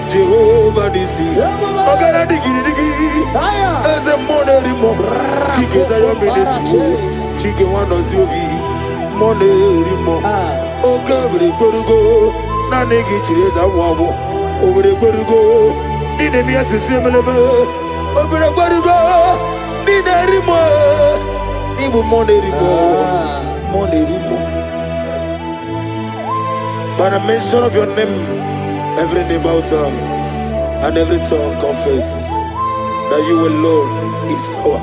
Jehovah Nisi, Ogana digi, as a monerimo, Chike Zayo Ministry, Chike Wanos Yogi, Monerimo, Okavri Korugo, Nanegi Chesa Wabo, over the Korugo, Ninemias similar, over the Korugo, Ninerimo, even Monerimo. By the mention of your name, every knee bows down and every tongue confess that you alone is power.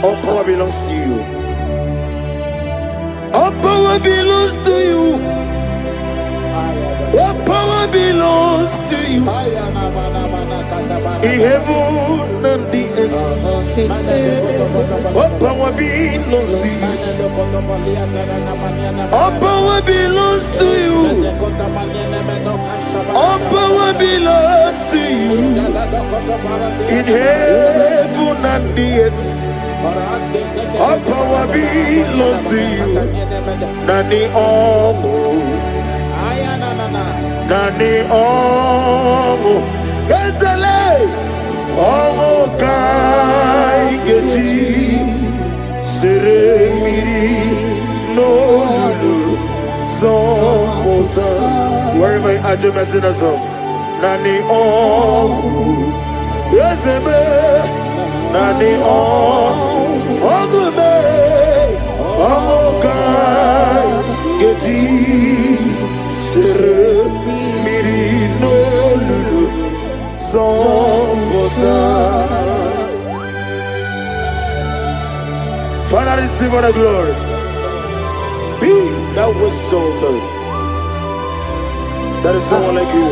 All power belongs to you. All power belongs to you. All power belongs to you. In heaven and the earth. All power belongs to you. All power belongs to you. All power belongs to you. In heaven and the earth. All power belongs to you. Nani Omo. Nani Omo. Ezele. Omo Kai Geji. Seremiri. No Lulu. Zompota. Wherever you are, just sing a song. Nani Omo. Ezeme. Nani Omo. Ogume. Omo Kai Geji. Seremiri. No Lulu. Zompota. Father, receive all the glory. Be thou exalted. There is no one like you.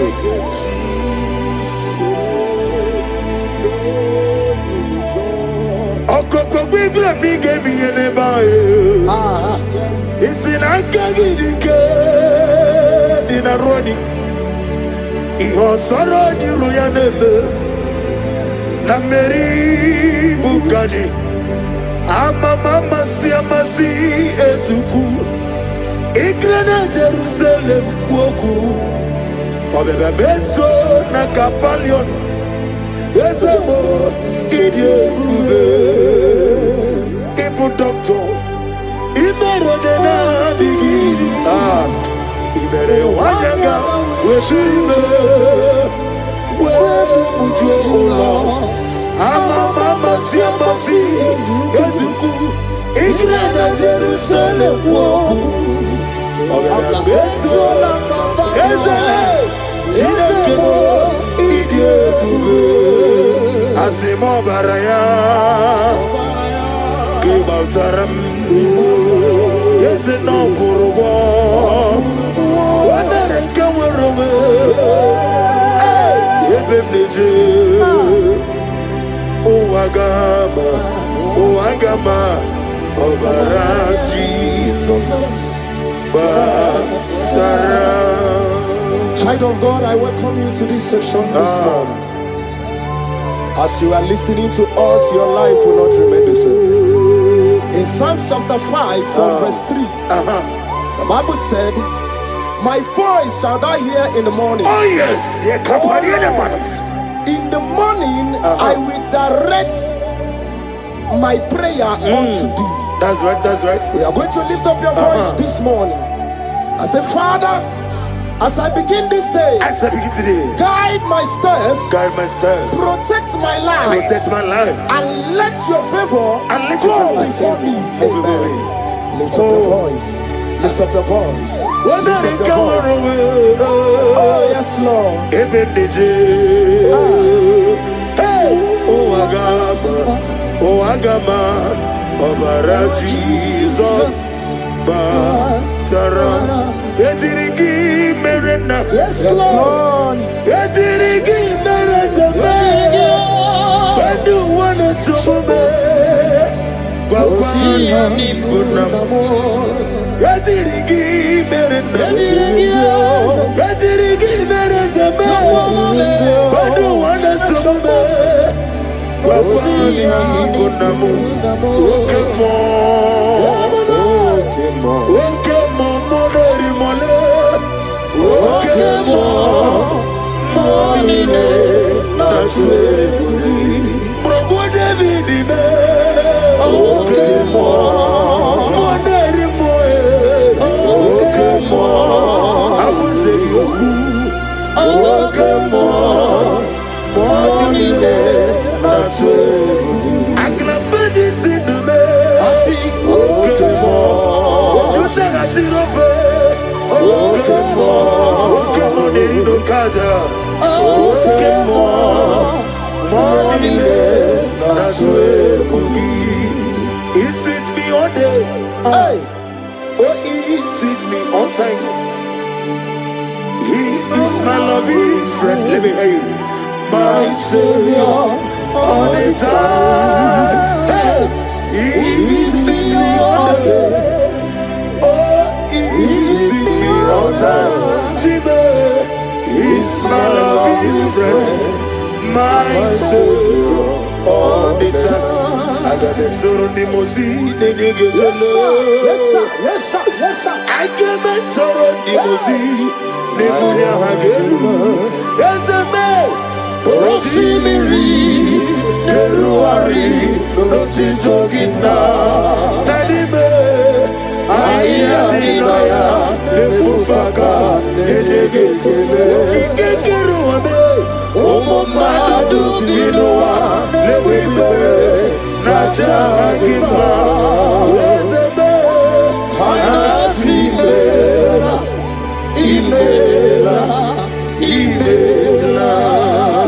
Okoko bigla mi gave me any by. It's in Akagidike. Dinaroni. Iho Soroni Ruyanebe. Nameri Bukani. Mama siamasi ezuku Igrena Jerusalem kuoku Obebe beso na kapalion Ezemo idye bube Ibu doctor Imere dena digi Imere wanyaga Weshirime We mujo ola Mama siamasi ezuku Igrena Jerusalem woku Obebe beso na Ezele Chinekemo idye bube Asimo baraya Kibautaram Yeze no kurubo Wanere kamurume Yevem neje Oh Agama, Obara Jesus, Basara. Child of God, I welcome you to this section this morning. As you are listening to us, your life will not remain the same. In Psalms chapter 5, from verse 3, the Bible said, my voice shall thou hear in the morning. Oh yes, in the morning, I will direct my prayer unto thee. That's right, that's right. We are going to lift up your voice this morning. I say, Father, as I begin this day, guide my steps, protect my life, and let your favor go before me. Amen. Lift up your voice. Lift up your voice. Lift up your voice. Oh yes, Lord. Oh Agama, Obara Jesus, Batara, Etirigi Merena, yes, Lord. Etirigi Merezame, Badu Wana Sume,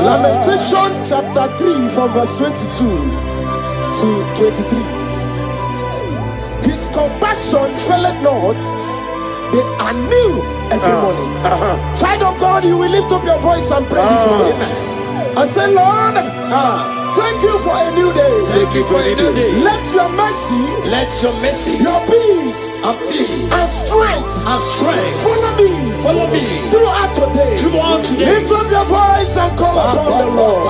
Lamentation chapter 3 from verse 22 to 23. His compassion faileth not, they are new every morning. Child of God, you will lift up your voice and pray this morning and say, Lord, thank you for a new day. Thank you for a new day. Let your mercy, your peace, and strength, follow me throughout today. Lift up your voice and call upon the Lord.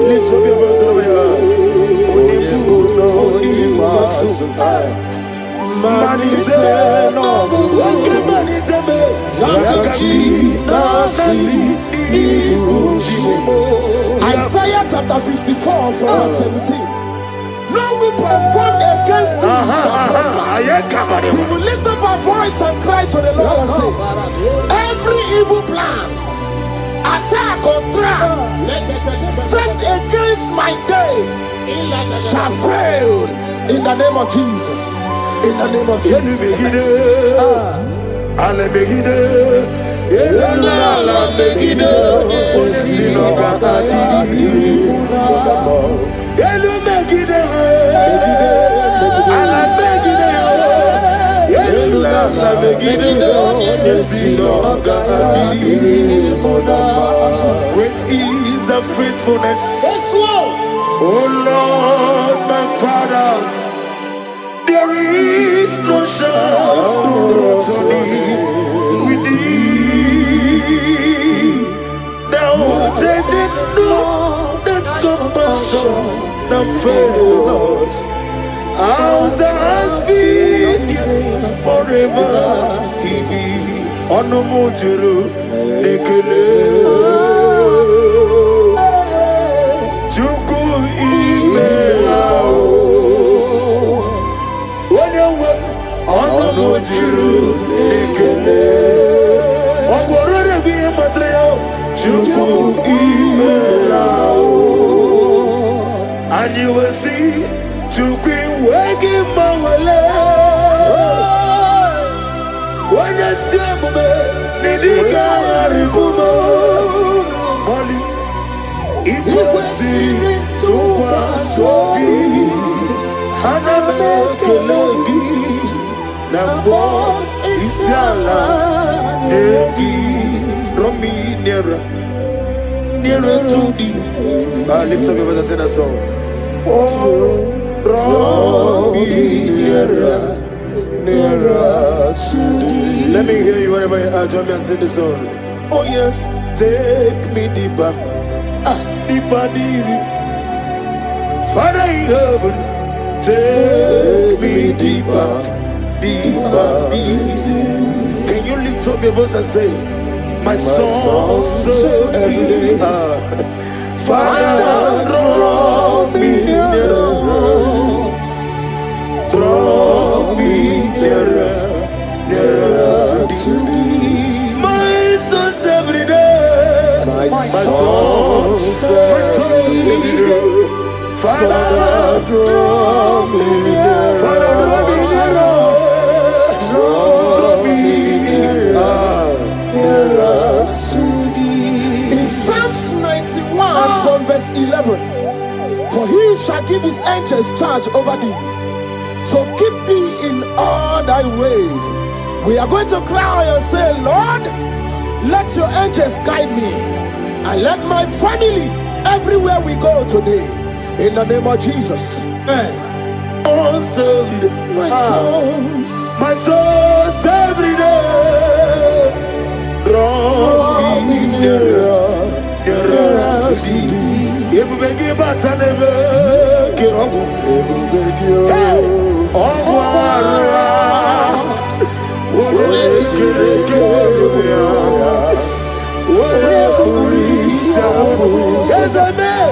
Lift up your voice over here. Isaiah chapter 54 from verse 17. No weapon formed against thee shall prosper. We will lift up our voice and cry to the Lord and say, every evil plan, attack or trap set against my day shall fail in the name of Jesus. In the name of Jesus. Great is the faithfulness. Oh Lord, my Father, there is no shadow to thee with thee. Thou changest not wherever he be. Onomojuru nekele. Chuku imelao. Onyewe onomojuru nekele. Ogorore biye matreo. Chuku imelao. And you will see Chuku wegi mawale. When you see me, Nidiga Aribumo, Molly, it will see me to Sofi, Haname Kelegi, Nabo, Isiala, Negi, Romi, nearer to thee. Lift up your voice and sing a song. Oh, draw me nearer to thee. Let me hear you whenever you are. Join me and sing the song. Oh yes, take me deeper, deeper, deeper. Father in heaven, take me deeper, deeper, deeper. Can you lift up your voice and say, my soul so every day. Father, draw me nearer, draw me nearer to thee. My soul's every day. My soul's every day. Father, draw me nearer. Father, draw me nearer. Draw me nearer to thee. In Psalms 91 from verse 11, for he shall give his angels charge over thee, so keep thee in all thy ways. We are going to cry and say, Lord, let your angels guide me, and let my family everywhere we go today, in the name of Jesus. My soul's every day. Draw me nearer to thee. If we give a tanebe, kirogu. Yes, I may.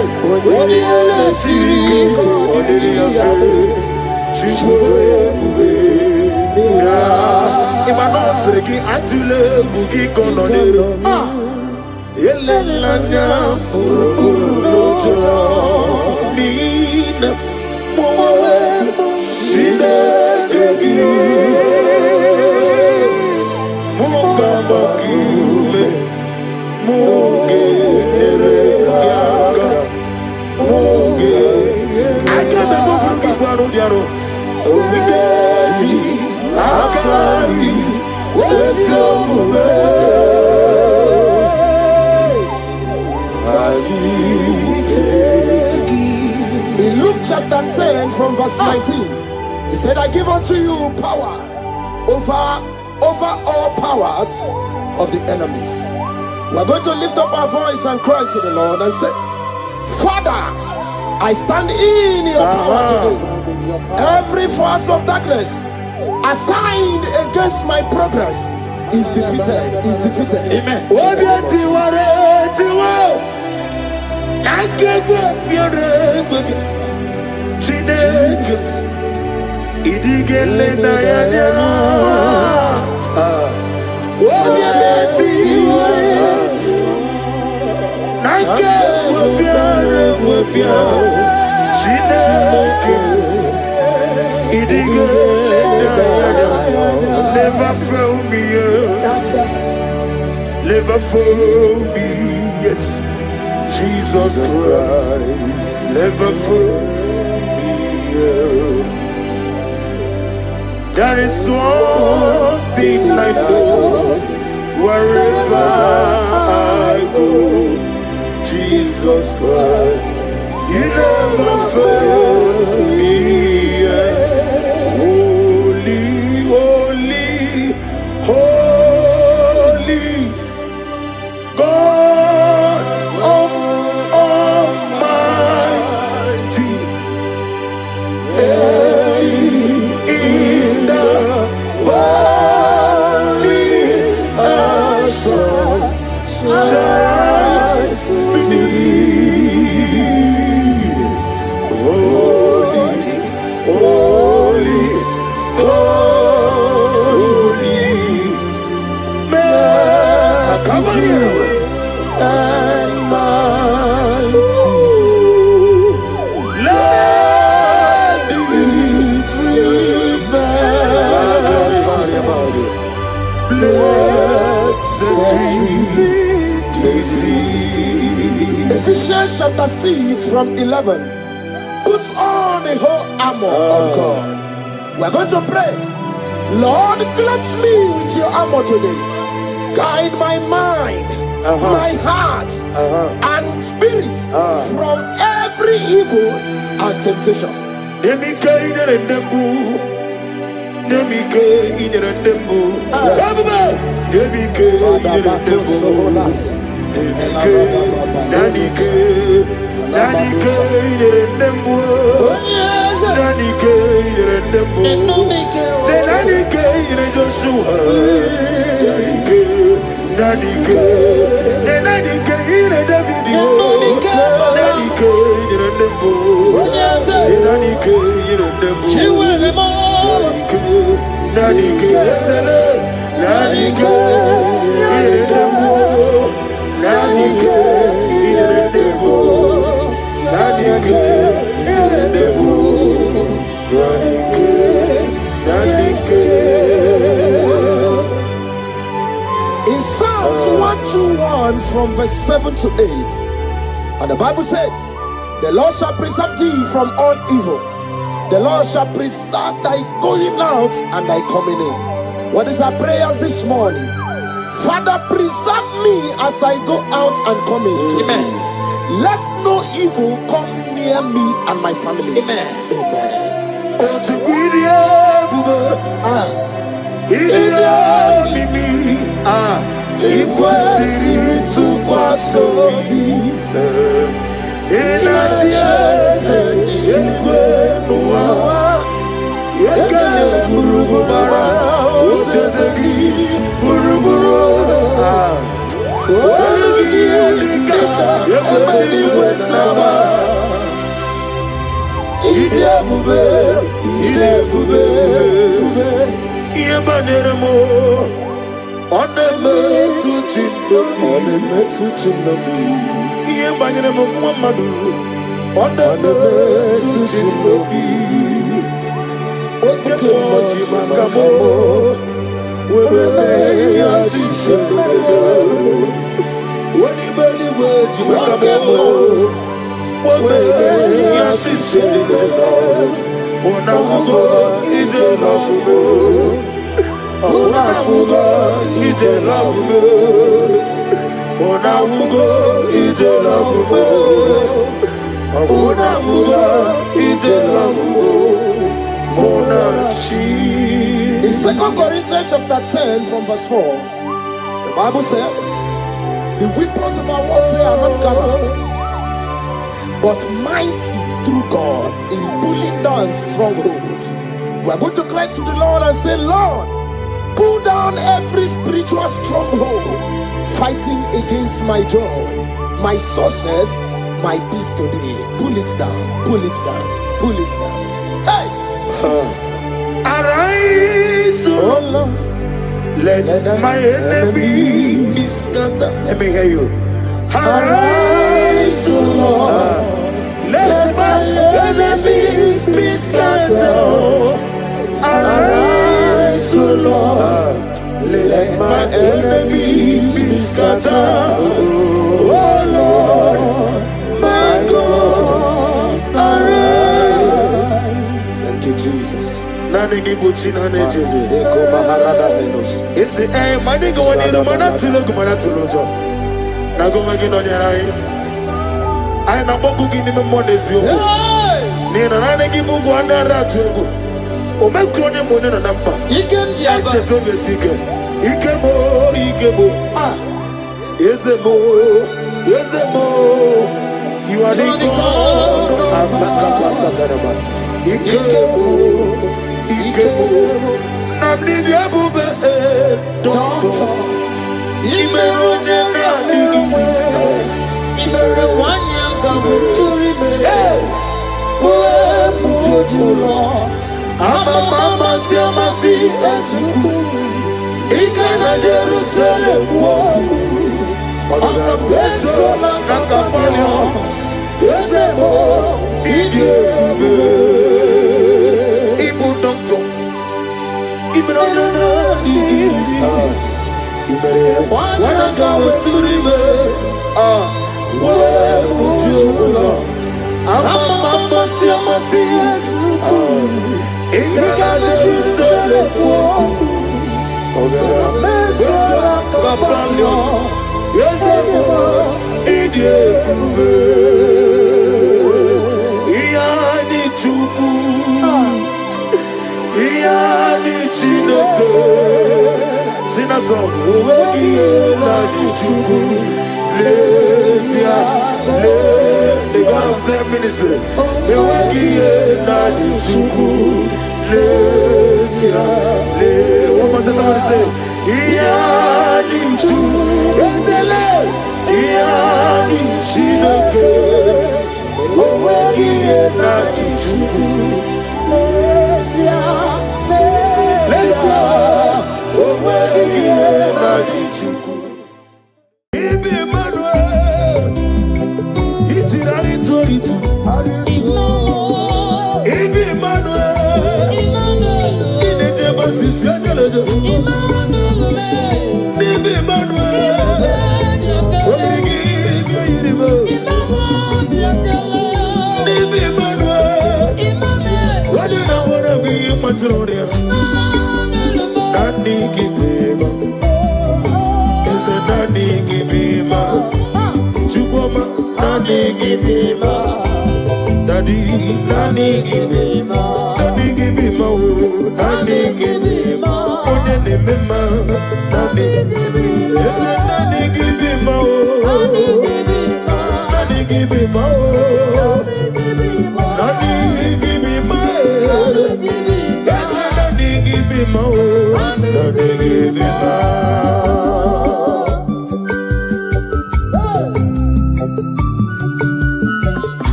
Imanosreki atule gugi kononero. Yelelanya buruburu lojo. Nina mowe shide kegi. Munga makiume. Munge eregaga. Munge. I can't be moving to Guarudiaro. Obigeji. Akari. Wesomume. In Luke chapter 10 from verse 19, he said, I give unto you power over all powers of the enemies. We are going to lift up our voice and cry to the Lord and say, Father, I stand in your power today. Every force of darkness assigned against my progress is defeated. Amen. Never fail me yet. Never fail me yet. Jesus Christ, never fail me yet. There is one thing I know, wherever I go, Jesus Christ, you never fail me yet. Holy, holy, holy, God of Almighty, early in the world. and mighty. Let victory blessings, blessed Ephesians chapter 6 from 11. Put on the whole armor of God. We're going to pray. Lord, clothe me with your armor today. Guide my mind, my heart, and spirit from every evil and temptation. In Psalms 121 from verse 7 to 8, and the Bible said, the Lord shall preserve thee from all evil. The Lord shall preserve thy going out and thy coming in. What is our prayers this morning? Father, preserve me as I go out and come in today. Let no evil come near me and my family. Amen. In 2 Corinthians chapter 10 from verse 4, the Bible said, the weapons of our warfare are not carnal, but mighty through God in pulling down strongholds. We are going to cry to the Lord and say, Lord, pull down every spiritual stronghold fighting against my joy, my success, my peace today. Pull it down, pull it down, pull it down. Hey! Jesus. Arise, Oh Lord. let my enemies be scattered. Let me hear you. Arise, O Lord. Let my enemies be scattered. Arise, O Lord. Let my enemies be scattered. Oh Lord, my God, arise. Thank you, Jesus. It's the air, my nigga, when you don't want to look, man, to look. Now go again on your eye. I am not cooking him more this year. Nina, I give you one rat to go. O make crony money on number. He can jump to be sick. He came, ah, yes, a more. You are the God of Africa. Ọ̀nà Nakapalio, Ezebo, Ide, Ibu Doctor, Ibn when I go to river, where would you go? I'm a Siamas, in the garden, you said, yes, Iani Chuku, Iani Chinoke, Sinaso, Iani Chuku, Lesia, the God of their ministry, Iani Chuku, Lesia, what must somebody say? Iani Chuku, Iani Chinoke, Iani Chuku, Lesia, Iani Chuku. Ibi Emmanuel, Itirari Toritu, Ibi Emmanuel, Inete Basisi Ajalejo, Ibi Emmanuel, Origi Yiribo, Ibi Emmanuel, what do you know what I'm being Matronia? Nani Kibima, is a Nani Kibima, Chukoma, Nani Kibima, Daddy, Nani Kibima, Nani Kibima, Nani Kibima, Nani Kibima, Nani Kibima, is a Nani Kibima, Nani Kibima, Nani Kibima,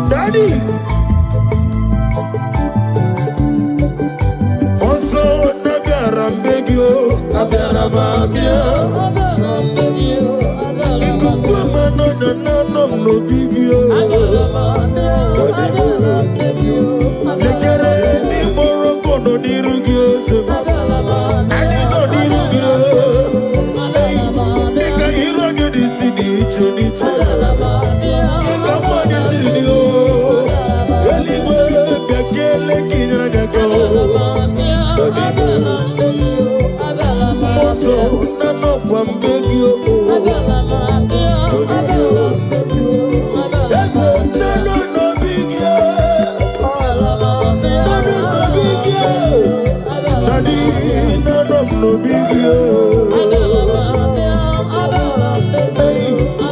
Daddy. Abiaramabia, Ikukuma no bigio. Lekere ni moroko no dirugio. Ani no dirugio. Nika hiro ni disidi chonicho. Nika mwani sidio. Eligwe biakele kinra gako. So nano kwambegio no bigio Daddy nano no bigio Hey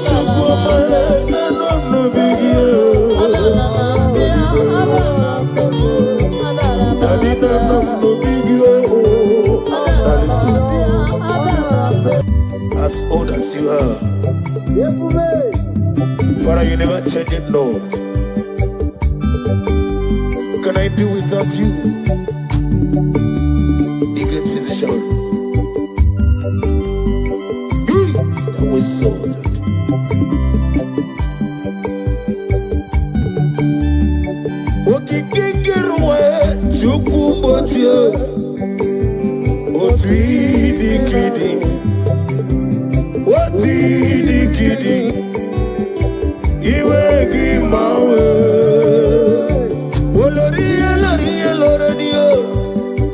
Chukuma nano no bigio Daddy nano no bigio as old as you are, Father, you never change it, Lord. Can I do without you, the great physician? He that was sorted. Okikikiruwe chukumbotie, otwidikidi. Dikidi, iwe gimawe, oloriya,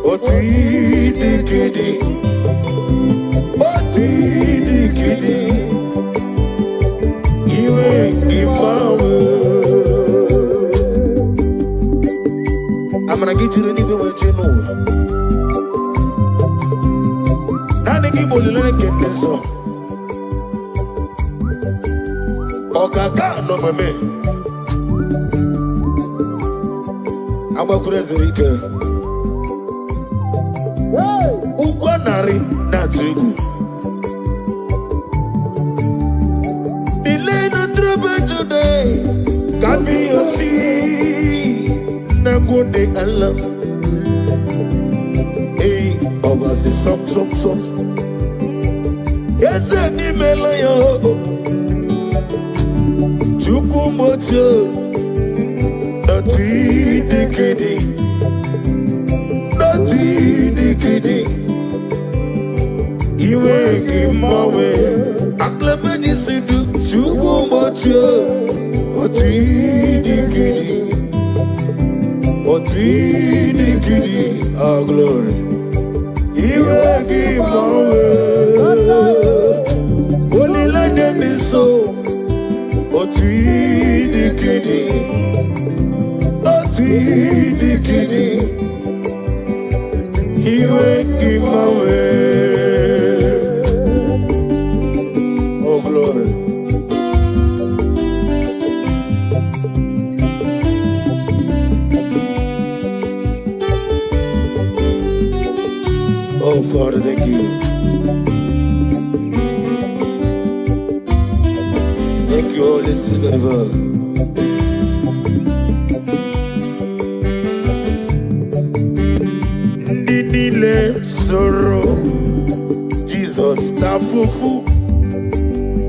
oti dikidi, iwe gimawe. I'm gonna get you the nigga what you know. Nani give you the nigga so. Okaka no meme Abakurezerike Ukwanari na tugu today can be your seed. Na good day Allah. Hey, over the some. Yes, any melayo. Chukumocho. Dikidi. Iwe gimawe. Aklebedi sidu. Chukumocho. Dikidi. Our glory. Iwe gimawe. Only land in the soul. Dikidi. Iwe gimawe. Oh glory. Oh Father, thank you. Thank you, Holy Spirit of God. Didile sorrow, Jesus tafufu.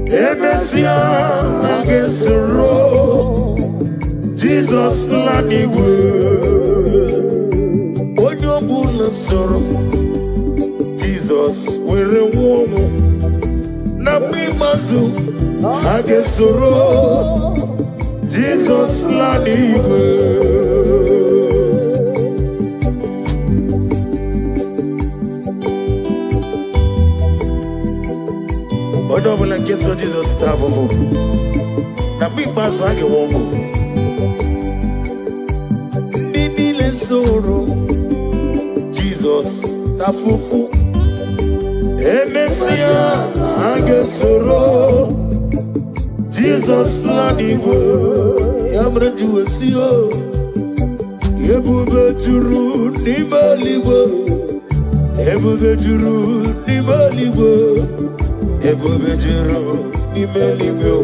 Emesia age sorrow, Jesus lanigwe. Onyobula sorrow, Jesus were womo. Nabi mazu age sorrow, Jesus lanigwe. Odobo la keso Jesus tavomo. Na mi paso age womo. Nini le soro. Jesus tafufu. Emesia age soro. Jesus lanigo. Yamra juwesio. Ebube juru ni maligo. Ebube juru ni maligo. Ebube juru ni meligo.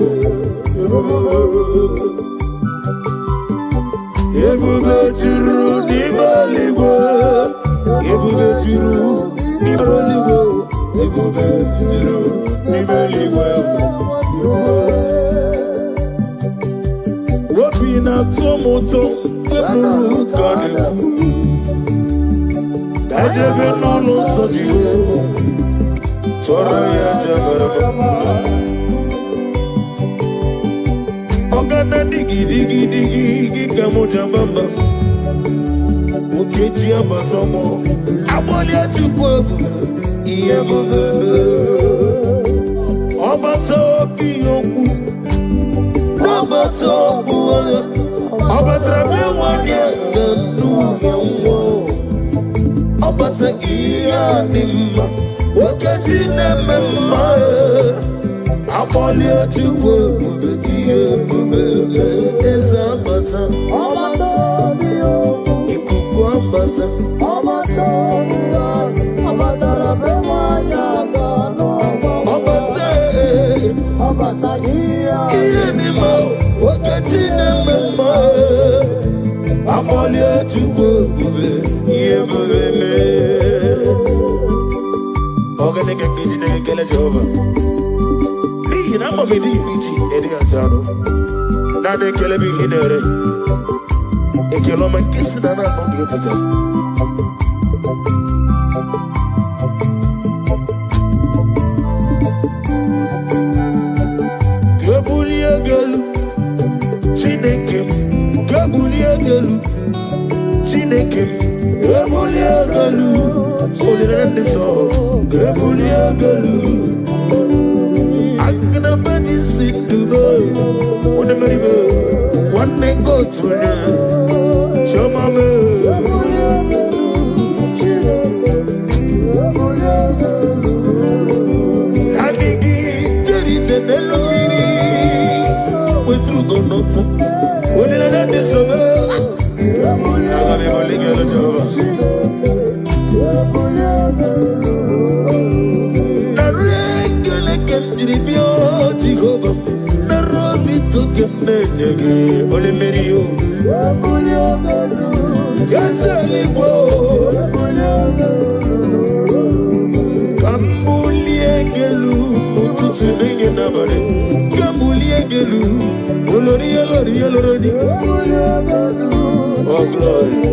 Ebube juru ni meligo. Ebube juru ni meligo. Ebube juru ni meligo. Wopi na tomoto eburu kane. Dajebe nono sojigo. Soraya jagarama. Ogana digi kamoja mama. Ukechi abatomo. Aboli atukwobu. Iye mubebe. Obato biyoku. Obato buwa. Obatrabe wanye ganu yamwo. Obata iya nimma. Wakati nemema Apoli atukwo Iye bubele Eza bata Amata biyo Ikuku ambata Amata biyo Amata rabe wanyaga no Amata Iye nima Wakati nemema Apoli atukwo Iye bubele Organic engagement gele Jehovah. Ni na mama di fiti edi atano. Na de kele bi hinere. E kelo ma kisi na no bi pata. Gabulia gelu. Chinekem. Gabulia gelu. Chinekem. Gabulia gelu. Olirende so. Gabulia galu. Angna badi sindubo. One maribe. One go to ne. Chomame. Kadigi jeri jenelo miri. Wetru gonota. Olirende so. Agame bolinga lo Jehova. Jehovah, the rosy to Oh, glory.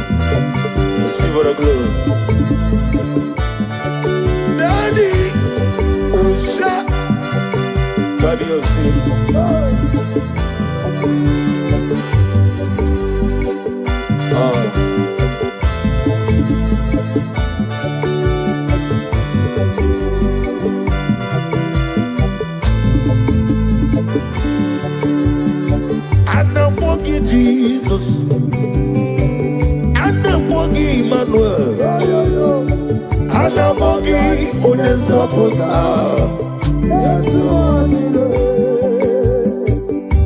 Receive the glory. Daddy, Osha, Baby Osi. Jesus, Anamogi Emmanuel, Anamogi Onezapota,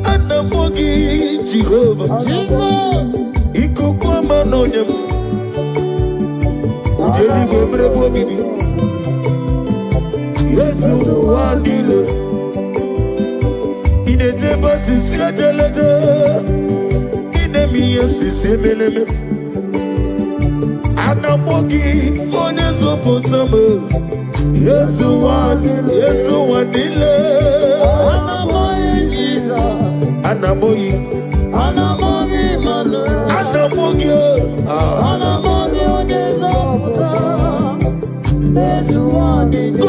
Anamogi Jehovah, Jesus, Ikukuma Nonyam, Ujeli Gobrebo Bibi, Yesu Wadile, in a debasi Siajalete. Sebeleme Anamogi Onezopotame Yesu wadile Anamogi Jesus Anamogi Manuel Anamogi Onezopotame Yesu wadile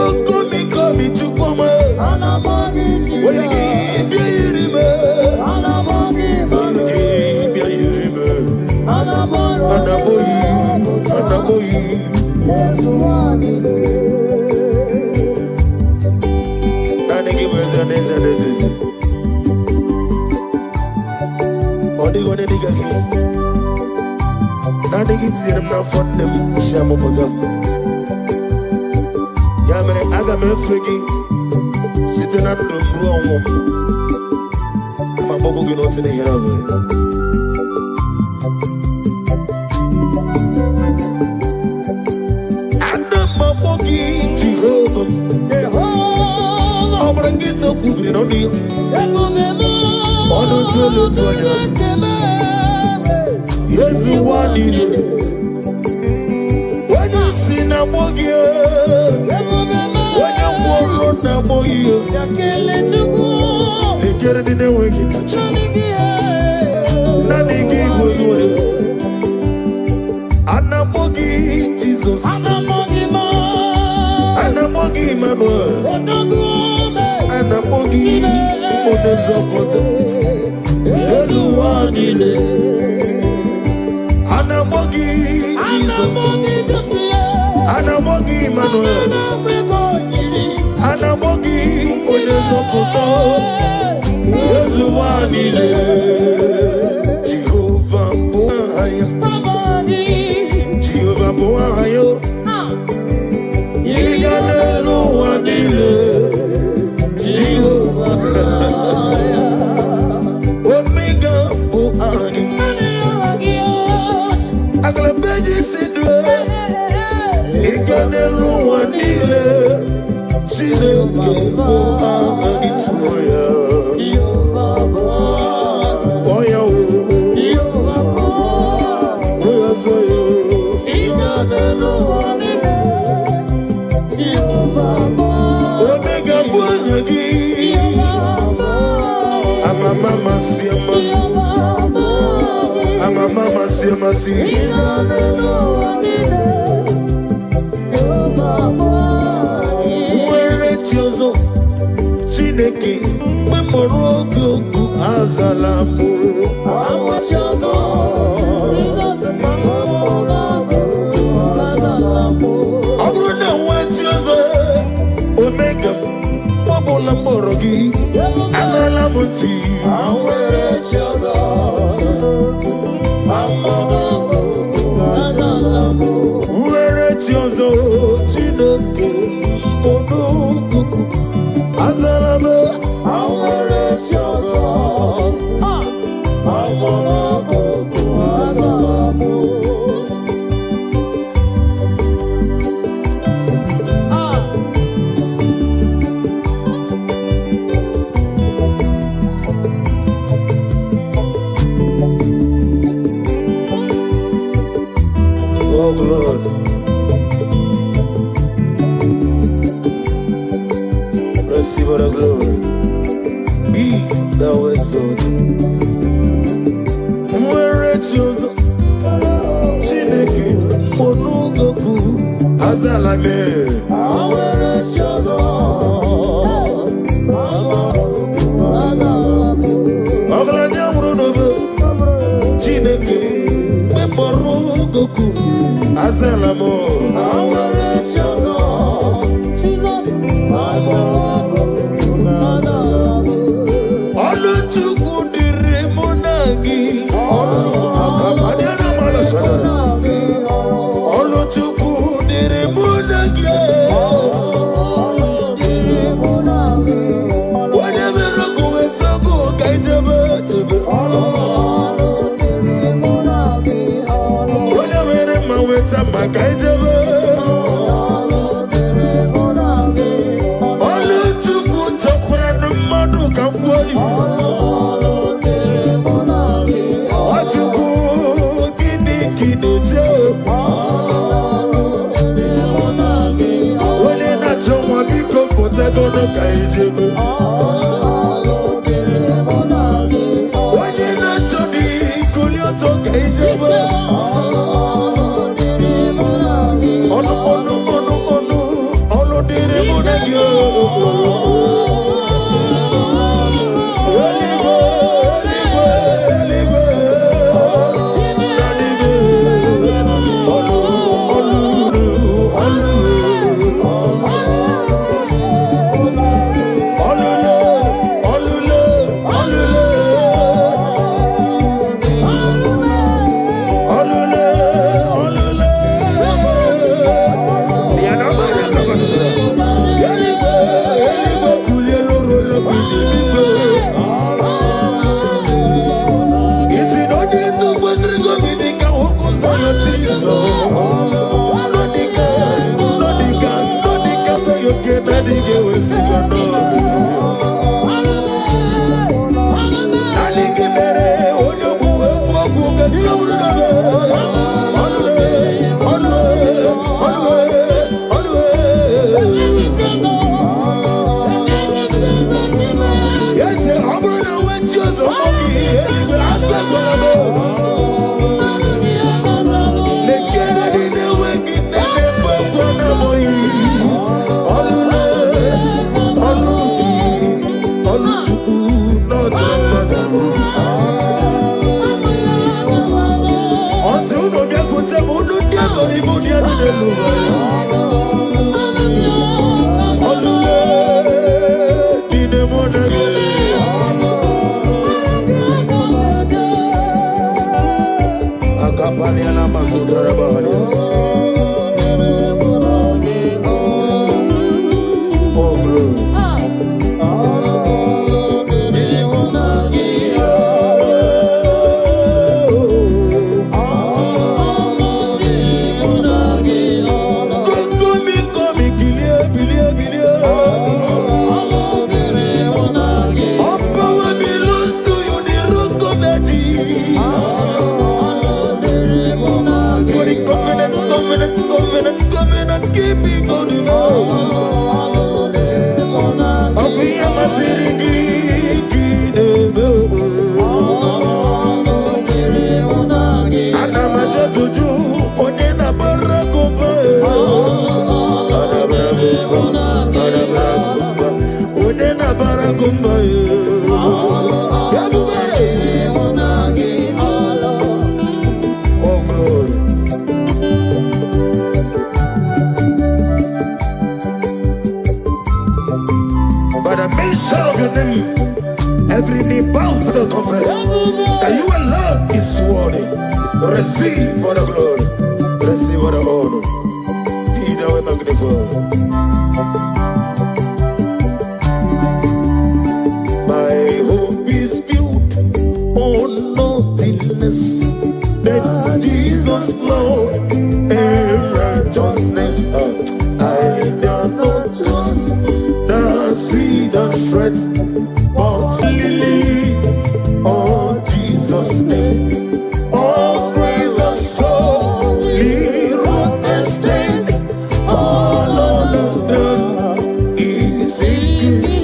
Komi chukome Anamogi Jesus Anamogi Anaboyi, Nani give us an answer. Only nigga again. Nani give them now for them. Shamopotam. Yamere Agame Fegi sitting at the room. My bobo get out in the hair of it. Jehovah, Obrangito Kugrinoni, Onotolo Toya, yes, you want it. When you see Namogia, when you walk on Namogia, they get it in a wicked Nanigi was one. Anamogi Jesus. Anamogi Emmanuel, Anamogi Onezapota, Yesu wadile, Anamogi Jesus, Anamogi Emmanuel, Anamogi Onezapota, Yesu wadile, Jehovah Boahayo, Jehovah Boahayo. Omega Boani Aglabeji Sidre Igadelu Wanile Chile Boani Tuya Oya Oya Zoyo Igadelu Wanile Omega Boani Mama Siamasi, I'm a Mama Siamasi. Where it is, Chineke, Memorogo, Azalamu. I was yours, I don't know what you're Omega, Bobola Morogi, Amalamuti. Where it's your zone, Chineke, Mono Kuku. Receive all the glory. Be thou exalted. Where chosen, Chineke, Onugoku, Azalame. Where chosen, Oglanya Murunobe, Chineke, Memorugoku, Azalamo. Where chosen, Jesus, every knee bows to confess that you alone is worthy. Receive for the glory, receive for the honor. Be thou magnified. My hope is built on nothing less than Jesus' Lord and righteousness. I dare not trust the sweetest threat, but lily on Jesus' name. All praise the soul, he wrote the stain. All on the ground is in his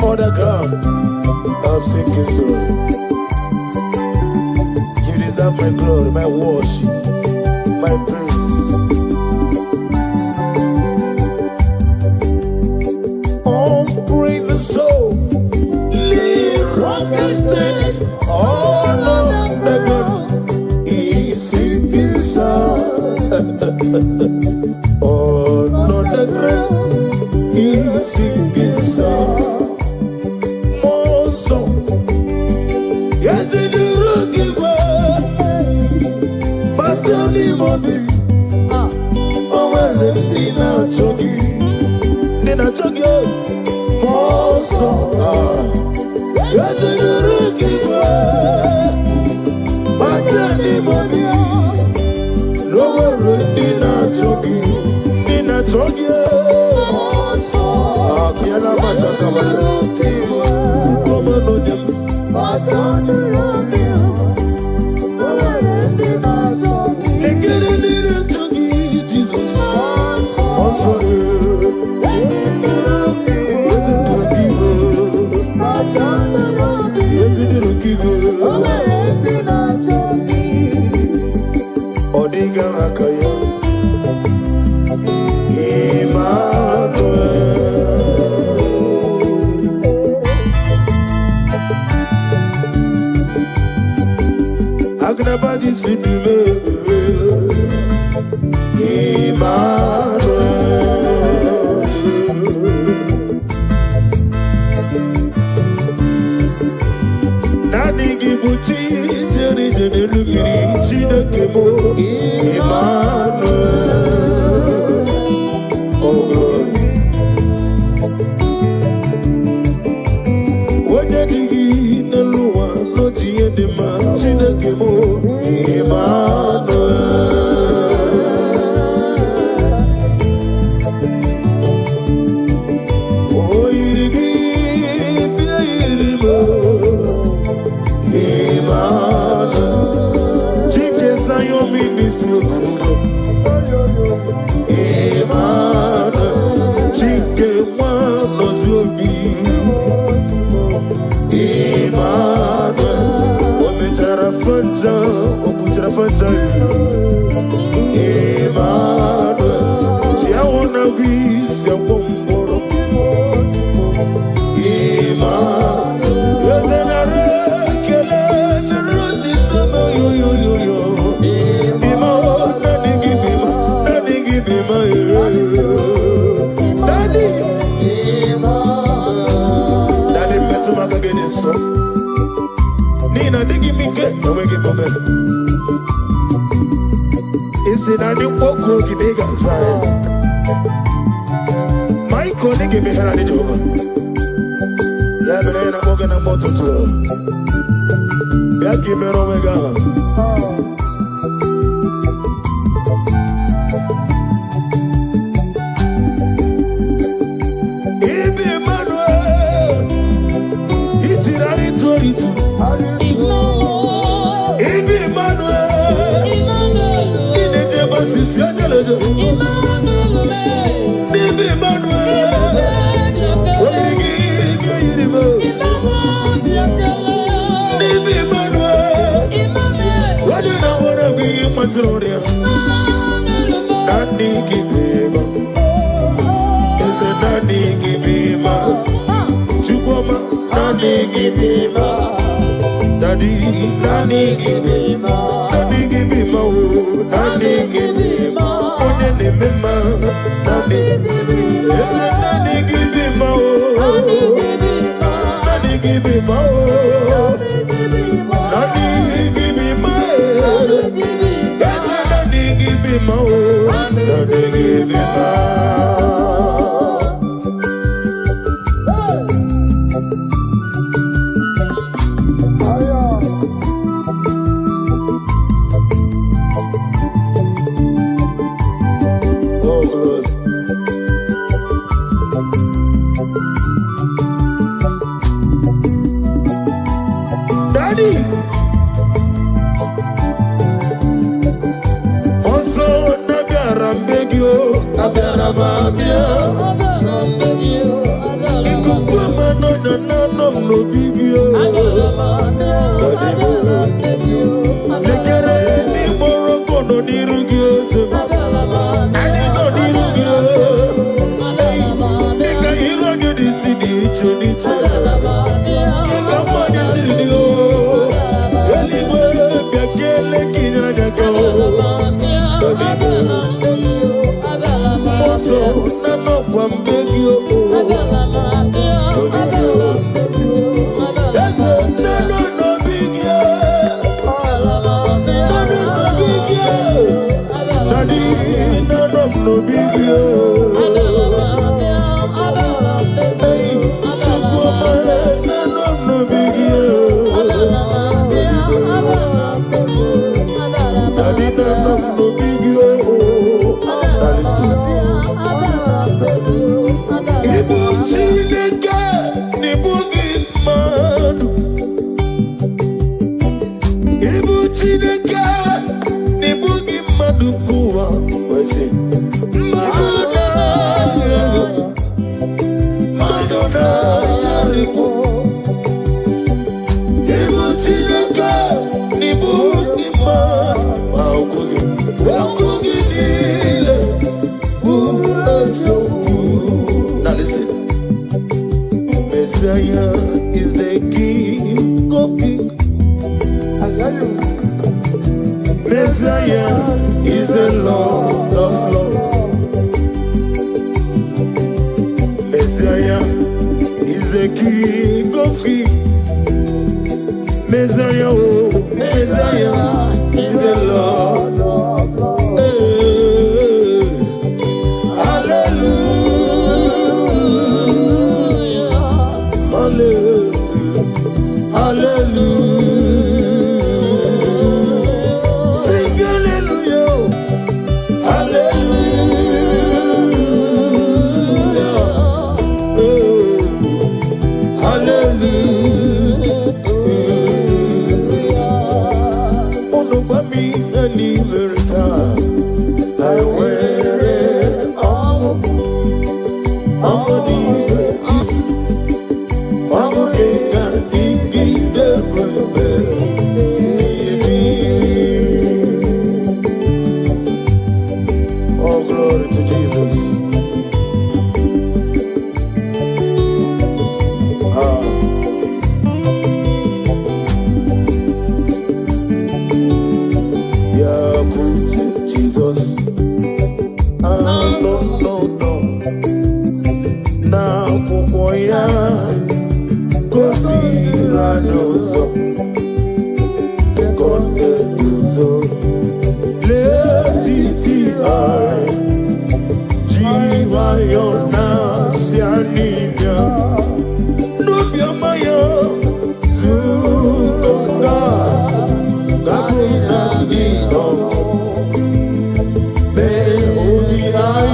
other ground, I'll sing a song. You deserve my glory, my worship, my praise. All praise and soul, live rock and stay. All of the ground is singing song. All of the ground is singing song. More song. Yes, it is looking well. But tell me, mommy, oh, well, in a jogging, more song. Yes, it is looking well. But tell me, mommy, no, in a jogging, more song. Kiana Masaka, come on, but on the road, they get in to give Jesus. Also, Odiga Akaya Emmanuel Agnabadi Sidume Emmanuel Nani Gibuchi Jeri Jeri Lugiri Chinakemo Emmanuel Oh glory Wanyadigi Neluwa Noti Edema Chinakemo Emmanuel Oh Irigi Bia Irimo Emmanuel Chike Sayo Ministry Emmanuel Chike Wano Zobi Emmanuel Ometara Fanja Okutara Fanja Emmanuel Chiaona Gwisi Apomboro Emmanuel Yozenare Kele Neruti Tama Yo Emmanuel Nani Gibima Daddy Daddy Metumaka Gede So Nina Digi Mike Omegi Bobe Isi Nani Oko Gidega Zaya Michael Nigi Mihara Di Jova Yabene Na Moga Na Moto Tuwa Yaki Mero Mega Ibi Emmanuel Itirari Toritu Ibi Emmanuel Inete Basisi Adelejo Ibi Emmanuel Oirigi Irimo Ibi Emmanuel Wadina Wara Gwi Matloria Nani Kibeba Ese Nani Kibeba Chukwama Nani Kibeba Daddy Nani Kibeba Nani Kibeba Nani Kibeba Onene Mema Nani Kibeba Ese Nani Kibeba Nani Kibeba Nani Kibeba Ese Nani Kibeba Nani Kibeba Oh glory Daddy Also Nabiara Mbegio Abiara Mabia Ikuku Mano Messiah is the King of Kings. Messiah is the Lord of Lords. Messiah is the King of Kings. Messiah, oh, Messiah is the Lord of Lords. Hallelujah, hallelujah, hallelujah. Sing hallelujah, hallelujah, hallelujah. Onobami ani verita, I wear it all. Amoni is Amokenga igi de remember. Oh, glory to Jesus. Yeah, good Jesus. No. Now, Kukoya, Kosiranoso, Kondenuso, Letiti-ai, Jiva-yona, Sianivia, Nubia-maya, Zukonga, Gabuna-nino, Me-odi-ai,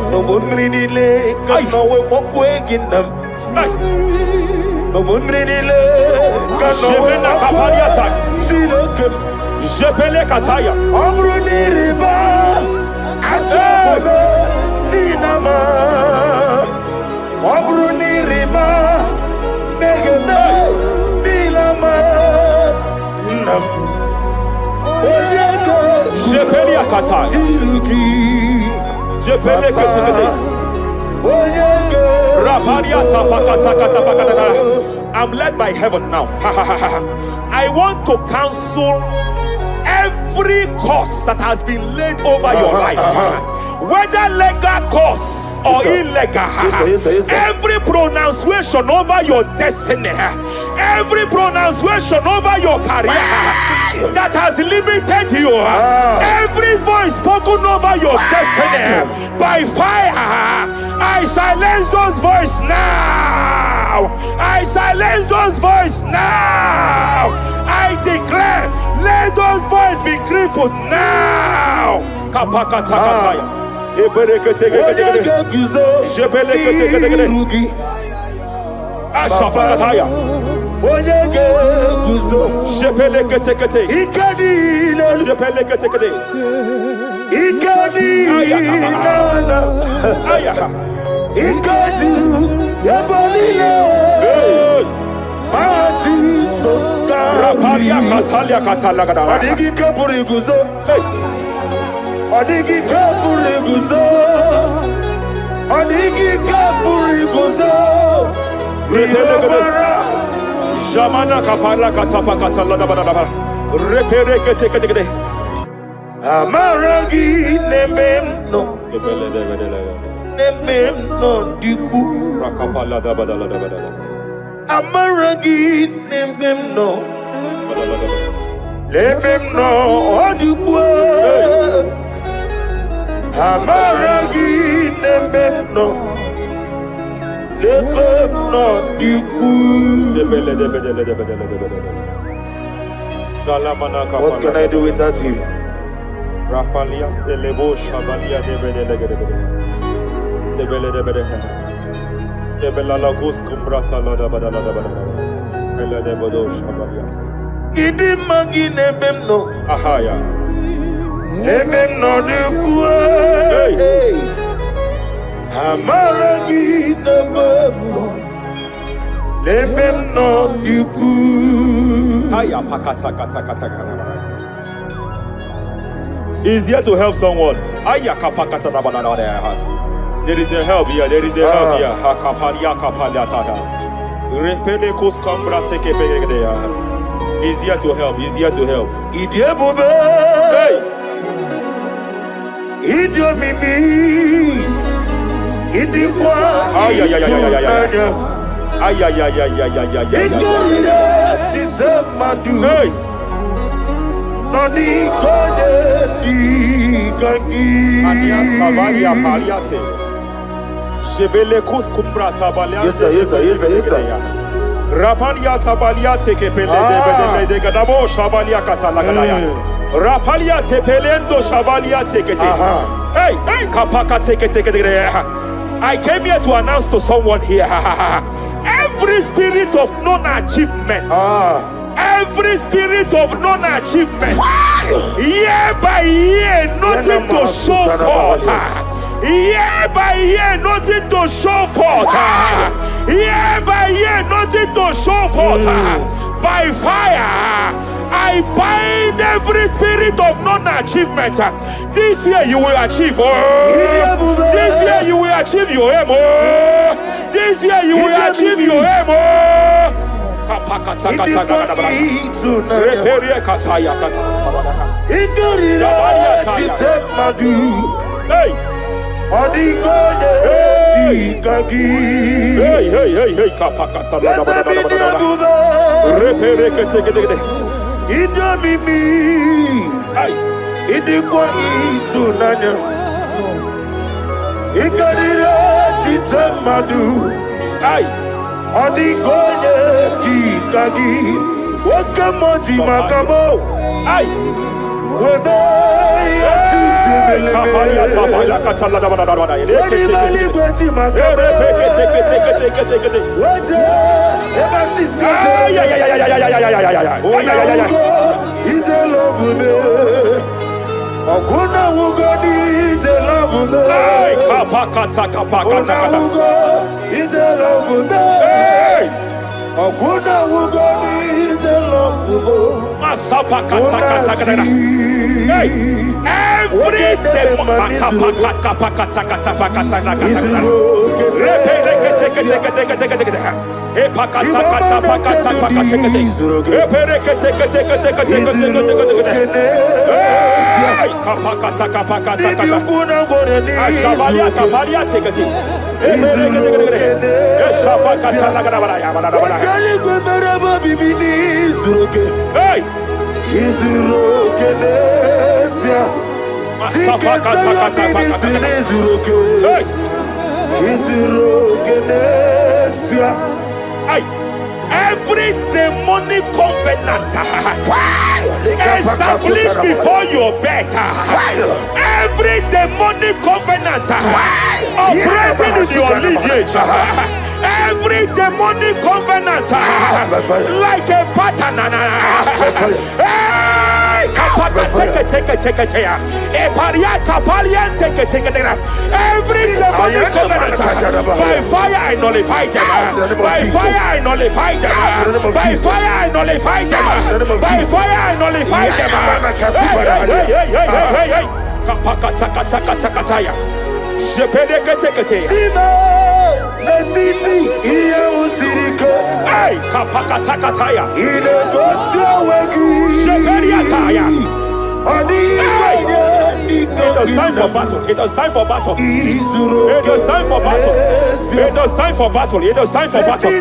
No one really like no we walk waking them. No one really like no we walk waking. Je pele kataya. Omru ni riba. Ajabu ni nama. Omru ni riba. Negene ni lama. Nam. Je pele kataya. Je pele kataya. I'm led by heaven now. I want to cancel every curse that has been laid over your life, whether legal curse or illegal. Every pronunciation over your destiny, every pronunciation over your career that has limited you, every voice spoken over your destiny by fire, I silence those voices now. I silence those voices now. I declare, let those voices be crippled now. Kapakatakataya. Ashafakataya. Shepelekete. Shepelekete. Rapalia Katalia Katalagadara. Adigi kapuriguzo. Adigi kapuriguzo. Adigi kapuriguzo. Jamana kapara katapa katalada. Reperekete. Amaragi nememno. Nememno diku. Rakapalada badalada. Amaragi nememno. Nememno diku. Amaragi nememno. Nememno diku. What can I do without you? Rapalia, the Lebo Shabalia, the Belalagus Cumbrata Lada Bella de Bodo Shabaliata. Idimagi nebemno. Ahaya. Nebemno de Kue. Amaragi nebemno. Nebemno de Kue. Aya Pakata Kata. He's here to help someone. There is a help here. There is a help here. He's here to help. He's here to help. Hey. Hey. Noni kode di kangi. Ania Savalia Paliate. Shebele kus kumbrata baliate. Yes sir. Rapalia tabalia teke pele de gadabo shabalia katalagadaya. Rapalia tepelendo shabalia teke. Hey, kapaka teke. I came here to announce to someone here. Every spirit of non-achievement. Every spirit of non-achievement, year by year, nothing to show forth. Year by year, nothing to show forth. Year by year, nothing to show forth. By fire, I bind every spirit of non-achievement. This year you will achieve. This year you will achieve your aim. This year you will achieve your aim. Hey, Odigoye dikagi Wakamoji makamo Ay Webe Yasisibele Kapalia Tafala Katalada Badada Wadibali Gweji makamo Teke Wete Ebasisi He's a love me Okuna Wugodi is a love me Kapakata He's a love me Okuna Wugodi is a love me Masafa Kata Hey, every demon Hey! Izurokenesia Izurokenesia Every demonic covenant established before your bed, every demonic covenant operating in your lineage, every demonic covenant like a pattern. Every demonic covenant, by fire I nullify them. By fire I nullify them. By fire I nullify them. By fire I nullify them. It is time for battle. It is time for battle. It is time for battle. It is time for battle. It is time for battle.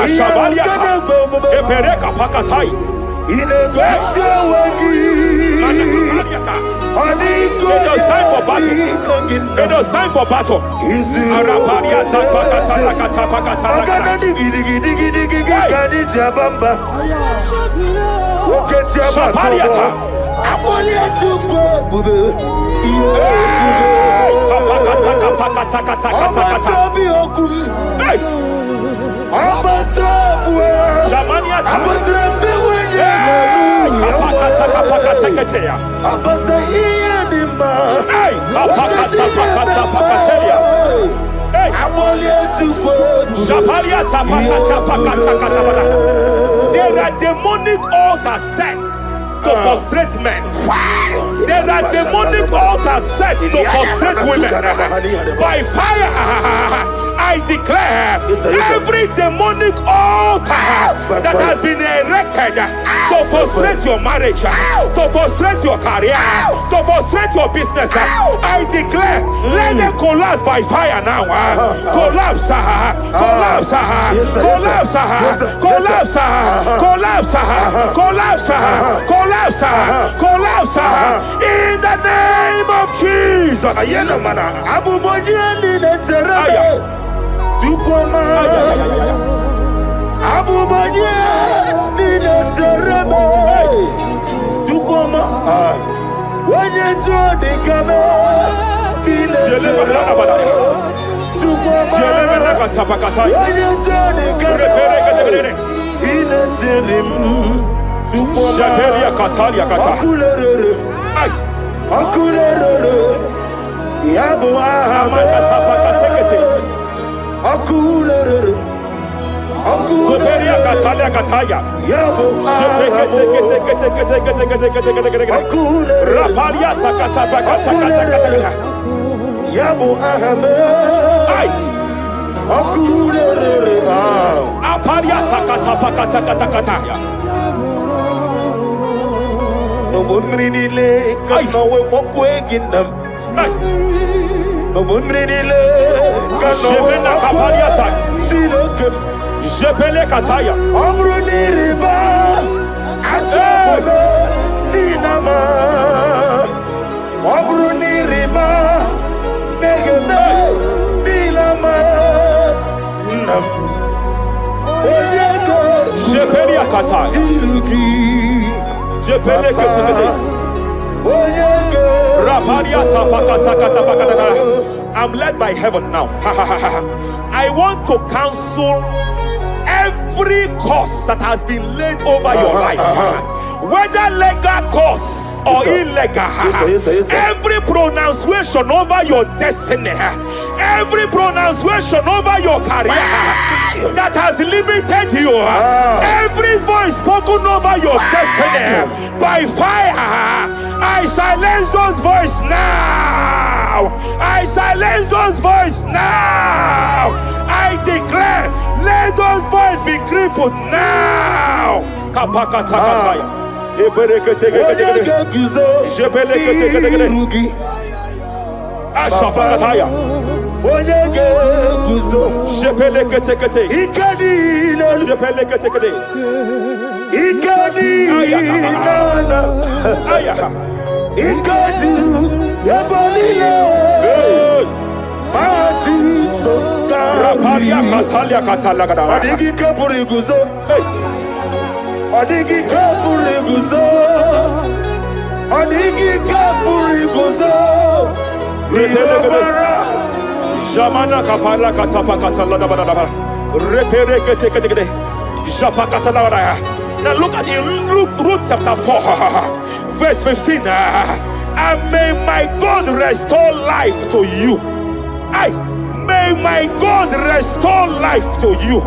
Ashabaliata. Epereka pakatai. It is time for battle. It is time for battle. Arapariata pakata pakata pakata. Shabaliata. There are demonic altar sets to frustrate men. There are demonic altars set to frustrate women. By fire, I declare every demonic altar that has been erected to frustrate your marriage, to frustrate your career, to frustrate your business, I declare, let them collapse by fire now. Collapse, collapse, collapse, collapse, collapse, collapse, collapse, collapse, in the name of Jesus. Jepele kataya. Amruniriba. Ajabe. Ninama. Amruniriba. Megene. Nilama. Nam. Jepele kataya. Jepele kataya. I'm led by heaven now. I want to cancel every curse that has been laid over your life, whether legal curse or illegal. Every pronunciation over your destiny, every pronunciation over your career that has limited you, every voice spoken over your destiny, by fire, I silence those voices now. I silence those voices now. I declare, let those voices be crippled now. Kapakatakataya. Ashafakataya. Rapalia Catalia Catalaga. Adigi Kapuriguzo. Adigi Kapuriguzo. Adigi Kapuriguzo. Jamana Kapala Katapa Catalada. Repere Japa Catalada. Now look at it, Ruth chapter 4, verse 15. And may my God restore life to you. May my God restore life to you.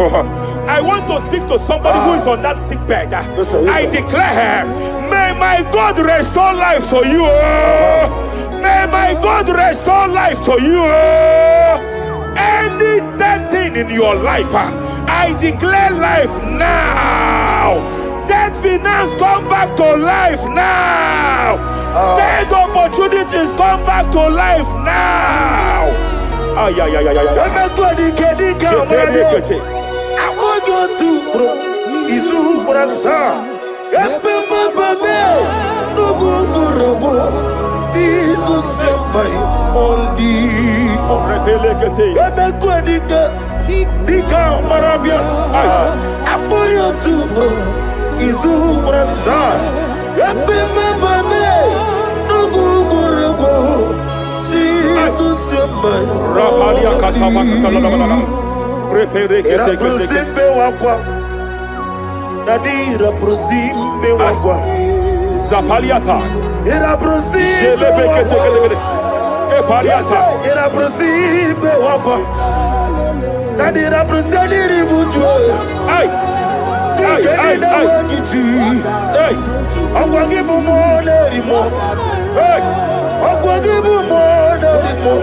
I want to speak to somebody who is on that sick bed. I declare, may my God restore life to you. May my God restore life to you. Any dead thing in your life, I declare life now. Dead finance come back to life now. Dead opportunities come back to life now. I want you to Zapaliata. Era prosime Epariata. Era prosime wakwa. Nadira prosali ribuju. Ay. Ay. Hey. Akwagibu mole rimo. Hey. Akwagibu mole rimo.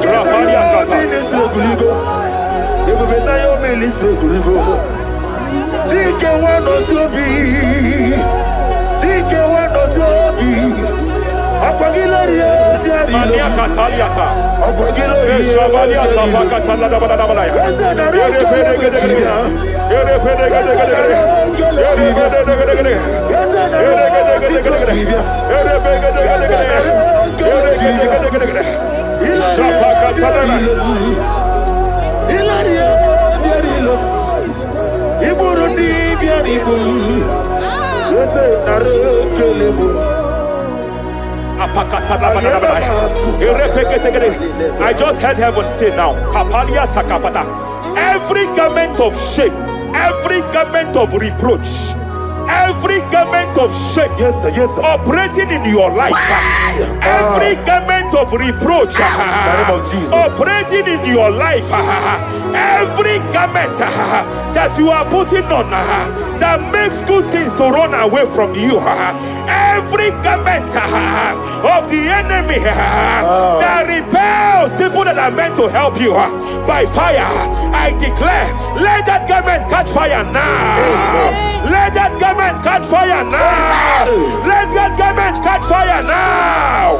Rapaliata. Ministre kuligo. Ebo besa yo ministre kuligo. Tike wano sobi. Tike wano sobi. Akwagilari Mania Cataliata. Akwagilari Shabaliata Pacatala Badabaya. I just heard heaven say now, Kapalia Sakapata. Every garment of shame, every garment of reproach, every garment of shame, yes, sir. Operating in your life, every garment of reproach, operating in your life, every garment that you are putting on that makes good things to run away from you, every garment of the enemy that repels people that are meant to help you by fire, I declare, let that garment catch fire now. Let that garment catch fire now. Let that garment catch fire now.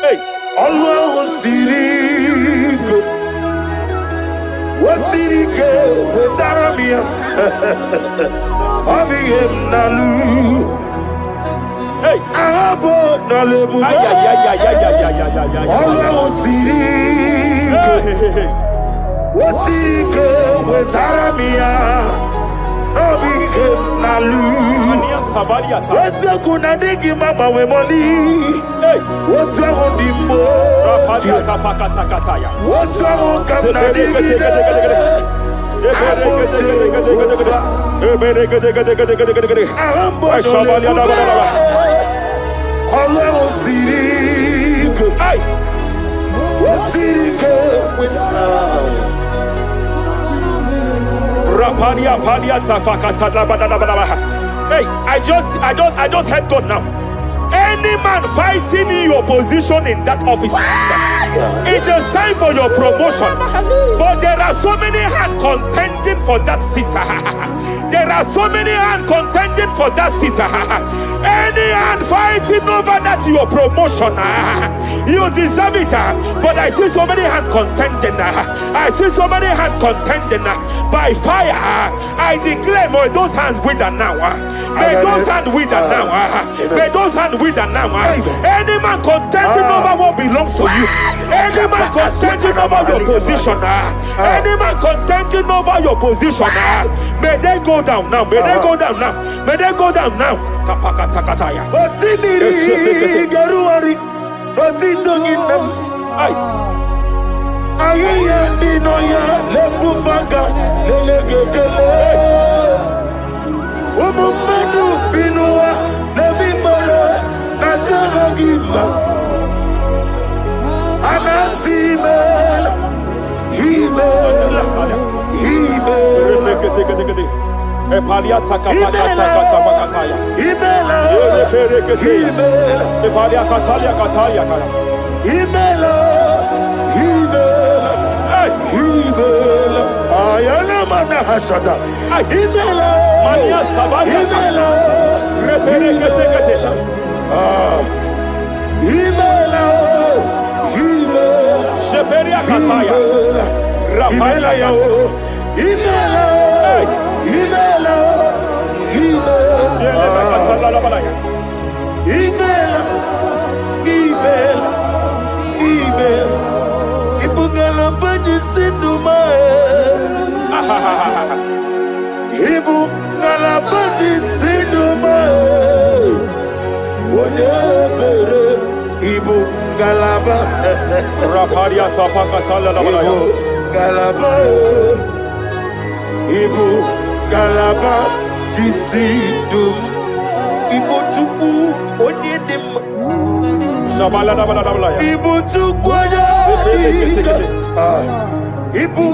Hey, Allah Sirike Wasirike Zaramia Abiyem Nalu. Hey, Abo Nalebu. Allah Sirike Wasirike Zaramia Abiyem Nalu. Wese kuna digi mama we moli. What's wrong with the Rafalia Kapakata Kataya. What's wrong Hey, I just heard God now. Any man fighting in your position in that office, it is time for your promotion. But there are so many hands contending for that seat. There are so many hands contending for that seat. Any hand fighting over that your promotion, you deserve it. But I see so many hands contending. I see so many hands contending by fire. I declare, more those hands wither now. May those hands wither now. May those hands wither now. Any man contending over what belongs to you. Any man contending over your position. Any man contending over your position. May they go down now. May they go down now. May they go down now. Kapakatakataya. Osiniri garuari. Otitoginem. Aye dinoya lefufanga lelegekele. Umumadu binua levimala najahagima. Anasimela himela himela. Epaliata kapakata pakataya. Himela himela. Epalia katalia katalia kaya. Himela himela himela. Ayana mana hashata. Himela Mania sabaya. himela Reperekete kete. himela himela. Sheperia kataya. Rapalia kata. Himela himela Yele bakatala la balaya. himela himela himela. Ibungala bani sinduma. Ibungala bani sinduma. Wonebere ibungala ba. Rapalia tapakatala la balaya. Galaba, Ibu Galaba, Jisidum, Ibu Tuku, Onyedim, Shabala la balaya. Ibu Tuku, Ibu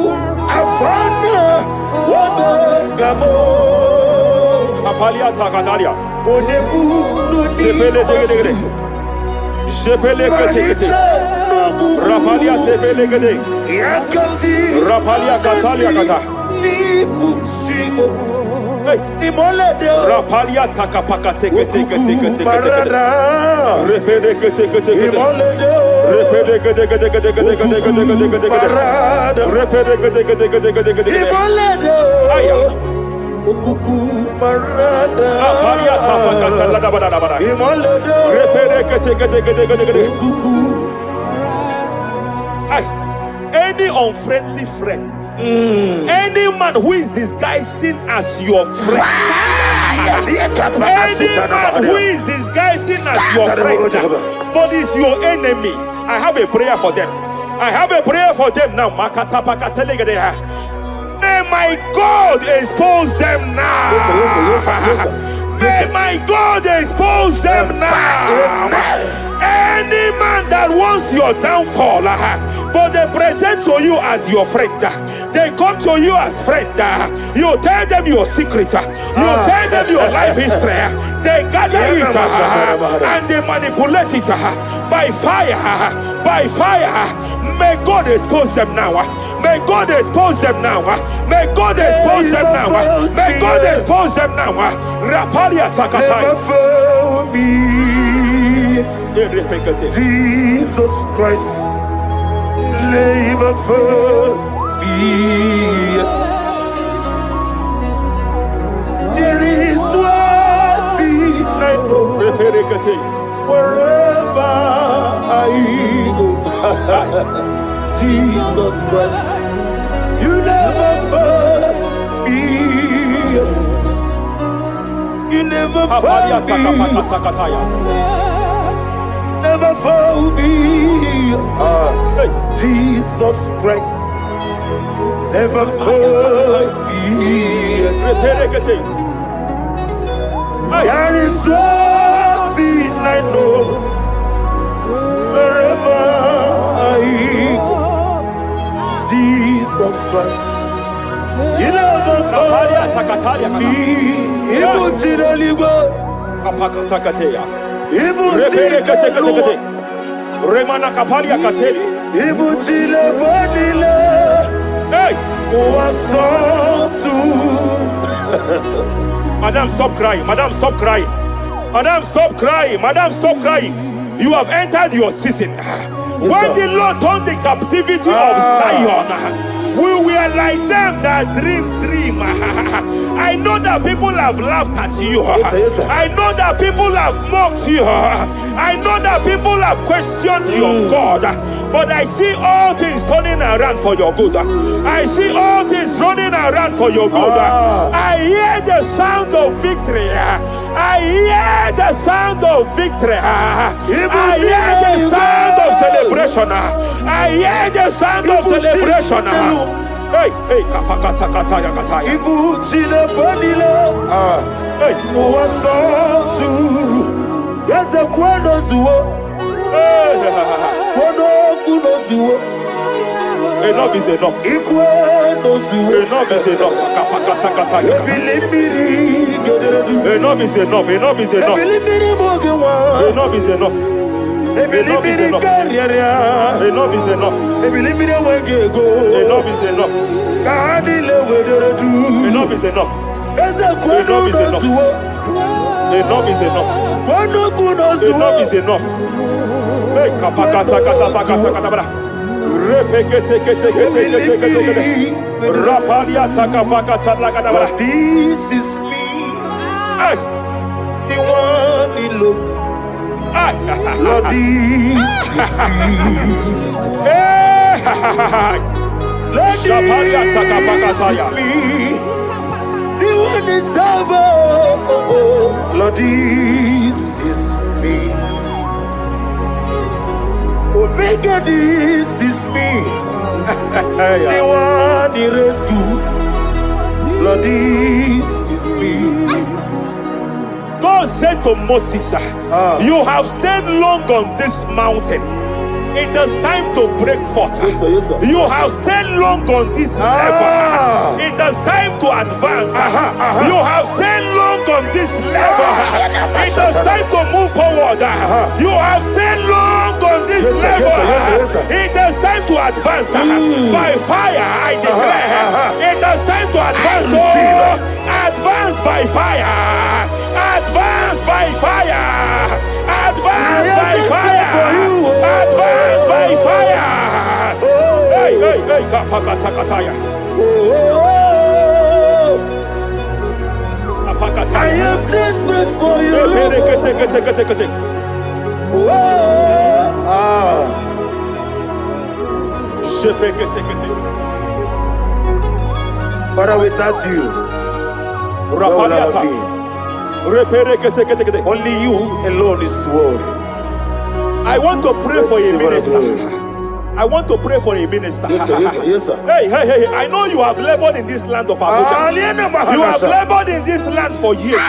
Afana, Wabagamo, Apalia takatalia. Onebu, Sepele degede. Sepele kete. Rapalia tepele gede. Yakati, Rapalia katalia kata. Ibu Simo, Hey. Imolede, Rapalia takapakate kete. Barada, Repede kete. Imolede, Repede kete. Barada, Repede kete. Imolede, Aya. Ukuku Barada, Apalia tapakatala la balaya. Imolede, Repede kete. Ukuku. Any unfriendly friend, any man who is disguising as your friend, any man who is disguising as your friend, but is your enemy, I have a prayer for them. I have a prayer for them now. May my God expose them now. May my God expose them now. Any man that wants your downfall, but they present to you as your friend, they come to you as friend, you tell them your secret, you tell them your life history, they gather it and they manipulate it by fire. May God expose them now. May God expose them now. May God expose them now. May God expose them now. Rapalia takataya. Jesus Christ, never forget. There is one thing I know. Wherever I go, Jesus Christ, you never forget. You never forget. Never found me. Jesus Christ, never found me. There is one thing I know. Wherever I go, Jesus Christ, you never found me. Remana kapalia kateli. Hey! Madam, stop crying. Madam, stop crying. Madam, stop crying. Madam, stop crying. You have entered your season. When the Lord turned the captivity of Zion, we were like them that dream. I know that people have laughed at you. Yes, sir. I know that people have mocked you. I know that people have questioned your God. But I see all things turning around for your good. I see all things running around for your good. I hear the sound of victory. I hear the sound of victory. I hear the sound of celebration. I hear the sound of celebration. Hey, hey, kapakata kataya kataya. Ibu chile panilo. Hey, Muwasotu. Yaza kwano zuo. Kwano kuno zuo. enough is enough. Ikwano zuo. Enough is enough. Kapakata kataya kataya. Enough is enough. Enough is enough. Enough is enough. Enough is enough. Enough is enough. Enough is enough. Enough is enough. Enough is enough. Enough is enough. Enough is enough. Hey, kapakata katapakata katabra. Repekete kete kete kete kete kete. Rapalia takapakata lakadabra. This is me. Hey, The one in love. Lord, this is me. hey, Lord, Shapalia this takapakataya. is me. The one is over. Lord, this is me. Omega, this is me. The one in rescue. Lord, this is me. God said to Moses, you have stayed long on this mountain. It is time to break forth. Yes, sir, yes, sir. You have stayed long on this level. It is time to advance. You have stayed long on this level. It is time to move forward. You have stayed long on this Yes, sir, level. yes, sir, yes, sir, yes, sir. It is time to advance. By fire, I declare. It is time to advance. Advance by fire. Advance by fire. Advance by fire. Advance by fire. Hey, hey, hey, kapakatakataya. I am desperate for you. Father, without you, where would I be? Only you alone is worthy. I want to pray for a minister. I want to pray for a minister. Yes, sir, yes, sir, yes, sir. Hey, hey, hey, I know you have labored in this land of Abuja. You have labored in this land for years.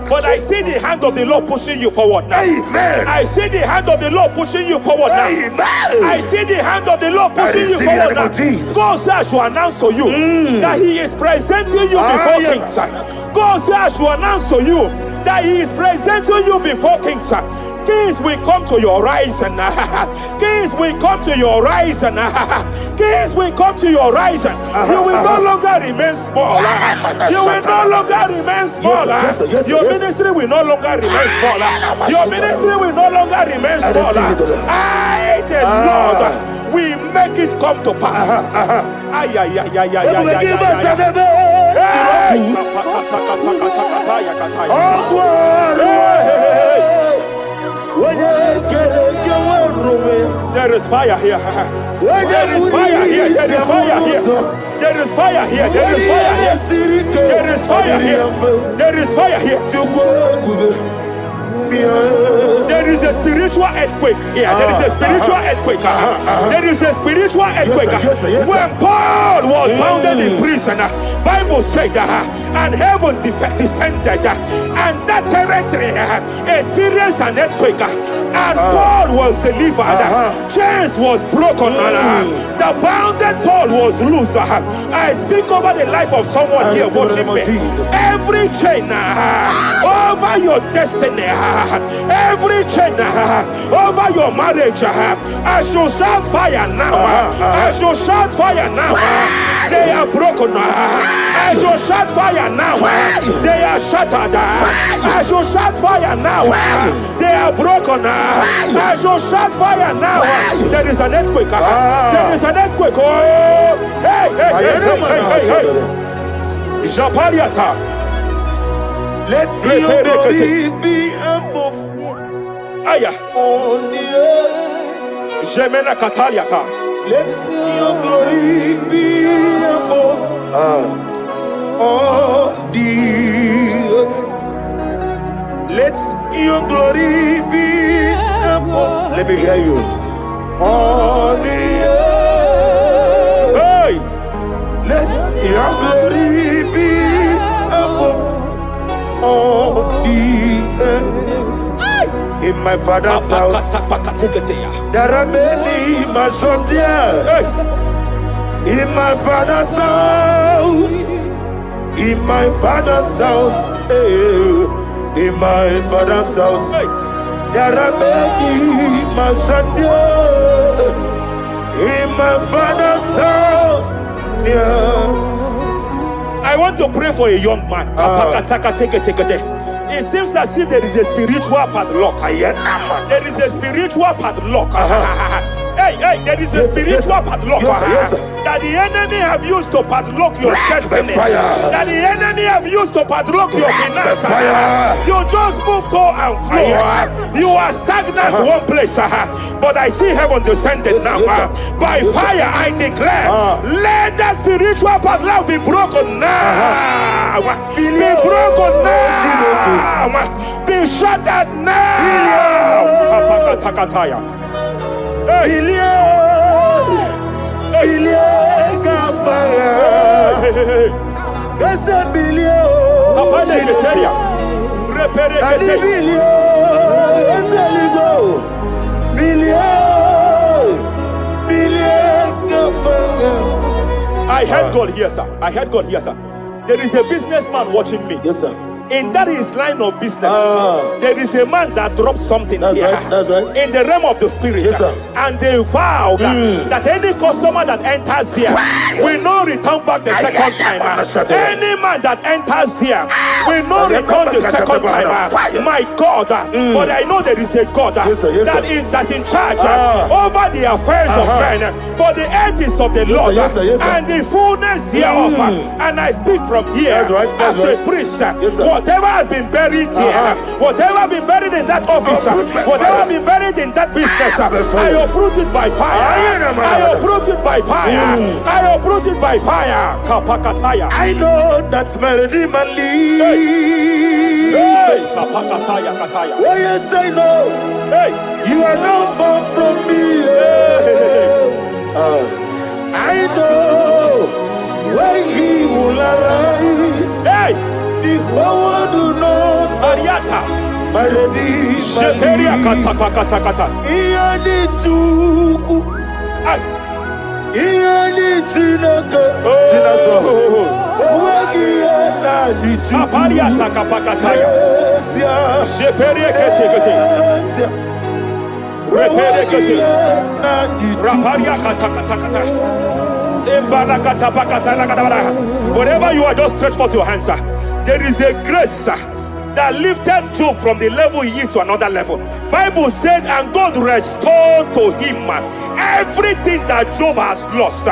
But I see the hand of the Lord pushing you forward now. Amen. I see the hand of the Lord pushing you forward now. Amen. I see the hand of the Lord pushing you forward now. God says I should announce to you that He is presenting you before kings. God says I should announce to you that He is presenting you before kings. Kings will come to your rising. Kings will come to your rising. Kings will come to your rising. You will no longer remain small. You will no longer remain small. Your ministry will no longer remain small. Your ministry will no longer remain small. I, the Lord, will make it come to pass. Ay, ay, ay, ay, ay, ay, ay, there is fire here. There is fire here. There is fire here. There is fire here. There is fire here. There is fire here. There is fire here. There is a spiritual earthquake here. There is a spiritual earthquake. There is a spiritual earthquake. When Paul was bounded in prison, Bible said, and heaven descended, and that territory experienced an earthquake, and Paul was delivered. Chains was broken. The bounded Paul was loose. I speak over the life of someone here watching me. Every chain over your destiny, every chain over your marriage, I shall shout fire now. I shall shout fire now. They are broken. I shall shout fire now. They are shattered. I shall shout fire now. They are broken. I shall shout fire now. There is an earthquake. There is an earthquake. Oh, hey, hey, hey, hey, hey, hey. Japaliata. Let your glory be above Aya. on the earth. Jemena Kataliata. Let your glory be above on the earth. Let your glory be above. Let me hear you. On the earth. Hey. Let your glory be above on the earth. In my father's house, there are many mansions there. In my father's house, in my father's house, in my father's house, there are many mansions there. In my father's house, I want to pray for a young man. It seems as if there is a spiritual padlock. There is a spiritual padlock. Hey, there is a spiritual padlock that the enemy have used to padlock your destiny. That the enemy have used to padlock your finances. You just move to and fro. You are stagnant one place, but I see heaven descended now. By fire, I declare, let the spiritual padlock be broken now. Be broken now. Be shattered now. I heard God here, sir. I heard God here, sir. There is a businessman watching me. Yes, sir. In that his line of business, there is a man that drops something here. That's right. In the realm of the spirit. Yes, sir. And they vow that any customer that enters here will not return back the second time. Any man that enters here will not return the second time. My God, but I know there is a God that's in charge over the affairs of men, for the earth is of the Lord and the fullness hereof. And I speak from here as a priest. Whatever has been buried here, whatever been buried in that office, whatever been buried in that business, I uproot it by fire. I uproot it by fire. I uproot it by fire. Kapakataya. I know that's melody man leaves. Kapakataya kataya. Oh yes, I know. You are not far from me. I know when he will arise. The whole world do not Ariata. my redeemer. Sheperia kata. Iani chuku. Iani chinaka. Sinaso. Wagi ena di chuku. Apariata kapakataya. Sheperia kete. Repere kete. Raparia kata. Wherever you are, just stretch forth your hands, sir. There is a grace, sir, that lifted Job from the level he is to another level. Bible said, and God restored to him everything that Job has lost.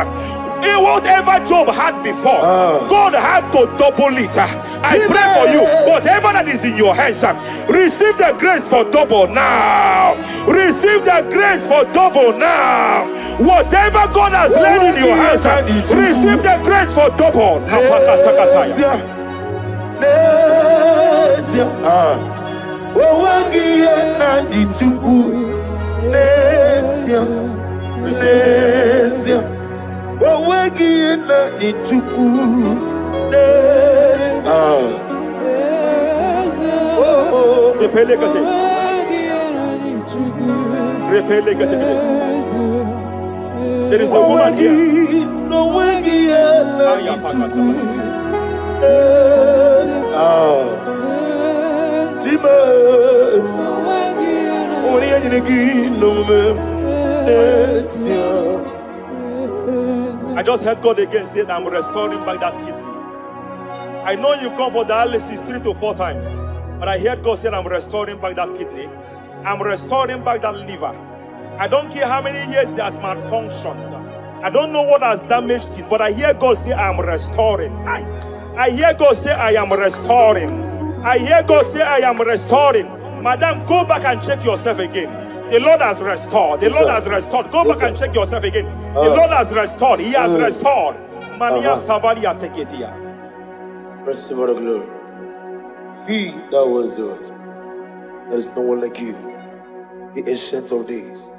Whatever Job had before, God had to double it. I pray for you, whatever that is in your hands, receive the grace for double now. Receive the grace for double now. Whatever God has laid in your hands, receive the grace for double. There is a woman here. I just heard God again say that I'm restoring back that kidney. I know you've gone for dialysis 3 to 4 times, but I heard God say I'm restoring back that kidney. I'm restoring back that liver. I don't care how many years it has malfunctioned. I don't know what has damaged it, but I hear God say I'm restoring. I hear God say, I am restoring. I hear God say, I am restoring. Madam, go back and check yourself again. The Lord has restored. The Lord has restored. Go back and check yourself again. The Lord has restored. He has restored. Mania Savalia take it here. Receive all the glory. He that was it. There is no one like you. The ancient of days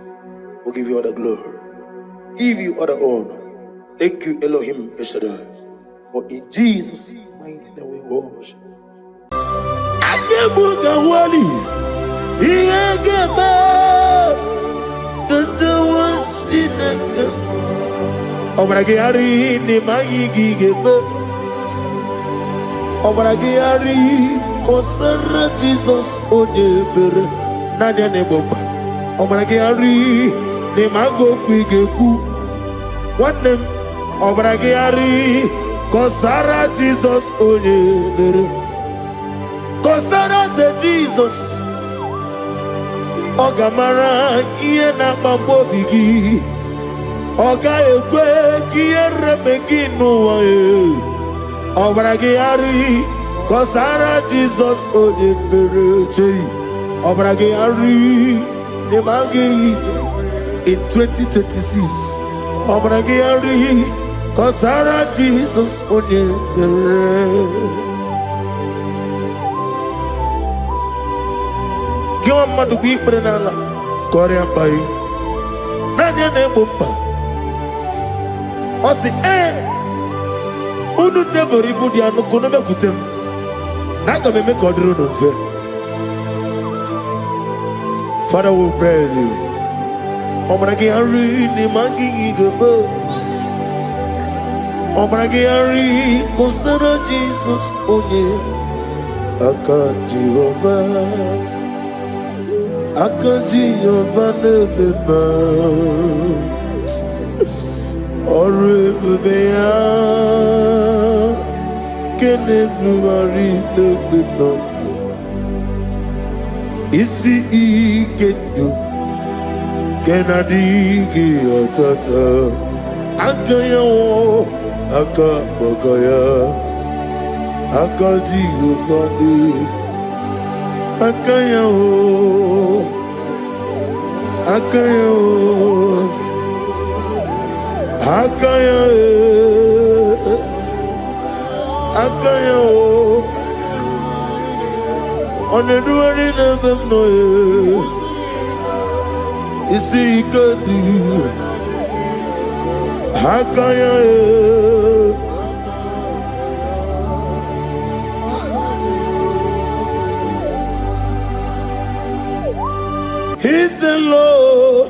will give you all the glory. Give you all the honor. Thank you, Elohim Eshadai. For in Jesus' mighty name we worship. Obragari ni magigi gebe. Obragari kosara Jesus odebere nadia ne bomba. Obragari ni mago kwigeku. Wanem obragari kosara Jesus odebere. Kosara te Jesus. Ogamara iye na mambo bigi. Oga ekwe kiere meginu wae. Obragari kosara Jesus odebere. Obragari ne magi in 2026. Obragari kosara Jesus odebere. Give madu bi prenala Korea bai Nadia ne bomba Osi Unu nebori budi anu kono me kutem Naga me kodro no fe. Father, we praise you. Obragi ari ni mangi gebo Obragi ari kosara Jesus onye Aka Jehovah Akaji Yovanebeba Orebeya Kenebuari Nebeba Isi Ikedu Kenadigi Atata Akayawo Akabakaya Akaji Yovane Akayawo Akayawo Akayawo Akayawo Oneduari nebemnoye Isi ikadu Akayawo He's the Lord,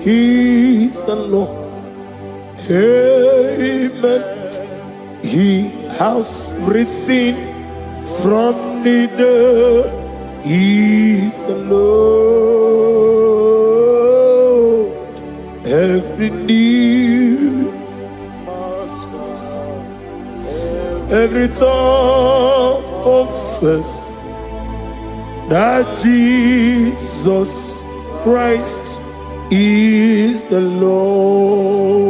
He's the Lord. Amen. He has risen from the dead. He's the Lord. Every knee, every tongue confess that Jesus Christ is the Lord.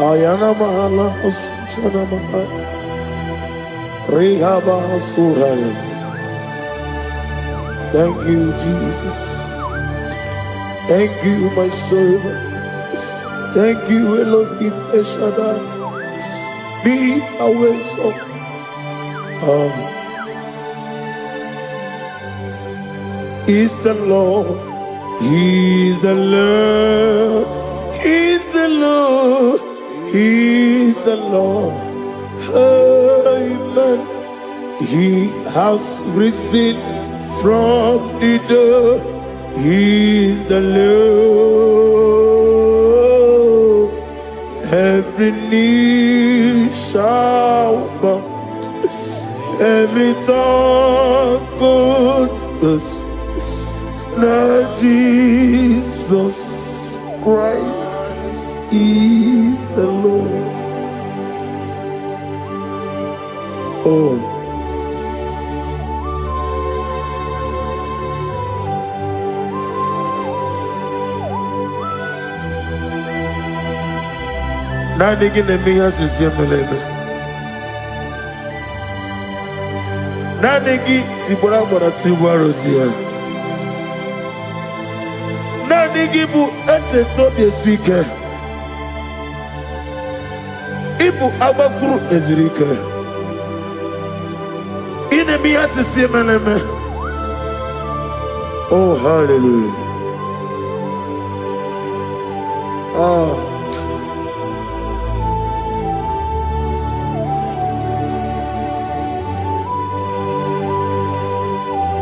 Ayana mahala osutana mahala Rehaba suraya. Thank you, Jesus. Thank you, my servant. Thank you, Elohim Eshadai. Be our exalted. He's the Lord. He's the Lord. He's the Lord. He's the Lord. Amen. He has risen from the dead. He's the Lord. Every knee shall bow, every tongue confess that Jesus Christ is the Lord. Oh, Nani gine mi asisi meleme. Nani gi tibora bora tibora rosia. Nani gi bu ete tobi esike. Ibu abakuru ezirike. Ine mi asisi meleme. Oh, hallelujah. Oh.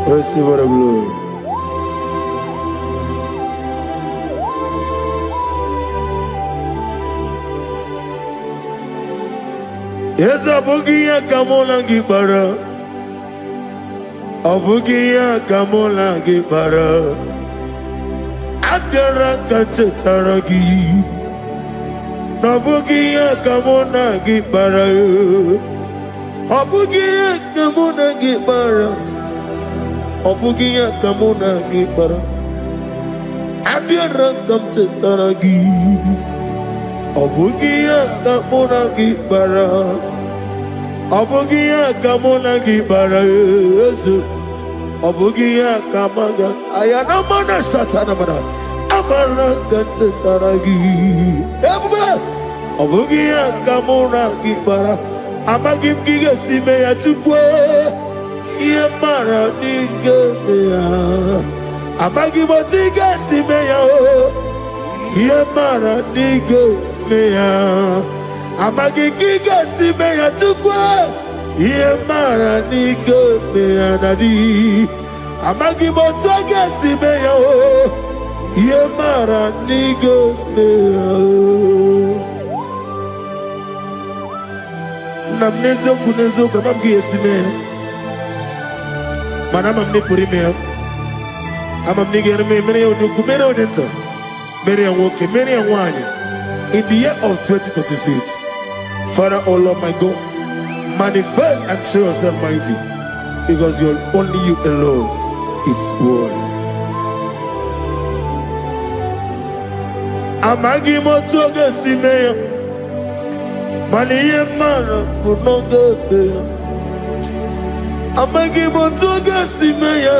Receive the glory. Yes, Abugia Kamola Gibara. Abugia Kamola Gibara. Abdara Kachetaragi. Nabugia Kamona Gibara. Abugia Kamona Gibara. Obugia Kamona Gibara. Abdara Kachetaragi. Obugia Kamona Gibara. Obugia Kamona Gibara. Obugia Kamaga. Ayana Mana Satana Mana. Amara Kachetaragi. Obugia Kamona Gibara. Amagim Giga Simeya Tukwe. Yemara Nigeria. Amagibotiga Simeya. Yemara Nigeria. Amagigiga Simeya Tukwe. Yemara Nigeria Nadi. Amagibotiga Simeya. Yemara Nigeria. Namnezo kunezo kamamgi Simeya. Manama mne puri me ama mnigere me mere onuku mere odenta mere anwoke mere anwanya in the year of 2026. Father, oh Lord my God, manifest and show yourself mighty, because only you alone is worthy. Amagi motoge simeya maniye mara kunoge. Amagi motoga simeya,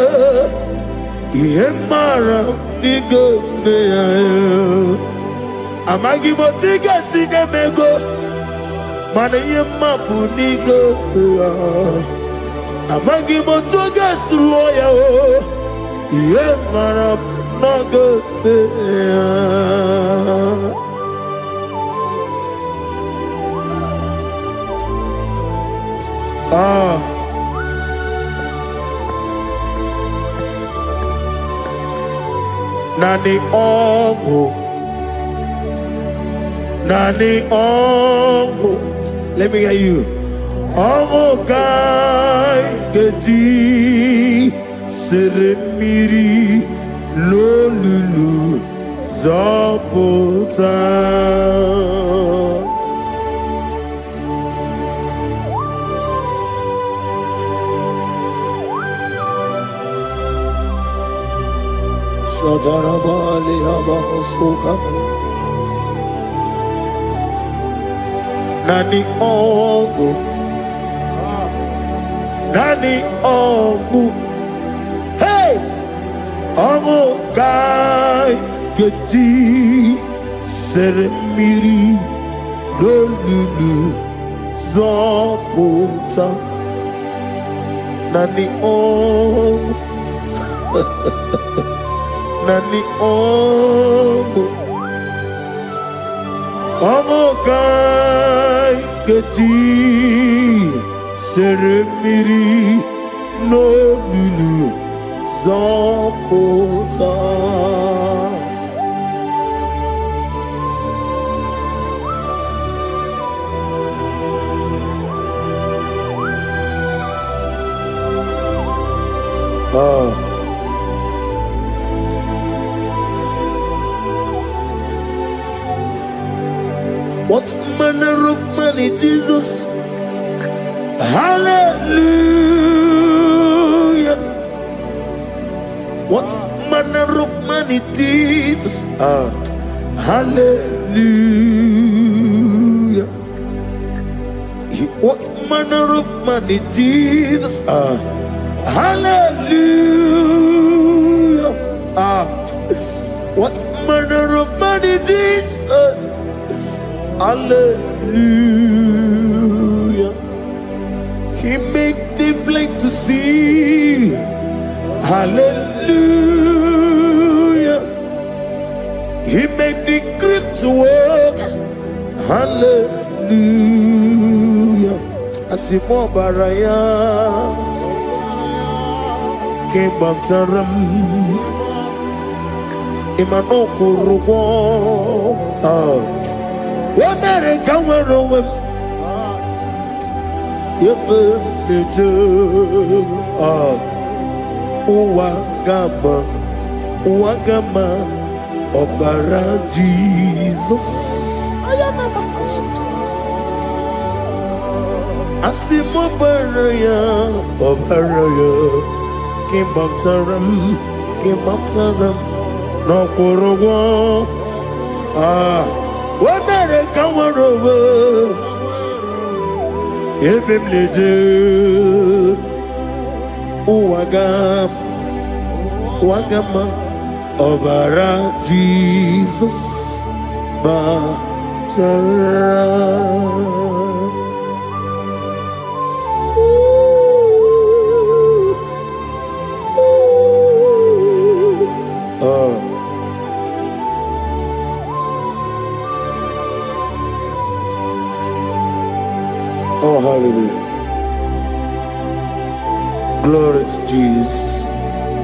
Yemara nigo meya. Amagi motiga sinemego, mana yema punigo meya. Amagi motoga suloya o, Yemara nago meya. Nani ongo, Nani ongo. Let me hear you. Ongo kai geti seremiri lolulu zapota. Shadarabali Abasuka. Nani ongu, Nani ongu. Hey, ongu kai geti seremiri lolulu zapota. Nani ongu. Nani ongo, ongo kai geti seremiri no lulu zapota. What manner of money, Jesus? Hallelujah. What manner of money, Jesus? Hallelujah. What manner of man is Jesus? Hallelujah. What manner of man is Jesus? Hallelujah. He made the blind to see. Hallelujah. He made the crippled to walk. Hallelujah. Asimo baraya came after him. Imano kurugo. Wamere kamero wem. Yebe neje. Uwagama. Obara Jesus. Asimo baraya, obaraya, came up to them, no korogo. What better come over? Ebim leje, wagama, obara Jesus, Batara. Oh, hallelujah. Glory to Jesus.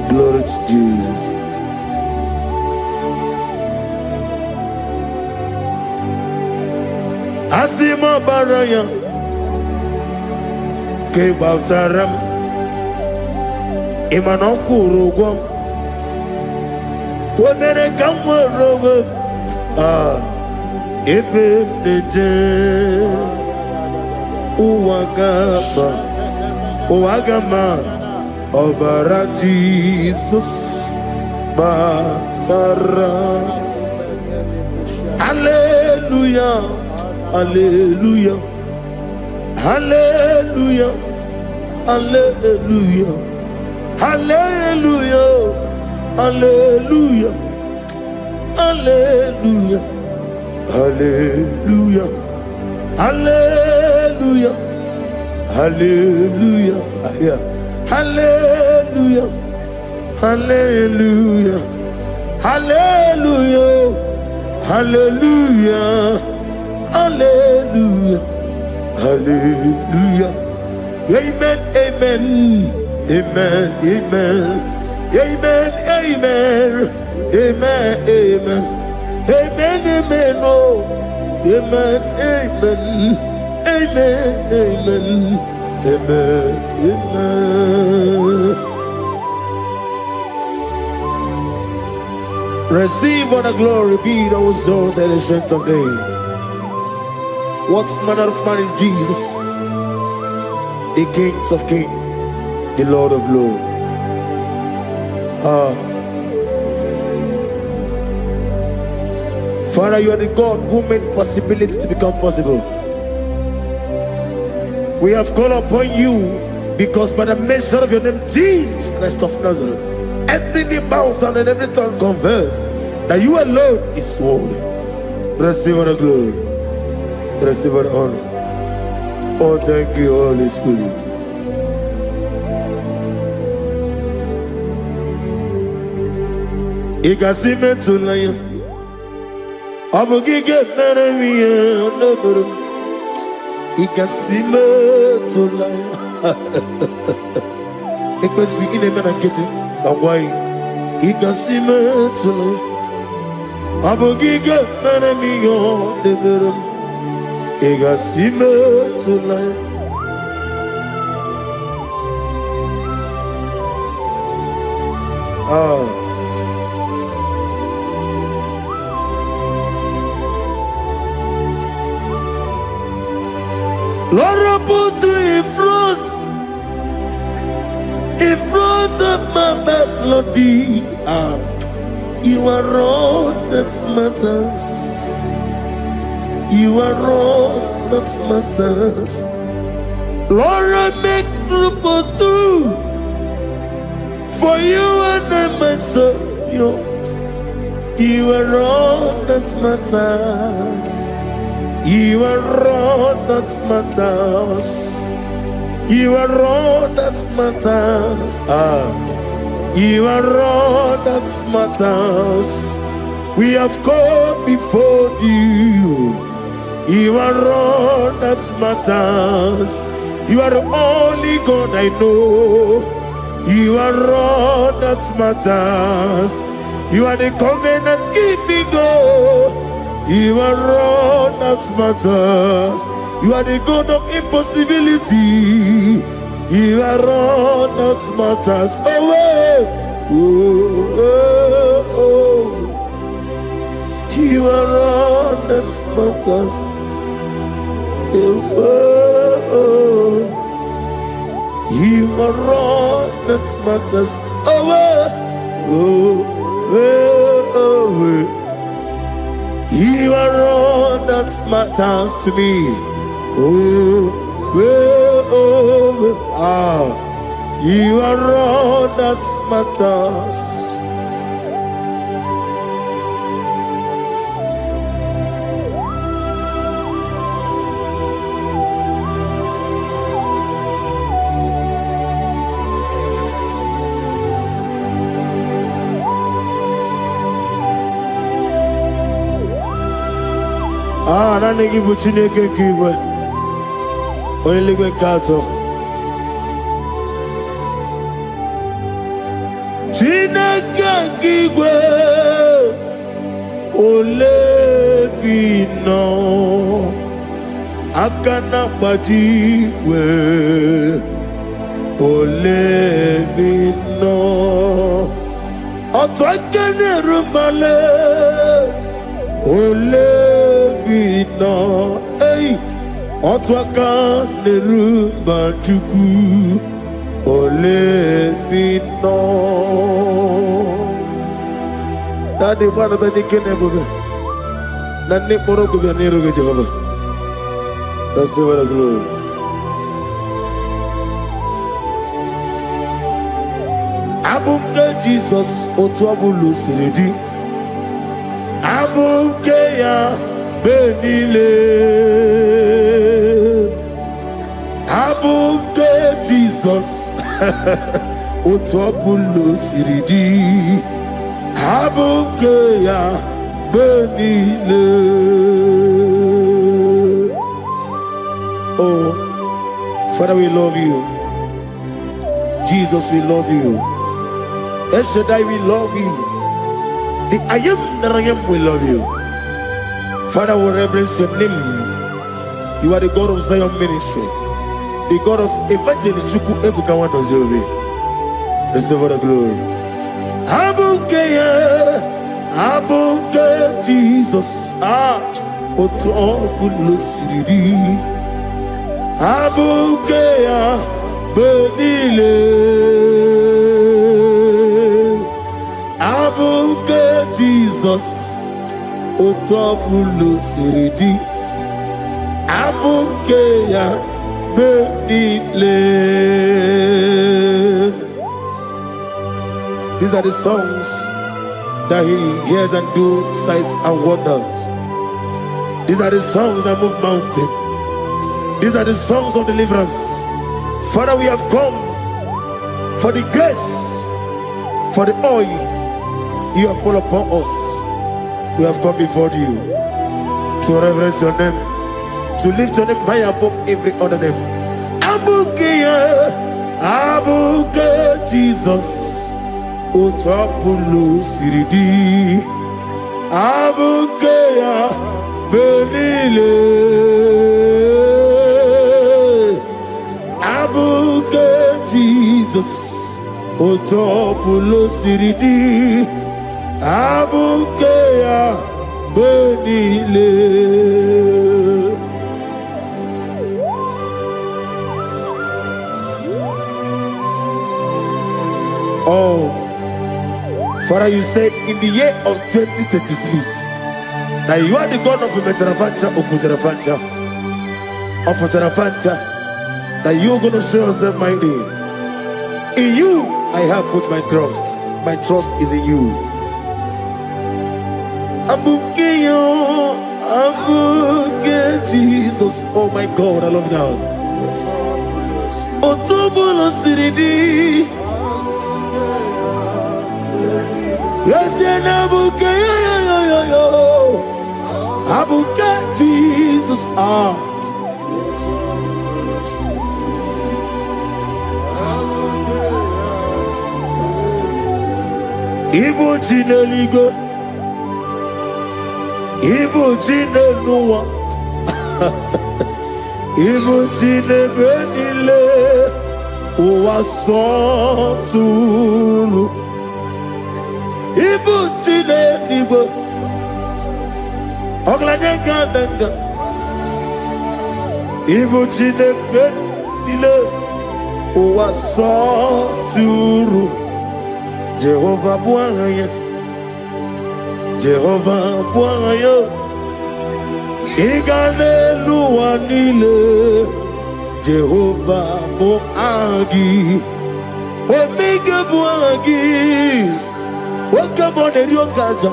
Glory to Jesus. Asima baraya came after him. Imanokuru. Wamere kamwe ebe neje uwagama obara Jesus Batara. Hallelujah, hallelujah, hallelujah, hallelujah, hallelujah. Hallelujah, hallelujah, hallelujah, hallelujah, hallelujah, hallelujah, hallelujah, hallelujah, hallelujah, hallelujah, hallelujah. Amen, amen, amen, amen. Amen, amen, amen, amen, amen, amen, oh, amen, amen, amen, amen, amen, amen. Receive all the glory, be thou exalted in the strength of days. What manner of man is Jesus? The Kings of Kings, the Lord of Lords. Father, you are the God who made possibility to become possible. We have called upon you because by the measure of your name, Jesus Christ of Nazareth, every knee bows down and every tongue confess that you alone is worthy. Receive all the glory, receive all the honor. Oh, thank you, Holy Spirit. Igasime tulaya, abugige meremiye onaburu. Igasime tulaya. Ikwesi ineme na kiti kawai. Igasime tulaya, abugige meremiye onaburu. Igasime tulaya. Lord, put you in front of my melody. You are all that matters. You are all that matters. Lord, I make room for two. For you and I myself, you are all that matters. You are all that matters. You are all that matters. You are all that matters. We have come before you. You are all that matters. You are the only God I know. You are all that matters. You are the covenant keeping God. You are all that matters. You are the God of impossibility. You are all that matters. You are all that matters. You are all that matters. You are all that matters to me. You are all that matters. Nani gibu Chineke kigwe Oyeligwe kato Chineke kigwe Olebino Akana bajigwe Olebino Otwakene rumale Olebino, hey, Otwaka nerumba juku, Olebino. Daddy, what are the Nikanabo? Nani Morocco Ganero Jehovah. That's the word of glory. Abumka Jesus, Otwabulu Siridi. Abukeya benile Abuke Jesus Otwabulu siridi Abukeya benile. Oh, Father, we love you. Jesus, we love you. El Shaddai, we love you. The I am that I am will love you. Father, we reverence your name. You are the God of Zion ministry, the God of Evangelist Chuku Ebukawa Nozovi. Receive all the glory. Abuke Jesus. Oto Bulu Siridi. Abuke Benile. Abuke Jesus, Otobulu Siridi, Abuke ya Benile. These are the songs that he hears and do signs and wonders. These are the songs that move mountain. These are the songs of deliverance. Father, we have come for the grace, for the oil you have poured upon us. We have come before you to reverence your name, to lift your name high above every other name. Abuke Jesus, Otapulu Siridi, Abuke Benile, Abuke Jesus, Otapulu Siridi, Abukeya Benile. Oh, Father, you said in the year of 2026 that you are the God of Metarafancha, Okutarafancha, of Tarafancha, that you're going to show yourself mighty. In you, I have put my trust. My trust is in you. Abukeyo, Abuke Jesus. Oh my God, I love you now. Otobulo Siridi. Yes, Abuke, Abuke Jesus. Ibu Chineligo, Ibu Chinenuwa, Ibu Chinebenile, Uwasotulu, Ibu Chineligo, Oglanenga, Ibu Chinebenile, Uwasotulu. Jehovah Bwanya, Jehovah Bwanya, Igane Luanile, Jehovah Boagi, Omega Boagi, Wakabone Ryokaja,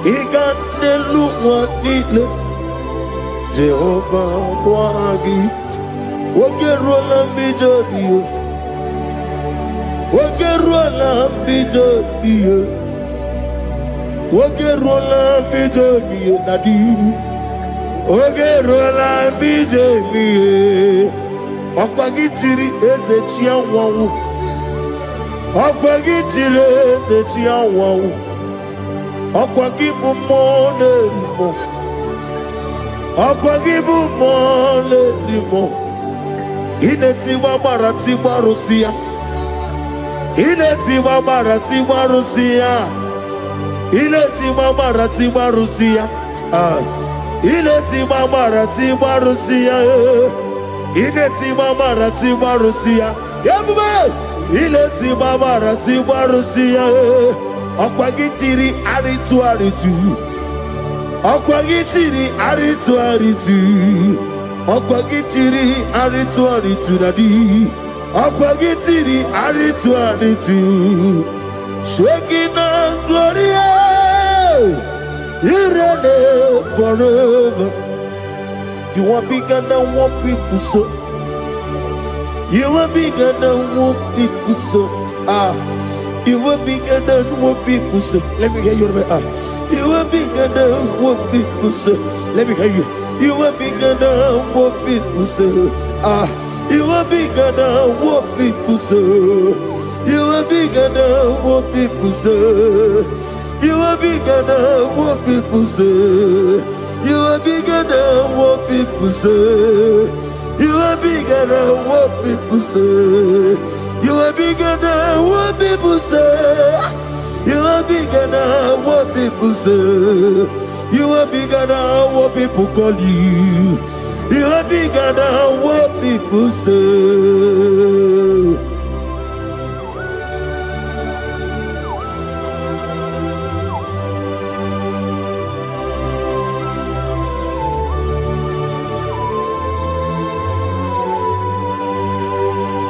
Igane Luanile, Jehovah Boagi, Wakerola Mijodio. Wogerola bijobiye, Wogerola bijobiye nadi, Wogerola bijobiye. Okwagitiri ezechi anwawu, Okwagitiri ezechi anwawu, Okwagibu monerimo, Okwagibu monerimo. Inetiwa maratiwa Rusia. Iletiwa maratiwa Rusia, Iletiwa maratiwa Rusia, Iletiwa maratiwa Rusia, Iletiwa maratiwa Rusia, Yabuba, Iletiwa maratiwa Rusia, Okwagitiri aritu, Okwagitiri aritu, Okwagitiri aritu nadi. Akwagitiri aritu, Shekina Gloria, you reign forever. You are bigger than what people say. You are bigger than what people say. You are bigger than what people say. Let me hear you. You are bigger than what people say. Let me hear you. You are bigger than what people say. You are bigger than what people say. You are bigger than what people say. You are bigger than what people say. You are bigger than what people say. You are bigger than what people say. You are bigger than what people say. You are bigger than what people say. You are bigger than what people call you. You are bigger than what people say.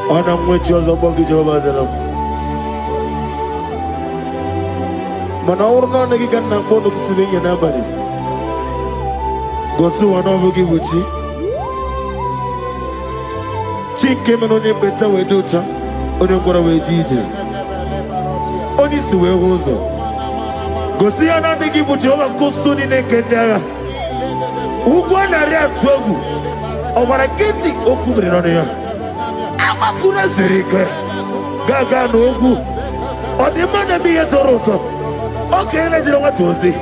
Ona mwechoza bogi Jehovah Zelam. Mana urna nagi kanna bono tutunya nabari. Gosu wana bogi buchi. Chike meno ne beta wedocha. Oni ngora wejije. Oni siwe hozo. Gosi ana nagi buchi oba kusuni ne kendara. Ugwa na ria twogu. Obara kiti okubire no ya. Amakuna zirike gaga n'ogwu ọdịmma na-eme ihe tọrọ ụtọ okenye na-ejiri nwata ozi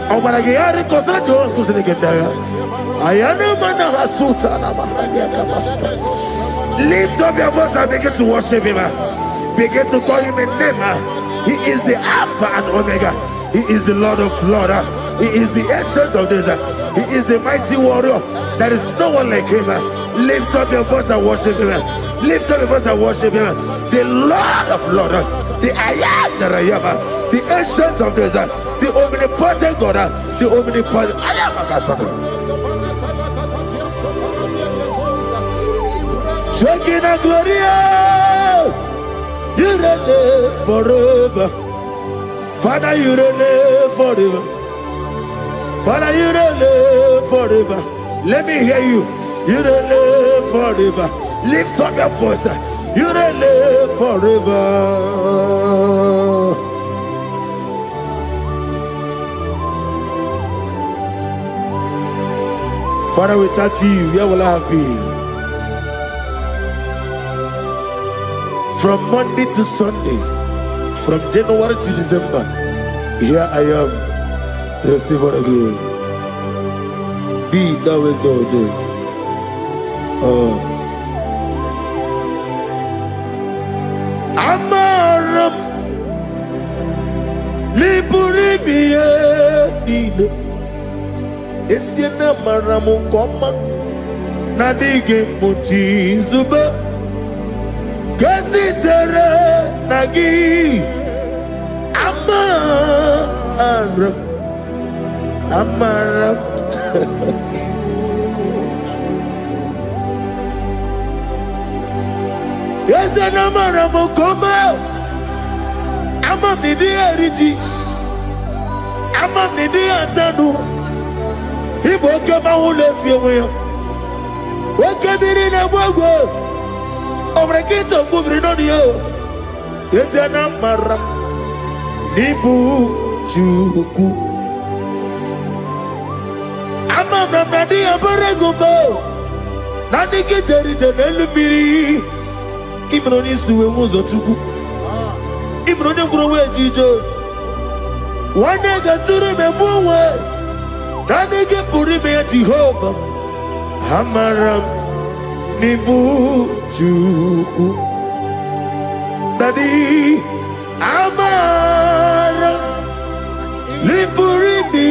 ọ gwara gị ya rịkọsara Jehova nkụziri gị ndị agha aya na-eme na ha sụta na mahadum aka masuta. Lift up your voice and begin to worship him. Begin to call him a name. He is the Alpha and Omega. He is the Lord of Lords. He is the Ancient of Days. He is the mighty warrior. There is no one like him. Lift up your voice and worship him. Lift up your voice and worship him. The Lord of Lords, the I am that I am, the Ancient of Days, the omnipotent God, the omnipotent I am. Shekinah Gloria, you reign forever. Father, you reign forever. Father, you reign forever. Let me hear you. You reign forever. Lift up your voice. You reign forever. Father, without you, where will I have been? From Monday to Sunday, from January to December, here I am. Receive all the glory. Be thou exalted. Amaram Liburibie Nino Esiena Maramu Koma Nadige Muchi Zuba Kasitere Nagi Amaram Yes, and Amaram Koma Amam Nidi Eriji Amam Nidi Antanu He woke up my let you will. What can be in a world over a gate of moving on you? Yes, and Amaram Nibu Chuku Amam Nadi Abaragumbo Nadi Kiteri Janelli Ibroni suwe muzo tuku Ibroni kurowe jijo Wane gaturi me muwe Nane ke puri me Jehovah Hamaram Nibu Juku Nadi Amaram Nipuri me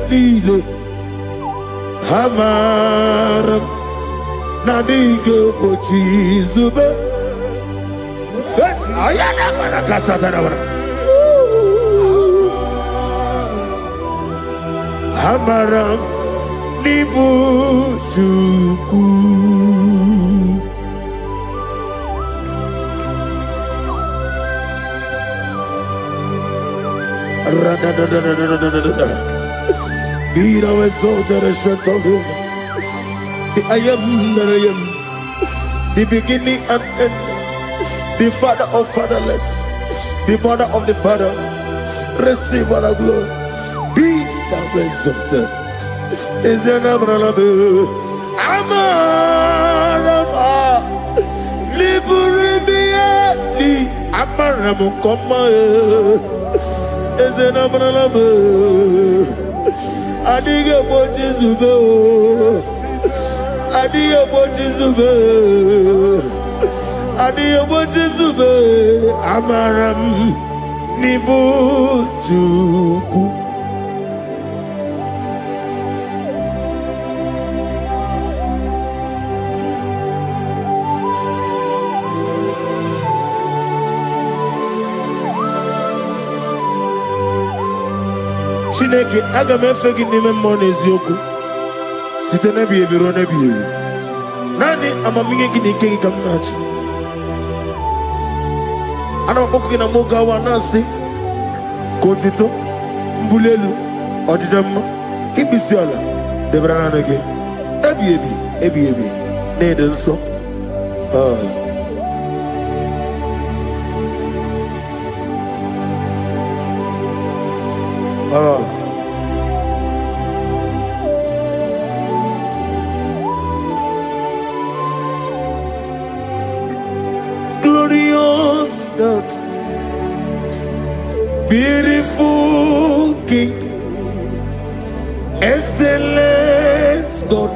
Lilo Hamaram Nadige Pochi Zube. Yes, I am a Casatana. Hamaram Nibu Juku. Be thou exalted and shut of his. I am that I am, the beginning and end, the father of fatherless, the mother of the father. Receive all the glory. Be thou exalted. Is an Abraham? Amaram, Liburibi, Amaram, Koma, is an Abraham. I dig a watch is Adiyo Bojizube Amaram Nibu Juku. Chineke aga m efe gị n'ime mmụọ na eziokwu site na ebighị ebi ruo na ebighị ebi. Naanị amamihe gị na ike gị ka m na-achị. Ana m akpọkụ gị na m oge awa na-asị ka otito, mbuli elu, ọjịja mma, ikpisi ala debere naanị gị ebighị ebi ebighị ebi na-ede nsọ. Glorious God, beautiful King, excellent God,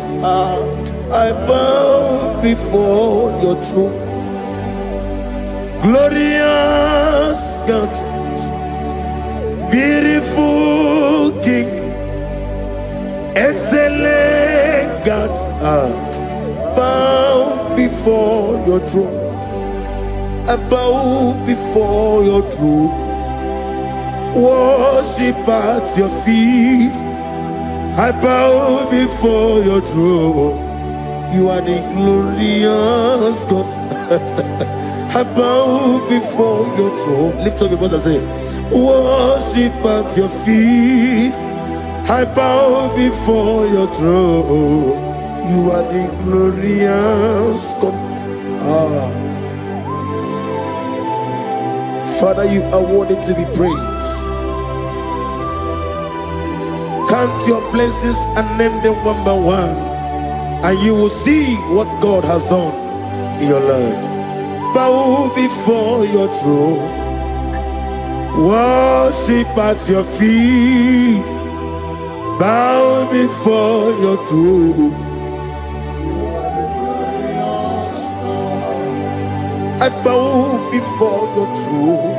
I bow before your throne. Glorious God, beautiful King, excellent God, bow before your throne. I bow before your throne, worship at your feet. I bow before your throne, You are the glorious God. I bow before your throne. Lift up your voice and say, worship at your feet. I bow before your throne. You are the glorious God. Father, you are worthy to be praised. Count your blessings and name them one by one, and you will see what God has done in your life. Bow before your throne, worship at your feet. Bow before your throne. I bow before your throne,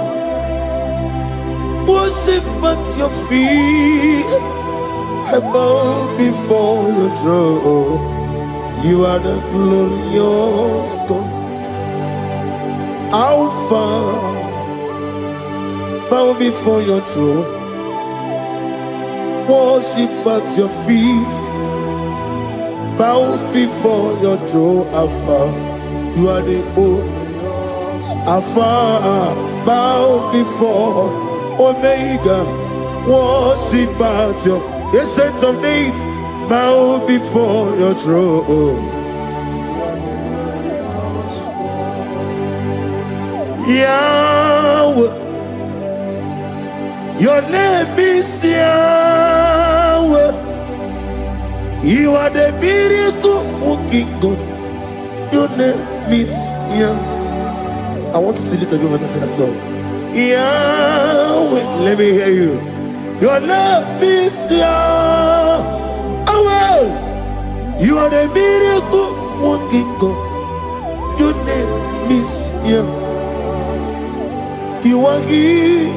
worship at your feet. I bow before your throne. You are the glorious God. Alpha, bow before your throne, worship at your feet. Bow before your throne, Alpha. You are the old Alpha. Bow before Omega, worship at your Ancient of Days. Bow before your throne. Yahweh, your name is Yahweh. You are the miracle working God. Your name is Yahweh. I want you to lift up your voice and sing a song. Yahweh, let me hear you. Your name is Yahweh. You are the miracle working God. Your name is Yahweh. You are here,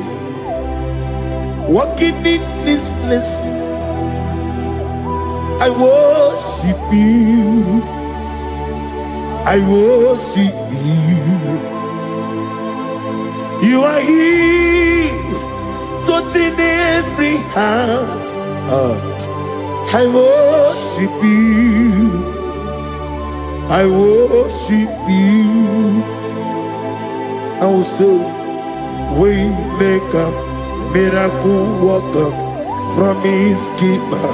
walking in this place. I worship you. I worship you. You are here, touching every heart. I worship you. I worship you. I will say, Waymaker, miracle worker, promise keeper,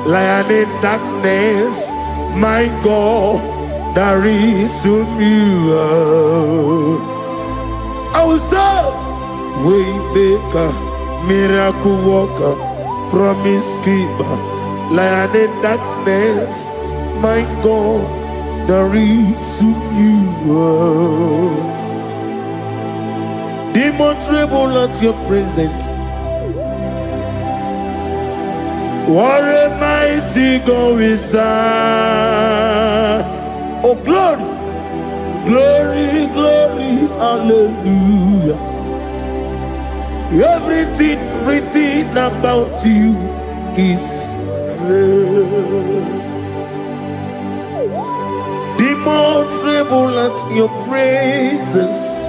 lion in darkness, my God, there is you. I will say, Waymaker, miracle worker, promise keeper, lion in darkness, my God, there is you. Demons tremble at your presence. What a mighty God we serve. Oh, glory, glory, glory, hallelujah. Everything written about you is real. Demons tremble at your presence.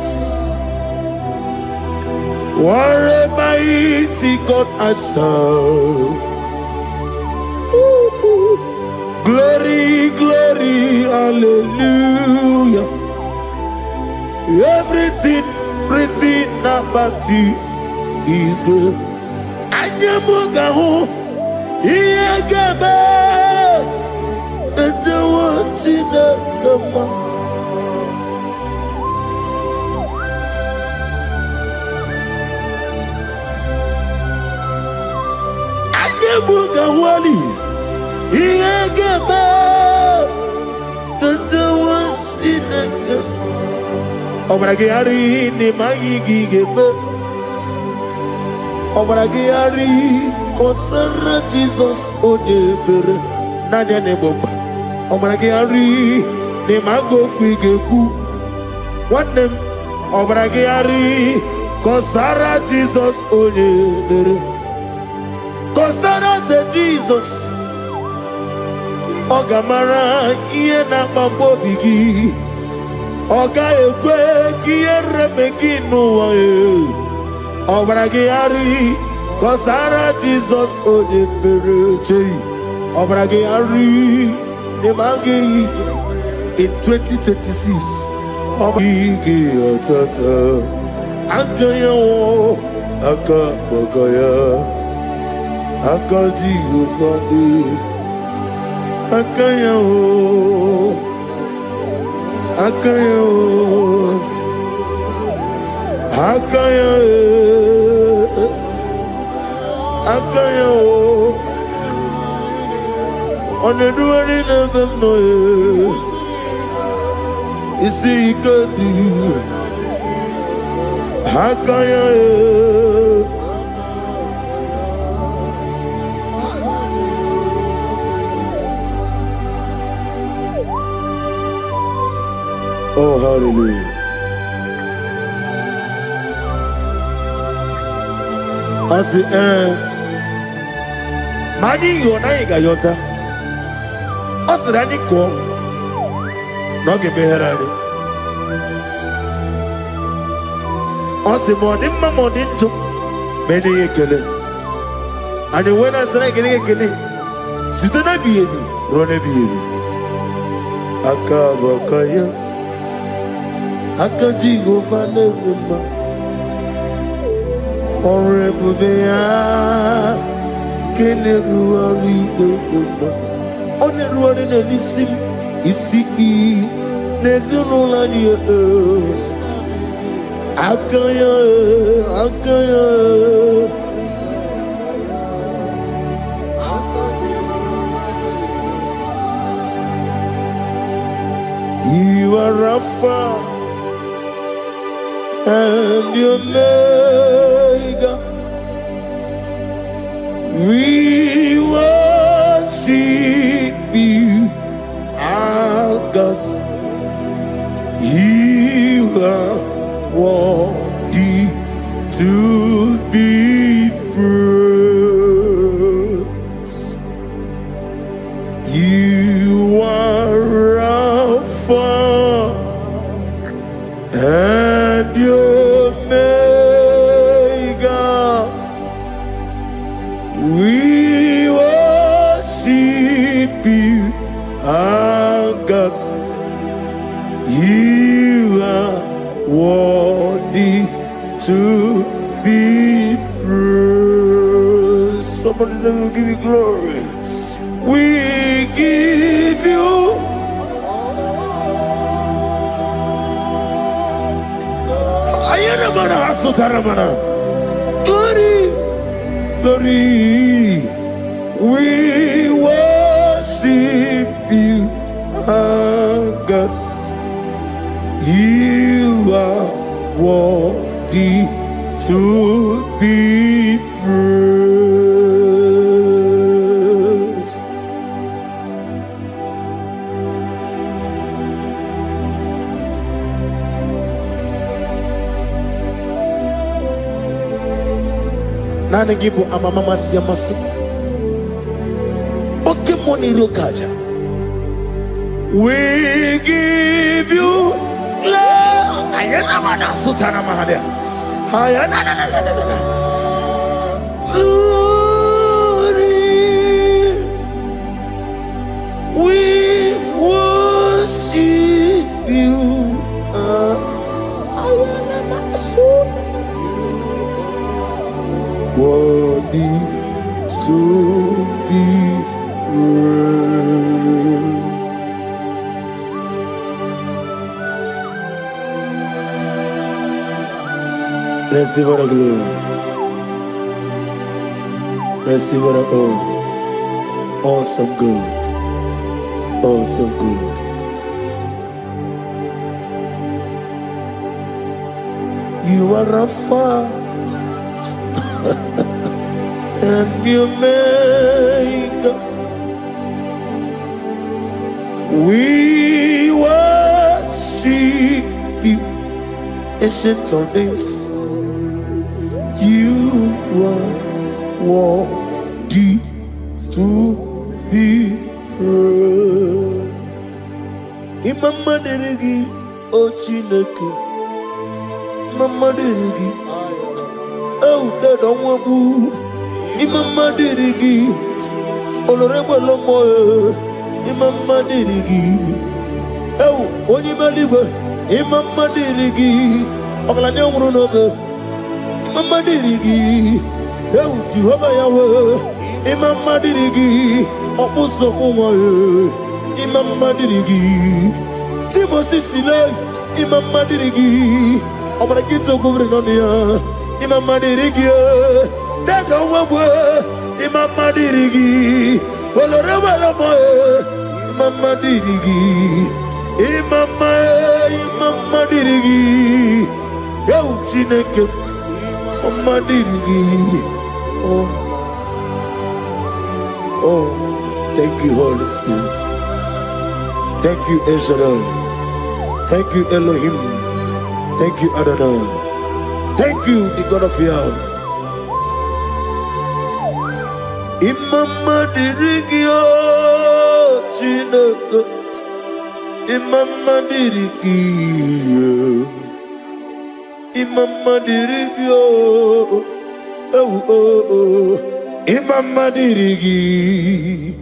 What a mighty God I serve. Glory, glory, hallelujah. Everything written about you is good. Anyamugaho, Iyagaba, and the one Chinagama. Mugawali, Iyagaba, Katawa, Chinaga, Obragiari, Nemagi Gaba, Obragiari, Kosara Jesus, Odeber, Nadia Neboba, Obragiari, Nemago Quigeku, one name, Obragiari, Kosara Jesus, Odeber. Kosara Jesus, Ogamara, Iena Mambobigi, Oga Ekwe, Kiere Megino, Obragiari, Kosara Jesus, Odebereche, Obragiari, in 2026. Akayawo, Akabakaya, Akajigufani, Akayawo, Akayawo, Akayawo, Akayawo, on the dwelling of the noise. You see, God, Hakaya. Oh, hallelujah. I say, Mani, you're not a yota. I said, I didn't come. Not give me her. Ose morning, my morning to many a killer. And when I say, getting a killer, sit on a baby, run a baby. Akabakaya, Akajigo Fanema, Horrible Bea, Keneruari, on the road in a listen, is see, there's no line. Akaya, Akaya. You are Rapha and your Omega. We worship you, our God. You are worthy to be praised. You are Alpha and Omega. We worship you, our God. You are worthy to be praised. Somebody say, we'll give you glory. We give you glory, glory. We worship you, our God. You are worthy to be praised. Nana gibu amamama siamasi. Oke moni rokaja. We give you love. Ayana mana sutana mahadia. Ayana na na na na na. Glory. We worship you. Ayana mana sutana. Worthy to be praised. Receive the glory. Receive the honor. Awesome God. Awesome God. You are Rapha and the Omega. We worship you, ancient of days. You are worthy to be praised. Imama deregi o Chineke. Imama deregi o Dadonwabu. Imama deregi olorebo lomo. Imama dirigi. Oh, only Maligo. Imama dirigi. Obalanya Murunobe. Imama dirigi. Oh, Jehovah Yahweh. Imama dirigi. Opuso Umaye. Imama dirigi. Tibo Sisile. Imama dirigi. Obalakito Kubrinonia. Imama dirigi. Dada Wawe. Imama dirigi. Olorewala moe. Imama dirigi. Imama dirigi. Yo Chineke. Imama dirigi. Oh, thank you, Holy Spirit. Thank you, Ancestral. Thank you, Elohim. Thank you, Adonai. Thank you, the God of Yah. Imama dirigio, Chineke. Imama dirigio. Imama dirigio. Oh. Imama dirigi.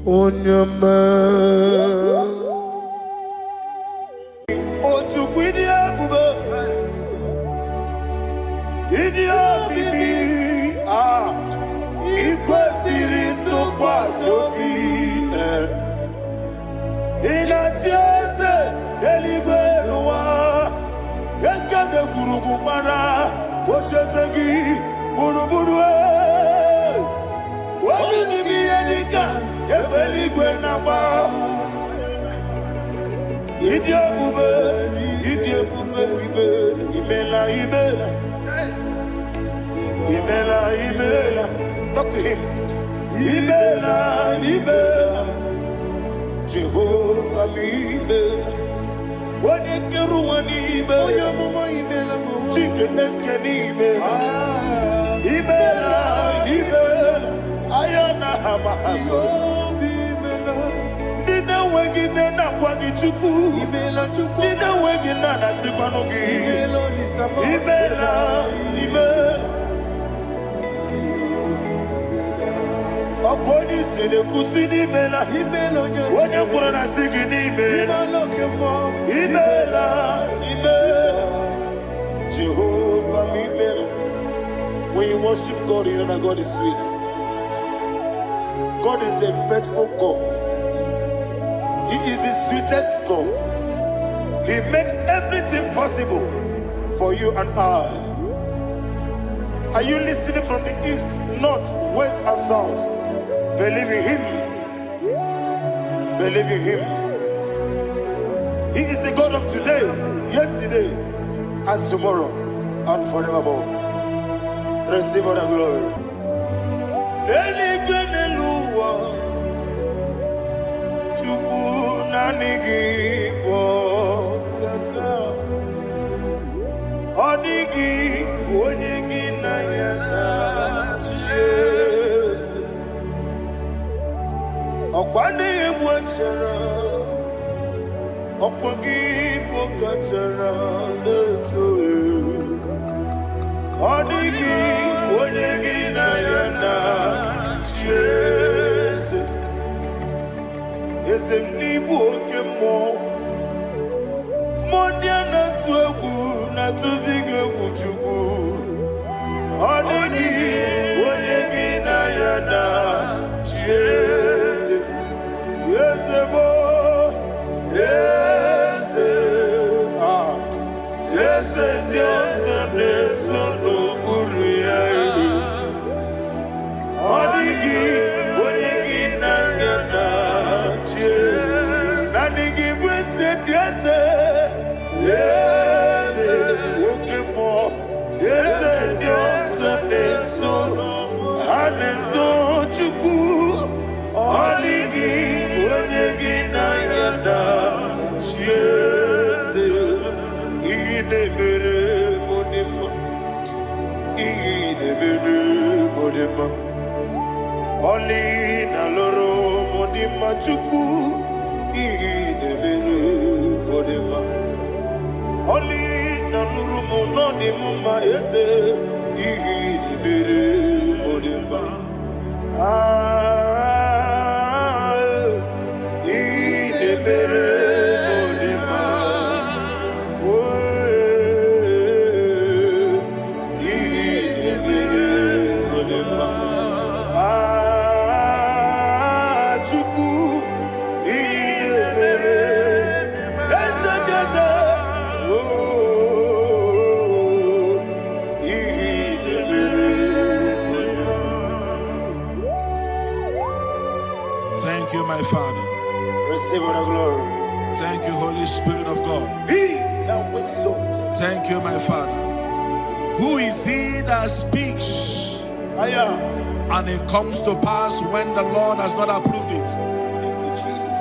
Onyama. Otukwidia bube. Idia bibi. Ikwesiri tukwasopi. Inatieze eligwe nuwa. Ekade kurukubara. Ochezegi buruburu. Wabini biyenika. Ebeligwe naba. Idia bube bibe. Imela. Talk to him. Imela. Jehovah Imela. Wanekeru wanibe. Chike eskeni Imela. Ayana hamahaso. Nina wegine na kwagi chuku. Nina wegine na sikwanugi. Imela. Okoni sede kusini Imela. Wone kurana sigini Imela. Jehovah Imela. When you worship God, you know that God is sweet. God is a faithful God. He is the sweetest God. He made everything possible for you and I. Are you listening from the east, north, west, and south? Believe in Him. He is the God of today, yesterday, and tomorrow, and forevermore. Receive all the glory. Oli na loro modima chuku idebere modima. Oli na loro monodi mama ese idebere modima. you, my Father. Receive all the glory. Thank you, Holy Spirit of God. Be thou exalted. Thank you, my Father. Who is he that speaks and it comes to pass when the Lord has not approved it? Thank you, Jesus.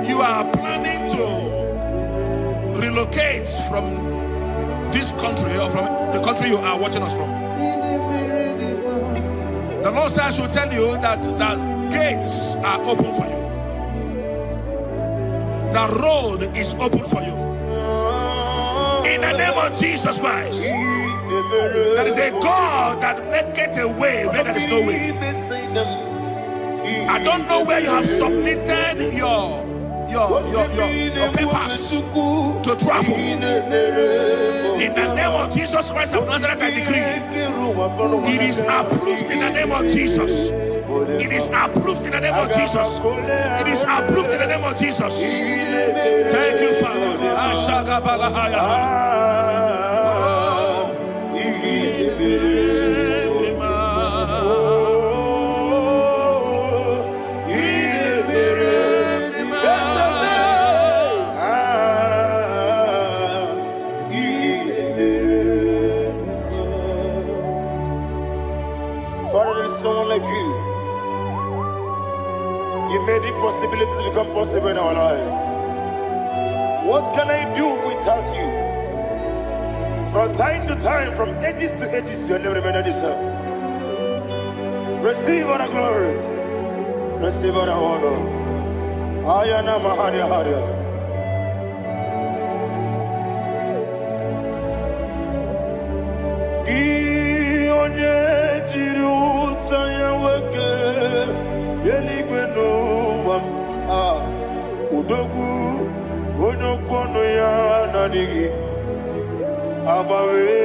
You are planning to relocate from this country or from the country you are watching us from. The Lord says I should tell you that the gates are open for you. The road is open for you. In the name of Jesus Christ. There is a God that maketh a way where there is no way. I don't know where you have submitted your papers to travel. In the name of Jesus Christ of Nazareth, I decree it is approved in the name of Jesus. It is approved in the name of Jesus. It is approved in the name of Jesus. Thank you, Father. Father, there is no one like you. You made impossibilities become possible in our life. What can I do without you? From time to time, from ages to ages, you never remain the same. Receive all the glory. Receive all the honor. Ayana Maharia Haria. Udogu onokono ya nadigi abawe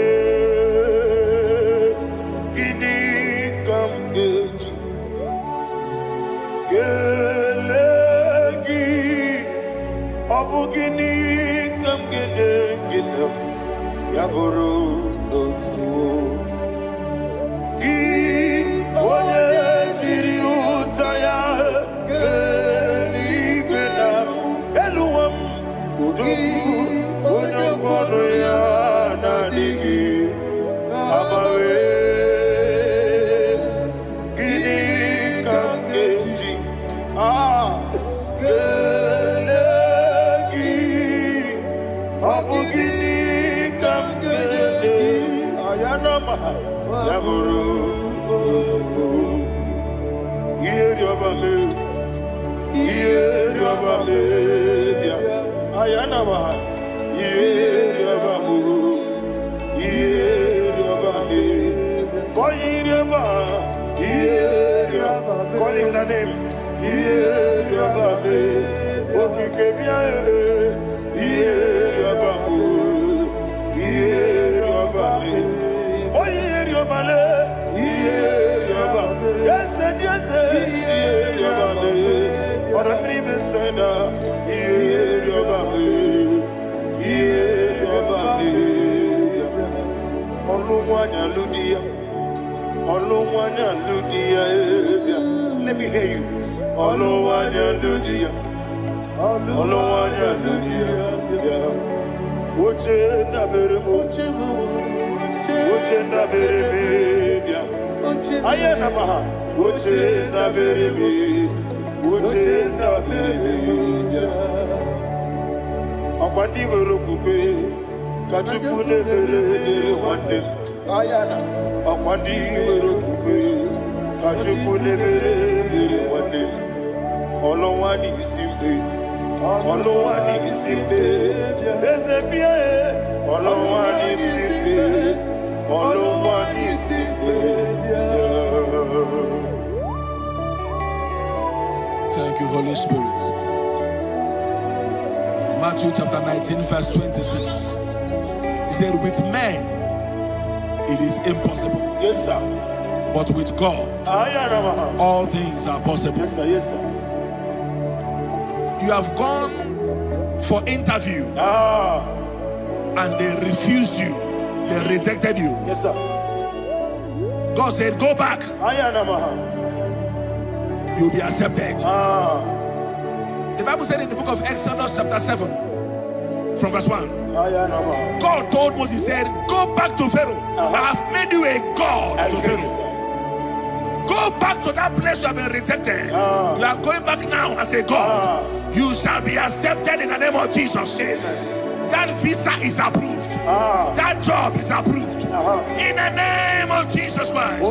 gini kamgeji gelegi abu gini kamgene ginam yaburu dosu gi one jiri utaya Onokono ya nadigi abawe gini kamgeji gelegi abu gini kamgene ayanama yaburu uzufu yeri obame bia ayanama yeri obame koyireba yeri call him the name yeri obame okike bia yeri obame oyeri obale yeri obame yes yeri obame ora pribe senda yeri obame let me hear you. Akwandi werokukwe kachuku nebere nere wande ayana akwandi werokukwe kachuku nebere nere wande olowani isimbe ezebie olowani isimbe Thank you, Holy Spirit. Matthew chapter 19 verse 26. He said, with men it is impossible. Yes, sir. But with God all things are possible. Yes, sir. Yes, sir. You have gone for interview and they refused you. They rejected you. Yes, sir. God said, go back. You'll be accepted. The Bible said in the book of Exodus chapter 7 from verse 1, God told Moses, he said, go back to Pharaoh. I have made you a God to Pharaoh. Go back to that place you have been rejected. You are going back now as a God. You shall be accepted in the name of Jesus. That visa is approved. That job is approved. In the name of Jesus Christ.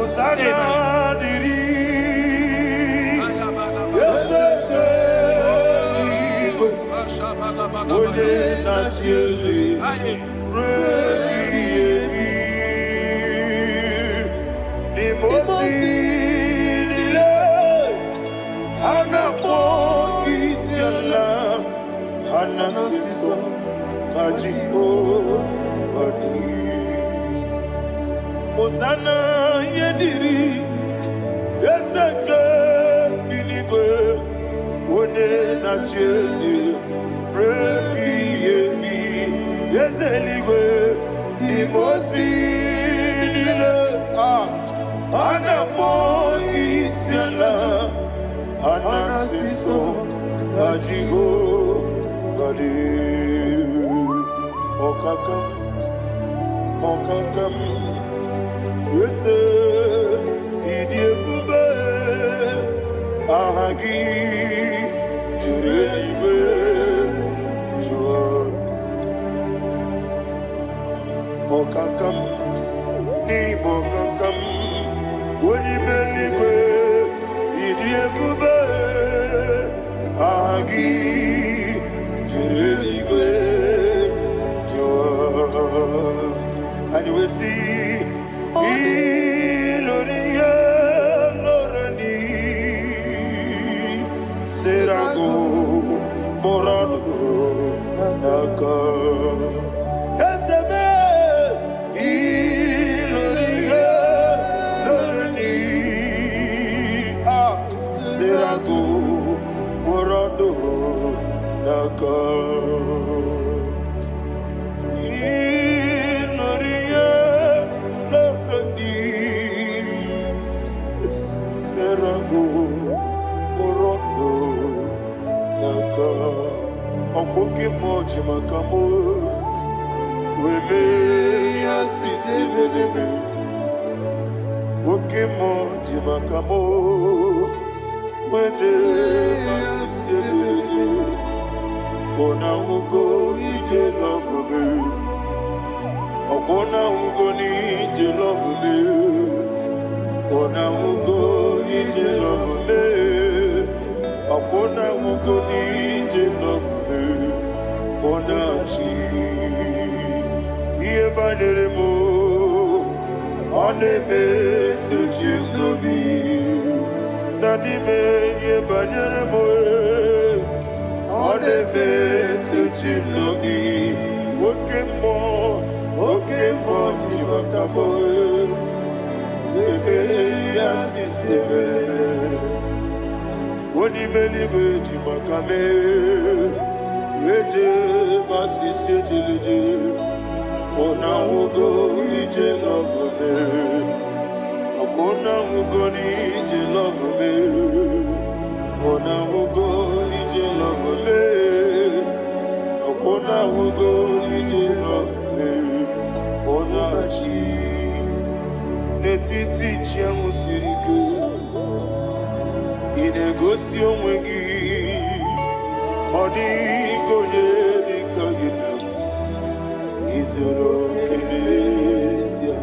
Osana yediri ezeke binigwe one na Jesu rebi yemi ezeligwe imosi nile anapo isiala anasiso ajigo gadi okakam Yese idiebube ahagi jurelibe jua okakam ni bokakam wonimeligwe idiebube ahagi jurelibe jua and we see Iloria Lorani Serago Morado Naka Esebe Iloria Lorani Serago Morado Naka Okoke moji makamo weme asisi meleme Oke moji makamo weje asisi meleme Ona ugo ije love me Okona ugo ni ije love me Ona ugo ije love me Akona mugoni je love onachi Iye banere mo Onebe tujim nobi Nanime iye banere mo Onebe tujim nobi Oke mo jimakamo Ebe yasisi melele Oni meliwe jimakame Eje masisi ejeleje Ona ugo ije love me Akona ugo ni ije love me Ona ugo ije love me Akona ugo ije love me Ona chi Netiti chiamu sirike Inegosi onwe gị ọ dịghị onye dịka gị na izuru oke n'ezie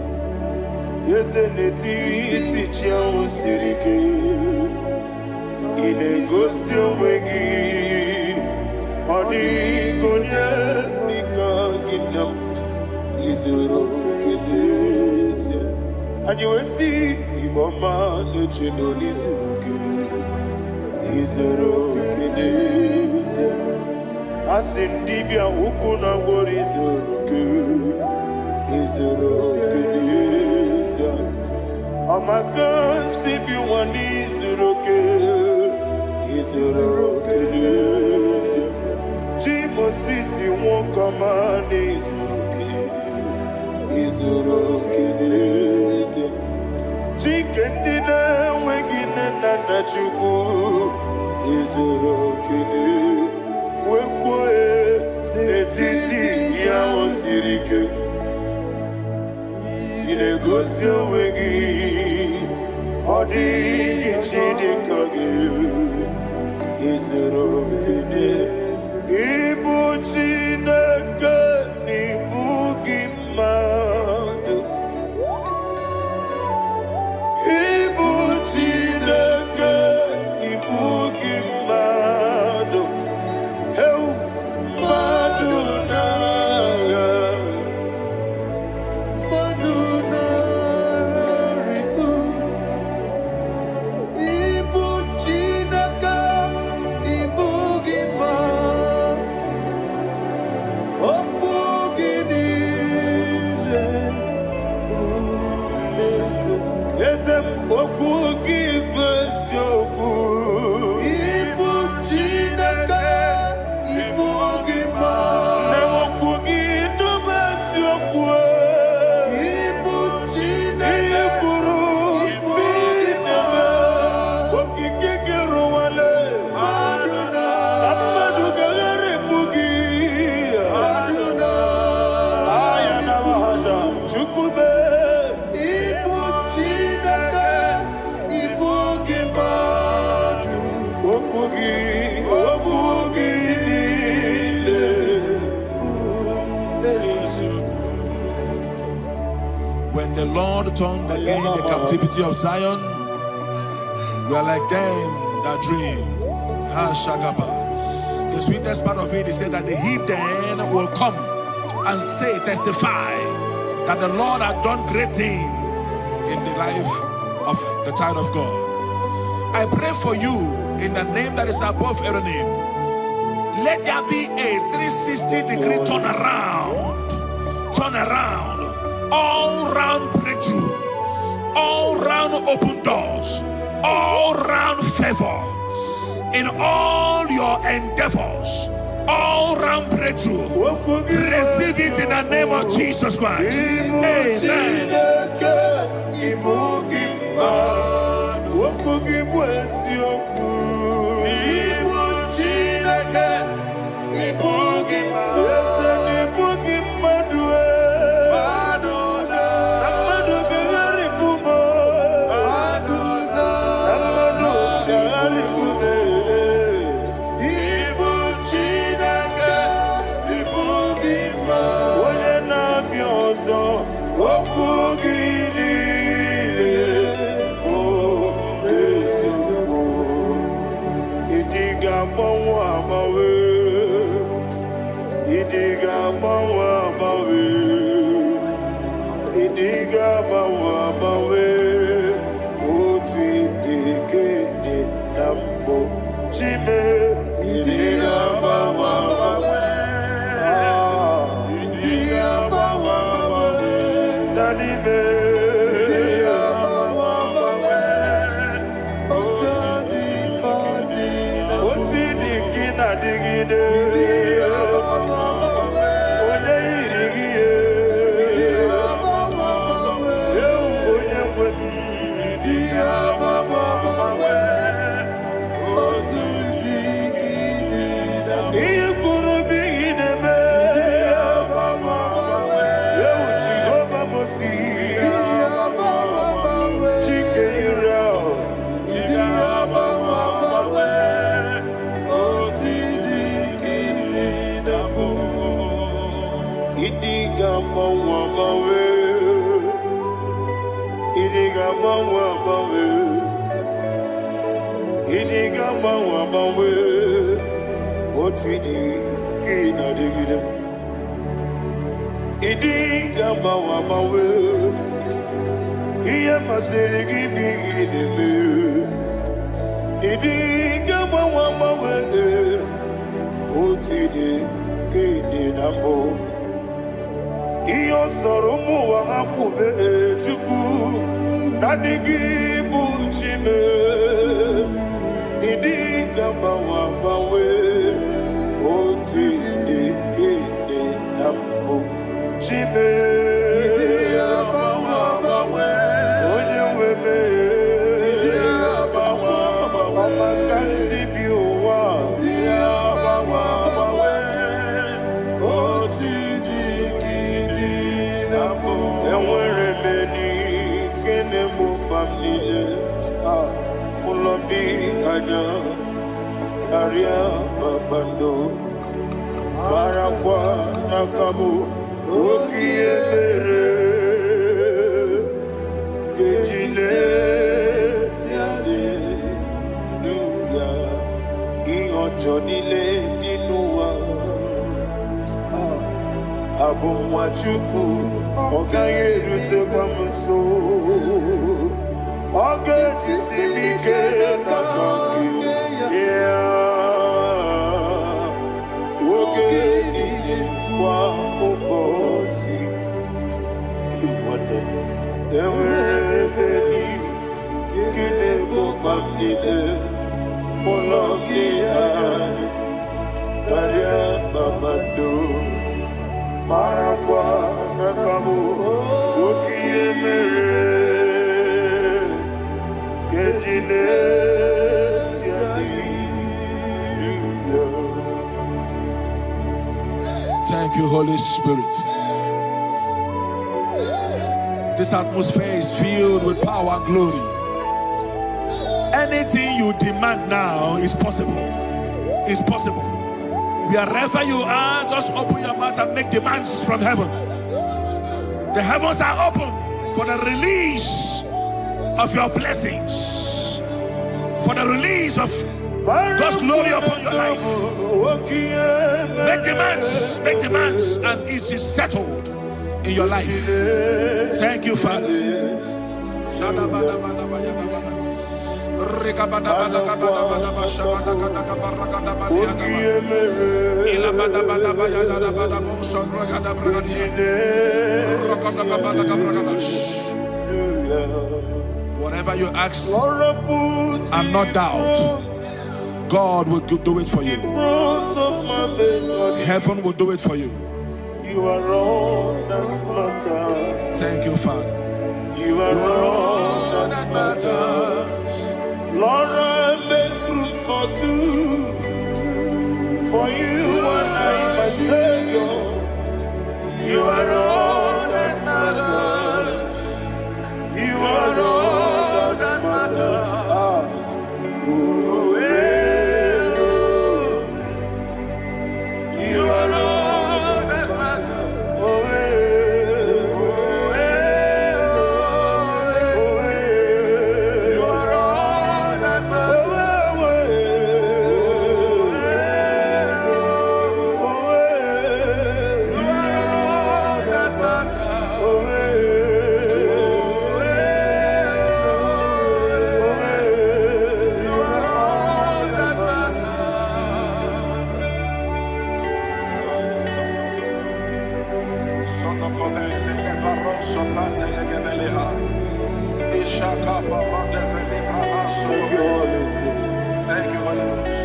eze n'etiti chi ahụ siri ike Inegosi onwe gị ọ dịghị onye dịka gị na izuru oke n'ezie anyị wee sị Igbo ọma na-eche na n'izuru gị Izuru keneze Asindibia uku na gwori izuru keneze Amaka sibi wani izuru keneze Jimo sisi wokama ni izuru keneze Chukwu izuru okene wekwoe n'etiti ya osiri ike ị na-egosi onwe gị ọ dịghị chi dị ka gị izuru okene ịbụ Chineke n'ịbụ gị mmadụ ịbụ Chineke ịbụ gị mmadụ heu mmadụ n'agha mmadụ n'arịkụ ịbụ Chineke ịbụ gị mmadụ okwu gị niile eze okwu gị bụ eziokwu ịbụ Chineke ịbụ gị mmadụ okwu gị dube eziokwu ịbụ Chineke kwuru ịbụ gị mmadụ okike gị rụwale mmadụ ga-agharịpụ gị aya na mahasha chukwube ịbụ Chineke ịbụ gị mmadụ okwu gị niile When the Lord turned again the captivity of Zion, we are like them that dream. Shagaba. The sweetest part of it is said that the heathen will come and say, testify that the Lord had done great things in the life of the child of God. I pray for you in the name that is above every name. Let there be a 360-degree turn around, all round breakthrough, all round open doors, all round favor in all your endeavors, all round breakthrough. Receive it in the name of Jesus Christ. Amen. kanya karya babando barakwa nakabu okiye mere gejile tiale nuya iyojo nile dinuwa abumwachuku okaye rute kwamuso oge jisimike nakanki oge niye kwa ubosi iwanen eweremeni kine mubamnile mologi ani karya babando marakwa nakabu okiye mere gejile Thank you, Holy Spirit. This atmosphere is filled with power and glory. Anything you demand now is possible. It's possible. Wherever you are, just open your mouth and make demands from heaven. The heavens are open for the release of your blessings, for the release of God's glory upon your life. Make demands, and it is settled in your life. Thank you, Father. Whatever you ask and not doubt, God will do it for you. Heaven will do it for you. You are all that matters. Thank you, Father. You are all that matters. Lord, I make room for two. For you and I myself. You are all that matters. You are all that matters. You are all that matters. You are all that Thank you, Holy Ghost.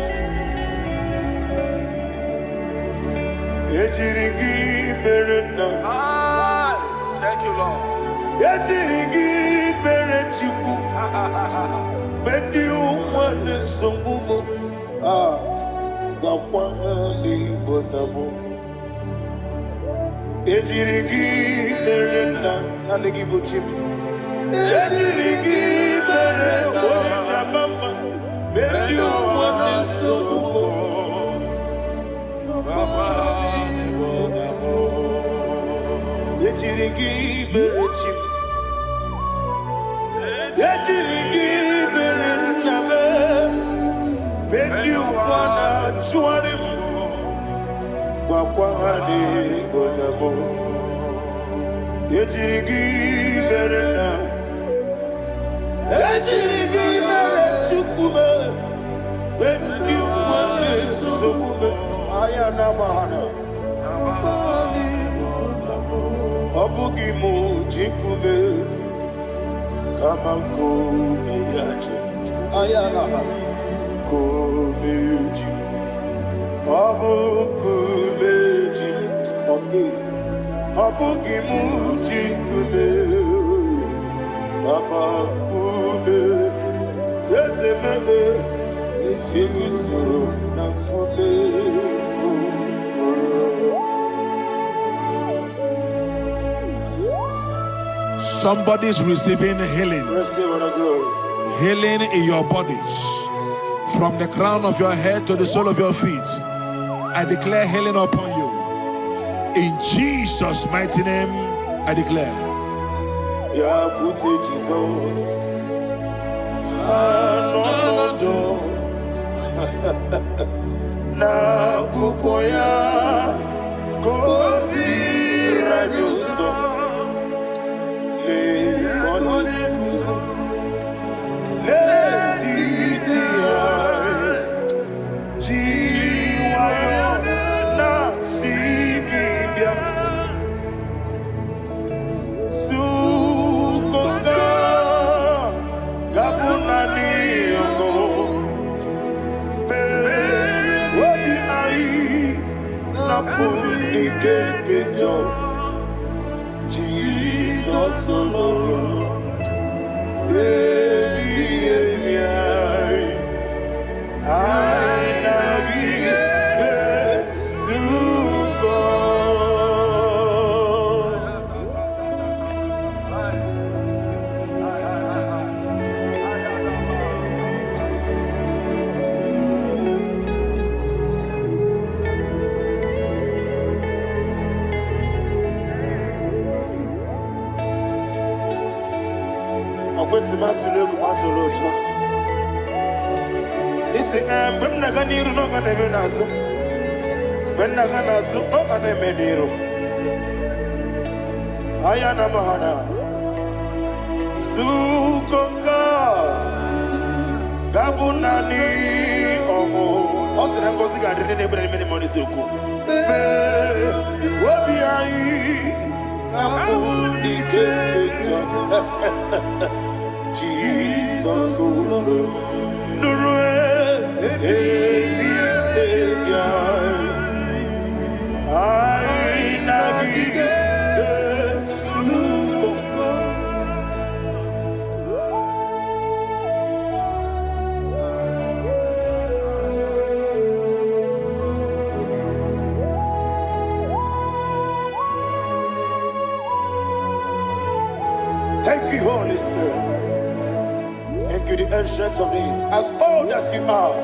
Thank you, Lord. Somebody's receiving healing. Receive the glory. Healing in your bodies. From the crown of your head to the sole of your feet, I declare healing upon you. In Jesus' mighty name, I declare. Yakute Jesus. Na kukoya kozi radioso le konesu le titia jiwayo na sikibia sukoka gabuna niongo Jesus alone. When Naganiru no can even answer. When Naganasu no can even Nero. Ayana Mahana Sukonka Gabunani Omo Osina Kosika didn't ever many money Suku. What be I? Jesus, thank you, Holy Spirit. Thank you, the ancient of days. As old as you are,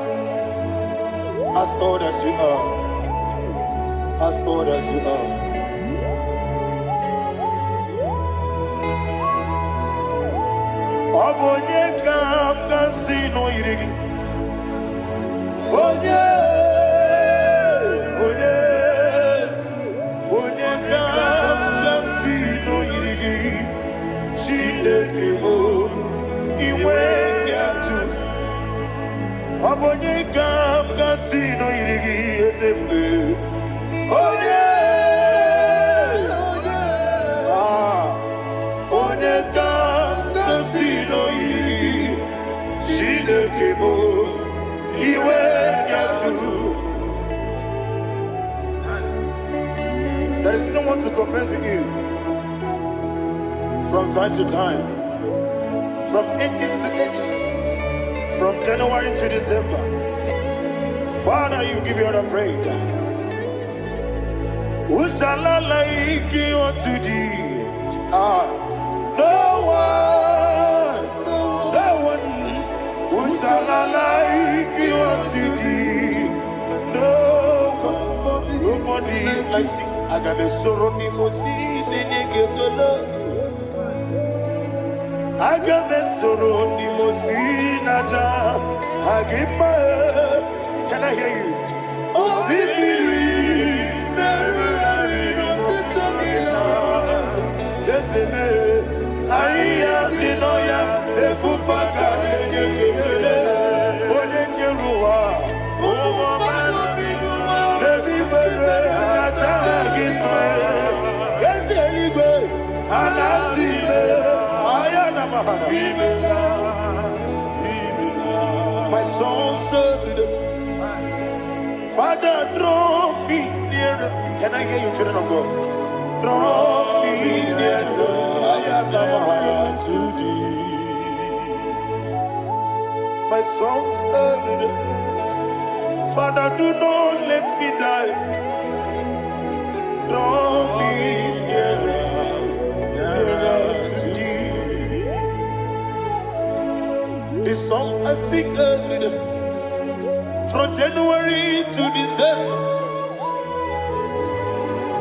as old as you are, as old as you are. Abonye kam kasino irigi. Onye, onye, onye kam kasino irigi. Chinekebo iwe nyatu. Abonye kam kasino irigi esefu. Onye, onye, onye kam kasino irigi. Chinekebo iwe nyatu. There is no one to compare with you. From time to time, from ages to ages, from January to December, Father, you give you all the praise. Who shall I like you unto thee? No one, no one. Who shall I like you unto thee? No one, nobody like you. I got a sorrow, the most in the Agame soro di mosinaja agima. Can I hear you? Osibiri merari no titanina. Yeseme aiya dinoya efufaka negekele. Onekeruwa omano biguwa. Rebi bere naja agima. Yeseligwe anasile. My soul served. Father, draw me nearer. Can I hear you, children of God? Draw me nearer. I am to thee. My soul served. Father, do not let me die. Draw me nearer to thee. This song I sing every day. from January to December.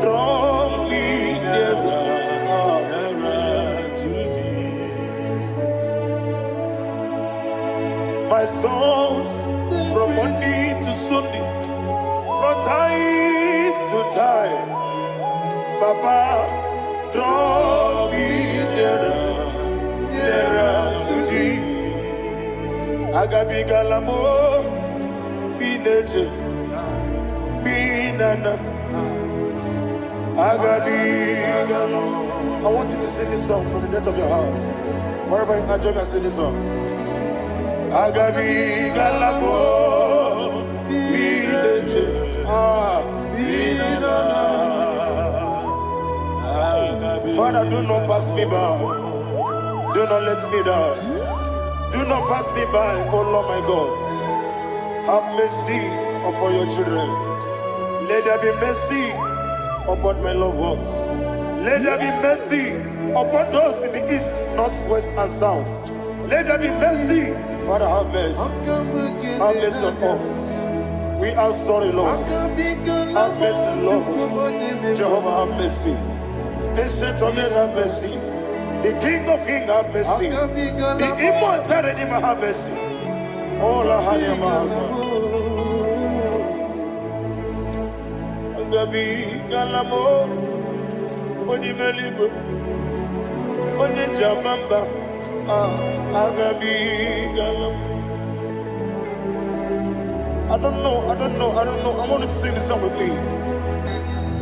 Draw me nearer to thee. My songs from Monday to Sunday, from time to time. Papa, draw me nearer to thee. Agabi galamo, be nature, be nana. Agabi galamo. I want you to sing this song from the depth of your heart. Wherever you are, join me and sing this song. Agabi galamo, be nature, be nana. Father, do not pass me by. Do not let me die. Do not pass me by, oh Lord my God. Have mercy upon your children. Let there be mercy upon my loved ones. Let there be mercy upon those in the east, north, west, and south. Let there be mercy. Father, have mercy. Have mercy on us. We are sorry, Lord. Have mercy, Lord. Jehovah, have mercy. Ancient of days, have mercy. The King of Kings, have mercy. The immortal Redeemer, have mercy. All our honey master. Agabi galamo, oni meligo, oni jamamba. Agabi galamo. I don't know. I want you to sing this song with me.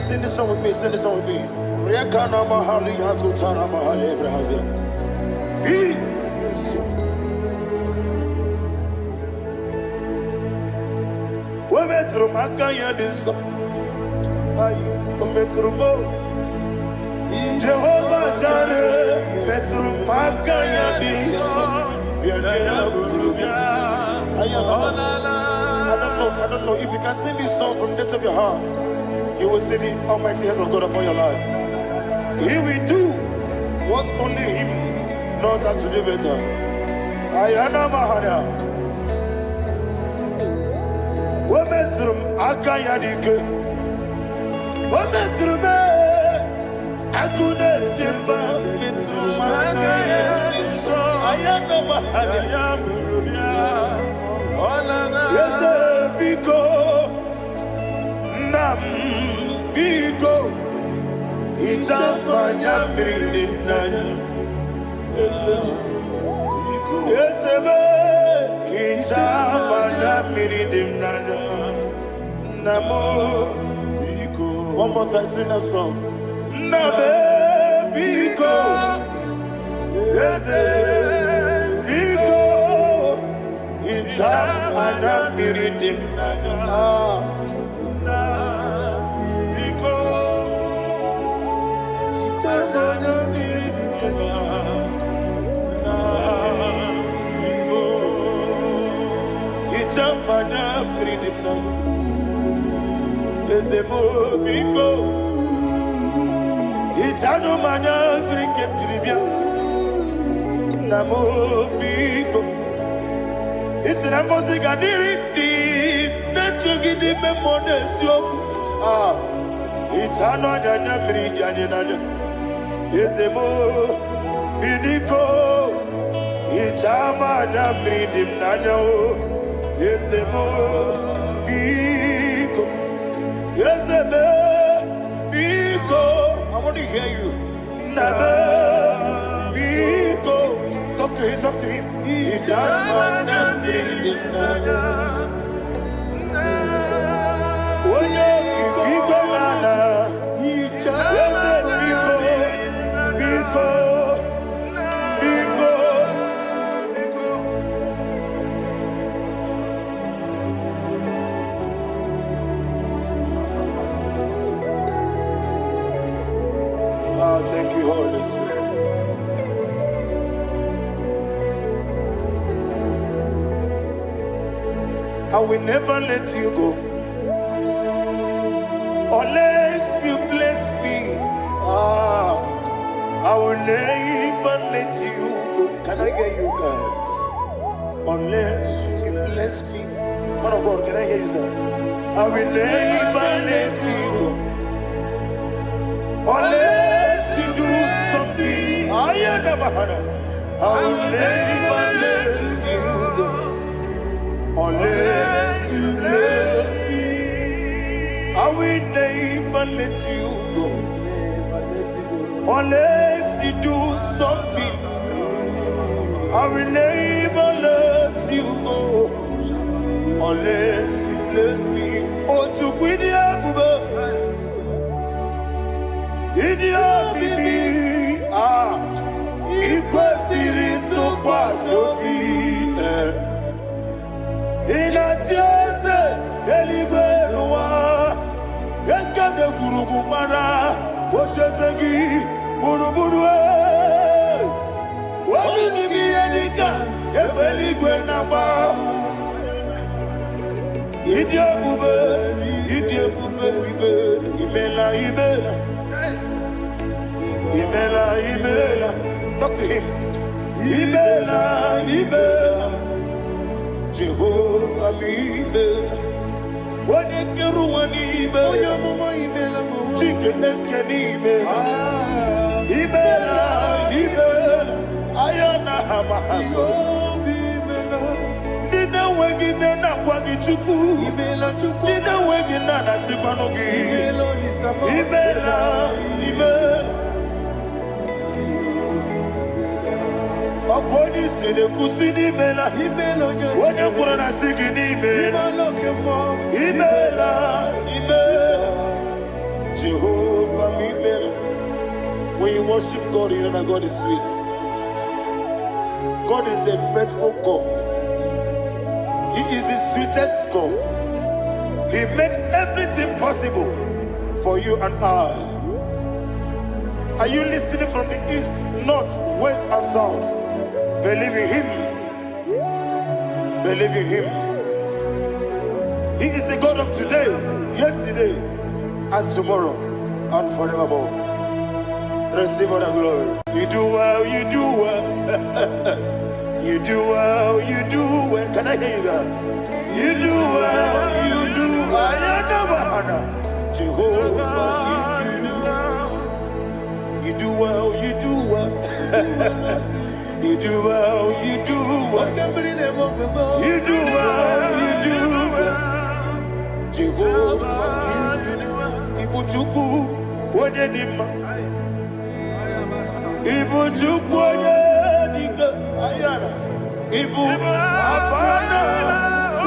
Sing this song with me. Sing this song with me. Rekana mahali azutana mahali Ebrahazia. We metro makaya diso. Ayo, we metro mo. Jehovah Jireh, metro makaya diso. I don't know if you can sing this song from the depth of your heart. You will see the almighty hands of God upon your life. He will do what only Him knows how to do better. Ayana Mahana. Wometrum Akayadike. Wometrum Akune Jimba. Metrum Akayadike. Ayana Mahana. Yes, Biko. Nam Biko. Itamanya Mirinaya. Yes, Itamanya Mirinaya. Namo Biko. One more time, sing that song. Nabe Biko. Yes, Biko. Itamanya Mirinaya. Mana freedom now. Ezemo biko. Itano mana bring him to the Namo biko. It's an amazing adiri di. Natural gidi memones yo. Itano nana bring nana. Ezemo biko. Itama na bring him nana. Yes, Biko. Yes, Biko. I want to hear you. Nabe Biko. Talk to him, talk to him. Ijamana Brinana. Oye, Kiki Banana. Yes, Biko. Biko. Thank you, Holy Spirit. I will never let you go unless you bless me. I will never let you go. Can I hear you guys? Unless you bless me. Man of God, can I hear you, sir? I will never let you go unless you do something. I will never let you go unless you bless me. I will never let you go unless you do something. I will never let you go unless you bless me. Oh, to quit Idia bibi ikwesiri ntụkwasị inatieze eluigwe n'ụwa ekede kwuru mara ocheze gị gburugburu olili gị ihe dịka ebe eluigwe na-agba ịdị ebube bibe imela talk to him. Imela Jehovah Imela Wanekeru Imela Chike Eske Imela Ayana Hamahaso Dina Wegina Nakwagi Chuku Dina Wegina Nasipanogi Imela Akoni sede kusini mela Wone kurana sigini mela Imela Jehovah Imela. When you worship God, you know that God is sweet. God is a faithful God. He is the sweetest God. He made everything possible for you and I. Are you listening from the east, north, west and south? Believe in him. Believe in him. He is the God of today, yesterday, and tomorrow, and forevermore. Receive all the glory. You do well, you do well. You do well, you do well. Can I hear you guys? You do well, you do well. Jehovah, you do well, you do well. You do well, you do well. You do well, you do well. Jehovah, you do well. Ibuchuku, Wadedima. Ibuchuku, Wadedika. Ayana. Ibu, Afana.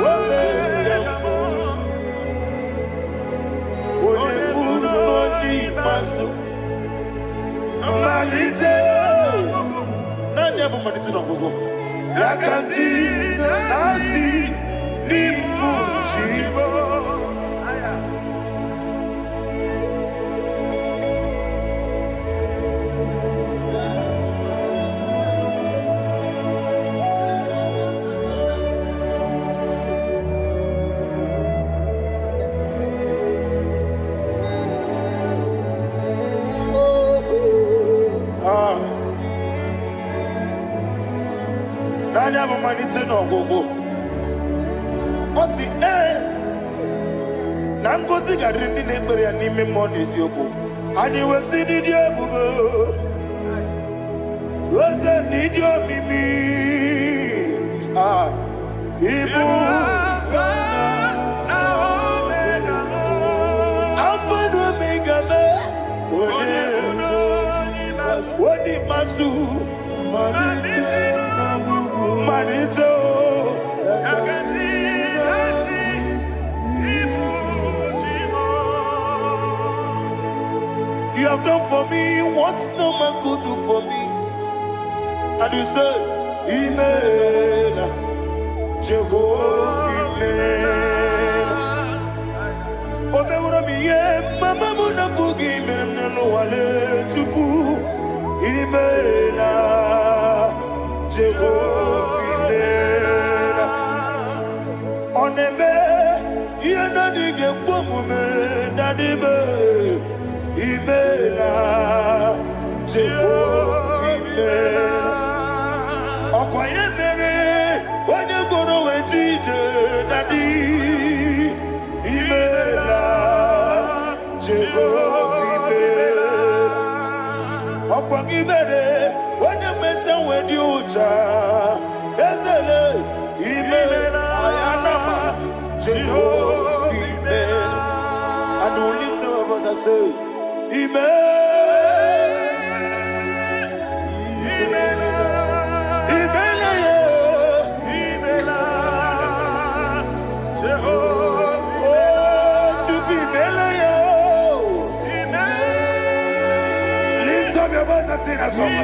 Wabedemo. Odebu, Odi, Masu. Amalite. Never managed to know. Yakanti, Nasi, Nibu, Chibo. I never managed to know go. Osi Nango sigarini nebere anime monis yoko. Ani wesi nidio bubo. Wese nidio mimi. Ibu. Alpha and Omega me. Wodi masu. Manito, you have done for me what no man could do for me. And you said, Imela, Jehovah, Imela. Obewura miye, mama muna bugi, miremnelo wale tuku, Imela, Jehovah. Onebe, yena dige kumume, nadibe, Imela, Jehovah, Imela. Okwaye mere, onye goro wejije, nadi. Ocha, Ezele, Imela, Ayanama, Jehovah, Imela. And only two of us are saying, Imela, Imela, Imela, Jehovah, oh, to be Imela, Imela. Lift up your voice and sing a song.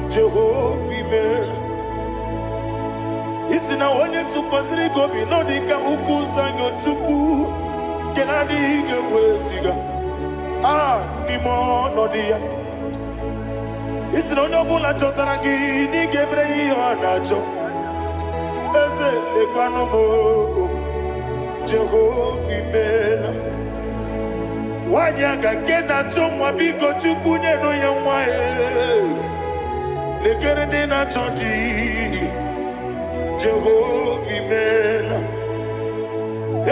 Jehovah, isi na onye tụkwasịrị gị obi n'ọdị ka ukwu zanyo Chukwu nke na-adịghị eweziga n'ime ọnọdụ ya. Isi na onye ọbụla chọtara gị na ị ga-emere ya ihe ọ na-achọ. Eze lekwanụ m, Jehova imela. Nwanyị aga nke na-achọ nwa, biko Chukwu nyenụ ya nwa ya. Lekere ndị na-achọ di, Jehova imela.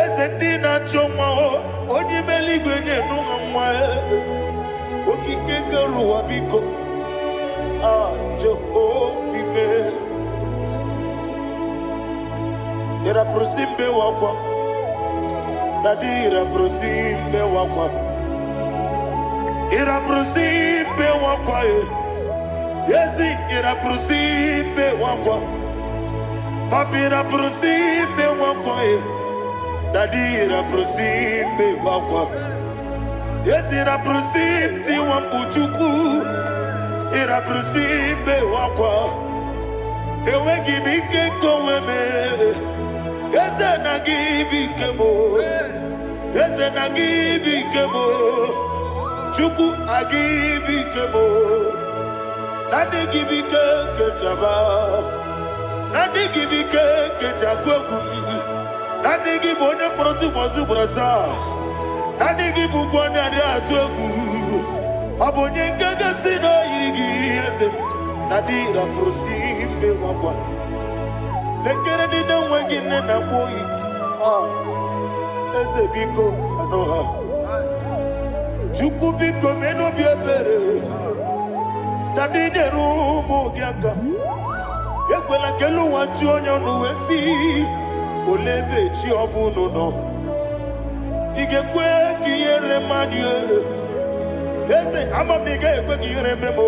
Eze ndị na-achọ nwa, onye imela igwe nyenụ ha nwa ya. Okike kere ụwa biko, Jehova imela. Ira prosimbe wakwa, Dadi ira prosimbe wakwa, ira prosimbe wakwa, Yesi ira prosimbe wakwa, Papi ira prosimbe wakwa, Dadi ira prosimbe wakwa, Yesi ira prosimti wambuchuku, ira prosimbe wakwa, Ewe gibike koweme. Eze na gibi kemo, Eze na gibi kemo, Chukwu agibi kemo, Nadi gibi kejaba, Nadi gibi kejakwegu, Nadi gibi one protu mozu brasa, Nadi gibi one ari atwegu, Abonye kega sino irigi eze, Nadi ra prosimbe wakwa. Lekere di na wengi na boy, Eze biko sanoha, Chukwu biko meno biebere, Dadi nerumu giaka, Yekwela kelu wanchu onyo nuwesi, Olebe chi obuno no, Igekwe kiyere manye, Eze ama mige ekwe kiyere memo,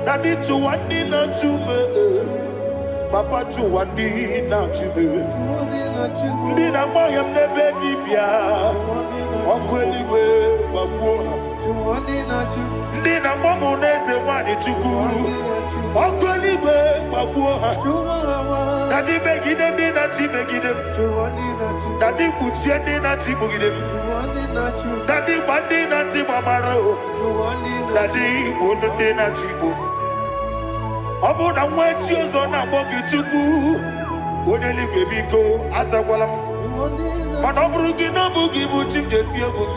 Dadi chuwandi na chume, Papa chuwandi na chume, Ndi na mayam nebe dibia, Okweligwe babuha, Ndi na mamu neze wani chuku, Okweligwe babuha, Dadi megide ndi na chi megide, Dadi kuchie ndi na chi mugide, Dadi bandi na chi mamaro, Dadi bono ndi na chi bo. Obu na mwechi ozo na mbogi Chukwu, onye ligwe biko azakwala m. Mana ọ bụrụ gị na ọ bụ gị bụ chi m ga-eti egwu m.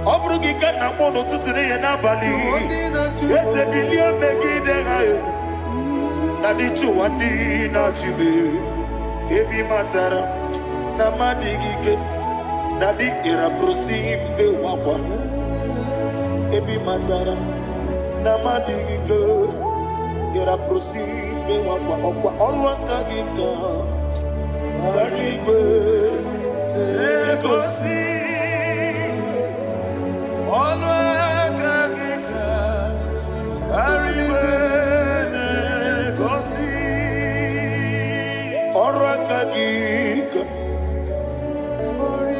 Ọ bụrụ gị ka nna m n'ụtụtụ na ihe n'abalị, eze bilie megide ha ya. Na dị chụwa ndị na-achị m, ebi matara na mmadụ gị ike, na dị ịrapụrụsị mbe wakwa. Ebi matara na mmadụ gị ike, ịrapụrụsị mbe wakwa. Ọkwa ọlụ aka gị ka Barigwe Egosi Ọlụ aka gị ka, Barigwe Egosi akagika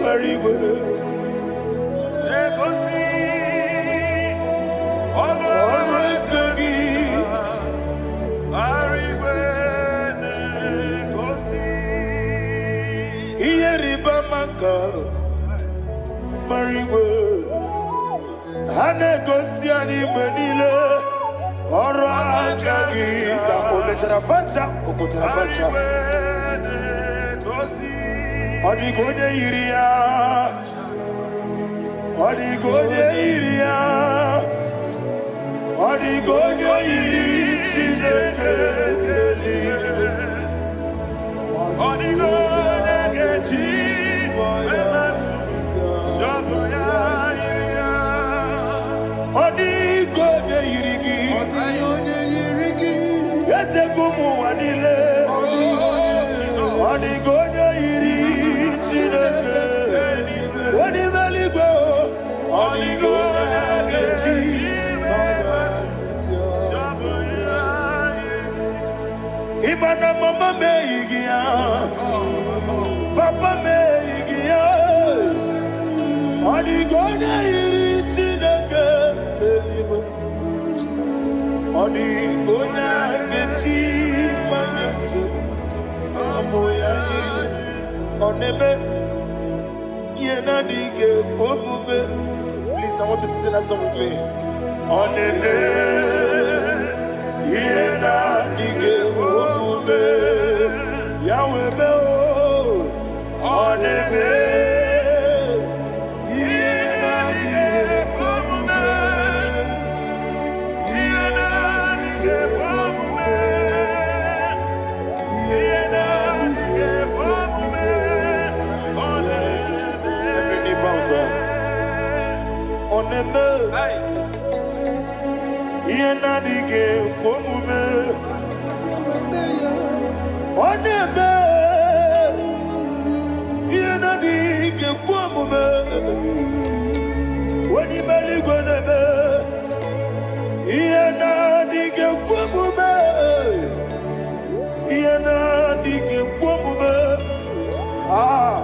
Marigwe Negosi Akagika Marigwe Negosi Iyeriba maka Marigwe Hanegosi animenile Oro akagika Okotarafanja Odigode iria Odigode iri Chineke Odigode geji Ematu Shaboya iria Odigode irigi Etekumu wanile Odigode iri Chineke Odimeligwe Odigode geji Ibana mama meigia Papa meigia Odigode iri Chineke Odigode geji Manyetu Samoya iri Onebe Yena dige Pomube. Please, I want you to sing that song with me. Onebe Yena dige Pomube. Yahweh be Onebe Yena dige Pomube. Yena dige Pomube. Yena dige Pomube. Every knee bows down. Onebe Yena dige Pomube. Onebe Yena dige Pomube. Onimeligwe nebe Yena dige Pomube. Yena dige Pomube. Ah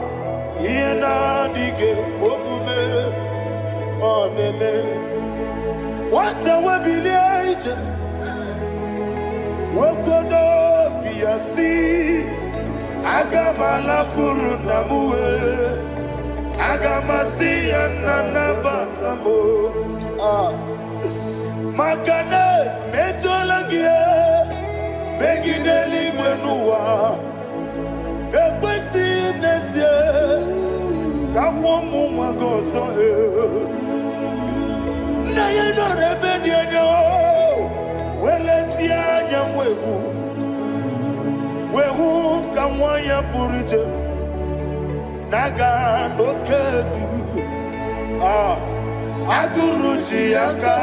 Yena dige Pomube. Onebe Wata wabileje Wokodo biyasi Agamala kurunamuwe Agamasi yananabatamo Makane metolagie Megideli gwenuwa Ekwesi nesie Kamwomu magoso Na yeno rebedienyo Weletia nyamwehu Wehu kamwanya purije Naga nokegu Aguruji yaka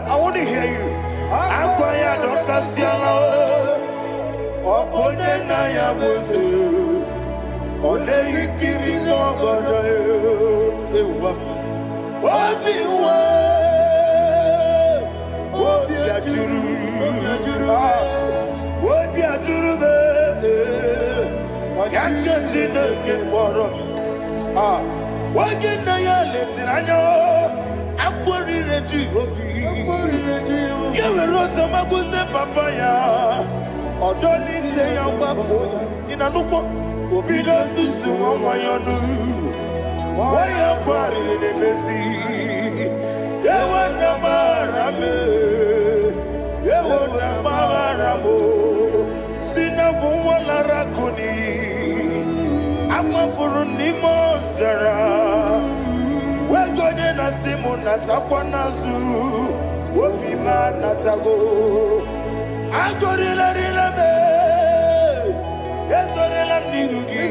I want to hear you Akwaya dokasiala Okonye na ya boze One ikiri ngogodo Ewa Obiwa Obiajuru Obiajuru be Yakajine kekwarom Wagina ya letiranyo Akwari reji obi Yewe rosa magute papaya Odolite ya wakoya Inanupo Obido susu wawayonu Waya kwari nebezi Yewe namarame Yewe namaramo Sina buwala rakuni Ama furuni mozara Wegone na simu natakwa nazu Wopima natago Agorila rila me Yezorila nirugi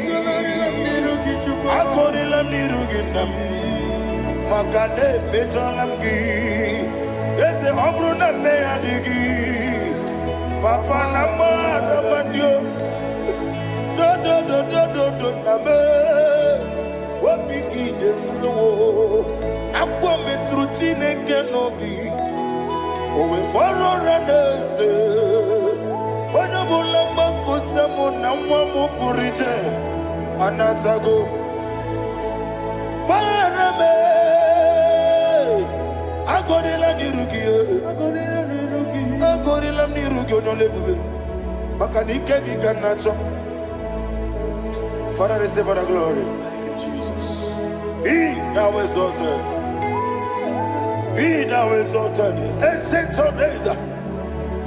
Agorila nirugi nam Makane metolamgi Yeze obruna me adigi Papa nama namandio Do name Wapiki demlo Akwa metru chineke nobi Owe boro ranese Wanabula makota mona Amamu purije anatago Barame Agorila nirugi Agorila nirugi onolebube Makanike gikanacho Father, receive the glory. Thank you, Jesus. Be thou exalted. Be thou exalted. Ancient of days,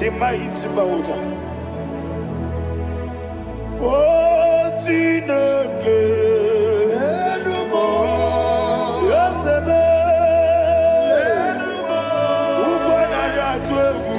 the mighty mountain. Oh, Chineke. Yosebe. Ubwana yatwegu.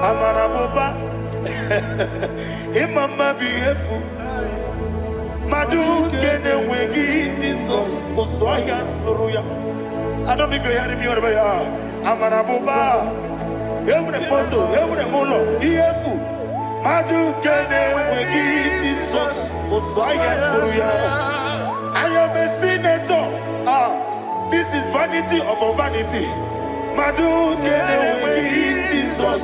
Amaraboba, Imama beautiful. Madu kene wengi Jesus, Oswaya Suruya. I don't know if you're hearing me wherever you are. Amaraboba, Every photo, every molo, beautiful. Madu kene wengi Jesus, Oswaya Suruya. I am a senator. This is vanity upon vanity. Madu kene wengi Jesus.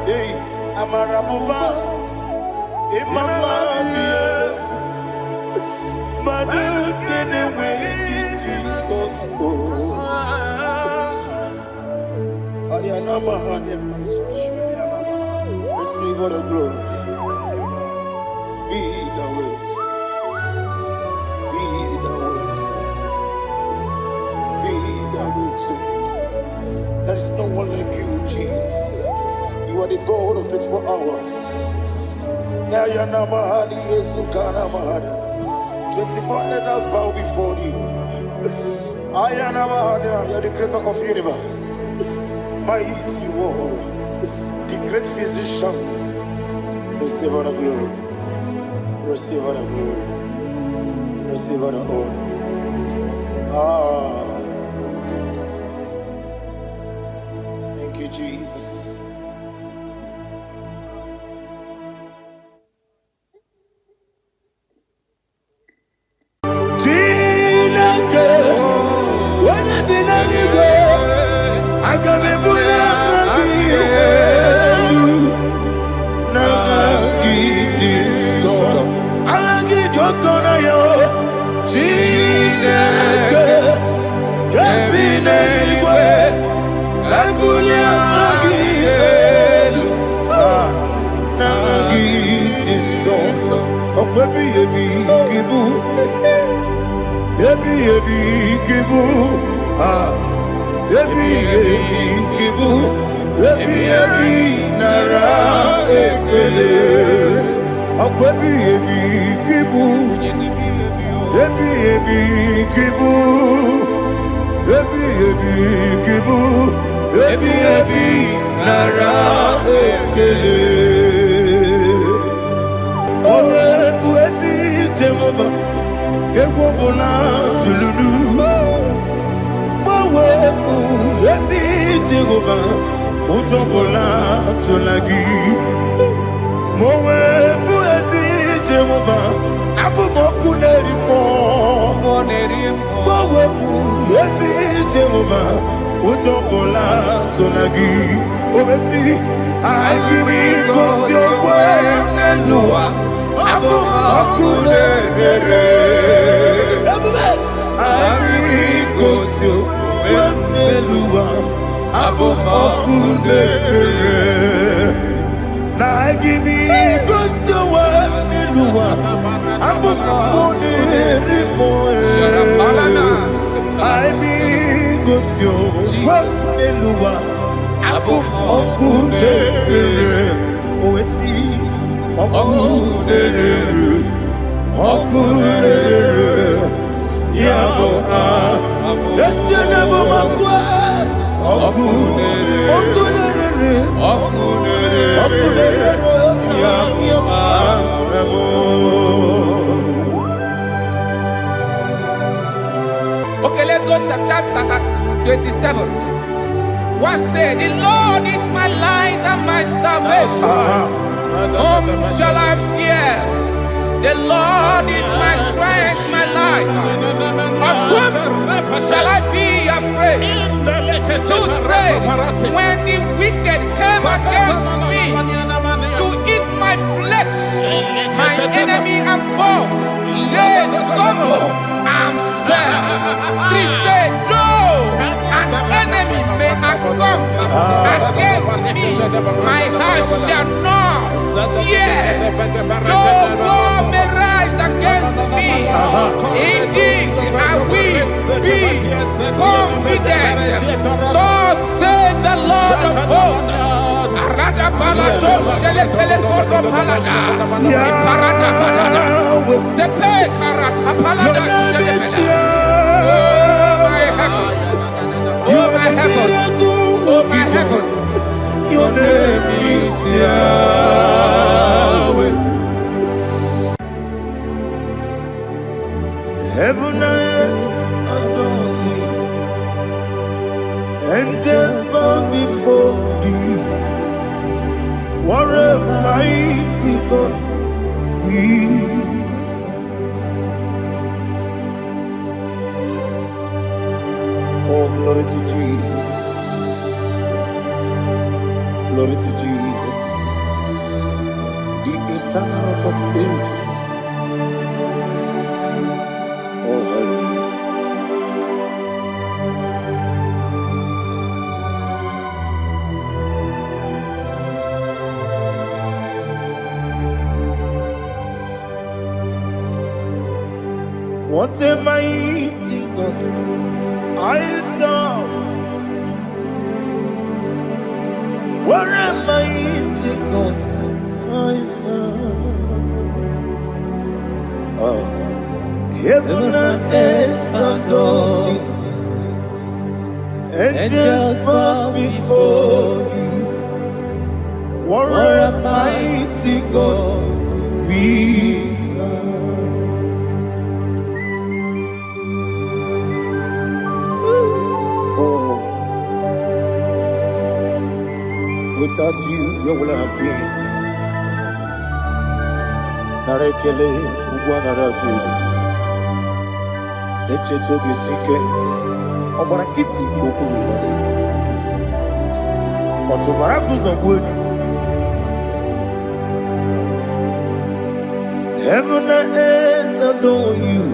Hey, Amarabuba, Imama, Madu kene wengi Jesus. Ayanama, receive all the glory. Be the way. Be the way. Be the way. There is no one like you, Jesus. You are the God of 24 hours. 24 elders bow before you. You are the creator of the universe. Mighty warrior, the great physician. Receive all the glory. Receive all the glory. Receive all the honor. Thank you, Jesus. Okay, let's go chapter 27. What said, the Lord is my light and my salvation. Whom shall I fear? The Lord is my strength, my life. Of whom shall I be afraid? To say, when the wicked came against me to eat my flesh, my enemy and foe, they stumble and fell. Three say, though an enemy may come against me, my heart shall not fear. Though war may rise against me, in this I will be confident. Thus says the Lord of hosts. Arada palado shele pele kodo palada. Iparada palada. Sepe karata palada shele pele. Oh my heavens. Oh my heavens. Oh my heavens. Your name is Yahweh. Heaven and earth adore me, angels bow before thee. What a mighty God we serve. Oh, glory to Jesus. Glory to Jesus. The eternal rock of ages. Oh, hallelujah. What a mighty God I serve. What a mighty God I serve. Oh. Heaven and earth adore it. Angels bow before you. What a mighty God we serve. Oh, without you, where would I have been? Narekele, Ugwanaratu. Echetogizike, Obarakiti, Kokuru. Otobarakuzo. Heaven and earth adore you.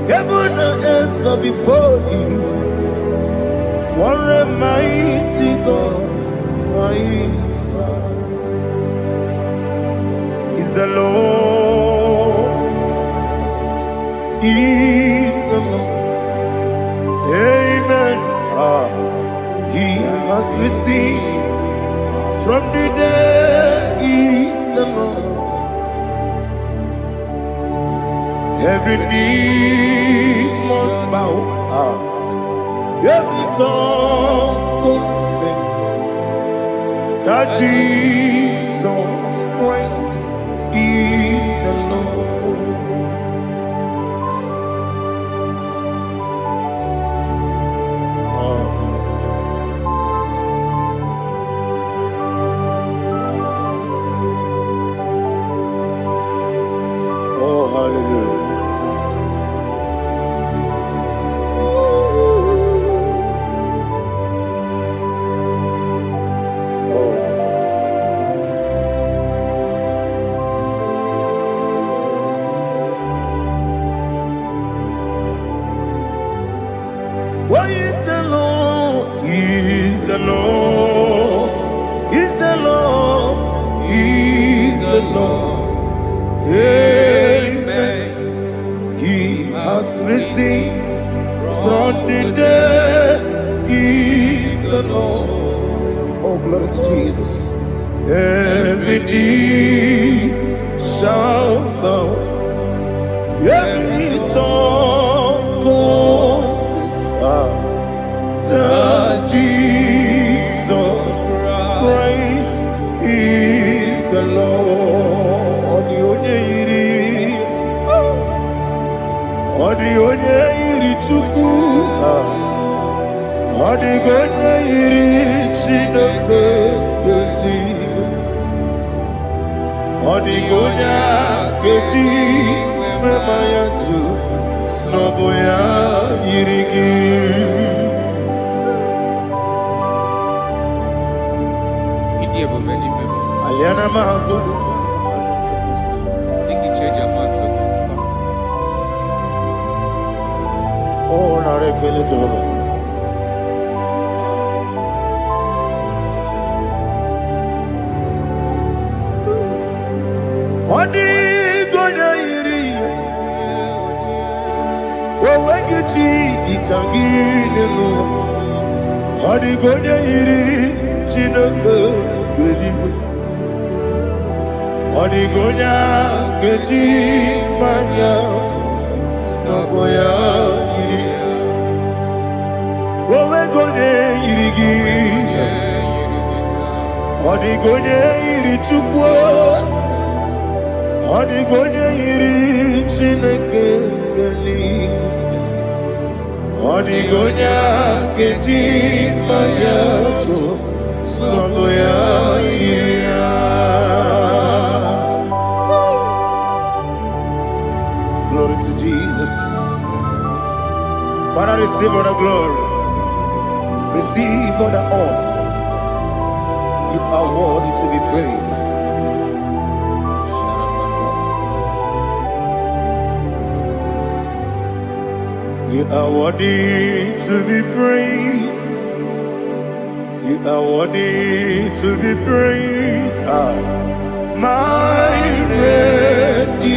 Heaven and earth bow before you. What a mighty God I serve. Is the Lord. Is the Lord. Amen. He has received from the dead. Is the Lord. Every knee must bow, every tongue confess that Jesus Christ is the Lord. Oh, hallelujah. Why is the Lord? Is the Lord? Is the Lord? Is the Lord? Amen. He has risen from the dead. Is the Lord? Oh, glory to Jesus. Every knee shall bow, every tongue confess that Jesus Christ is the Lord. The only Chukwu Odigonya iri Chineke eluigwe. Odigonya keji memaya tu snoboya iri gị. Aliana mazo. Oh, na rekele Jehovah. Odigonya iri owegichi ikagilelo. Odigonya iri Chineke eluigwe. Odigonya keji manya snoboya iri. Owegonya iri gị. Odigonya iri Chukwu. Odigonya iri Chineke eluigwe. Odigonya keji manya snoboya iri. Glory to Jesus. Father, receive all the glory. Receive all the honor. You are worthy to be praised. You are worthy to be praised. You are worthy to be praised. My Redeemer.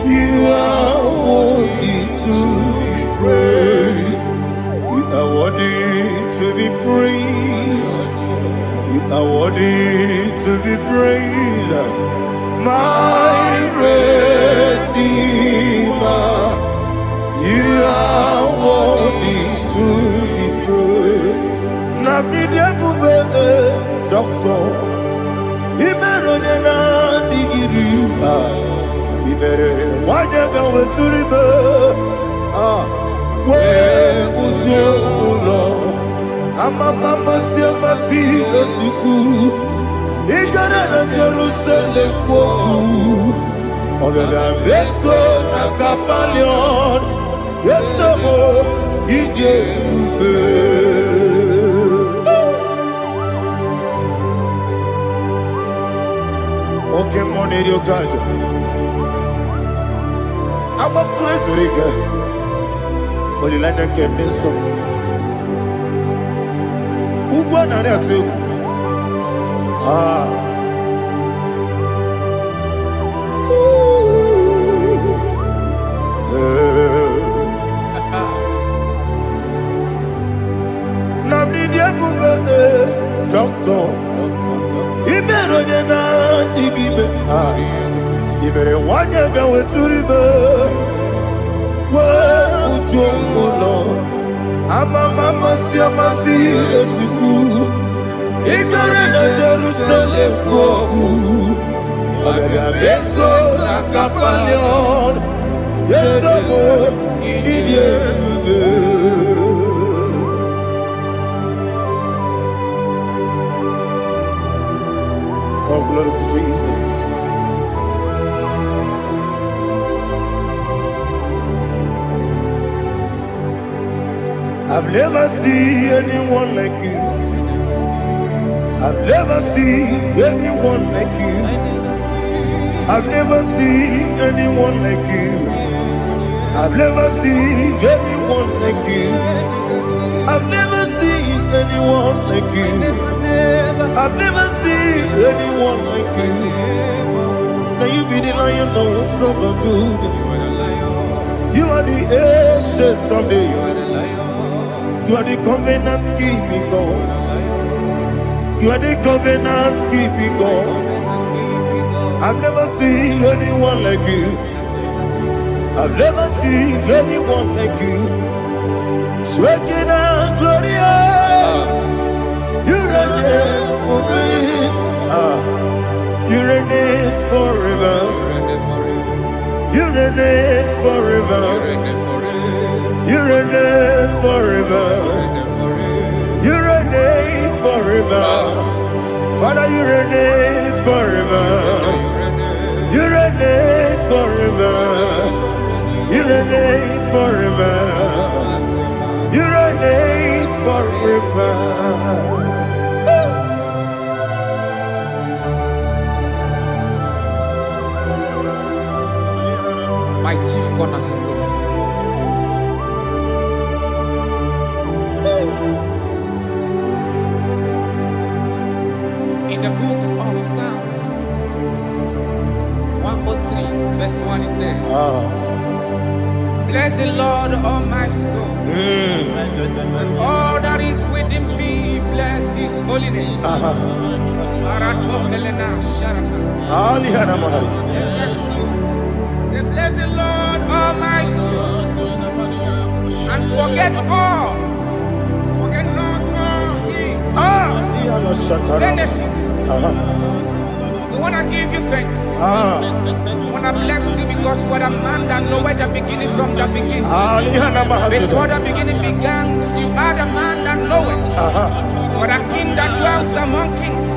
You are worthy to be praised. You are worthy to be praised. You are worthy to be praised. My Redeemer. You are worthy to be praised. Namidia bube doctor. Imerone na digiri. Ibere wanyaga weturibe we ujo ulo amama masi esuku igara na Jerusalem kwoku ogada beso na kapalion yesomo ije ube. Okay, money yo gajo. I'm a crazy rigger. Only like that can be so. Who won on that too? Doctor, he better than that. He better one year go to river. Where would you go, Lord? Mama, see, yes, we do. He got in Jerusalem, go. Beso na kapalion. Yes, oh, glory to Jesus. I've never seen anyone like you. I've never seen anyone like you. I've never seen anyone like you. I've never seen anyone like you. I've never seen anyone like you. I've never seen anyone like you. Now you be the Lion from the Judah. You are the ancient of days. You are the covenant keeping God. You are the covenant keeping God. I've never seen anyone like you. I've never seen anyone like you. Shaking and glorious. You reign forever. You reign forever. You reign forever. You reign forever. Father, you reign forever. You reign forever. You reign forever. You reign forever. My chief cornerstone. In the book of Psalms 103, verse 1, it says, bless the Lord, all my soul, and all that is within me, bless his holy name. Bless the Lord, all my soul, and forget not all his benefits. We want to give you thanks. We want to bless you because we're a man that know where the beginning from the beginning. Before the beginning began, you are the man that know it. You are the king that dwells among kings.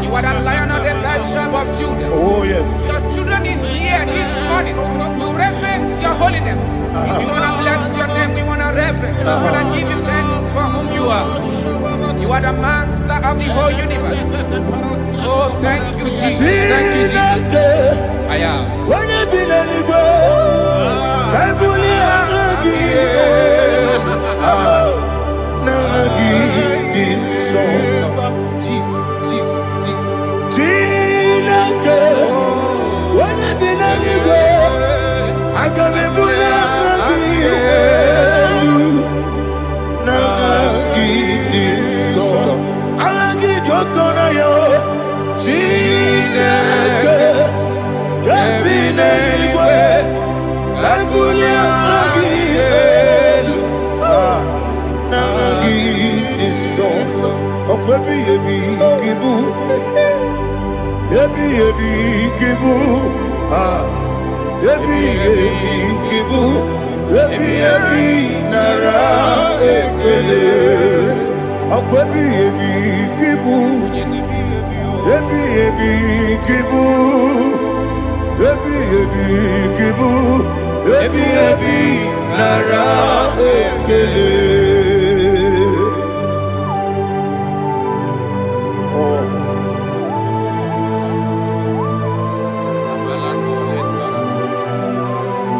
You are the lion of the tribe of Judah. Oh yes. Your children is here this morning to reverence your holy name. We want to bless your name. We want to reverence. We want to give you thanks for whom you are. You are the master of the whole universe. Oh, thank you, Jesus. Thank you, Jesus. I am. Jesus, Jesus, Jesus. I come in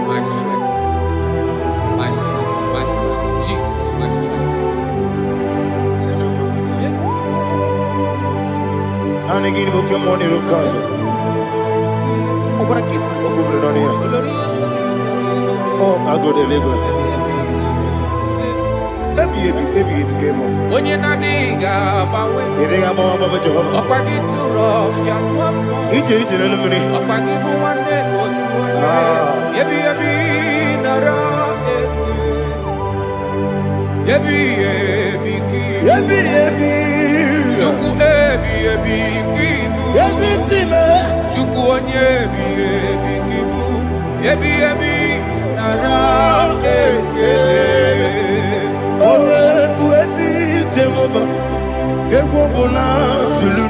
My strength, my strength, my strength, Jesus, my strength. And again, we come on here, Kaja. Oh, but I get to go over on here. Oh, I go to Deliverance. Baby, came on. When you're not digging, You think I'm on Baba Jehovah? up I get too rough, you're one. He did it in a minute. Up I give you one day, or two. Yebi, nara, yebi, Chuku, kibu. Yes, it's him. Chuku, kibu. Yebi, nara, Jehovah, Yegobola, Tulu,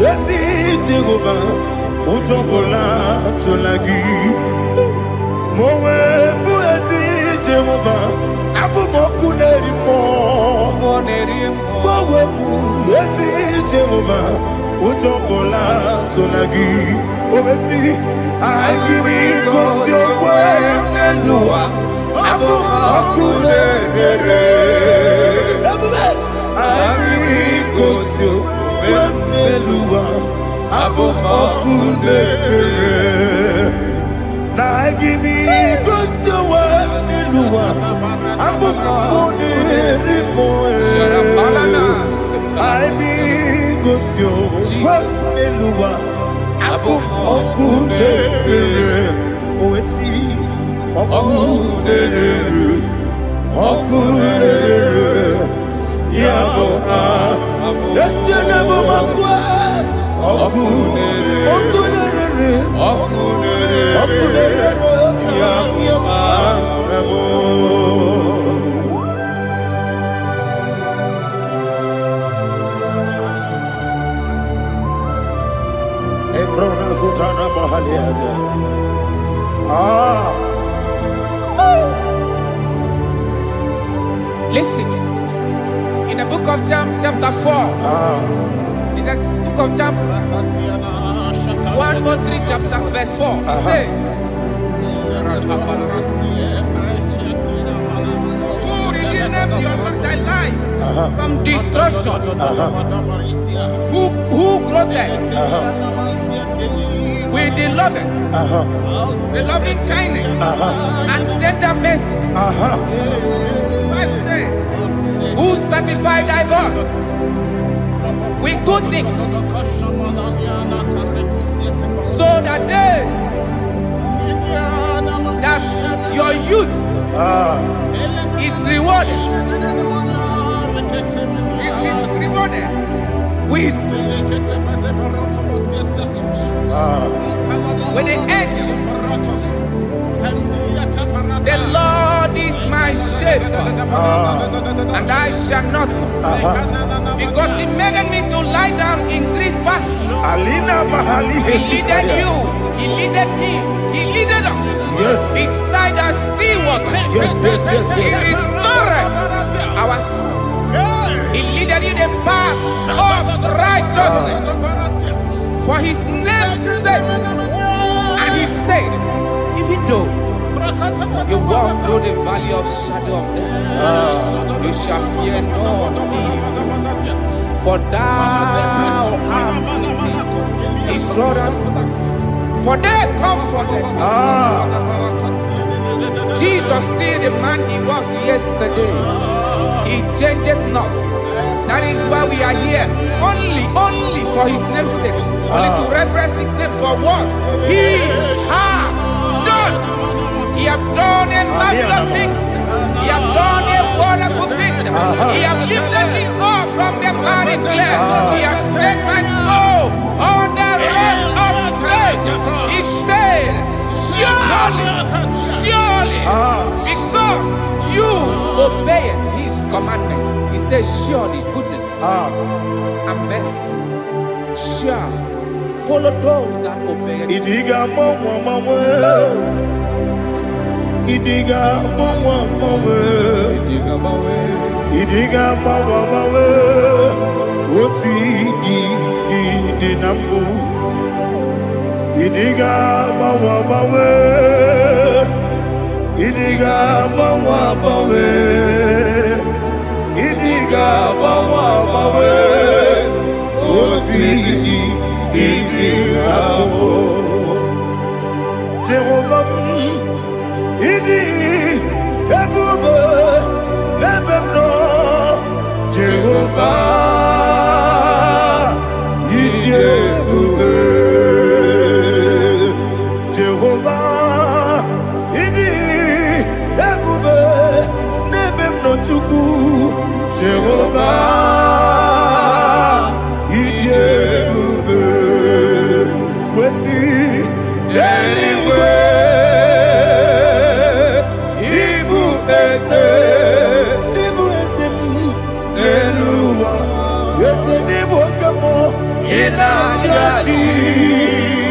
Yesi, Jehovah, Utobola, Tulagi, Moe, Buesi, Jehovah, Abu Mokuneri Mo, Moe, Yesi, Jehovah, Utobola, Tulagi, Obesi, I give you your way, and Noah. Abu Makunere, Agikosio, Wemelua, Abu Makunere, Nagikosio, Wemelua, Abu Makunere, Agikosio, Wemelua, Abu Makunere, Oesi. Listen, in the book of John, chapter 4, in the book of John 1:3, chapter verse 4, it says, who redeemed thy life from destruction, who growth with the loving kindness and tender mercies. Who satisfy thy voice with good things, so that your youth is rewarded. Is rewarded with the angels. The Lord is my shepherd, and I shall not, because He made me to lie down in green pastures. He leaded you, He leaded me, He leaded us beside the still waters. He restored our soul. He leaded you the path of righteousness for His name's sake. And He said, even though you walk through the valley of shadow of death, you shall fear no evil, for thou art with me. His rod and staff, for they comforted. Jesus still the man He was yesterday. He changed not. That is why we are here, only for His name's sake, only to reverence His name for what He has done. He have done a marvelous things. He have done a wonderful thing. He have lifted me up from the miry clay. He has set my soul on the rock of faith. He said, surely, because you obeyed His commandment. He says, surely goodness and mercy shall follow those that obey it. Idiga mawe, oti di nambu. Idiga mawe, idiga mawe, idiga mawe, oti di nambu. Jehovah. Idi ebube lebemno Jehovah. Idi ebube Jehovah. Idi ebube lebemno chuku Jehovah. Idi ebube kwesi anyway.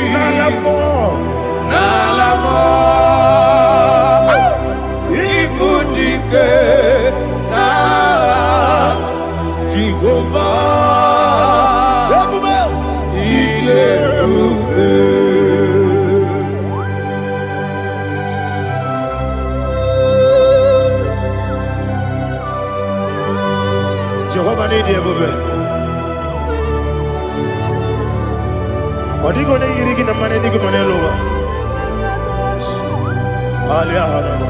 Nalamo, ibudike na Jehovah, Jehovah need you. Odigo ne yirigi na mane digo manelowa. Alia hadama.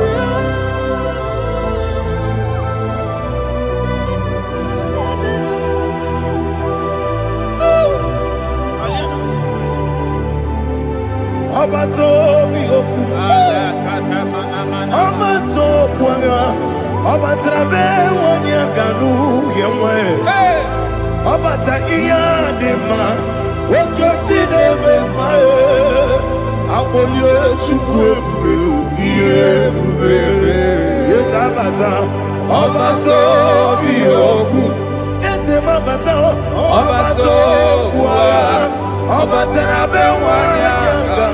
Abato bi oku. Abato kwanga. Abatrabe wanya ganu yemwe. Abata iya dema. Okoti nebe mae, abolio chukwu ebube, yesabata, obato biyoku, esemabata, obato kwa, obata na be wanyanga.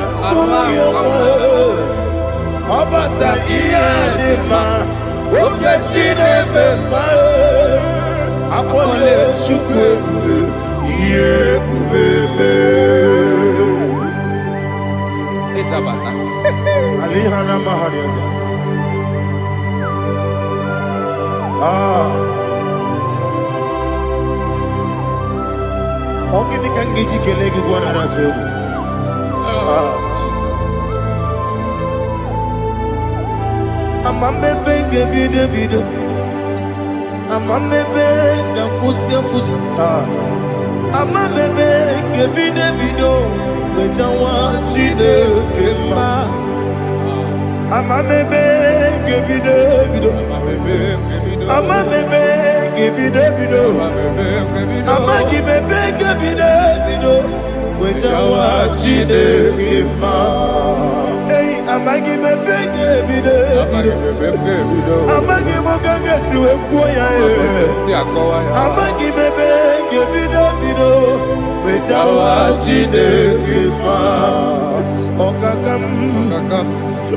Ọbata ihe dị mma, oke Chineke mma, akpọle Chukwu ebube, ihe ebube mee. Isabata. Alihana Mahariaza. Ogini kan giji kelegi gwana na tebu. Amamebe ngebido bido, amamebe ngakusia kusi, amamebe ngebido bido, wejawa Chineke mma. Amamebe ngebido bido, amamebe ngebido bido, amagibebe ngebido bido, wejawa Chineke mma. Amagi me benge bide, amagi mo ganga siwe kuya amagi me benge bide bido, wejawa Chineke mma.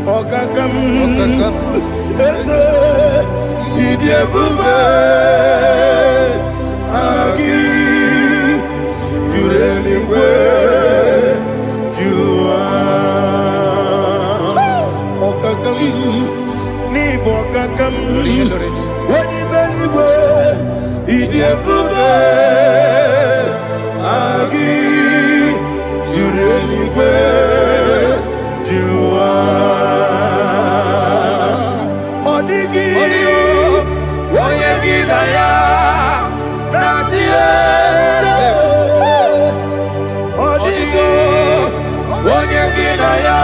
Okakam, eze idiebube, agi jureligwe jua. Ni bokakam wani beligwe idiebube agi jureligwe jua. Odigi onye gida ya natie. Odigi onye gida ya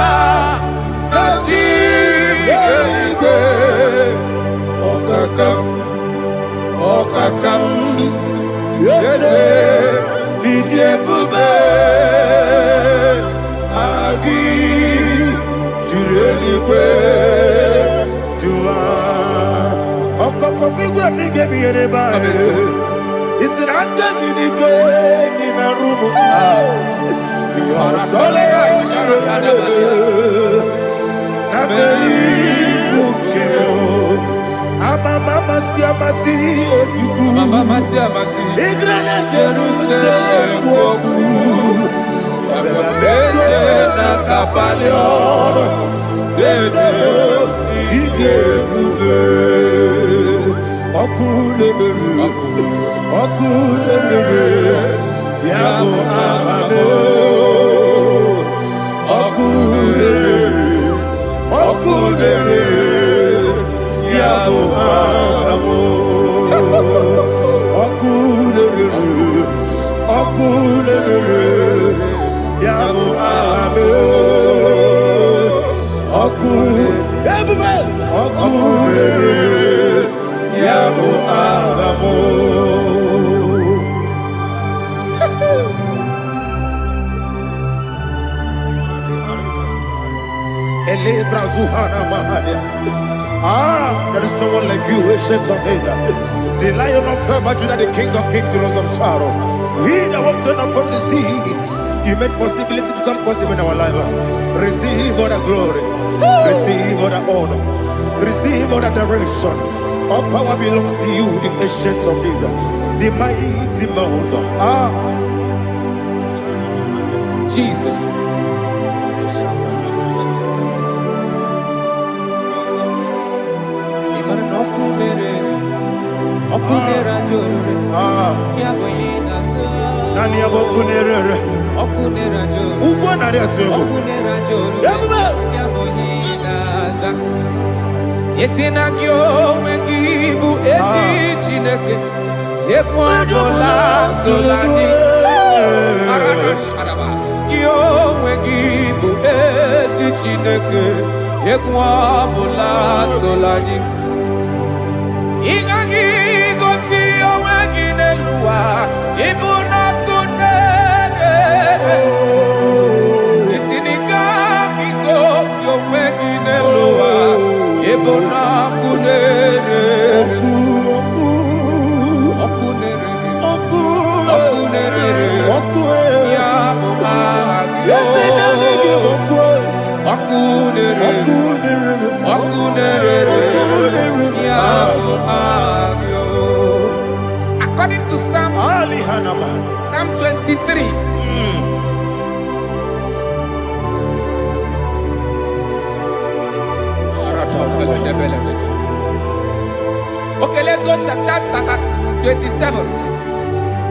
Okakam, yede, idiebube, agi, jureligwe, jua. Okokokigura nige biyereba, isiraka ginike nina rumu. Yarasolega sharakadaba, nabeli ukeo. Mama siamasi osuku, mama siamasi. Igrane Jerusalem woku, ababele na kapalion, dede igebube. Okulebere, yabo amamo. Okulebere. Yabo amo, okulere, yabo amo, okulere, yabo amo. Elebra zuhana mahade. There is no one like you, ancient of days. The Lion of tribe of Judah, the King of kings, the Rose of Sharon. He that walked upon the sea, you made possibility to come possible in our life. Receive all the glory, receive all the honor, receive all the direction. All power belongs to you, the ancient of days, the mighty mountain. Jesus. Okunera jorore, yaboyina sa. Nani abokunera? Okunera jorore. Ugwa nari atwego. Okunera jorore, yaboyina sa. Yesina kyo wengibu esi Chineke, ekwadola tolani. Arana sharaba. Kyo wengibu esi Chineke, ekwadola tolani. Ingagi gosi owegi nelua ibuna kunere. Isinika gosi owegi nelua ibuna kunere. Okunere. Ya According to Psalm 23. Okay, let's go to chapter 27.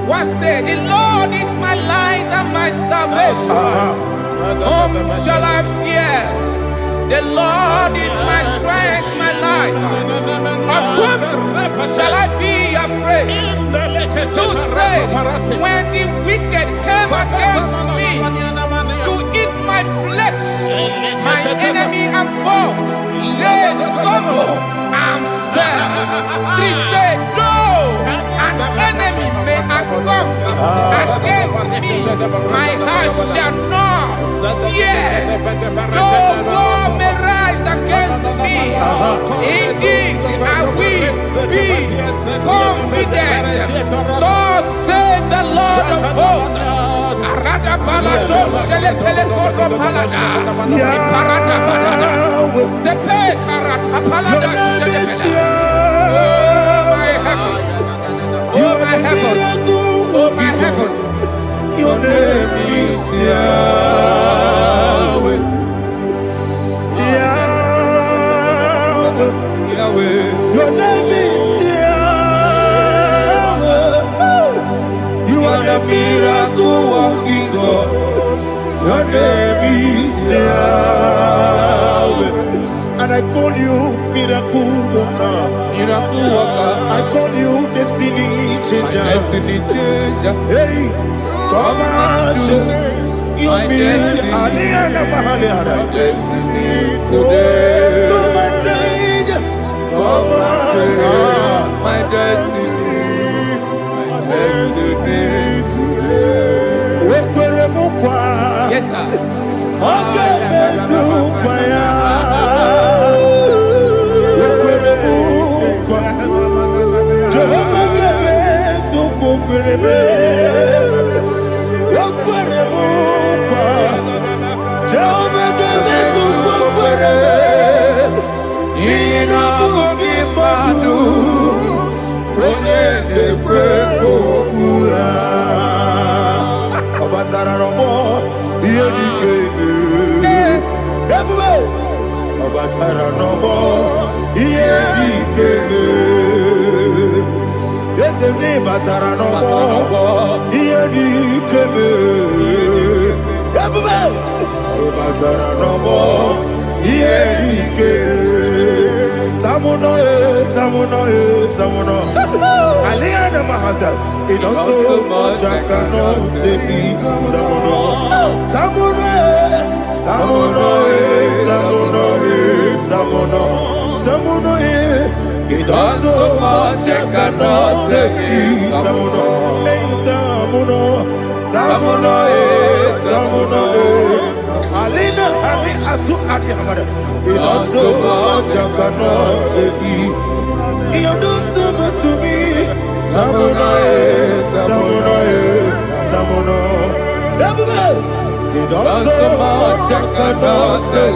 What said? The Lord is my light and my salvation. Whom shall I fear? The Lord is my strength, my life. Of whom shall I be afraid? To say, when the wicked came against me to eat my flesh, my enemy and foe, they stumble and fell. 3 said, though an enemy may come against me, my heart shall not fear. Though war may rise against me, in this I will be confident. Thus says the Lord of hosts. Arada balado shele pele kodo palada. Iparada balada. Sepe karata palada shele pele. Oh my heavens. Oh my heavens. Oh my heavens. Your name is Yahweh. Yahweh. Yahweh. Your name is Yahweh. You are the miracle working God. Your name is Yahweh. And I call you miracle worker. Miracle worker. I call you destiny changer. Destiny changer. Hey, come on, you mean Aliana Mahaliana. Destiny today. Come and change. Come on, my destiny. My destiny today. Yes, sir. Okay, Aliana Mahazal, it also much I cannot say. Tamuno, it also much I cannot say. Tamuno, Alina, Ali Asu Adi Hamada, it also much I cannot say. You do so much to me. Tamuno. You do so much I cannot say.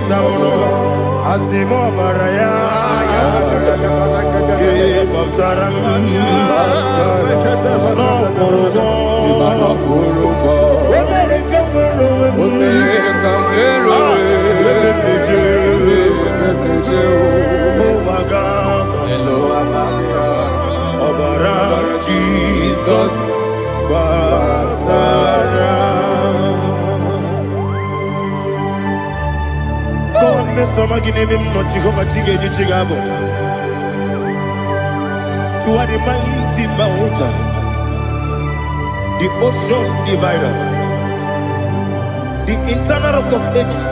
Tamuno. Asimo Baraya. Keep up Taram. No Kurubo. Jesus, Batara. God, me sama ginebe mo Jehovah Chigeji Chigabo. You are the mighty mountain, the ocean divider, the internal rock of ages.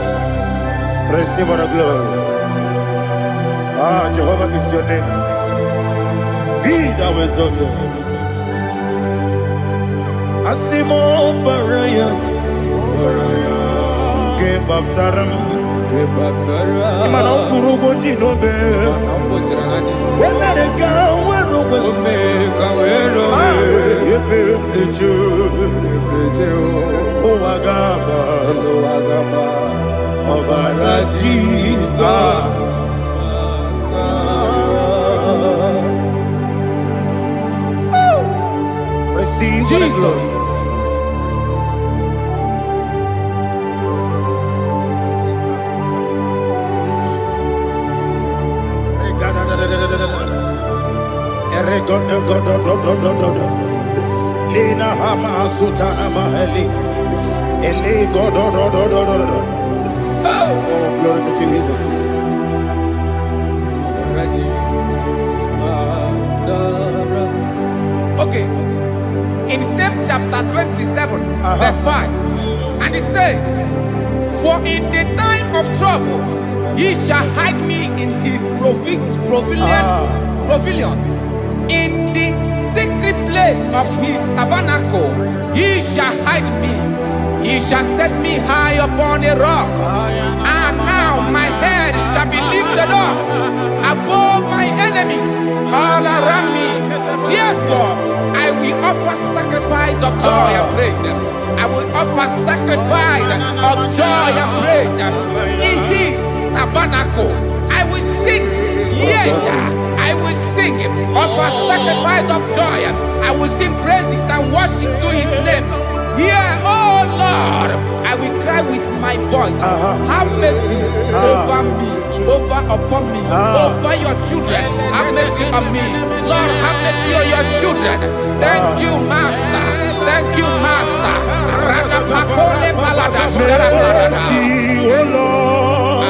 Receive our glory. Ah, Jehovah is your name. Be thou exalted. Asimo Baraya, Game of Taram, Imano Kurubo Jinobe, Wemereka, Ọbara Jesus. Receive the glory. Lena Hama Sutana Mahali. Ele Godo. Oh, glory to Jesus. Okay. In same chapter 27, verse 5, and it says, "For in the time of trouble, he shall hide me in his pavilion. In the secret place of his tabernacle, he shall hide me. He shall set me high upon a rock. And now my head shall be lifted up above my enemies all around me. Therefore, I will offer sacrifice of joy and praise. I will offer sacrifice of joy and praise in his tabernacle. I will sing, yes, I will sing, offer sacrifice of joy. I will sing praises and worship to his name. Hear, oh Lord, I will cry with my voice. Have mercy over me, upon me, over your children. Have mercy on me. Lord, have mercy on your children. Thank you, Master. Thank you, Master. Mercy, oh Lord.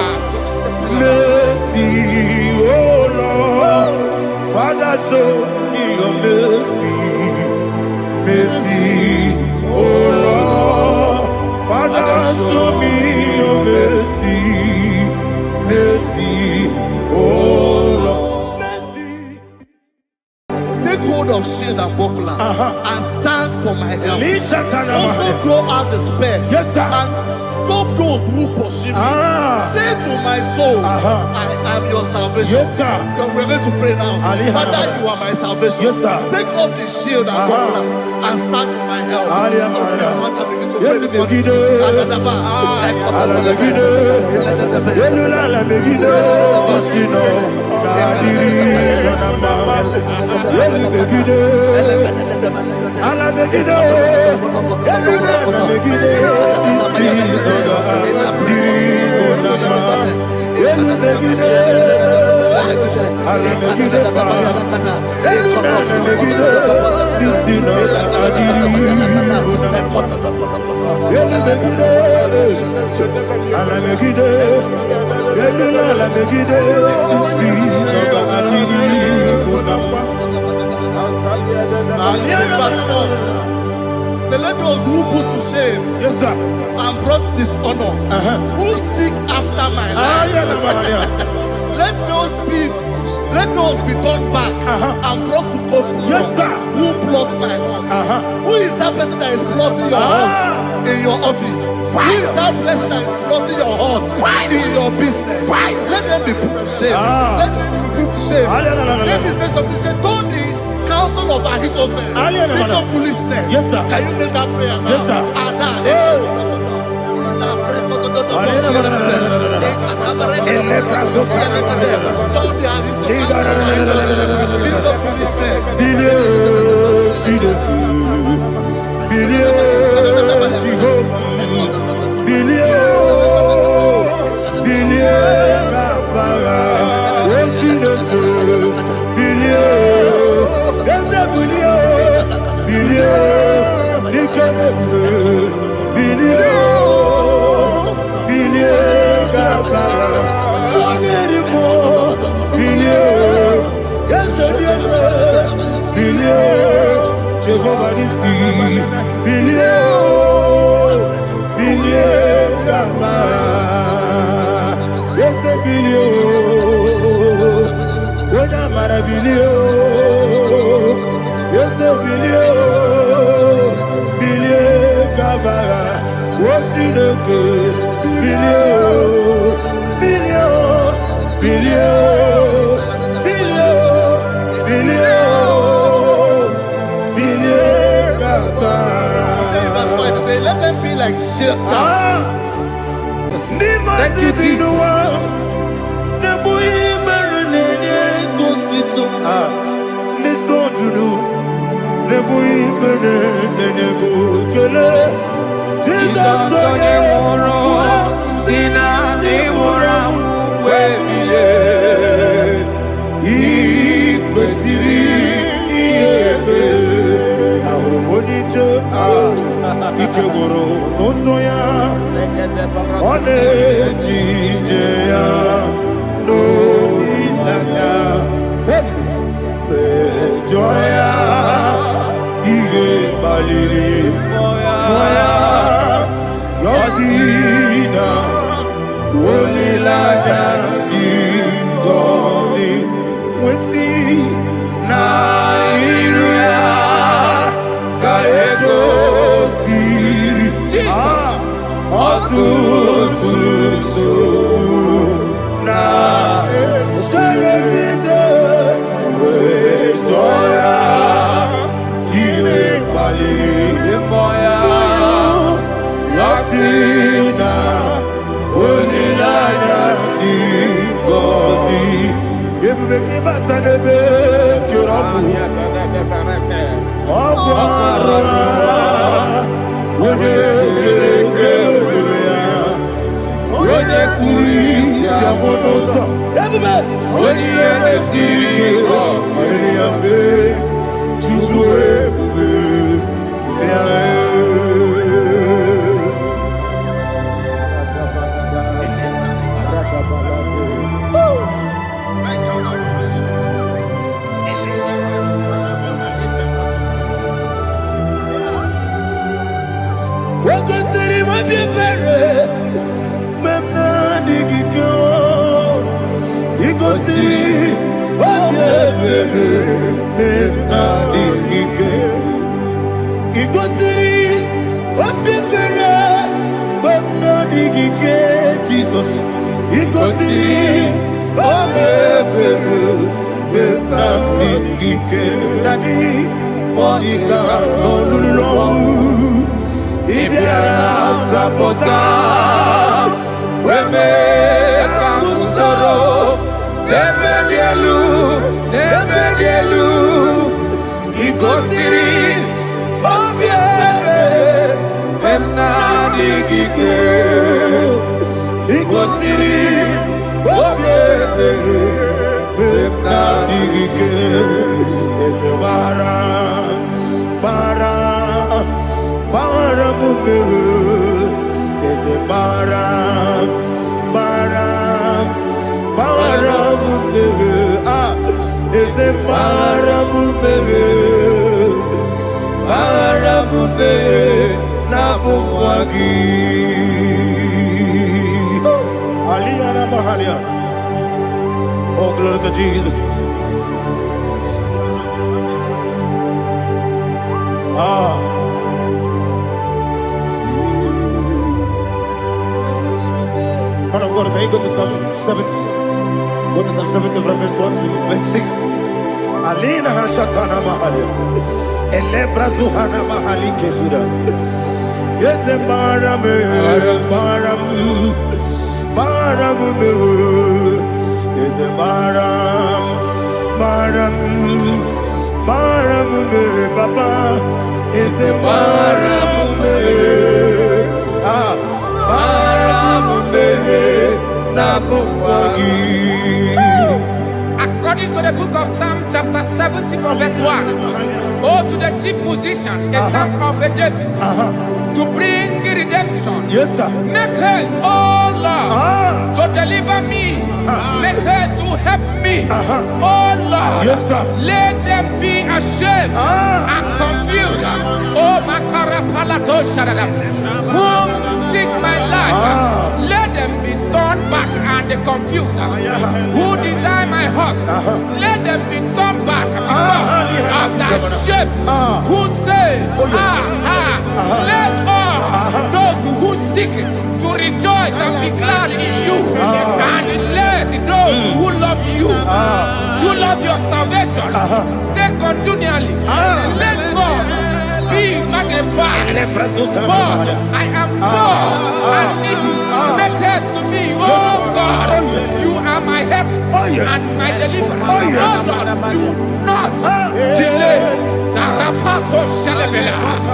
Mercy, oh Lord. Father, show me your mercy. Mercy, oh Lord. Father, show me your mercy. Mercy, oh Lord. Mercy. Take hold of shield and buckler and stand for my help. Also throw out despair. Yes, sir. And stop those who pursue me. Say to my soul, I am your salvation. Yes, sir. We're going to pray now. Father, you are my salvation. Yes, sir. Take off the shield and buckler and stand for my help. So let those who put to shame, yes, sir, and brought dishonor, who seek after my life, let those be turned back and brought to confusion. Yes, sir. Who plot my heart? Who is that person that is plotting your heart in your office? Who is that person that is plotting your heart in your business? Let them be put to shame. Let them be put to shame. Let me say something. Say, don't the counsel of Ahithophel think of foolishness. Yes, sir. Can you make that prayer now? Yes, sir. Let them be like shelter. Thank you, Jesus. This one to do. Jesus, Oh, glory to Jesus. Man of God, can you go to Psalm 70? Go to Psalm 70 from verse 1 to verse 6. Alina Hashatana Mahalia. Elebra Zuhana Mahali Kesuda. Yes, the Baram, Baram, Baram, yes, the Baram, Baram, Baram, Papa, is the Baram, According to the book of Psalm chapter 70 from verse 1, oh, to the chief musician, a son of a David, to bring redemption. Yes, sir. Make haste, oh Lord, to deliver me. Make haste to help me. Oh Lord, yes, sir. Let them be ashamed and confused. Oh Makara Palato Shadada, whom seek my life, let them be turned back and confused. Who desire my heart, let them be turned back because of that shame. Who say, let all those who seek to rejoice and be glad in you, and let those who love you, who love your salvation, say continually, let God be magnified. God, I am poor and needy. Make haste to me, oh You are my help and my deliverer. Oh Lord, do not delay.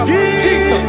Jesus.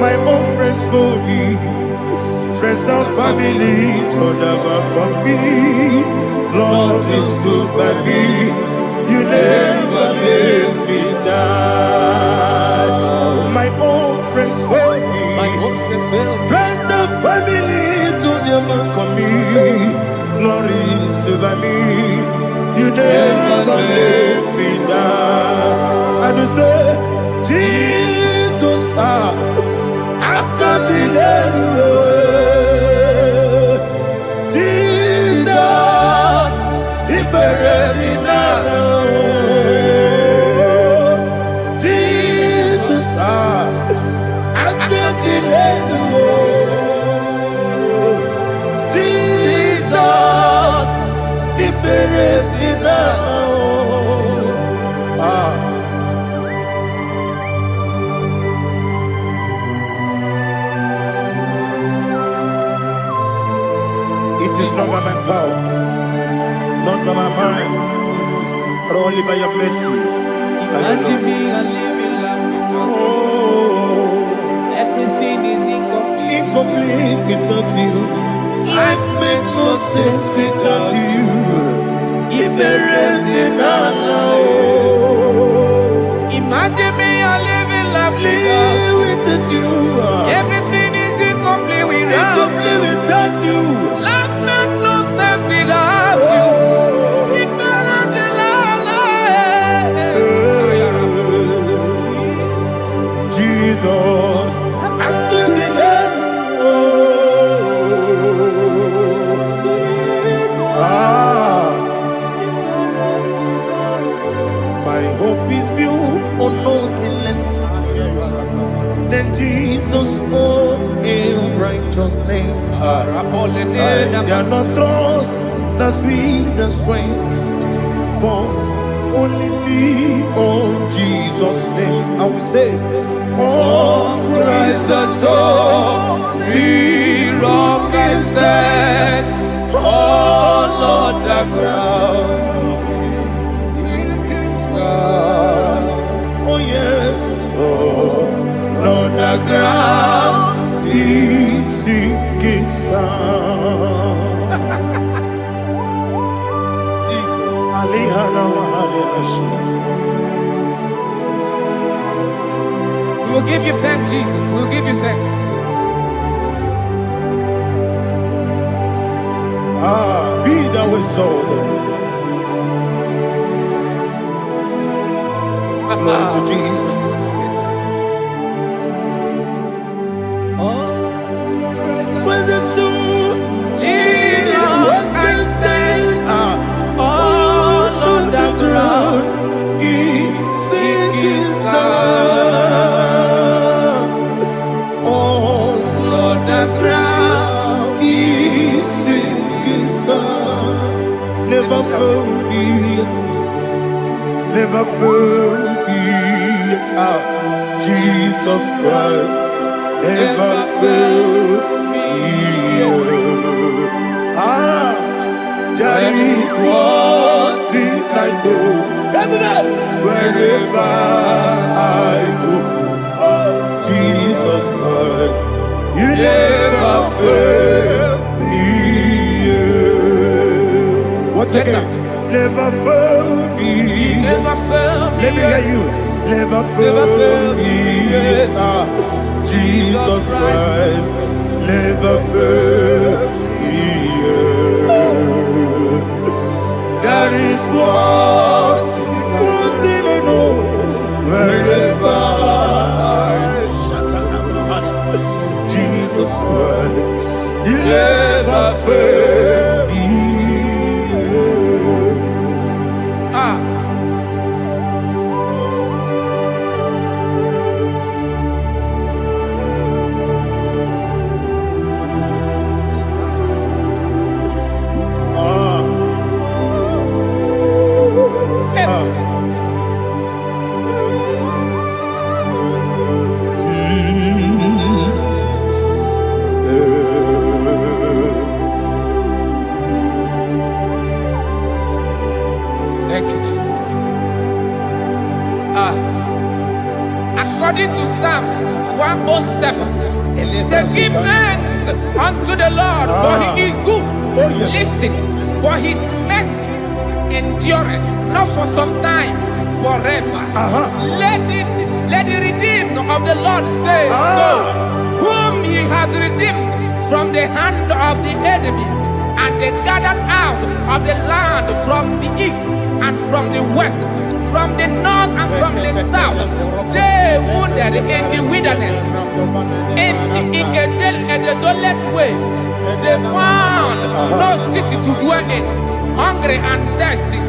My own friends for me, friends and family, told never come me. Lord is good by me, you never let me die. My own friends for me, friends and family, told never come me. Lord is good by me, you never let me die. And you say, Jesus, I can't believe you. Jesus, He buried me now. Jesus, I can't believe you. Jesus, He buried me now. It is not by my power, not by my mind, but only by your mercy. Imagine me a living life without you. Everything is incomplete. Incomplete without you. Life makes no sense without you. Imagine me a living life without you. Everything is incomplete without you. Life makes no sense without you. Jesus, I give you my hope is built on nothing less than Jesus' own in righteousness. I cannot trust the sweetest strength, but only lean on Jesus' name. I will say, oh, Christ the soul, the rock is dead. Oh, Lord, the ground We'll give you thanks, Jesus. We'll give you thanks. Be thou exalted. Glory to Jesus. Where's the soul? What can stand? All on the ground is sinking sound. All on the ground is sinking sound. Never forget, never forget, Jesus Christ. Never fail me. That is one thing I know. Wherever I go, Jesus Christ, you never fail me. What's the name? Never fail me. Never fail me. Let me hear you. Never fail me. Jesus Christ, never fail me. That is one thing I know. Wherever Jesus Christ, you never fail me. Thank you, Jesus. According to Psalm 107, say, give thanks unto the Lord, for he is good. Listen, for his mercies endureth, not for some time, forever. Let the redeemed of the Lord say so, whom he has redeemed from the hand of the enemy, and they gathered out of the land from the east and from the west, from the north and from the south. They wandered in the wilderness, in a desolate way. They found no city to dwell in, hungry and thirsty.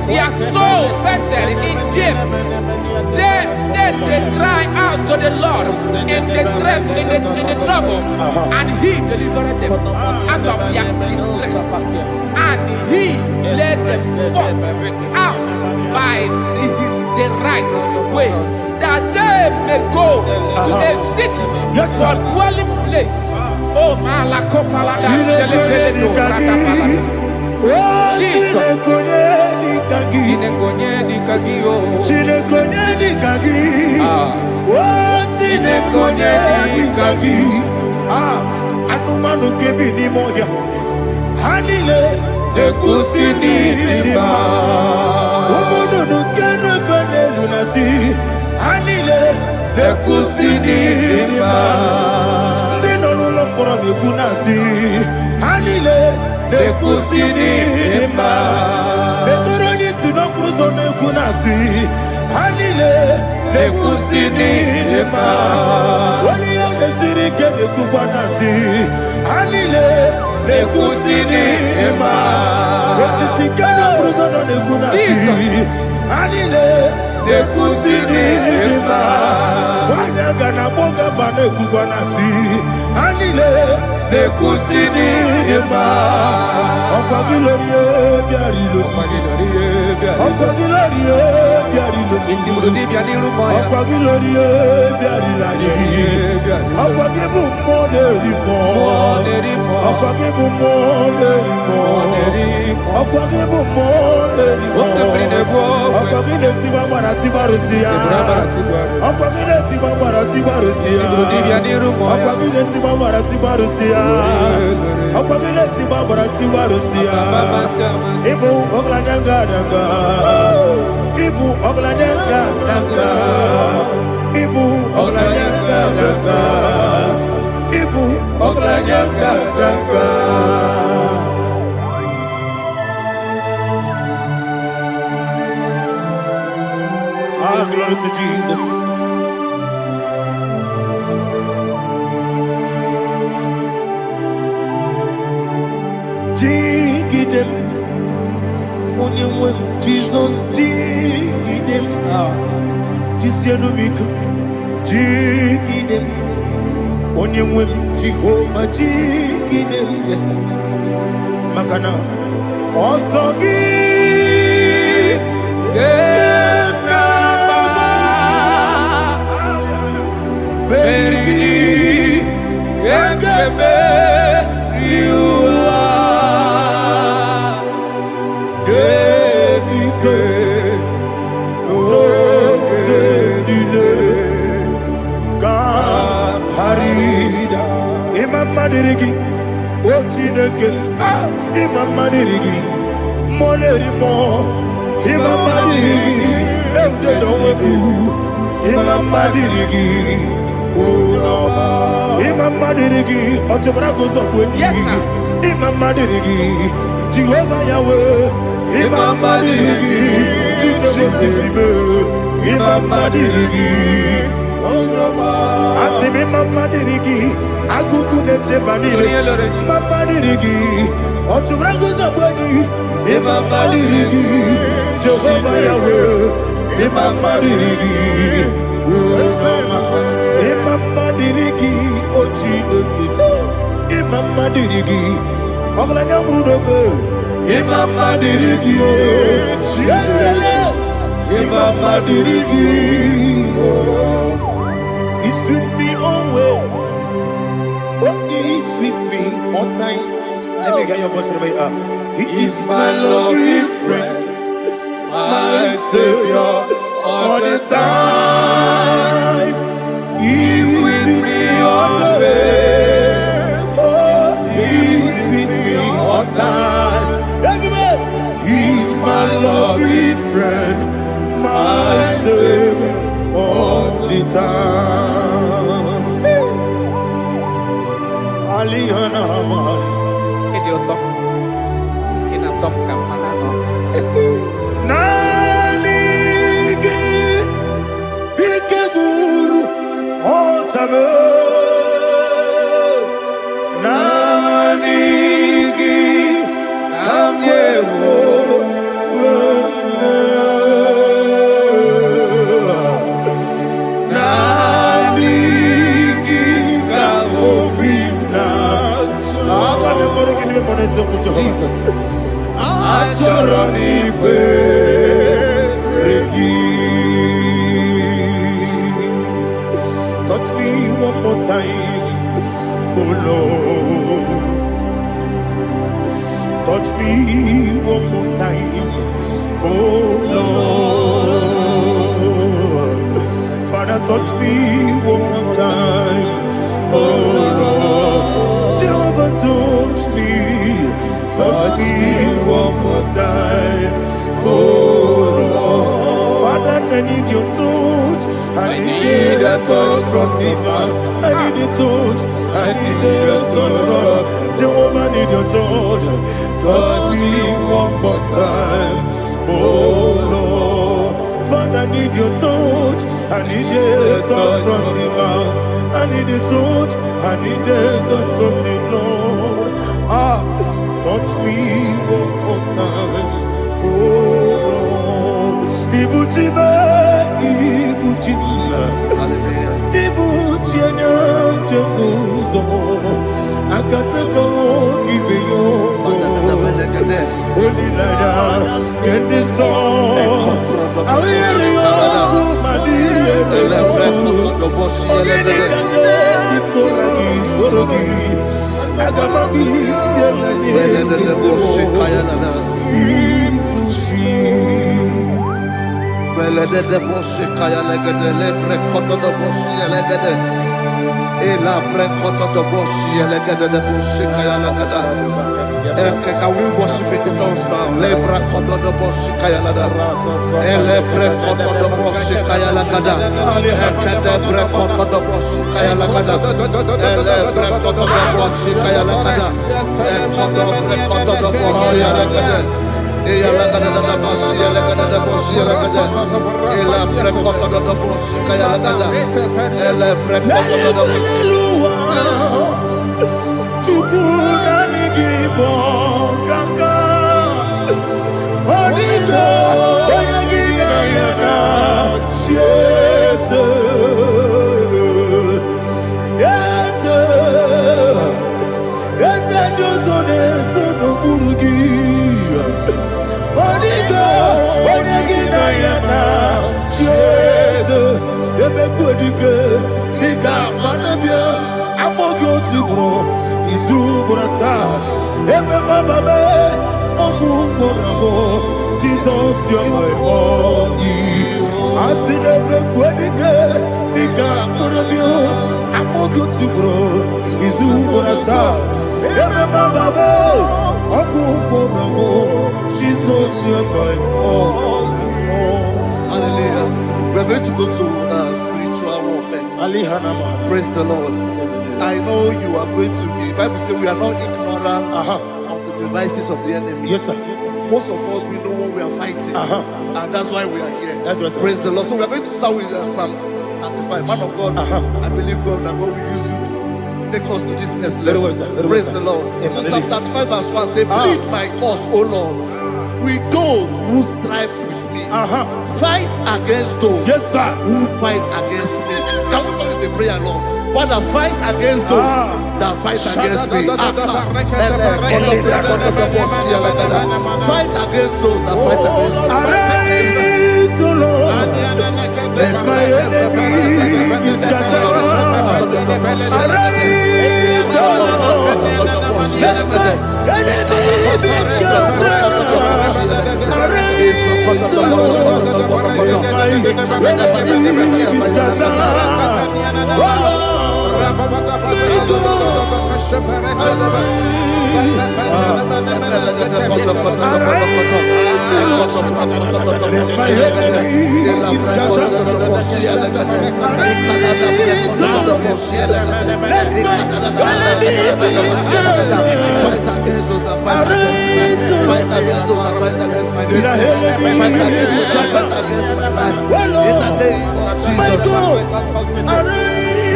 Their soul fainted in deep. They cry out to the Lord in the trouble, and he delivered them out of their distress, and he led them forth out by the right way, that they may go to a city for dwelling place. Oh, Malakopalada, Jesus. Anumanu kebi ni moja Hanile Nekusini lima Omono nukeno fene lunasi Hanile Nekusini lima Nino luloporo nikunasi Hanile Nekusini lima Netoroni sinokruzo nekunasi Hanile Nekusini lima Wani yone sirike nekubanasi Hanile Nekusini lima Wesisikana bruzo nekunasi Hanile Nekusini lima Wanaga na boga vane kubanasi Hanile Nekusini lima Okwa gilorie biarilo Okwa gilorie biarilo Okwa gilorie biarilani Okwa gibu moderimo Okwa gibu moderimo Okwa gibu moderimo Okwa gileti bambara tibarusia Okwa gileti bambara tibarusia Okwa gileti bambara tibarusia Okwa gileti bambara tibarusia Ibu ogladanga danga Ibu ogladanga danga Ibu oglanya gagaka. Ibu oglanya gagaka. Ah, glory to Jesus. Jigidem, Jesus, jigidem, Jisianomika, jigidem, Onyemwem, Jehovah, jigidem, yes, Makana, Osogi, Berigi, Yakebe, Madirigi, Ochineke, Imam Madirigi, Molerimo, Imam Madirigi, Eudedobu, Imam Madirigi, Imam Madirigi, Ochobragos of Imam Madirigi, Jehovah Yahweh, Imam Madirigi, Imam Madirigi, Asimi Mama Dirigi, Agubune Chebanile, Mama Dirigi, Ochubragus Abani, Mama Dirigi, Jehovah Yahweh, Mama Dirigi, Mama Dirigi, Ochinuki, Mama Dirigi, Oglanya Brudobe, Mama Dirigi, Mama Dirigi. He's with me always. Oh, he's with me all time. Let me hear your voice wherever you are. He is my lovely friend, my Savior all the time. He's with me always. Oh, he's with me all time. Everybody, he's my lovely friend, my Savior all the time. Alihana Mari. Idiota. Inatom kamanano. Nanigi Ikeguru Otame. Nanigi Kamyewo. Jesus. Touch me one more time, oh Lord. Touch me one more time, oh Lord. Father, touch me one more time, oh Lord. Jehovah, touch me. Touch me one more time, oh Lord. Father, I need your touch. I need a touch from the Master. I need a touch. I need a touch from Jehovah. I need your touch. Touch me one more time, oh Lord. Father, I need your touch. I need a touch from the Master. I need a touch. I need a touch from the Lord. Touch me one more time, oh Lord. Ibuchima, Ibuchima, Ibuchina, Jaguzo. Akatako, Kibeyo, Only Lada, get this song. I will you, Madia, Can we worship in the tongues now? Lebra koto do boshi kaya lada. Ele pre koto do boshi kaya lada. lagada. Ekede brekokodo boshi kaya lagada. Ele brekokodo boshi kaya lagada. Ekodo brekokodo boshi lagada. Eya lagada boshi lagada boshi lagada. Ele brekokodo boshi kaya lagada. Ele brekokodo boshi. Chukuna nigibo kaka. Onigo oyagina yana. Yes, yes, yes, no burugi. Onigo oyagina yana. Yes, ebe kodike nika manabia amogo tibro izu burasa ebe bababe ogu borabo Jesus you're my all. Asinebe kodike nika manabia amogo tibro izu burasa ebe bababe ogu borabo Jesus you're my all. Hallelujah. We're going to go to spiritual warfare. Praise the Lord. I know you are going to be. Bible says we are not ignorant of the devices of the enemy. Yes, sir. Most of us, we know what we are fighting. And that's why we are here. That's right, sir. Praise the Lord. So we are going to start with Psalm 35. Man of God, I believe God that God will use you to take us to this next level. Very well, sir. Very Praise well, the sir. Lord. Amen. So Psalm 35 verse 1 says, plead my cause, O Lord, with those who strive with me. Fight against those who fight against me. Can we come in the prayer, Lord? Father, fight against those that fight against me. Fight against those that fight against me. Arise, O Lord. Let my enemy be scattered. Arise, O Lord. Let my enemy be scattered. Arise, O Lord. Let my enemy be scattered. Oh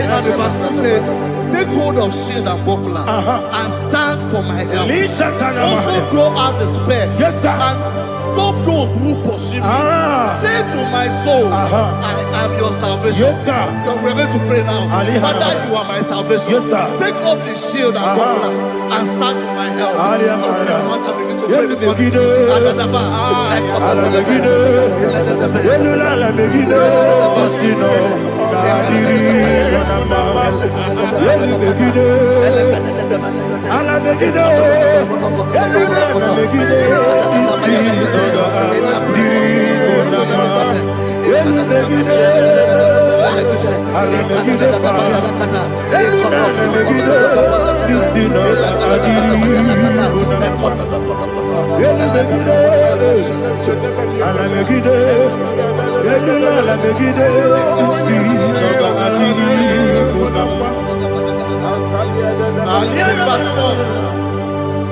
And the verse says, take hold of shield and buckler and stand for my help. Also draw out the spear and stop those who pursue me. Say to my soul, I am your salvation. Yes, sir. We're going to pray now. Father, you are my salvation. Yes, sir. Take off the shield and buckler and stand for my help.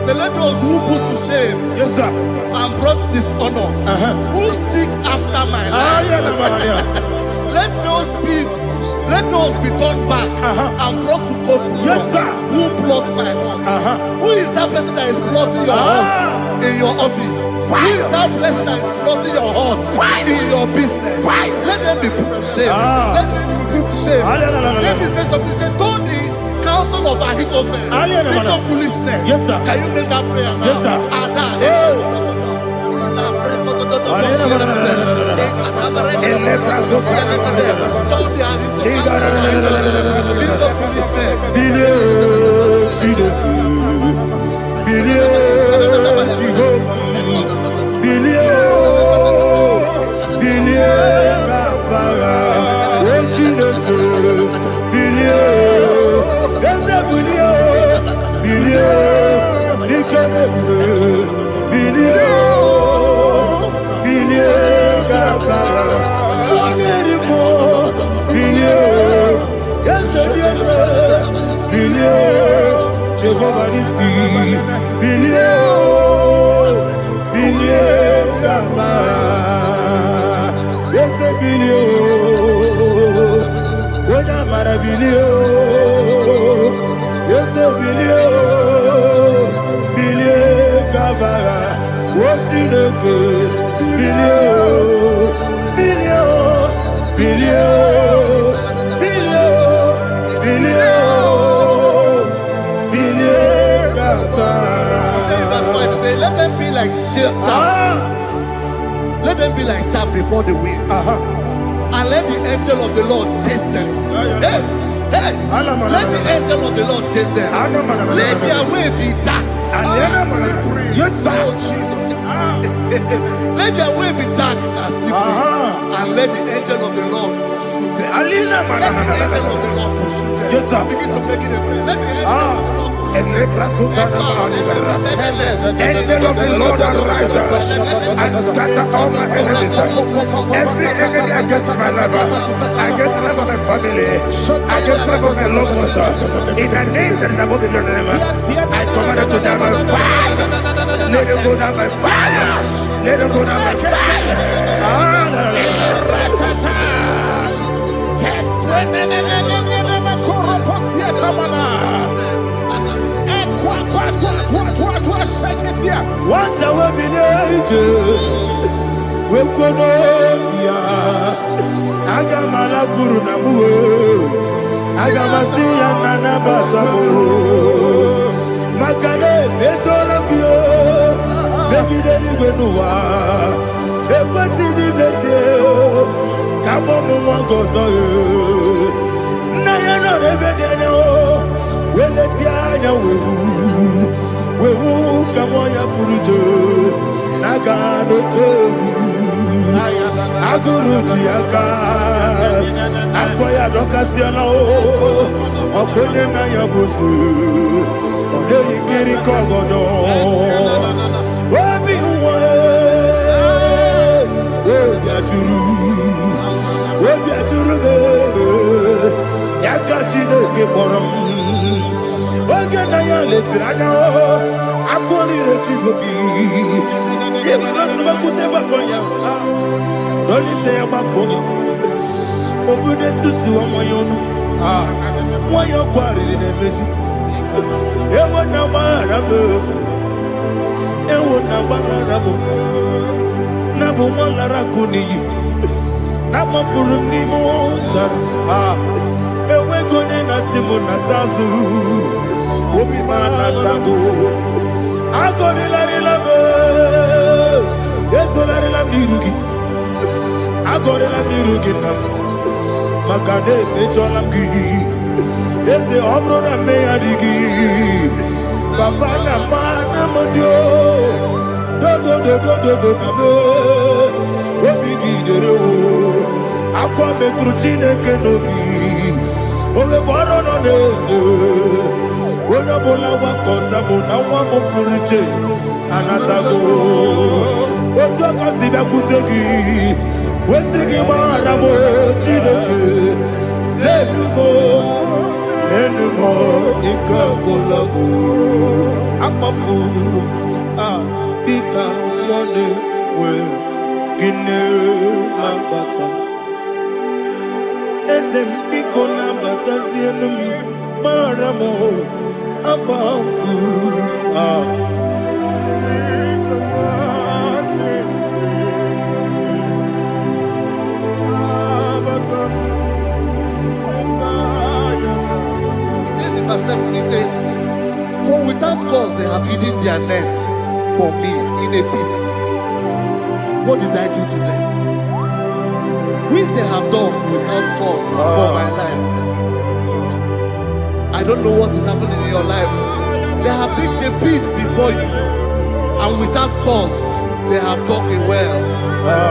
So let those who put to shame and brought dishonor, who seek after my life, let those be turned back and brought to confusion. Who plot my heart? Who is that person that is plotting your heart in your office? Who is that person that is plotting your heart in your business? Let them be put to shame. Let them be put to shame. Let me say something. Say, don't the counsel of Ahithophel think of foolishness. Can you make that prayer now? Yes, sir. Billion, over this sea. Billion, Gama. Yes, a billion. What am I a billion? Yes, a billion, Gama. What's in the good? Let them be like chaff. Let them be like chaff before the wind. And let the angel of the Lord chase them. Hey, let the angel of the Lord chase them. Let their way be dark. Yes, sir. Let their way be dark as slippery. And let the angel of the Lord pursue them. Let the angel of the Lord pursue them. Yes, sir. Begin to make it a prayer. Let the angel of the Lord. Angel of the Lord arise and scatter all my enemies. Every enemy against my life, against the life of my family, against the life of my loved ones. In the name that is above the name, I command it to die by fire. Let it go down by fire. Let it go down by fire. What I will be ages, we could Agamala Guru Namu, Agamasi and Nanabatamu, Makale, Betorabio, Begideni Benua, Equasi Blessio, Kabomu Gozo, Nayana Rebedeno, Weletia, we will come on your Purujo, Nagano Tobu, Aguru Tiaga, Akoya Docasiano, Okonena Yabusu, Odei Kiri Kogodo, Obi Obiaturu, Yakachino Keporum. Oganaya letrana akoni rechigobi yebana subakute bakonya dolite bakonya obude susu omoyonu moyo kwari nemezi ewo na marabo na bu molara kuni na mafuru ni mosa ewe gone na simona tazu Obi manatago, agori la rilame, ezo la rilamnirugi, agori la mirugi nam, makane mejolamgi, eze obro na meadigi, papa na mana modio, do na me, obi gidero, akwa metrutine kenobi, ome boro no neze. Bona bola wakota bona wamo puriche anatago ojo kasiba kutegi wesigi marabo chideke lenumo ikakolago amafuru bika one we gine mabata ezem biko na bata zienum maramo above He says, for without cause they have hidden their net for me in a pit. What did I do to them? Which they have done without cause for my life. I don't know what is happening in your life. They have digged a pit before you, and without cause, they have dug a well.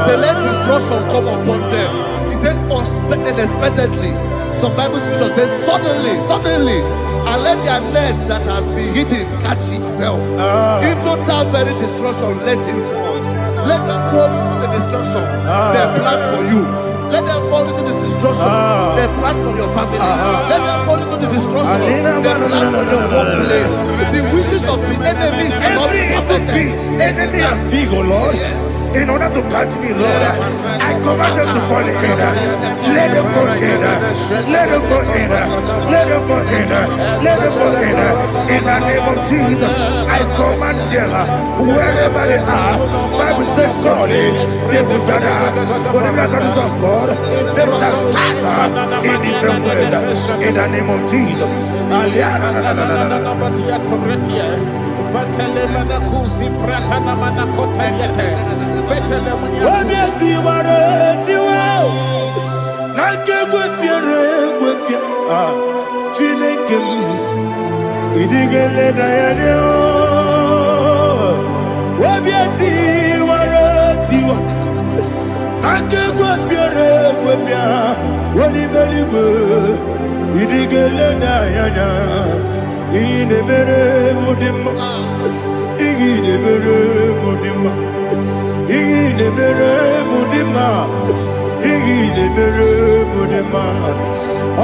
Say, let destruction come upon them. He said, unexpectedly. Some Bible scripture says, suddenly, and let their net that has been hidden catch itself. Into that very destruction, let him fall. Let them fall into the destruction they plan for you. Let them fall into the destruction they plan plan for your family. Let them fall into the destruction. The plan for your workplace. The wishes of the enemies are not perfected. Enemy and dig, oh Lord. In order to catch me, Lord, I command them to fall in. Let them fall in. Let them fall in. Let them fall in. Let them fall in. In the name of Jesus, I command them wherever they are. Bible says surely they will gather. But the miracles of God, they shall scatter in different ways. In the name of Jesus.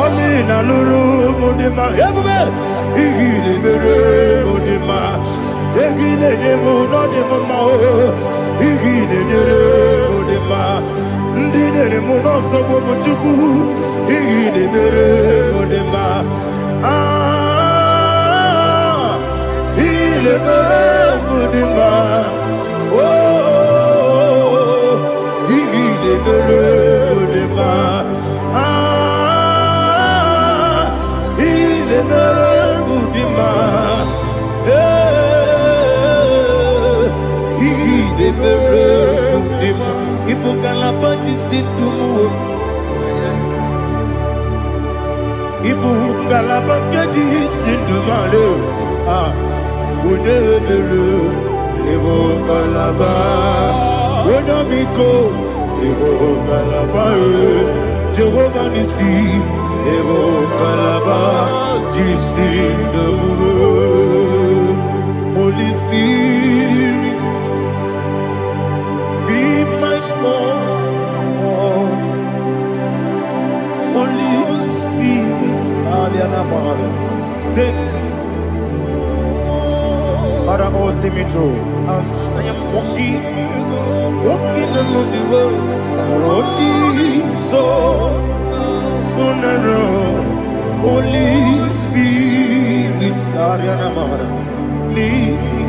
Amina luru modema ebube igile mere modema egile demo no demo ma igile mere modema ndine mo no so bo chuku igile mere modema igile mere modema oh igile mere modema Jehovah Nissi, Evo Kalaba, Holy Spirit, be my God. Holy Spirit, take Father, oh, see me through. I am walking along the road, so narrow. Holy Spirit, lead me.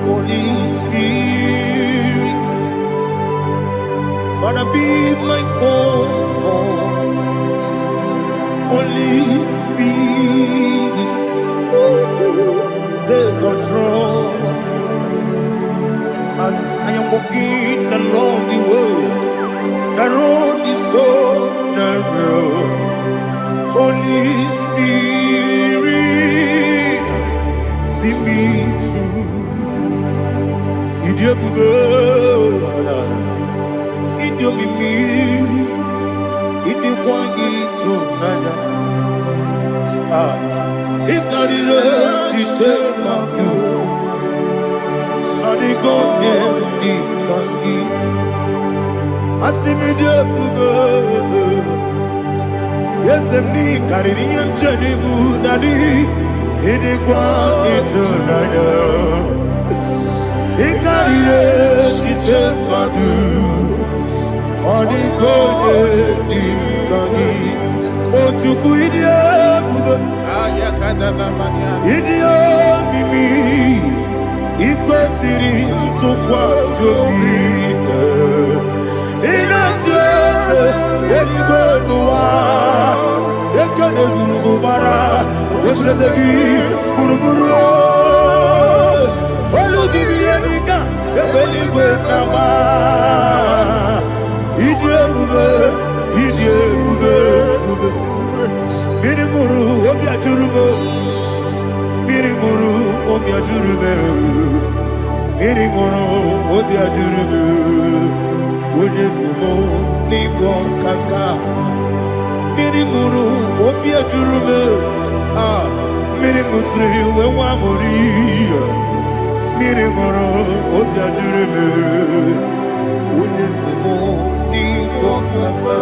Holy Spirit, Father, be my comfort. Holy Spirit, take control as I am walking along the way. The road is so narrow. Holy Spirit, see me through. Idiopube, Idiomimi, Idikwaitu nana. Ikarire chichemadu. Adigonye ikangi. Asimidiyopube. Yes, me carrying Jenny Budadi, Idikwa Itunaya. He carried it, Madu, or the code, or to Guidia, Idio Mimi, Equasiri to Quasubi. In a Gurubara, which is a Guruburu. Olugibianika, the belly with Nama. Idiomube, Mirimuru, Obia Jurube, Mirimuru, Obia Jurube, Mirimuru, Obia Jurube, Unesimo, Nigo Kaka. Mirimuru, Obia Jurube, Mirimusri, Wamori, Mirimuru, Obia Jurube, Unesimo, Nigo Kaka.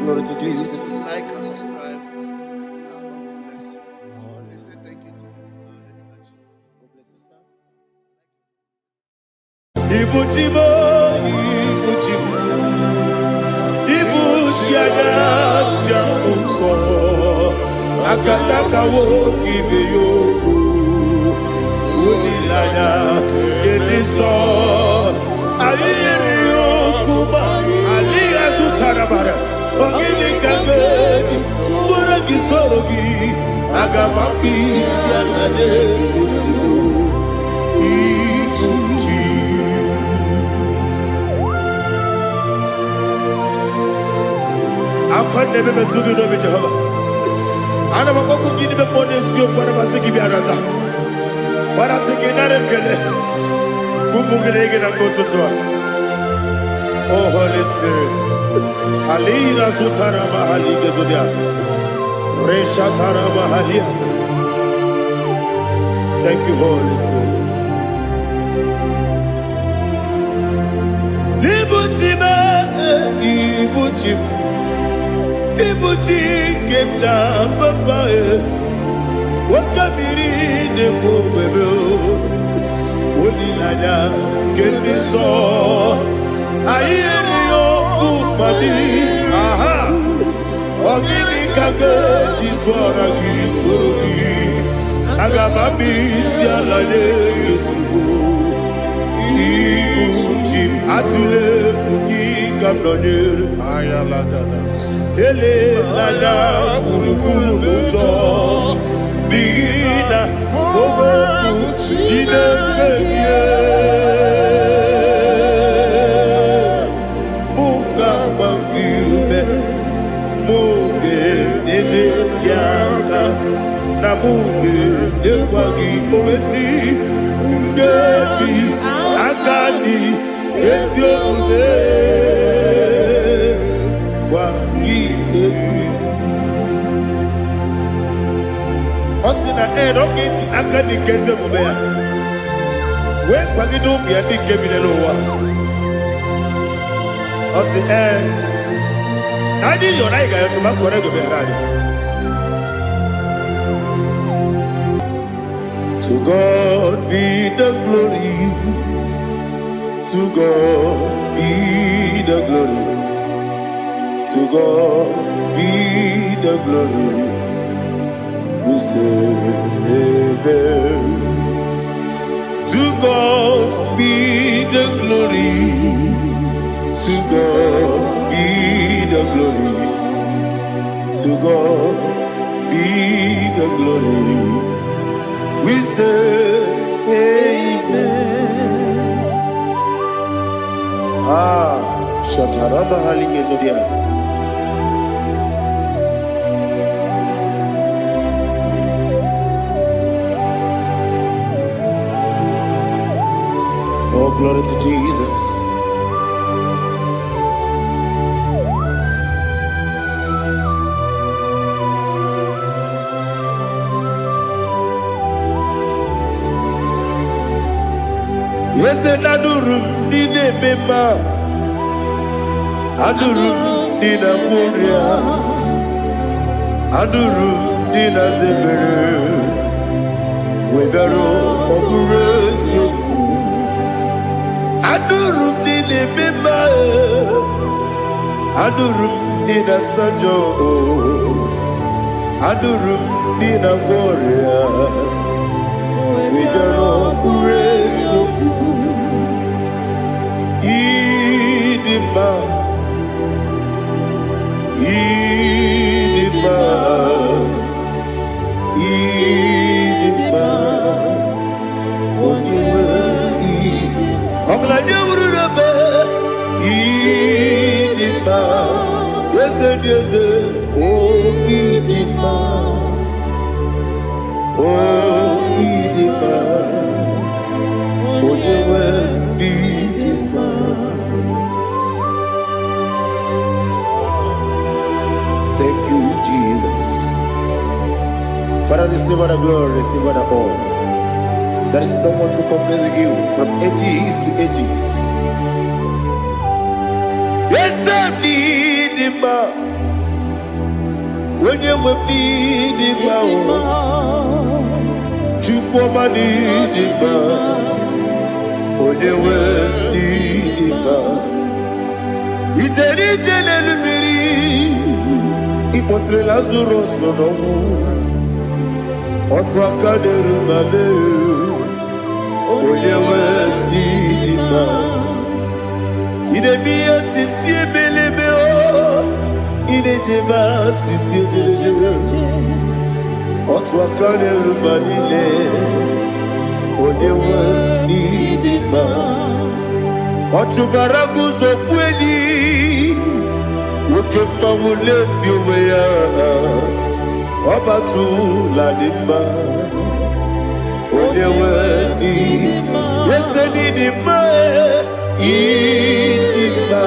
Glory to Jesus. Like and subscribe. God bless you. Please say thank you to Mr. Ibuchibo, Ibuchibo, Ibuchiada, Jamuso, Akataka woki veyoku, Unilaya, Gediso, Ayiriyokuba, Aliya Zutarabara, Ogini Kagedi, Turagi Sorogi, Agamapi, Sianade, I never to do with Jehovah. I never go to give him money, so whatever I give you another. But I think another killer. Kumugregin and go to Tua. Oh, Holy Spirit. Alina Sutara Mahali Gezudia. Reshatara Mahalia. Thank you, Holy Spirit. Ibuchima, Ibuchim. Ibuchi kemja papa wakabiri de bobebe onilanya kemiso ayeri okupadi aha ogini kage chitwara gisogi agamabi sialale yesubu Ibuchi atule uki kamnone ayalagada Ele nana kurukuru nuto Bigina Ogoku Jine kenye Munga bangiume Munge nene yaka Na munge nekwagi omesi Ungeji akani Esyo ude Osina rokeji akani keze mubea we kwagido bia ni kebile lowa osi nani yona iga yoto makore go be radi To God be the glory To God be the glory To God be the glory we say amen. To God be the glory. To God be the glory. To God be the glory. We say amen. Shatarama Halinge Zodia. Oh, glory to Jesus. Yes, and Adurum Nina Mema Adurum Nina Muria Adurum Nina Zebere Webero Operation Adurum Nina Mema Adurum Nina Sanjo Adurum Nina Muria Webero Operation Idima, Idima, Idima, I'm glad you would have Idima, yes, yes, oh, Idima, oh, Idima, oh, you were Idima. Thank you, Jesus. Father, receive all the glory, receive all the honor. There is no one to compare with you from ages to ages. Yes, I need him. When you need him, Chukoma need him. When you need him, Italian Miri, Ipotre Lazaro Sonomu, Otwaka de Rumale, when you need him. Idemia sisi belebeo, idejeba sisi jelejebe. Otwaka de Rumanile, onewa nidima. Otubaragu zokweni, ukemba muleti uweya. Obatu ladima, onewa nidima. Yes, nidima. Idima,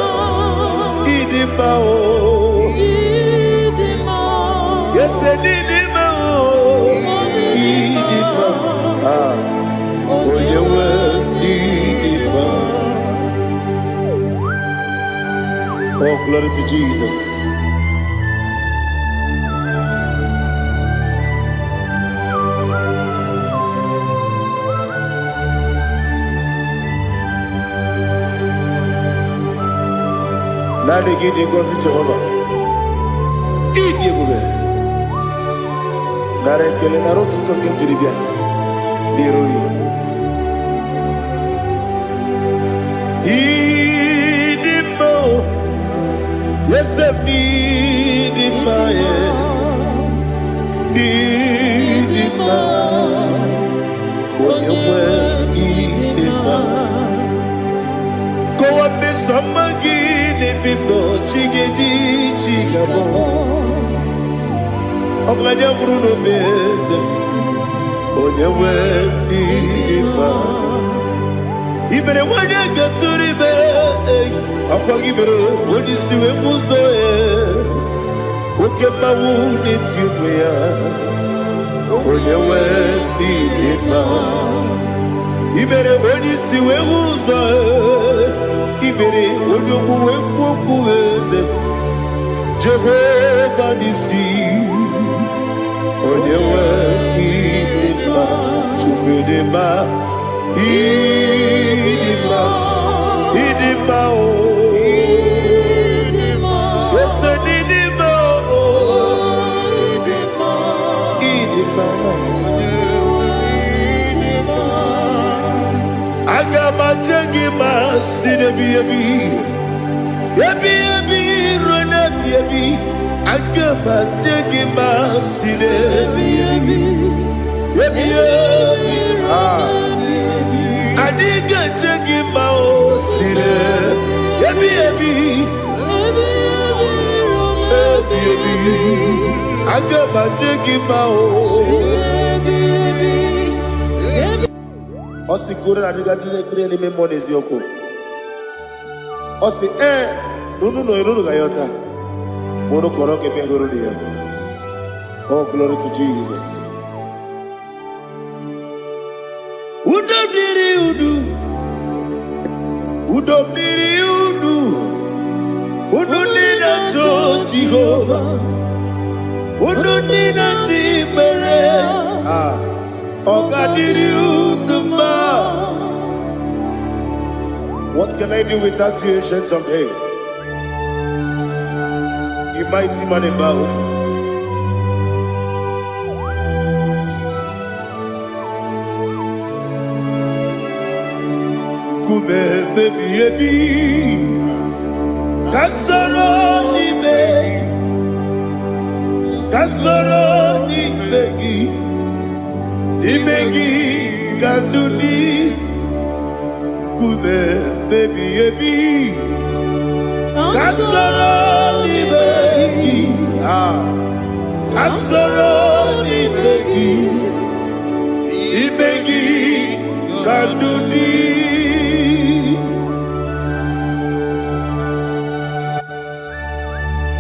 Idima, oh, yes, Idima, oh, Idima, oh, you were Idima. Oh, glory to Jesus. Nani gidi ngozi Jehova. Idi ebube. Nare kele na rotu toke jiribia. Niroi. Idi mo. Yesem idi ma ye. Idi ma. Onyewe idi ma. Go up this summer Bindo chigeji chigabo Oglanya Bruno Beze Onyewe Nima Ibere wanya gaturibe Akwa gibere Onisiwe muzoe Okema wuni tiumya Onyewe Nima Ibere onisiwe muzoe Ibere onyoku wekuoku eze Jehovah nisi Onyewe idima Chukwedema Idima Idima o Yese nidima o Idima Agama jengima sinebi ebi rona ebi Agama jengima sinebi ebi Adiga jengima o sine ebi Agama jengima o Osi kore na diga dire ni memoni zioko. Osi nunu no iruru gayota. Mono koro ke megoro dia. Oh, glory to Jesus. Udom diri udu. Udu nina cho Jehovah. Udu nina chibere. What can I do without you, ancient of days? You mighty man about. Kume baby Kasoro ni begi Imegi kanduni Kume baby Kasoro ni begi Kasoro ni begi Imegi kanduni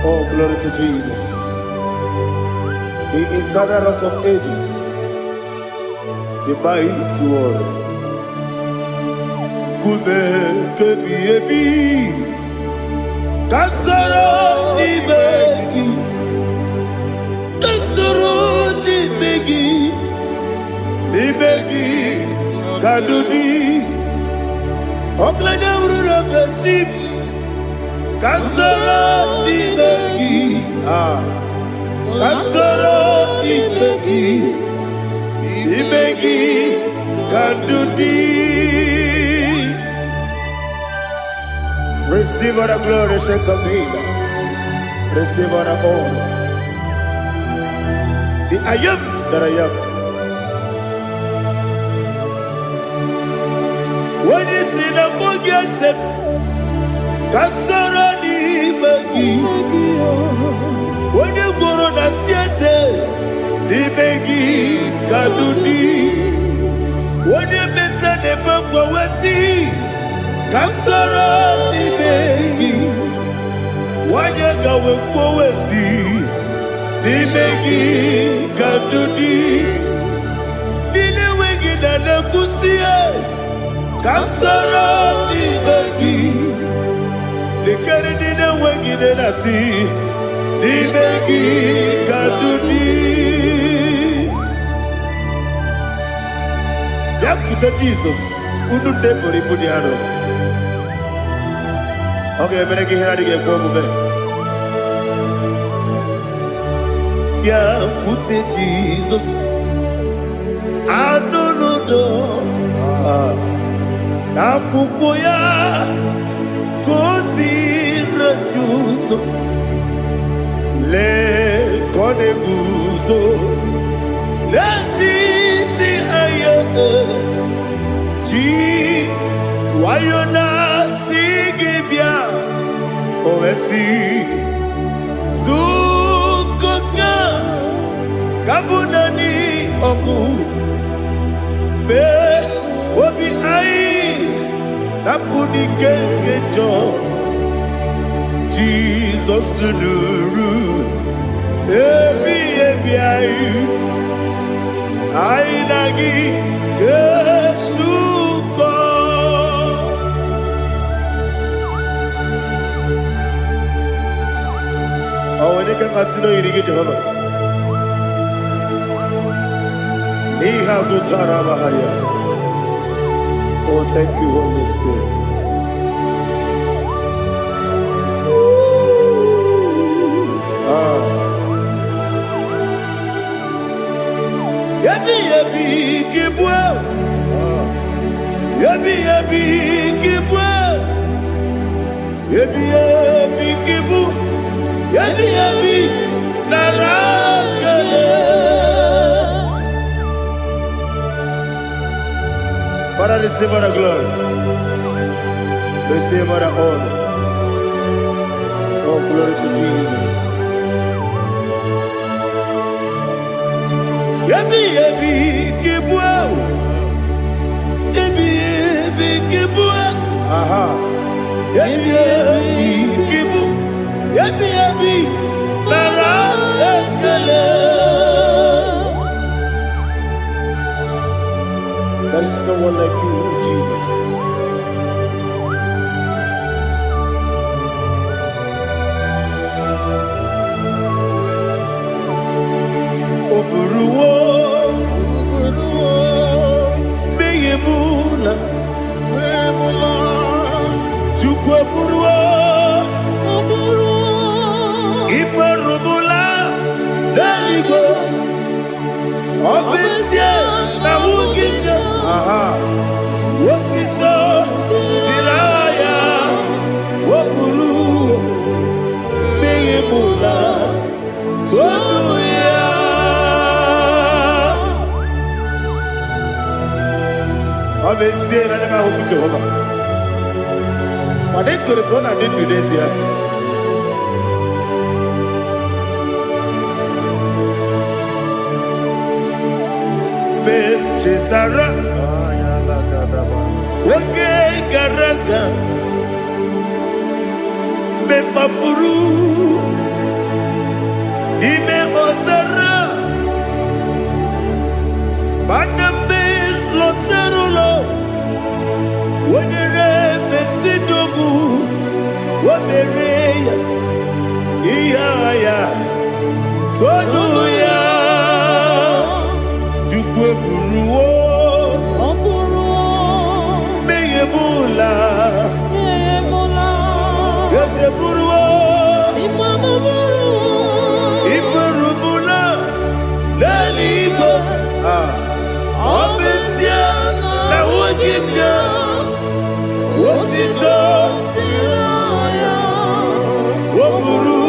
Oh, glory to Jesus, the eternal rock of ages. the mighty one. Kume kebi ebi, kasara ni megi, kasara ni megi, kadudi, oklanya urura bechim, kasara ni megi, kasara ni megi, kadudi. Receive all the glory, shake of Jesus. Receive all the honor. The I am that I am. When you see the book, you say, Kasara ni megi. When you go to the siese, ni megi kadudi. When you meet the book, we see. Kasara ni megi, wanyaka wekowesi ni megi kadudi, dine wengi na kusie. Kasara ni megi, likari dine wengi na si ni megi kadudi. Yakuta Jesus, ununde poripudiano. Okay, I'm going to get a problem. Yeah, put it Jesus. I don't know. Nakukoya, kosi renyuso, le kone guzo, le titi aye, ji wayona. Ovesi Sukoka Kabunani Oku Be Obi Ai Napuni Kenkejo Jesus Nuru Ebi Ai Nagi Yesuko. Oh, when you can casino, you get Jehovah. He has Utara Maharia. Oh, thank you, Holy Spirit. Yabi yabi kibwa. Yabi yabi kibwa. Yabi yabi kibu. Yabi yabi narakale. Father, receive all the glory. Receive all the honor. Oh, glory to Jesus. Yabi yabi kibwa. Yabi yabi kibwa. Aha. Yabi yabi kibu. Yabi yabi narakale. There is no one like you, Jesus. Oburuwo, meyemula, chukwu oburuwo, imarubula, leligo, obesie na wugide. Wotito, dilaya, oburuwo, meyemula, toduya. Obesie na nema huku Jehovah. But they could have done and didn't do this here. Chetara, Wake Garaka, Bemafuru, Ime Osara, Banambe. Sidogu, Wamereya, Iyaya, Tonuya, Jukweburuo, Meyemula, Yaseburuo, Iburubula, Lalibo, Obesia, Nawagimya, Wotito, Woburu,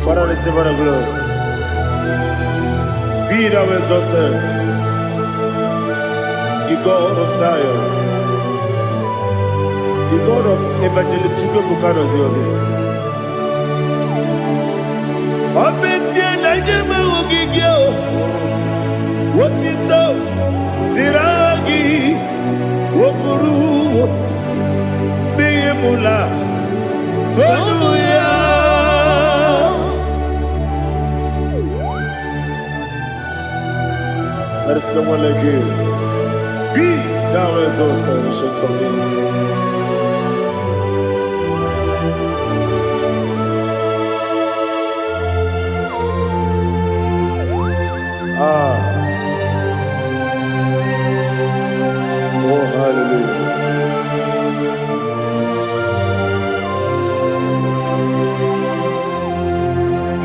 Father, receive our glory. Be thou exalted, the God of Zion, the God of Evangelist Chukwu Bukanos Yobe. Obesia na nyama ogigio, wotito, diragi, woburu, beyemula, tonuya. There is no one like you. Be thou exalted, ancient of days. Oh, hallelujah.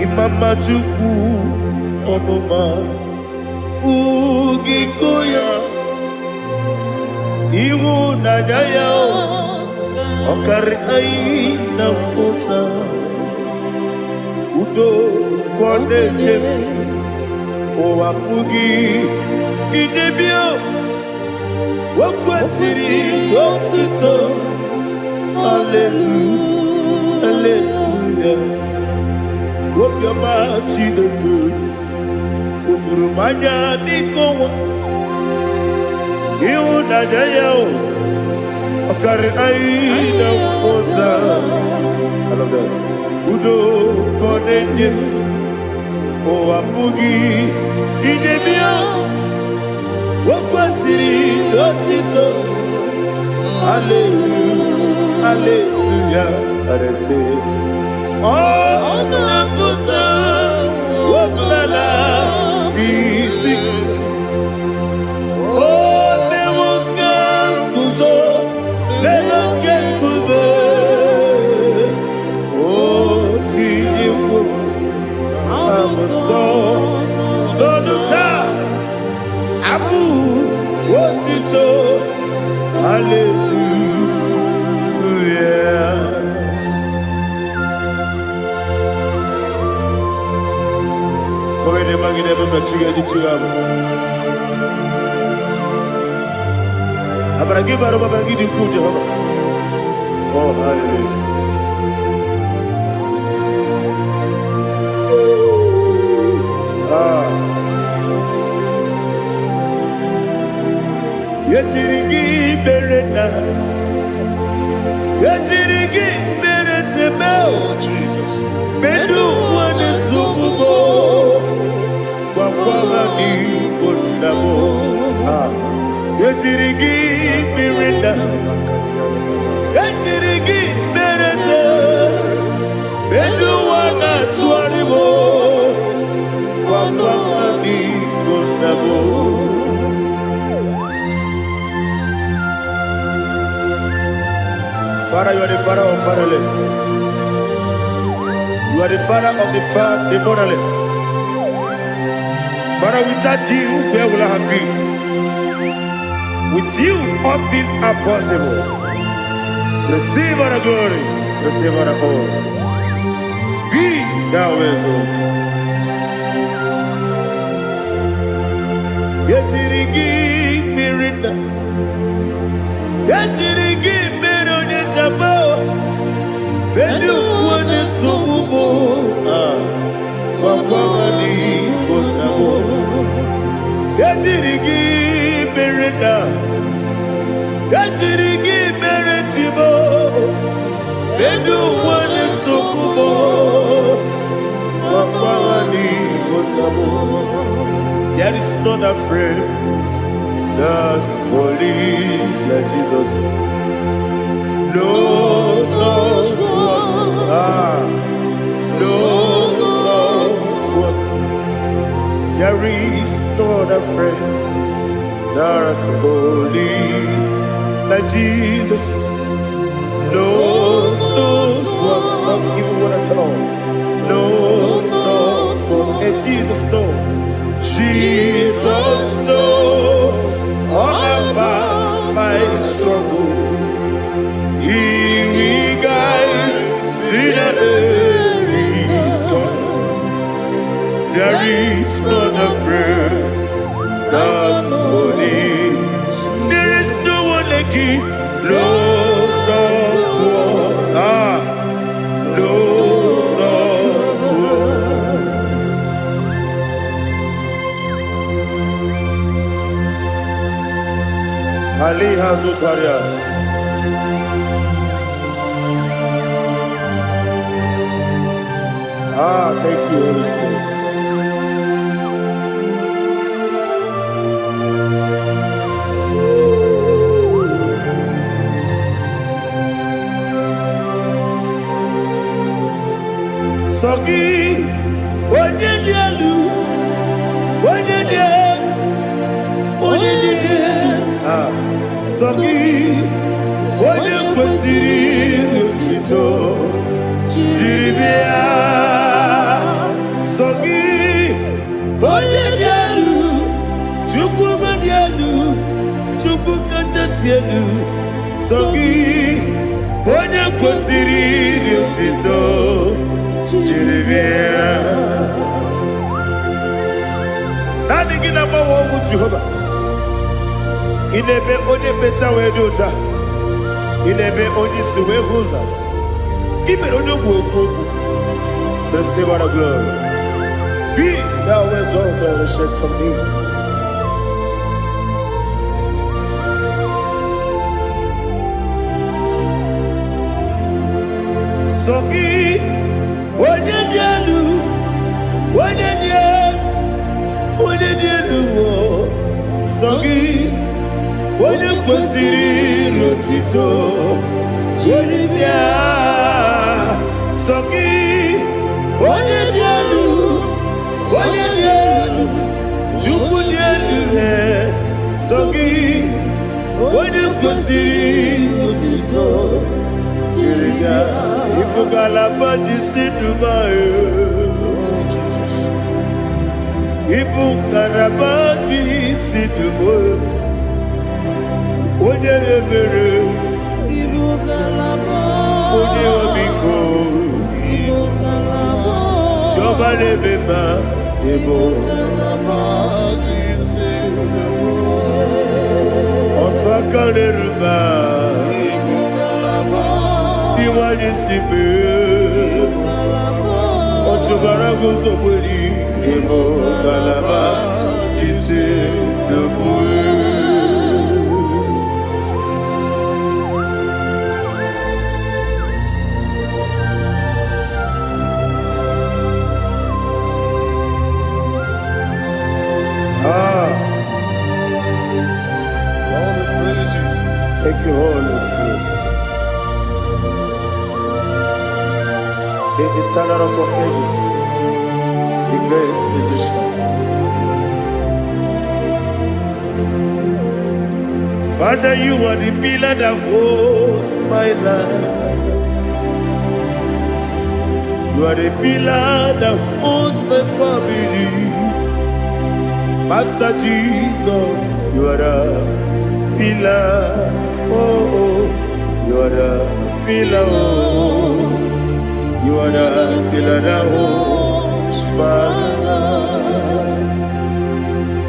Imama Chukwu Onoma Ugikoya Iwu Nadaya Okari Aina Mota Udo Kwanene Owapugi Idebio Wakwasiri Wakito Hallelujah Hallelujah Wop your mouth in the good Udurumanya Nikowa Iwu Nadaya Okari Aina Mota I love that Udo Kwanene Owapugi Idebio Wakwasiri Otito Hallelujah Hallelujah And I say Oh Naputa Wapala Biti Oh Newoka Kuzo Leloke Kube Oh Tiyiwu I'm a son, Lord of time. Abu, what it all? Hallelujah. Come in, Maggie, never met you. I'm going to give her a good job. Oh, hallelujah. Yetirigi berena, yetirigi beresebel, bedu wane sububo, wakwama ni bundabo. Yetirigi berena, yetirigi berese, bedu wana tuaribo, wakwama ni bundabo. Father, you are the father of fatherless. You are the father of the motherless. Father, without you, where will I have been? With you, all things are possible. Receive our glory, receive our honor. Be thou exalted. Yetirigi mirina, yetirigi mirone jabo, bedu wane sububo, wakwani bonamo. Yetirigi mirina, yetirigi miretibo, bedu wane sububo, wakwani bonamo. There is none afraid that's holy like Jesus. No, not one. No, not one. There is none afraid that's holy like Jesus. No, not one. Not even one at all. No, not one. And Jesus, no. Jesus knows all about my struggle. He will guide me to the there is none afraid that's holy. There is no one like Him. No, not one. No, not one. Ali Hazutaria. Thank you, Holy Spirit. Sogi, onye dielu, onye dielu, onye dielu. Sogi, onye kwesịrị otuto, jiri bịa. Sogi, onye dielu, Chukwu dielu, Chukwu kachasị elu. Sogi, onye kwesịrị otuto. Nani gina mawa omu Jehovah. Inebe onye beta wedota. Inebe onye suwe huza. Ibe onye woku. Receive our glory. Be thou exalted and shed from me. Sogi. Onye dielu, onye dielu, Sogi, onye kwesịrị otuto, jiri bịa. Sogi, onye dielu, Chukwu dielu, Sogi, onye kwesịrị otuto, jiri bịa. Ipukalabadi Dubai. Ipukalabadi Dubai. Onye ebere. Onye omiko. Jọba lebeba. Otu aka na-eruba. Iwani sibe Ochubara guzobuli Ebo galaba Jise debue Thank you, Holy Spirit. The eternal rock of ages, the great physician. Father, you are the pillar that holds my life. You are the pillar that holds my family. Master Jesus, you are the pillar. Oh, you are the pillar. Oh. You are the pillar that holds my life.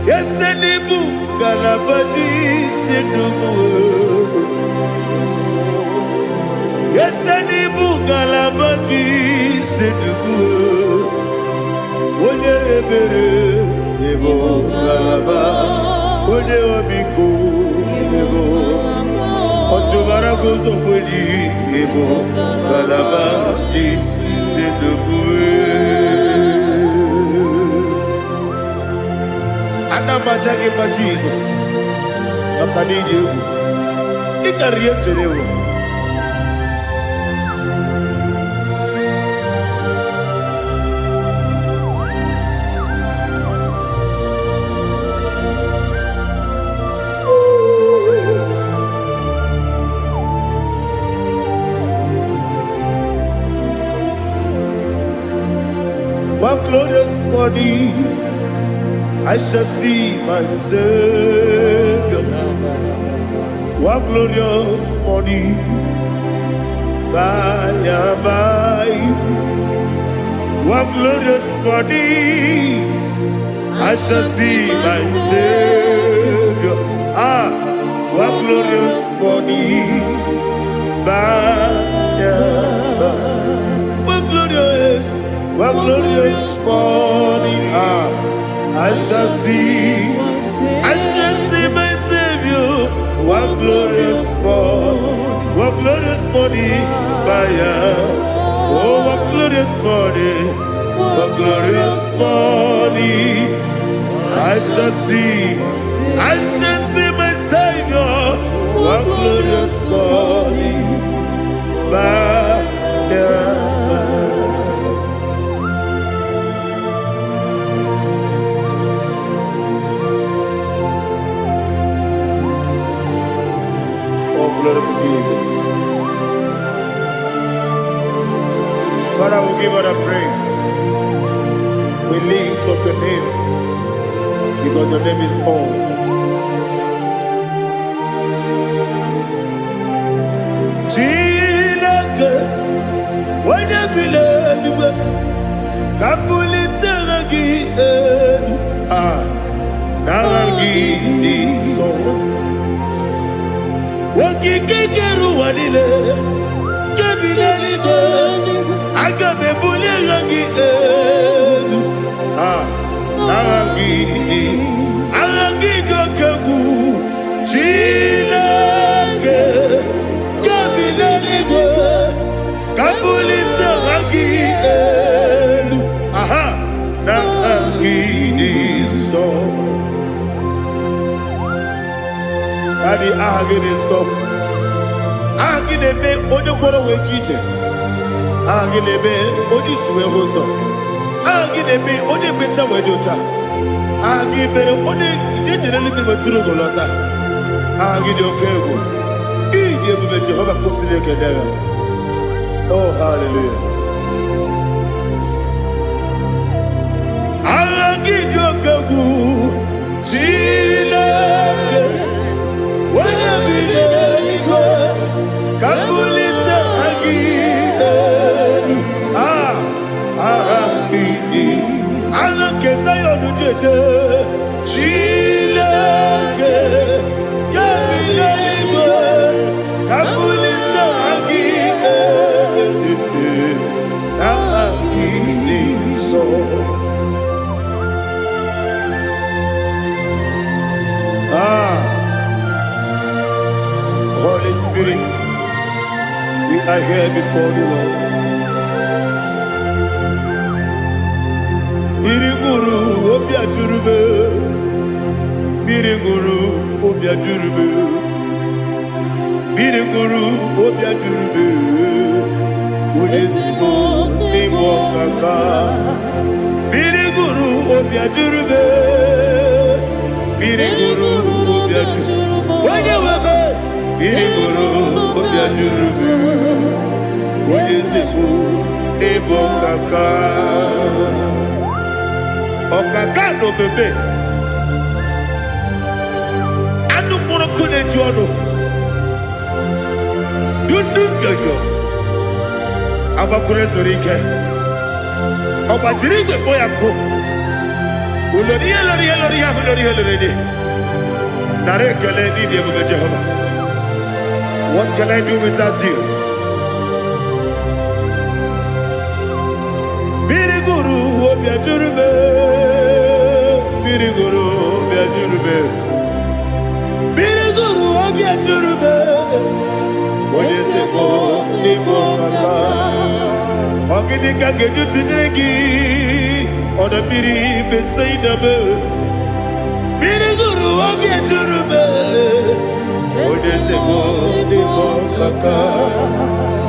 Yes, any book, Galabati, Sidubu. Yes, any book, Galabati, Sidubu. One ebere, Ebo Galaba, One Obiku, Ebo. Ochubara gozo boli, Ebo Galaba, Anamajaga by Jesus. Makanidi. Ikaria Terewa. One glorious body, I shall see my Savior. One glorious body, by and by. One glorious body, I shall see my Savior. One glorious body, by and by. One glorious body, I shall see my Savior. One glorious body, oh, one glorious body, I shall see my Savior. One glorious body, glory to Jesus. Father, we give you the praise. We lift up your name because your name is awesome. Chilaka, when you believe, Kabuli Telagi, Nagi, so. Wakikeru wanile Kebilalibe Agabe bulirangi Arangi dokagu Chilake Kebilalibe Kabulita rangi Nangi so Adi ahagide so ahagide be onye kworo we chiche ahagide be onye suwe hoso ahagide be onye beta we dota ahagide be onye ijejere libe maturu golota ahagide okego ije bube Jehova kusile kedera. Oh hallelujah. Ahagide okego Chilake when you believe, Kabulita again. Alake sayo nujeje, Chilake, Kabulita, Kabulita again. So. Holy Spirit, we are here before you, Lord. Biriguru obia jurube, Biriguru obia jurube, Biriguru obia jurube, Ulezimo nimo kaka, Biriguru obia jurube, Biriguru obia jurube, Wanyawebe. Biriguru obia jurube, Ulezimo nimo kaka. Okaka no bebe anu mono kune jono dundu yoyo abakure zorike obajiri gbe boya ko ulori nare kele ni de bebe Jehovah. What can I do without you? Biriguru obia jurube, Biriguru obia jurube, Biriguru obia jurube. Olezemo nimo kaka, ogini kangeju tinegi, oda biri besaida be. jurube Odezebo Debo Kaka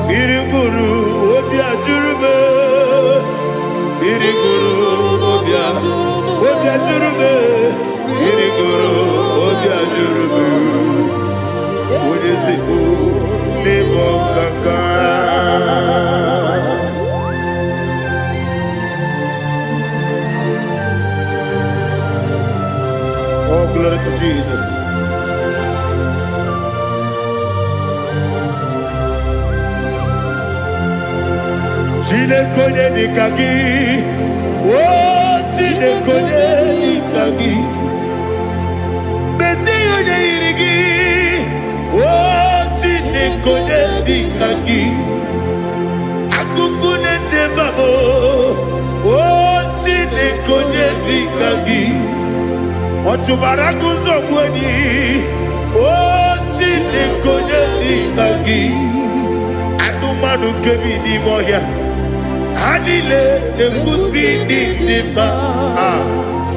Biriguru Obia jurube Biriguru Obia jurube Biriguru Obia jurube Odezebo Debo Kaka. Oh, glory to Jesus. Chinekonye nikagi, oh chinekonye nikagi, Mesiyo ne irigi, oh chinekonye nikagi, Akukune chembabo, oh chinekonye nikagi. Ochubarakuzo mweni, oh chinekonye nikagi, Anumanu kebi ni moya, Hanile nekusi ni nima,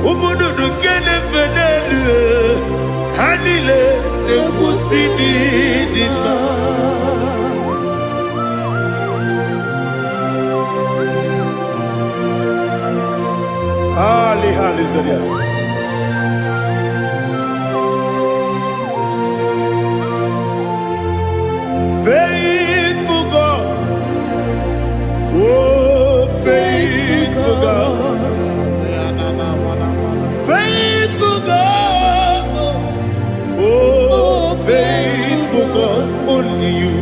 Umudu nukene fenelu, Hanile nekusi ni nima. Hallelujah. Faithful God, oh faithful God, faithful God, oh faithful God, only you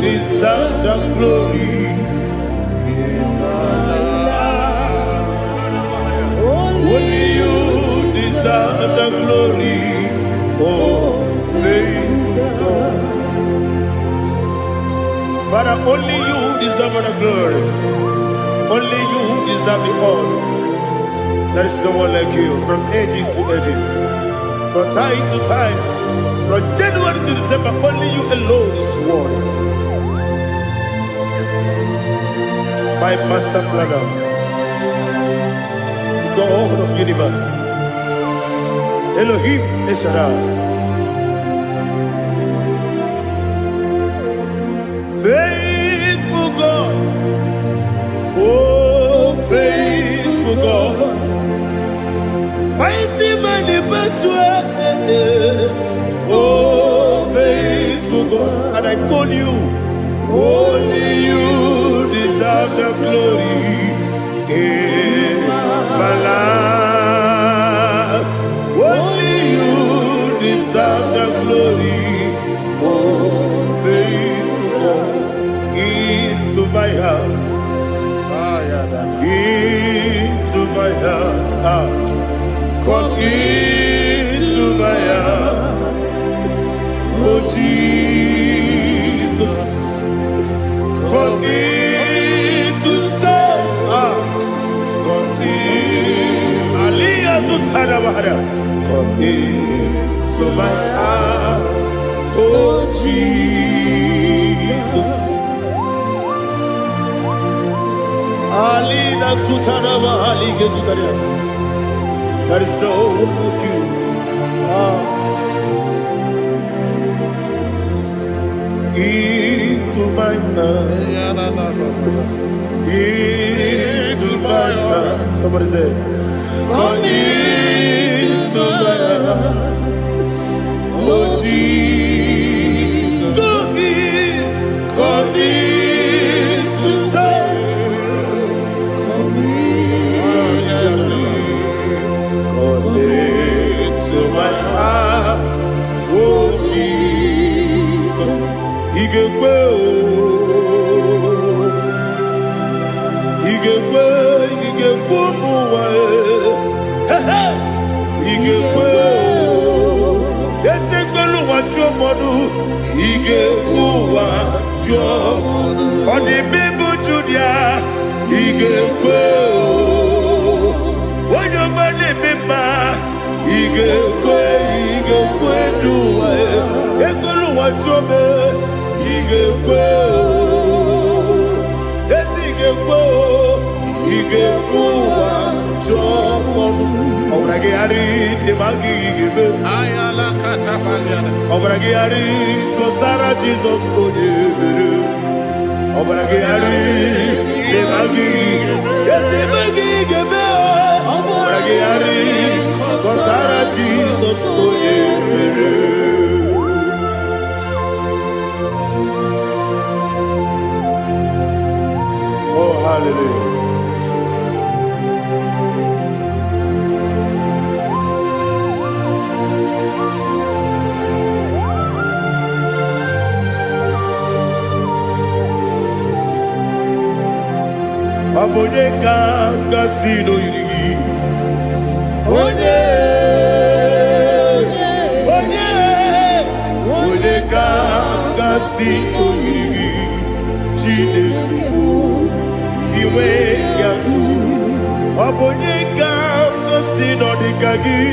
deserve the glory. Only you deserve the glory, oh faithful God. Father, only you deserve the glory. Only you deserve the honor. There is no one like you from ages to ages, from time to time, from January to December. Only you alone is worthy. My master planner, the God of the universe, Elohim Eshadai. Faithful God, oh faithful God, mighty man in battle, oh faithful God, and I call you, only you deserve the glory in my life, only you deserve the glory, oh faithful. Into my heart, into my heart, come into my heart, oh Jesus, come in to stay, come in, Aliyah Zutanabara, come into my heart, oh Jesus. Alina Sutanaba Ali Gezutaria. There is no one like you. Into my heart. Into my heart. Somebody say, come into my heart. Oh Jesus. Come in to stay. To my heart, oh Jesus, Igekwe, muwa, Igekwe, Yesekelu wachomodu, Igekwe wachomodu, Odi bibu Judia, Igekwe, Wanyomane mema. Igekwe duwa, Ekolu wachobe, Igekwe, Igekwe wachomodu. Obragiari de Magigebe. Ayala Katapaliada. Obragiari Kosara Jesus Odebere. Obragiari de Magigebe. Yes, Magigebe. Obragiari Kosara Jesus Odebere. Oh, hallelujah. Abonye kanga sino yiri. Onye kanga sino yiri. Chineke o iwe yatu. Abonye kanga sino dikagi.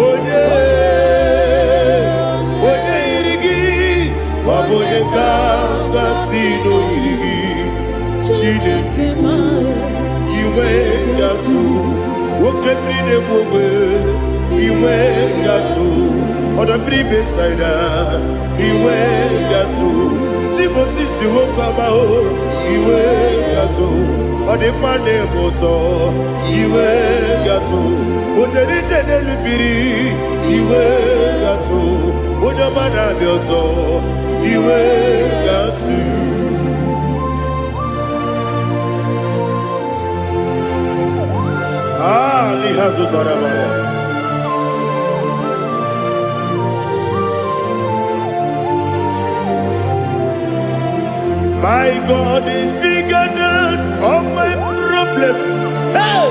Onye yiri. Abonye kanga sino yiri. Chineke iwe yatu. Wokemri ne mwe iwe yatu. Odabri besaida iwe yatu. Timosisi wokama o iwe yatu. Odimane moto iwe yatu. Oterite nelubiri iwe yatu. Onyamana bioso iwe yatu. My God is bigger than all my problem. Hey!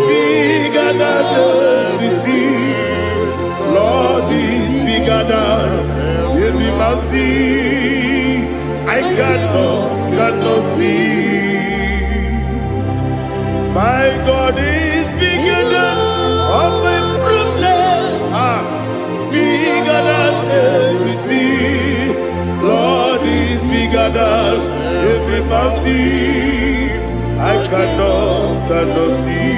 Bigger than everything. Lord is bigger than every mountain I cannot see. My God is bigger than all my problems. Bigger than everything. Lord is bigger than every mountain I cannot see.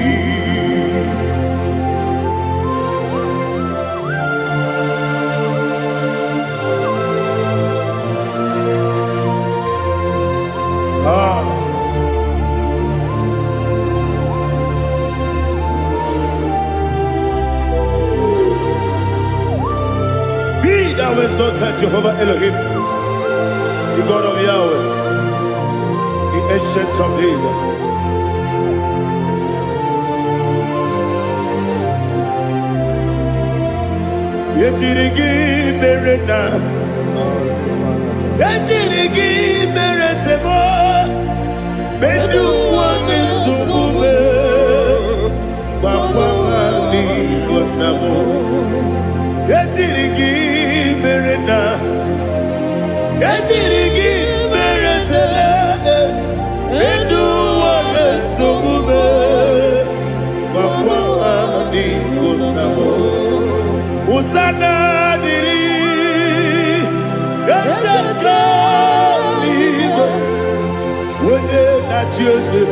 Thou exalted Jehovah Elohim, the God of Yahweh, the ancient of days. Yetirigi merena, yetirigi meresemo, bendu wane sumube, bakwa ni bonamo. Yetirigi merena, yetirigi meresele, bendu wane sumube, bakwa ni bonamo. Usana diri, yasaka ligo, wende na Jose,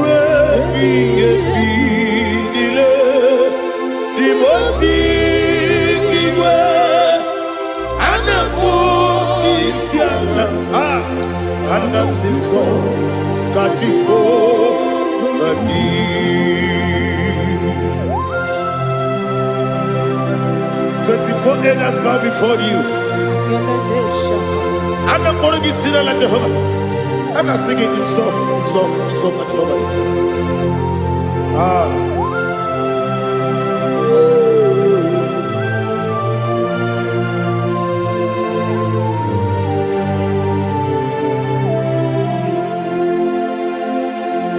webi nile, dimosi kigwe, anamu isiana, anasiso kachiko gani. 24 elders bow before you. And I'm going to be singing like Jehovah. And I'm singing this song like Jehovah.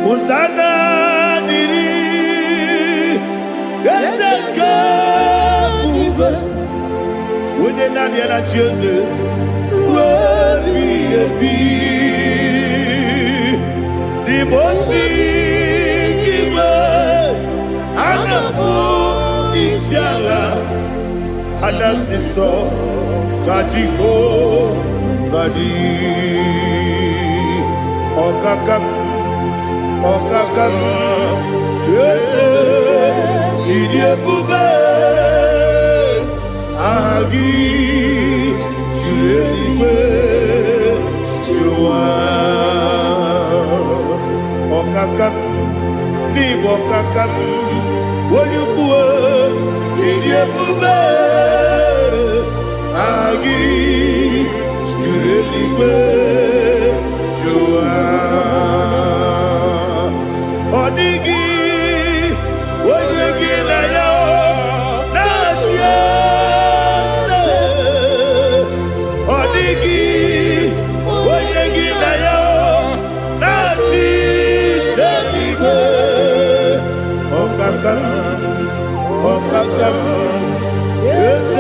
Hosanna diri, yeseka bube. Wende na diana Jose, webi di mosi kiwe, anamu isiala, anasiso kajiho badi, okakam, yes. Idiebube Agi Jueligwe Jua Okakam Bibo Kakam Wonyukwe Idiebube Agi Jueligwe Jua Odigi Wonyegi na yo Okakam, yes,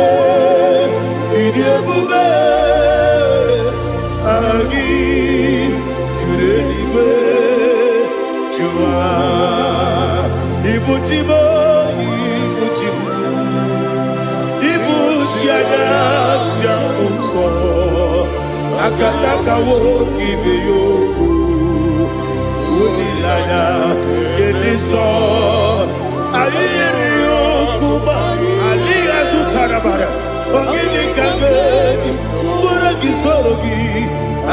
Idiebube, Agi, Jureligwe, Jua, Ibuchimo, Ibuchiana, Jamuso, Akataka woki beyoku, Unilana, Gediso, Aliyeriyokuba, Aliyazutarabara, Ogini Kagedi, Turagi Sorogi,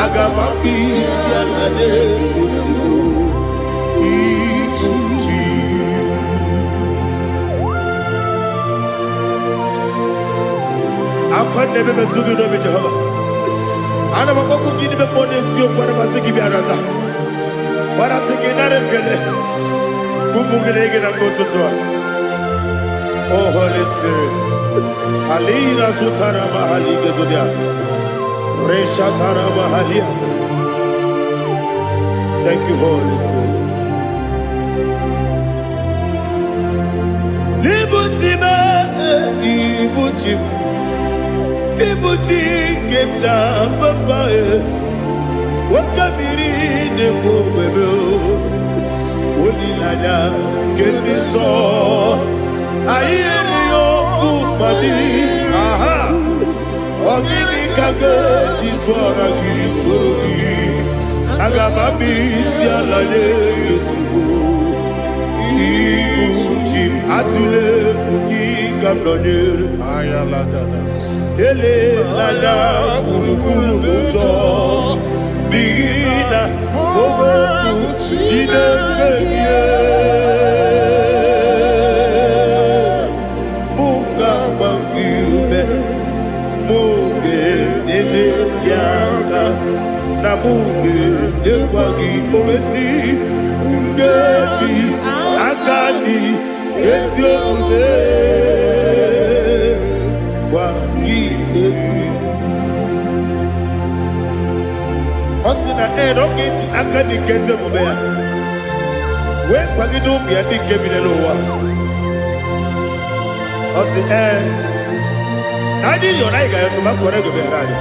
Agamambi, Sianane, Usugu, Ikuji. Akon nebe betugi no Jehovah. Ana makoku gini be ponesio para masiki bi arata. Para tekenare kele. Kumugirege na gototoa. Oh Holy Spirit. Alina sutara mahali gezodia. Reshatara mahalia. Thank you, Holy Spirit. Libuchime, ibuchim. Ibuchi kemta papae. Wakamiri ne mwebeo. Onilada kendiso. Ayeri okupadi. Aha. Ogini kage jitwara kisorogi. Agamami sialade yesugo. Ibuchi atule ugi kamdonere. Ele lada buruburu muto. Bigina oboku jinekeye. Munga bangiube. Munge nene yaka. Na munge nekwagi omesi. Ngeji akani esi omude. Osina rogeji akani keze mubea. We kwagido bia dike binelo wa. Osi nani yona iga yotuma korego beharani.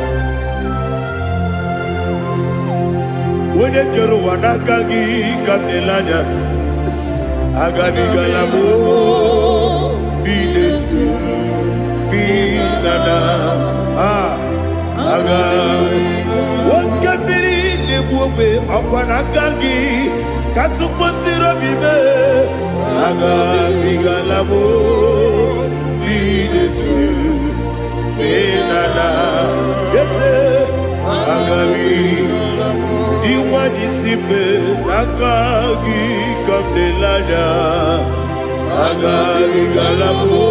Wene kero wanakagi kamdelanya. Agani galamo binetu. Binana aga wakabiri nebuwe akwanakagi katukposiro bibe aga bigalamo binetu binana yese aga diwani simbe akagi kamdelanya aga bigalamo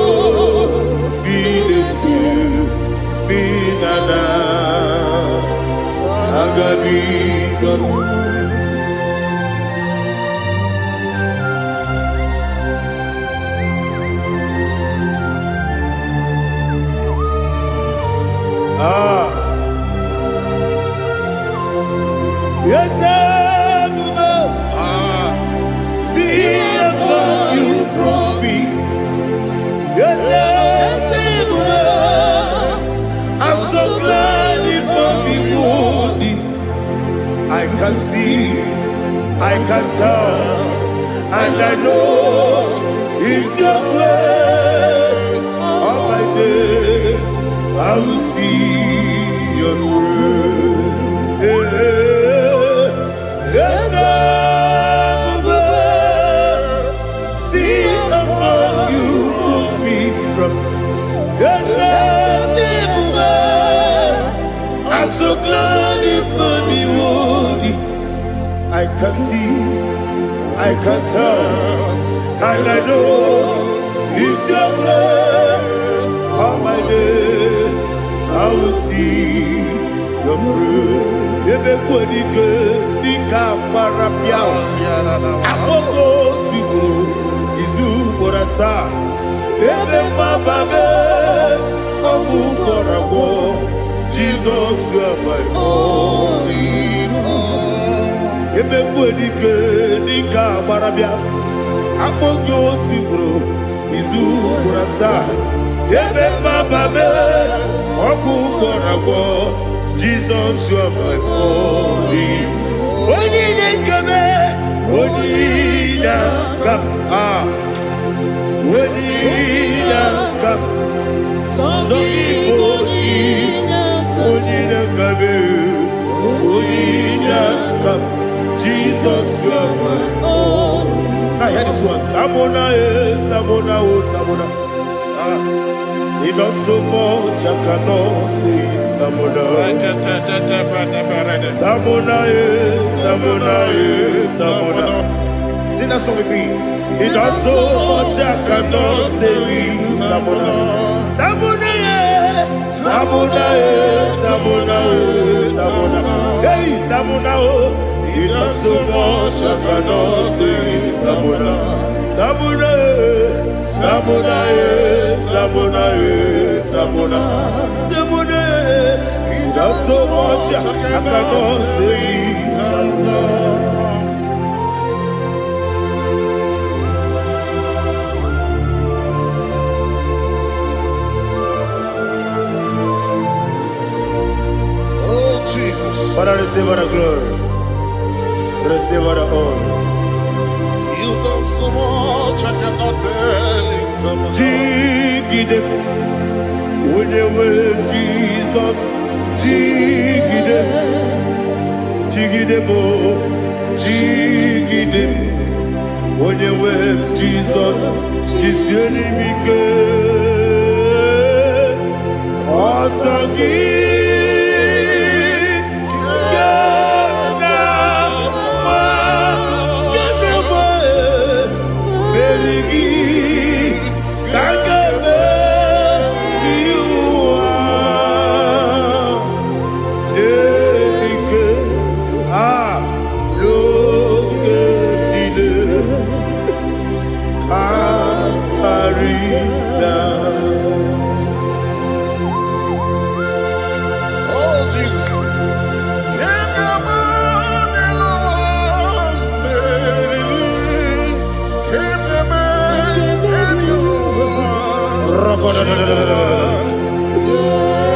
Binana Agabi Garu Yes, see how you brought me. Yes, I'm so glad if I'm worthy. I can see, I can tell, and I know it's your grace. All my day, I will see your grace. Yes, I'm see among you. so glad if I behold thee. I can see, I can tell, and I know it's your grace. All my day I will see your praise. Ebe kwenike nika marapia. Amoko twigo izu borasa. Ebe mababe omu borabo. Jesus, you are my only home. Ebe kwenike nika marapia. Amoko twigo izu borasa. Ebe mababe omu borabo. Jesus, you are my only. Only come, only come, only come. So only come, only come. Jesus, you are my only. Now hear this one. Tamona, tamona, tamona. He does so much, I cannot say it. Tamona, Tamona, Tamona, Tamona. Sing that song with me. He does so much, I cannot say it. Tamona, Tamona, Tamona, Tamona, Tamona. Hey, Tamona, he does so much, I cannot say it. Tamona, Tamona. Tamona, Tamona, Tamona, Tamona. He does so much, I cannot say Tamona. Oh, Jesus. Father, receive all the glory. Receive all the honor. You done so much, I cannot tell it. Jigide, when you were Jesus, Jigide, Jigide mo, Jigide, when you were Jesus, Jisieni mike, Osagi.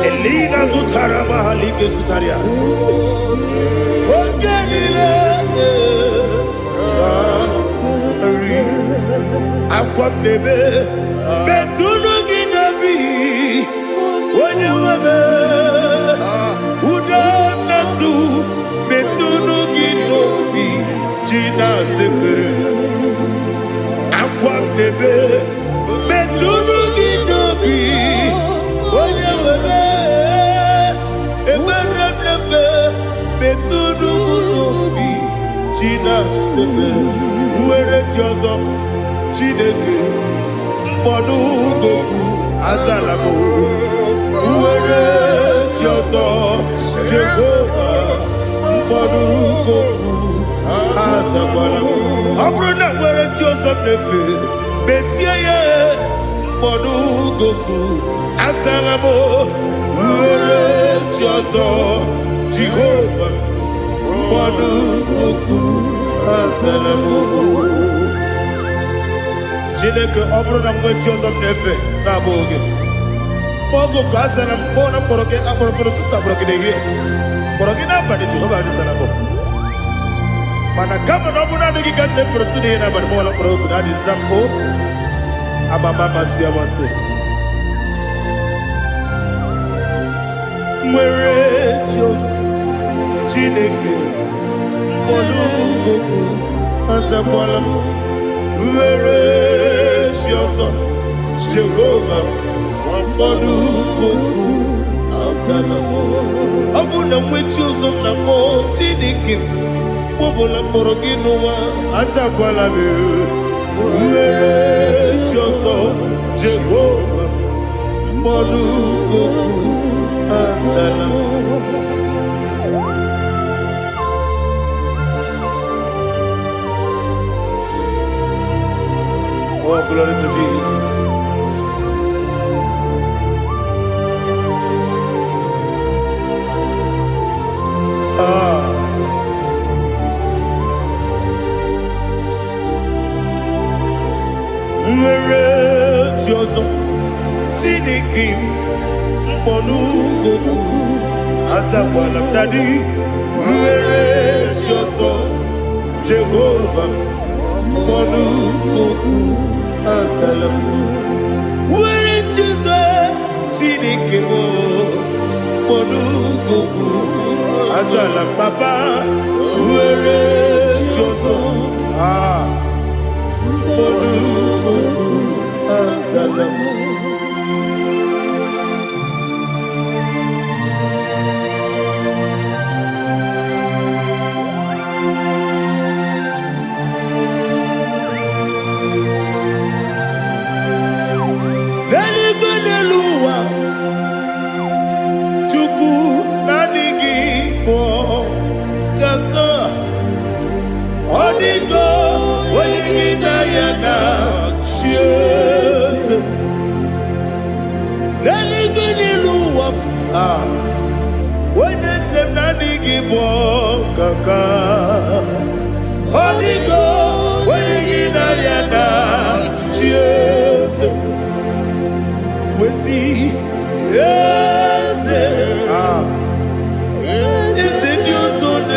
Elina Zutara Mahalike Zutaria. Ogenile Akwabebe Betunu Ginabi Wanyawebe Udanasu Betunu Ginobi Jina Sebe Akwabebe Betunu Ginobi Wanyawebe Eberebe Betunu Ginobi Jina Sebe Uwere Tiozo Chineke Mbodu Goku Azalamo Uwere Tiozo Jehovah Mbodu Goku Azakwalamo Abrona Uwere Tiozo Nefe Besiye Mbodu Goku Azalamo Uwere Tiozo Jehovah Mbodu Goku Azalamo Chineke ọbụrụ na mgbe Joseph na-efe na-abụ oge ogo ka asara mbọ na mkpọrọ gị akpọrọ tụtụ akpọrọ gị n'ehihie mkpọrọ gị n'abalị Jehova adịzara mbọ mana kama na ọ bụ naanị gị ka nne fere tụ n'ihe n'abalị mọwala mkpọrọ ogu na adịza mbụ amama amasị amasị nwere Joseph Chineke mkpọrọ azakwala m Uwere Tiozo Jehovah Mbodu Goku Abuna mwechuzo na mo chiniki Bobola porogino wa asakwala me Uere choso Jehovah Monuko Asalam. Oh, glory to Jesus. Chinikim Monuko Asakwala Daddy Jehovah Monuko Asalam. Where it is Chinikim Monuko Asalam Papa. Where it is Monuko Asalam. Kaka Odigo Wenigina Yana Cheers We see Yes Is it your son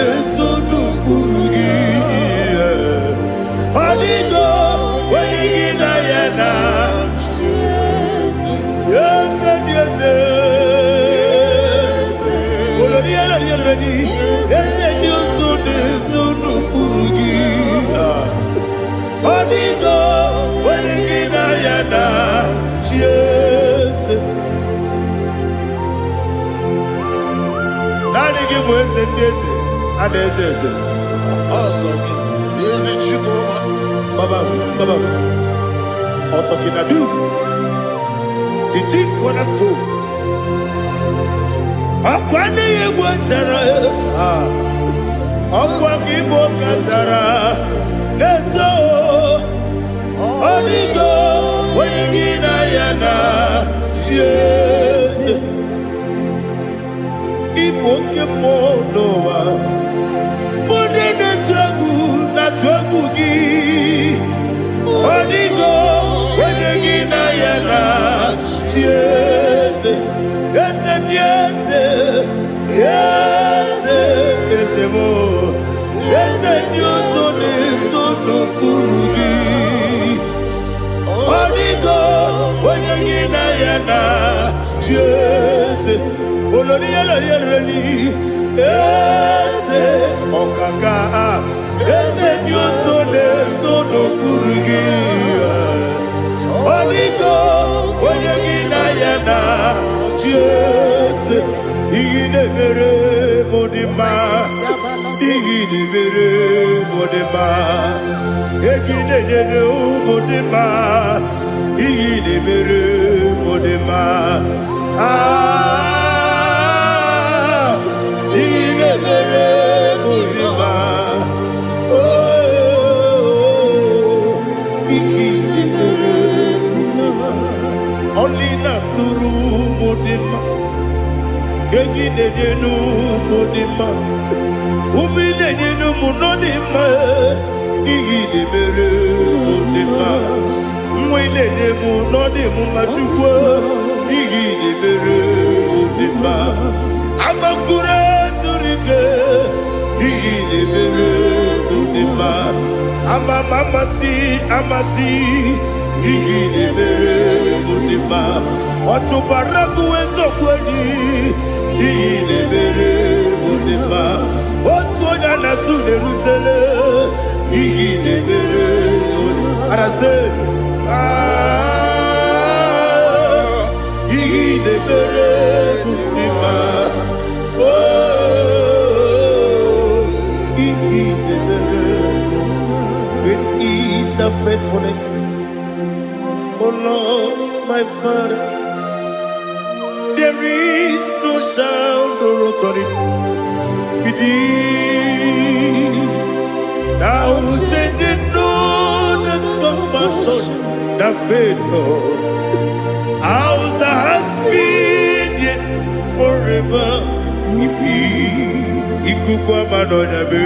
Burugi Odigo Wenigina Yana Yes and yes Yes, and you soon Burugi. Odigo, Wenigina Yana, cheers. Nanigi was and this, and this is awesome. Baba, Otokinadu, the chief cornerstone. Akwani yebo tara Akwani bo katara Neto Odigo Wenigina Yana Jesus Ipoke monowa Mone na twagu gi Odigo Wenigina Yana Jesus Yes and yes, more. Yes and you so Burugi. Odigo, when you get Yana, yes, Oloria, yes, Okaka, yes and you so Burugi. Odigo, when you get Yana. Yes, Igine mere modima, Igine mere modima, Igine mere modima, Igine mere modima, Igine mere modima, Igine mere modima, only na nuru modima. Gegine nenu modima, umine nenu munodima, igine mere modima, mwine nemu nodimu machukwa, igine mere modima, amakure surike, igine mere modima, amasi, igine mere modima, otubaraku wezo kweni. Igine mere modima, otonya nasu de rutele. Igine mere modima, arase. Igine mere modima, Lord, my Father. There is no sound or authority. It is now changing no that's compassion, that faith, Lord. Ours that has been yet forever. Ikukwa manonya be.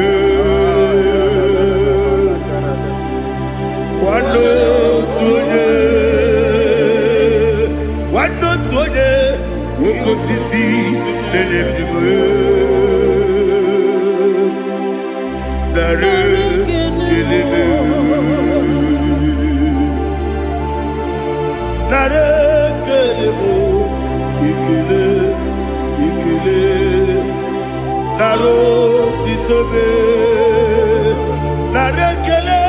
Wano tuone, woko sisi nenebdiwe. Nare kelebe, nare kelebo, ikele, naro titobe, nare kele,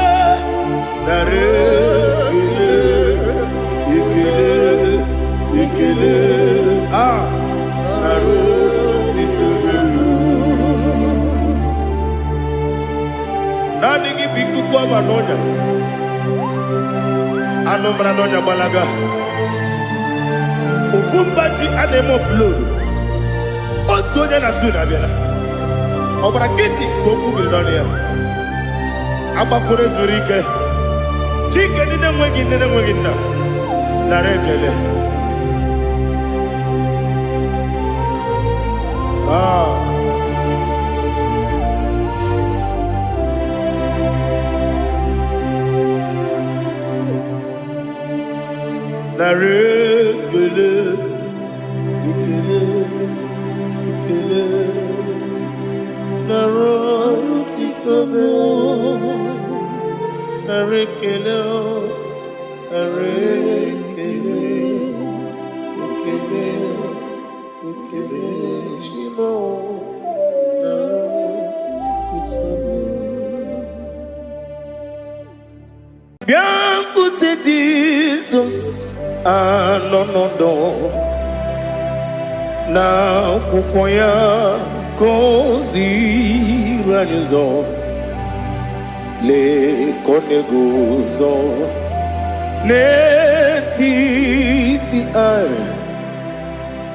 nare ikele, naro titobe. Nani gibiku kwa manonya, anomra nonya balaga. Ufumbaji anemo flood. Otonya na suna biela. Obra kiti koku bidonia. Abakure zurike. Chike nene mwegi na. Narekele. Narekele. Ikele. Narotitobe. Narekele. Shimo. Narotitobe. Biancote Jesus. No. Na kukwaya kozi ranizo le koneguzo netiti ai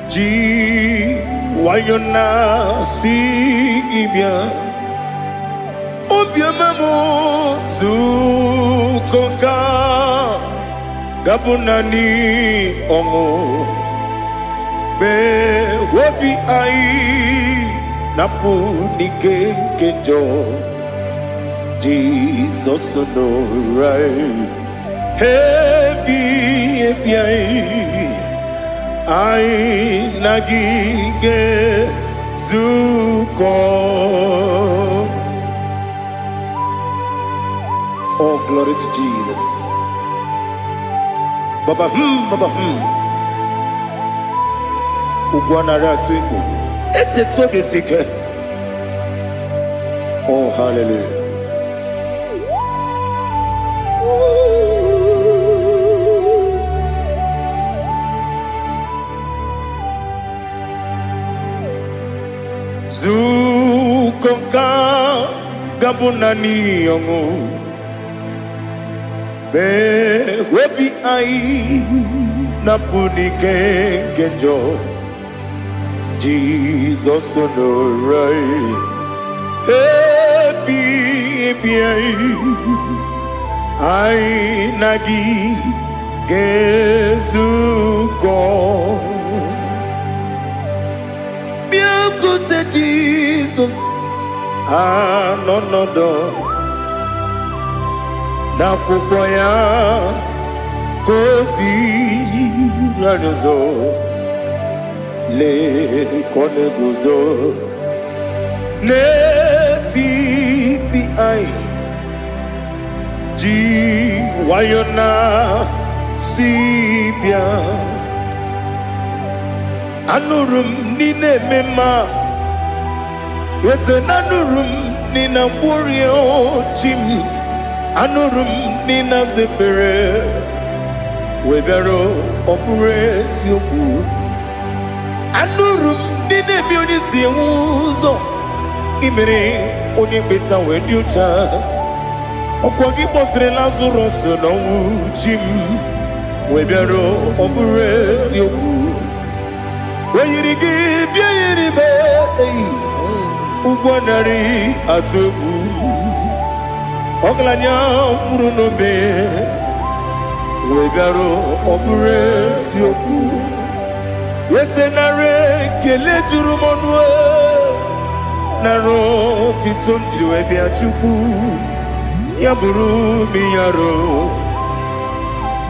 ji wayona sigibia obiamamo zukoka gabunani omo be wobi ai napu nikenjo Jesus no right hebi ai nagige zuko. Oh, glory to Jesus. Baba Ugwanara twingu. Ete toge sike. Oh, hallelujah. Zukonka gabunani yongu. Be webi ai napuni kenjo. Jesus no right. Happy ai nagi gezuko. Biancote Jesus. No. Na kukwaya kozi ranizo le koneguzo netiti ai ji wayona sibia anurum nine mema wese nanurum nina burio chim anurum nina zepere webero opures yoku anurum nine bionisi uzo imere onye beta weducha okwa gi botre Lazarus no wujim Webero obures yoku. Weyirigi biayiribe. Ugwanari atubu. Oglanya murunobe. Webero obures yoku. Yesenare kele jurumonwe. Naro titum diwebi achubu. Yaburu miyaro.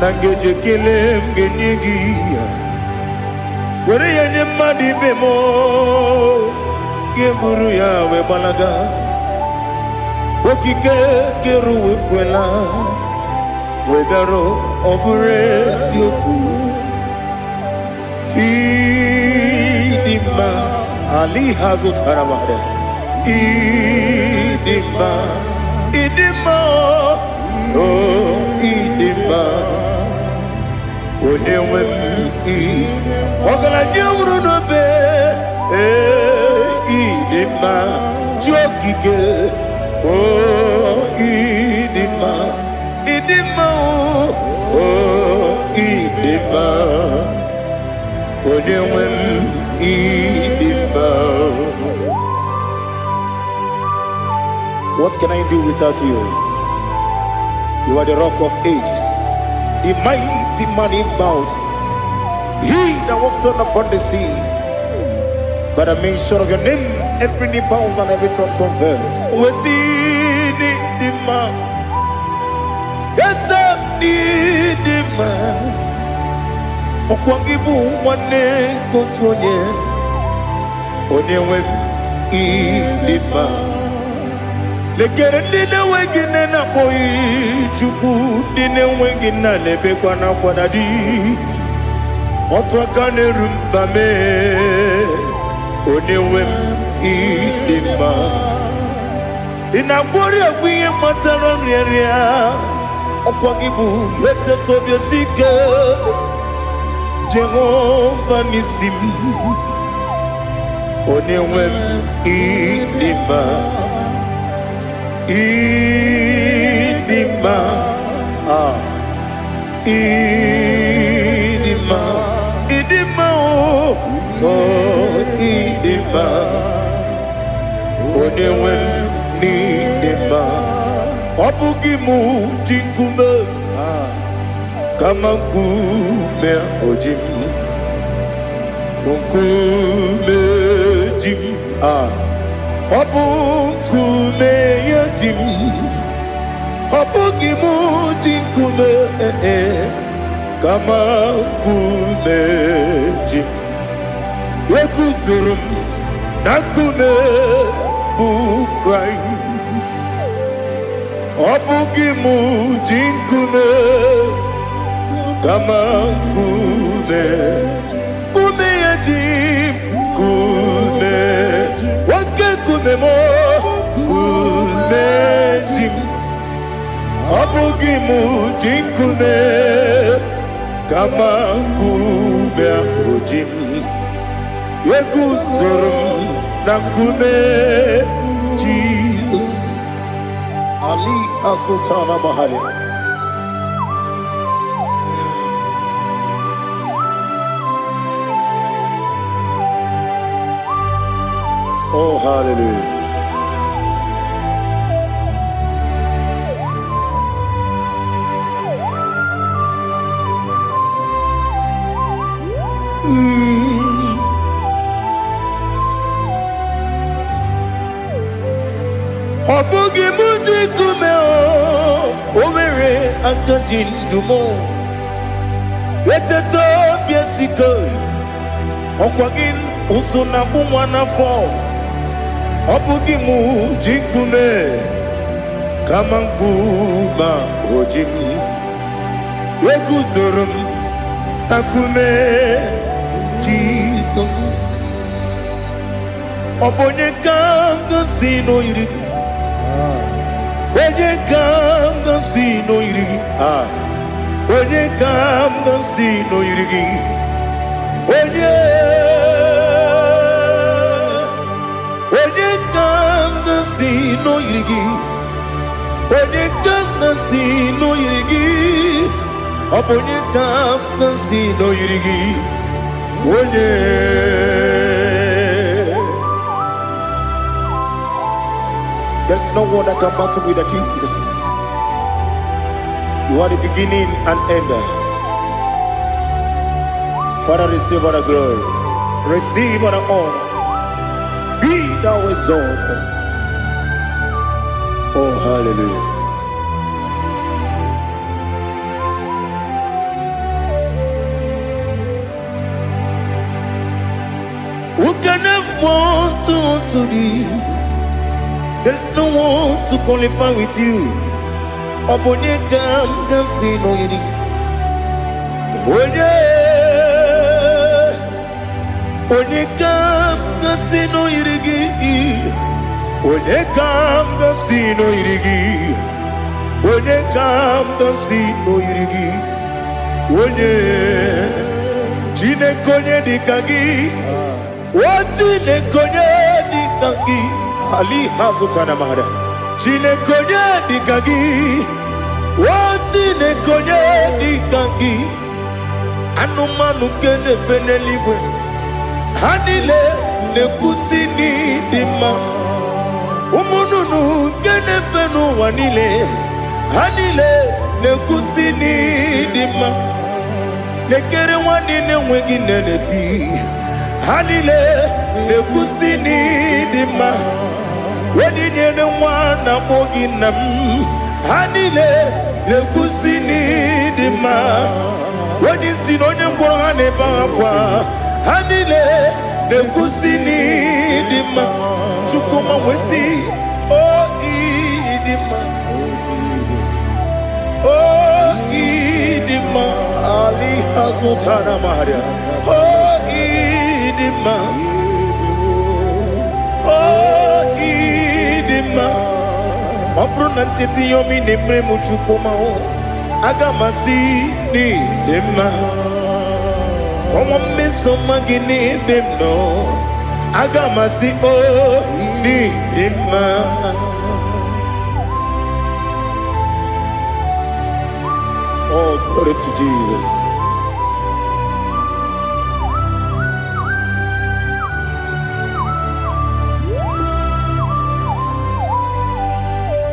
Nangeje kele mgenyegi. Were ya nyemadi bemo. Yeburu ya webalaga. Okike keru wekwela. Wegaro obures yoku. Idima Ali Hazut Haramade. Idima oh Idima Onewem Ogala nyamru no be Idima Jokike oh Idima oh Idima Onewem Idima. What can I do without you? You are the rock of ages, the mighty man in mountain, he that walked on upon the sea. By the mention of your name, every knee bows and every tongue confess. We see the man. Yes, I need the man. Okwangibu wane kotonye Onyewe idima Lekere nine wengine na boyi Chuku nine wengine lebe kwa na kwa nadi Otwakane rumbame Onyewe idima Inabori agwiye matara nriya Okwangibu yete tobye sike Jehovah Nisim Onewem Idima Idima Idima Idima oh Idima Onewem Idima Obugimu Jinkume Kama kume ojim Kume jim Obu kume yajim Obu gimu jinkume Kama kume jim Yekusurum Nakume Christ Obu gimu jinkume Kama kume yajim kume wake kume mo kume jim abugi mujim kume kama kume ujim yekusurum na kume Jesus Ali Asutana Mahali. Oh, hallelujah. Obugi muji kume o Owere akajin dumo Yeteto biesiko Okwagin usuna bumwana fo Obugi muji kume Kamankuma ojim Yeguzurum akume Jesus Obonye kanga sino irigi Onye kanga sino irigi Onye kanga sino irigi Onye kanga sino irigi Onye kanga sino irigi Obonye kam kasi no yirigi. Onye. There's no one that can battle with Jesus. You are the beginning and end. Father, receive all the glory. Receive all the honor. Be thou exalted. Oh, hallelujah. Who can have one to thee? There's no one to qualify with you. Obonye kam kasi no yiri. Onye kam kasi no yirigi. Onye kam kasi no yirigi. Onye kam kasi no yirigi. Onye Chinekonye dikagi. Chinekonye dikagi. Ali hazutana mahada. Chinekonye dikagi. Chinekonye dikagi. Anumanu kene feneligwe. Hanile nekusini dima. Umununu kene fenu wanile. Hanile nekusini dima. Lekere wanine wengi neneti. Hanile nekusini dima. Wedine ne wana moginam. Hanile nekusini dima. Wedi sinonye mborane bakwa. Hanile nekusini dima. Chukuma wesi oh idima. Oh idima. Ali hazutana maharia. Oh idima. Oh idima. Opronantiti yomi nemre muchukuma o. Agamasi ni dima. Como me soma gini bimno. Agamasi o ni dima. Oh, glory to Jesus.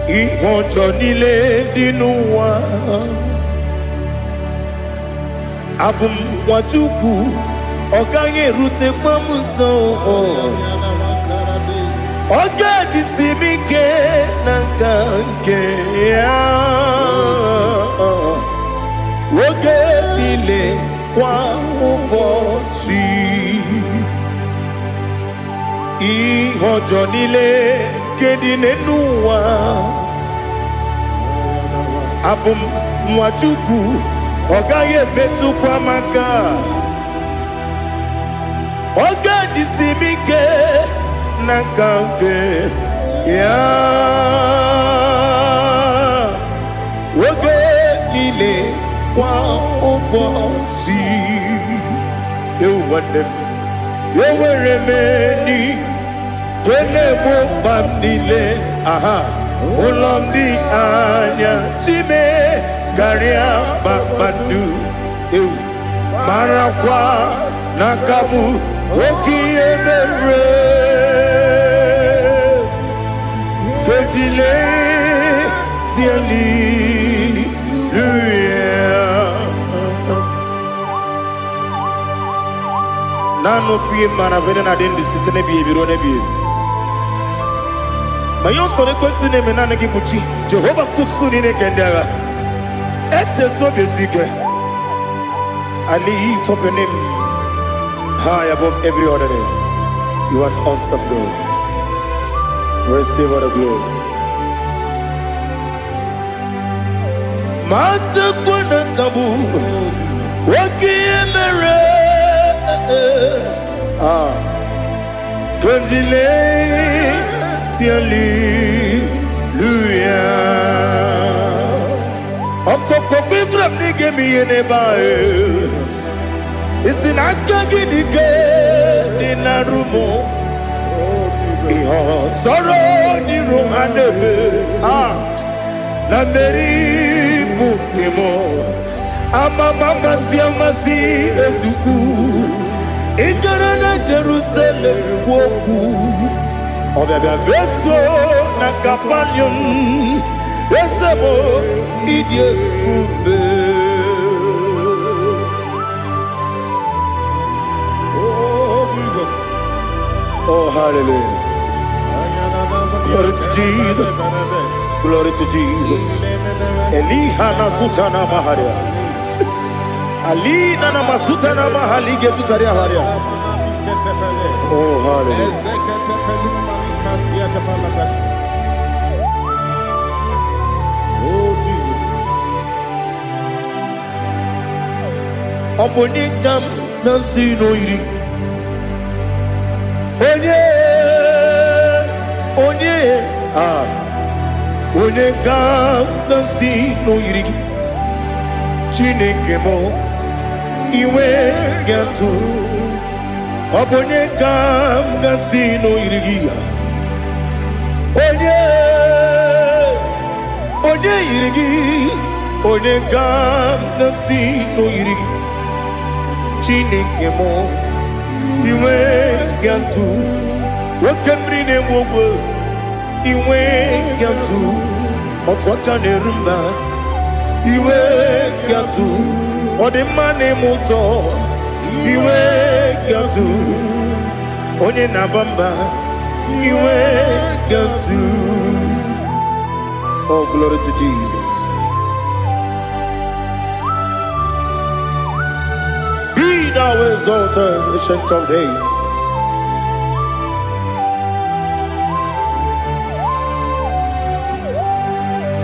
Iwonjo nile dinuwa. Abum wajuku oganye rute pamuso. Oga jisimike nankanke ya. Oge nile kwa ubosi. Iwonjo nile kedine nuwa. Abum wajuku Ogaye betu kwa maka. Oga jisimike nakanke ya. Oge nile kwa ubosi. Ewadem Eweremeni Kene mo bandile. Aha Ulomdi anya chime Garia babandu Marakwa Nakabu Oki emere Kejile Siali Nano fiye maravene na dendi sitene biye birone biye Mayon sore kwesune menane kipuchi Jehova kusuni ne kendaga Ete tobe sike I lift up your name high above every other name. You are an awesome God. Receive all the glory. Mata kwana kabu Waki emere Konjile Tiali Luya Okoko pigrap nige mi yenebae Isinaka gidike Dinarumo Iho soro ni rumanebe La meri bukemo Amama siamasi ezuku Ikarana Jerusalem kwoku Obabia beso na kapanion Esemo idie ube Oh Jesus Oh hallelujah Glory to Jesus Glory to Jesus Elihana sutana maharia Alina na masuta na mahali gezutaria haria. Oh hallelujah. Oh Jesus. Obonikam nasino iri. Onye Onekam nasino iri. Chineke mo iwe gatu Obonye kam gasino irigia Onye irigi Onye kam gasino irigi Chineke mo iwe gatu Wakemri ne mwogo iwe gatu Otwaka ne rumba iwe gatu Ode mane muto iwe gatu Onye nabamba iwe gatu Oh glory to Jesus. Be thou exalted, ancient of days.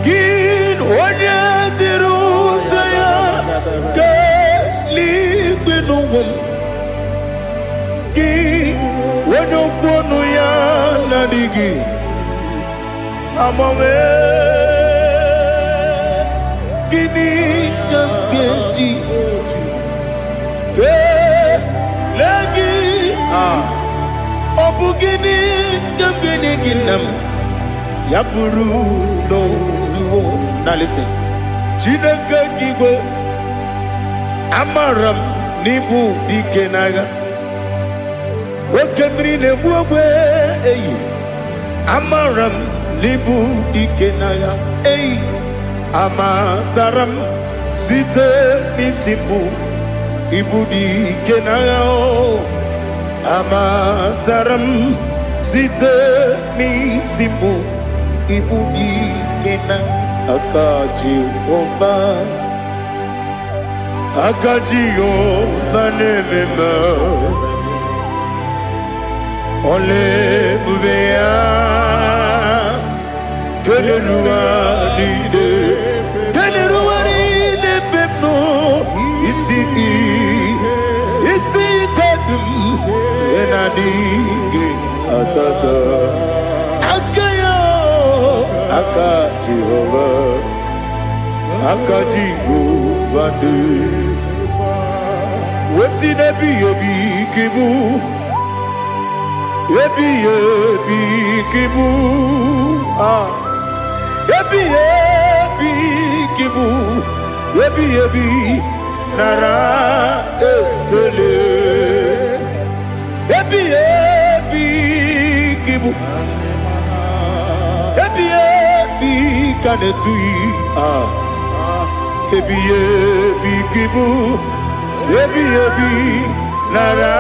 Gin onye tirutaya Liquinum Gi Wonokono ya Nadigi Amame Gini Gamgeji Ge Lagi Obugini Gamgini Ginam Yapuru no Suho. Now listen Chinaka Kigo Amaram nibu dikenaga Wakemri nebuwe Amaram nibu dikenaga Amataram site nisimbu Ibu dikenaga Amataram site nisimbu Ibu dikenaga Akaji ova Akajiyo vanemema Ole bubea Keleruwa nide pepno Isi kadum Enadinge atata Akayo Akajihova Akajiyo vane Wesi nebi yebi kibu Yebi kibu Yebi kibu Yebi nara ekele Yebi kibu Yebi kanetui Yebi kibu Yebi nara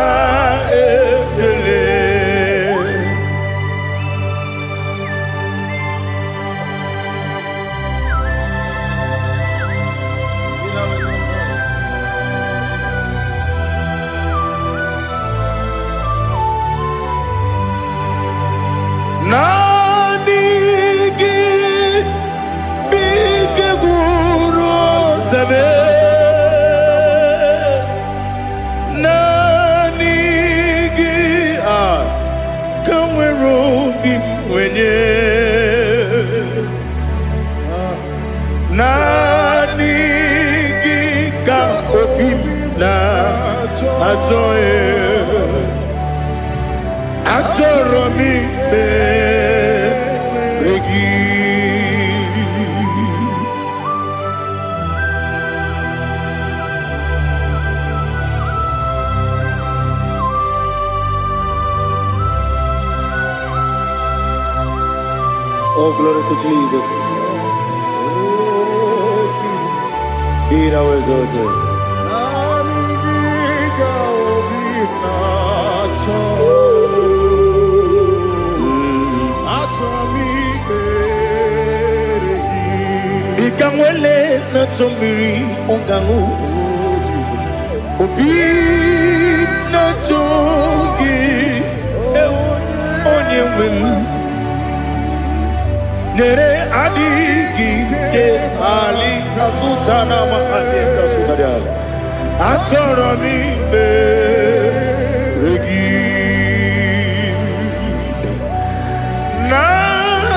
ekele Nani ki bike guru zabe Nani ka opim na azoe Azoromi be regi Oh, glory to Jesus. Be thou exalted. Ikangwele na chombiri ongangu Obi na chogi onye wim Nere adigi ke ali asuta na mahali kasuta Atoro mi be regi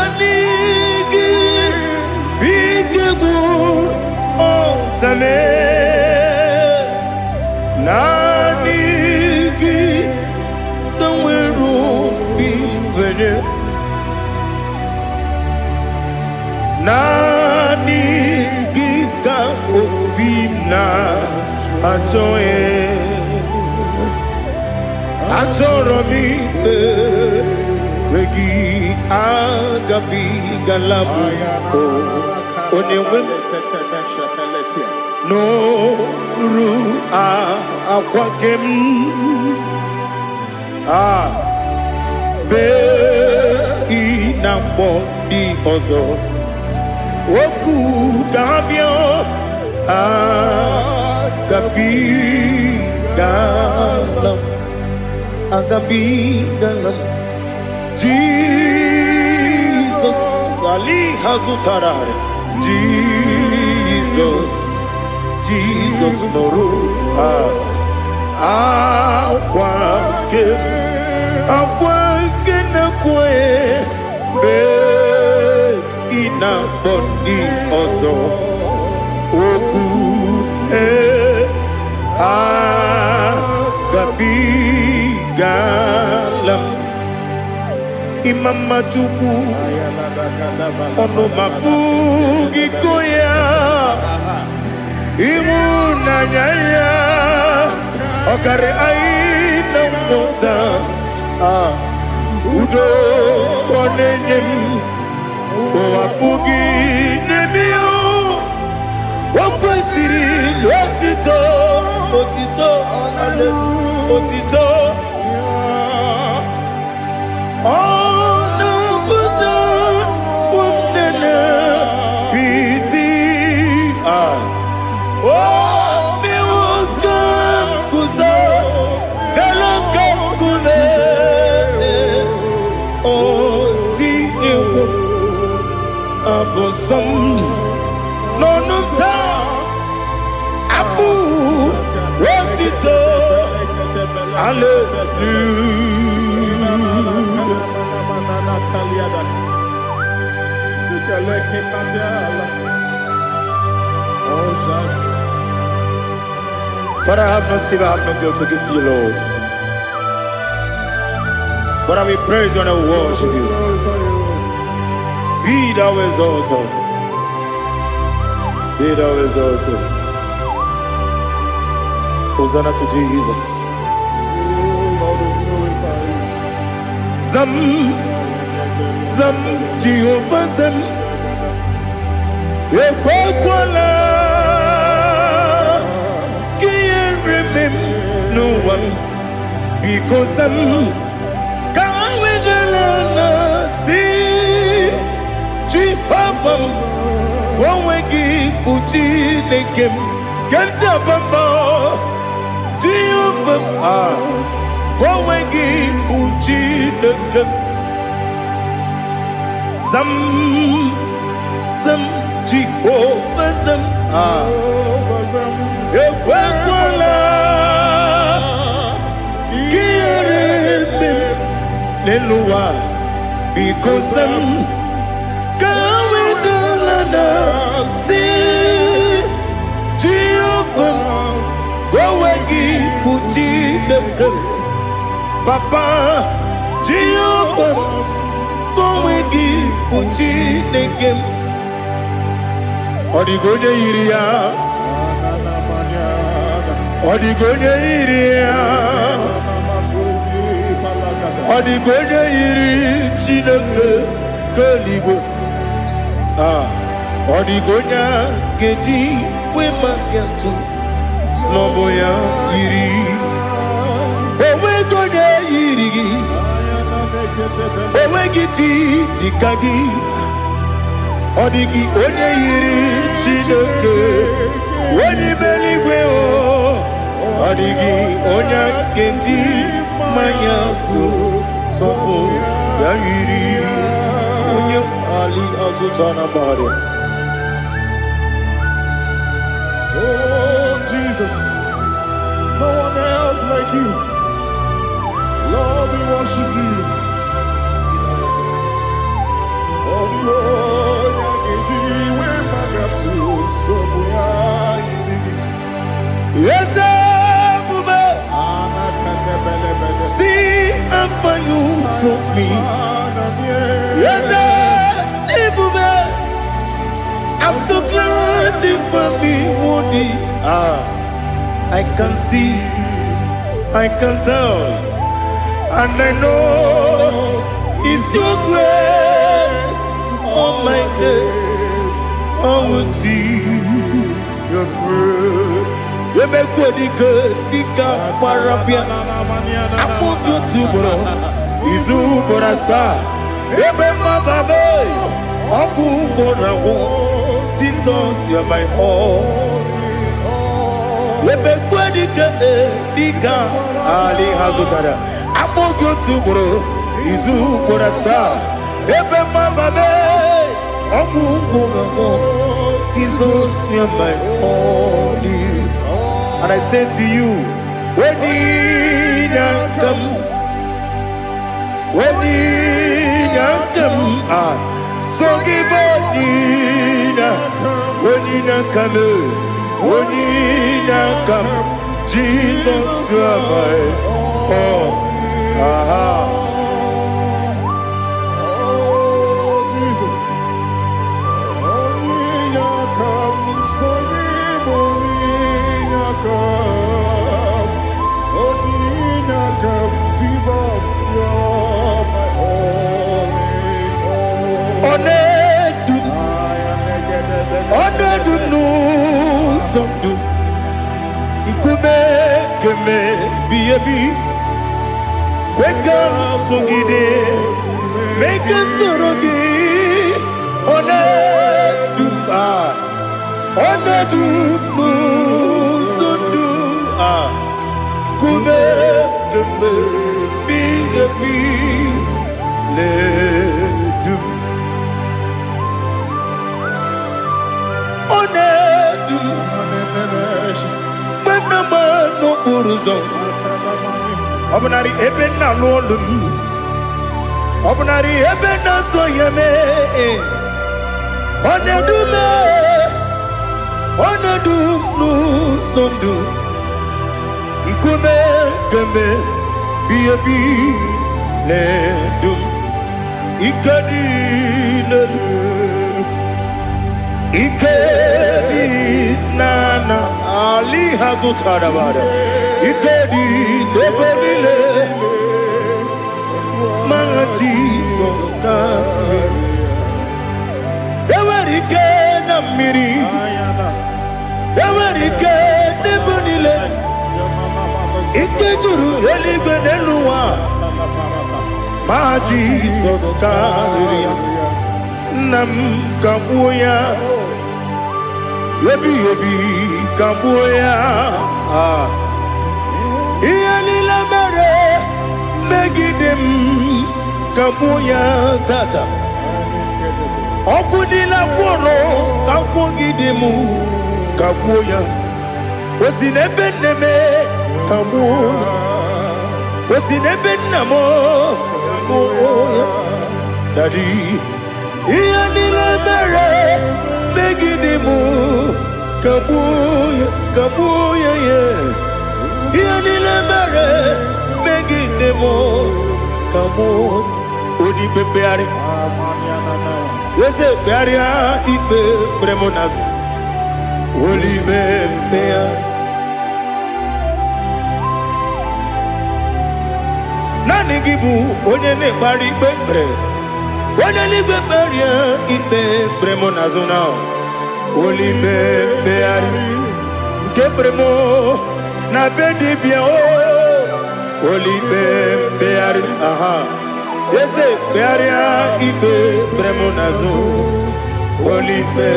Nanigi bige gur otame Nanigi tanweru bimvene Nanigi ka obina Atoe Atoro mi Regi agabi galabu Onewe No ru akwakem Be inambo di ozo Oku gabio Agabi galam Jesus Ali Hazutarare Jesus Noru Akwake na kwe Be ina bodi ozo Oku Agabi galam Imam Majuku Ono mapugi koya Imuna nyaya Okare aina mota Udo konenyem Wapugi nemio Wakwesiri Otito Otito Ono puto Umnene Piti Miwakam kuza Galakam kude Odinewo Abosam Nonunta Abu Otito Hallelujah. Father, I have no sin, I have no guilt to give to you, Lord. But I will praise you and I will worship you. Be thou exalted. Be thou exalted. Hosanna to Jesus. Zam Jehovah Zam Ekwakwala Can't remember no one Because Zam Kawedalana See Jehovah Gwawegi Puchi Nekem Kantabamba Jehovah Gwawegi Puchi Nekem Zam Jehovah Zam Ekwakwala Kieremim Neluwa Because Zam Kawedalana Si Jehovah Gwawegi Puchi Nekem Papa Jehovah Gwawegi Puchi Nekem Odigonye iria Odigonye iria Odigonye iri Chineke Keligwe Odigonya geji we magetu Snoboya yiri Owe gonya yiri Owe giti dikagi Odigi onye yiri Chineke Wani meligwe o Odigi onya geji mayatu Sobo ya yiri Onye Ali Azutana Bari. Oh, Jesus. No one else like you. Lord, we worship you. Oh, Lord, I give you when I got to somewhere. Yes, Bube. See how far you brought me. Yes, Bube. I'm so glad you found me, Woody. I can see, I can tell, and I know it's your grace. Oh my God, I will see your grace. You make what you could, Dika Parapia. I'm going to bro. Izu Borasa. You make my baby. I'm going to Jesus, you're my all. Dika Ali Hazutara. I'm going to bro. Izu Borasa. Ebe Mama, Jesus, you're my all. And I say to you, when you come, so give when you come, Jesus, you are my all. Onedu no somdu Nkube keme biyebi Kwekam sungide Make us torogi Onedu Onedu no somdu Nkube keme biyebi Ledu Onedu Menama no buruzo Obnari ebena lolum Obnari ebena soyeme Onedu me Onedu no sondu Nkume keme biyebi ledum Ikadi lelu Ikedi nana Ali Hazutara Bada Ikedi Nebelile My Jesus come Ewerike Namiri Ewerike Nebelile Ikejuru Eligbeneluwa My Jesus come Nam Kabuya Yebi Kabuya Iyalila mere Megidem Kabuya Tata Okudila Kworo Kabugidemu Kabuya Osinebeneme Kabuya Osinebenamo Kabuya Daddy Iyalila mere Megidemu Kabuya, Kabuya, yeah. Iyalila mere Megidemu Kabuya. Odi bebeari. Yese bearia ibe bremonas. Oli bebea. Nani gibu onye ne bari bebre. Onelibe beria ibe bremo nazuna. Olibe beari ke bremo na bedi bien o. Olibe beari aha. Yese bearia ibe bremo nazu. Olibe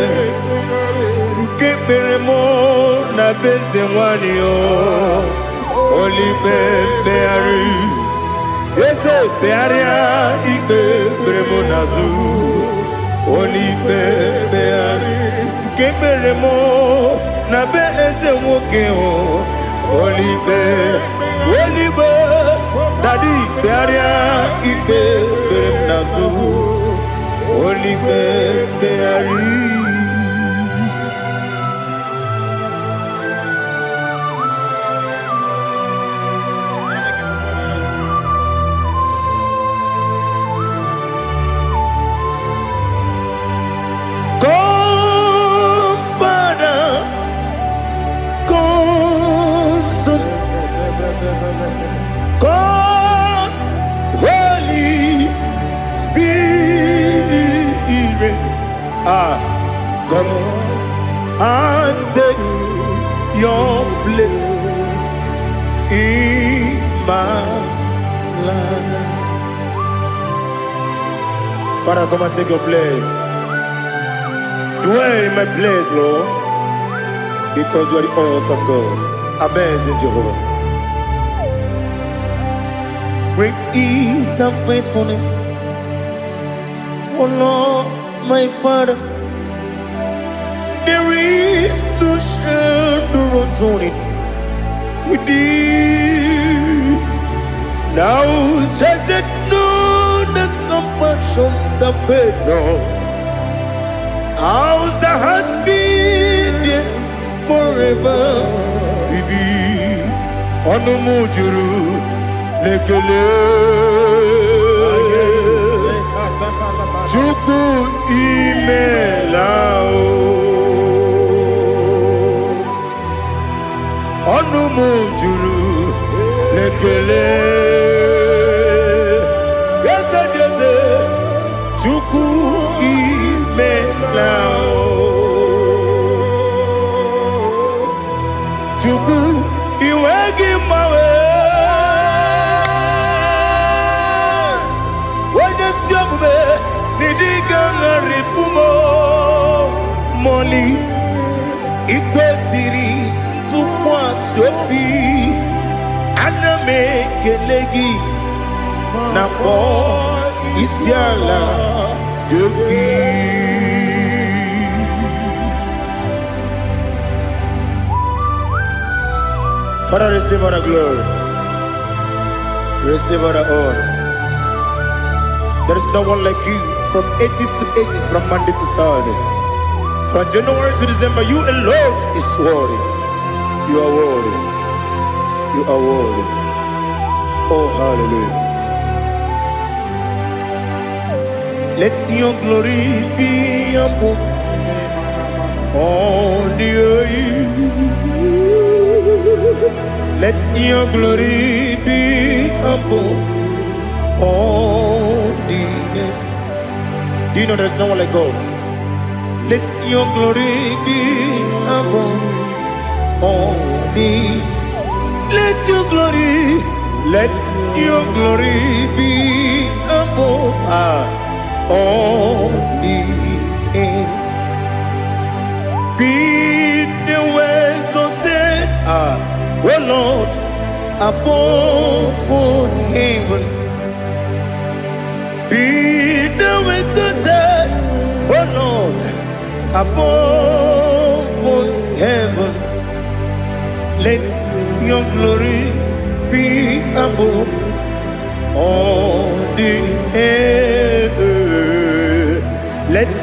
ke bremo na bezemwani o. Olibe beari. Yese bearia ibe bremo nazu. Olibe beari ke bremo na bezemwoke o. Olibe Daddy bearia ibe bremo nazu. Olibe beari. God, Holy Spirit, come and take your place in my life. Father, come and take your place. Dwell in my place, Lord, because you are the awesome God. Amazing Jehovah. Great is thy faithfulness, O Lord, my Father. There is no shadow of turning with thee. Now judged know that compassion that faith not. Ours that has been there forever. We be on the mujuru. Lekele Chuku imelao Onumu juru Lekele Yese Chuku imelao Chuku iwegi mawe Moli ikwesiri tukwa sopi aname kelegi na po isiala yogi. Father, receive all the glory, receive all the honor. There is no one like you. From ages to ages, from Monday to Sunday, from January to December, you alone is worthy. You are worthy. You are worthy. Oh, hallelujah. Let your glory be above all the earth. Let your glory be above all the earth. Do you know there's no one like God? Let your glory be above all the. Let your glory be above all the earth. Be the exalted, oh Lord, above all heaven. Be the exalted, oh Lord, above all heaven. Let your glory be above all the earth. Let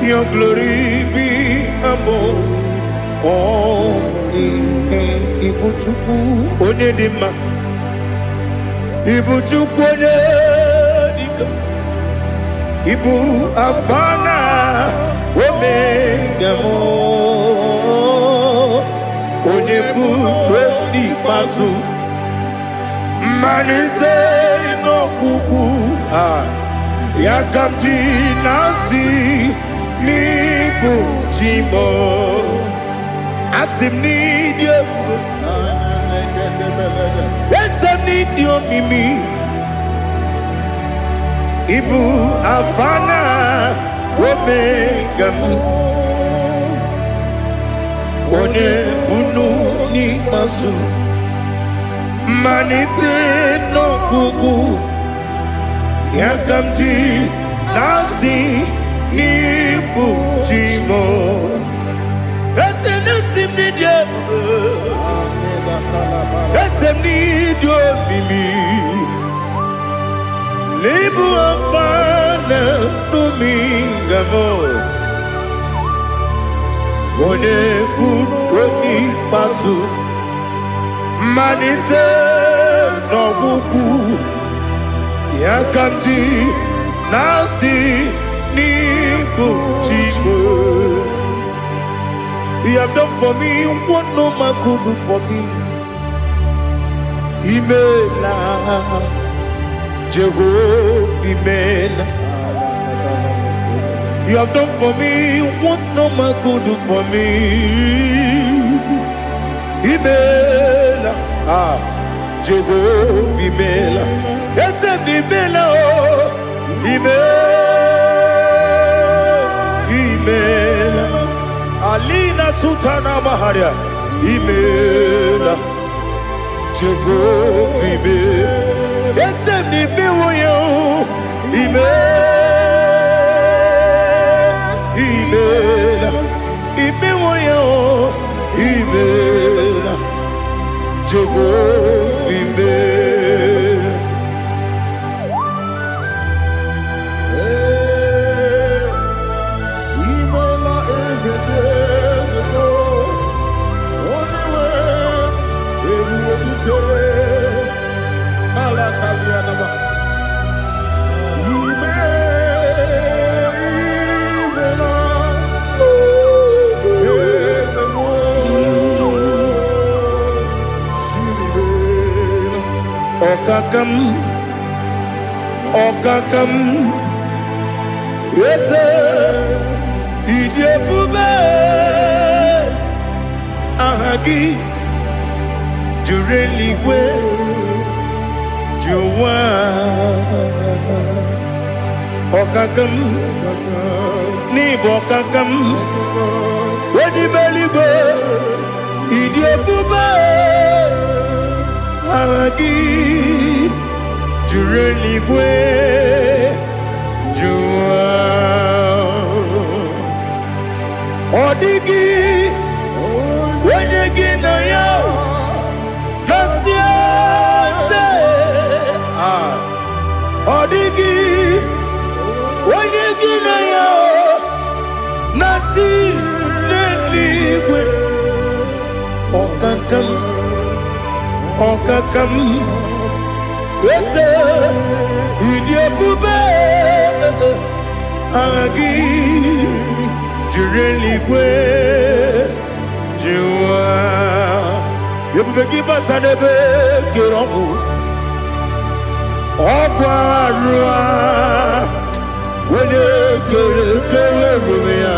your glory be above all the earth. Ibuchuku onedima, Ibuchuku onedika. Ibu afana omega mo onebu rodi pasu manite no kuku Yakamji nasi nibu jimo asim nidio esem nidio mimi ibu afana omega one bunu ni masu manite no gugu Yakamji nasi nibu jimo esem nasim nidio esem nidio mimi Libu afana numingamo One buroni pasu Manite no buku Yakamji nasi nibu jimo You have done for me what no man could do for me Imela Jehovah, Amen. You have done for me what no man could do for me. Amen. Jehovah, Amen. Yes, Amen. Amen. Alina Sutana Maharia. Amen. Jehovah, Amen. Yes, Amen. Jehovah, Okakam, yes, Idiabube, Ahagi, Jureligwe, Juwa, Okakam, Nibokakam, Wadibeligwe, Idiabube, Ahagi. Jureligwe Jua Odigi Wenegi na yo Nasia se Odigi Wenegi na yo Nati Neligwe Okakam Okakam Yes, Idiabube, Agi, Jureligwe, Jua, Yabubeki Batanebe, Kiromu, Oguarua, Wede Rumia,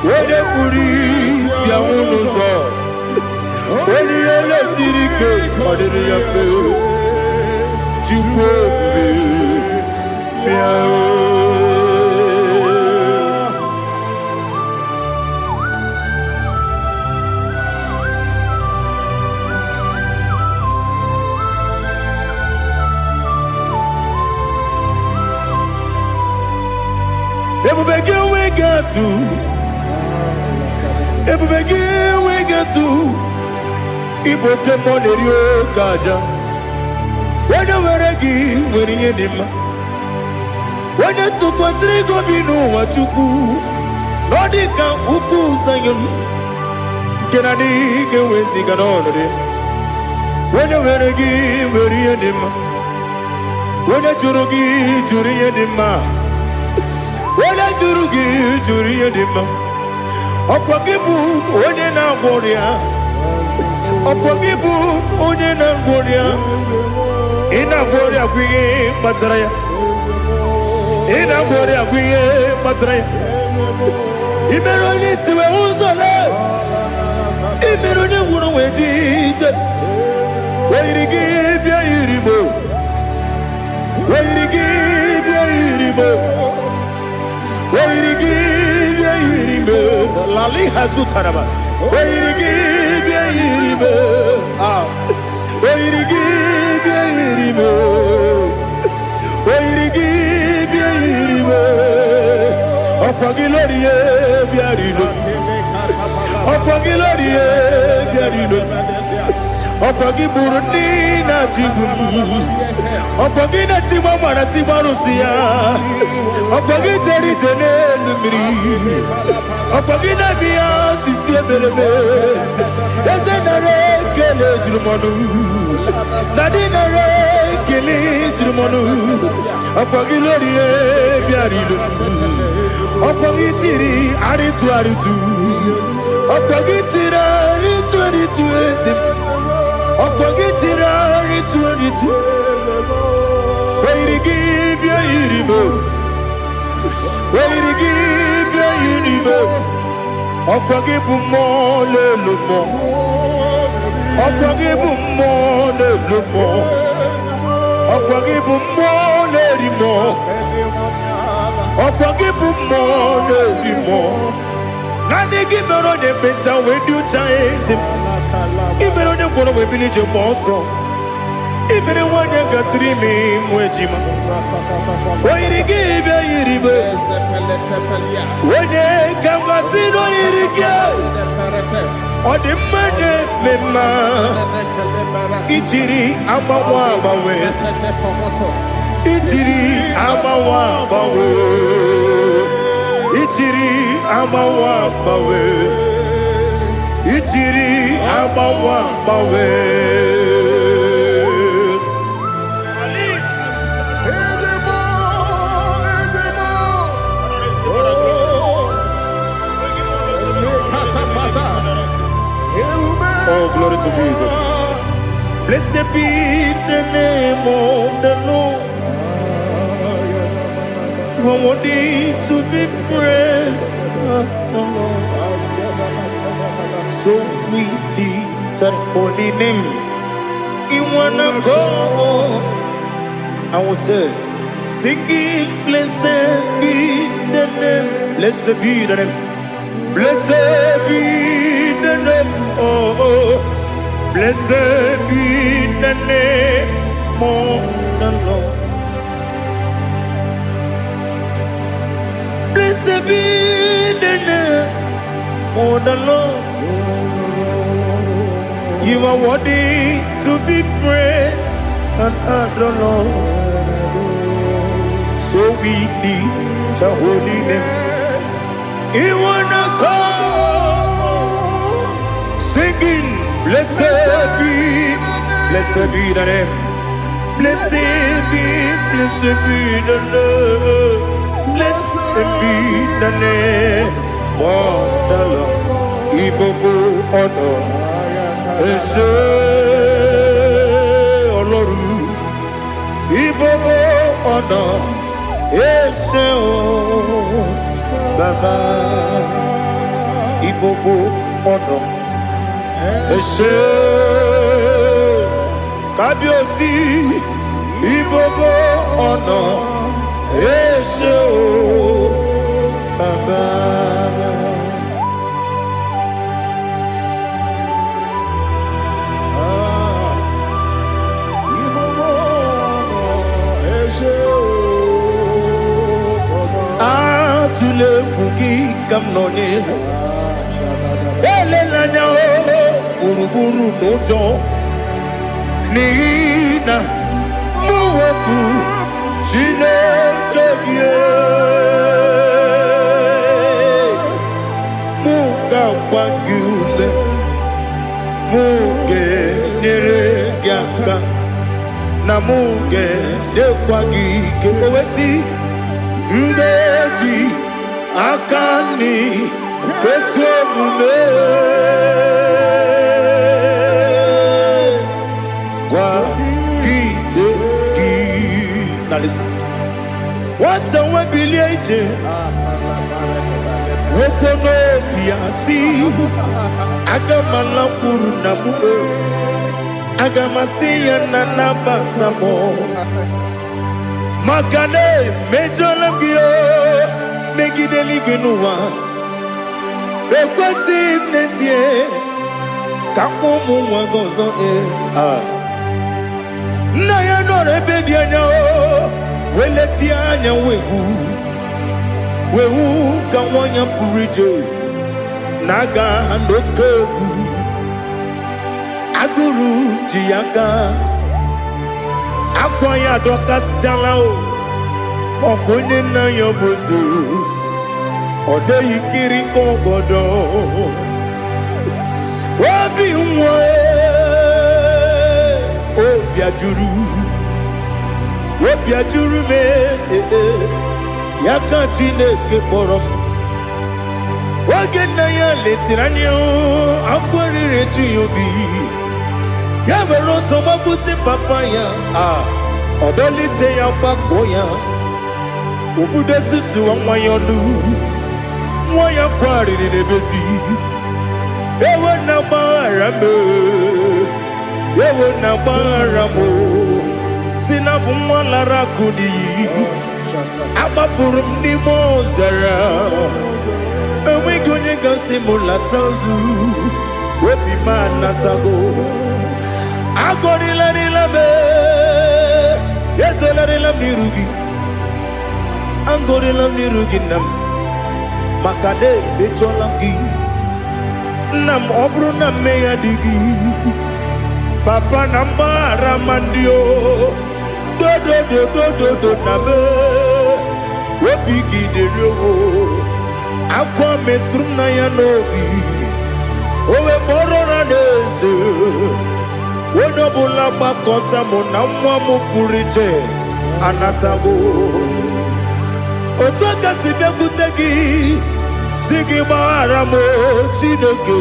Wede Puris, Yamunuzo, Wede Yele Sirike, Madere Yafe. Ebubege we get to Ibo Kemonerio Kaja. When you were a gay, when you did him, when you took us, they go be no what you do. Nodika Uku Sayon Can I dig away sick on it? When you were a gay, when you did him, when you Jurugi, Juria Dima, when you Jurugi, Juria Dima, Opakibu, Odena Warrior, Opakibu, Odena Warrior. Ina gloria kwi Mazaraya Ina bore agwiye matre. Imero ni siwe uzole. Imero ni wunu wejije. Wairigi bia iribo. Wairigi bia iribo. Wairigi bia iribo. Lali hazutaraba. Wairigi bia iribo. Wairigi bia iribo. Wairigi bia iribo. Opagiloriye bia iribo. Opagiloriye bia iribo. Opagi Burundi na Jibu. Opagi na Tima Mara Tima Rusia. Opagi Teri Tene Lumiri. Opagi na Bia Sisi Belebe. Ezenare Kele Jumonu. Nadinare Kele Jumonu. Opagi Lorie Biarilu. Opagi Tiri Aritu Aritu. Opagi Tira Aritu Aritu Esim. Opagitira ritu. Wairigi bia iribo. Wairigi bia iribo. Opagibu mo le lumo. Opagibu mo le lumo. Opagibu mo le rimo. Opagibu mo le rimo. Nani gibero ne beta wedu chaizim. Ibero ne kono we bilije monso. Ibere wane gatrimi mwejima. Wairigi bia iribe. Wene kamasino irige. Ode mane mema. Ichiri amawa bawe. Ichiri amawa bawe. Ichiri amawa bawe. Ichiri amawa bawe. Oh, glory to Jesus. Blessed be the name of the Lord. You are worthy to be praised. So we lift that holy name. You wanna go? I will say, singing, blessed be the name. Blessed be the name. Blessed be the name. Oh, blessed be the name of the Lord. Blessed be the name of the Lord. You are worthy to be praised and adored. So we lift the holy name. You wanna come singing, blessed be the name. Blessed be the Lord. Blessed be the name of the Lord. Ibobo honor. Ese Oloru. Ibobo honor. Ese o Baba. Ibobo honor. Ese Kabiosi. Ibobo honor. Ese o Baba. Atule kuki kamnoni. Elelanya o uruburu nojo. Nina muweku Chineke ye. Muga wanyume. Muge neregiaka. Na muge dekwagi kewesi. Ndeji akani kwesomume kwa gidegi. Now listen. What's a webiliate? Wokono piasi. Agamala kurunamu. Agamasiya nanabatamo. Makane mejolamgio. Megideli genua. Ekwesi nesie. Kakomu wagozo na ya no rebedi anya o weleti anya wehu ka wanya purije naga ndokogu aguru jiaka akwa ya dokas jala o okonye na yo bozu ode yikiri kogodo obi nwa obi ajuru me yaka Chineke kpọrọ m oge nna ya letiri anya akwarịrị etu ya obi ya were ọsọ gbapute papa ya ọdọlite ya gbakọ ya obodo susu nwa ya ọnụ nwa ya kwarịrị n'ebezi ewe na gbara m ewe na gbara m si na bụ nwa lara kudi agbafuru m n'ime ọzara enweghị onye gasị m lata ozu obi m anatago agọrịlarịla m ezelarịla m n'iru gị agọrịla m n'iru gị nna m maka na emejọla m gị nna m ọ bụrụ na mmehie adịghị papa na mgbahara ma ndị o dodododododo na me obi gị dere o akwa metụrụ m na ya n'obi o wee kpọrọ na n'eze onye ọbụla gbakọta mụ na nwa m pụrụ iche anatago otu aka si bịakwute gị si gị gbaghara m Chineke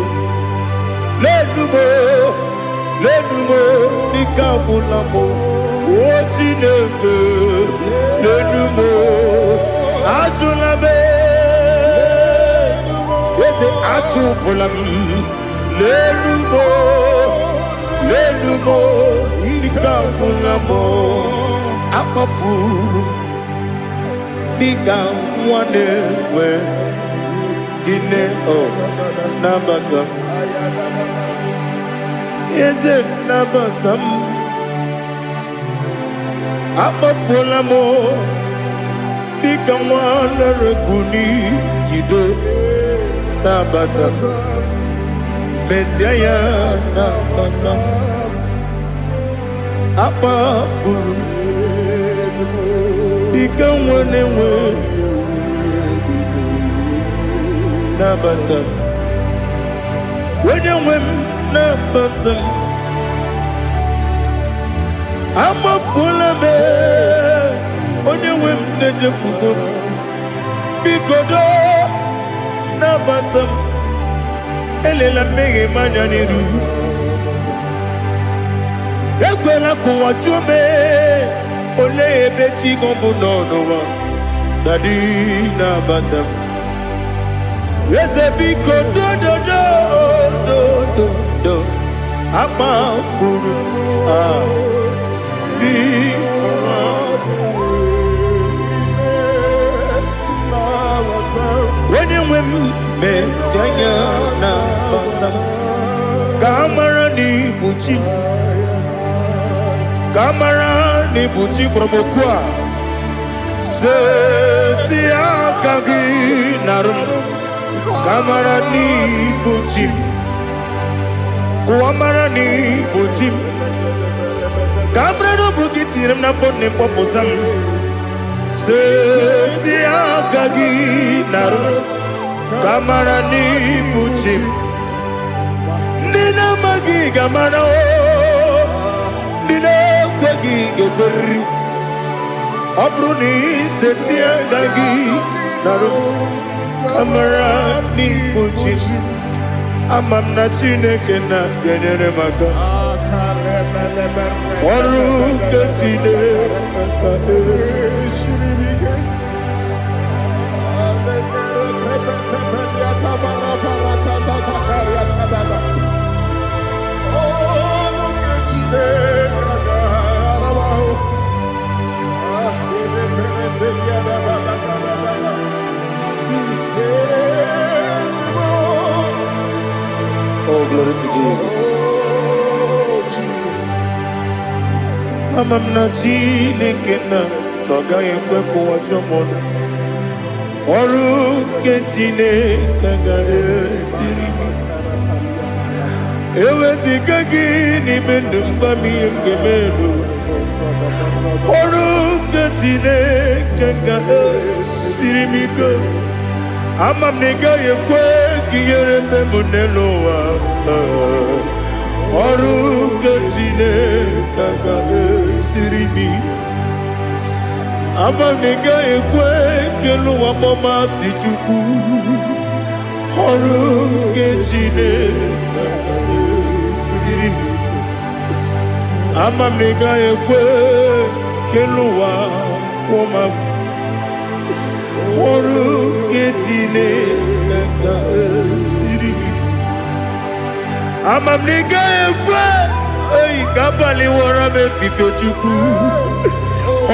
lenumo n'ike agwụla m o Chineke lenumo ajụla m eze atụpụla m lenumo n'ike agwụla m akpafuru dịka nwa na-enwe gịnị nabata m eze nabata m akpafuola m dịka nwa na-erekuni yido nabata m mesia ya nabata m akpafuru dịka nwa na-enwe nabata m onye nwe m nabata m amafuola m onye nwe m na-ejefugo m biko do nabata m elela mmehie m anya n'iru ekwela ka ụwa jụọ m olee ebe chi gọ bụ n'ụwa dadi nabata m eze biko do akpafuru onye nwe m mesi anya nabata m ka amara n'ibu chi ka amara n'ibu chi gwara m okwu a seti aka gị narụ m kamara n'ibu chi m kụwamara n'ibu chi m ka amara n'obu gị tiri m n'afọ na mkpọpụta m seti aka gị narụ kamara n'ibu chi m ndị na-amaghị ga-amara o ndị na-ekweghị ga-ekweriri ọ bụrụ na iseti aka gị narụ kamara n'ibu chi m ama m na Chineke na-enyere m aka ọrụ nke Chineke Oh, glory to Jesus. Amam na Chineke na n'ọgaghị ekwe ka ụwa jọọ m ọnụ. Ọrụ nke Chineke ga-esiri m ike. Eweziga gị n'ime ndụ m, gwa m ihe m ga-eme n'ụwa. Ọrụ nke Chineke ga-esiri m ike. Ama m na ị gaghị ekwe ka ihere mee m n'elu ụwa. Ọrụ nke Chineke ga-esiri m ike. Ama m na ị gaghị ekwe ka elu ụwa gbamasị Chukwu. Ọrụ nke Chineke ga-esiri m ike. Ama m na ị gaghị ekwe ka elu ụwa kwụọ m. Ọrụ nke Chineke ga-esiri m ike. Ama m na ị gaghị ekwe ka abalị wara m efife Chukwu.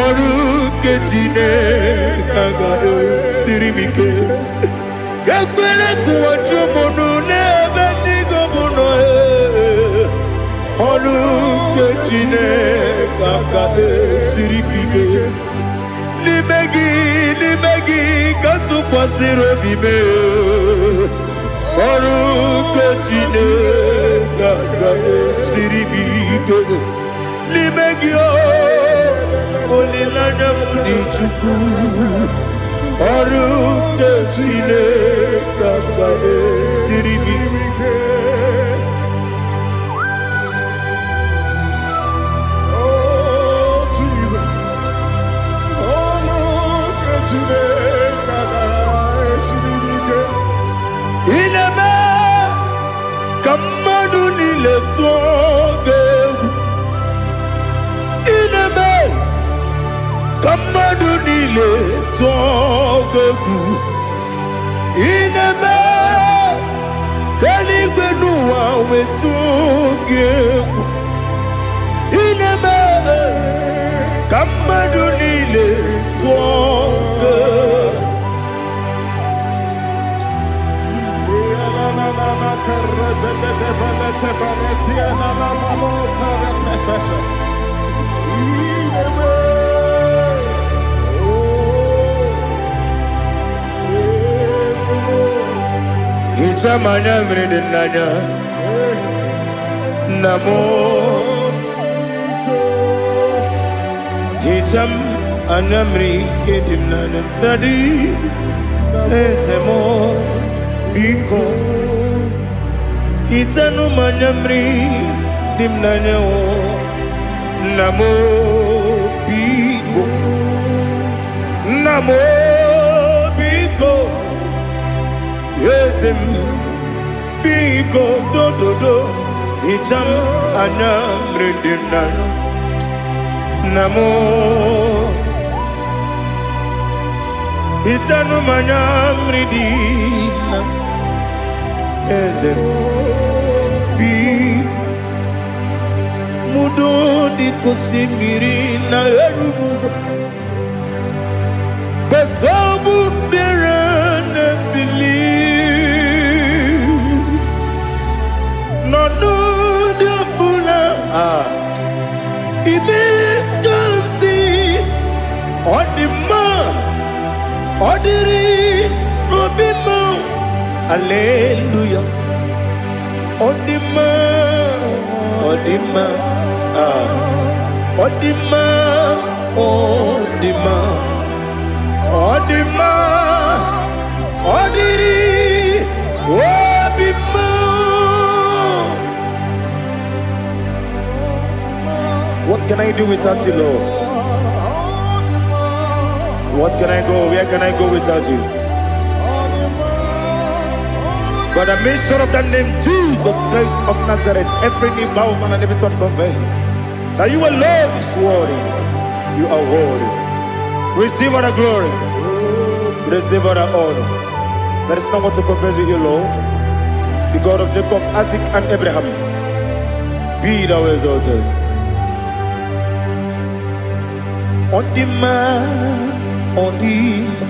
Ọrụ nke Chineke ga-esiri m ike. Ekwela ka ụwa jụọ m ọnụ n'ebe Chigo m nọ. Ọrụ nke Chineke ga-esiri m ike. N'ime gị ka tụkwasịrị obi m. Ọrụ nke Chineke ga-esiri m ike. N'ime gị olileanya m dị Chukwu. Ọrụ nke Chineke ga-esiri m ike. Ineme ka mmadụ niile tụọ gị egwu. Ineme ka mmadụ niile tụọ gị egwu. Ineme ka eluigwe n'ụwa wee tụọ gị egwu. Ineme ka mmadụ niile tụọ gị egwu. Ichamanya mrede nanya namo. Icham anamri kedim nanya dadi ezemo biko. Itanu manyamri dimnanya o namo biko. Namo biko. Yesem biko do do do. Icham anamri dimnanya namo. Itanu manyamri dimnanya Yesem biko. Mudo di kusingiri na erumuzo. Besobu mirane believe. No di bula. Ime kamsi. Odima. Odiri. Obima. Hallelujah. Odima. Odima. Odima. Odima. Odima. Odiri. Obima. What can I do without you, Lord? What can I go? Where can I go without you? By the mention of the name Jesus Christ of Nazareth, every knee bows down and every tongue confesses that you alone is worthy. You are worthy. Receive all the glory. Receive all the honor. There is no one to compare with you, Lord. The God of Jacob, Isaac, and Abraham. Be thou exalted. On the man, on the man,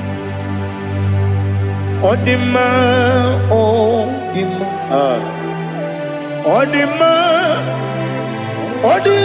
on the man, on the man, on the man, on the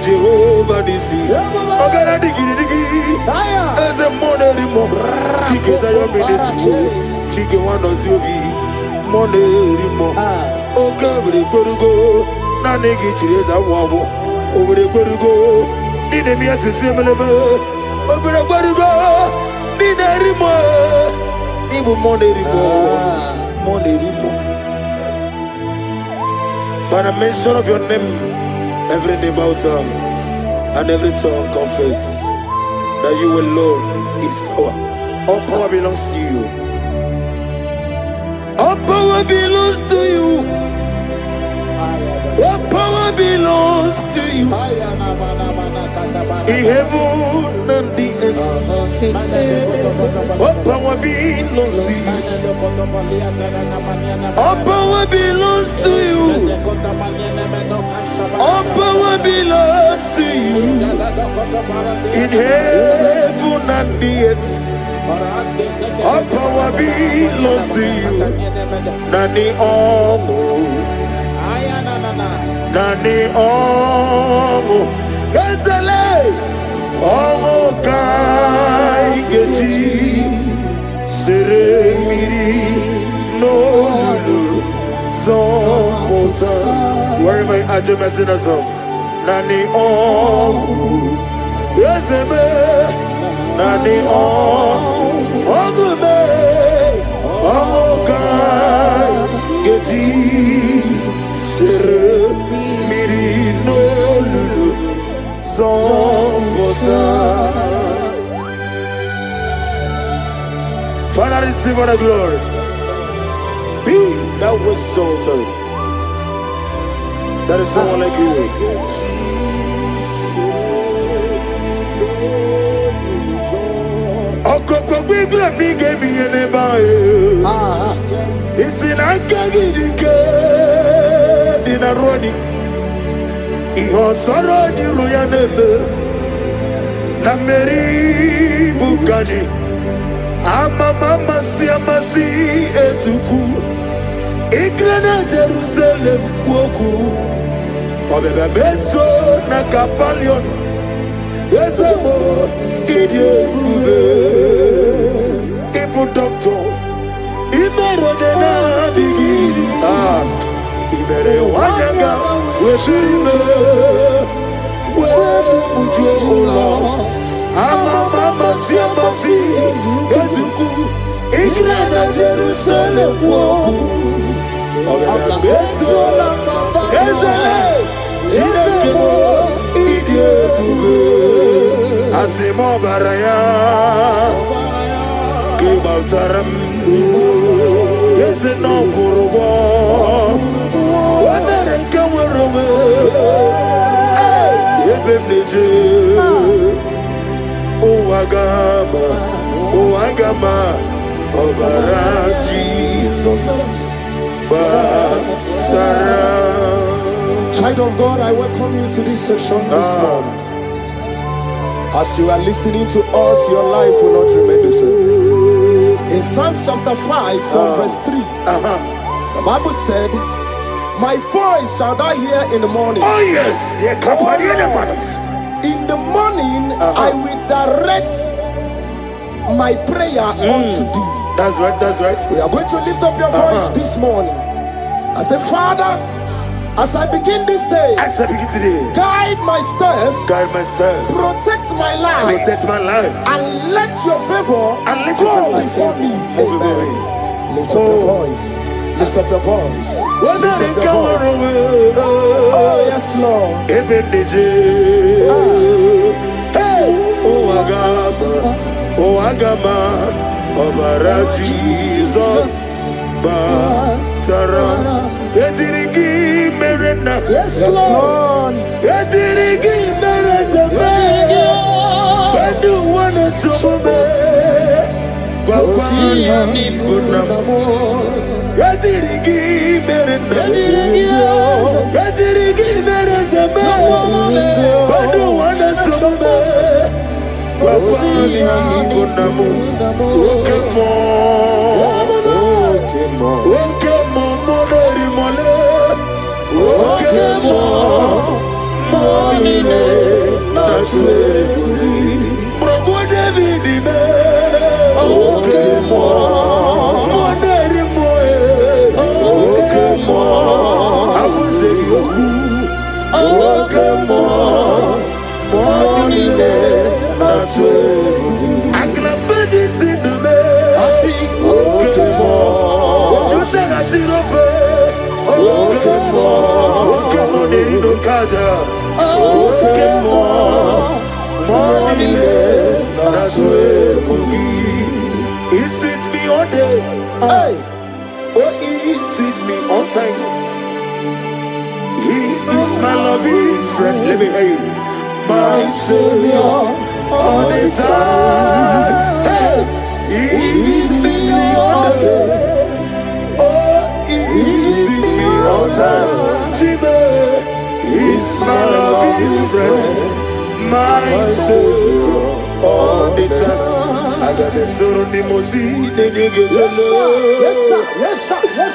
Jehovah Nisi, Ogara digi digi, as a monerimo, Chike Zayo ministry, Chike Wanos Yovi, monerimo, over the Gorugo, Nanegi Chires and Wabo, over the Gorugo, Ninemi as a similar, over the Gorugo, Ninerimo, even monerimo. By the mention of your name, every knee bows down and every tongue confess that you alone is power. All power belongs to you. All power belongs to you. All power belongs to you. In heaven and the earth. All power belongs to you. All power belongs to you. All power belongs to you. In heaven and the earth. All power belongs to you. Nani Omo. Nani Omo. Ezele. Omo Kai Geji. Sere Miri. No Lulu. Zompota. Wherever you are, just messing us up. Nani Omo. Ezeme. Nani Omo. Ogume. Omokai. Geji. Sere Miri. No Lulu. Zompota. Father, receive all the glory. Be thou exalted. There is no one like you. Okoko bigla mi gemi ene bae. Isi na kagi dike dina roni. Iho soro di roya nebe. Na meri bukani. Ama mama si amasi ezuku. Igrana Jerusalem kwoku. Obebe beso na kapalion. Yezemo idye bube. Ipu doctor. Imere dena digiri. Imere wanyaga. Weshirime. We mujo ola. Ama mama si amasi ezuku. Igrana Jerusalem kwoku. Obebe beso na kapalion. Chinekemo idye bube. Asimo baraya Kibautaram Yeze no kurubo Wamereke werowe Yebem neje Uwagama Obara Jesus Batara. Child of God, I welcome you to this section this morning. As you are listening to us, your life will not remain the same. In Psalms chapter 5 from verse 3, the Bible said, my voice shall thou hear in the morning. Oh yes, in the morning I will direct my prayer unto thee. That's right, that's right. We are going to lift up your voice this morning. I say, Father, As I begin this day, guide my steps, protect my life, and let your favor go before me. Amen. Lift up your voice. Lift up your voice. Oh yes, Lord. Oh Agama, Obara Jesus, Batara, Etirigi Merena, Yes, Lord. Etirigi Merezame, Bandu Wana Sumbe, Gwagwani Bunamo, Etirigi Merena, Etirigi Merezame, Bandu Wana Sumbe. Wakwani Gunamu, Okemo, Moneri Mole, Okemo, Monine, Naswe, Bravo David, Okemo, Moneri Moe, Okemo, Afuzeri Oku, Okemo, Monine. Aklabaji sidume, Okemo, Ojutara sirofe, Okemo, Okemo nerindo kaja, Okemo, Monile naswe mugi. He sweet me all day, oh he sweet me on time. He is my loving friend. Let me hear you. My Savior. All the time, he sweet me all day. Oh, he sweet me all time. Jimmy, he's my loving friend, my Savior all the time. I got the sorrow the mosi, then you get the love. Yes,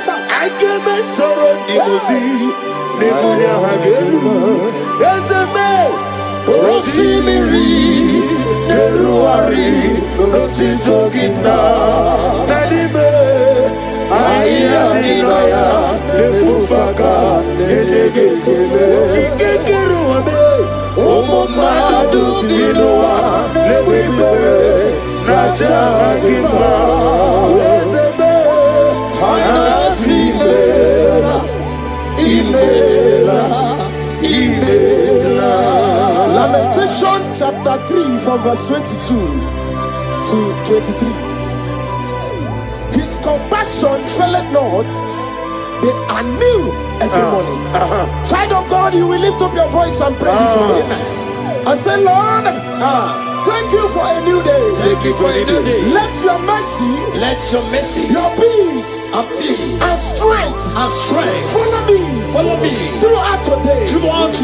sir. I get my sorrow the mosi, then you get the Yes, man. Osimiri, Neruari, Nositogina, Nadime, Ayadinaya, Nefufaka, Nedegekele, Kikeruame, Omomadu Dinoa, Lewibere, Najagima, Ezebe, Anasimela, Imela. Lamentation chapter 3 from verse 22 to 23. His compassion faileth not, they are new every morning. Child of God, you will lift up your voice and pray this morning. And say, Lord, thank you for a new day. Thank you for a new day. Let your mercy, your peace, and strength, follow me throughout today.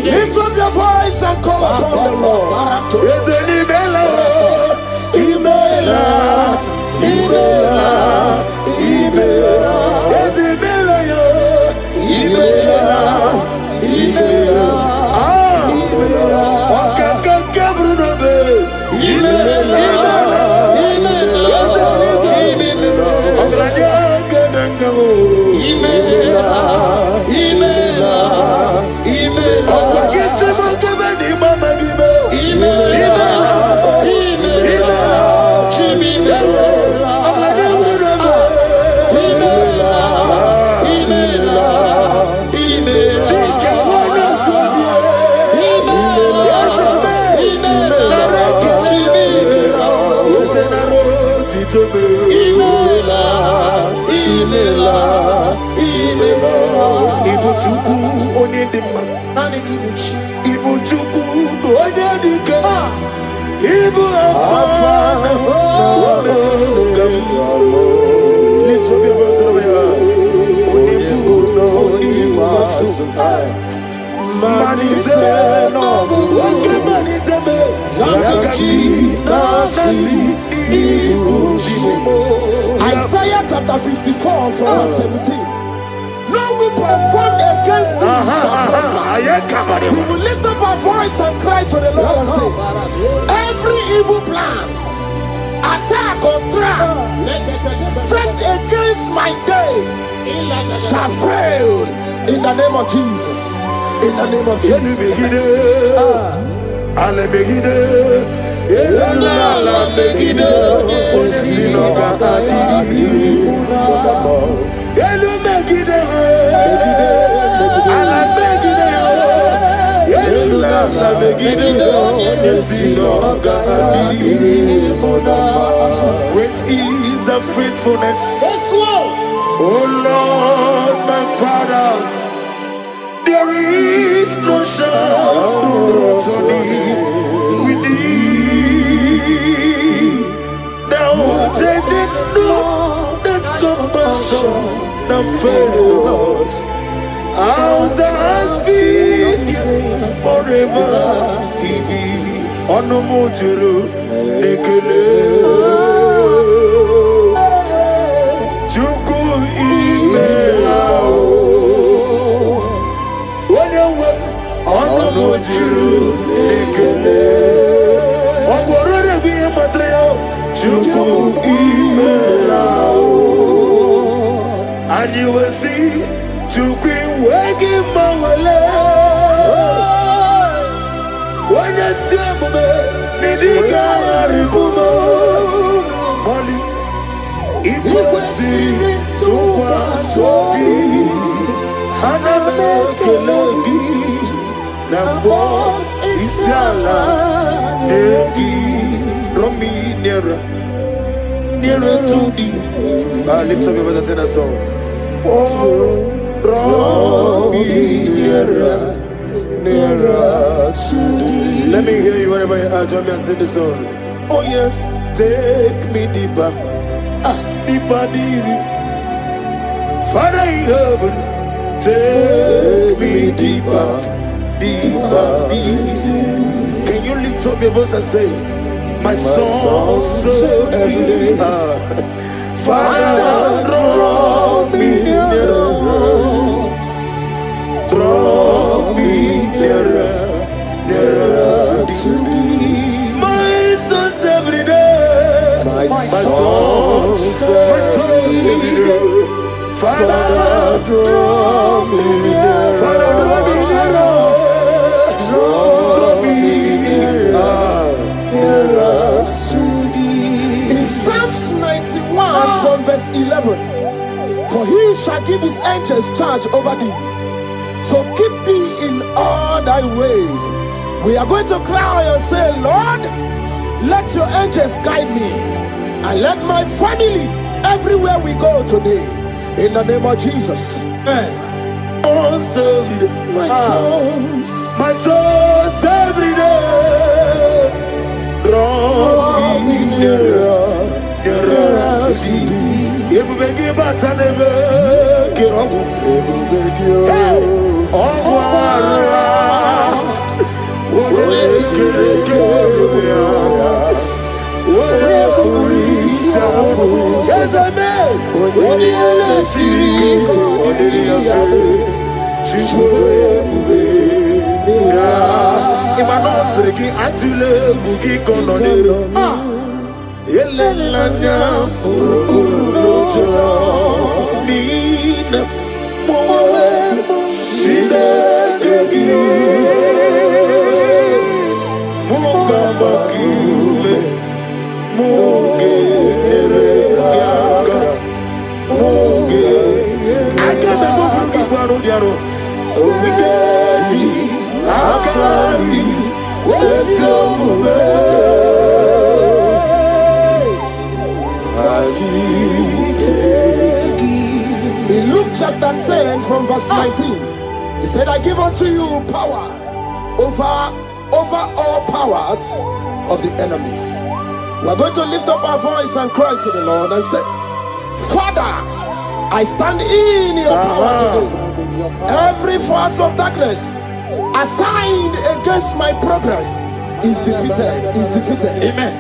Lift up your voice and call upon the Lord. Lift up your voice over here. Isaiah chapter 54 from verse 17. No weapon formed against thee shall prosper. We will lift up our voice and cry to the Lord and say, every evil plan, attack or trap set against my day, shall fail in the name of Jesus. In the name of Jesus. Great is the faithfulness. Oh Lord, my Father, there is no shadow with thee. Thou didn't know that compassion that fails. As thou hast been forever in thee. Onomojuru nekele. Chuku imela. Onomojuru nekele. Ogorore biye matreo. Chuku imela. And you will see Chuku wegi mawale. When you see me, Nidiga Ribumo, Molly, Iguasi, Tukwa Sofi, Haname Kelegi, Nambo, Isiala, Negi, Romi, nearer to thee. Lift up your voice and sing a song. Oh, draw me nearer. Nearer to thee. Let me hear you wherever you are. Join me and sing the song. Oh yes, take me deeper, deeper, deeper. Father in heaven, take me deeper, deeper, deeper. Can you lift up your voice and say, my soul so every day. Father, draw me nearer. Draw me nearer, nearer to thee. My souls every day. My souls every day. Father, draw me nearer. Father, draw me nearer. Draw me nearer to thee. In Psalms 91 from verse 11, for he shall give his angels charge over thee, to keep thee in all thy ways. We are going to cry and say, Lord, let your angels guide me, and let my family everywhere we go today, in the name of Jesus. My souls every day. Draw me nearer, nearer to thee. If we give back and never get on, yes, I may. Imanosreki atule bugi kononero. Elelanya urulojo. Nina mowe shidekegi. Mukabakiume mugereaka muge. Akebe bugi kwaro diaro. Owigeji akari wesomume. In Luke chapter 10 from verse 19, he said, I give unto you power over all powers of the enemies. We're going to lift up our voice and cry to the Lord and say, Father, I stand in your power today. Every force of darkness assigned against my progress is defeated. Amen.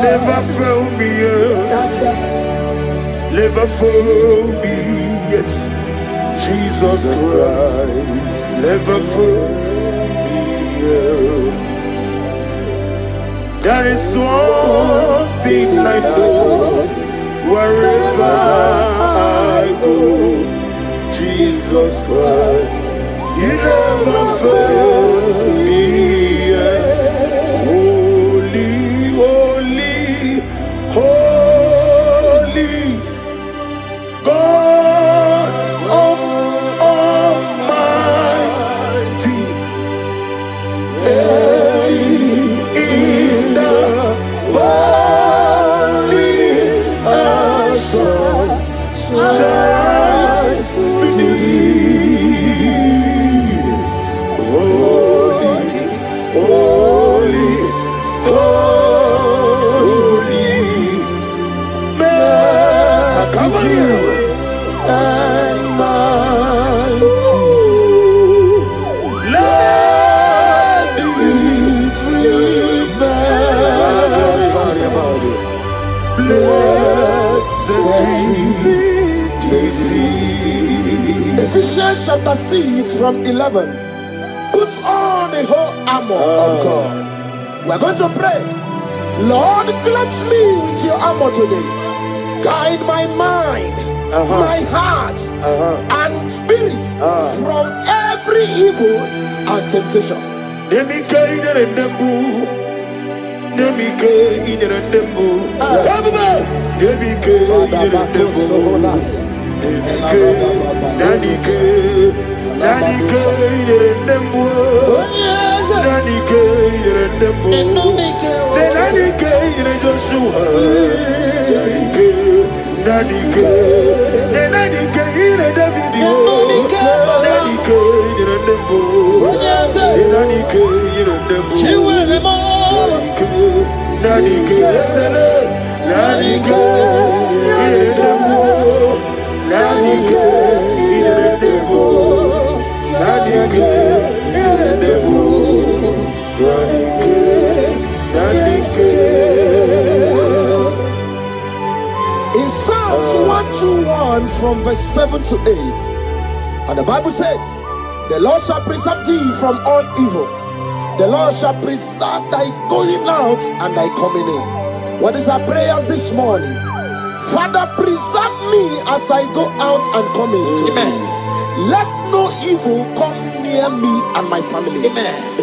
Never fail me yet. Never fail me yet. Jesus Christ. Never fail me yet. That is one thing I know. Wherever I go, Jesus Christ, He never failed me yet. Holy, holy, holy, God of Almighty, in the holy shines to thee. Holy, holy, holy, merciful and mighty. Let the victory blessed Ephesians chapter 6 from 11. Put on the whole armor of God. We're going to pray. Lord, cleanse me with your armor today. Guide my mind, my heart, and spirit from every evil and temptation. In Psalms 121 from verse 7 to 8, and the Bible said, the Lord shall preserve thee from all evil. The Lord shall preserve thy going out and thy coming in. What is our prayers this morning? Father, preserve me as I go out and come in today. Let no evil come near me and my family. Amen.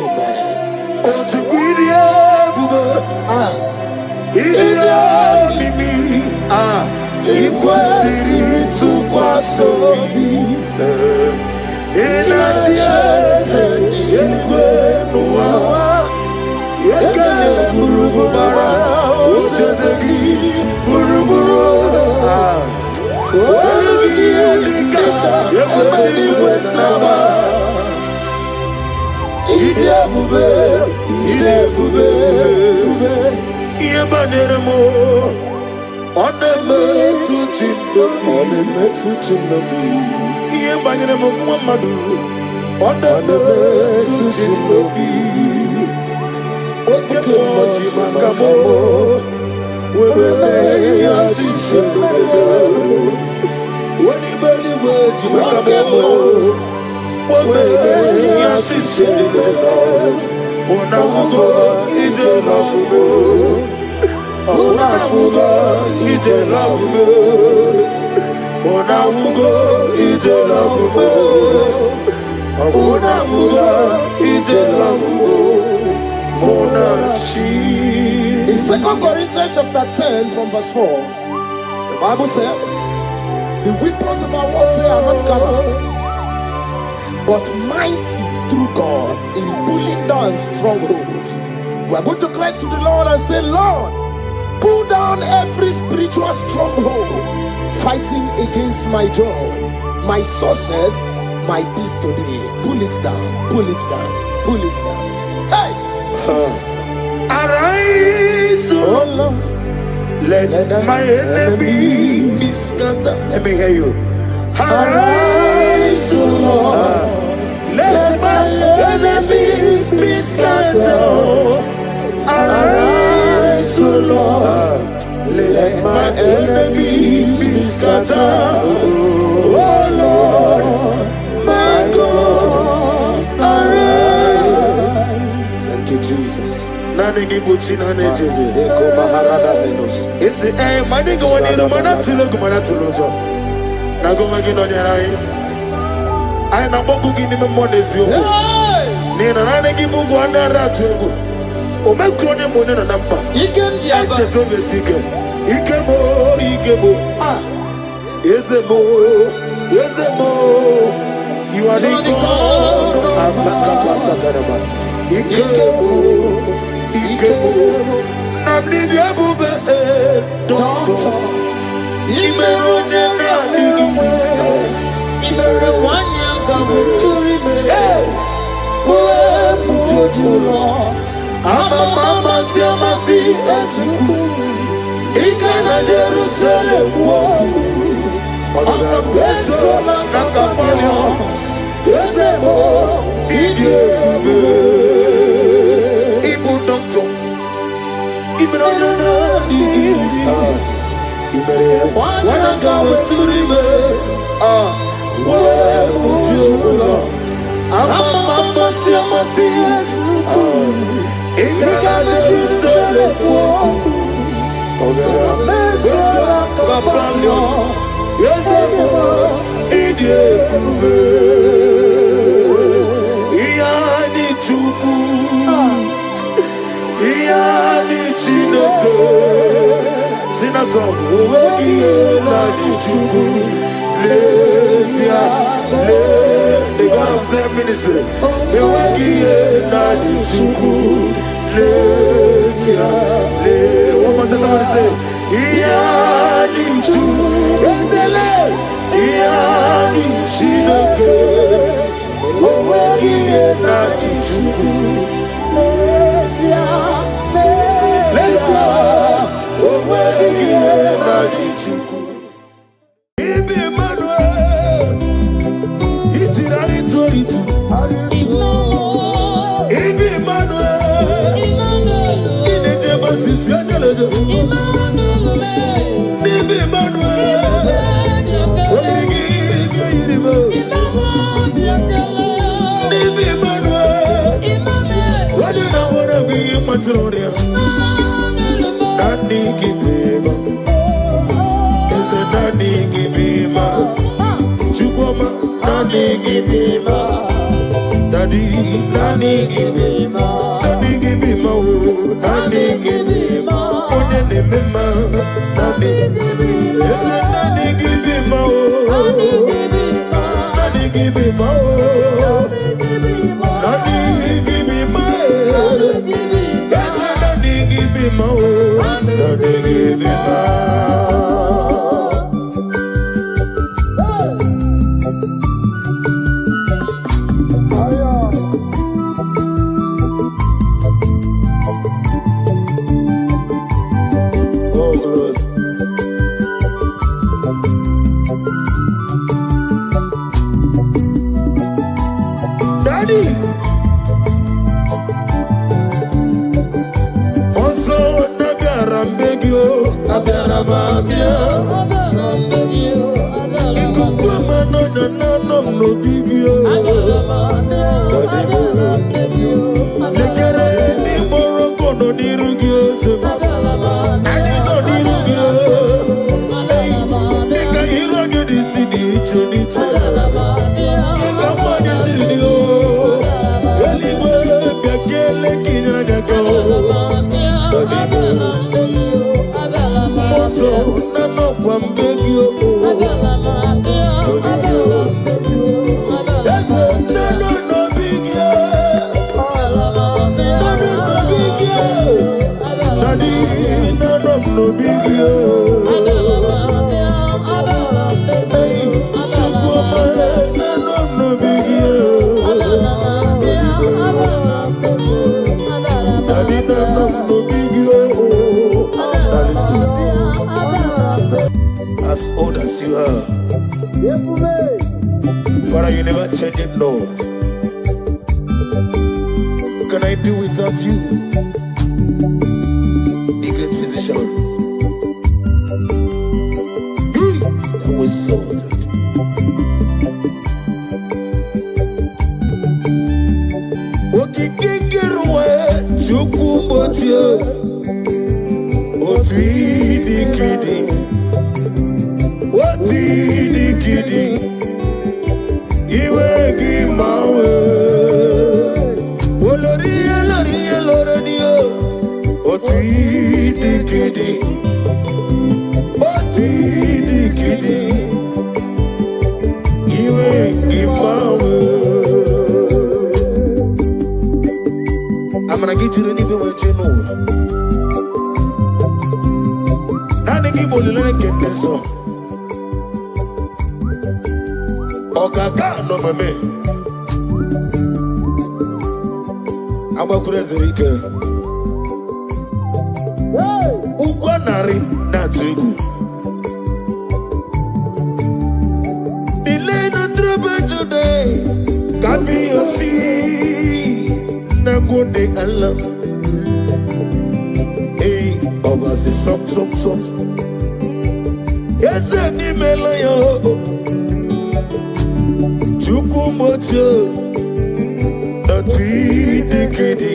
In 2 Corinthians chapter 10 from verse 4, the Bible said, the weapons of our warfare are not carnal, but mighty through God in pulling down strongholds. We are going to cry to the Lord and say, Lord, pull down every spiritual stronghold fighting against my joy, my success, my peace today. Pull it down, pull it down, pull it down. Hey, Jesus. Arise, oh Lord, let my enemy be scattered. Let me hear you. Arise, oh Lord, let my enemies be scattered. scatter. Oh Lord, my God, arise. Thank you, Jesus. Nani gibuchi na nejezi. Seko Maharada Venus. Isi mani go wani no mana tulo jo. Na go magi no nyarai. Ai na boku gini me monezi o. Ni na nani gibu go andara tuego. O me krone mo ne na namba. Ikem jiaba. Eche to besike. Ikemo. Ah. Yezemo. You are the God. Ataka pasatanama. Ikemo. Namni diabube doctor. Imerone naniwe. Imere wanya gabuturime. Uwe mujojula. Mama siamasi ezuku. Ikana Jerusalem woku. Ona beso na kakapanya. Yezemo idiebe. Ibu doctor. Imerone naniwe. Wana gawe turime. Uwe mujojula. Mama siamasi ezuku. Ikana Jerusalem woku. Ogera mesora kapalyo. Yezemo idiebe. Iyani chuku. Iyani chineke. Sina song. Uwekiye nani chuku. Lesia. The God of Zen ministry. Uwekiye nani chuku. Lesia. One more time, somebody say, Iyani chuku. Ezele. Iyani chineke. Uwekiye nani chuku. Lesia. Uwekiye nani chuku. Ibi Emmanuel. Itirari toritu. Ibi Emmanuel. Inejeba sisi ajelejo. Ibi Emmanuel. Oyirigi oyiribo. Ibi Emmanuel. Wadi na wona bi matroria. Nani kibema. Ese nani kibema. Chukwama nani kibema. Daddy nani kibema. Nani kibema o. Nani kibema. One ne mema. Nani kibema. Ese nani kibema o. Nani kibema o. Nani kibema. Ese nani kibema o. Nani kibema. Oh, glory. Daddy. Also, Nagarambegio, Abaramabia. Ikukwemano no bigio. Lekere ni moroko no dirugio. Ani no dirugio. Nika hiro ni disidi chonicho. Nika mani sidio. Eligwe biakele kinyana gako. Moso nano kwa mbegio. Eze nano no bigio. Nano no bigio. Daddy nano no bigio. Hey, chukwama nano no bigio. Daddy nano no bigio. That is true. As old as you are, Father, you never change it, Lord. Can I do without you? The great physician. sorted. Okikikiruwe chukumbotie otidikidi otidikidi iwe gimawe oloriye loriye loreniyo otidikidi otidikidi iwe gimawe. I'm gonna get you the nigga what you know. Now they keep on get this song. Okaka no mame. I'm a crazy rika. Ukwanari na tugu. Delay no trouble today. Can be your seed. Na good day Allah. Hey, over the some. Yes, any melayo. Chukumocho. Not dikidi.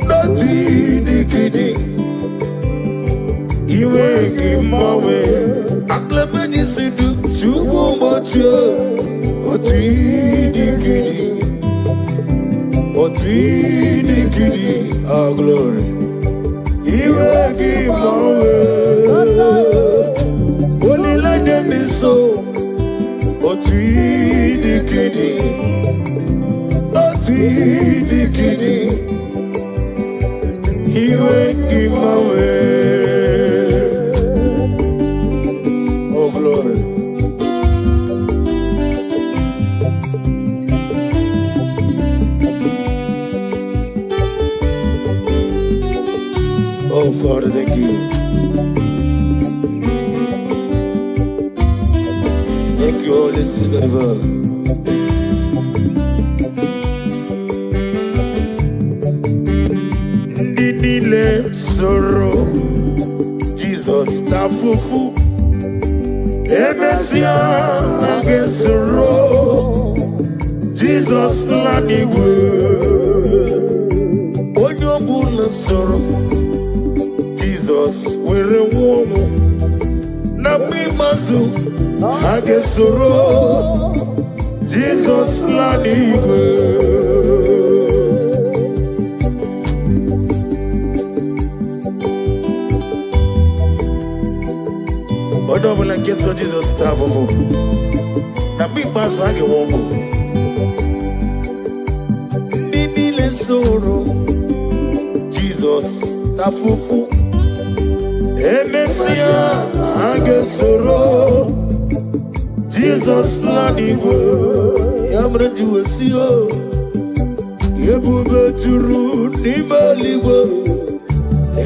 Not dikidi. Iwe gimawe. Aklebedi sidu. Chukumocho. Not dikidi. Otidikidi, our glory. Iwe gimawe. Only let them be so. Otidikidi. Otidikidi. Iwe gimawe. Oh glory. Oh, Father, thank you. Thank you, Holy Spirit of God. Didile sorrow, Jesus tafufu. Emesia agesoro, Jesus lanigwe. Onyobuna sorrow. Jesus, we're a woman. Nabi Mazu, Hagesoro. Jesus, Laniwe. Odobo la keso Jesus Tavo. Nabi Mazu Hagewomo. Nini le soro. Jesus, Tafufu. Emesia agesoro Jesus lanigo yamre juwesio ebube juru nimaligo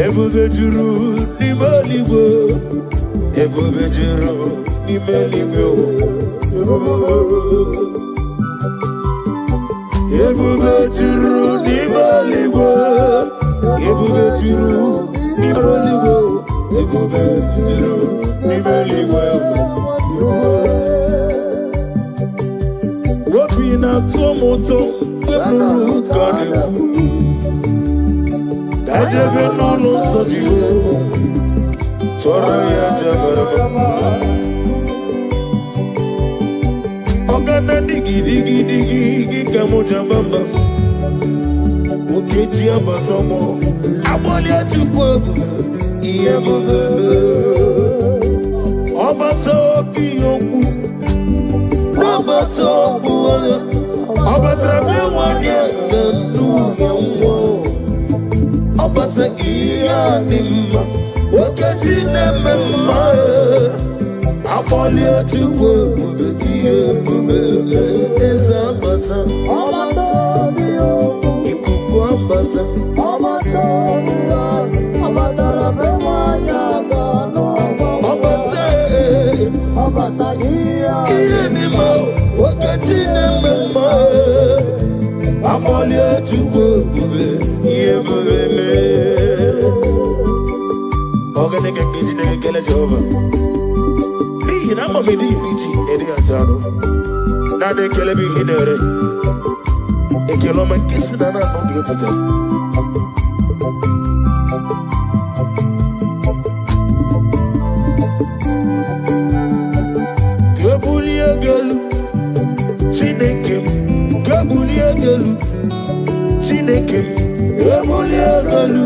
ebube juru nimaligo ebube juru nimaligo ebube juru nimaligo ebube juru nimaligo ebube juru nimaligo wapina tomoto eburu kane tajebe nono sodiyo tora ya jabarama ogana digi kamo jabamba okeji abatomo aboli atukwebu iye bobebe ọbata obi okwu n'ọbata ọbụwa ọbatara menwanye nnu ya nwa ọbata ihe a dị mma okeji na-eme mma akpọli Chukwu ebube ihe ebube eze abata ikuku abata ọbatara menwanye aga ọbata ihe dị mma okeji na-eme mma akpọli Chukwu ebube ihe ebube Organic and Gizzy Gala Jova. Ama me di riji edi atano. Na de kele bi hinere. Ekelo ma kisi na no bi pata. Gabulia gelu. Chinekem. Gabulia gelu. Chinekem. Gabulia gelu.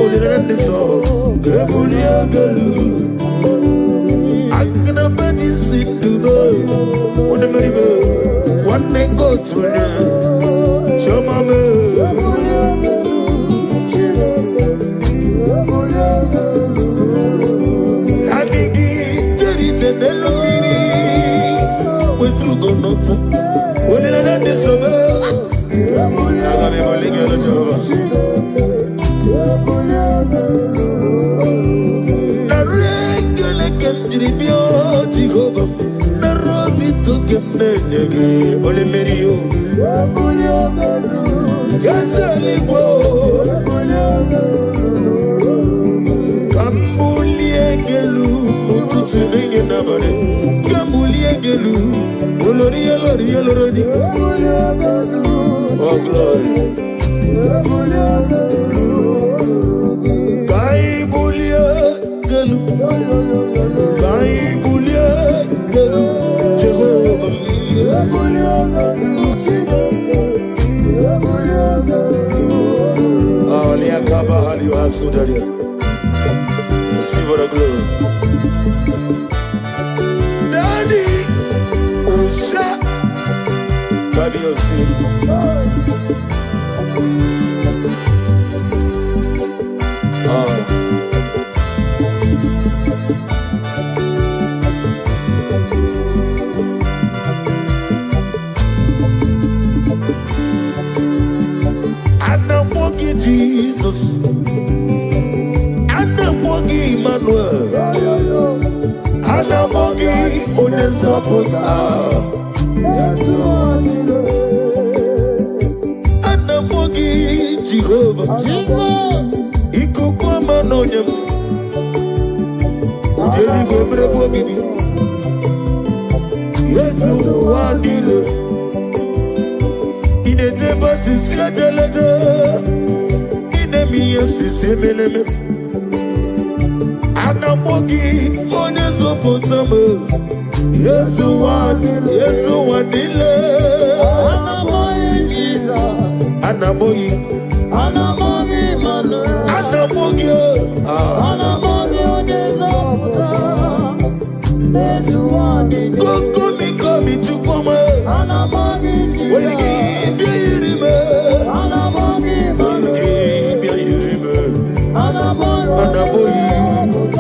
Olirende so. Gabulia gelu. Agna bedi sindugo. One meribe. One go to le. Chomame. Adigi jeri tenelomiri. Wetru go nota. Olirende so. Agame boligelo Jehova. Jehovah, na roti to kemnege, ole merio. Gazaligbo, kambulie gelu, ututu nenge nabare. Kambulie gelu, olori olori. Oh glory. Kai bulie gelu. Jehovah, Aliakaba Aliwa Sudaria. Receive the glory. Daddy, Usha, Baby Osin. Jesus, Anamogi Emmanuel, Anamogi Onezapota, Anamogi Jehovah, Jesus, Ikukwa Manonyam, Ujeli Gwebrebo Bibi, Yesu Wadile, Inedeba Sisia Jelede. Yes, Semeleme Anamogi Onezopotamo Yesu Wadile Anamogi Jesus Anamogi Manuel Anamogi Onezopotamo Yesu Wadile Komi Chukoma Anamogi Jesus Anamogi Manuel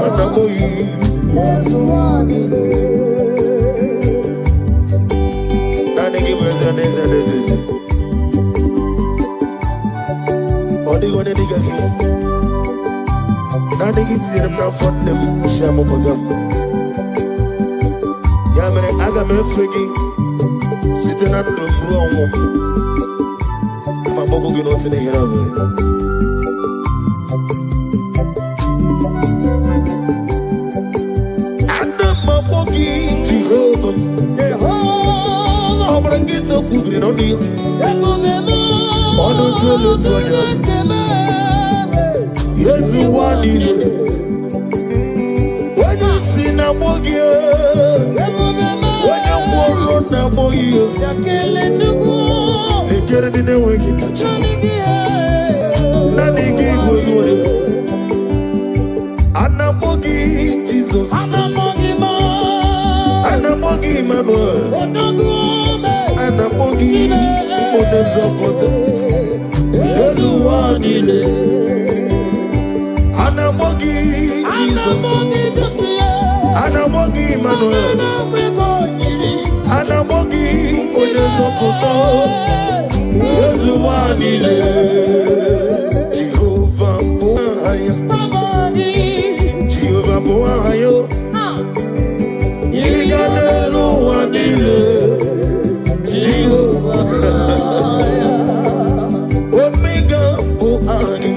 Anaboyi, Nani give us an answer. Odi gone diga gi. Nani give them now for them. Shamu potam. Yamere agame flegi. Sitting on the wrong. Mabogo gino to the hero. Jehovah, Obrangito kubri no dio. Ono tolo tonya. Yesu wadile. Wanya sina mogia. Wanya mworo na moyo. Lekere dine weki tacho. Nanigi wozore. Anamogi Jesus. Anamogi Emmanuel, Anamogi Onezapota, Yesu Wadile, Anamogi Jesus, Anamogi Emmanuel, Anamogi Onezapota, Yesu Wadile, Jehovah Boahayo, Jehovah Boahayo. Omega Boani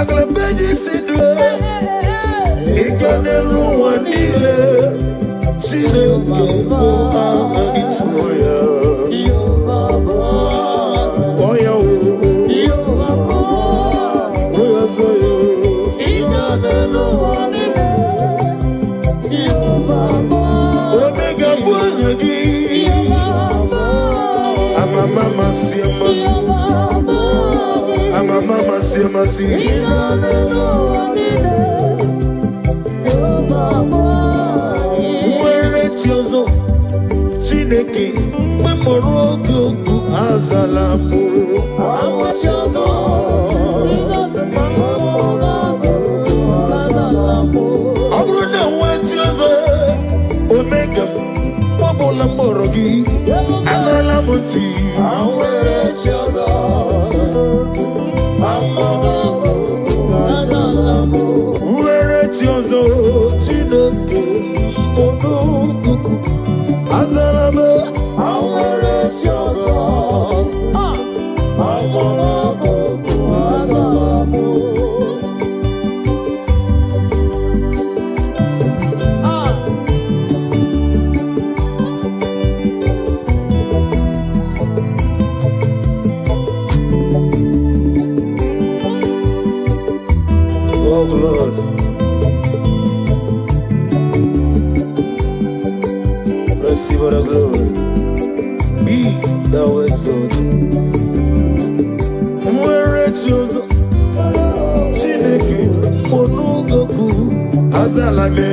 Aglabeji Sidre Iganelu wanile Chineke bụ aha ituo ya Oya Oya soyo Iganelu wanile Omega bụ aha gị Amama siamasi Amama siamasi Nwere chiozo Chineke Memoro ogogo azala mụ Ọ bụrụ na nwe chiozo Omega Mọbụla mọrọ gị Agala m ntị Nwere chiozo Chineke Onukuku Azala m Nwere chiozo Onukuku Azala m Oh Lord, receive the glory. Be thou exalted. Nwere chiozo Chineke Onugoku Azala me.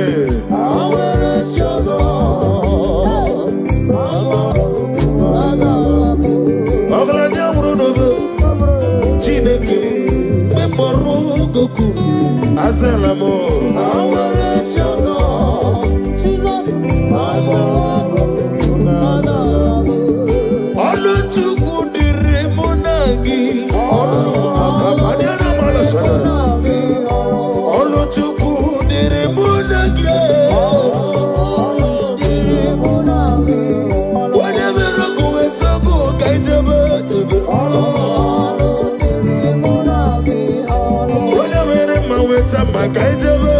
Nwere chiozo Oglanya murunogo Chineke Onugoku Azala mo. Nwere chiozo Jesus Oluchukwu dịrị mụ na gị Oluchukwu dịrị mụ na gị Onye mere ọkụ weta ọkụ ka ijebe Onye mere mma weta mma ka ijebe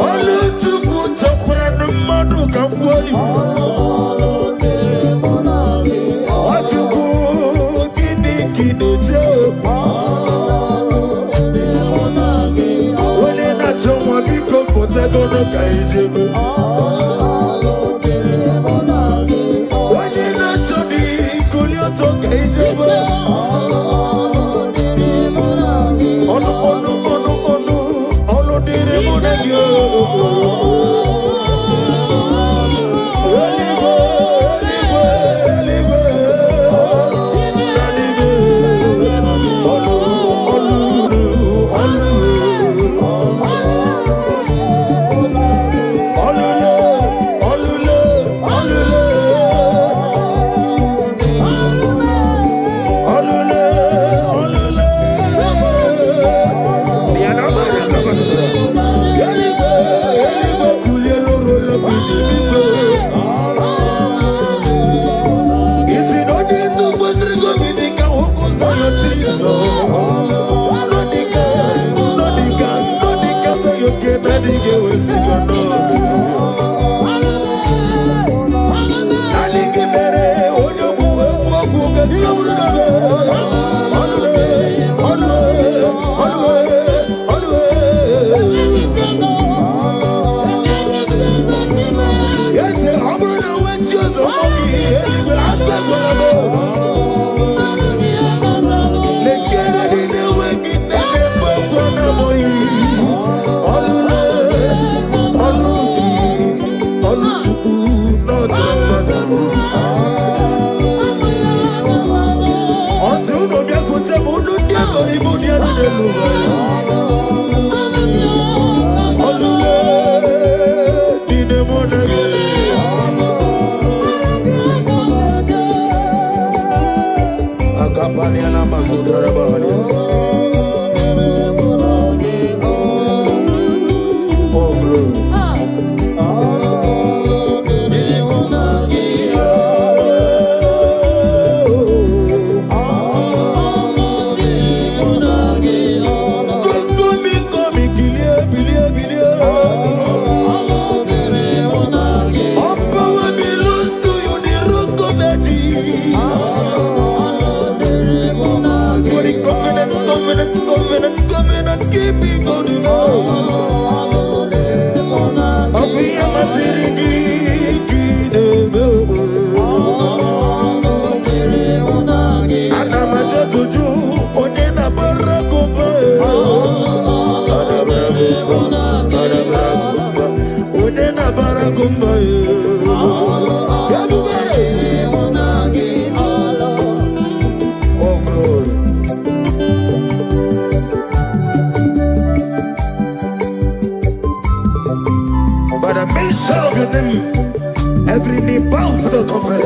Oluchukwu chọkwara na mmadụ ka mkwoli Nwachukwu gịnị je Onye na-achọ nwa biko pụtagono ka ijebe Onye na-achọ dị kuli ọtọ ka ijebe Ọnụ dịrị mụ na gị For the covenant keeping God. Every knee bows to confess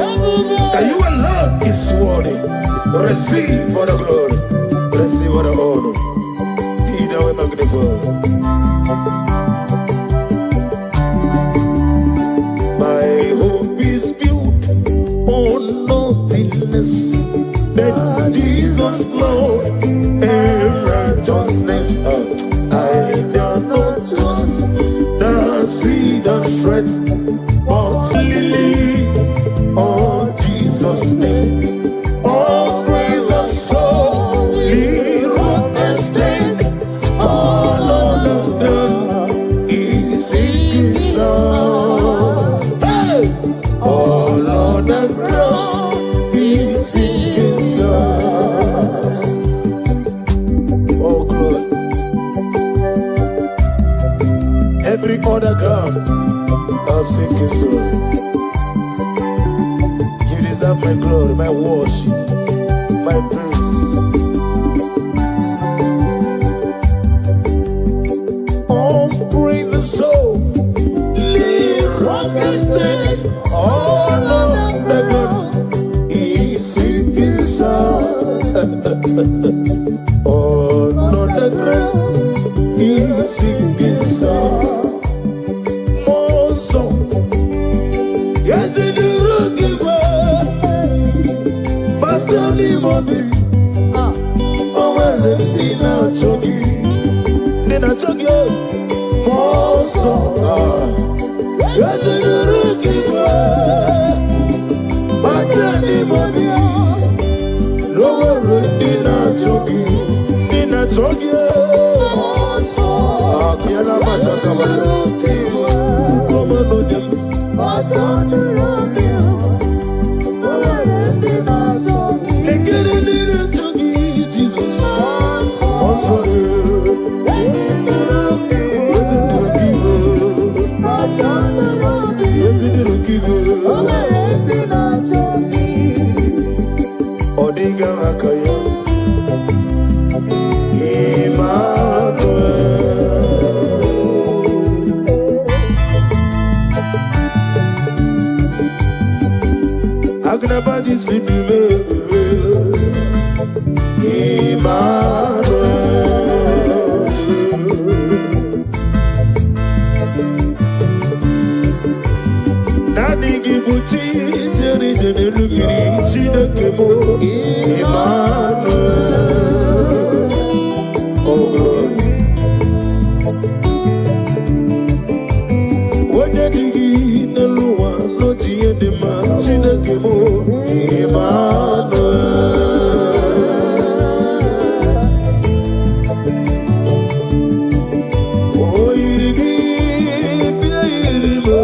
that you alone is worthy. Receive for the glory, receive for the honor. Be thou magnified. My hope is built on nothingness, that Jesus' Lord and righteousness. I cannot trust the seed of strength. Lily, oh Jesus' name, oh praise the soul, rock and stand, all on the ground is sinking sun. Hey! All on the ground is sinking sun. Oh glory. Every other ground sinking soul. You deserve my glory, my worship, my praise. Oh, praise the soul, live rock and stand, all on the ground is sinking soul. All on the ground is sinking soul. Yes, it is looking well, but only mommy. Oh, well, they not joking. More so. Yes, it is looking well, but only mommy. No, they not joking. They not joking. More so. Kiana Mashaka, come on, what's on the road, they get a little chunky, Jesus. Also, what's on the road, yes, it didn't give Odiga Akaya, Emmanuel. Agnabadi Sidume Emmanuel. Nani Gibuchi Jeri Jene Lugiri Chida Kemo Emmanuel. Oh glory. What did he Nelua no Giedema Chida Kemo Emmanuel. Oh, Irigi Pierimo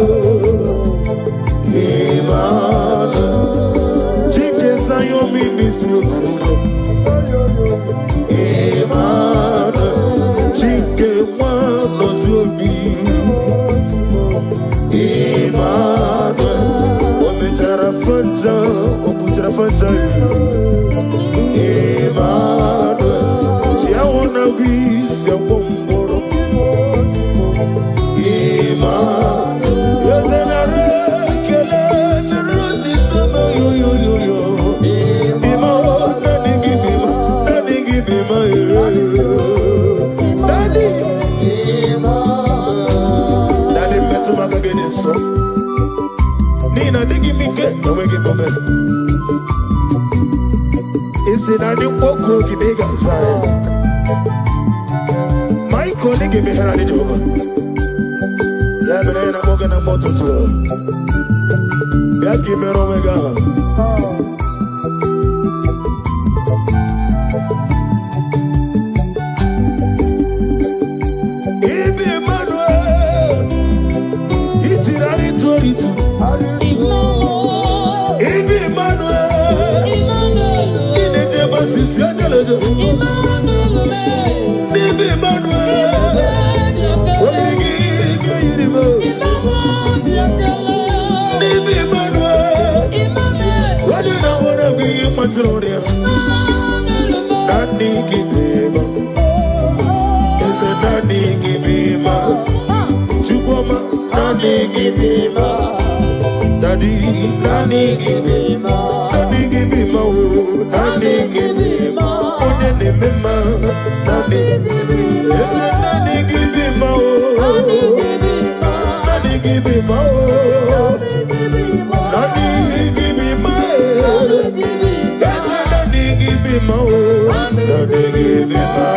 Emmanuel. Chike Sayo Ministro Emmanuel. Chike Wano Zobi Emmanuel. Omechara Fanja Okuchara Fanja Emmanuel. Chiawana Gwisi Awomboro Emmanuel. Yosenare Kele Neruti Tama Yo Bima Nani Gibima Daddy Daddy Metumaka Gede So Nina Digi Mike Nawegi Bobe Isi Nani Woko Gidega Zaya Maiko Nigi Mihera Ni Jehova Yabena Moga na Moto Tua Yaki Mero Mega Daddy, Daddy, give me more. Daddy, give me more. Daddy, give me more. Daddy, give me more. Daddy, give me more. Daddy, give me more. Daddy, give me more. Daddy, give me more. Daddy, give me more. Daddy, give me more.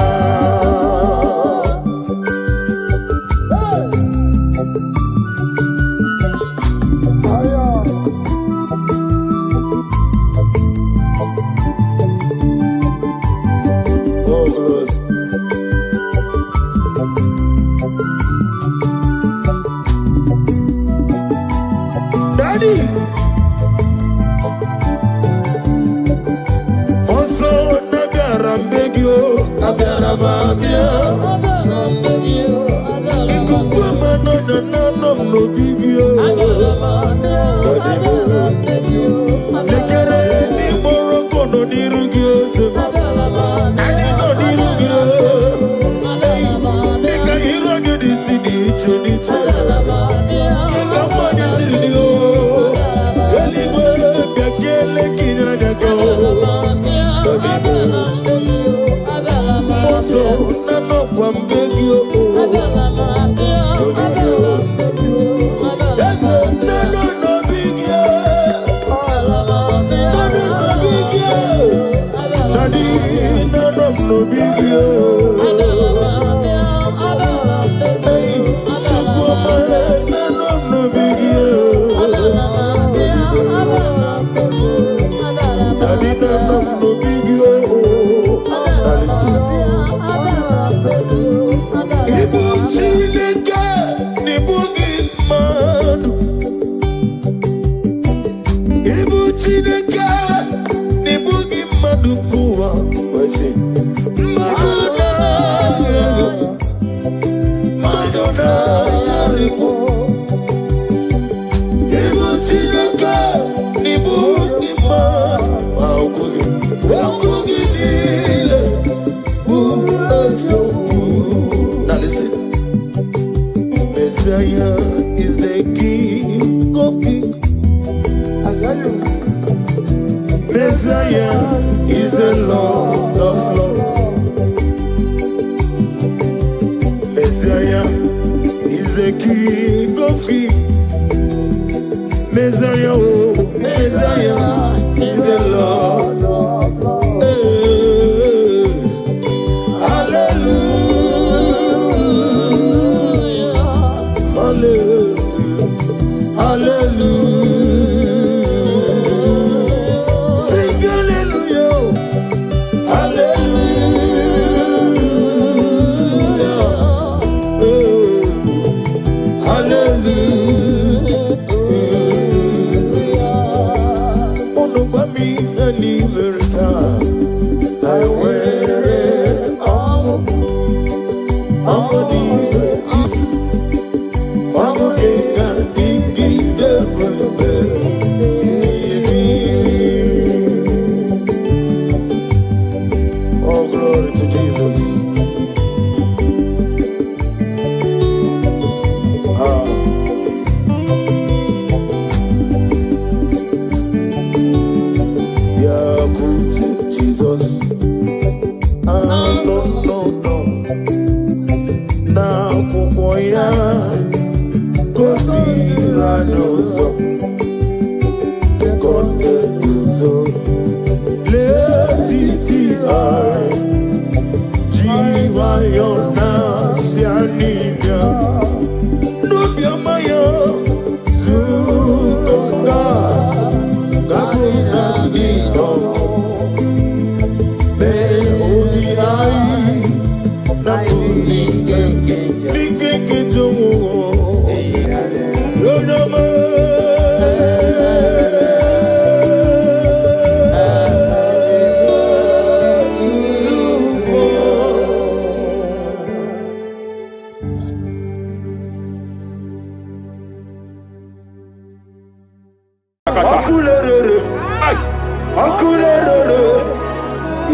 Akurere.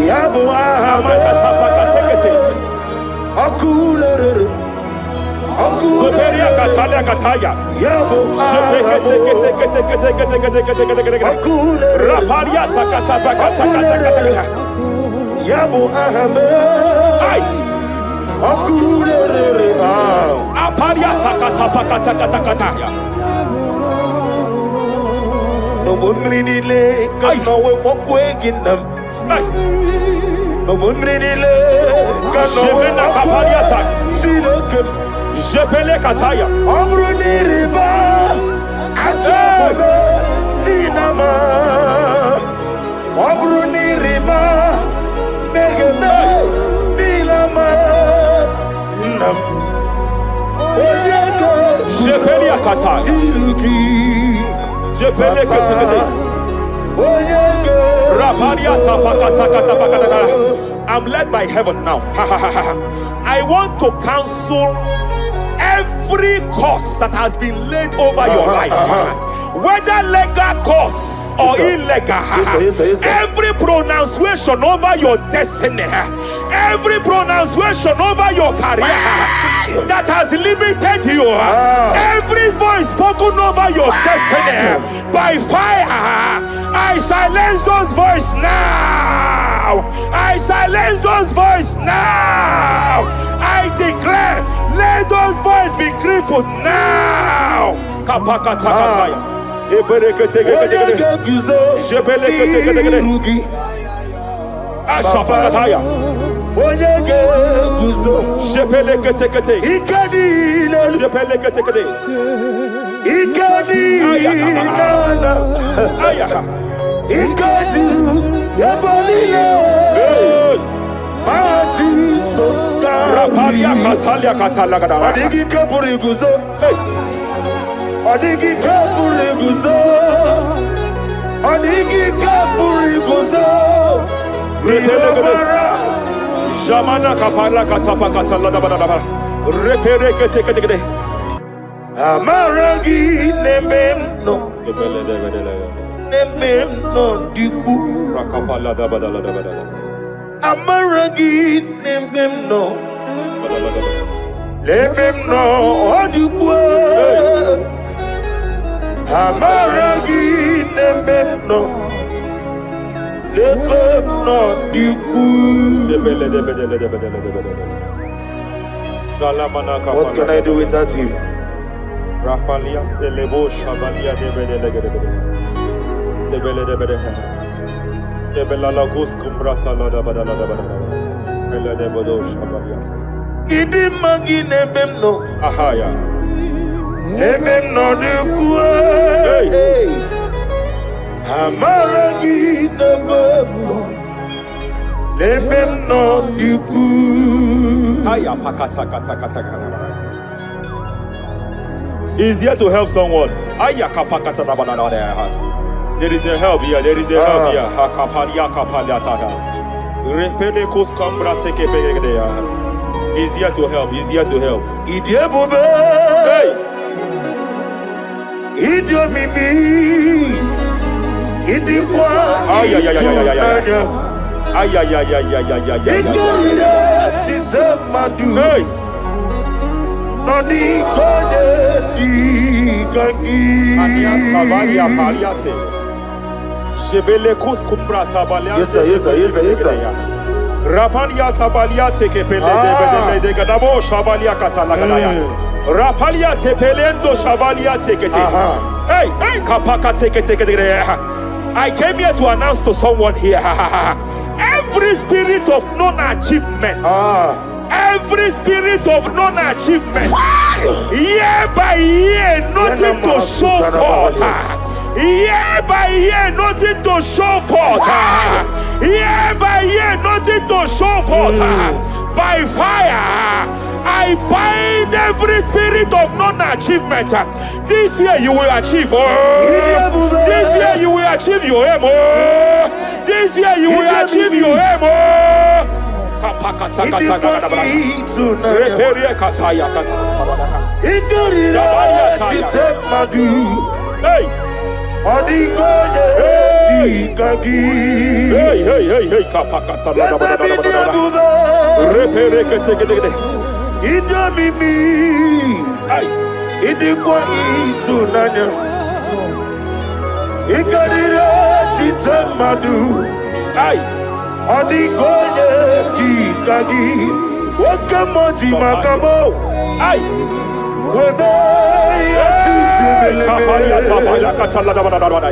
Yabo Amakatapakatekete. Akurere. Soperia Katalia Kataya. Yabo Raparia Takatapakatakata. Yabo Ahame. Ay. Akurere. Aparia Takatapakatakata. No one really lay, cause no one walk waking them. No one really lay, cause no one walk waking. Jepele Kataya. Abruni riba, ajabe, ninama. Abruni riba, megene, nilama. Nam. Jepele Kataya. Jepele Kataya. I'm led by heaven now. I want to cancel every curse that has been laid over your life, whether legal curse or illegal. Yes, sir. Every pronunciation over your destiny, every pronunciation over your career that has limited you, every voice spoken over your destiny by fire, I silence those voices now. I silence those voices now. I declare, let those voices be crippled now. Kapakatakataya. Ashafakataya. Jepeleketekete. Jepeleketekete. Rapalia Katalia Katalaga. Adigi kapuri guzo. Adigi kapuri guzo. Adigi kapuri guzo. Jamana Kapala Katapa Katala. Repereketekete. Amaragi nememno. Nememno diku. Rakapala Dabadala. Amaragi nememno. Nememno diku. Amaragi nememno. Nememno diku. What can I do without you? Rapalia delebo shabalia debela lagos kumbrata lada badala ela debodo shabaliata Idi magi nememno. ahaya Nememno diku. hey Amaragi nememno. Nememno diku. aya pakata kata. Is here to help someone. Aya kapakata badala there is a help here. There is a help here. Hakapalia kapaliata. Repelekos kumbrata kepegedea. He's here to help. He's here to help. Idiabube. Hey. Idiomimi. Idikwa. Ay. Ikorira titamadu. Hey. Noni kone di kangi. Ania savalia paliate. Shebelekus kumbrata baliate. Yes sir. Rapalia tabalia teke pele de gadabo shabalia katalagadaya. Rapalia tepelendo shabalia teke. Hey, kapaka teke. I came here to announce to someone here. Every spirit of non-achievement. Every spirit of non-achievement. Year by year, nothing to show forth. Year by year, nothing to show forth. Year by year, nothing to show forth. By fire, I bind every spirit of non-achievement. This year you will achieve. This year you will achieve your aim. This year you will achieve your aim. Hey. kagi. Hey, kapakata. Repereke tegede. Idomimi. Ay. Idikwa itunanya. Ikarira chitamadu. Ay. Adigoye kagi. Wakamoji makamo. Ay. Webe Kapalia tafaya katala da da da da.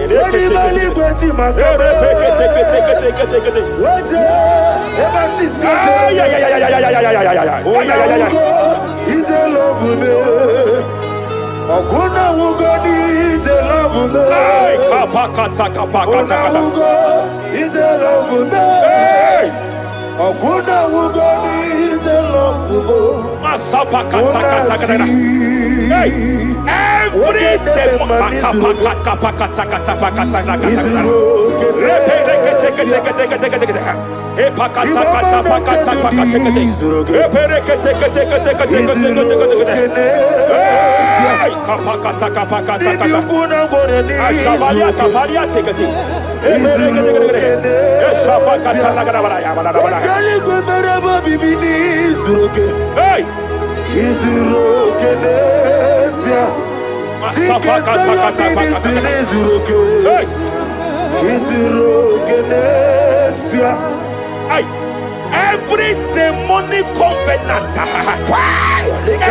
Every demonic covenant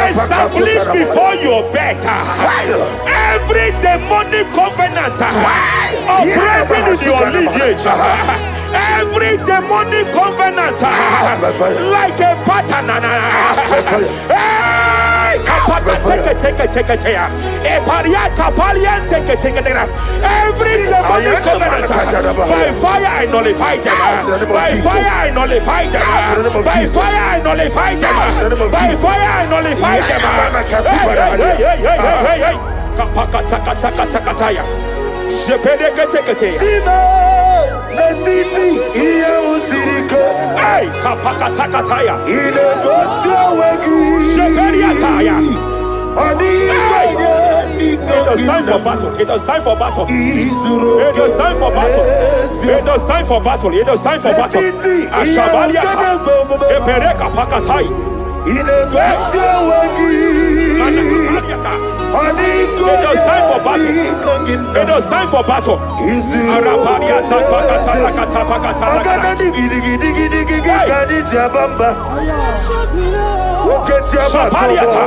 established before your bed, every demonic covenant operating in your lineage, every demonic covenant like a pattern. Every demonic covenant, by fire I nullify them. By fire I nullify them. By fire I nullify them. By fire I nullify It was time for battle. It was time for battle. It was time for battle. It was time for battle. It was time for battle. Ashabaliata. Epereka pakatai. It was time for battle. It was time for battle. Arapariata pakata lakata pakata lakata. Shabaliata.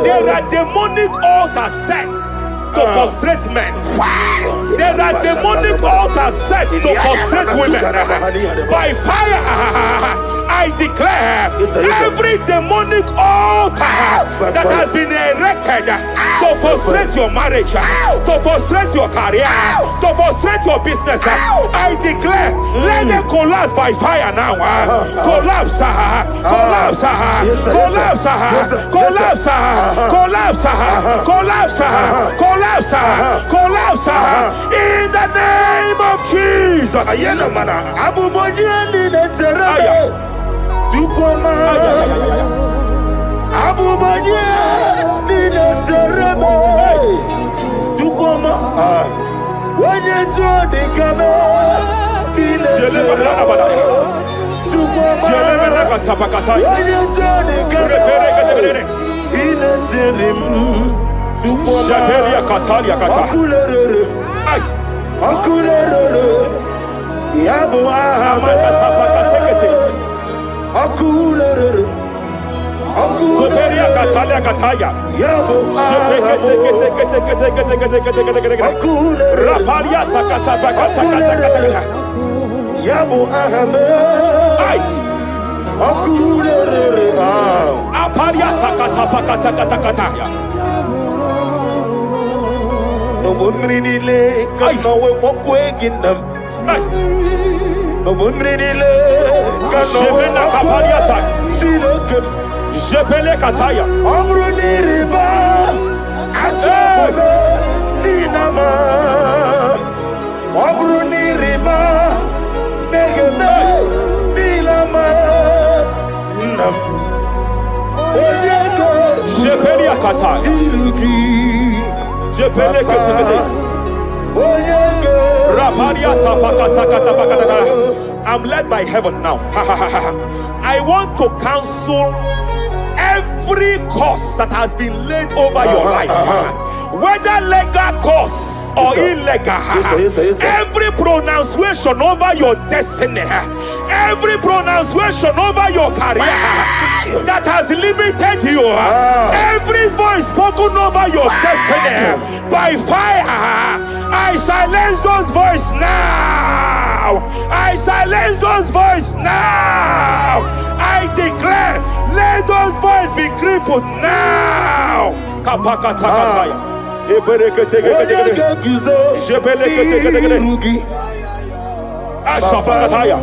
There are demonic altar sets to frustrate men. There are demonic altars set to frustrate women. By fire, I declare every demonic altar that has been erected to frustrate your marriage, to frustrate your career, to frustrate your business, I declare, let them collapse by fire now. Collapse, collapse, collapse, collapse, collapse, collapse, collapse, collapse, in the name of Jesus. Jemena kapaliata. Jepele kataya. Obruniriba. Ajabu ninama. Obruniriba. Megeme nilama. Nam. Jepele kataya. Jepele kataya. I'm led by heaven now. I want to cancel every curse that has been laid over your life, whether legal curse or illegal. Every pronunciation over your destiny, every pronunciation over your career that has limited you, every voice spoken over your destiny by fire, I silence those voices now. I silence those voices now. I declare, let those voices be crippled now. Kapakatakataya. Ashafakataya.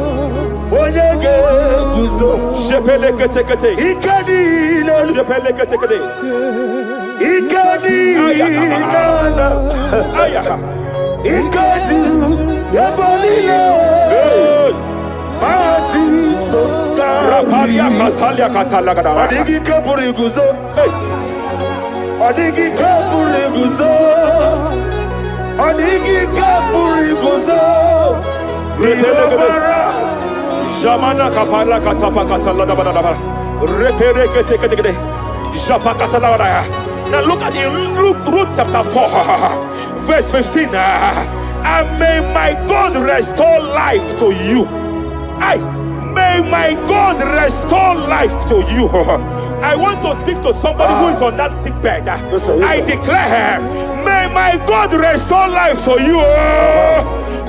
Rapalia Katalia Katalagadara. Adigi kapuriguzo. Adigi kapuriguzo. Adigi kapuriguzo. Jamana Kapala Katapa Katalada. Repere Ketekade. Japa Katalada. Now look at the Ruth chapter 4, verse 15. And may my God restore life to you. May my God restore life to you. I want to speak to somebody who is on that sick bed. I declare, may my God restore life to you.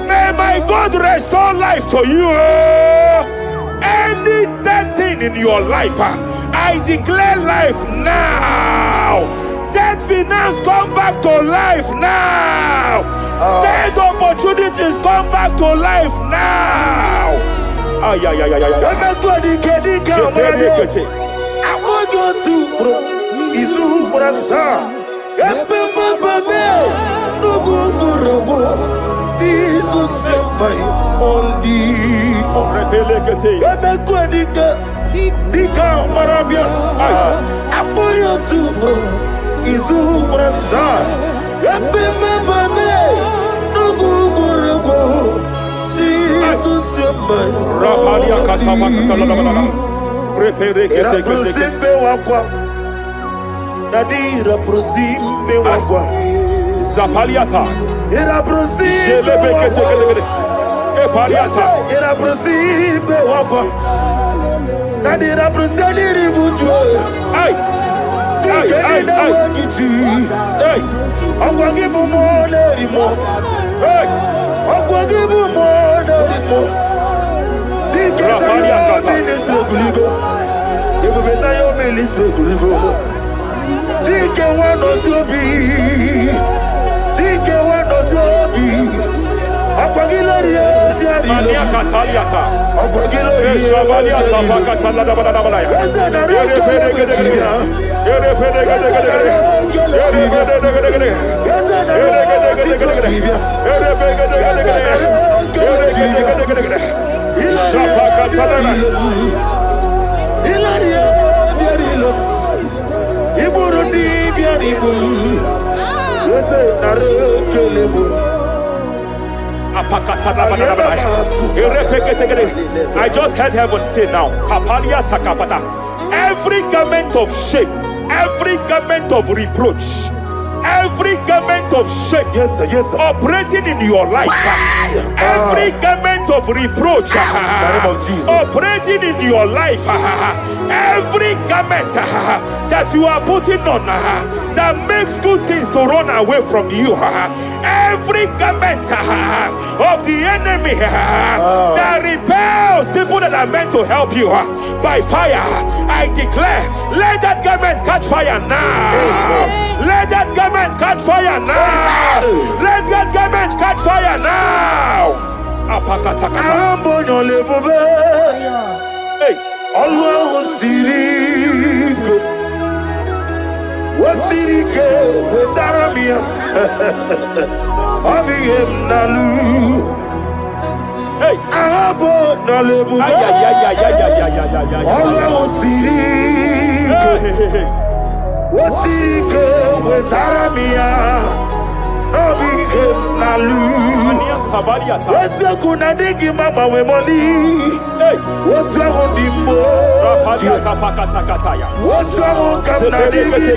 May my God restore life to you. Any dead thing in your life, I declare life now. Dead finance come back to life now. Dead opportunities come back to life now. I want you to bro. Izu brasa. Epe mabame. Nugu nurugo. Izu semai. Ondi. Repelekete. Eme kwadika. Dika marabia. I want you to bro. Izu brasa. Epe mabame. Nugu nurugo. Izu semai. Rapalia katama katalala. Era prosimbe wakwa. Nadira prosimbe wakwa. Zapaliata. Era prosimbe wakwa. Epaliata. Era prosimbe wakwa. Nadira prosimbe ribuju. Ay. Okwa gibu mole rimo. Okwa gibu mole rimo. Rapalia kata. If you say your ministry, take one or two be. Take one or two be. Mania Cataliata. Eshavaliata Bacatala Badabaya. I just heard heaven say now, Kapalia Sakapata. Every garment of shame, every garment of reproach, every garment of shame, yes, sir. Operating in your life, every garment of reproach, operating in your life, every garment that you are putting on that makes good things to run away from you, every garment of the enemy that repels people that are meant to help you by fire, I declare, let that garment catch fire now. Let that garment catch fire now. Let that garment catch fire now. Hey. Allah Sirike. Wasirike Zaramia. Abiyem Nalu. Hey. Abo Nalebu. Ay. Allah Sirike. Wasirike Zaramia. Abiyem Nalu. Wese kuna digi mama we moli. Hey. What's on the mo? Rapalia kapakata kataya. What's on kamna digi?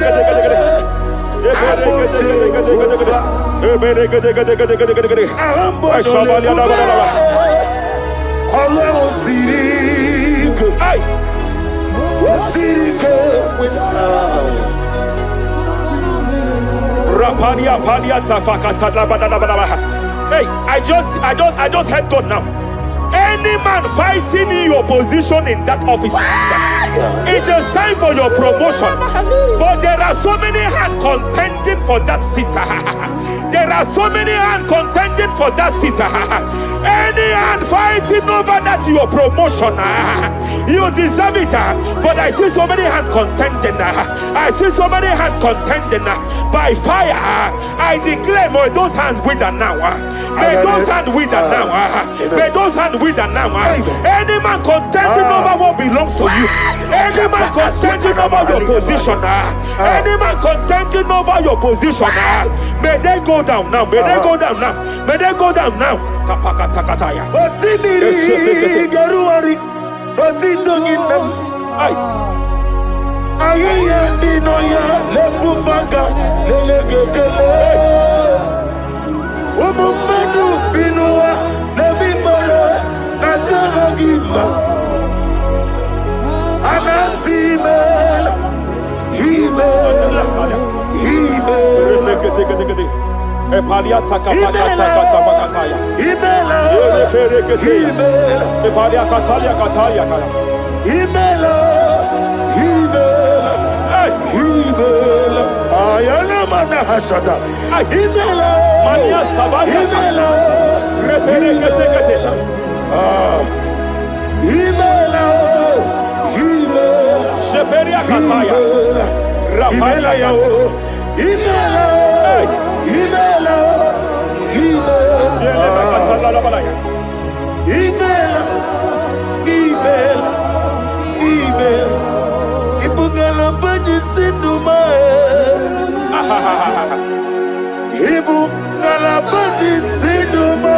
Hey, I just heard God now. Any man fighting in your position in that office, it is time for your promotion. But there are so many hands contending for that seat. There are so many hands contending for that seat. Any hand fighting over that your promotion, you deserve it. But I see so many hands contending. I see so many hands contending by fire. I declare, may those hands wither now. May those hands wither now. May those hands wither now. Any man contending over what belongs to you. Any man contending over your position. Any man contending over your position. May they go down now. May they go down now. May they go down now. Kapakatakataya. Osimiri Garuari. Otitonginem. Ayaya Dinoya Lefufaka Lelegele. Umumenu Binua Levimara Najahagima Anasimela Himela Epalia takapakata pakataya. Himela Epalia katalia kataya kaya. Himela Ayana mana hashata. Himela Mania sabaya. Himela Reperekete. Himela Sheperia kataya. Rapalia yao. Himela Yelema katala la balaya. Ibungala bani sinduma. Ibungala bani sinduma.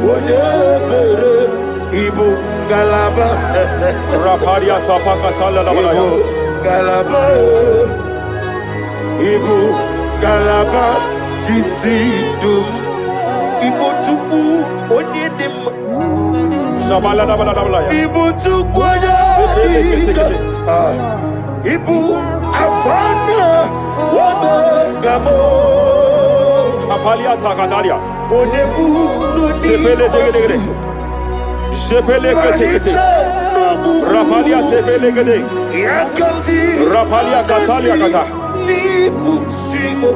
Wonebere ibungala ba. Rapalia tapakatala la balaya. Galaba. Ibungala ba disindum. Ibotuku onyedim. Shabala la balaya. Ibotuku Ibu afana wabagamo. Apalia takatalia. Onebu Sepele degede. Sepele kete. Rapalia sepele gede. Yakati. Rapalia katalia kata. Nibu simo.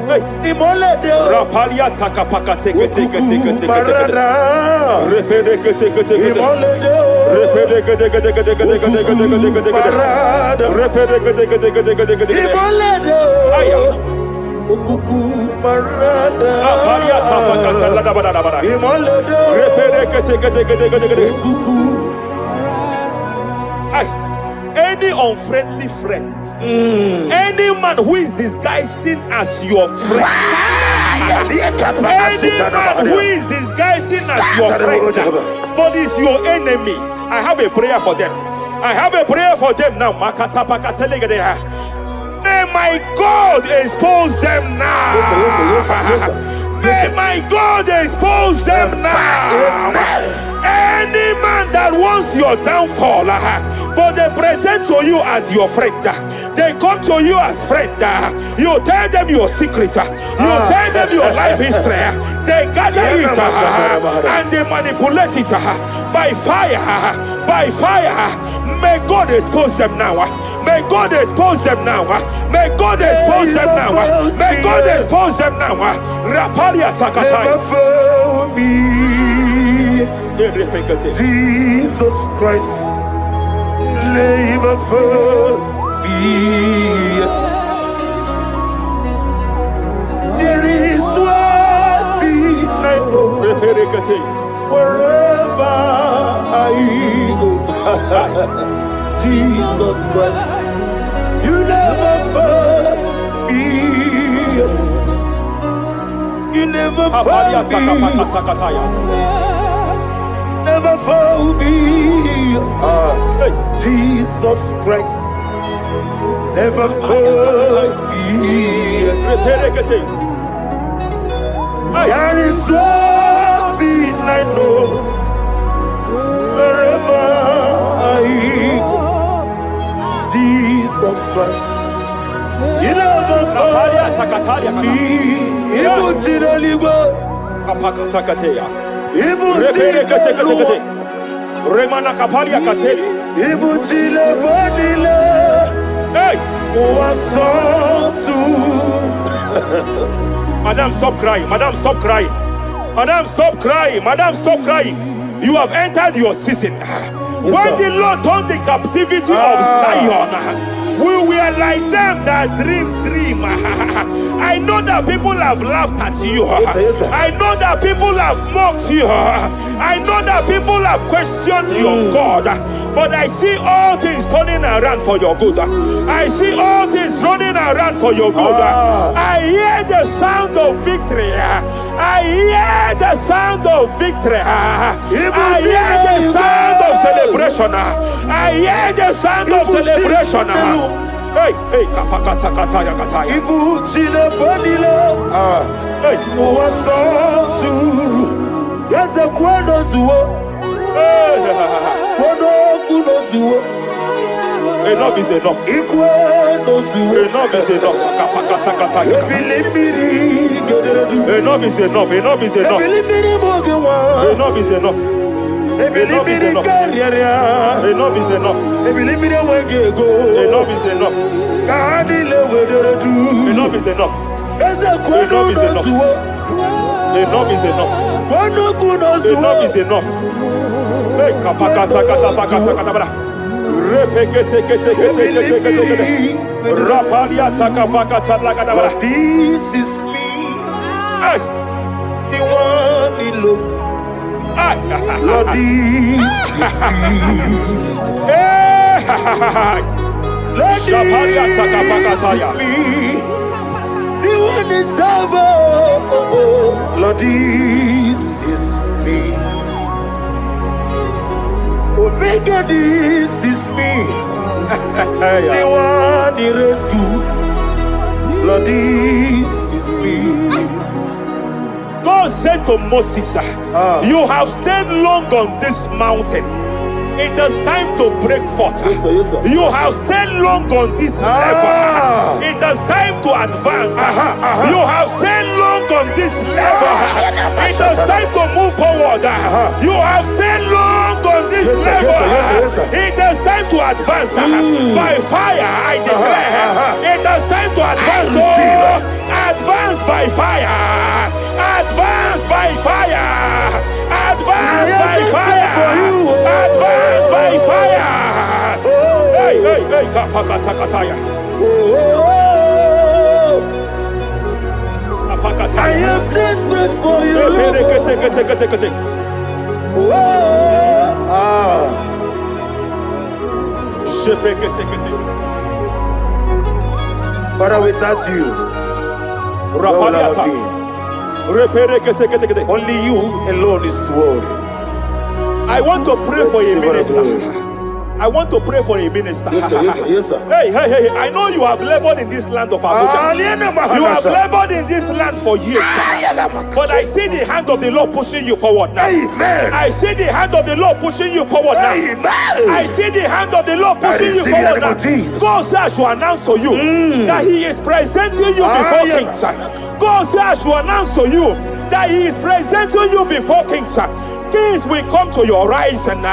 Hey. Imolede. Rapalia takapaka teke. Marada. Repede kete. Imolede. Repede kete. Marada. Repede kete. Imolede. Aya. Ukuku marada. Apalia tapakata la bada. Imolede. Repede kete. Ukuku. Ay. Any unfriendly friend, any man who is disguising as your friend, any man who is disguising as your friend, but is your enemy, I have a prayer for them. I have a prayer for them now. May my God expose them now. May my God expose them now. Any man that wants your downfall, but they present to you as your friend, they come to you as friend, you tell them your secret, you tell them your life history, they gather it and they manipulate it by fire. May God expose them now. May God expose them now. May God expose them now. May God expose them now. Rapalia takataya. Never fail me. Jesus Christ, never forget. There is one thing I know, wherever I go. Jesus Christ, you never forget. You never forget. Never forget. Jesus Christ, never forget. There is one thing I know, wherever I go. Jesus Christ, you never forget. Remana kapalia kateli. Hey! Madam, stop crying. Madam, stop crying. Madam, stop crying. Madam, stop crying. You have entered your season. When the Lord turned the captivity of Zion, we were like them that dream. I know that people have laughed at you. I know that people have mocked you. I know that people have questioned your God. But I see all things turning around for your good. I see all things running around for your good. I hear the sound of victory. I hear the sound of victory. I hear the sound of celebration. I hear the sound of celebration. Hey, hey, kapakata kataya kataya. Ibu chile bonile. Hey, Uwasotu. Yeze kwendo zuo. Kwendo kuno zuo. Enough is enough. Ikwendo zuo. Enough is enough. Kapakata kataya. Ebilimiri gederedu. Enough is enough. Enough is enough. Ebilimiri mogewa. Enough is enough. Enough is enough. Enough is enough. Enough is enough. Enough is enough. Enough is enough. Enough is enough. Enough is enough. Hey, kapakata katapakata katabara. Repekete kete kete kete kete. Rapalia takapakata lagadabara. This is me. Hey, The one in love. Lord, this is me. Lord, this is me. The one is over. Lord, this is me. Omega, this is me. The one in rescue. Lord, this is me. God said to Moses, you have stayed long on this mountain. It is time to break forth. Yes, sir, yes, sir. You have stayed long on this level. It is time to advance. You have stayed long on this level. It is time to move forward. You have stayed long on this level. Yes, sir. It is time to advance. By fire, I declare. It is time to advance. Advance by fire. Advance by fire. Advance by fire. Advance by fire. Hey, hey, hey, kapakatakataya. I am desperate for you. Father, without you, where would I be? Only you alone is worthy. I want to pray for a minister. I want to pray for a minister. Yes, sir, yes, sir, yes, sir. Hey, hey, hey, I know you have labored in this land of Abuja. You have labored in this land for years. But I see the hand of the Lord pushing you forward now. Amen. I see the hand of the Lord pushing you forward now. Amen. I see the hand of the Lord pushing you forward now. God says I should announce to you that He is presenting you before kings. God says I should announce to you that He is presenting you before kings. Kings will come to your rising.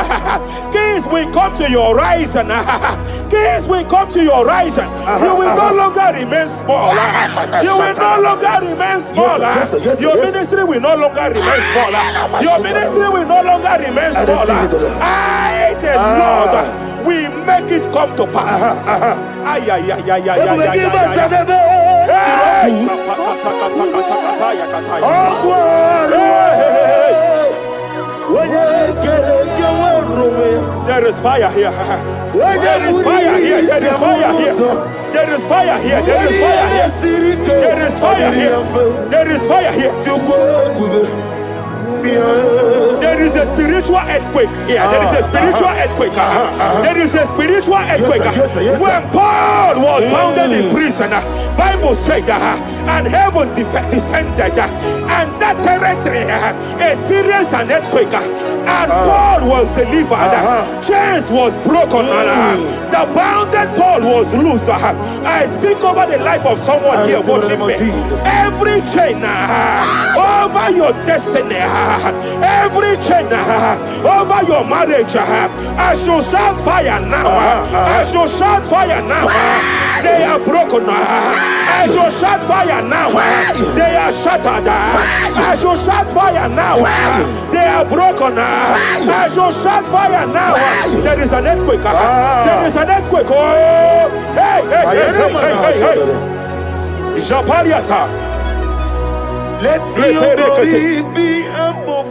Kings will come to your rising. Kings will come to your rising. You will no longer remain small. You will no longer remain small. Your ministry will no longer remain small. Your ministry will no longer remain small. I, the Lord, will make it come to pass. Ay, ay, ay, ay, ay, ay, there is fire here. There is fire here. There is fire here. There is fire here. There is fire here. There is fire here. There is fire here. There is a spiritual earthquake here. There is a spiritual earthquake. There is a spiritual earthquake. When Paul was bounded in prison, Bible said, and heaven descended, and that territory experienced an earthquake, and Paul was delivered. Chains was broken. The bounded Paul was loose. I speak over the life of someone here watching me. Every chain over your destiny, every chain over your marriage, I shall shout fire now. I shall shout fire now. They are broken. I shall shout fire now. They are shattered. I shall shout fire now. They are broken. I shall shout fire now. There is an earthquake. There is an earthquake. Oh, hey, hey, hey, hey, hey, hey. Japariata. Let your glory be above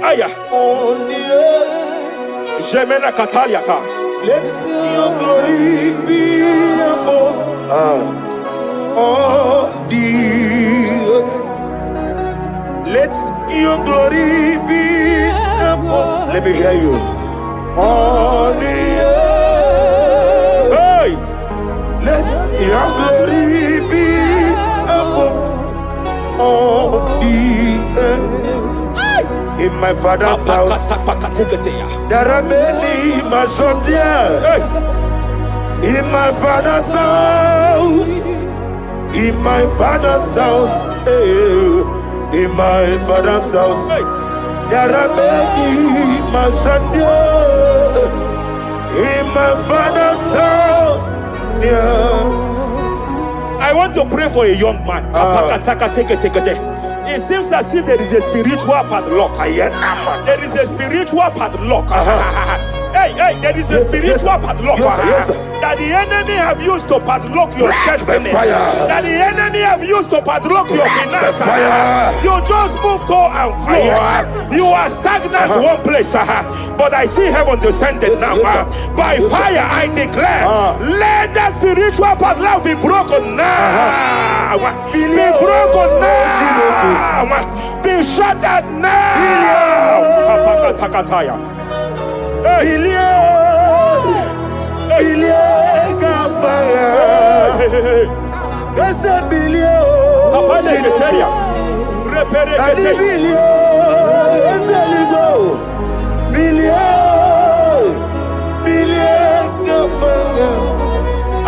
Aya. on the earth. Jemena Kataliata. Let your glory be above on the earth. Let your glory be above. Let me hear you. On the earth. Hey. Let your glory be above on the earth. In my father's house, there are many mansions there. In my father's house, in my father's house, in my father's house, there are many mansions there. In my father's house, I want to pray for a young man. It seems as if there is a spiritual padlock. There is a spiritual padlock. Hey, there is a spiritual padlock that the enemy have used to padlock your destiny. That the enemy have used to padlock your finances. You just move to and fro. You are stagnant one place, but I see heaven descended now. By fire, I declare, let the spiritual padlock be broken now. Be broken now. Be shattered now.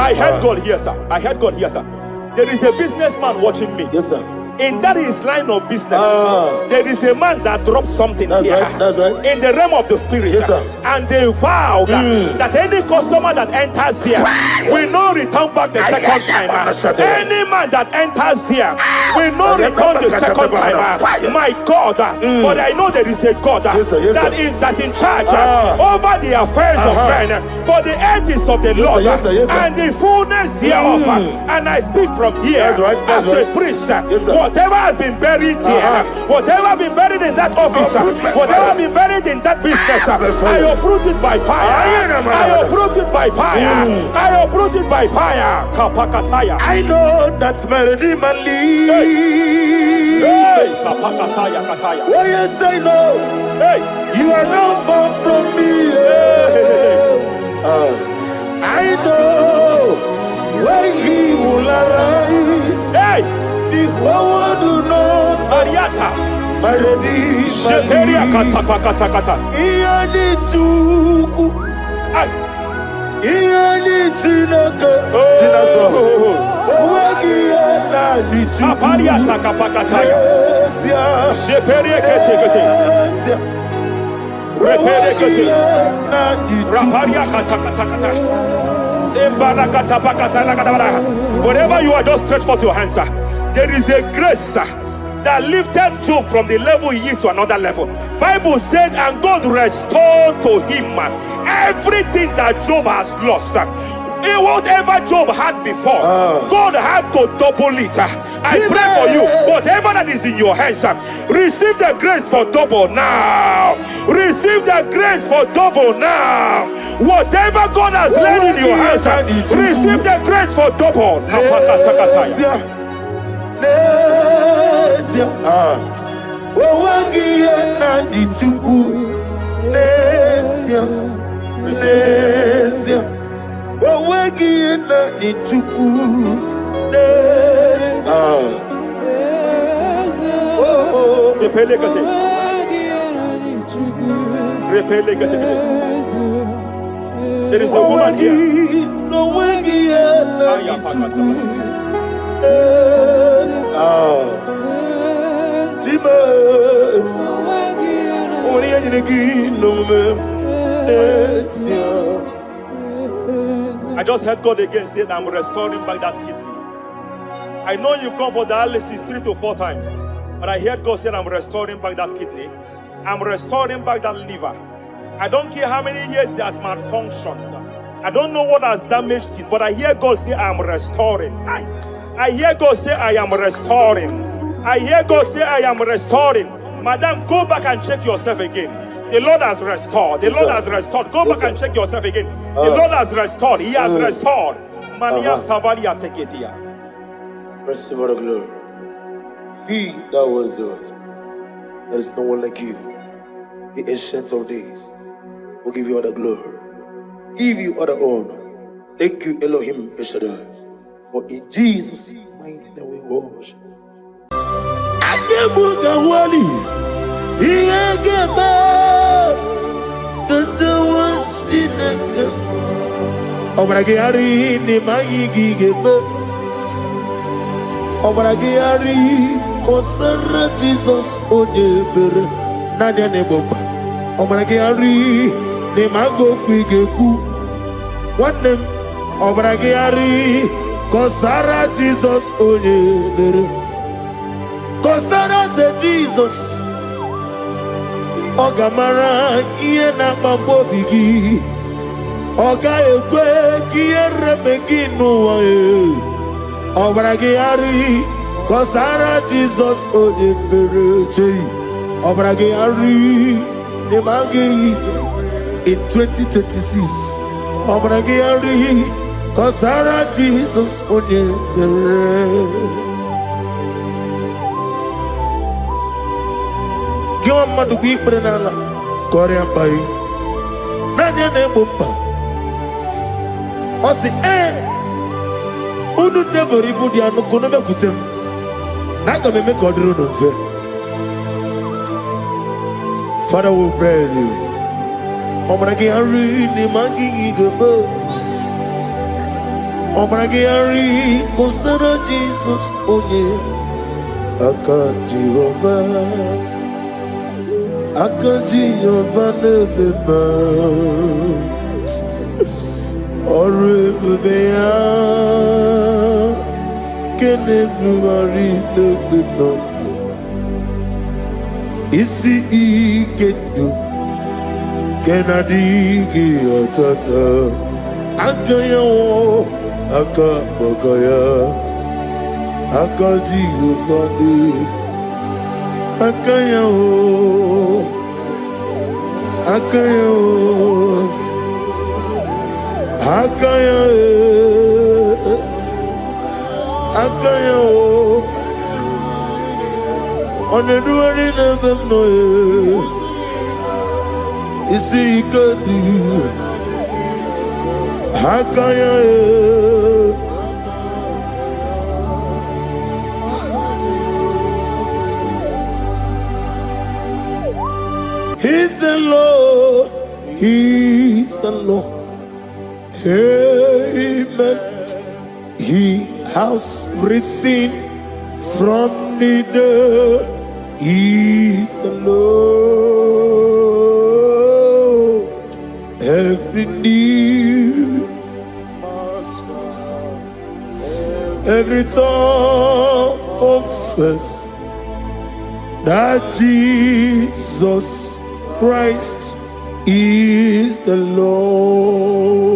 I heard God here, sir. I heard God here, sir. There is a businessman watching me. Yes, sir. In that his line of business, there is a man that drops something That's here. right, that's right. In the realm of the spirit. Yes, sir. And they vow that any customer that enters here will not return back the second time. Any man that enters here will not return the second time. My God, but I know there is a God that's in charge over the affairs of men, for the earth is of the Lord and the fullness hereof. And I speak from here as a priest. Whatever has been buried here, whatever been buried in that office, whatever been buried in that business, I uproot it by fire. I uproot it by fire. I uproot it by fire. Kapakataya. I know that's my Redeemer lives. Hey, Kapakataya Kataya. Oh yes, I know. Hey, You are not far from me. I know when He will arise. hey, The whole world do not Ariata. my Redeemer Sheperia lives. Katapakatakata. Ianichuku Hey, Iyani Chinaka. Sing that song. Kapalia takapakataya. Sheperie kete kete. Repere kete. Raparia katakata. Wherever you are, just stretch forth your hands, sir. There is a grace, sir, that lifted Job from the level he is to another level. Bible said, and God restored to him everything that Job has lost. Whatever Job had before, God had to double it. I pray for you, whatever that is in your hands, receive the grace for double now. Receive the grace for double now. Whatever God has laid in your hands, receive the grace for double. There is a woman here. I just heard God again say that I'm restoring back that kidney. I know you've gone for dialysis 3 to 4 times, but I heard God say I'm restoring back that kidney. I'm restoring back that liver. I don't care how many years it has malfunctioned. I don't know what has damaged it, but I hear God say I'm restoring. I hear God say I am restoring. I hear God say I am restoring. Madam, go back and check yourself again. The Lord has restored. The Lord has restored. Go back and check yourself again. The Lord has restored. He has restored. Mania Savalia Teketia. Receive all the glory. He that was it. There is no one like you. The ancient of days will give you all the glory. Give you all the honor. Thank you, Elohim Eshadai. For in Jesus' mighty name we worship. Obragari ni maigi gebe. Obragari kosara Jesus odebere nadia ne boba. Obragari ni mago kwigeku. Wanem obragari kosara Jesus odebere. Kosara te Jesus. Ogamara iye na mambobigi. Oga ekwe kiere meginu wae. Obragari kosara Jesus odebere. Obragari ne magi in 2026. Obragari kosara Jesus odebere. Give madu big brana Korean pai. Nanya ne bumpa. Osi unu never ribudi anu kono be kutem. Naga me kodro no fe. Father, we praise you. Obragi hari ni mangi gebo. Obragi hari kosara Jesus onye. Aka Jehovah. Akaji Yovanebeba Orebea Kenebruari Nebino Isi Ikenu Kenadigi Atata Akaya Akabakaya Akaji Yovane Akaya Akaya Akaya Akaya Oneduari nebem noe Isi ikadu Akaya He's the Lord, He's the Lord. Amen. He has risen from the dead. He is the Lord. Every knee, every tongue confess that Jesus Christ is the Lord.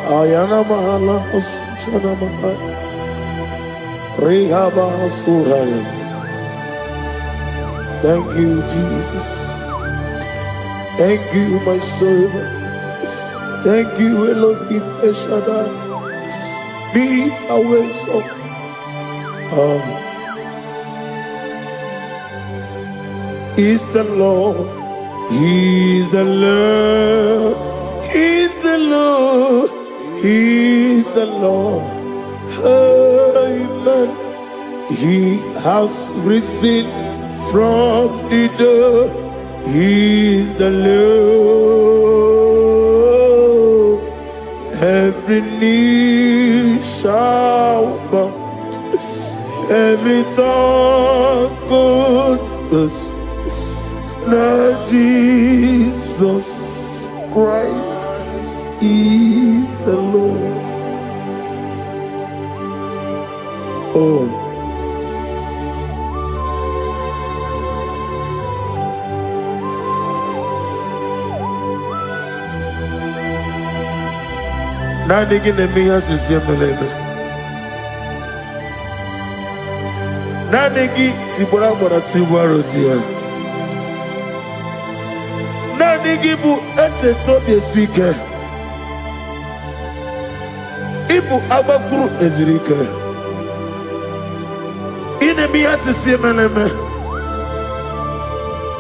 Ayana mahala osana mahala rehaba suraya. Thank you, Jesus. Thank you, my servant. Thank you, Elohim Eshadai. Be our salt. Is the Lord. He is the Lord. He is the Lord. He is the Lord. Amen. He has risen from the dead. He is the Lord. Every knee shall bow, every tongue confess that Jesus Christ is the Lord. Oh. Nani gine miya sisemeleme. Nani gi tibora bora tibora siya. Nani gi bu ete tobi sike. Ibu abakuru ezirike. Ine miya sisemeleme.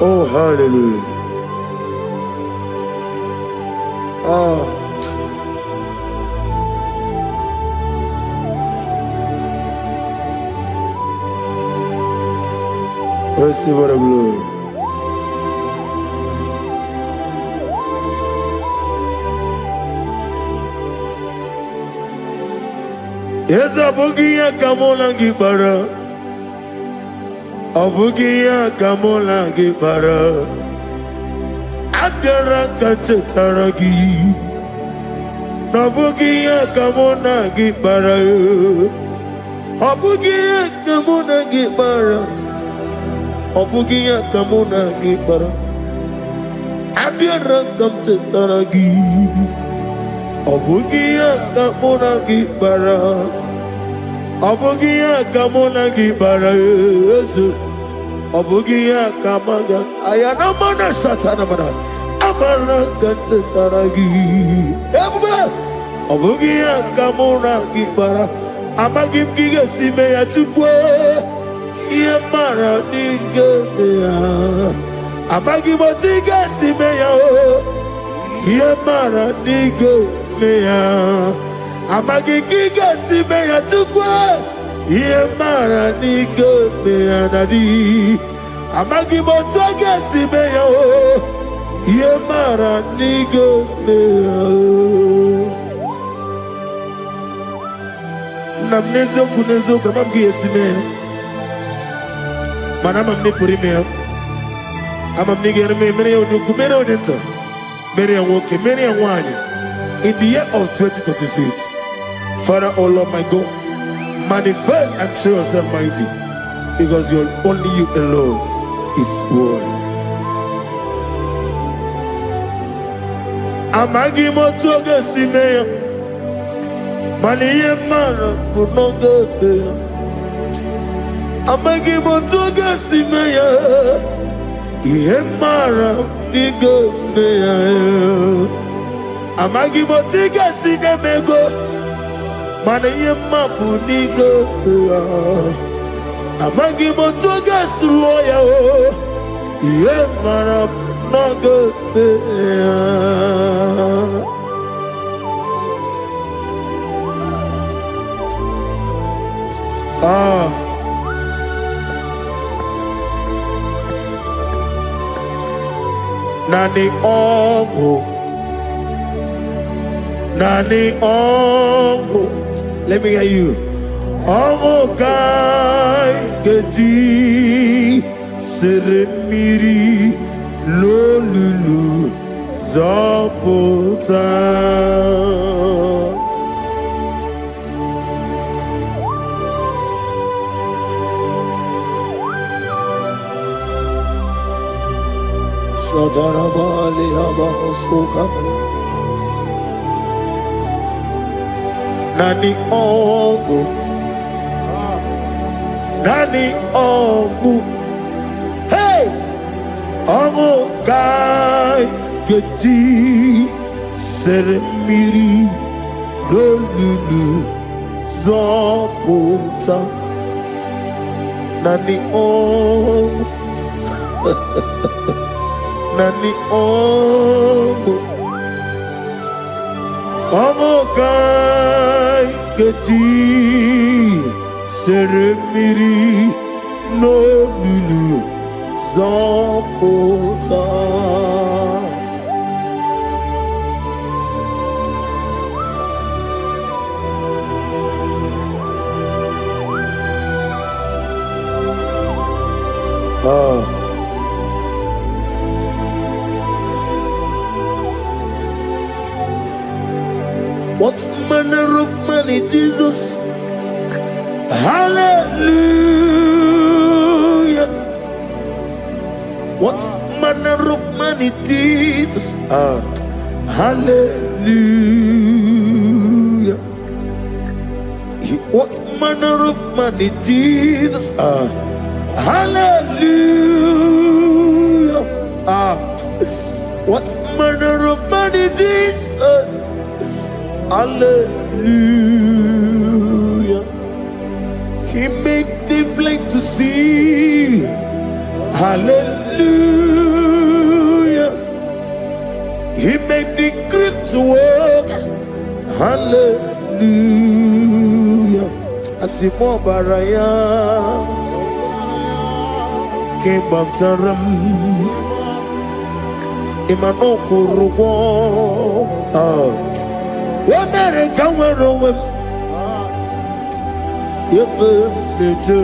Oh, hallelujah. Oh. Receive the glory. Yes, Abugia Kamola Gibara. Abugia Kamola Gibara. Abdara Kachetaragi. Nabugia Kamona Gibara. Abugia Kamona Gibara. Obugia kamuna gibara, abiyara kamche taragi. Obugia kamuna gibara, obugia kamuna gibara. Obugia kamaga, ayana mana satana mana, amara kamche taragi. Obugia kamuna gibara, amagim giga sime ya chukwe. Yemara nigeya, amagi motiga simeya o. Yemara nigeya, amagi giga simeya tukwa. Yemara nigeya nadi, amagi motiga simeya o. Yemara nigeya. Namnezo kunezo kamamgi simeya. Manama mne purimeo, ama mnigere me mene onuku mene onenta, mene awoke mene awanya. In the year of 2026, Father, oh Lord my God, manifest and show yourself mighty, because only you alone is worthy. Amagi motoga simeya, maniye mara bunoga beya. Amagi motoga simeya, ihemara nigo meya. Amagi motiga sinemego, mana yemapu nigo meya. Amagi motoga suloya o, ihemara nigo meya. Nani ongo. Nani ongo. Let me hear you. Ongo kai gedi seremiri lolulu zapota. Shadarabali abasuka. Nani ongo. Nani ongo. Hey! Ongo kai gedi seremiri lolulu zapota. Nani ongo. Nani ongo. Ongo kai gedi seremiri no lulu zapota. What manner of money, Jesus? Hallelujah. What manner of money, Jesus? Hallelujah. What manner of money, Jesus? Hallelujah. What manner of money, Jesus? Hallelujah. He made the blind to see. Hallelujah. He made the crippled to walk. Hallelujah. Asimo baraya came after him. Imano kurugo. Wamere kawero wem. Yebe neje.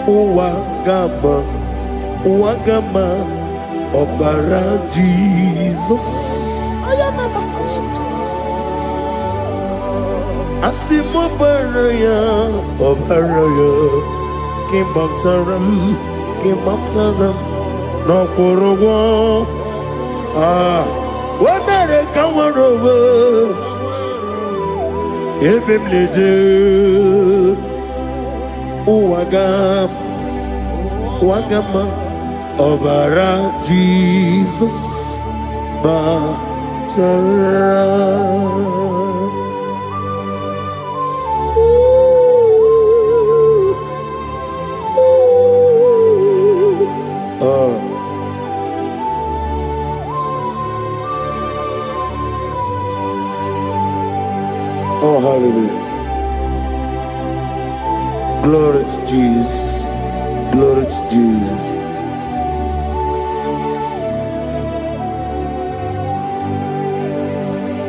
Uwagama. Uwagama. Obara Jesus. Asimo baraya. Obaraya. Came after him. Came after him. No kurugo. Wamere kawarowe Ebim leje Uwagama Obara Jesus Batara. Oh, hallelujah. Glory to Jesus. Glory to Jesus.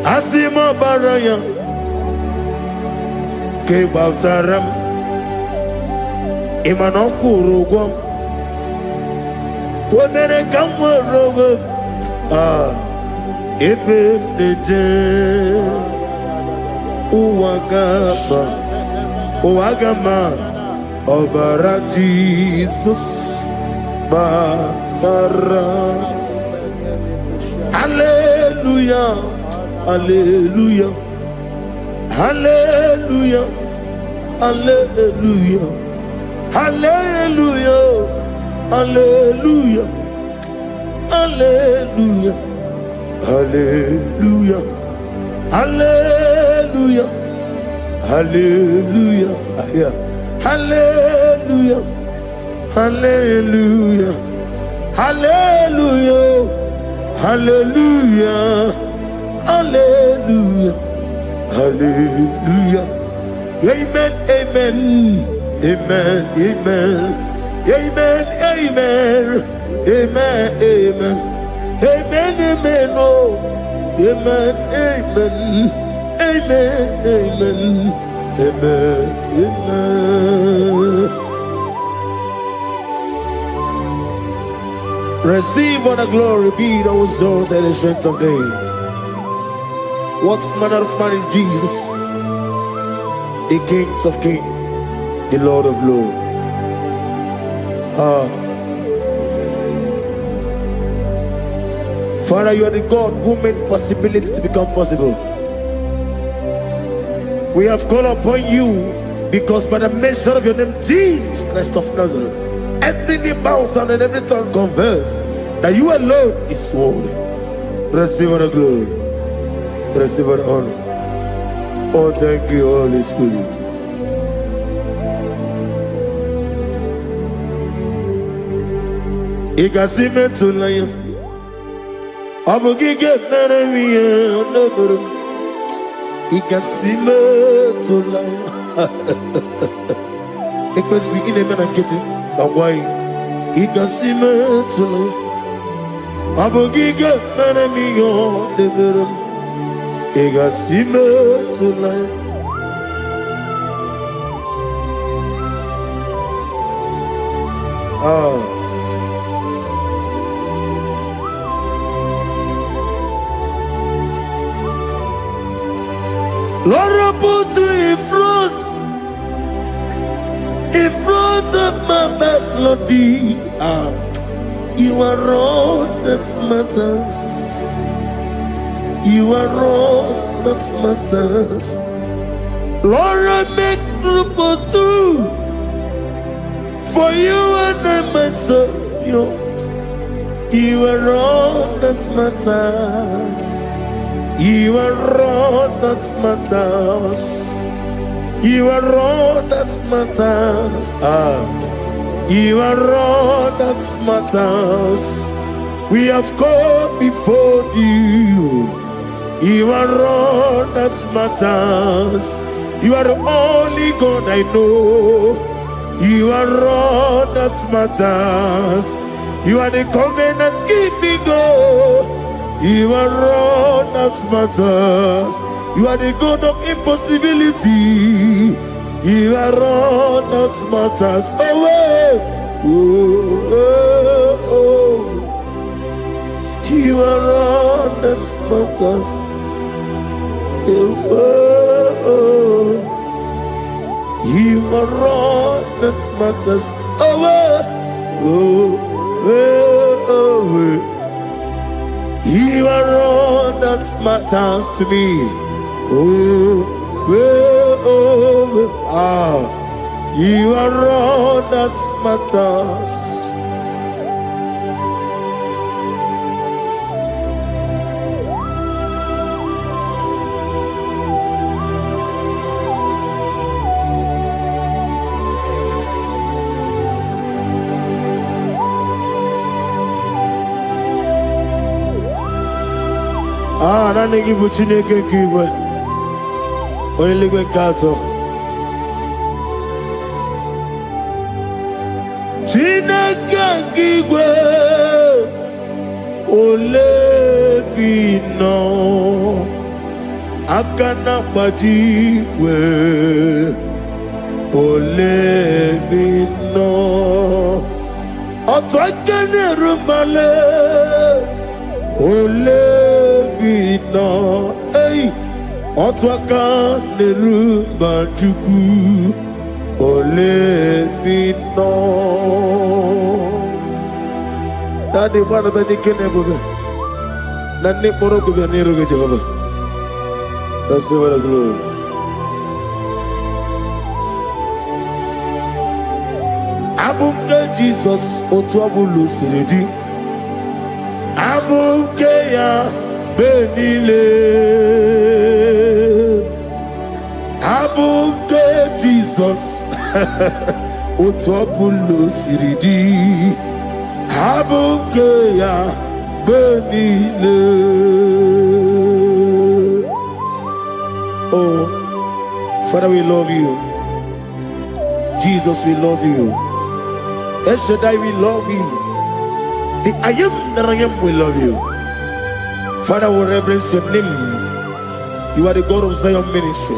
Asimo baraya ke baftaram imano kurugom wonere kamorowe ebe neje Uwagama Obara Jesus Batara. Hallelujah. Hallelujah. Hallelujah. Hallelujah. Hallelujah. Hallelujah. Hallelujah. Hallelujah. Hallelujah. Hallelujah. Hallelujah. Hallelujah. Hallelujah. Hallelujah. Hallelujah. Hallelujah. Amen. Amen. Amen. Amen. Amen, amen, amen, amen, amen, amen, oh, amen, amen, amen, amen, amen, amen. Receive all the glory, be thou exalted in the strength of days. What manner of man is Jesus? The King of kings, the Lord of lords. Father, you are the God who made possibility to become possible. We have called upon you because by the mention of your name, Jesus Christ of Nazareth, every knee bows down and every tongue confesses that you alone is worthy. Receive all the glory, receive all the honor. Oh, thank you, Holy Spirit. Igasime tulaya, abugige meremiye onoburum. Igasime tulaya. Ekwensu ineme na kiti kawai. Igasime tulaya, abugige meremiye onoburum. Igasime tulaya. Lord, I put you in front of my melody. You are all that matters. You are all that matters. Lord, I make room for two, for you and I myself. You are all that matters. You are all that matters. You are all that matters. You are all that matters. We have come before you. You are all that matters. You are the only God I know. You are all that matters. You are the covenant keeping God. You are all that matters. You are the God of impossibility. You are all that matters. Oh, oh, oh. You are all that matters. Oh, oh. You are all that matters. Oh, oh, oh, oh. You are all that matters to me. Oh, oh, oh, you are all that matters. Nani gibu Chineke kigwe Oyeligwe kato Chineke kigwe Olebino Akana bajiwe Olebino Otwakene rumale Olebino, hey, Otwaka nerumba juku, Olebino. Daddy, what are the Keneboga? Nani Moroko Nero Jehovah. That's the word of glory. Abunga Jesus, Otwabulu Siridi. Abukeya benile Abuke Jesus Utwapulu siridi Abukeya benile. Oh, Father, we love you. Jesus, we love you. El Shaddai, we love you. The I am that I am, we love you. Father, we reverence your name. You are the God of Zion ministry,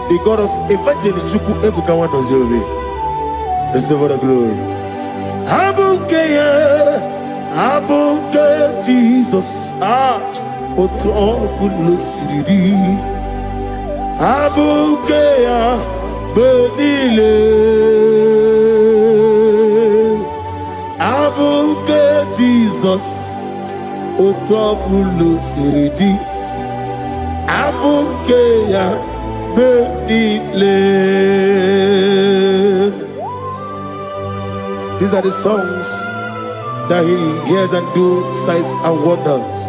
the God of Evangelist Chuku Ebukawan Ozobe. Receive all the glory. Abuke Jesus, Otobulo Siridi. Abuke Benile. Abuke Jesus, Otobulo Siridi. Abuke Benile. These are the songs that he hears and do signs and wonders.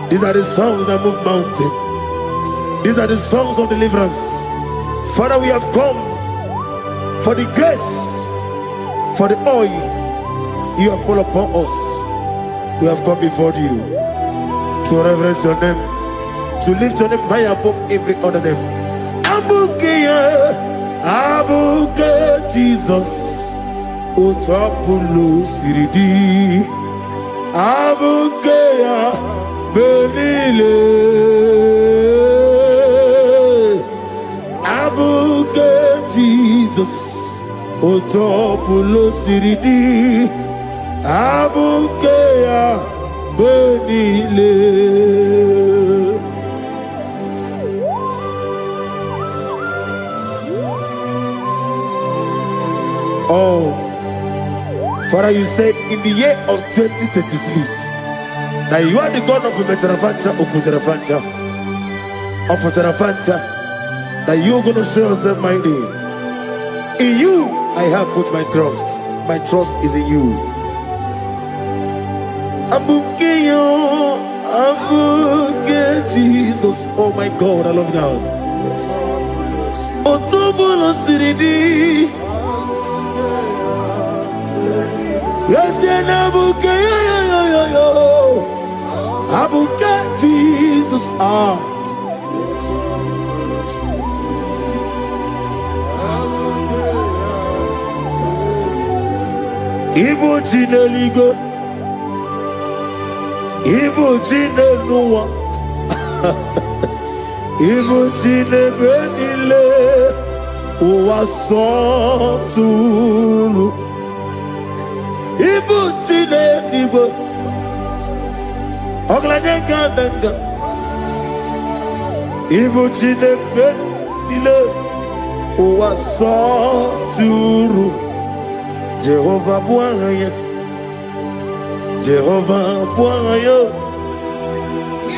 These are the songs that move mountain. These are the songs of deliverance. Father, we have come for the grace, for the oil you have poured upon us. We have come before you to reverence your name, to lift your name high above every other name. Abuke Jesus. Otapulu Siridi. Abukeya Benile. Abuke Jesus. Otapulu Siridi. Abukeya Benile. Oh, Father, you said in the year of 2026 that you are the God of Metarafancha, Okutarafancha, of Otarafancha, that you are going to show yourself mighty. In you, I have put my trust. My trust is in you. Abukeyo, Abuke Jesus. Oh my God, I love you now. Otobulo Siridi. Yes, Abuke, Abuke Jesus. Ibu Chineligo, Ibu Chineluwa, Ibu Chinebenile, Uwasoturu. Ibu Chineligwe, Oglanenga, Ibu Chinebenile, Uwasoturu. Jehovah Bwaya, Jehovah Bwaya,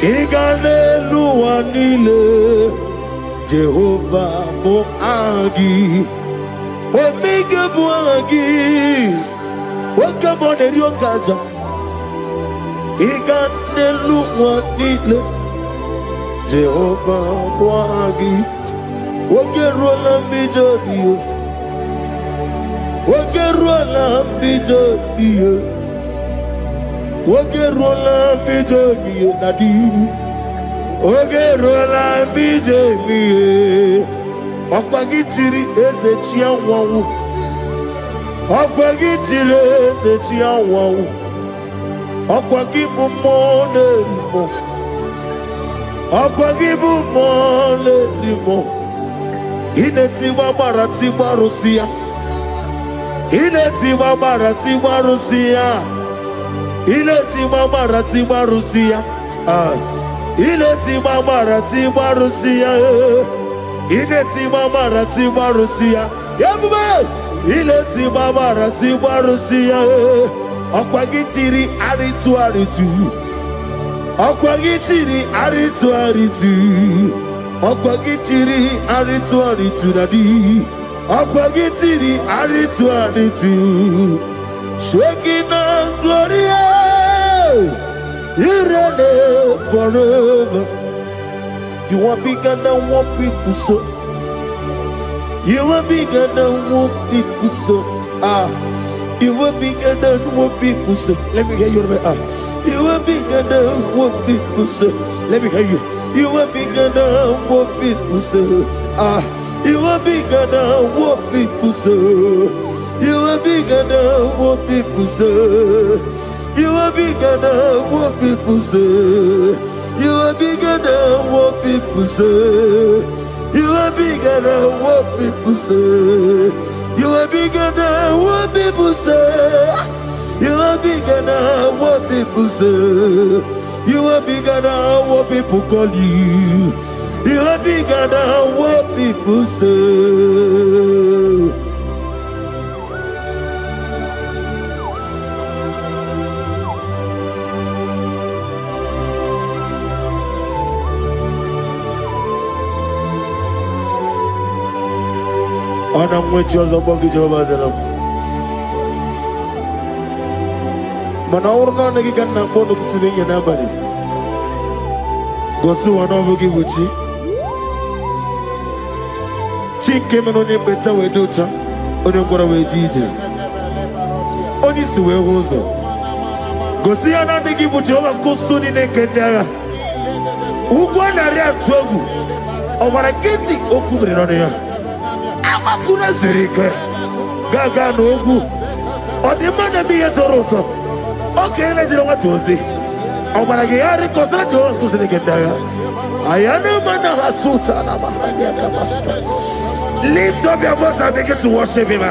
Iganelua Nile, Jehovah Boagi, Omega Boagi. Welcome on the Rio Kaja. Iganelu Wanile Jehovah Wagi. Ogerola Bijodio. Ogerola Bijodio. Ogerola Bijodio Nadi. Ogerola Bijodio. Okwagitiri Ezechia Wawu. Okwagitire Ezechia Wawu. Okwagibu Monerimo. Okwagibu Monerimo. Inetiwa Baratiwa Rusia. Inetiwa Baratiwa Rusia. Inetiwa Baratiwa Rusia. Inetiwa Baratiwa Rusia. Inetiwa Baratiwa Rusia. Yabuba. Inetiwa Baratiwa Rusia. Okwagitiri aritu aritu. Okwagitiri aritu aritu. Okwagitiri aritu aritu nadi. Okwagitiri aritu aritu. Shekinah gloria. You reign forever. You are bigger than what people so. You are bigger than what people so. You are bigger than what people say. Let me hear you. You are bigger than what people say. Let me hear you. You are bigger than what people say. You are bigger than what people say. You are bigger than what people say. You are bigger than what people say. You are bigger than what people say. You are bigger than what people say. You are bigger than what people say. You are bigger than what people say. You are bigger than what people call you. You are bigger than what people say. Ana mwecho za bogi Jehova zela. Mana urna nagi kanna bono tutsirinye nabari. Gosi wana bogi buchi. Chike menonye beta wedocha. Onye ngora wejije. Oni siwe hozo. Gosi ana nagi buchi Jehova kusuni nekendaya. Ugwa na ria twogu. Omara kiti okubire none ya. Amakuna zirike gaga n'ogwu ọdịmma na-eme ihe tọrọ ụtọ okenye na-ejiri nwata ozi ọ gwara gị ya rịkọsara Jehova nkụziri gị ndị agha aya na-ema na ha suta na mahania kapasita. Lift up your voice and begin to worship him.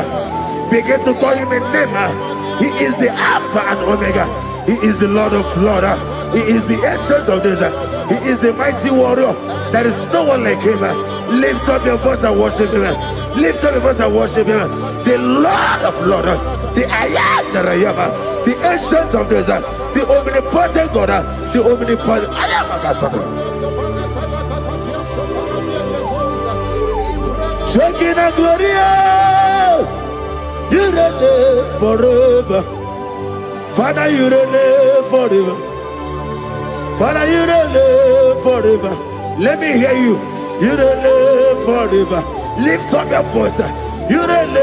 Begin to call him a name. He is the Alpha and Omega. He is the Lord of Lords. He is the Ancient of Days. He is the mighty warrior. There is no one like him. Lift up your voice and worship him. Lift up your voice and worship him. The Lord of Lords, the I am that I am, the Ancient of Days, the omnipotent God, the omnipotent I am a Kasata. Shekinah Gloria, you reign forever. Father, you reign forever. Father, you reign forever. Let me hear you. You reign forever. Lift up your voice. You reign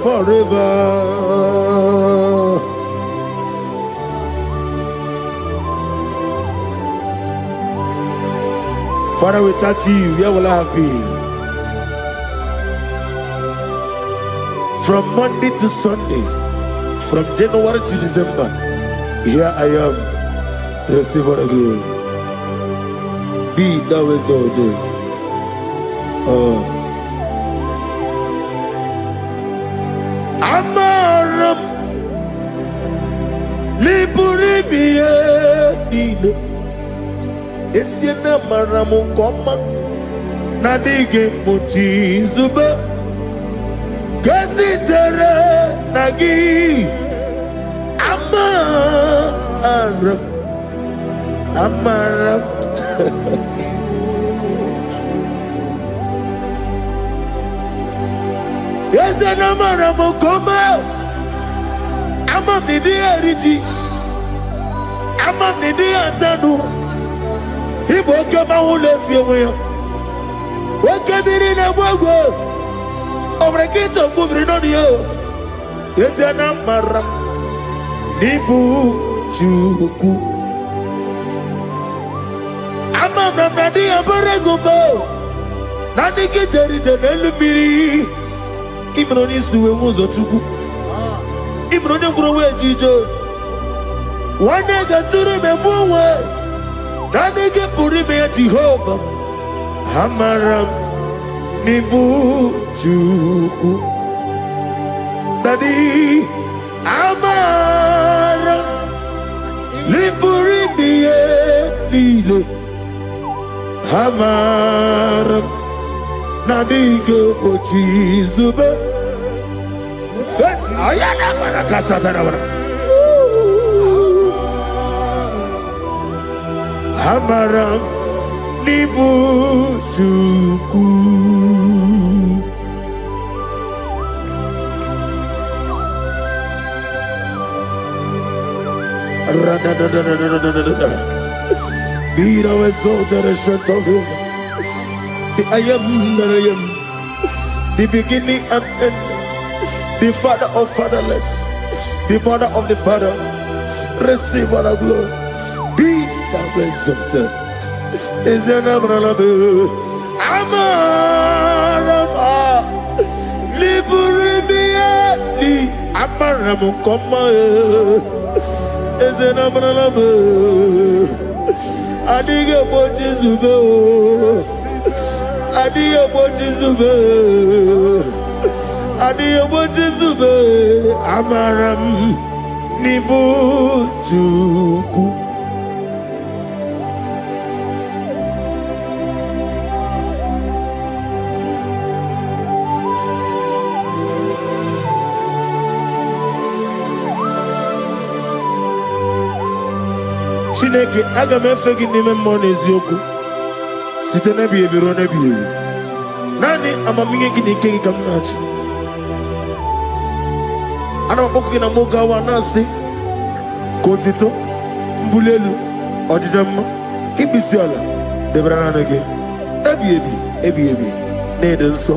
forever. Father, we touch you. Where will I have been? From Monday to Sunday, from January to December, here I am. Receive all the glory. Be thou exalted. Amaram Liburimiye Nino Esiena Maramu Koma Nadige Muchizuba Kasitere Nagi Amaram Yes, and Amaram Koma Amam Nidi Ariji Amam Nidi Antanu He woke up my whole let you away. Woke up in a wago over a gate of moving on you. Yes, and Amaram Nibu Juku Amam Nadi Abaragumbo Nadi Kitari Janelubiri Ibroni Suwe Mozotuku Ibroni Browe Jijo One day got to remember Nadi Purime Jehovah Hamaram Nibu Juku Nadi Amaram Nipurime Nile Hamaram Nadiga Pochizube. Yes, I am a Casatana. Hamaram Nibu Juku. Be thou exalted and shut of his. The I am that I am, the beginning and end, the father of fatherless, the mother of the father. Receive all the glory. Be thou exalted. Is your name Amaram Liburimiye Holy, Amaramu Koma, Ezenabranaba, Adiga Bochizube, Adiga Bochizube, Adiga Bochizube, Amaram Nibujuku. Chineke aga m efe gị n'ime mmụọ na eziokwu site n'ebi ebi ruo n'ebi ebi. Naanị amamihe gị na ike gị ka m na-achị. Ana m akpọkụ gị na mụ gawa na-asị ka otito, mbuli elu, ọjịja mma, ịkpịsị ala debere naanị gị ebi ebi ebi ebi na-ede nsọ.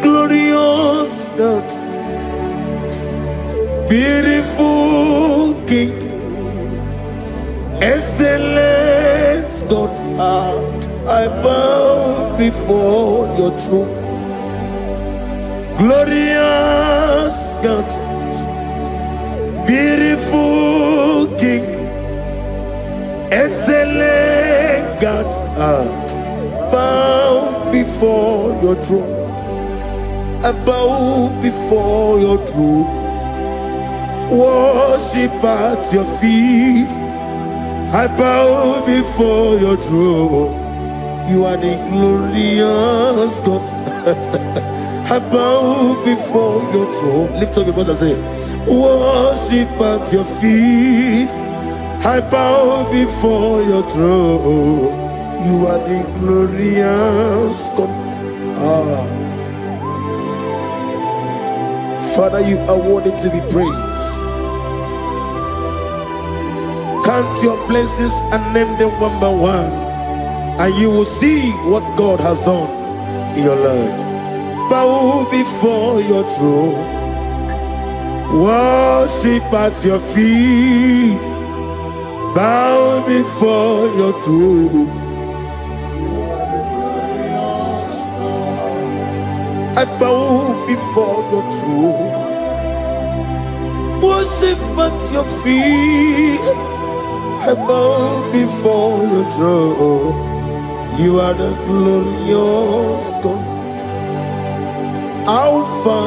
Glorious God, beautiful King, excellent God, I bow before your throne. Glorious God, beautiful King, excellent God, bow before your throne. I bow before your throne, worship at your feet. I bow before your throne. You are the glorious God. I bow before your throne. Lift up your voice and say, worship at your feet. I bow before your throne. You are the glorious God. Father, you are worthy to be praised. Count your blessings and name them one by one, and you will see what God has done in your life. Bow before your throne, worship at your feet. Bow before your throne. I bow before your throne, worship at your feet. I bow before your throne. You are the glorious God, Alpha.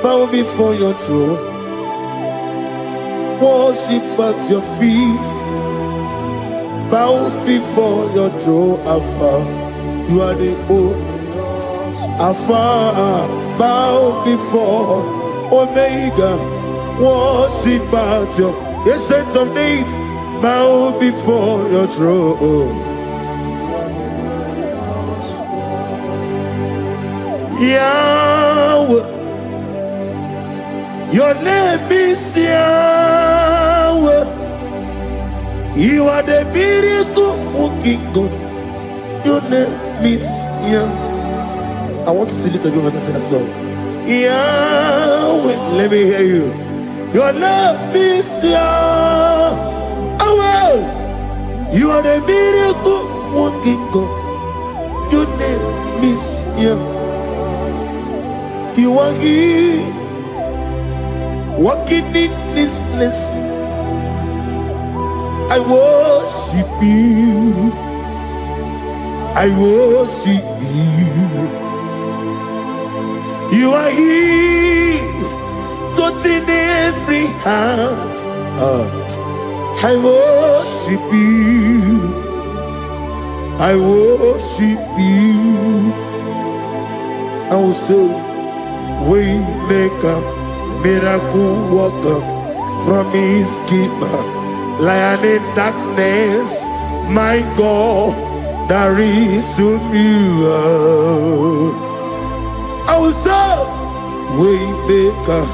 Bow before your throne, worship at your feet. Bow before your throne, Alpha. You are the old Alpha, bow before Omega, worship at your ancient of days, bow before your throne. Yahweh, your name is Yahweh. You are the miracle working God. Your name is Yahweh. I want you to lift up your voice and sing a song. Yahweh, let me hear you. Your love is Yahweh. You are the miracle working God. Your name is Yahweh. You are here, walking in this place. I worship you. I worship you. You are here, touching every heart. I worship you. I worship you. I will say, Waymaker, miracle worker, promise keeper, lion in darkness, my God, there is you. I will say, Waymaker,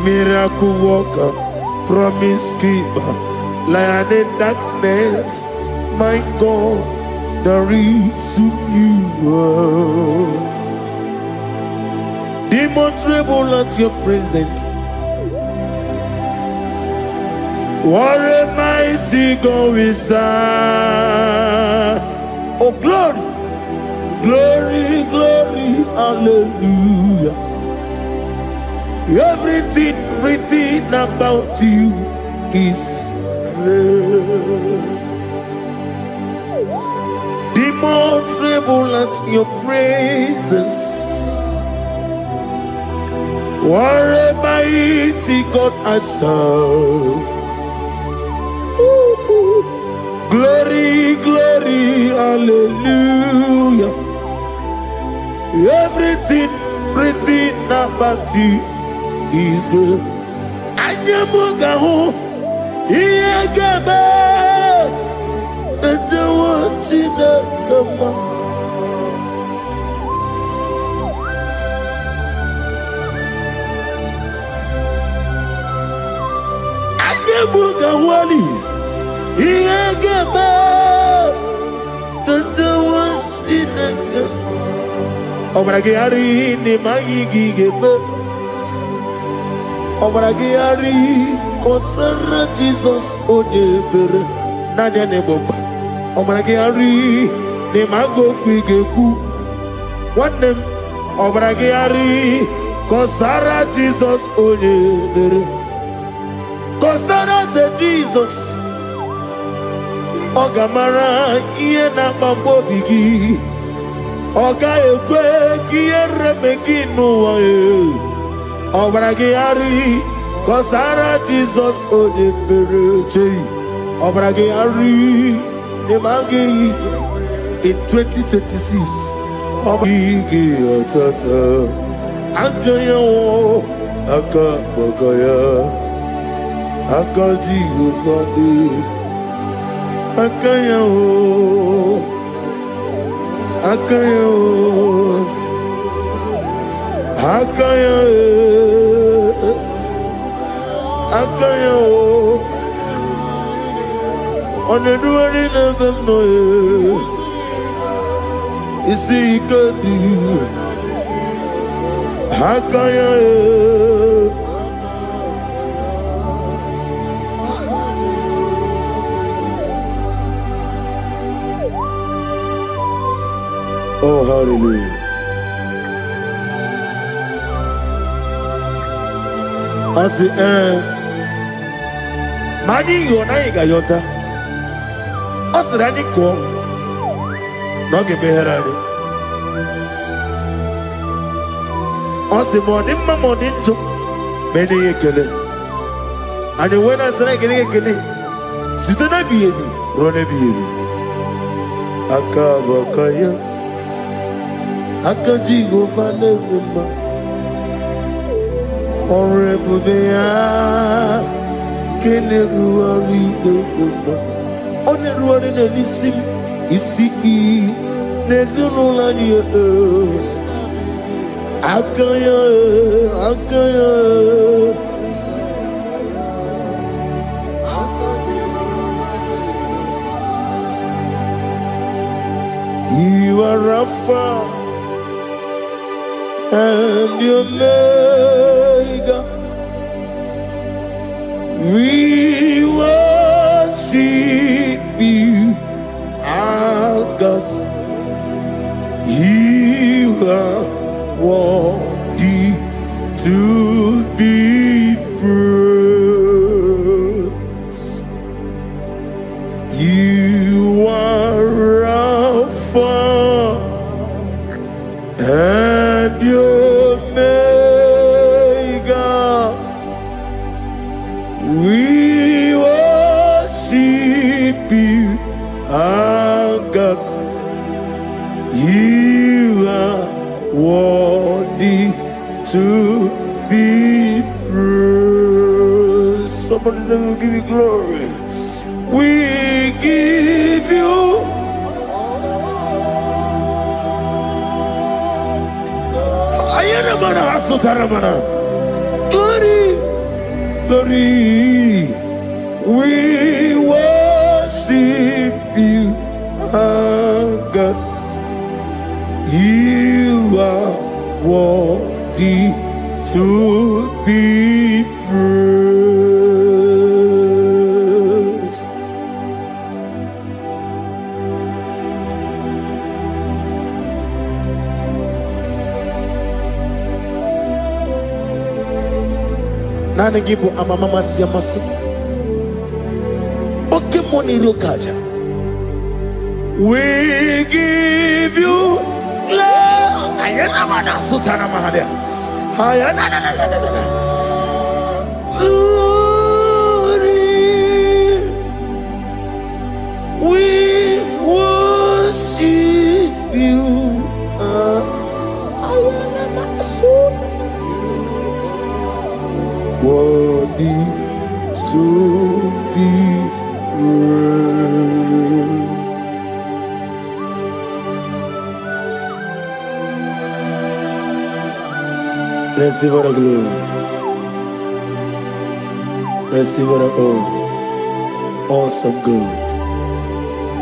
miracle worker, promise keeper, lion in darkness, my God, there is you. Demons tremble at your presence. What a mighty God we serve. Oh, glory, glory, glory, hallelujah. Everything written about you is real. Demons tremble at your presence. What a mighty God I serve. Glory, glory, hallelujah. Everything written about you is good. Anyamugaho, Iyagaba, and the watching of the man. Anyamugawali, Iyagaba, and the watching of the man. Obragari ni magigi gebe. Obragari kosara Jesus odebere nadia ne boba. Obragari ni mago kwigeku. Wanem obragari kosara Jesus odebere. Kosara ze Jesus. Ogamara iye na mambo bigi. Oga ekwe kiyere meginu wae. Obragari kosara Jesus odebere. Obragari nemagi in 2026. Obragi atata akaya wo akabakaya akaji ufade akaya wo. Akayo, Akayo, Akayo. On the doing of them noise, you see, you could do Akayo. Oh, hallelujah. I say, Mani Yonaiga Yota. I said, I didn't come. Not give me her. I said, morning, my morning, many a killer. And when I said, I get a killer, sit on a baby, run a baby. Akabakaya. Akaji go fane mma Honorable Bea Kene ruari mma One ruari ne lisim isi Nezuno la nye Akaya Akaya You are Rapha and your Omega, we worship you, our God. You are worthy to be praised. You are Alpha and your Omega, we worship you, our God. You are worthy to be praised. Somebody say, we'll give you glory. We give you glory, glory. We worship you, our God. You are worthy worthy to be praised. Nana gibu amamama siyamasi. Oke moni rokaja. We give you love. Ayana mana sutana mahadia. Ayana na. Glory. We worship you. Ayana mana sutana. Worthy to be praised. Receive the glory. Receive the honor. Awesome God.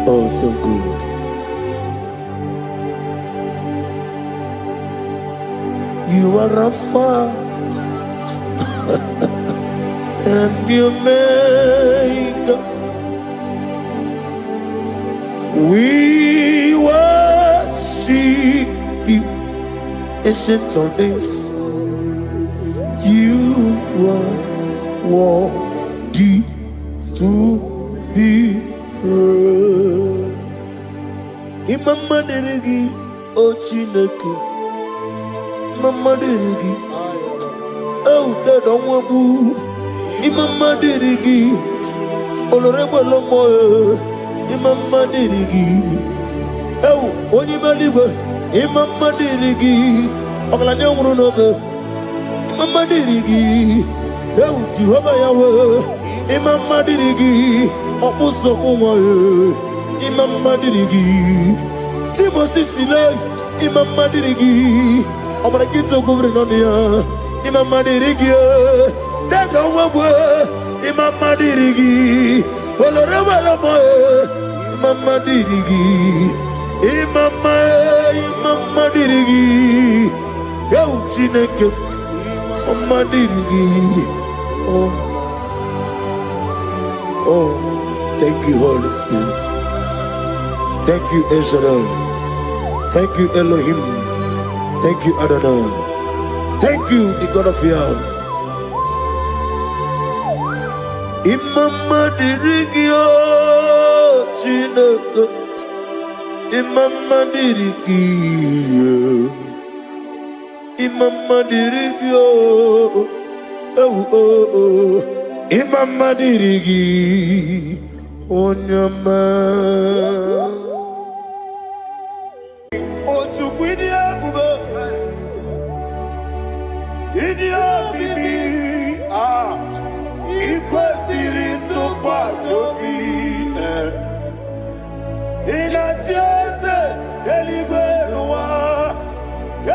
Awesome God. You are Rapha. And you make we worship you, ancient of days. You are worthy to be praised. Imama deregi ochineke, Imama deregi, oh dadonwabu. Imama dirigi, olorebo lomo. Imama dirigi, oh onimaligo. Imama dirigi, oglanya umurunobe. Imama dirigi, oh Jehovah Yahweh. Imama dirigi, opuso umoye. Imama dirigi, Timosi sile. Imama dirigi, obragito governonia. Imama dirigi. Dada wawe, Imama dirigi, oloreba lomo, Imama dirigi, Imama dirigi, yo chineke, Imama dirigi, oh, thank you Holy Spirit, thank you Ancestral, thank you Elohim, thank you Adonai, thank you the God of Yah. Imama dirigi o chineke, Imama dirigi, Imama dirigi o, oh, Imama dirigi, onyama. Otukwidi abube, idia bibi, ikwesiri ntụkwasị ịna-etieze eluigwe n'ụwa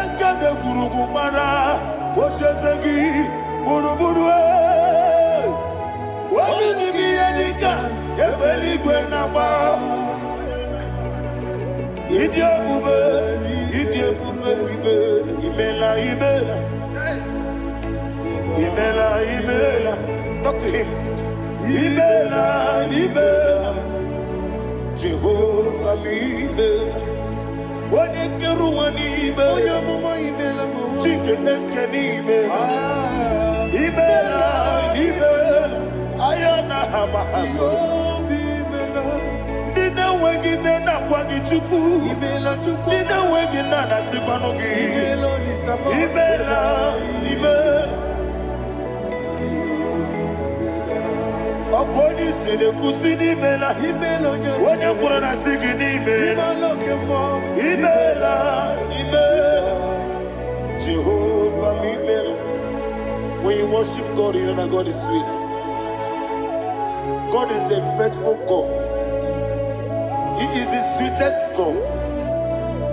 ekede kwurugwu gbara ocheeze gị gburugburu obibi gị ihe dịka ebe eluigwe na-agba ịdị ebube bibe imela talk to him. Imela, Jehovah Imela. Wanekeru wani Imela. Chike eskeni Imela. Imela. Ayana hamahaso. Dina wegine na kwagi chuku. Dina wegine na sipanogi. Imela. Okoni sede kusini mela. Wone kurana sigini mela. Imela. Jehovah Imela. When you worship God, you know that God is sweet. God is a faithful God. He is the sweetest God.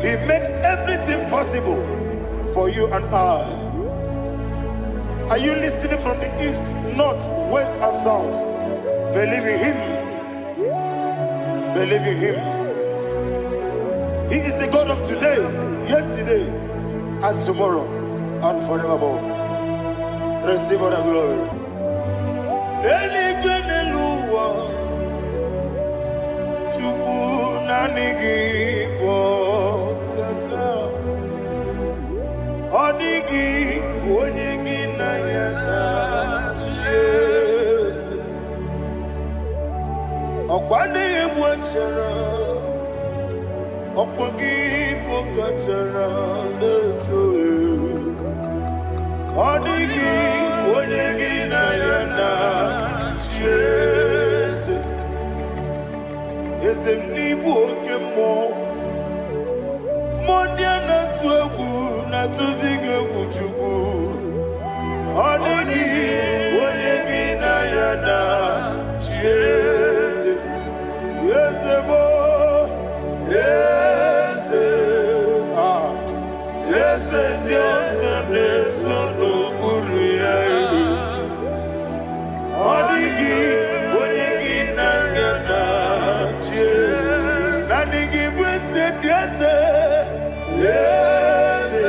He made everything possible for you and I. Are you listening from the east, north, west, and south? Believe in him. Believe in him. He is the God of today, yesterday, and tomorrow. and forevermore. Receive all the glory. Eligwenelua, Chukwu nanigi bokaka, odigi onyegi na yana Jesu. Okwane ebwachara, okwagi bokachara letoe. Odigi onyegi na yana Jesu. Ezem nibu okemo, modia na tuegu na tuzige kuchugu. Odigi onyegi na yana Jesu. Yesemo, Yese, Yese Dios Neso no Buria. Odigi, Odigi na yana Jesu. Nadigi Bwese Diose, Yese,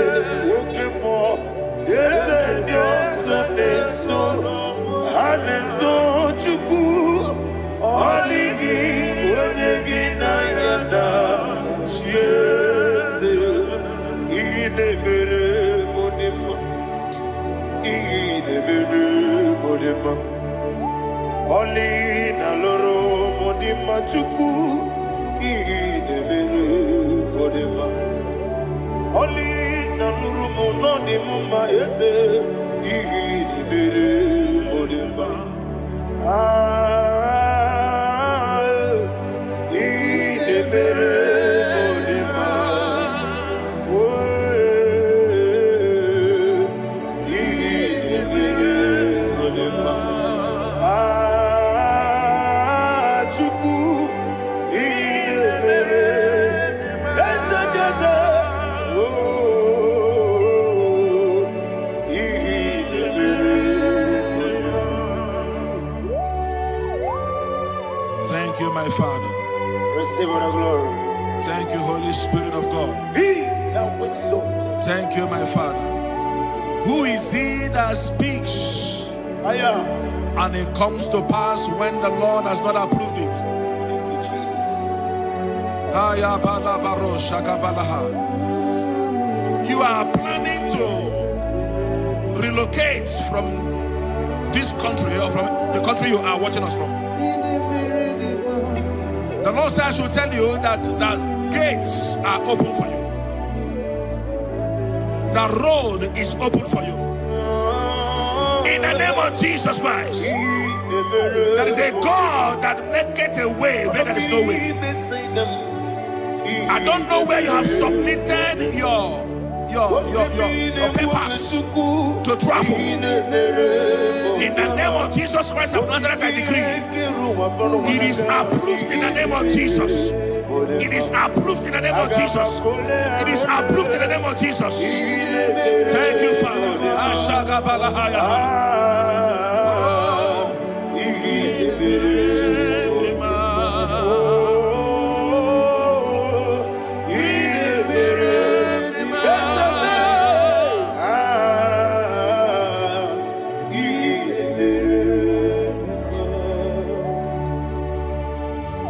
Okemo, Yese Dios Neso no Haneso Chuku. Odigi, Odigi na yana Jesu. Idebere modima, idebere modima. Oli na loro modima chuku, idebere modima. Oli na loro monodima ese, idebere modima. Idebere modima. Thank you, my Father. Receive all the glory. Thank you, Holy Spirit of God. He that was exalted. Thank you, my Father. Who is he that speaks and it comes to pass when the Lord has not approved it? Thank you, Jesus. You are planning to relocate from this country or from the country you are watching us from. The Lord says I should tell you that the gates are open for you. The road is open for you. In the name of Jesus Christ. There is a God that maketh a way where there is no way. I don't know where you have submitted your papers to travel. In the name of Jesus Christ of Nazareth, I decree it is approved in the name of Jesus. It is approved in the name of Jesus. It is approved in the name of Jesus. Thank you, Father.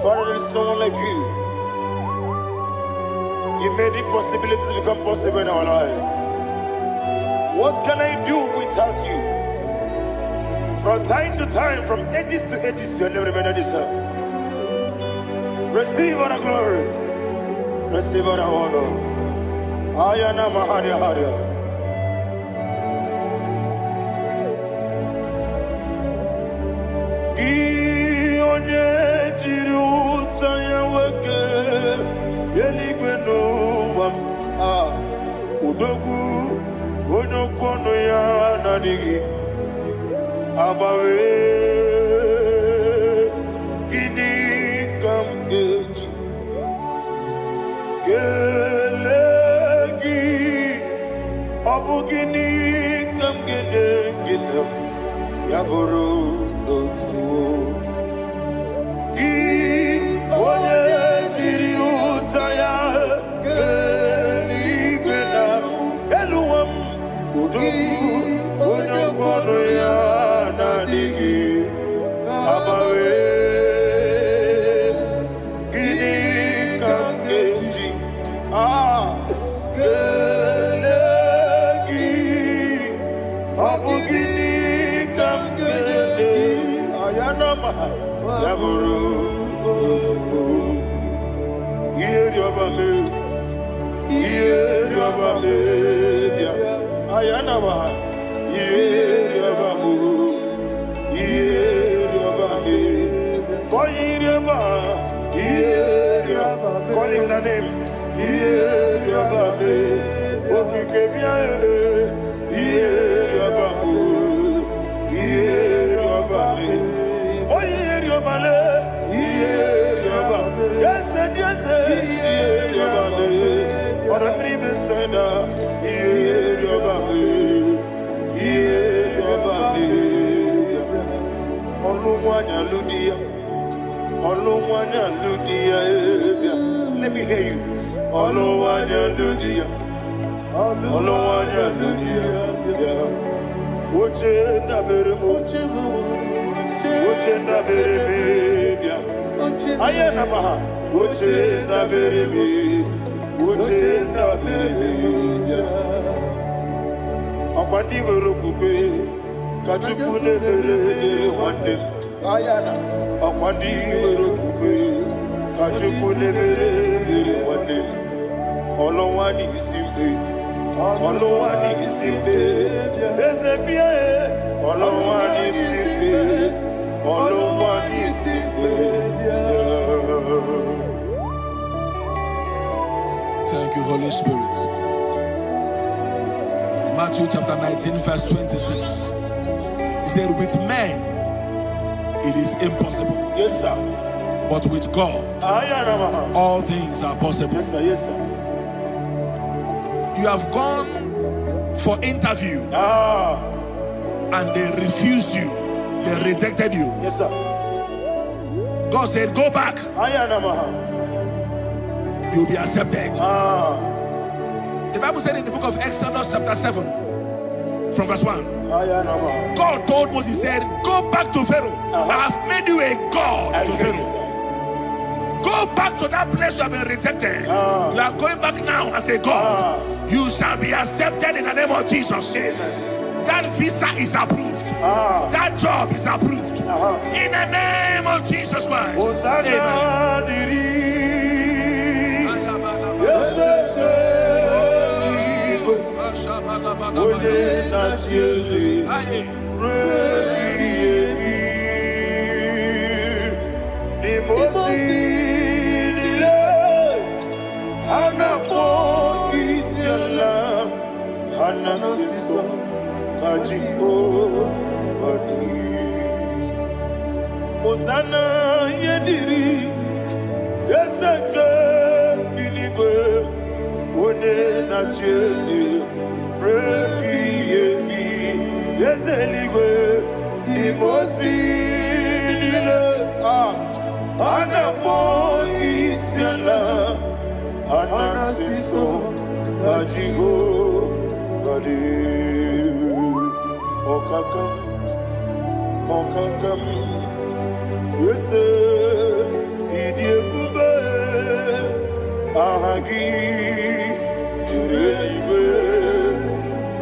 Father, there is no one like you. You made impossibilities become possible in our life. What can I do without you? From time to time, from ages to ages, you never remain the same. Receive all the glory. Receive all the honor. Ayana Maharia Haria. Udogu onokono ya nadigi abawe gini kamgeji gelegi abu gini kamgene ginam yaburu dosuo gi onye jiri utaya onye kwọnụ ya na-adịghị agbanwe. Gịnị ka m ga-eji kelee gị? Ọ bụ gịnị ka m ga-ele anya n'ọma ya bụrụ ozugbo ihe rịọba mere, ihe rịọba mere bịa anya n'ọma ihe rịọba mere, ihe rịọba mere kọnye rịọba ihe rịọba, call him na name ihe rịọba mere okike bịa ihe rịọba mere, ihe rịọba mere onye rịọba le ihe rịọba eze dị eze ihe rịọba mere ọrụ mmiri beseda ihe rịọba mere, ihe rịọba mere ọlụ nwanyị alụ di ya, ọlụ nwanyị alụ di ya bịa. Let me hear you. Ọlụ nwanyị alụ di ya, ọlụ nwanyị alụ di ya bịa. Oche dabere m, oche dabere m bịa. Anya na ma ha oche dabere m, oche dabere m bịa. Ọkwa ndị nwere okwukwe ka Chukwu na-emere dịrị nwanne m. Anya na ọkwa ndị nwere okwukwe ka Chukwu na-emere dịrị nwanne m. Ọlụnwa n'isi mbe, ọlụnwa n'isi mbe eze bịa ọlụnwa n'isi mbe, ọlụnwa n'isi mbe. Thank you, Holy Spirit. Matthew chapter 19, verse 26. He said, with men it is impossible. Yes, sir. But with God, all things are possible. Yes, sir. Yes, sir. You have gone for interview and they refused you. They rejected you. Yes, sir. God said, go back. You'll be accepted. The Bible said in the book of Exodus chapter 7 from verse 1, God told Moses, he said, go back to Pharaoh. I have made you a God to Pharaoh. Go back to that place you have been rejected. You are going back now as a God. You shall be accepted in the name of Jesus. Amen. That visa is approved. That job is approved. In the name of Jesus Christ. Osana yediri ezeke binigwe one na chezi rebi yemi ezeligwe imozi nile anapo isiala anasiso ajigo gadi okakam okakam Yese idiebube ahagi jureligwe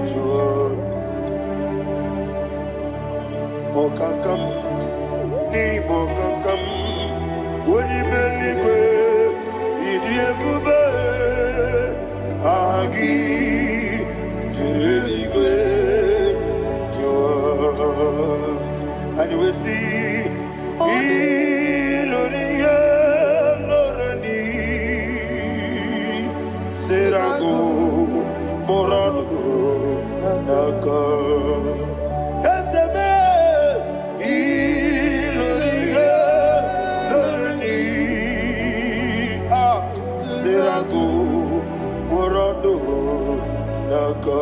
jua okakam ni bokakam wonimeligwe idiebube ahagi jureligwe jua and we see Iloria Lorani Serago Morado Naka Esebe Iloria Lorani Serago Morado Naka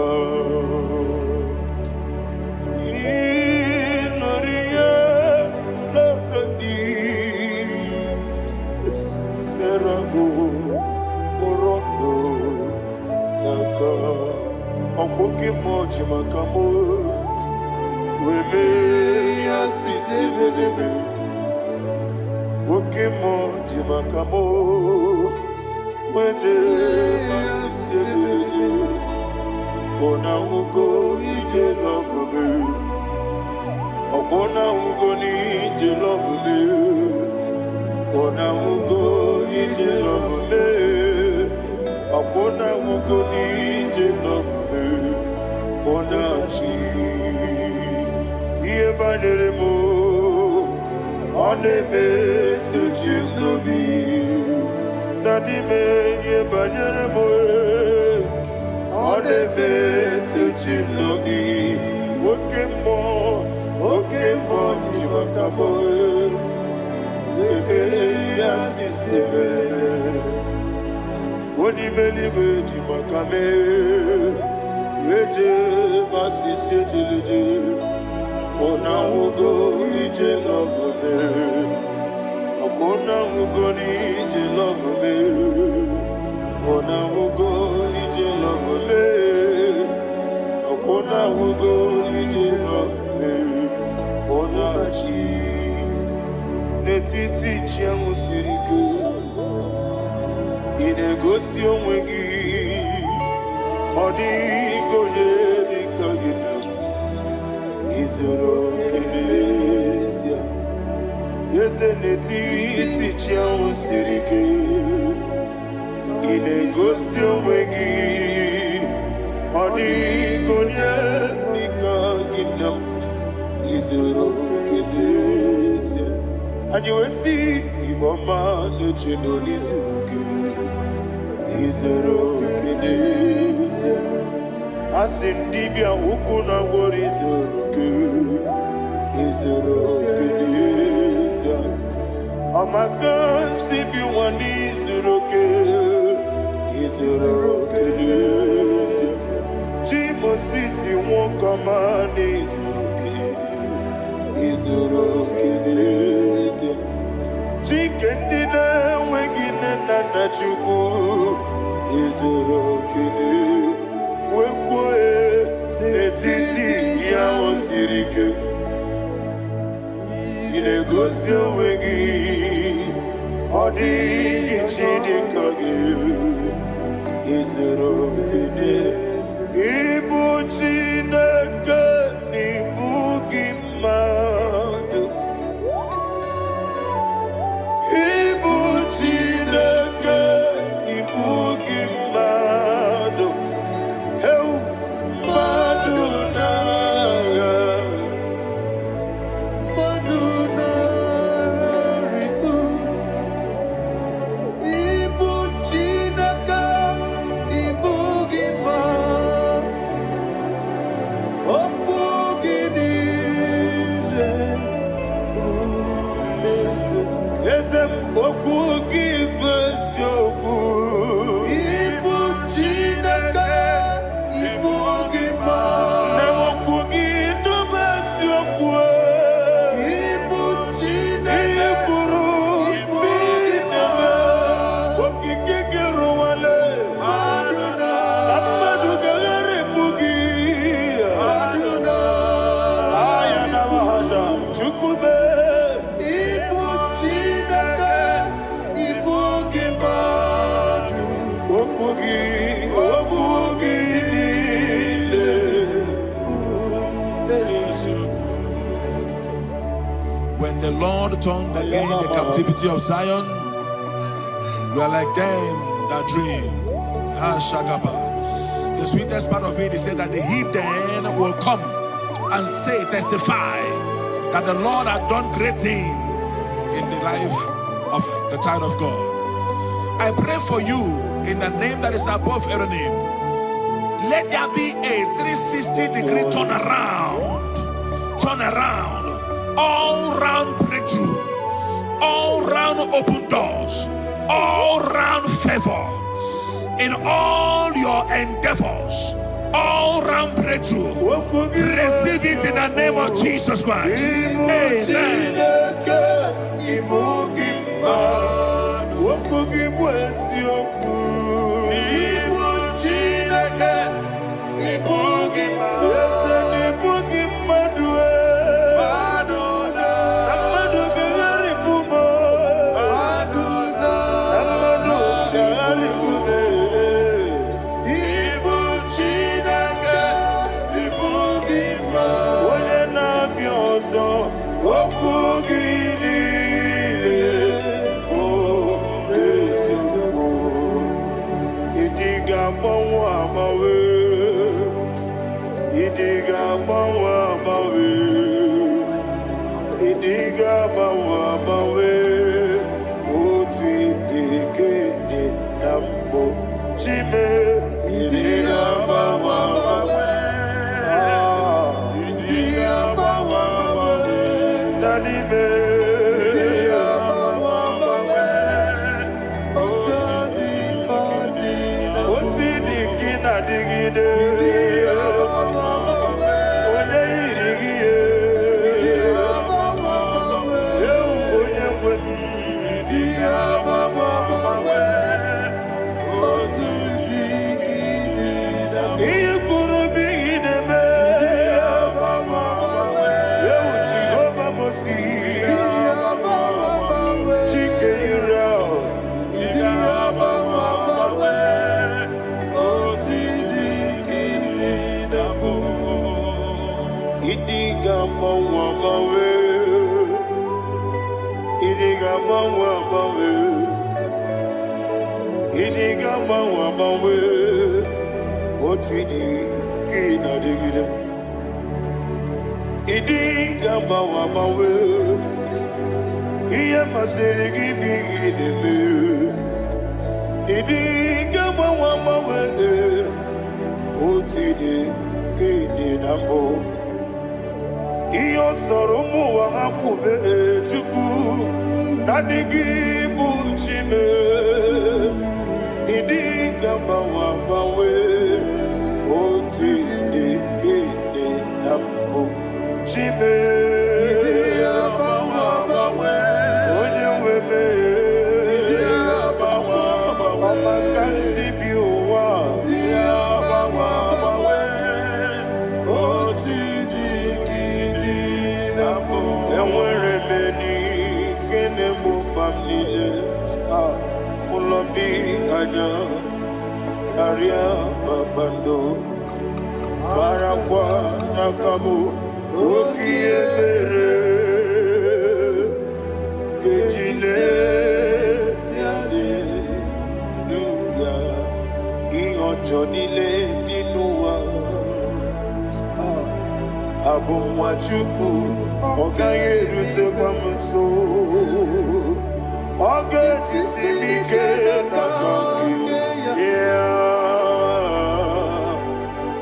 Okoke moji makamo. Weme yasisi belebe. Oke moji makamo. Weje masisi belebe. Ona ugo ije love me. Okona ugo ni ije love me. Ona ugo ije love me. Okona ugo ni ije love me. Ona chi iye banere mo. One me tuji nobi. Nani me iye banere mo. One me tuji nobi. Oke mo jimakabo. Bebe yasisi belebe. Oni believe jimakame. Weje masisi jileje. Ona ugo ije love me. Akona ugo ni ije love me. Ona ugo ije love me. Akona ugo ije love me. Ona chi netiti chiamu siriku. Inegosi onwe gị. Ọ dịghị onye dịka gị na m. Izuru kenesia. Eze n'etiti chiamu siri ike. Ị na-egosi onwe gị. Ọ dịghị onye dịka gị na m. Izuru kenesia. Anyị wee sị Igbo ọma na-eche na onye zuru gị. Izuru kenesia. Asị ndị bịa ukwu na gwọrọ izuru gị. Izuru kenesia. Amaka si bi nwa n'izuru gị. Izuru kenesia. Chi Mosisi nwokọma n'izuru gị. Izuru kenesia. Chike ndị na-enweghị nne na nna Chukwu. Izuru kenesia. Wekwe n'etiti ya o siri ike. Ị na-egosi onwe gị. Ọ dịghị chi dịka gị. Izuru kenesia. Ịbụ Chineke na ịbụ gị mmadụ. Ịbụ Chineke ịbụ gị mmadụ. When the Lord turned again the captivity of Zion, we are like them that dream. The sweetest part of it is said that the heathen will come and say, testify, that the Lord had done great things in the life of the child of God. I pray for you in the name that is above every name. Let there be a 360-degree turn around, all round breakthrough, all round open doors, all round favor in all your endeavors, all round breakthrough. Receive it in the name of Jesus Christ. Amen. Ibu mawa mawe. Idiga mawa mawe. Otwi dikede nambo. Chime. Idiga mawa mawe. Idiga mawa mawe. Nanime. Idiga mawa mawe. Oti dikina digide. Idiga mawa mawe. Idiga mawa mawe. Idiga mawa mawe. Otidi kina digida. Idiga mawa mawe. Iya masiri gibi ideme. Idiga mawa mawe. Otidi kina nambo. Iyo soromu wa akube chuku nadigi buchime idiga bawa bawe oti dikede nambu chime idiga bawa bawe onye webe idiga bawa bawe makansi biwa idiga bawa bawe oti enwere meni kene mubamnile ulobi anya karia babando barakwa nakabu okie mere ejile siale nuya iyojo nile dinuwa Abu Machuku, Ogaye Rute Kwamuso, Oga Tisimike Nakanki, yeah,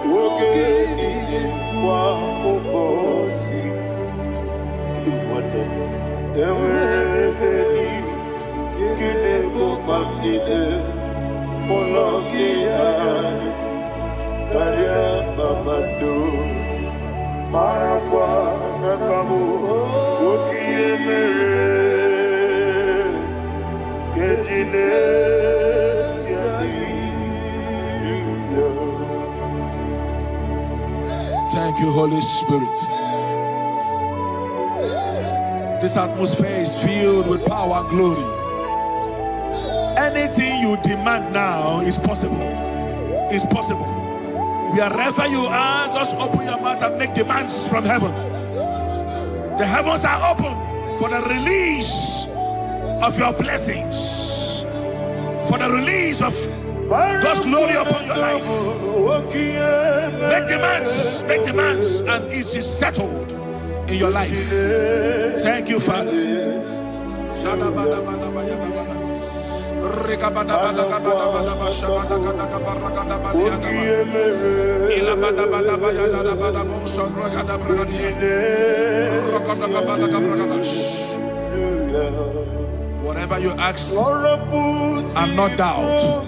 Oge Nini Kwamubosi, Iwanen, Ewerebeni, Kine Mubamnile, Mologi Ani, Karia Babado. Marakwa nakabu ukiye mere kejile siani. Thank you, Holy Spirit. This atmosphere is filled with power and glory. Anything you demand now is possible. It's possible. Wherever you are, just open your mouth and make demands from heaven. The heavens are open for the release of your blessings, for the release of God's glory upon your life. Make demands, and it is settled in your life. Thank you, Father. Whatever you ask and not doubt,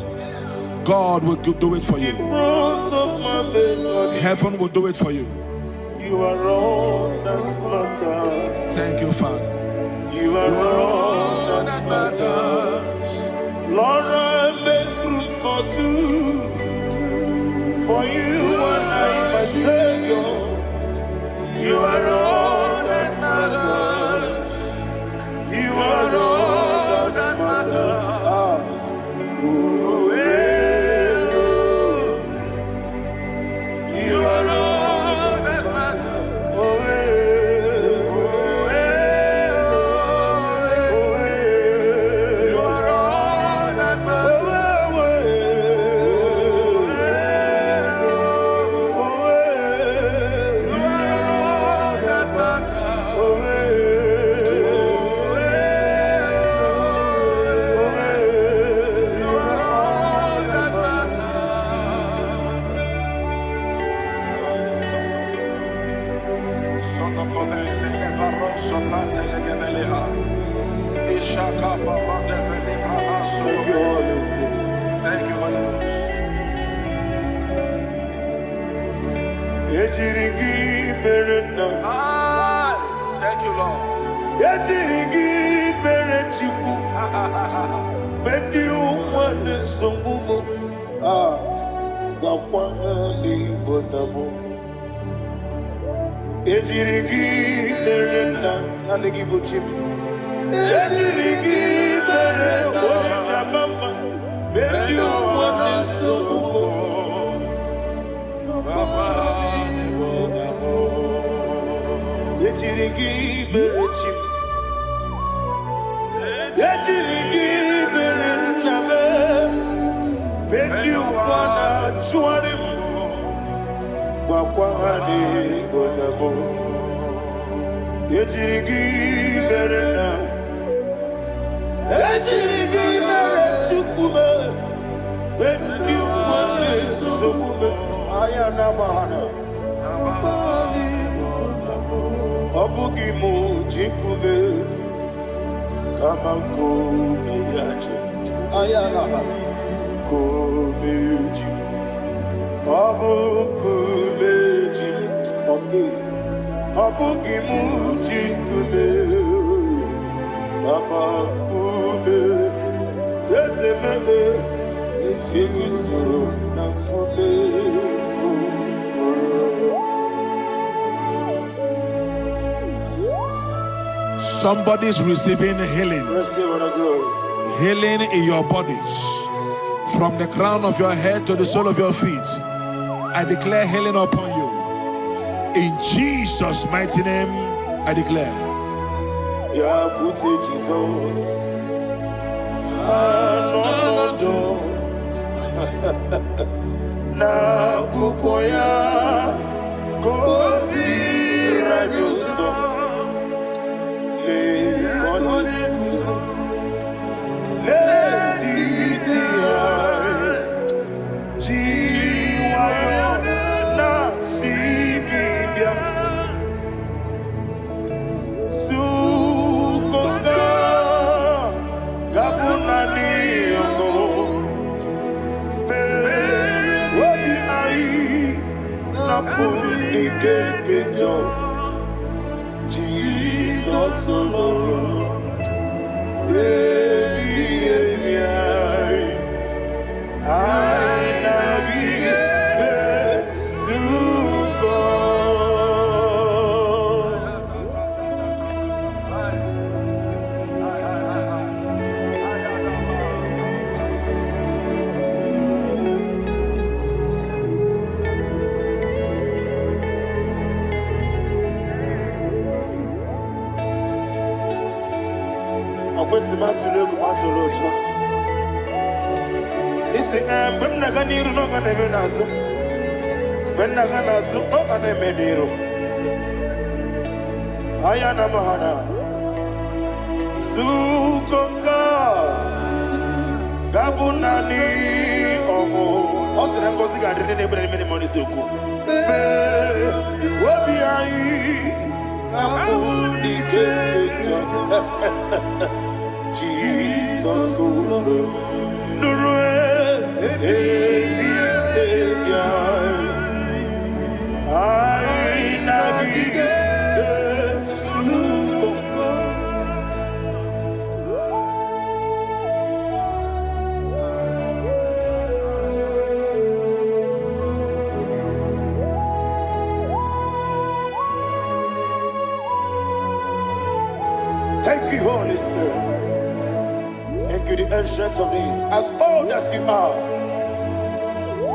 God will do it for you. Heaven will do it for you. You are all that matters. Thank you, Father. You are all that matters. Lord, I make room for two. For you and I, my Savior. You are all that matters. You are all that matters. You are all that matters. You Thank you, Holy Spirit. Thank you, Holy Ghost. Thank you, Lord. Somebody's receiving healing. Healing in your bodies. From the crown of your head to the sole of your feet. I declare healing upon you. In Jesus' mighty name, I declare. Jesus. Na kukoya kozi radioso le konexo le titiare jiwayo na sikibia sukoka gabunani yongo Jesus alone. Gabunani omo osere ngozi ga dine ne bere mini money soku obi ai abuni kejo Jesus nurwe ai nagi Thank you, Holy Spirit. Thank you, the ancient of days. As old as you are,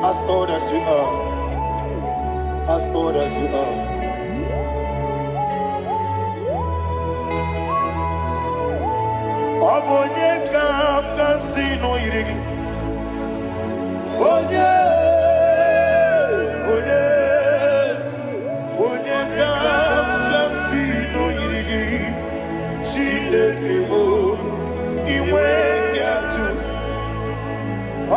as old as you are, as old as you are. Obonye kam kasino irigi. Onye kam kasino irigi. Chinekemo iwe gatu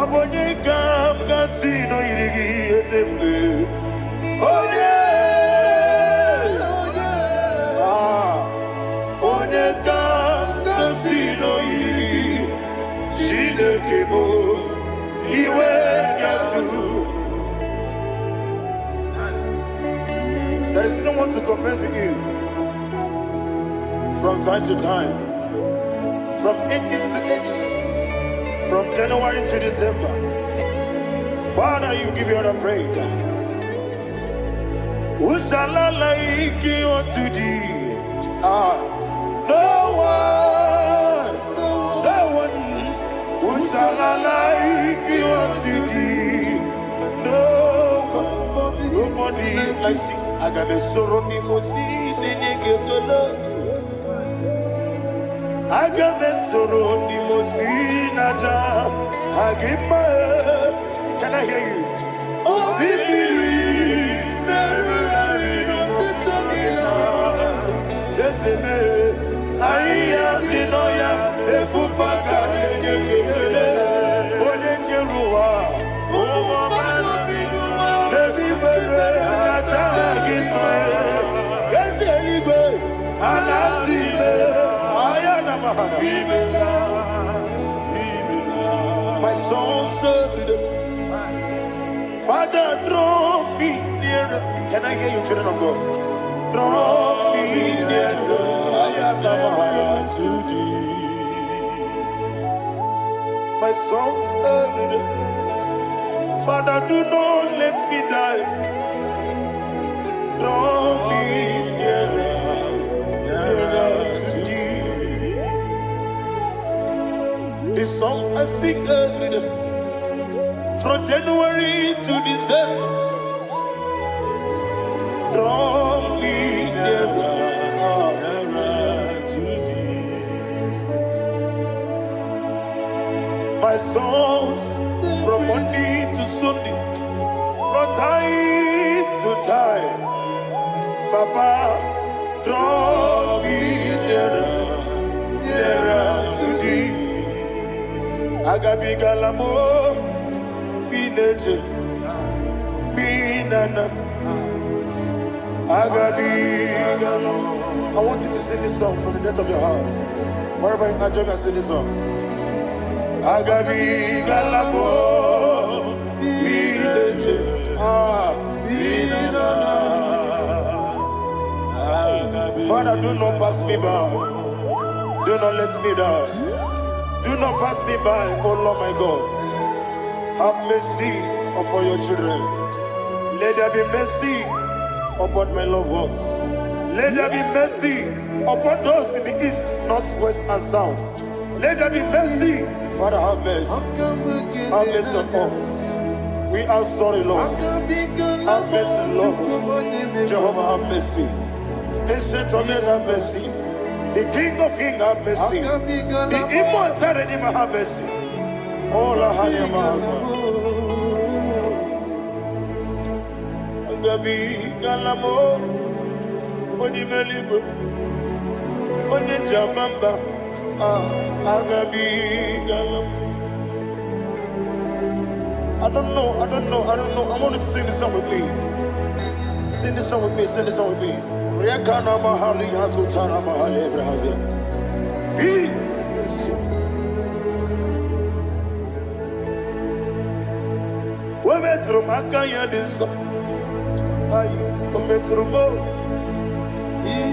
Abonye kam kasino irigi esefe There is no one to compare with you. From time to time, from ages to ages, from January to December, Father, you give you all the praise. Who shall I like you unto thee? No one. Who shall I like you unto thee? No one. Nobody like you. I got a sorrow ni mosi nene getolo. I got a sorrow ni mosi naja. Agima. Can I hear you? Oh, Sibiri. Yes, I am the Noya, the Fufaka, the Kele, Onekerua, the Bibere, yes, anyway, and I see my soul served. Father, draw me nearer. Can I hear you, children of God? Draw me nearer. I am to thee. My songs every day. Father, do not let me die. Draw me nearer to thee. This song I sing every day. From January to December, draw me nearer to thee. My songs from Monday to Sunday, from time to time, Papa, draw me nearer to thee. Agabi Galamo. I want you to sing this song from the depth of your heart. Wherever you are, join me and sing this song. Agabi Galabo Father, do not pass me by. Do not let me die. Do not pass me by, oh Lord my God. Have mercy upon your children. Let there be mercy upon my loved ones. Let there be mercy upon those in the east, north, west, and south. Let there be mercy. Father, have mercy. Have mercy on us. We are sorry, Lord. Have mercy, Lord. Jehovah, have mercy. Ancient of days, have mercy. The King of Kings, have mercy. The immortal Redeemer, have mercy. Oh, la hania maza. Agabi galamo, oni meligo, oni jabamba. Agabi galamo. I don't know. I want you to sing this song with me. Sing this song with me. Sing this song with me. Riakana mahali azutana mahali Brazil. Metro Makaya this Metro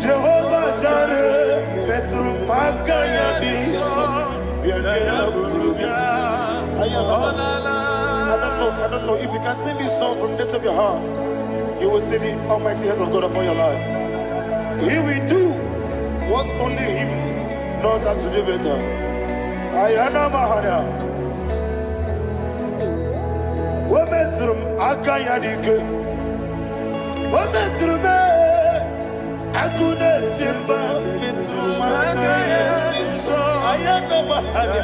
Jehovah Jare Metro Makaya this I don't know if you can sing this song from the depth of your heart, you will see the almighty hands of God upon your life. He will do what only Him knows how to do better. Ayana Mahana. Wometrum akayadike. Wometrum akune chimba metrum akayadike. Ayana mahana.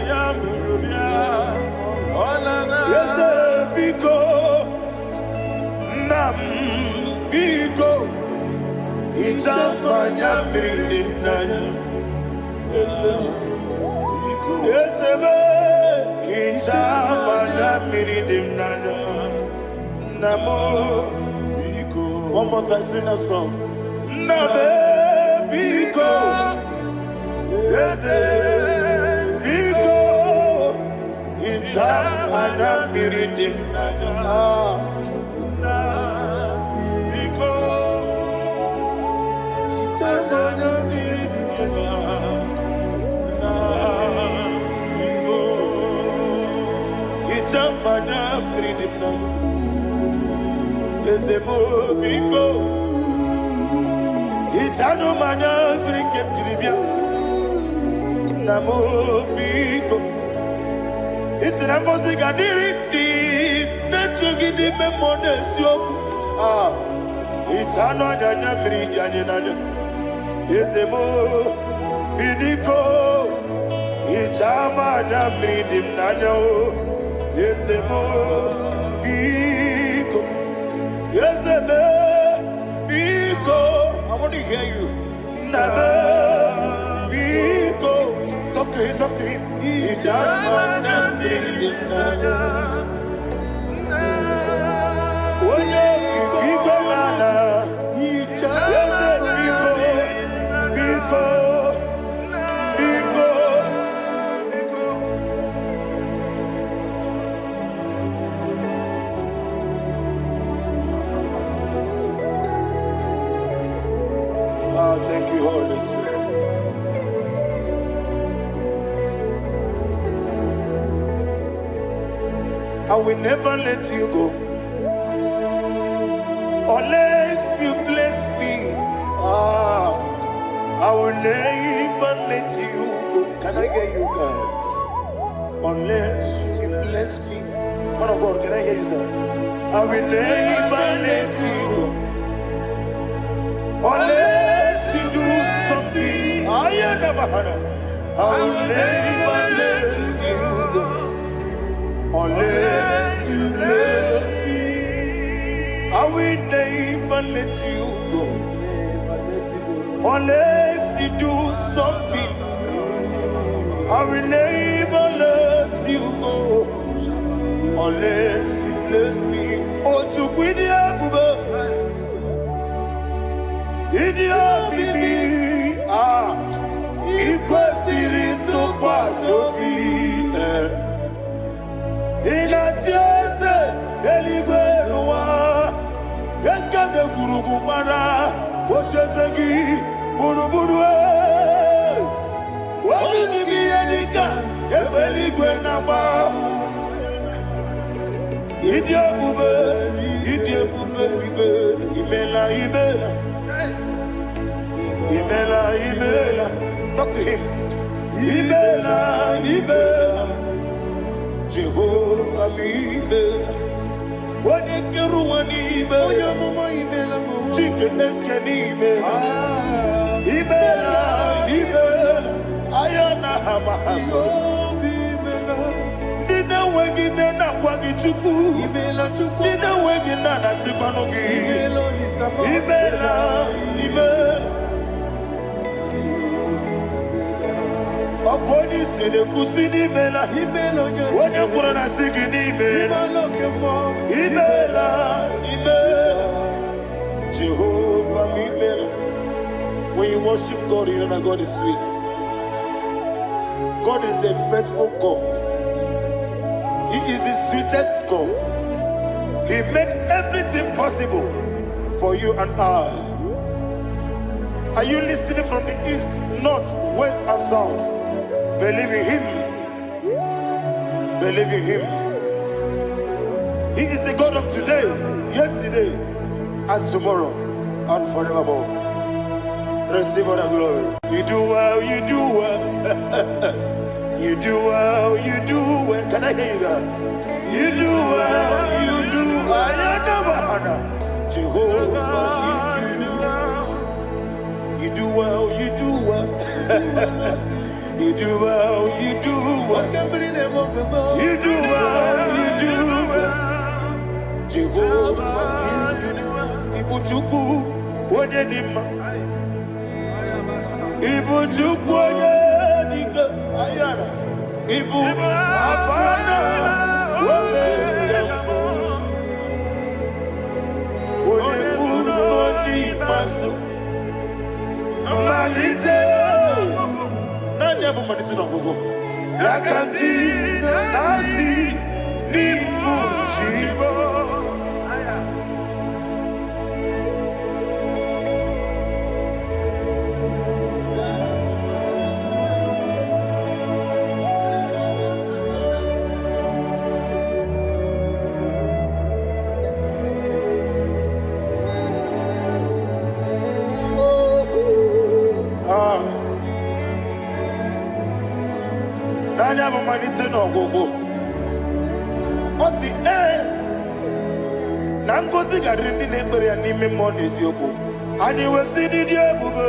Yes, biko nam biko. Ichamanya mirinaya. Yes, biko. Yes, one more time, sing that song. Nabe Biko, yes, Biko, Ana miridim Itano mana bring him to the bill. Namo biko. It's an amazing identity. Natural giddy memories. Itano dana bring yanina. Is a mo bidiko. Itama na bring him nano. Is a mo biko. Yes, a biko. I want to hear you. Talk to him, talk to him. Oh, thank you, Holy Spirit. I will never let you go unless you bless me. I will never let you go. Can I hear you guys? Unless you bless me. Man of God, can I hear you, sir? I will never let you go unless you do something. I will never let you go unless you bless me. I will never let you go unless you do something. I will never let you go unless you bless me. Oh, to Guidia Buba, Idia Bibi, Equasiri to Quasopi. Inatiese Eligwe Noa Ekade Kurubara Ochezegi Buruburu Wabini Bienika Ebeligwe Naba Idia Bube Bibe Imela Talk to him. Imela Jehovah Mibela Wanekeru Wanibela Chike Eskenibela Ibela Ayana Hamahaso Dina Wegina Nakwagi Chuku Dina Wegina Nasipanogi Ibela Okoni sede kusini mela Wone kurana sigini mela Imela Jehovah Mimela. When you worship God, you know that God is sweet. God is a faithful God. He is the sweetest God. He made everything possible for you and I. Are you listening from the east, north, west, and south? Believe in Him. Believe in Him. He is the God of today, yesterday, and tomorrow, and forevermore. Receive all the glory. You do well, you do well. You do well, you do well. Can I hear you guys? You do well, you do well. Jehovah, you do well, you do well. You do well, you do well. You do well, you do well. Jehovah, you do well. Ibuchuku, Wodedima. Ibuchuku, Wodedika. Ayana. Ibu, Afana. Wodedima. Wodedima, Wodedima. Amalite. Nani abu maniti na gogo. Yakanti nasi Ibu Chibo. Nanya Manite no go. Osi na ngozi gadiri ndị ekpere ya n'ime mmụọ n'eziokwu. Anyị wesi n'ịdị ebube.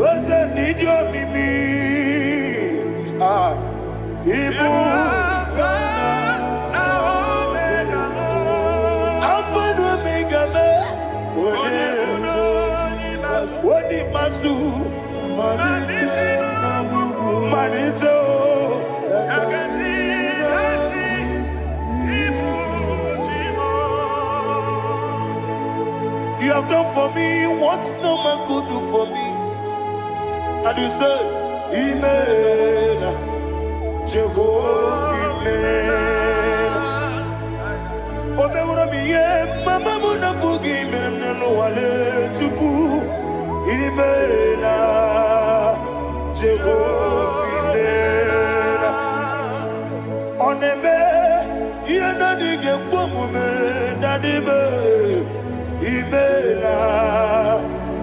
Oze n'ịdị omimi. Ibu Alpha and Omega me. Odi masu. Manito. You have done for me what no man could do for me. And you say, Amen. Jehovah, Amen. Omewura mi ye, mama muna bugi mene no wale tuku. Amen. Jehovah, Amen. Onebe, ye na dige kwamume na dibe. Imela,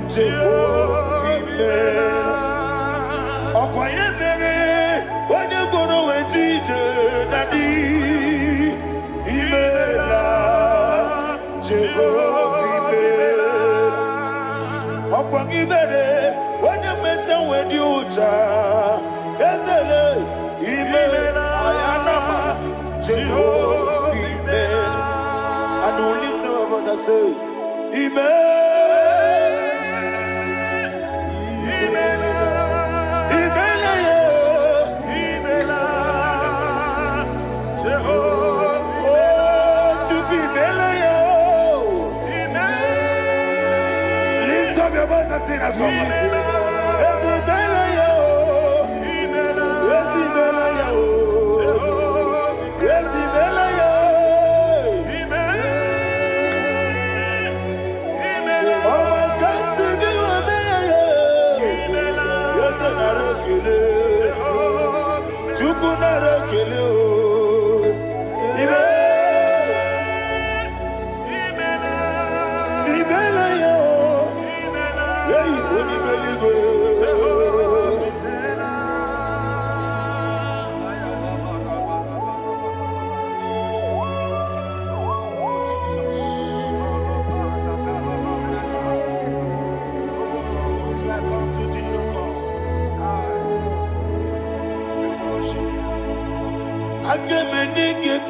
Jehovah, Imela. Okoye mere, onye goro wejije nadi. Imela, Jehovah, Imela. Okoye mere, onye meta wedi uja. Ezele, Imela, Ayanama, Jehovah, Imela. And we lift our voice and say, lift up your voice and sing a song.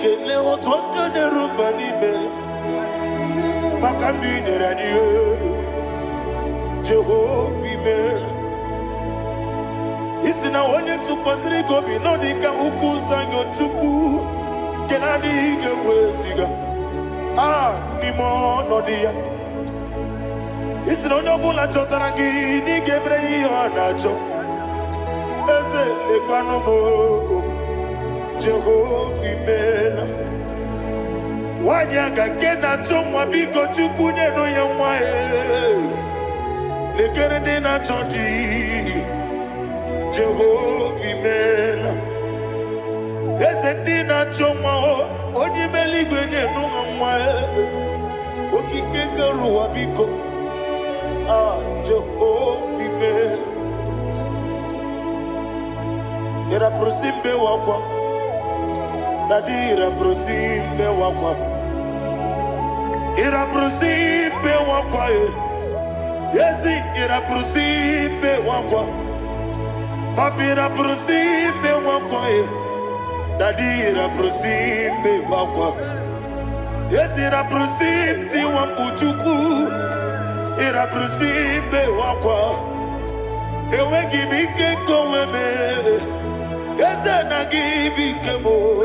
Kele otwaka ne rumba ni mele Makambi ne radio Jehovah mele Isina wanye tupasiri gobi Nodika ukuza nyochuku Kenadi gewesiga Nimo nodia Isina onyobula chotaragi Ni gebrei anacho Eze lekanomo Jehovah Imela Wanyaka kena chomwa biko chukunye no yamwa Lekere de na chondi Jehovah Imela Eze na chomwa Onye meligwe ne no yamwa Okike keruwa biko Jehovah Imela Era prosimbe wakwa Dadira prosimbe wakwa Ira prosimbe wakwa Yesi ira prosimbe wakwa Papi ira prosimbe wakwa Dadira prosimbe wakwa Yesi ira prosimti wambuchuku Ira prosimbe wakwa Ewe gibike koweme Eze na gibi kemo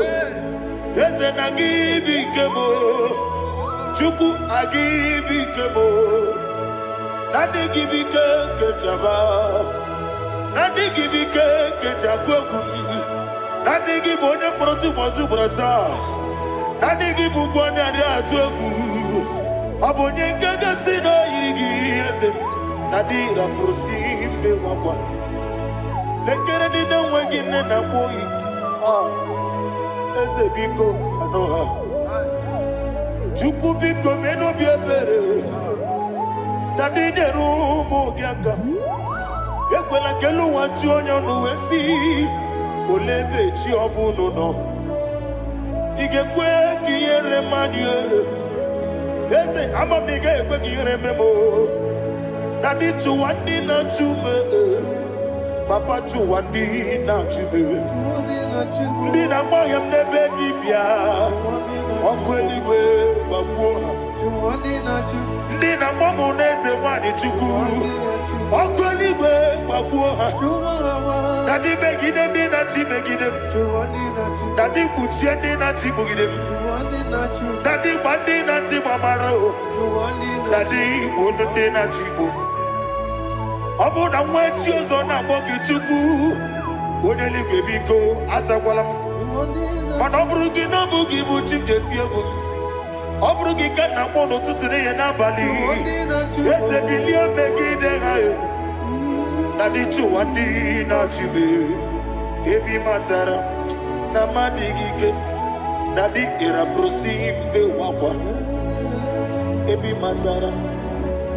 Eze na gibi kemo Chuku agibi kemo Nadi gibi ke jaba Nadi gibi ke jakwegu Nani give on the protu mazu brasa. Nani give on the atogu. Abonye gaga sino yirigi ese. Nadi raprosimbe wakwa. Lekere ni na wengine na boy. Ese biko sanoha. Chuku biko meno biebere. Nadi nerumo gyaka. Ekwela kelu wanchu onyo nuwesi. Olebe chi obuno no. Igekwe kiyere manye. Ese amamiga ekwe kiyere memo. Daddy chuwandi na chume. Papa chuwandi na chume. Ndi na moyem nebe dibia. Okweligwe babuha. Ndi na momu neze wani chuku. Okweligwe babuha. Daddy begide ndi na chi begide. Daddy buchie ndi na chi bugide. Daddy bandi na chi mamaro. Daddy bunu ndi na chi bu. Obu na mwechi ozo na mogi chuku. Oneligwe biko asakwala. Mana oburu gi na bugi buchim jeti ebu. Oburu gi ka na mono tutire ye na bali. Ese bilio begide hayo. Nadi chuwandi na chibe. Ebi matara na madigike. Nadi ira prosimbe wakwa. Ebi matara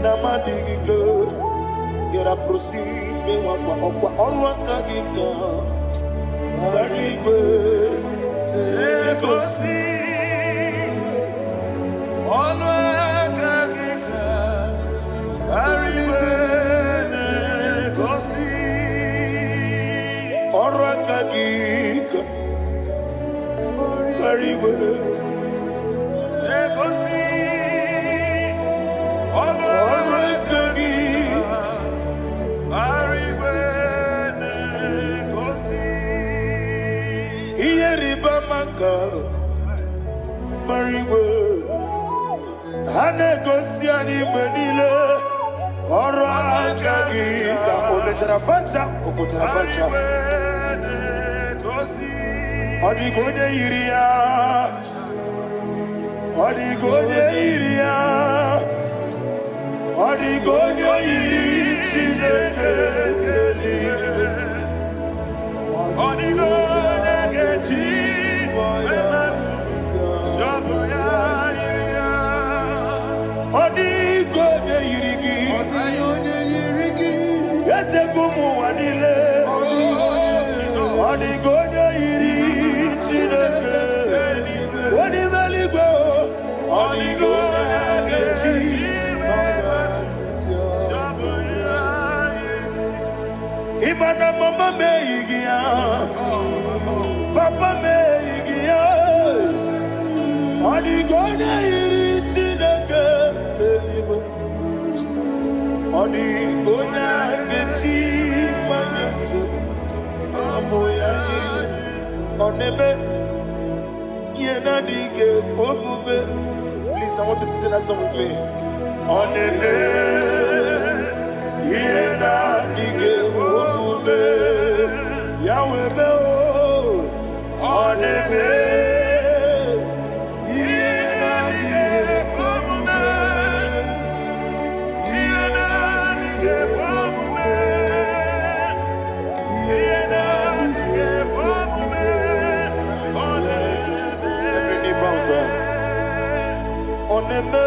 na madigike. Ira prosimbe wakwa. Okwa olwa kagika. Barigwe Legosi olwa kagika. Barigwe Legosi olwa kagika. Barigwe Legosi olwa kagika. Barigwe Legosi Iyeriba maka Barigwe Hanegosi animenile Oro akagika Ometarafanta Okotarafanta Odigonye iria Odigonye iria Odigonye iri Chineke Odigonye gechi Wematu Shoboya iria Odigonye irigi Yete kumu wanile Odigonye iri Chineke Odimeligwe Odigonye gechi Wematu Shoboya Imana mama meigia Papa meigia Odigonye iri Chineke Elibo Odigonye gechi Manyetu Saboya iri Onebe Yena dige Kobume. Please, I want you to sing that song with me. Onebe Yena dige Kobume. Yahweh be o Onebe Yena dige Kobume. Yena dige Kobume. Yena dige Kobume. Onebe every knee bows down. Onebe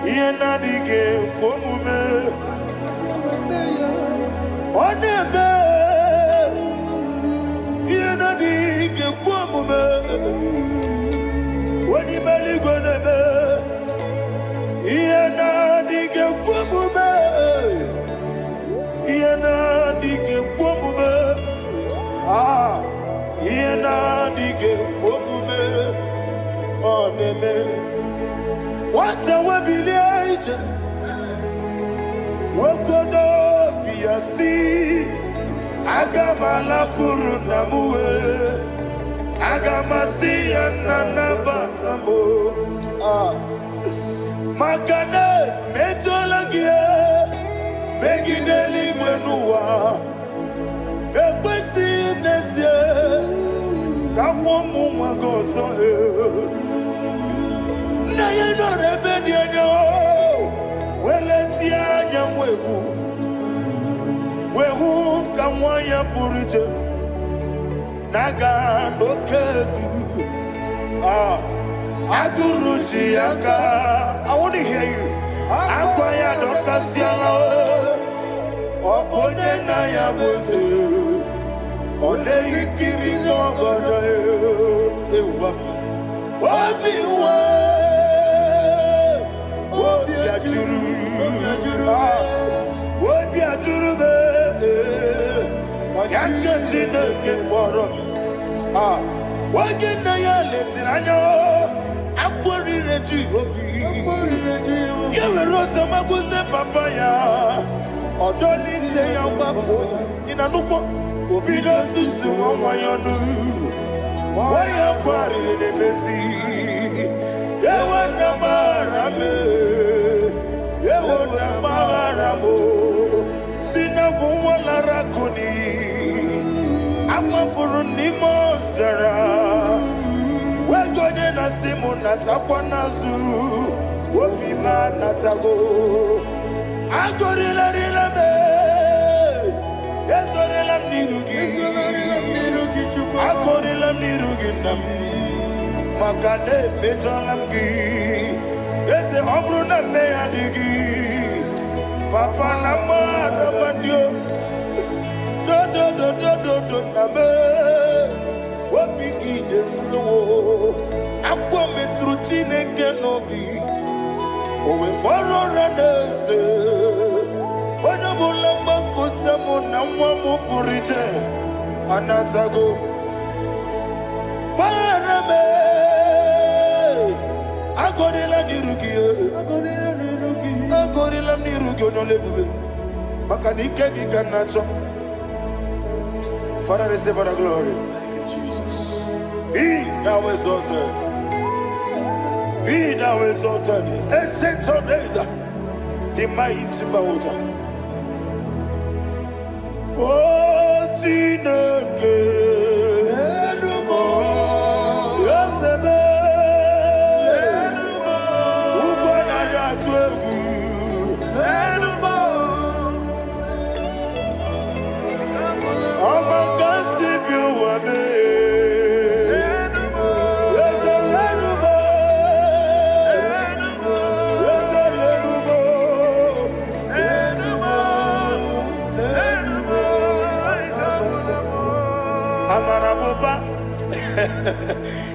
Yena dige Kobume. Onebe Yena dige Kobume. Onimeligwe nebe Yena dige Kobume. Yena dige Kobume. Yena dige Kobume. Onebe Wata wabiliaje Wokodo biasi Agamala kuruna muwe Agamasi yanana batambo Makane metolagie Megideli mwenua Ekwesi Akwomu Magoso, Nayano Rebediano, Weletia Yamwehu, Wehu Kamwaya Purite, Naga no Kegu, Aguruji Aka. I want to hear you. Akwaya Dokasiano, Okone Nayabuzu. Ode ikiri n'obodo ewa obi wa obi ajuru be yakati n'oge kpọrọ oge na ya letiri anya akpọrire ji obi ya were ọsọ magbute papa ya ọdọlite ya gbapụ ya ị na-anụkpọ Obi no susu wanyonu, wanya kwari nemezi. Yewa na marame, yewa na maramo. Sina buwa la rakoni, ama furuni mozara. Wegone na simu natapwa nazu, wopima natago. Agorila rila be. Akorilam nirugi nam makane bejolam gi ese obru na me adigi papa na ma mandio do na me opiki de ruo akwa metru chineke nobi owe boro ranese ona bulamba kutamo na mwa purite anatago Barame Agorila nirugi Agorila nirugi no lebube Makanike gikanacho Father, receive the glory. Thank you, Jesus. Be thou exalted. Be thou exalted. Ancient of days, the mighty mountain. Oh, Tineke.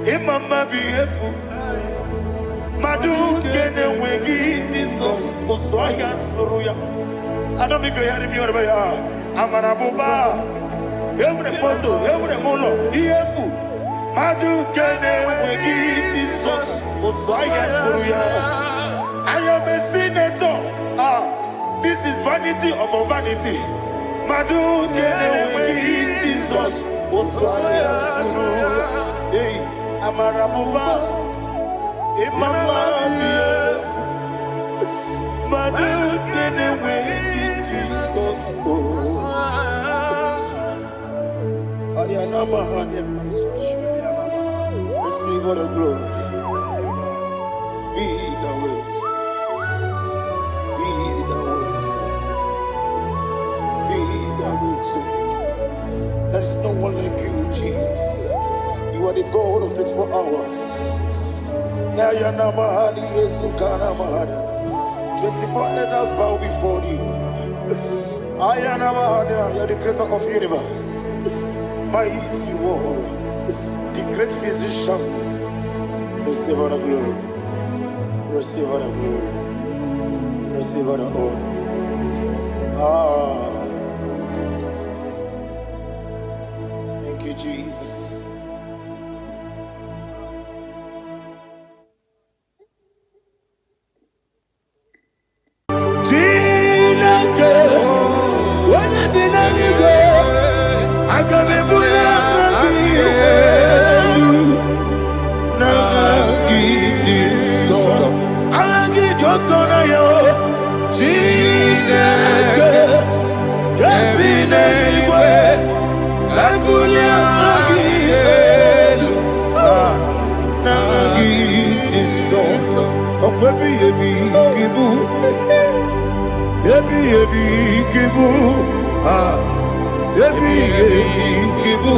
Imama beautiful. Madu kene wegi Jesus Osoya Suruya. I don't know if you're hearing me wherever you are. Amarabuba. Every photo, every mono. Beautiful. Madu kene wegi Jesus Osoya Suruya. I am a senator. This is vanity of a vanity. Madu kene wegi Jesus Osoya Suruya. Hey, Amarabuba, Imama, Madu can away Jesus. Receive all the glory. Be the way. Be the way. Be the way. There is no one like you, Jesus. You are the God of 24 hours. 24 elders bow before you. You are the creator of the universe. Mighty warrior, the great physician. Receive all the glory. Receive all the glory. Receive all the honor. Thank you, Jesus. Okwebi ebi kibu, ebi kibu, ah, ebi kibu,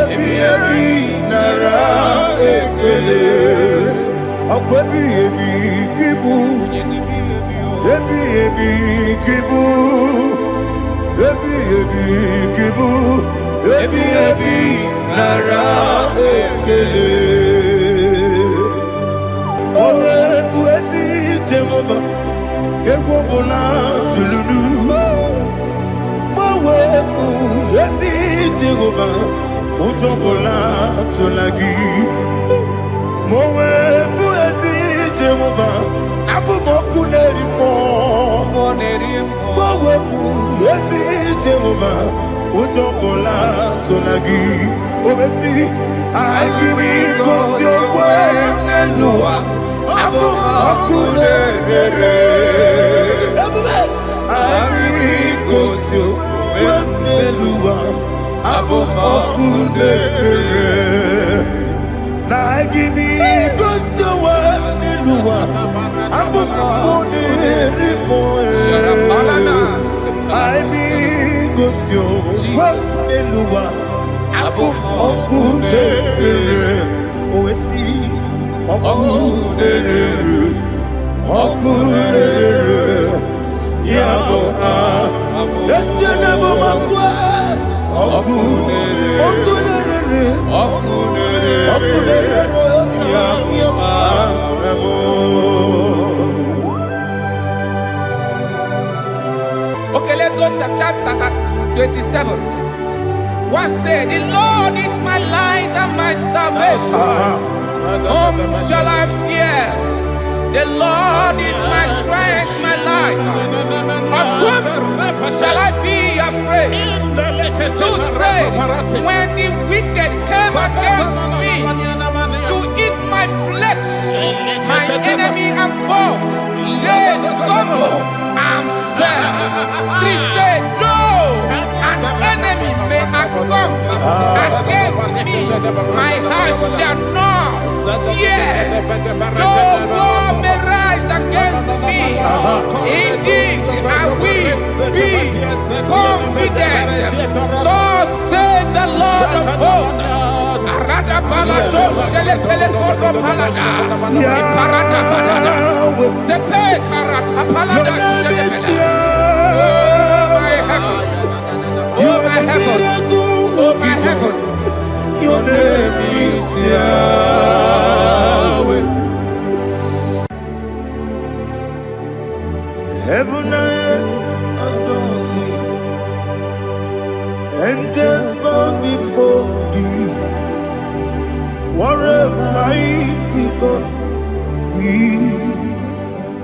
ebi nara ekele. Okwebi ebi kibu, ebi kibu, ebi kibu, ebi nara ekele. Owe buezi Jehovah, Egwobola tululu. Owe buezi Jehovah, Ujobola tulagi. Mowe buezi Jehovah, Abumoku nerimo. Mowe buezi Jehovah, Ujobola tulagi. Obesi, I give you cause your way, Nelua. Abumoku nerere. I give you cause your way, Nelua. Abumoku nerere. I give you cause your way, Nelua. Abumoku nerere. I give cause your way, Nelua. Okudere, oesi, okudere, yabo yesene bomakwe, okudere, yabo. Okay, let's go to chapter 27. What said, the Lord is my light and my salvation. Whom shall I fear? The Lord is my strength, my life. Of whom shall I be afraid? Who said, when the wicked came against me to eat my flesh, my enemy and foe, they stumble and fell. They said, no, an enemy may come against me, my heart shall not fear. No war may rise against me. In this I will be confident. Thus says the Lord of hosts. Oh my heavens, oh my heavens, your name is Yahweh. Heaven and earth adore me, angels bow before thee. What a mighty God we serve.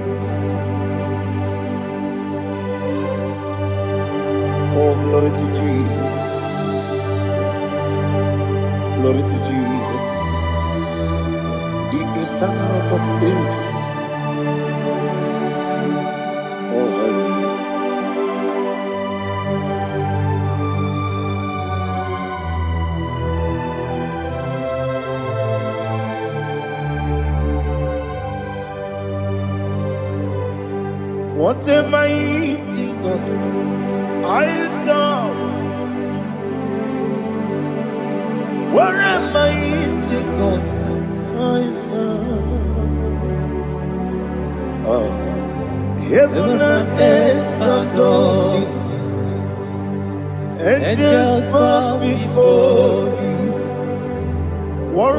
Oh, glory to Jesus. Glory to Jesus. The eternal rock of ages. Oh, hallelujah. What a mighty God I serve. What a mighty God I serve. Oh, heaven and earth adore it. Angels bow before thee. What a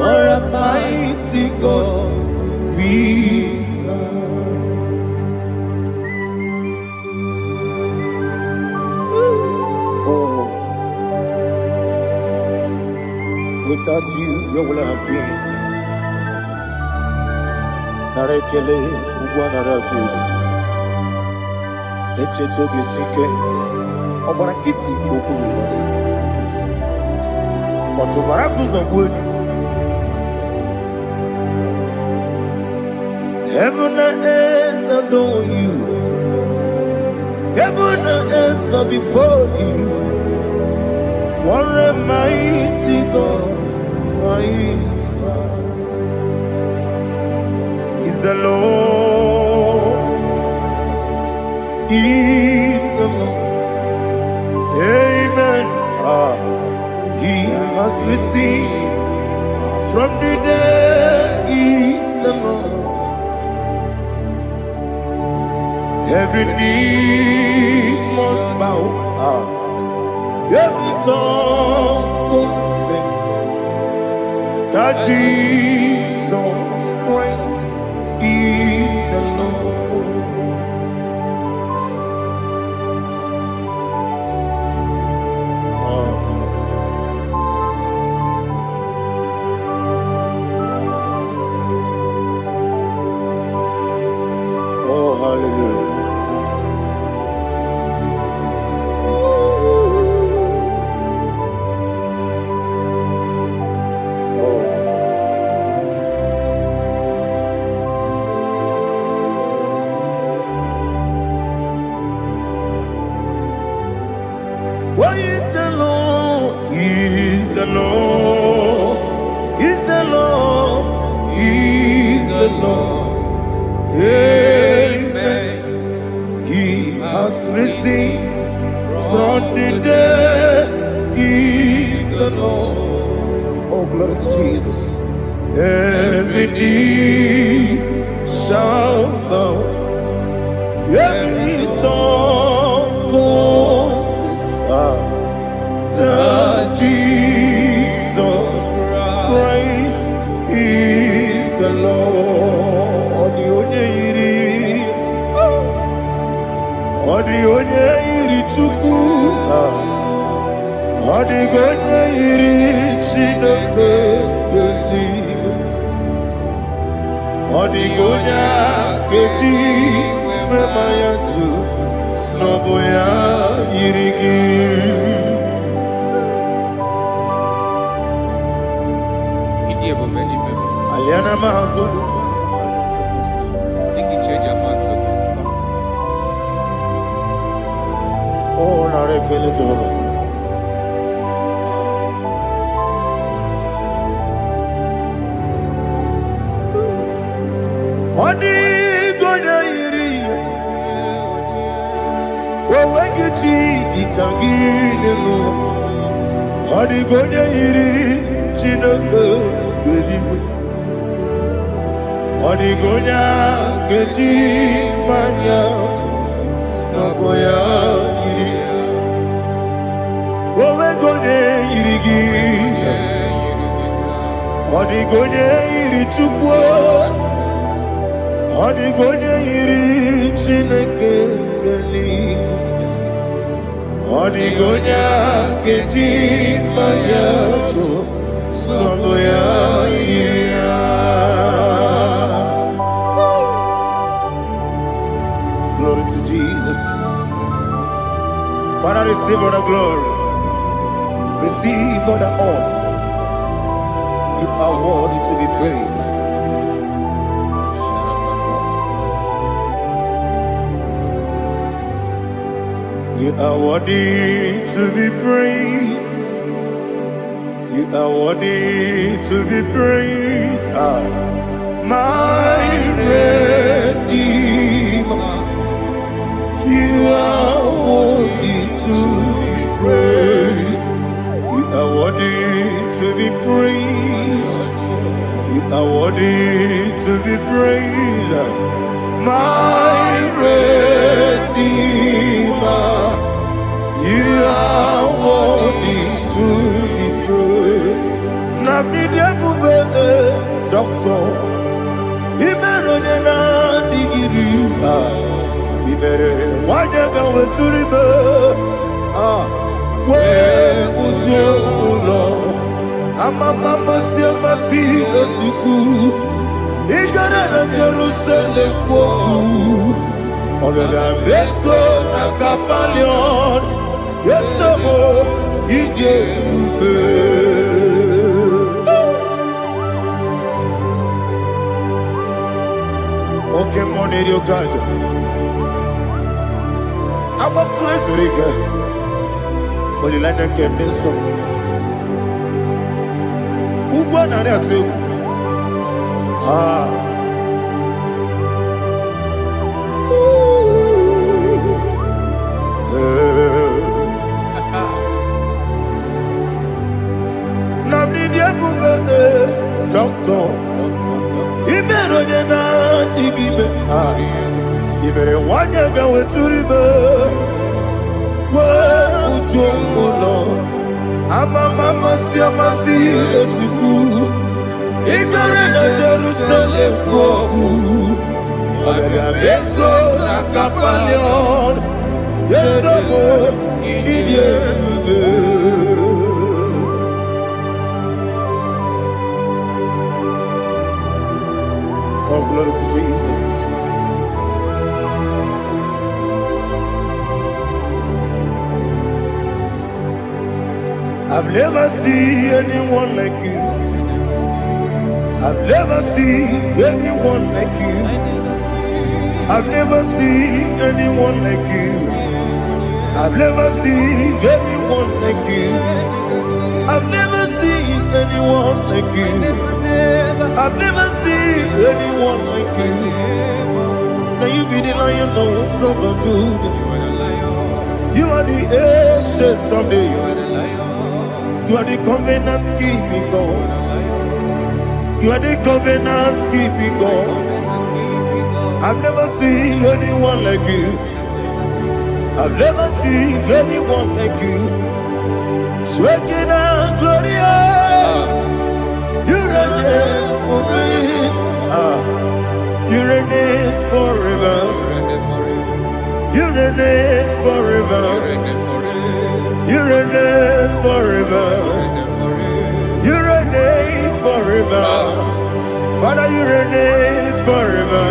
mighty God we serve. Without you, where will I have been? Narekele, Ugwanaratu, Echetogi Sike, Obarakiti, Kokuru, Otobarakus of wood. Heaven and earth adore you. Heaven and earth bow before you. What a mighty God I serve. Is the Lord. Is the Lord. Amen. He has received from the dead. Is the Lord. Every knee must bow. Every tongue confess that Jesus Christ is the Lord. Oh, hallelujah. Why is the Lord? Is the Lord? Is the Lord? Is the Lord? Amen. He has risen from the dead. Is the Lord. Oh, glory to Jesus. Every knee shall bow. Every tongue confess that Jesus Christ is the Lord. The only Chukwu, the only Chineke Geligo, the only Keji Memayatu, Snoboya Yirigi. Aliana Mahazo. Oh, Narekele Jehovah. Odi gonya iri. Wawagiti ditangine no. Odi gonya iri chinaka geligo. Odi gonya geti manya. Snaboya iri. Wawagonya irigi. Odi gonya iri chukwa. Odi gonya iri chineke geligo. Odi gonya geti manya. Snaboya iri. Glory to Jesus. Father, receive all the glory. Receive all the honor. You are worthy to be praised. You are worthy to be praised. You are worthy to be praised. My Redeemer. You are worthy to be praised. You are worthy to be praised. You are worthy to be praised. My Redeemer. You are worthy to be praised. Namibia Bube, Doctor. Imeronena digiri. Ibere wanyaga weturibe we ujulo amama masi esuku igara na Jerusalem kwoku ogada beso na kapalion yesemo ije ube oke moneri okaja Aba Christ Rika Olilanda Kemeso Ugwa Nare Atu Ibere wanya ga weturibe. We ujomulo. Mama si esiku. Igare na Jerusalem koku. Abebe abeso na kapalion. Yeso mo idie. Oh, glory to Jesus. I've never seen anyone like you. I've never seen anyone like you. I've never seen anyone like you. I've never seen anyone like you. I've never seen anyone like you. I've never seen anyone like you. Now you be the Lion from the Judah. You are the ancient of days. You are the covenant keeping God. You are the covenant keeping God. I've never seen anyone like you. I've never seen anyone like you. Shaking and glorious. You reign for me. You reign forever. You reign forever. You reign forever. You reign forever. Father, you reign forever.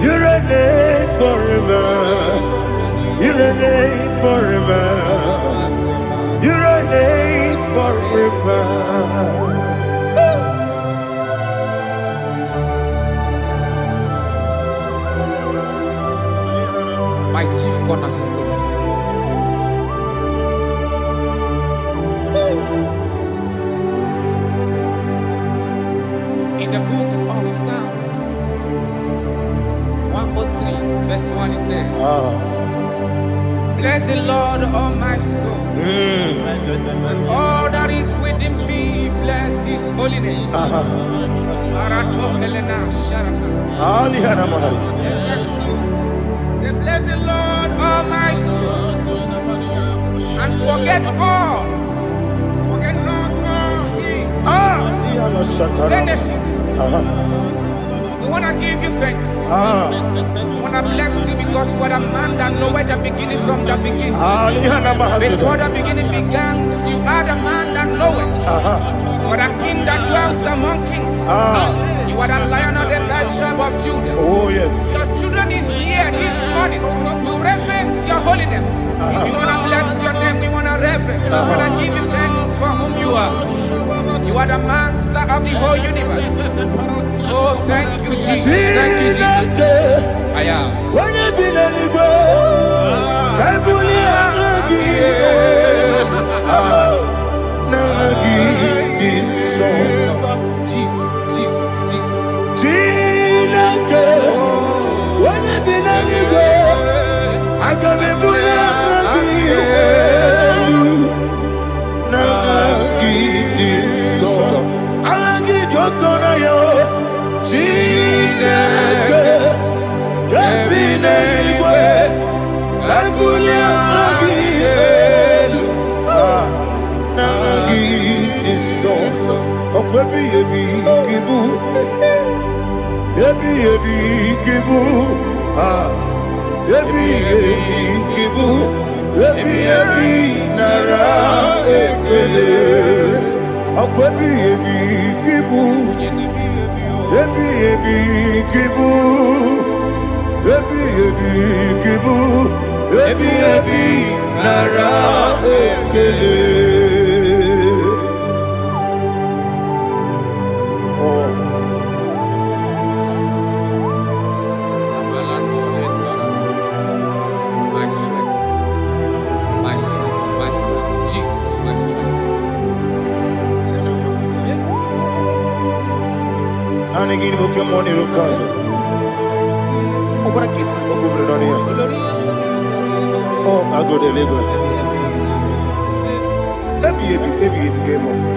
You reign forever. You reign forever. You reign forever. My chief cornerstone. In the book of Psalms 103, verse 1, it says, bless the Lord, all my soul. All that is within me, bless his holy name. Bless the Lord, all my soul, and forget not all his benefits. We want to give you thanks. We want to bless you because what a man that knoweth the beginning from the beginning. Before the beginning began, you are the man that knoweth. What a king that dwells among kings. You are the Lion of the tribe of Judah. Oh yes. Your children is here this morning to reverence your holy name. We want to bless your name. We want to reverence. We want to give you thanks for whom you are. You are the master of the whole universe. Oh, thank you, Jesus. Thank you, Jesus. I am. When you be the Igbo, Jesus, Jesus, Jesus. When you be the Igbo, I can be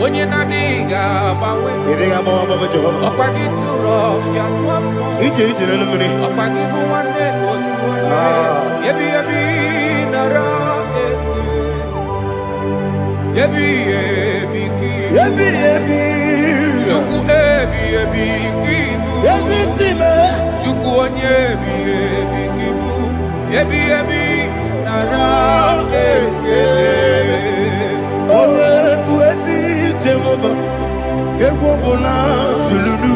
Onye na-adịghị agbanwe. Ọkwa gị tụrụ ọfịa tụọ mmụọ. Ọkwa gị bụ nwanne otu onye. Ebi ebi nara eke. Ebi ebi ki. Ebi ebi. Chukwu ebi ebi ki bụ. Chukwu onye ebi ebi ki bụ. Ebi ebi nara eke. Owe bụ ezi Jehova, egwu ọbụla tụlụrụ.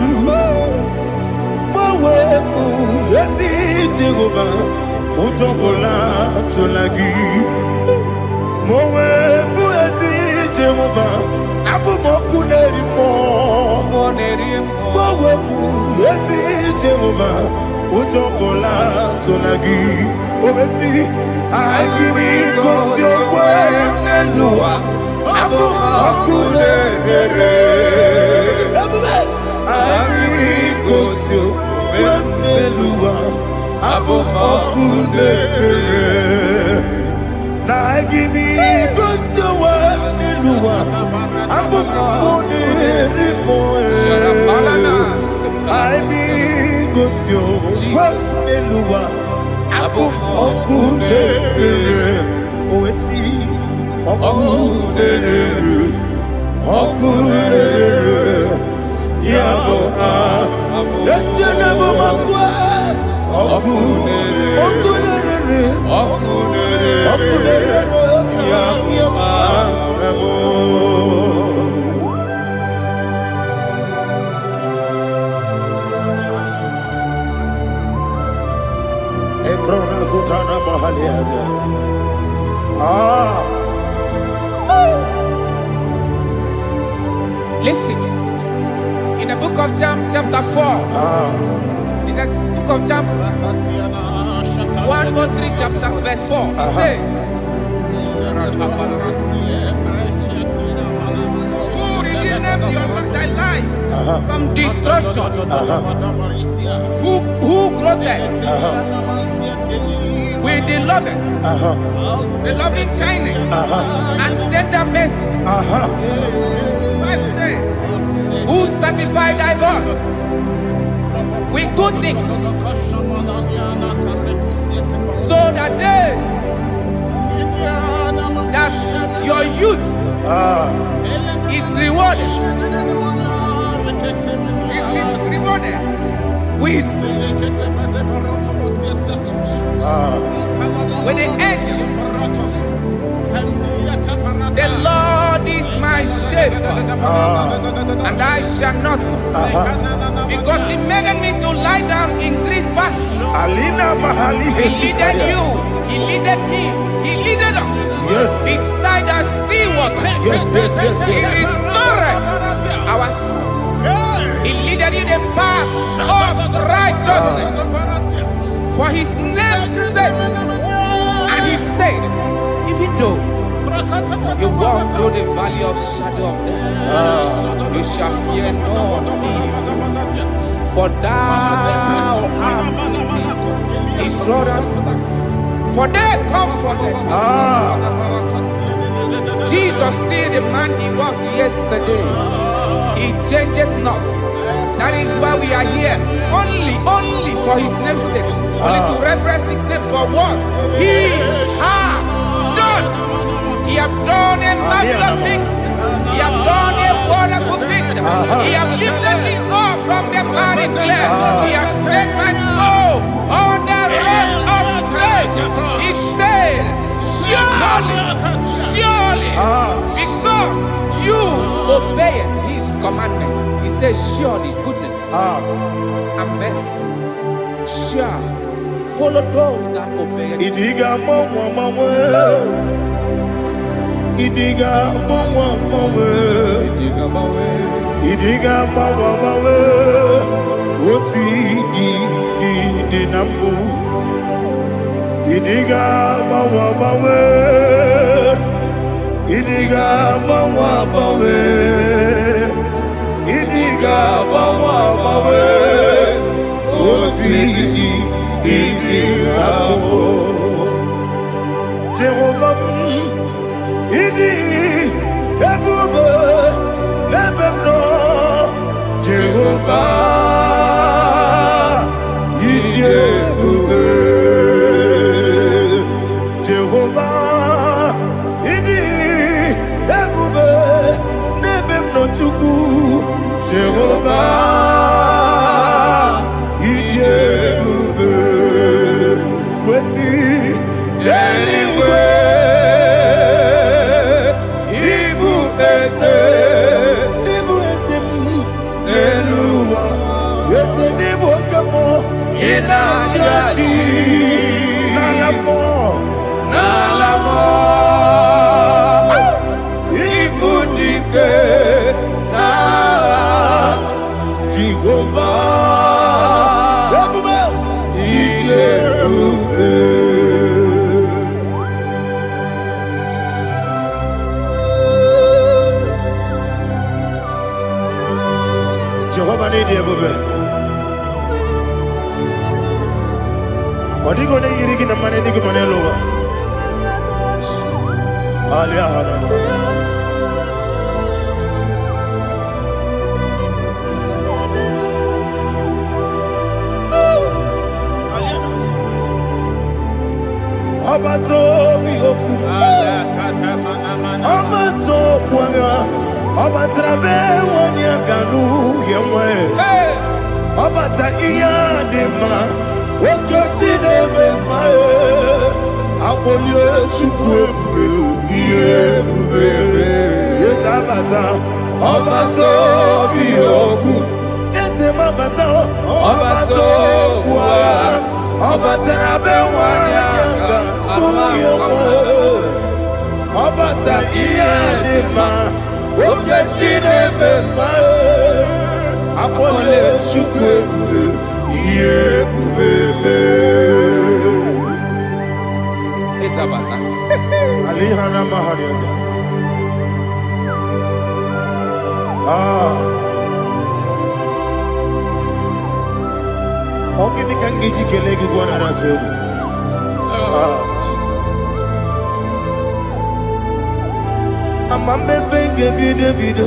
Owe bụ ezi Jehova, ụjọ ọbụla tụla gị. Owe bụ ezi Jehova, abụ m ọkụ na-eri mmụọ. Owe bụ ezi Jehova, ụjọ ọbụla tụla gị. Obesi, anyị gosi onwe n'elu ụwa. Abụ m ọkụ na-ere. Anyị gosi onwe n'elu ụwa. Abụ m ọkụ na-ere. Na anyị gosi onwe n'elu ụwa. Abụ m ọkụ na-ere mmụọ. Anyị gosi onwe n'elu ụwa. Abụ m ọkụ na-ere. Owesi ọkụ na-ere. Ọkụ na-ere. Ya bụ esi na bụ ọkụ. Ọkụ na-ere. Ọkụ na-ere. Ọkụ na-ere. Ọkụ na-ere. Ya bụ Listen, in the book of John, chapter 4, in the book of John 1:3, chapter verse 4, it says, who redeemed thy life from destruction? Who groweth with the loving kindness and tender mercies. Who satisfied thy voice with good things, so that your youth is rewarded. Is rewarded with the angels. The Lord is my shepherd, and I shall not want, because He made me to lie down in green pastures. He leaded you, He leaded me, He leaded us beside the still waters. He restored our soul. He leaded you the path of righteousness for His name's sake. And He said, even though you walk through the valley of shadow of death, you shall fear no evil, for thou art with me. His rod and staff, for they comforted. Jesus still the man He was yesterday. He changed not. That is why we are here, only for His name's sake, only to reverence His name for what He has done. He has done a marvelous things. He has done a wonderful thing. He has lifted me up from the miry clay. He has set my soul on the road of faith. He said, surely, because you obeyed His commandment. He says, surely goodness and mercy shall follow those that obey it. Idiga mawe otu idi na mbụ. Idiga mawe Idiga mawe Idiga mawe otu idi na mbụ. Jehovah Idi najaji Nalamo ibudike na Jehovah Jehovah need you. What are you going to eat in the money? You can lower. Abato mi oku. Abato kwanga. Abatrabe wanya ganu yemwe. Abata iya dema. Okoti nebe mae. Abolio chukwe iye bubele. Yes abata. Abato mi oku. Ese mabata. Abato kwa. Abatrabe wanya ganu yemwe. Abata iya dema. Okoti nebe mae. Abolio chukwe iye bubele. Isabata. Alihana mahariasa. Ogini kangiji kelegi gwana ratuegu. Jesus. Amamebe gebide bide.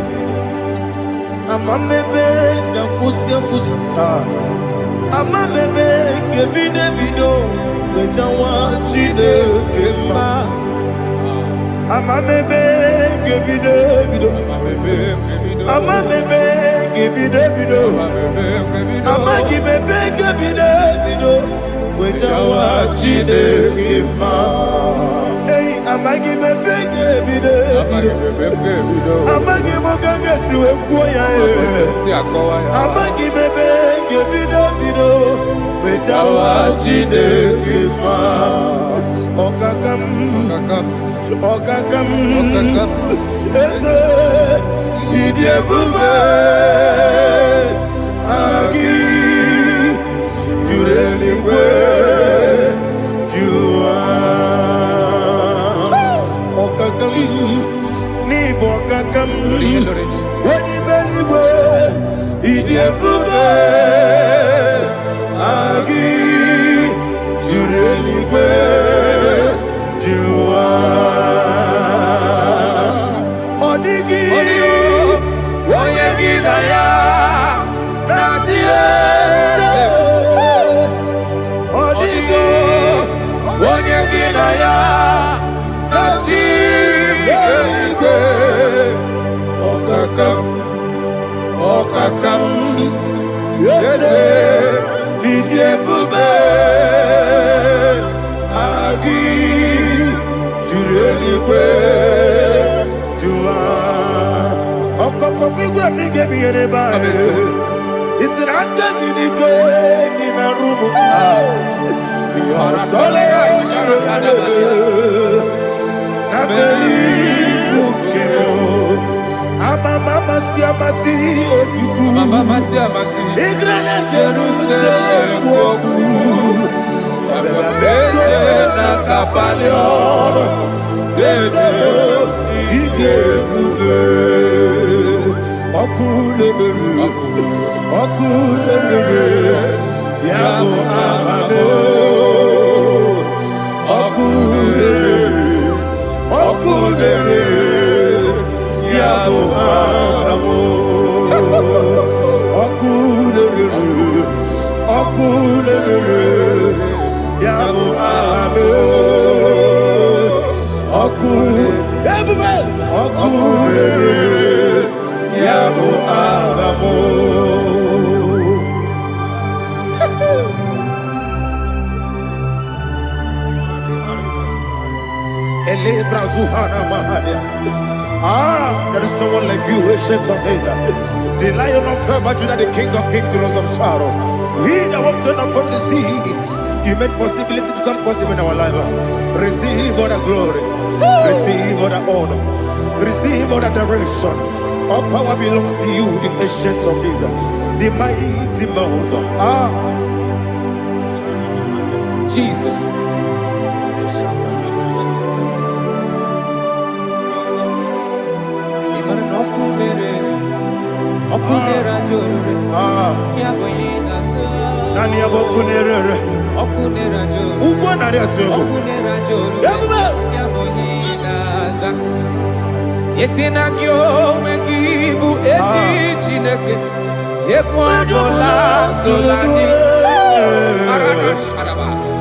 Amamebe gakusi. Amamebe gebide bido. Wejawa chide kema. Amamebe gebide bido. Amamebe gebide bido. Amagibebe gebide bido. Wejawa chide kema. Hey, amagibebe gebide bido. Amagimoga siwe kuya. Amagibebe gebide bido. Wejawa chide kema. Okakam. Eze idiebube agi jureligwe jua okakam ni bokakam wani beligwe idiebube agi jureligwe jua odigi oyegi na ya natie odigi oyegi na ya natie okakam yede idiebube agi jureligwe jua okokokigura nigemi yereba isiranga ginike nina rumu Arasolega sharakana. nabeli bukeo amama siamasi ofiku Mama siamasi. igrana Jerusalem woku Abele na kapalion. eze idiebube Okulere Yabo Amado Okulere Yabo Amado Okulere Yabo Amado Okulere Yabo Amado Elebra Zuhana Mahania There is no one like you, ancient of days. The Lion of tribe of Judah, the King of kings, the Rose of Sharon. He that walked upon the sea. You made possibility to come possible in our life. Receive all the glory. Receive all the honor. Receive all the direction. All power belongs to you, the ancient of days, the mighty mountain. Jesus. Nani abokunere. Ugbo nari atugo. Yesina kyo wengibu ezi chineke. Yekwa bola tolani.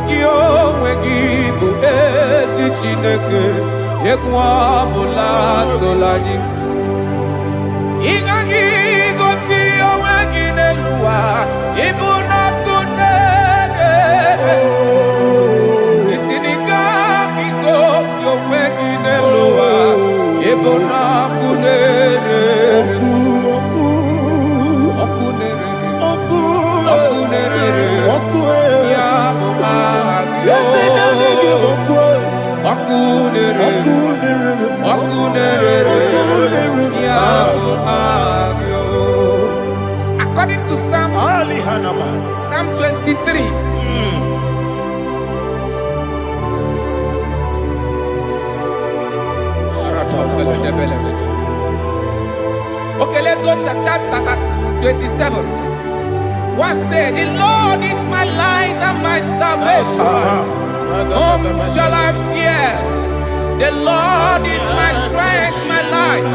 Kyo wengibu ezi chineke. Yekwa bola tolani. Ingagi gosi owegine luwa. Ibu na kunere. Isinika gosi owegine luwa. Ibu na kunere. According to Psalm 23. Okay, let's go to chapter 27. What said? The Lord is my light and my salvation. Whom shall I fear? The Lord is my strength, my life.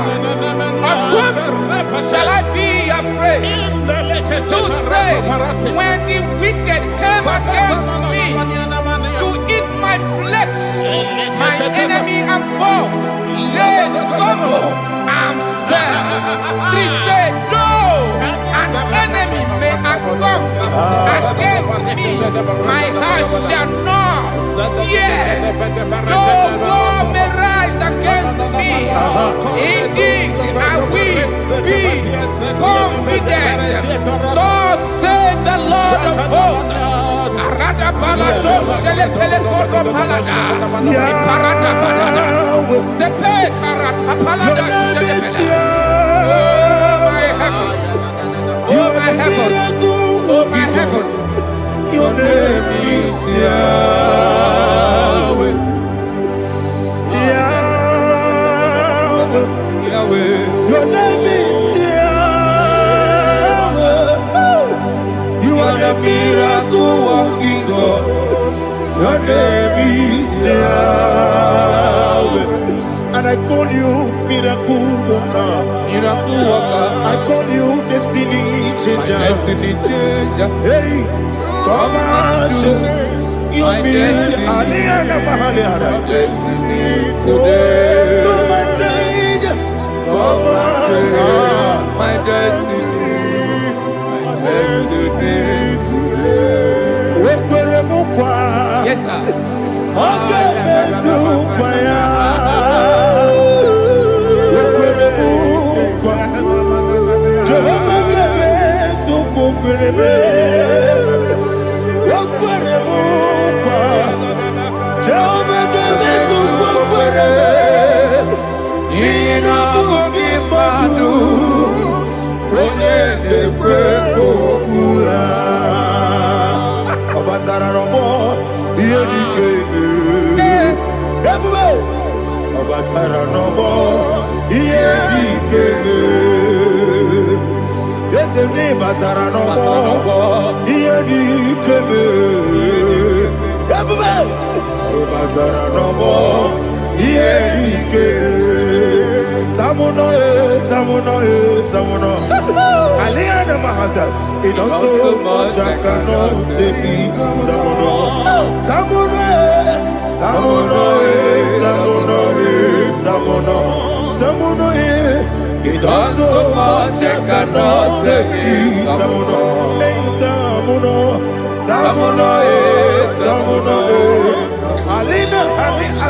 Of whom shall I be afraid? To say, when the wicked came against me to eat my flesh, my enemy and foe, they stumble and fell. They said, though an enemy may come against me, my heart shall not fear. Though war may rise against me, in this I will be confident. Thus says the Lord of hosts. Oh my heavens, oh my heavens, your name is Yahweh. Yahweh, Yahweh, your name is Yahweh. You are the miracle working God. Your name is Yahweh. And I call you miracle worker. Miracle worker. I call you destiny changer. My destiny changer. Hey, come on, your destiny. My destiny today. Come and change. Come on, my destiny. My destiny today. Yes, sir. Okay, it does so much I cannot say. It does so much I cannot say.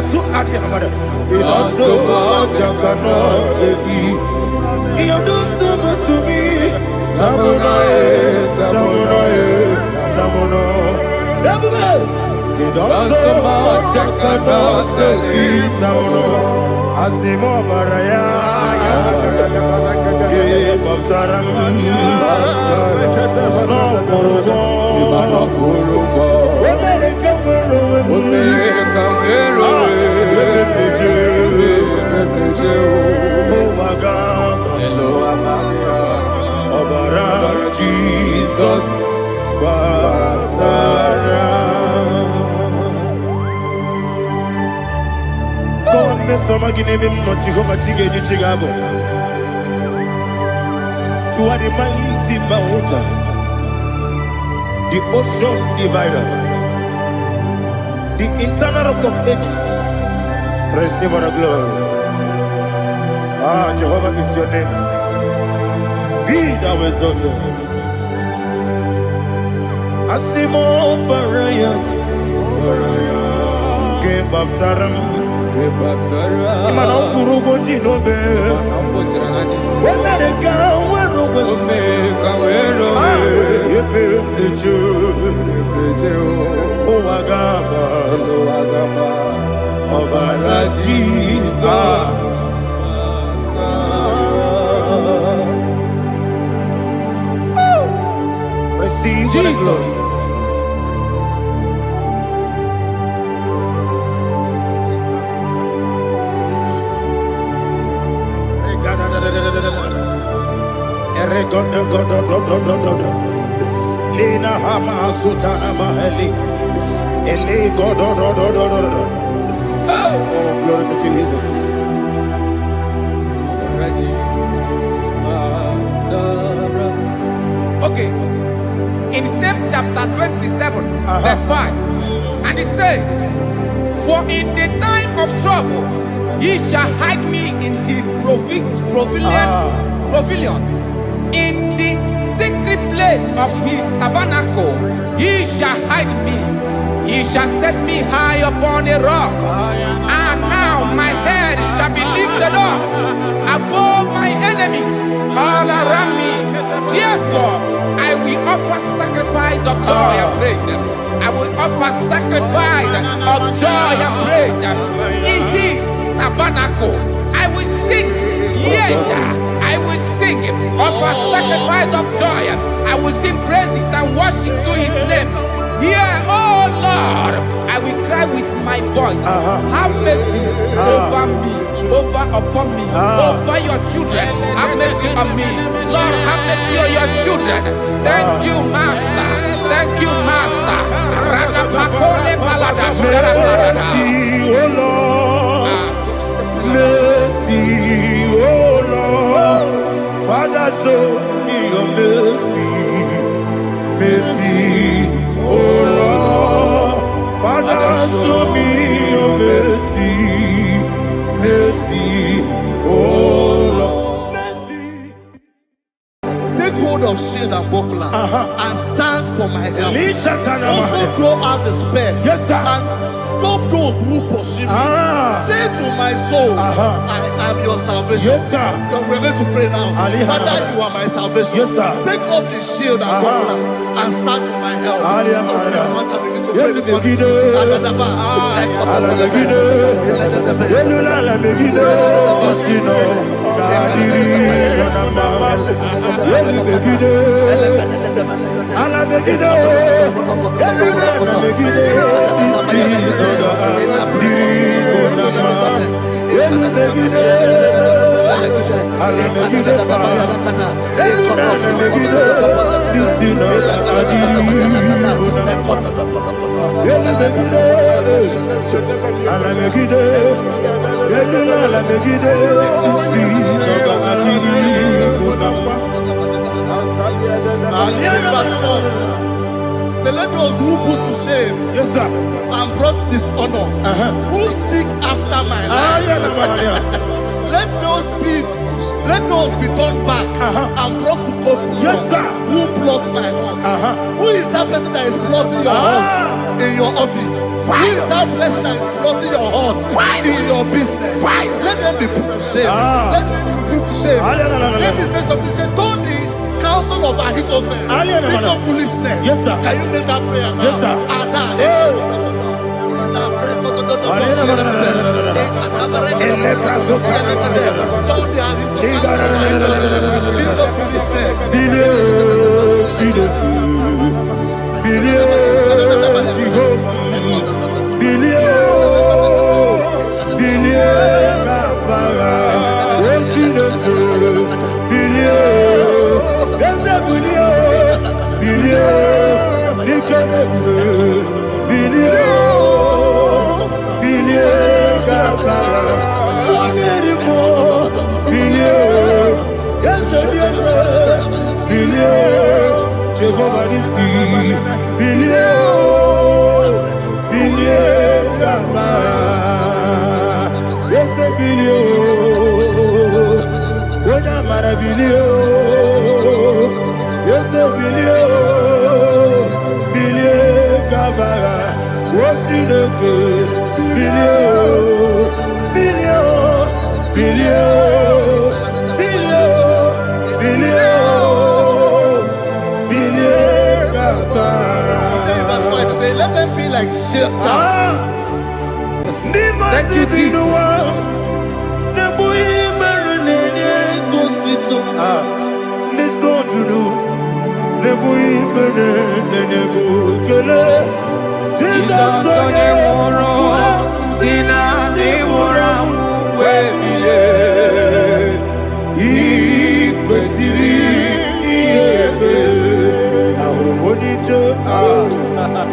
It does so much I cannot say. You do so much to me. It does so much I cannot say. Asimo baraya, give up taramani, no korobo, America Obara Jesus Batara. God me some agine no Jehovah Chige Chigabo. You are the mighty mountain, the ocean divider, the internal rock of ages. Receive our glory. Ah, Jehovah is your name. Be thou exalted. Asimo baraya, game of taram, Imano kurubo jinobe. When they come, oh Agaba, Obara Jesus. Receive Jesus. Lina Hama Sutana Maheli. Ele God. Oh, glory to Jesus. Okay. In same chapter 27, verse 5, and it says, for in the time of trouble, he shall hide me in his pavilion. In the secret place of his tabernacle, he shall hide me. He shall set me high upon a rock. And now my head shall be lifted up above my enemies all around me. Therefore, I will offer sacrifice of joy and praise. I will offer sacrifice of joy and praise. In his tabernacle, I will sing. Yes, I will sing. Offer sacrifice of joy. I will sing praises and worship to his name. Here, oh Lord, I will cry with my voice. Have mercy over me, upon me, over your children. Have mercy on me. Lord, have mercy on your children. Thank you, Master. Thank you, Master. Mercy, oh Lord. Mercy, oh Lord. Father, show me your mercy. Mercy, oh Lord. Father, show me your mercy. Mercy, oh Lord. Mercy. Take hold of shield and buckler and stand for my help. Also throw out despair. Yes, sir. And stop those who pursue me. Say to my soul, I am your salvation. Yes, sir. We're going to pray now. Father, you are my salvation. Yes, sir. Take up the shield and buckler and stand for my help. Say, let those who put to shame, yes, sir, and brought dishonor, who seek after my life, let those be turned back and brought to confusion. Yes, sir. Who plot my hurt? Who is that person that is plotting your hurt in your office? Who is that blessing that is flooding your heart in your business? Let them be put to shame. Let them be put to shame. Let me say something. Say, don't the counsel of Ahithophel bring no foolishness. Yes, sir. Can you make that prayer now? Yes, sir. Jehovah Nissi, billion, Gaba, yes, a billion, what am I a billion, yes, a billion, Gaba, what's in the good, let them be like shelter. Thank you, Jesus.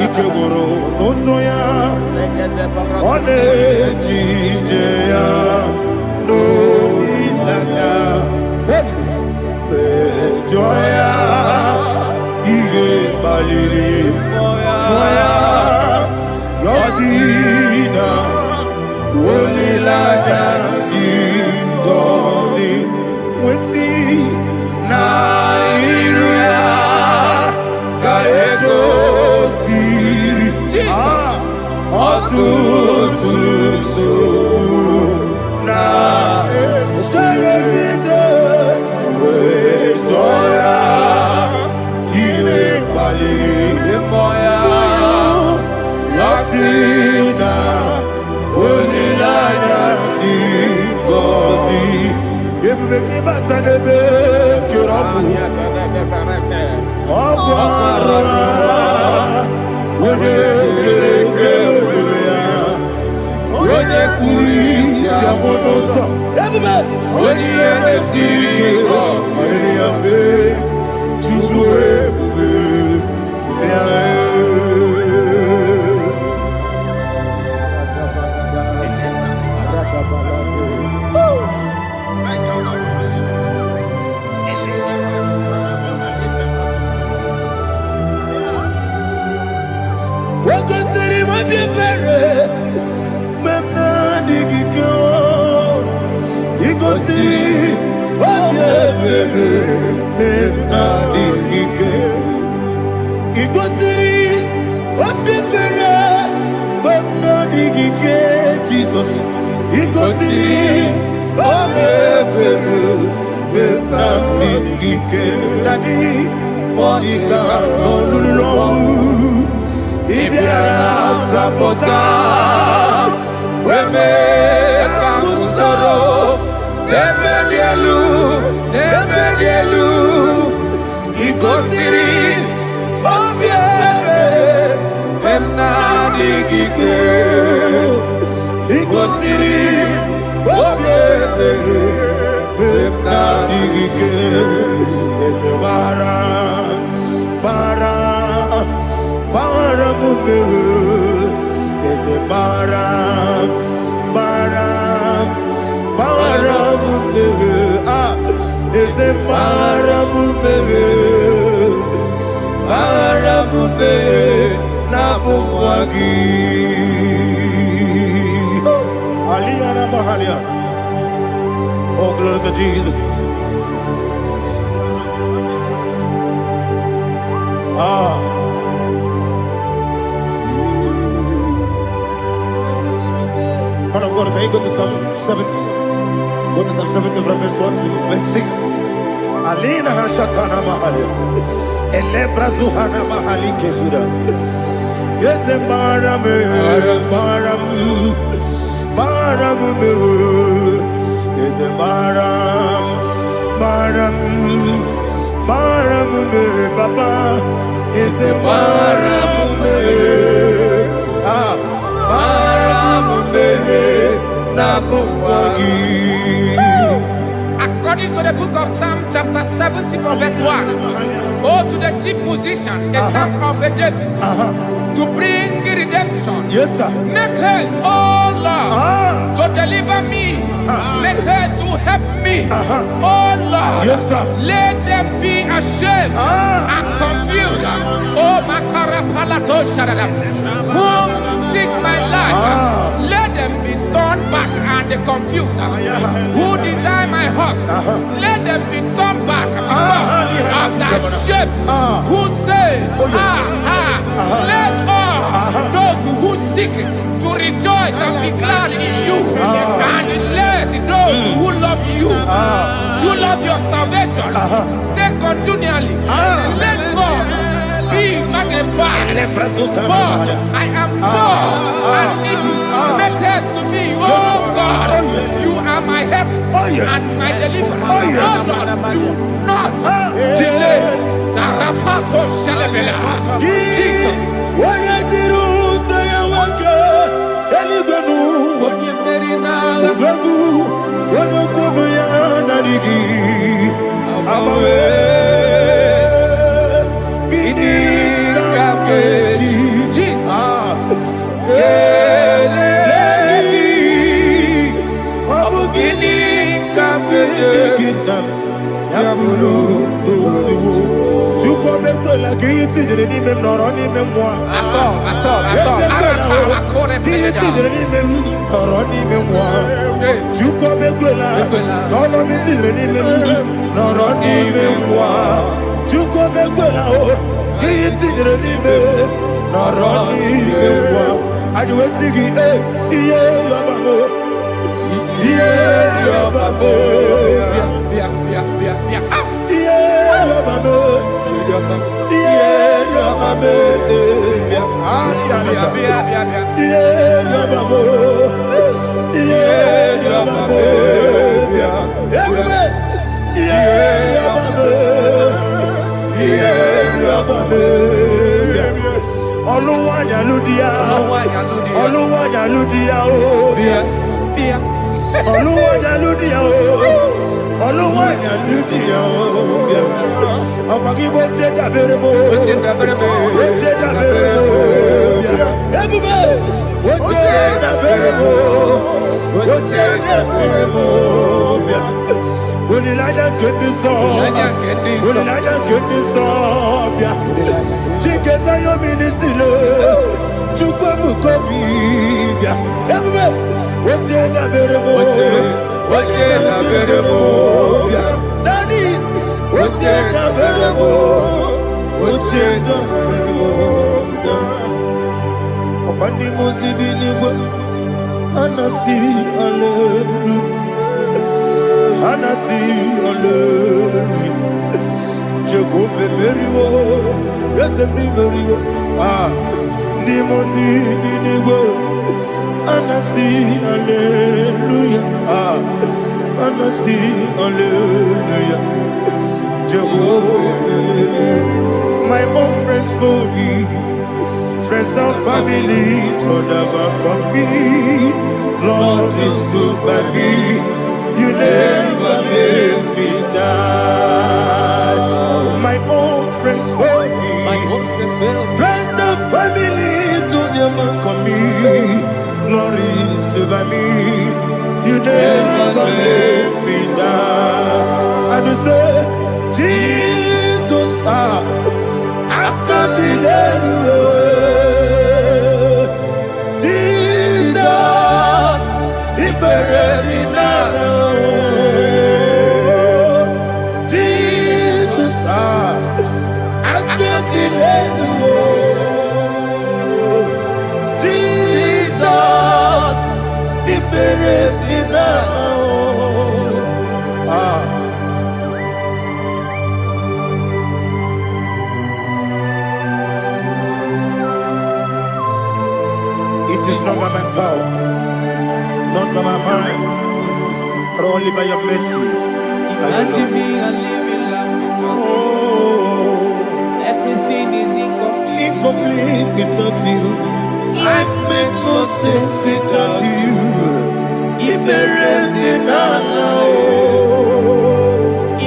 Ikegoro n'ụzọ one ejije ya n'olilanya mejọ ya ihe kpaliri mmụọ ya yọzi na olilanya dị ngọzi nwesị na iru ya ka ego ọtụtụ nsogbu na echeletite wee jụọ ya ihe kpaliri mmụọ ya ya si na olileanya dị ngọzi ebube gị bata n'ebe kere ọgwụ arụ onye kere eke ohere ya onye kpụrụ isi abụ n'ụzọ onye ihe na-esiri ike ọ mere ya mfe Chukwu ebube ya Jesus, oh, glory to Jesus. Man of God, can you go to Psalm 70? Go to Psalm 70 from verse 1 to verse 6. Alina Hashatana Mahalia. Elebra Zuhana Mahali Kesuda. Yes, the Maram, Maram, Maram, yes, the Maram, Maram, Maram, Papa, yes, the Maram, According to the book of Psalm chapter 70 from verse 1, oh, to the chief musician, a psalm of a David, to bring redemption. Yes, sir. Make haste, oh Lord, to deliver me. Make haste to help me. Oh Lord, yes, sir. Let them be ashamed and confused. Oh, Makara Palato Shadada, who seek my life, let them be turned back and confused. Who desire my heart, let them be turned back because of that shape. Who say, let all those who seek to rejoice and be glad in you, and let those who love you, who love your salvation, say continually, let God be magnified. God, I am God and needy. Make haste to me, oh God. You are my help and my deliverer. Oh Lord, do not delay. Tarapato Shalabela. Jesus. My own friends for me, friends and family to never come me. Lord is good by me, you never let me die. My own friends for me, friends and family to never come me. Lord is good by me, you never let me die. And you say, Jesus, I can't believe you. Jesus, He buried in Jesus, I can't believe you. Jesus, He It is not by my power, not by my mind, but only by your mercy. Imagine me a living life. Everything is incomplete. Incomplete without you. Life makes no sense without you.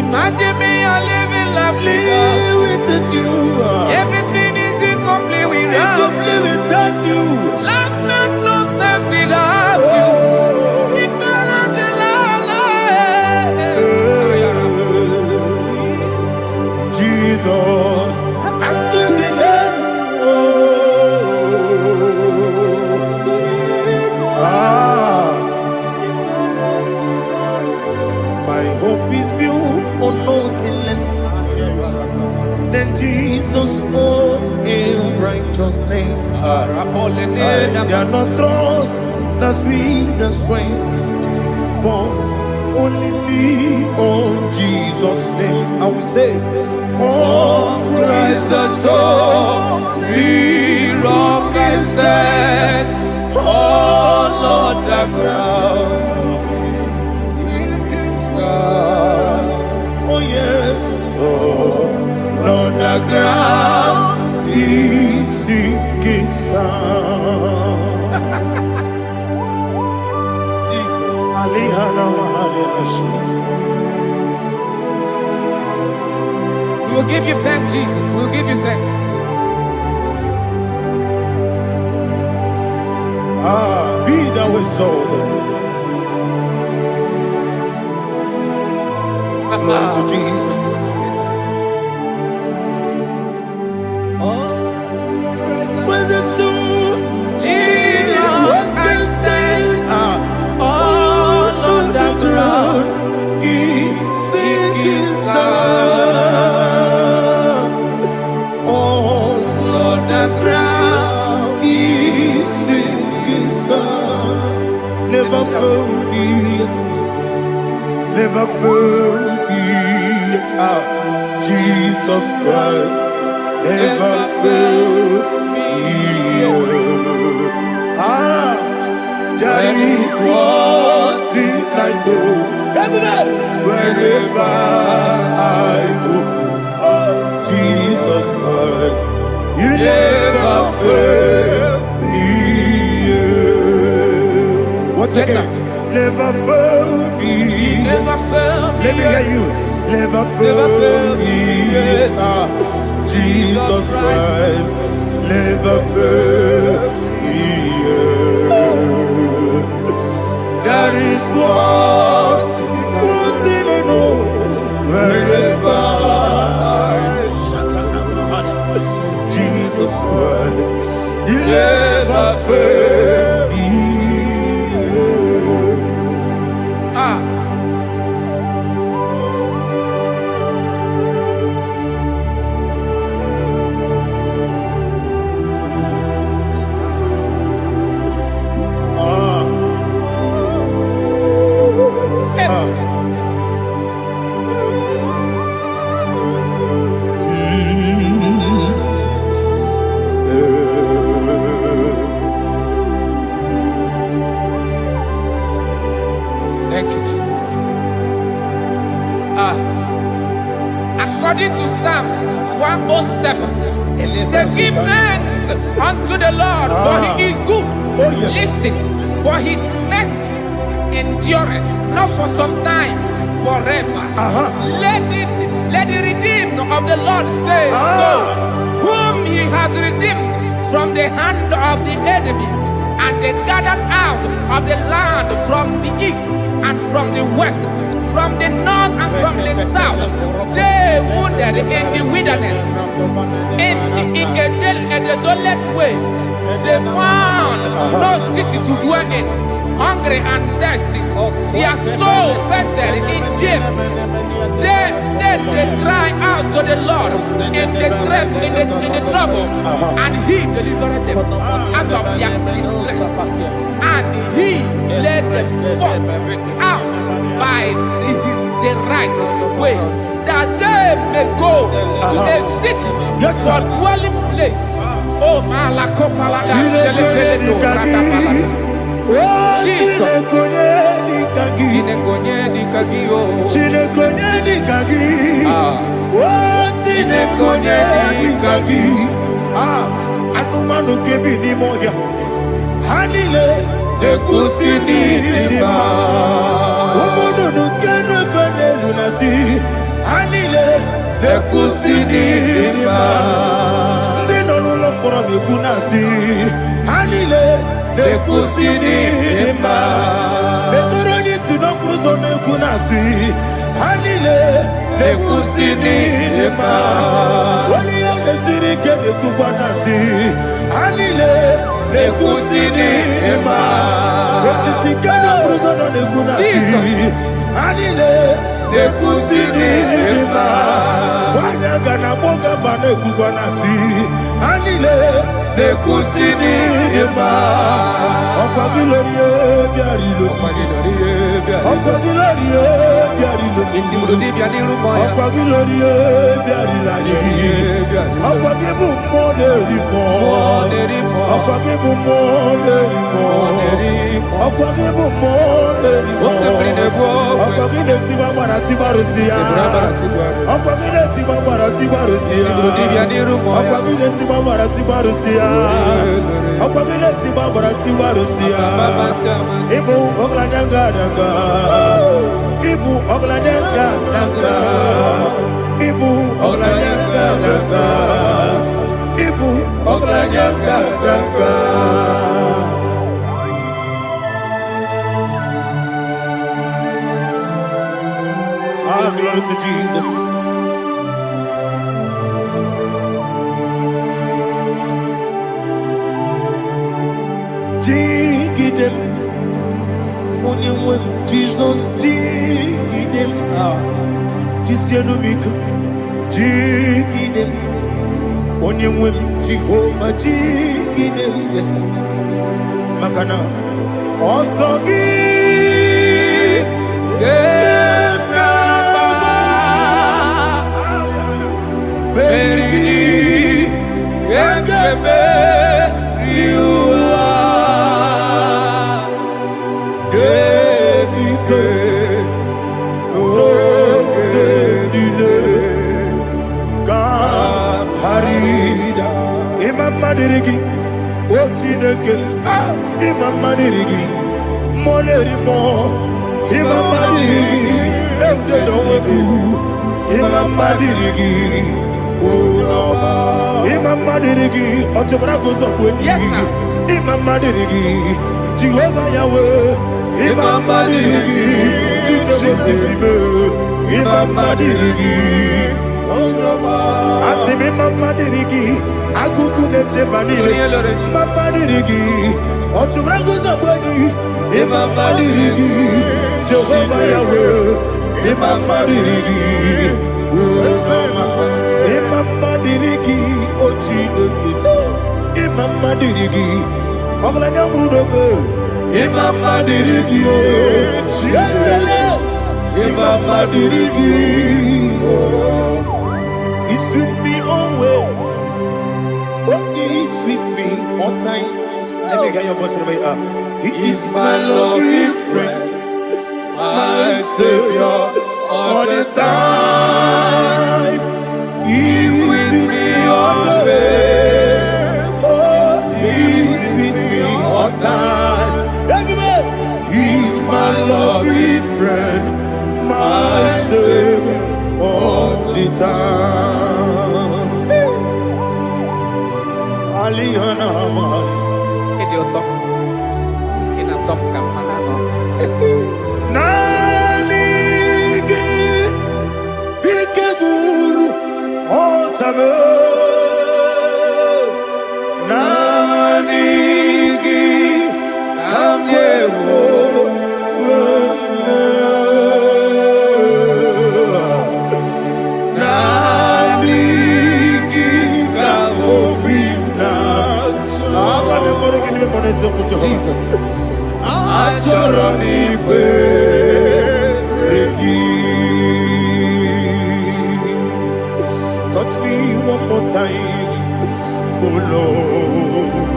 Imagine me a living life without you. Everything is incomplete without you. Life makes no sense without you. Jesus, my hope is built on nothing less than Jesus' own righteousness. I cannot trust the sweetest strength, but only lean on Jesus' name. I will say, on Christ the solid rock I stand. All on the ground is sinking sand. Oh yes, all on the ground is sinking sand. Jesus, we will give you thanks, Jesus. We will give you thanks. Be thou exalted. Glory to Jesus. Where's the soul? What can stand? All on the ground is sinking sand. All on the ground is sinking sand. Never forget, never forget, Jesus Christ. Never forget. There is one thing I know. Wherever I go, oh Jesus Christ, you never fail me. What's the name? Never fail me. Never fail me. Let me hear you. Never fail me. Jesus Christ, never fail me. There is one thing I know. Wherever Jesus Christ, you never fail me. Thank you, Jesus. According to Psalm 107, they give thanks unto the Lord, for he is good. Listen, for his mercies endureth, not for some time, forever. Let the redeemed of the Lord say so, whom he has redeemed from the hand of the enemy, and they gathered out of the land from the east and from the west, from the north and from the south. They wandered in the wilderness, in a desolate way. They found no city to dwell in, hungry and thirsty. Their soul fainted in death. They cry out to the Lord in the trouble, and he delivered them out of their distress. And he led them forth out by the right way, that they may go to a city for dwelling place. Oh, Malakopalada, Jesus. Anumanu kebi ni moya Hanile Nekusini lima Umudu nukene fene lunasi Hanile Nekusini lima Ndino nulambura mikunasi Hanile Nekusini lima Netoroni sinokruzo nekunasi Hanile Nekusini lima Wali yane sirike nekubanasi Hanile Nekusini lima Wesisikana bruzono nekunasi Hanile Nekusini lima Wanaga na boga vane kubanasi Hanile Nekusini lima Okwa gilorie biarilo Okwa gilorie biarilo Okwa gilorie biarilani Okwa gibu monerimo Okwa gibu monerimo Okwa gibu monerimo Okwa gineti mamara tibarusia Okwa gineti mamara tibarusia Okwa gineti mamara tibarusia Okwa gineti mamara tibarusia Ibu oglanyanga danga Ibu oglanyanga danga Ibu oglanyanga danga Ibu oglanyanga danga Ah, glory to Jesus. Jigidem Onyewen Jesus Jigidem Jisienu Mika Jigidem Onyewen Jehovah Jigidem Yes Makana Osogi Genaba Beri Gekebe Riua Gebike Nogedile Kamharida Imam Madirigi Ochineke Imam Madirigi Molerimo Imam Madirigi Eudedowebu Imam Madirigi Imam Madirigi Ochobrago Zokweni Imam Madirigi Jehovah Yahweh Imam Madirigi Jitobosime Imam Madirigi Asim Imam Madirigi Akukune Chebanile Imam Madirigi Ochobrago Zokweni Imam Madirigi Jehovah Yahweh Imam Madirigi Imam Madirigi Ochineke Imam Madirigi Oglanya Mudobe Imam Madirigi Yesele Imam Madirigi He sweet me always he sweet me all time. Let me hear your voice from here. He is my lovely friend, my Savior all the time. He with me always. Oh, He with me all time. Everybody, He's my lovely friend, my Savior all the time. Aliyana Mari. Nanigi Ikeguru Otame Nanigi Kamyewo Nanigi Kamobina Jesus achọrọ m ikpere gị. Touch me one more time, oh Lord.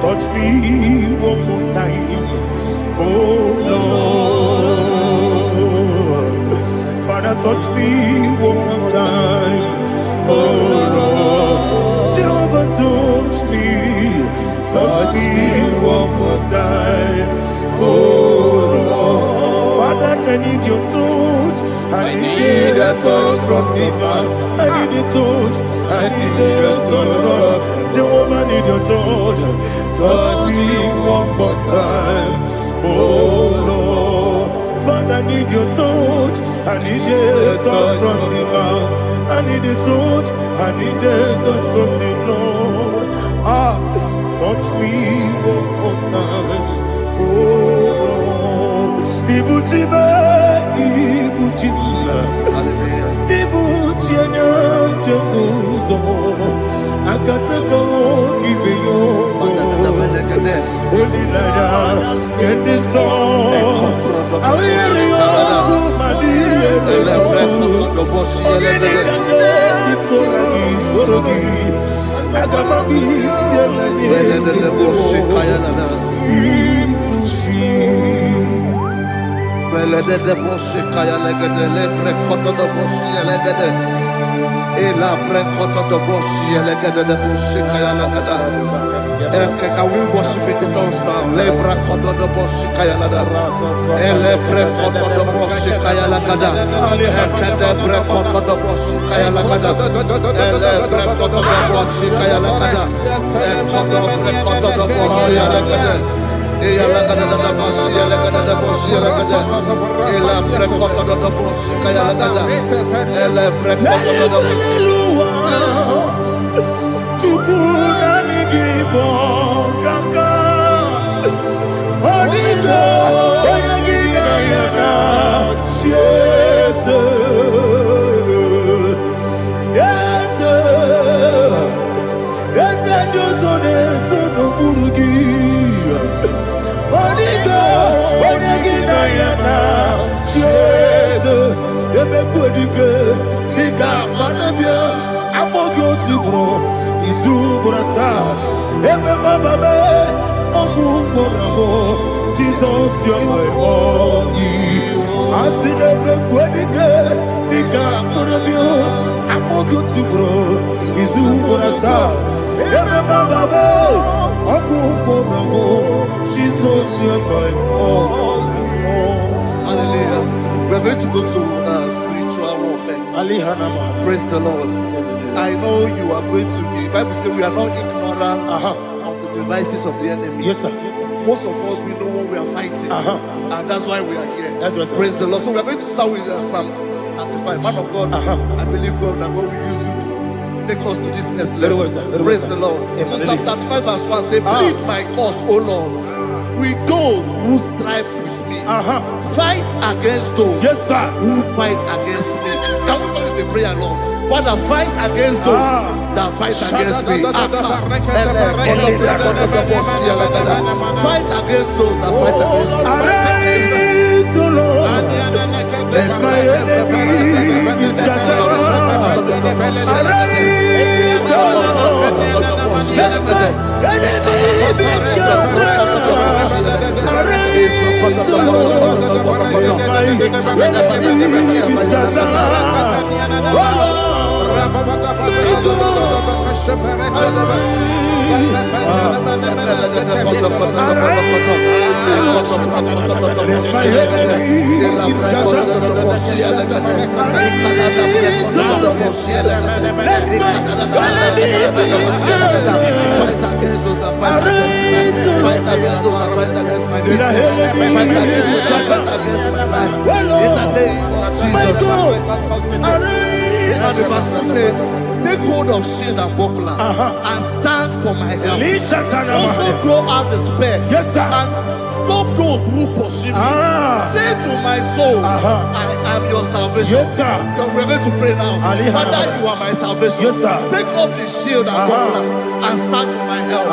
Touch me one more time, oh Lord. Father, touch me one more time, oh Lord. Jehovah, touch me one more time, oh Lord. Father, I need your touch. I need a touch from the Master. I need a touch. I need a touch from Jehovah. I need your touch. Touch me one more time, oh Lord. Father, I need your touch. I need a touch from the Master. I need a touch. I need a touch from the Lord. Touch me one more time, oh Lord. Ibuchima, Ibuchima, Ibuchianya, Jaguzo, Akatako, Kibeyo, Olilaya, get this song. I hear you, Madi, Sorogi. Can we worship in the tongues now? Lebra kodo do boshi kaya lada. Ele pre kodo do boshi kaya lada. Ekede pre kodo do boshi kaya lada. Ele pre kodo do boshi kaya lada. Ekodo pre kodo do boshi lada. Eya lada da boshi lada da boshi lada. Ele pre kodo do boshi kaya lada. Ele pre kodo do boshi. Jesus, you're my all. I see them quedike, Nika Murabio, I'm more good to grow. Is who what I saw. Jesus, you're my all. Hallelujah. We're going to go to spiritual warfare. Praise the Lord. I know you are going to be. Bible says we are not ignorant of the devices of the enemy. Yes, sir. Most of us, we know what we are fighting, and that's why we are here. That's right, praise the Lord. So we are going to start with Psalm 35. Man of God, I believe God that God will use you to take us to this next level. Praise the Lord. So Psalm 35 verse 1 say, plead my cause, O Lord, with those who strive with me. Fight against those who fight against me. Can we call it a prayer, Lord? Father, fight against those that fight against me. Fight against those that fight against me. Arise, O Lord, let my enemy be scattered. Arise, O Lord, let my enemy be scattered. Arise, O Lord, let my enemy be scattered. Take hold of shield and buckler and stand for my help. Also throw out the spear and stop those who pursue me. Say to my soul, I am your salvation. Yes, sir. We're going to pray now. Father, you are my salvation. Yes, sir. Take off the shield and buckler and stand to my help.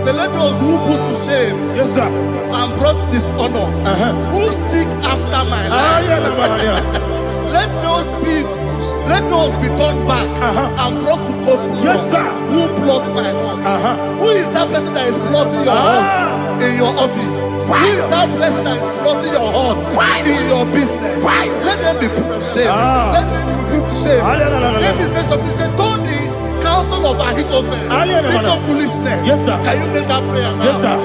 So let those who put to shame, yes, sir, and brought dishonor, who seek after my life, let those be turned back and brought to confusion. Yes, sir. Who plot my hurt? Who is that person that is plotting your hurt in your office? Who is that person that is plotting your hurt in your business? Let them be put to shame. Let them be put to shame. Let me say something. Say, don't the counsel of Ahithophel bring of foolishness. Yes, sir. Can you make that prayer now? Yes, sir.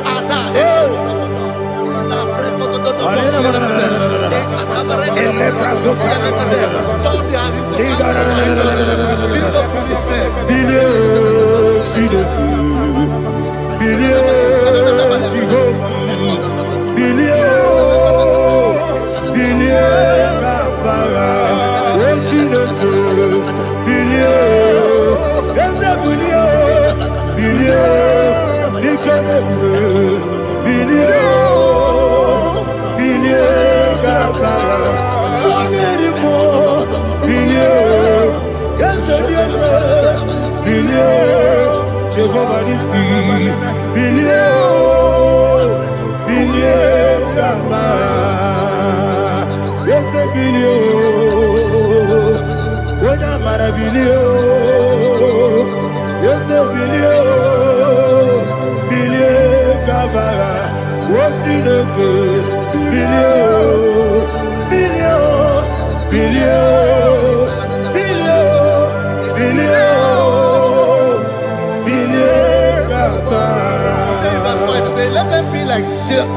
Let them be like chaff.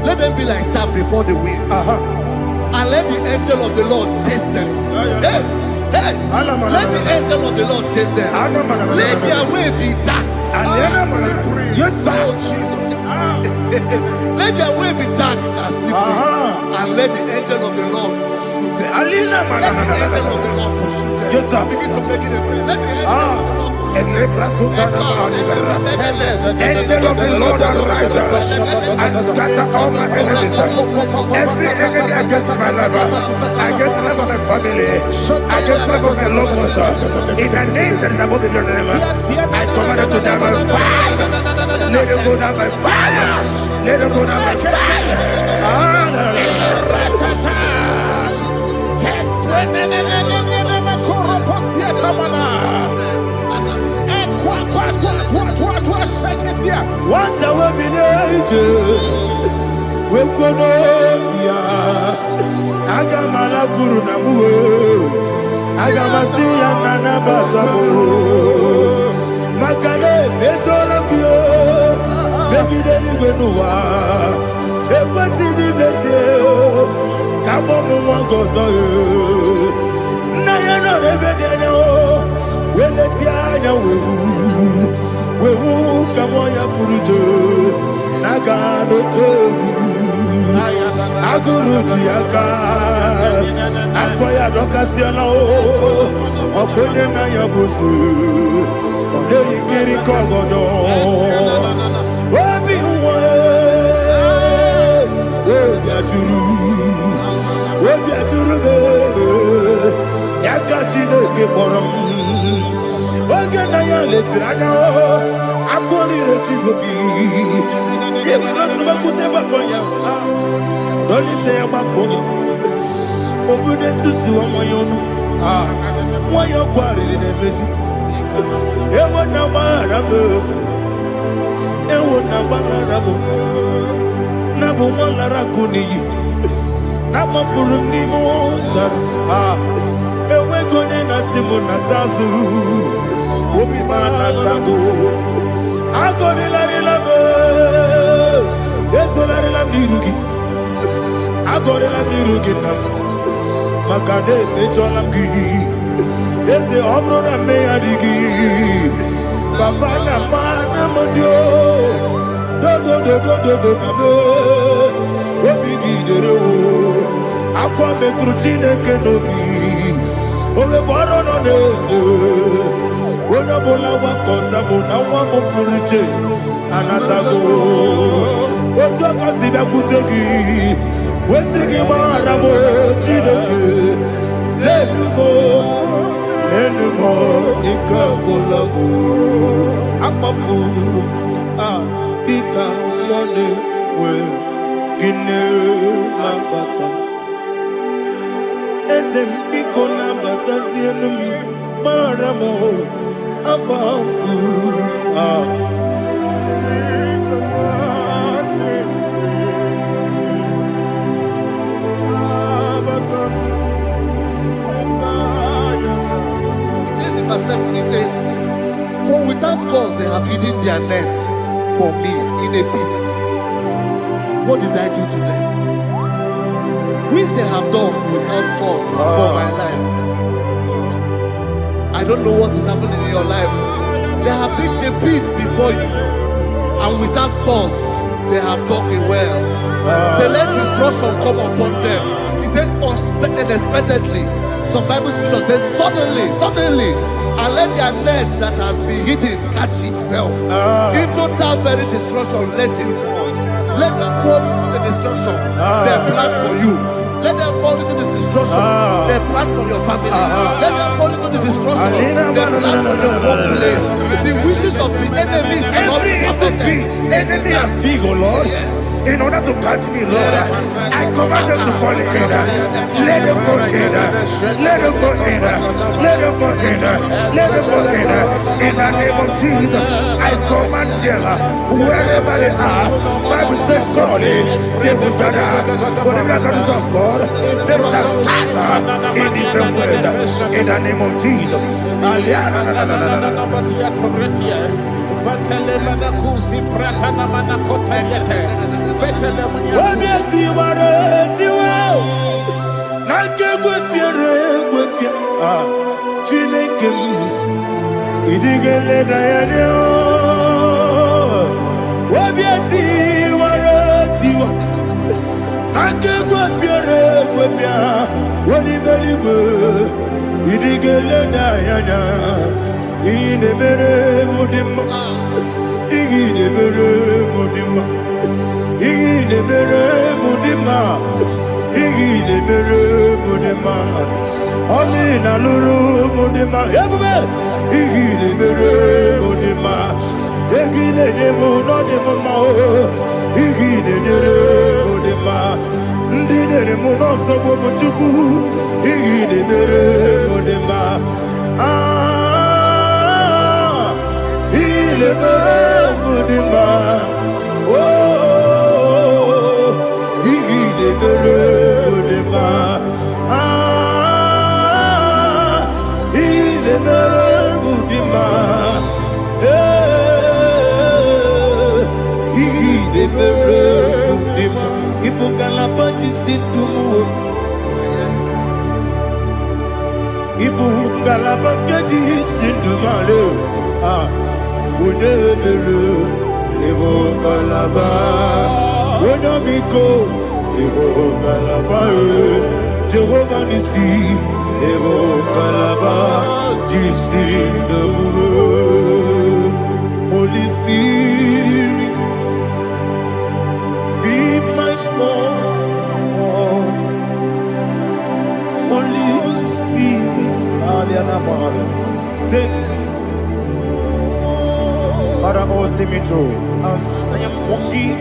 Let them be like chaff before the wind. And let the angel of the Lord chase them. Hey, let the angel of the Lord chase them. Let their way be dark. Yes, sir. Oh, Jesus. Let their way be dark and slippery. And let the angel of the Lord pursue them. Let the angel of the Lord pursue them. Yes, sir. Begin to make it a prayer. Let the angel of the Lord Angel of the Lord arise and scatter all my enemies. Every enemy against my life, against the life of my family, against the life of my loved ones. In the name that is above the name, I command it to die by fire. Let it go down by fire. Let it go down by fire. What I will be we Kononia Agamala Guru Namu Agamasia Nana Batamo Makale Betolakio Begideni Benua Ekwasizi Mesio Kabomu Wangozo Nayana Rebedeno Wenetiana Wewu Kamoya Purujo Nagano Togu Aguru Diaka Akoya Dokasiano Okonye Naya Busu Ode Ikiri Kogodo Obi Uwe Obi Aturu Yakachine Keporam Oge Naya Letirana Akori Rechigobi Dolite ya maponyo Obude susu omoyono Mwayo kwari nemezi Ewo na marabu Bumalara Kuni, Nama Furunimosa, Ewe Gonena Simonatazu, Obi Manatago, Agonila Labe, Yesola Mirugi, Agorela Mirugi, Makade Mejolamgi, Yes, the Aurora Mayadigi, Papa Namana Modio, do Obigi de Aqua Metrutine Kenobi, Ole Baron on Onabola Wakota Mona Mopuriche, Anatago, Otoka Sida Kutegi, Westigi Maramo, Chideke, Lenumo, Nikakolabu, Amafu, Bika, one way, Guinea, Lambata. Esem Biko Lambata, Sienum, Maramo, Abafu, He says, for without cause they have hidden their net for me in a pit. What did I do to them? Which they have done without cause for my life. I don't know what is happening in your life. They have digged a pit before you, and without cause they have dug it well. Say, let destruction come upon them. He said, unexpectedly. Some Bible scripture says, suddenly, and let their net that has been hidden catch itself. Into that very destruction, let it fall. Let them fall into the destruction they plan for you. Let them fall into the destruction they plan for your family. Let them fall into the destruction they plan for your workplace. The wishes of the enemies are not perfected. Enemy of dig, oh Lord. Yes. In order to catch me, Lord, I command them to fall in. Let them fall in. Let them fall in. Let them fall in. Let them fall in. In the name of Jesus, I command them wherever they are. Bible says surely they will gather. But the miracles of God, they shall scatter in different ways. In the name of Jesus. Jehovah Nissi, Evo Kalaba, Jisi Debu, Holy Spirit, be my God. Holy Spirit, Aliana Mara, take Father, oh, see me through. As I am walking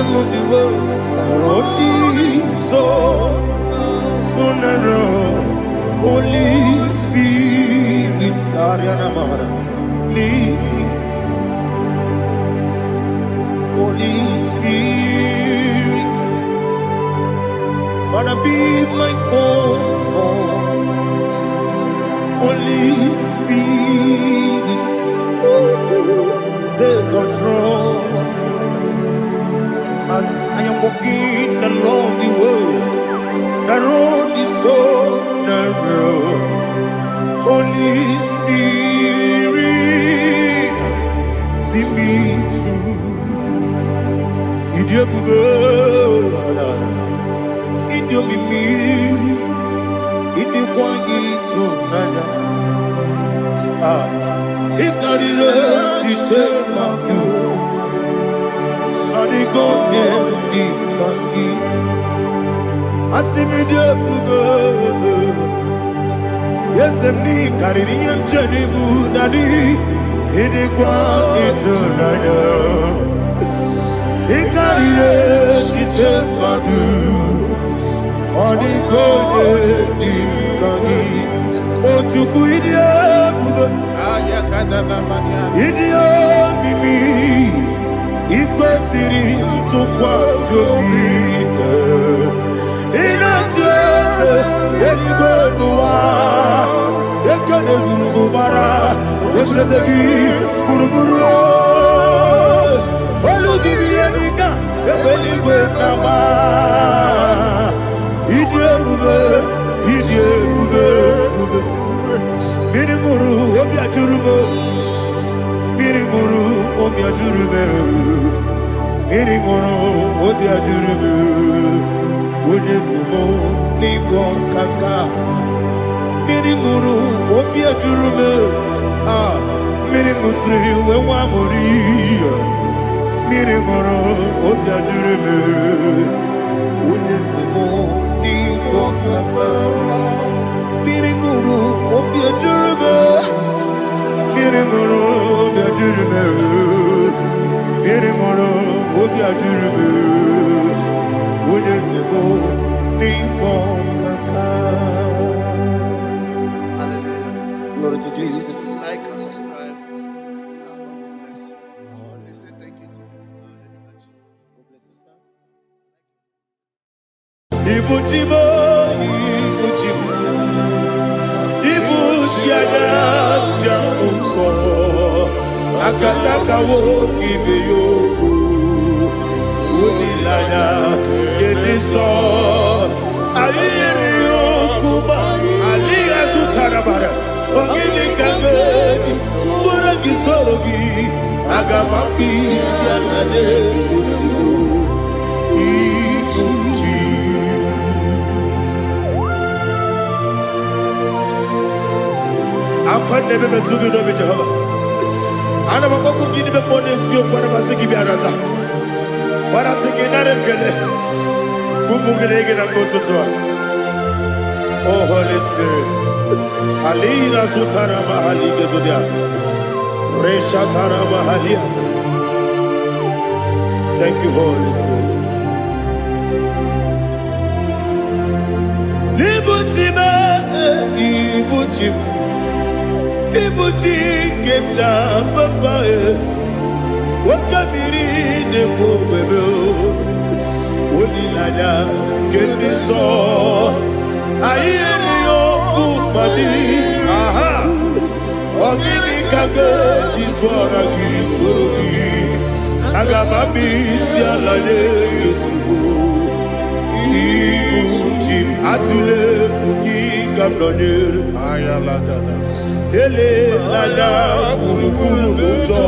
along the road, the road is so narrow. Holy Spirit, Ariana Mara, lead me. Holy Spirit. Father, be my comfort. Holy Spirit, take control as I am walking along the way. The road is so narrow. Holy Spirit, see me through. Idiabugo, Idiomimi, Idikwanyito, Nana. Ikarire, Chitemadu, Adigone, Ikangi. Asimidiabugo. Yes, me carry him Jenibu Nadi. He did quite to Nana. He carried it, she took my do. On the golden Dikagi. Oh, to Kuidia, Idia Mimi. Equal city to Quasopina. In a church, any good one. They can't do Bara. What's the key? Buruburu. Olugibianika. The belly with Nama. Idia Mube. Idia Mube. Mirimuru, Obia Jurubo. Mirimuru, Obia Jurubo. Mirimuru, Obia Jurubo. Wonesimo, Nigo Kaka. Mirimuru, Obia Jurubo. Mirimusri, Wamori. Mirimuru, Obia Jurubo. Wonesimo, Nigo Kaka. Mirimuru, Obia Jurubo. Mirimuru, Obia Jurubo. Mirimuru, Obia Jurubo. Wonesimo, Nigo Kaka. Glory to Jesus. Like and subscribe. God bless you. Please say thank you to Minister Edikachi. God bless you, sir. Ibuchimo, Ibuchimo, Ibuchiada, Jamuso, Akataka woki veyoku, Unilaya, Gediso, Ayiriyokuba, Aliya Sutarabara, Ogini Kangeti, Turagi Sorogi, Agamaki, Sianade, Usibu, Ibuchi. I can't never be too good over Jehovah. I never go to give them money, so what am I saying? Give me a rata. But I'm taking another kele. Kumugege na kototoa. Oh Holy Spirit. Alina sutana mahali gezodia. Reshatana mahalia. Thank you, Holy Spirit. Ibuchime, Ibuchime. Ibuchi kemja papae. Wakamiri ne bobebe. Onilada kendiso. Ayeni okupadi. Aha. Ogini kage jitwara gisorogi. Agamami sialade yesugo. Ibuchi atule ugi kamdonir. Ayalagada. Ele lada buruburu moto.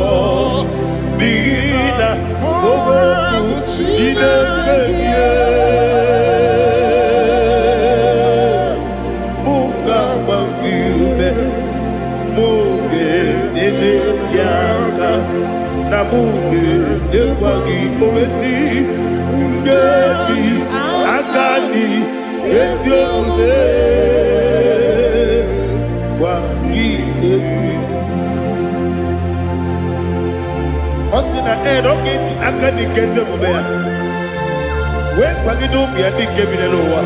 Bina oboku jinekeye. Munga bangiube. Munge nene yaka. Na munge nekwagi omesi. Ngeji akani esiode. Osina don't akani kese mubea. We kwagido bia di kebine no wa.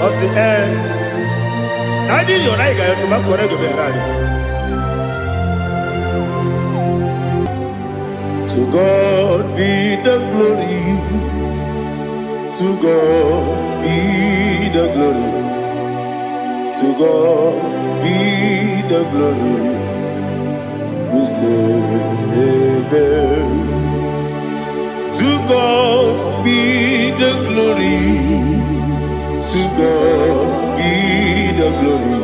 Osi nadi yo na iga yo tuma kore go be radi. To God be the glory. To God be the glory. To God be the glory. We say amen. To God be the glory. To God be the glory.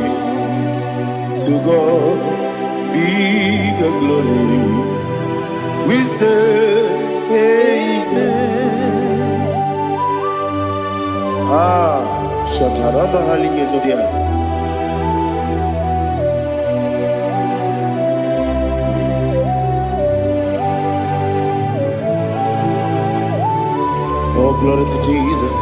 To God be the glory. We say amen. Shatarama halinge zodia. Oh, glory to Jesus.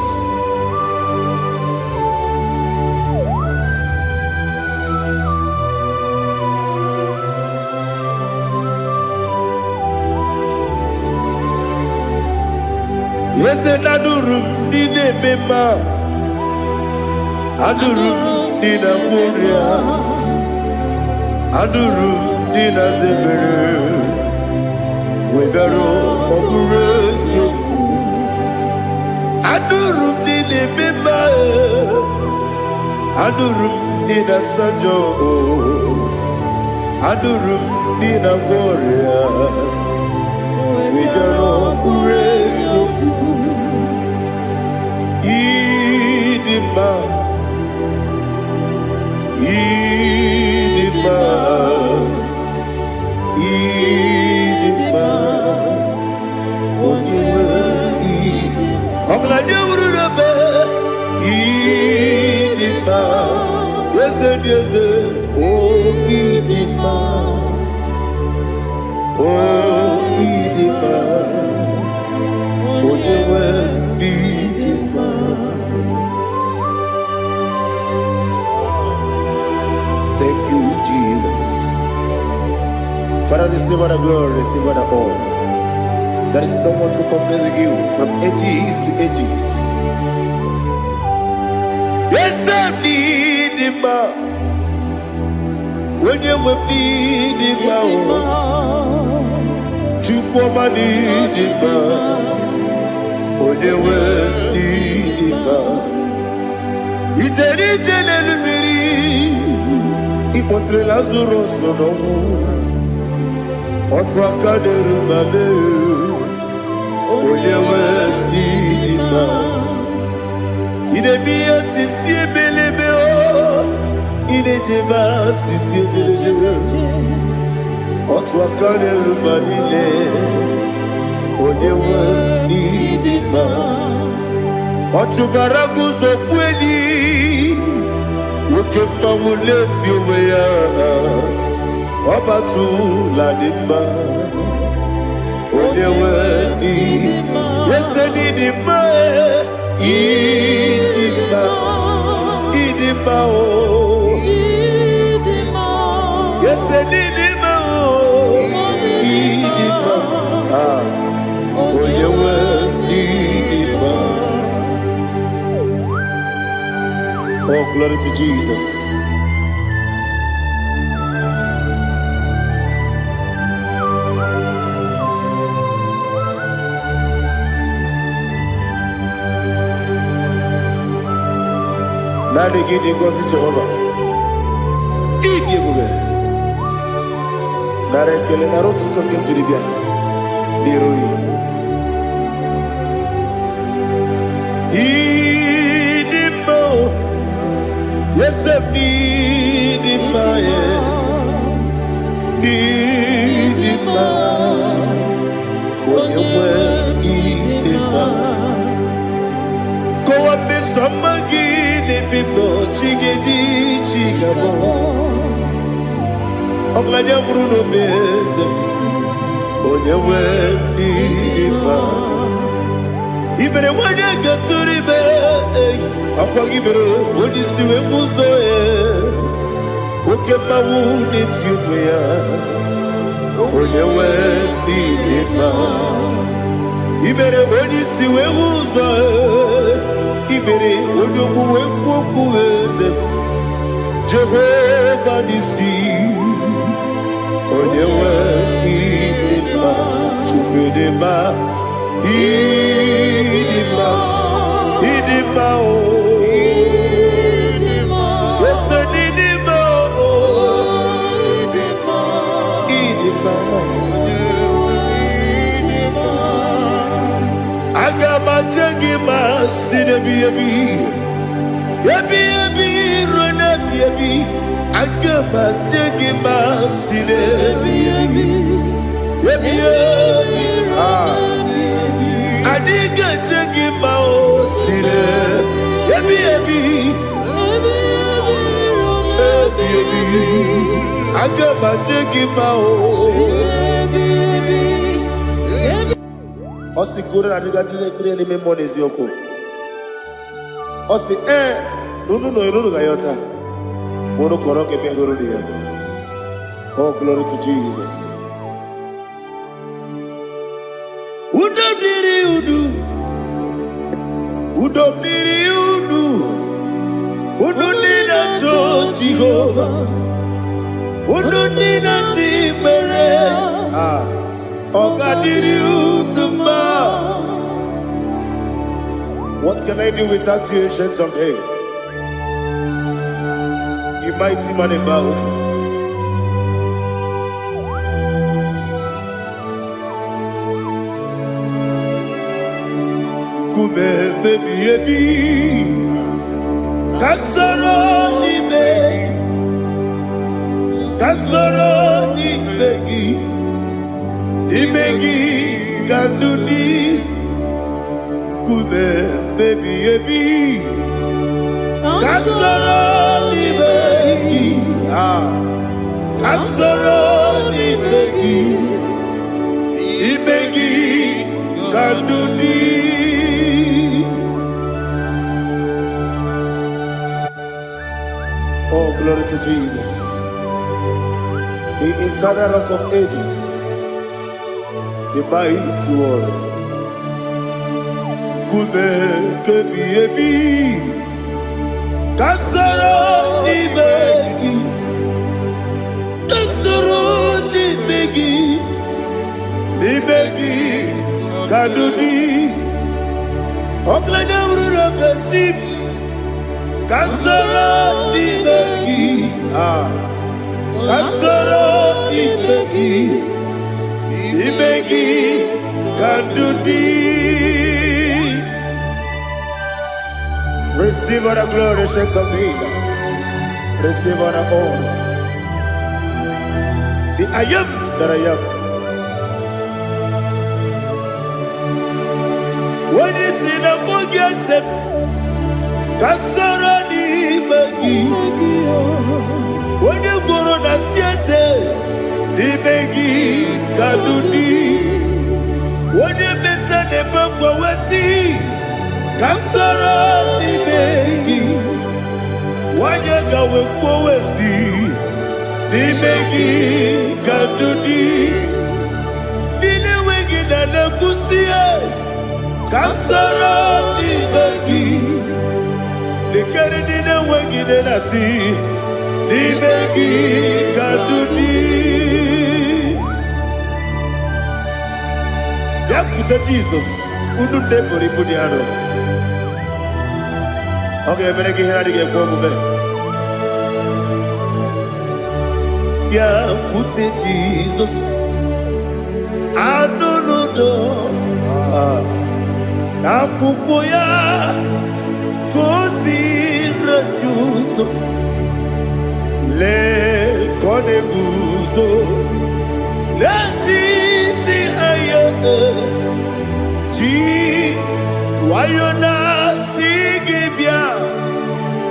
Yes, and Adurum did a member. Adurum did a warrior. Adurum did a zebra. We better operate you. Adurum did a member. Adurum did a sanjo. Adurum did a warrior. We better operate you. Idima, Idima, Idima, Idima, yes, yes, oh, Idima, oh, Idima, Idima. Thank you, Jesus. Father, receive all the glory, receive all the honor. There is no one to compare with you from ages to ages. Yes, I need him. When you need him, you come and need him. When you need him, it's Ipotre Lazaro sono Otwa kaderu mabe Oyewe dima Ine biya sisi belebe o Ine jeba sisi jelejebe Otwa kaderu manile Oyewe dima Otubaragu zokweni Wokemba muleti oweya Obatu ladima Onewe idima Yese nidima Idima Idima o Yese nidima o Idima Onewe idima. Oh, glory to Jesus. Now they get in God's Jehovah. Eat you go. Now they kill a road to talk into the beer. Yes, I need him, need him, when you need him. Go up, Miss Samagin, Bimbo, Chiggy, Chigabo. I'm glad you're Bruno Bez, when you need him. Even when you get to the bed, I'll give it when you see a muso. Okay, my wound, it's you, when you need it. Even when you see a muso, even when you go, Jehovah, you see, when you need it, to Osi gora na diga dire me money is yoko. Osi no gayota. Mono koroke me goro dia. Oh, glory to Jesus. Udo diri udu. Udo nina to Jehovah. Udo nina timere. What can I do without you, ancient of days? You mighty man about. Kume baby, kasoro ni begi. Imegi kandudi kume baby kasoro ni begi kasoro ni begi imegi kandudi. Oh, glory to Jesus, the eternal rock of ages, the mighty one. Kume kebi kasoro ni begi kadudi oklanya ururo beti kasoro ni begi kasoro ni begi kadudi. Receive all the glory, strength of Jesus. Receive all the honor. The I am that I am. When you see the book, you said, Kasara ni begi. When you go on a siese, ni begi kadudi. When you better the book, we see. Kasara ni begi, wanyaka wekowesi ni begi kadudi, nine wegi na nakusiye. Kasara ni begi, nikari nine wegi na nasi ni begi kadudi. Yakuta Jesus, ununde pori pudiano. Okay, I'm going to get a yeah, put it Jesus. I don't know. Nakukoya, kosi na nyuso. Le kone guzo. Le titi ayane. Ji wayona.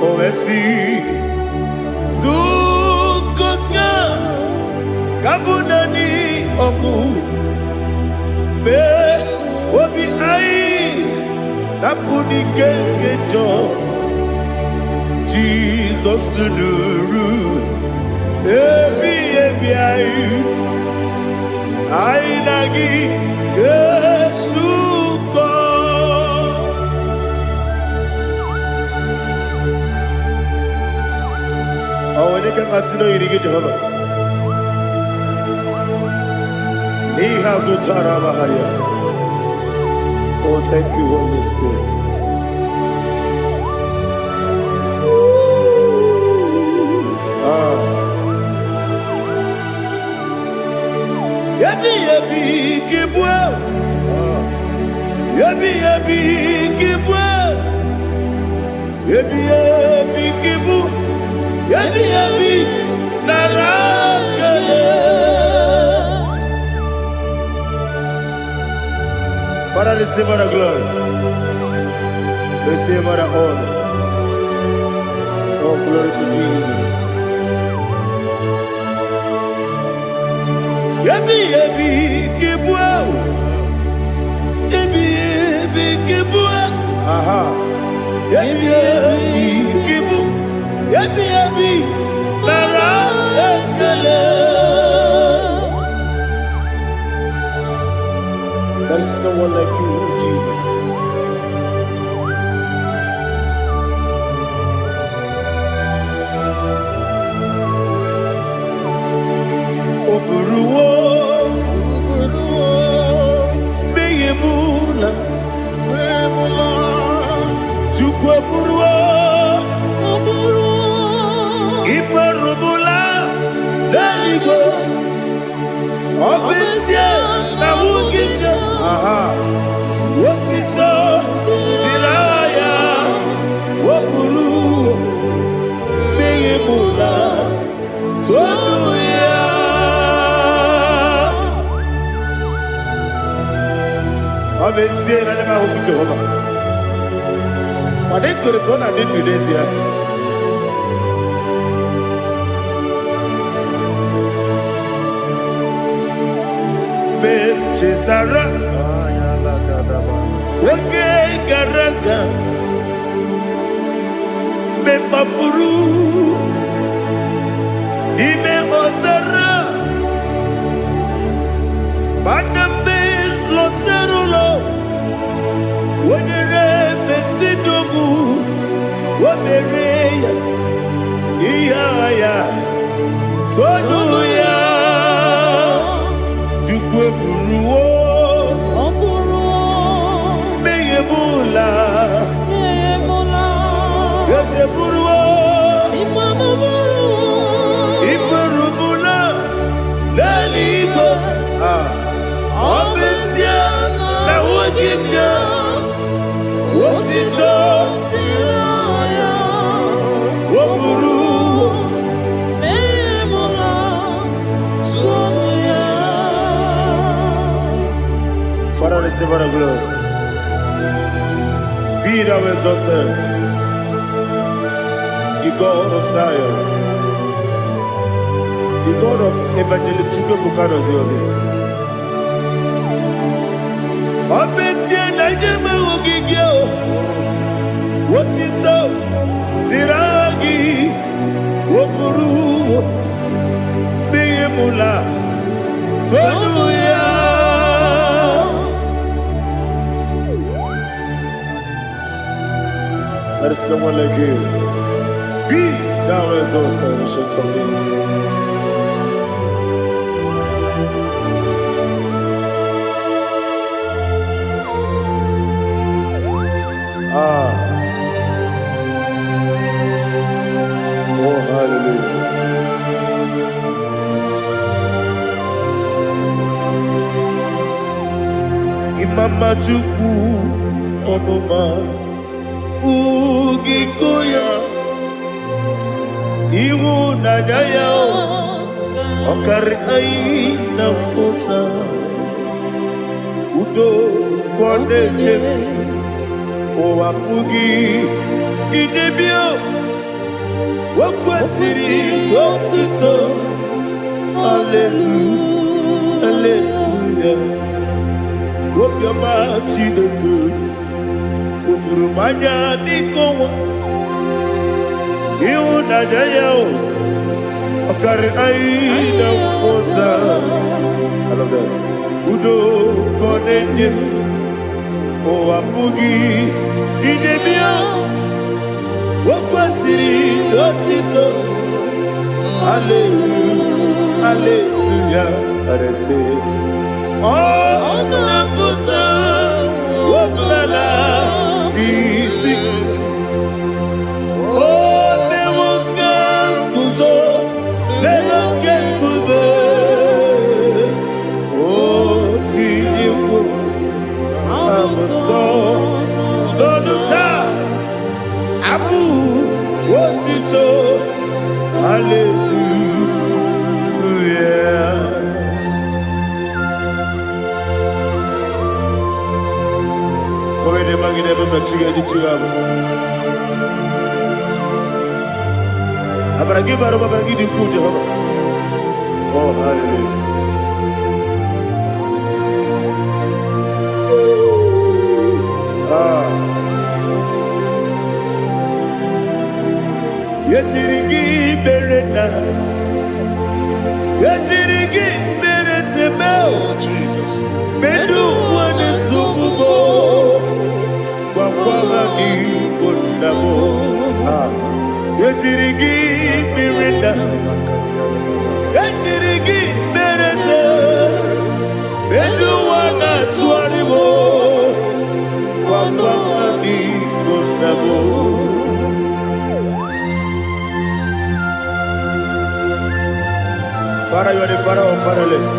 Ovesi Sukoka Kabunani Oku Be Obi Ai Napuni Kenkejo Jesus Nuru Ebi Ai Ai Nagi Yesuko. Oh, when you can casino, you get Jehovah. He has Utara Maharia. Oh, thank you, Holy Spirit. Yabi yabi kibwa. Yabi yabi kibwa. Yabi yabi kibu. Yabi yabi narakale. Father, receive our glory. Receive our honor. Oh, glory to Jesus. Yabi yabi kibwa. Yabi yabi kibwa. Aha. Yabi yabi kibu. Yabi yabi nara ekele. There is no one like you, Jesus. Oburuwo, meyemula, chukwu oburuwo, ibarubula, leligo, obesie na wugide, wotito, diraya, oburuwo, meyemula, toduya. Obesie na nema huku Jehova. But they could have done I didn't do this here. Chetara, Wage Garaga, Mepafuru, Ime Ozara, Banambe Loterulo, Wadere Besidobu, Wabereya, Iyaya, Toduya. Buruwo, meyemula, yese buruwo, iburubula, leligo, obesia na wogibya, wotito, woburuwo. Father, receive our glory. Be thou exalted, the God of Zion, the God of Evangelist Chico Bukano Ziobi. Obesie na nyeme ugigio, wotito, diragi, wopuru, biyemula, toduya. There is no one like you. Be thou exalted, ancient of days. Oh, hallelujah. Imama Chukwu Onuma Ugikoya Iwu Nadaya Okari Aina Kota Udo Kondeye Owapugi Idebio Wakwasiri Wakito Hallelujah Hallelujah Wopiama Chideke Udurumanya Nikowa Iwu Nadaya Okari Aina Kota I love that Udo Kondeye Owapugi Idebio Wakwasiri Otito Hallelujah Hallelujah I say Oh Naputa Waplala Iti Oh Mewoka Kuzo Oh, hallelujah. Yetirigi berena, yetirigi beresemo, bedu wane sugubo, kwa ni kondamo. Yetirigi berena, yetirigi berese, bedu wana tuaribo, kwa ni kondamo. Father, you are the father of fatherless.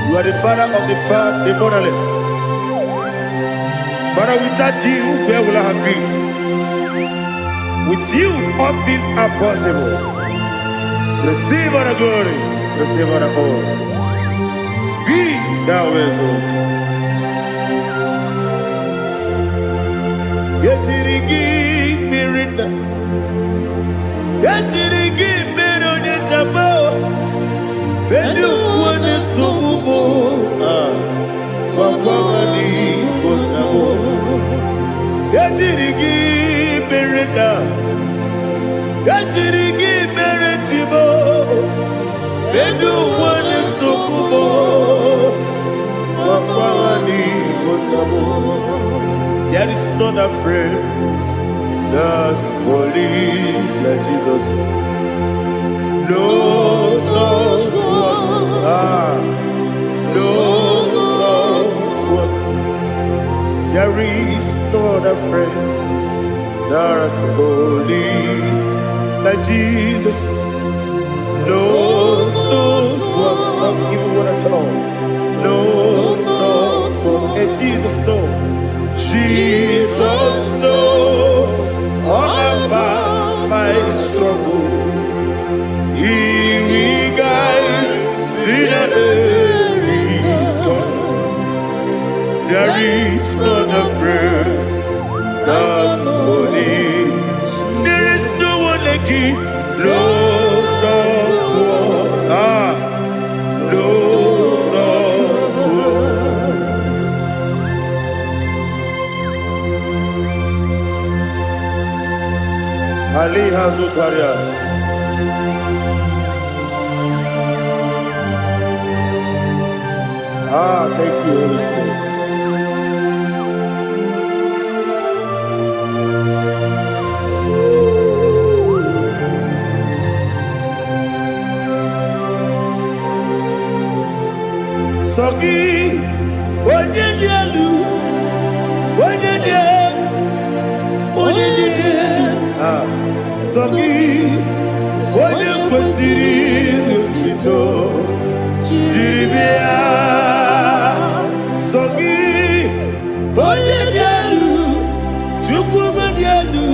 You are the father of the motherless. Father, without you, where will I have been? With you, all things are possible. Receive all the glory, receive all the honor. Be thou exalted. Yetirigi mirina, yetirigi mirone jabo, bedu wane sububo, wakwani konamo. Yetirigi mirina, yetirigi miretibo, bedu wane sububo, wakwani konamo. There is not a friend that's holy like Jesus. No, not one. No, not one. There is not a friend that's holy like Jesus. No, not one. Not even one at all. No, not one. And Jesus knows. Jesus knows all about my struggle. He will guide till the end is gone. There is not a friend that's holy. There is no one like him. No, not one. No, not one. Ali Hazutaria. Thank you, Holy Spirit. Sogi, Onyedialu, Sogi, Onye kwesịrị ịrụtụtụ jiri bịa. Sogi, onye dị elu, Chukwu dị elu,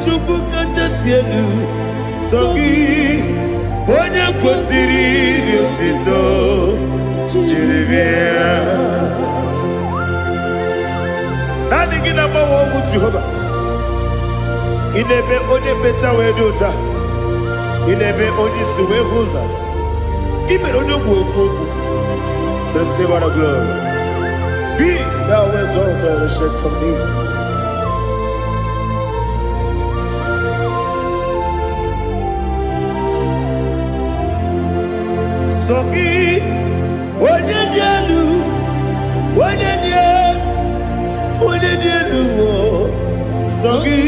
Chukwu kachasị elu. Sogi, onye kwesịrị ịrụtụtụ jiri bịa. Naanị gị na-agbanwe okwu Jehova. Inebe onye beta wee dị ụta. Inebe onye isi wee hụ ụzọ. Ibere onye okwu okwu. Receive all the glory. Be thou exalted, ancient of days. Sogi, onye dị elu, onye dị elu, Sogi,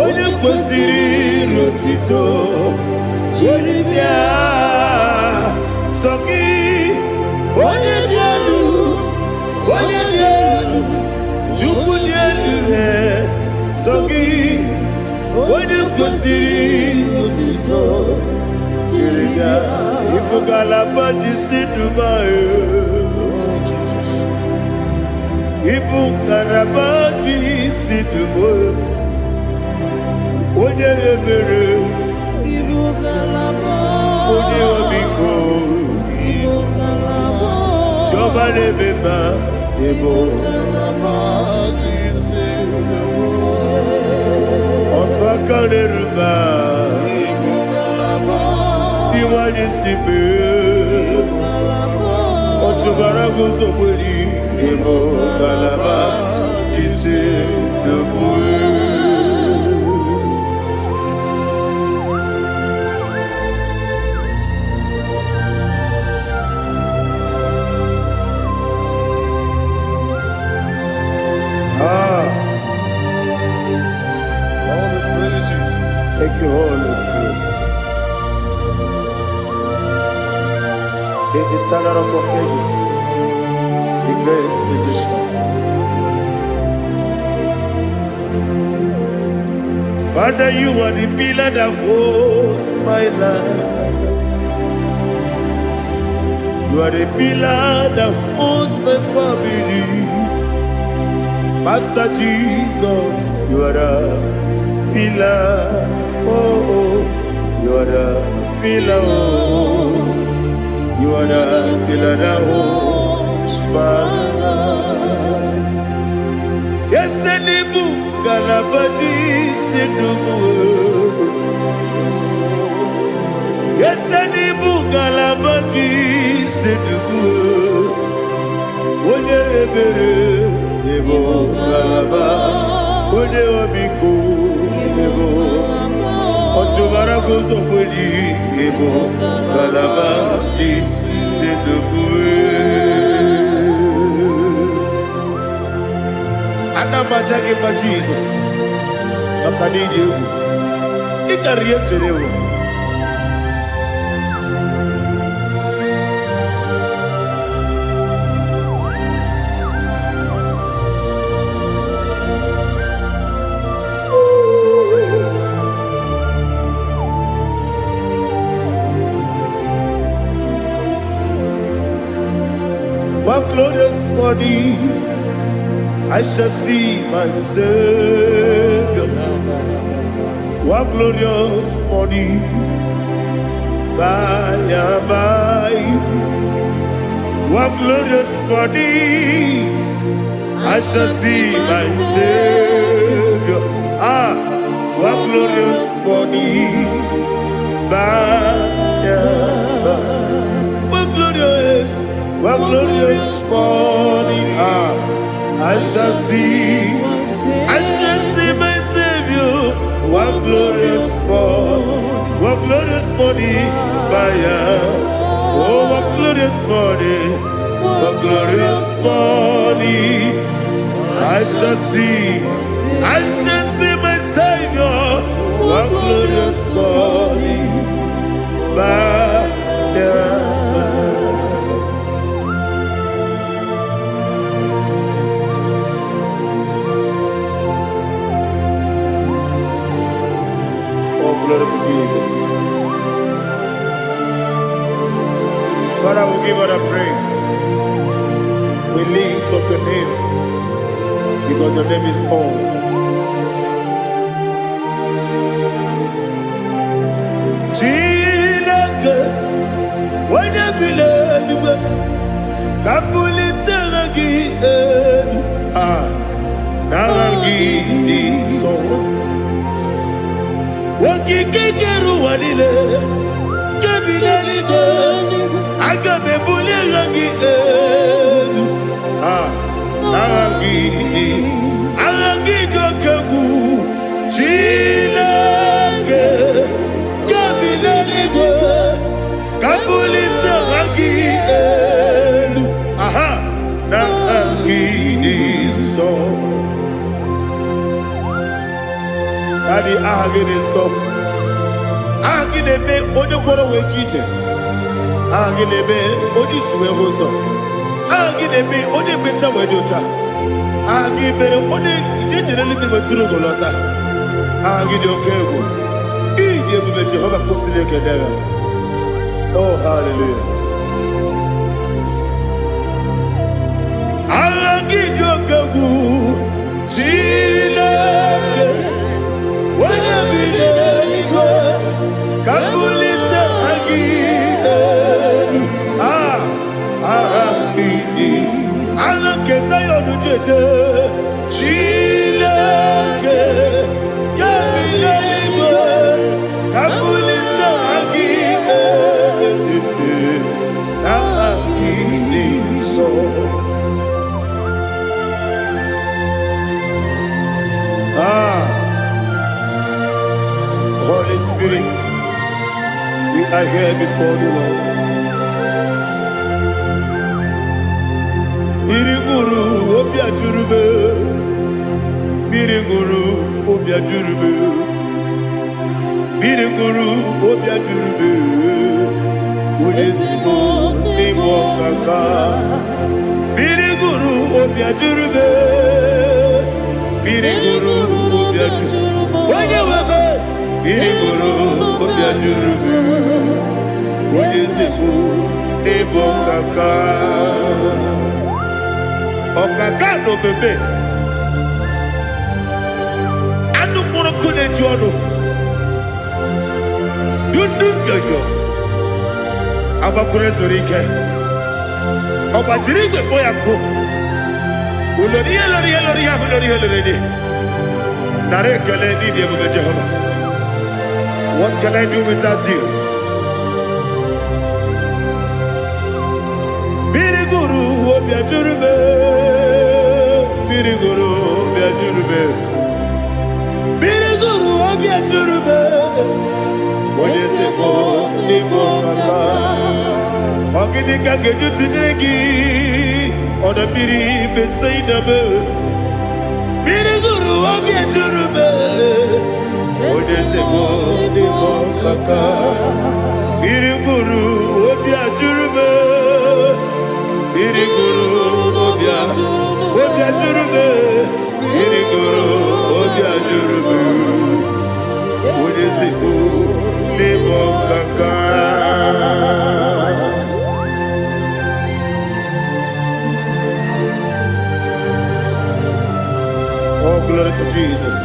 onye kwesịrị ịrụtụtụ jiri bịa. Sogi, onye dị elu, Chukwu dị elu. Sogi, onye kwesịrị ịrụtụtụ jiri bịa. Ibu galaba jisi Dubai. Ibu galaba jisi Dubai. Onye ebere, Ibu galaba. Onye obiko, Ibu galaba. Jọba lebeba, Ebo Otwakanerba Diwani Sibe Otubaragozo Boli Ebo Kalaba Jise Debue. Thank you, Holy Spirit. The eternal rock of ages, the great physician. Father, you are the pillar that holds my life. You are the pillar that holds my family. Master Jesus, you are the pillar. Oh, you are the pillar. Oh, you are the pillar that holds my life. Yes, Enibu Galabati Sinubu. Yes, Enibu Galabati Sinubu. Oye Ebere Ebo Galaba. Oye Obiku Ebo. Otubaragozo Boli Ebo Galaba Sinubu. Anamajage pa Jesus. Makanidi Ebu. Ikariete Ebu. One glorious morning, I shall see my Savior. One glorious morning, by and by. One glorious morning, I shall see my Savior. One glorious morning, by and by. One glorious morning, I shall see my Savior. One glorious morning, oh, one glorious morning, I shall see my Savior. One glorious morning, glory to Jesus. Father, we give all the praise. We lift up your name because your name is awesome. Chilaka, when you believe, Kapulitagi, Nagi, so. Wakikekeru wanile Kabilaligo Agabe bulirangi Arangi dokaku Chilake Kabilaligo Kabulita rangi Nangi so Daddy, agide so. Agide be odi gboro we chiche. Agide be odi suwe hoso. Agide be odi beta we dota. Agide be odi jejere libi beturu golota. Agide okego. Ide be Jehovah kosile kedera. Oh, hallelujah. Agide okego. Chileke. When you be there, Kabulita again. Agidi. eje Chineke Gabileligwe Kabulite Agi Na Agi Niso. Holy Spirit, we are here before you, Lord. Biriguru Obia Jurube, Biriguru Obia Jurube, Biriguru Obia Jurube, Udesibo Nimo Kaka, Biriguru Obia Jurube, Biriguru Obia Jurube, Wanyawebe, Biriguru Obia Jurube, Udesibo Nimo Kaka. Okaka no bebe anu mono kone jono dundu yoyo abakure zorike obajiri gbe boya ko ulori nare kele ni de bebe Jehovah. What can I do without you? Biriguru Obia Jurube, Biriguru Obia Jurube, Biriguru Obia Jurube, Odesebo Nibo Kaka, Oginika Gejutinegi, Oda Biri Besaidabe, Biriguru Obia Jurube, Odesebo Nibo Kaka, Biriguru Obia Jurube. Biriguru Obia Jurube, Biriguru Obia Jurube, Udesibu Nibo Kaka. Oh, glory to Jesus.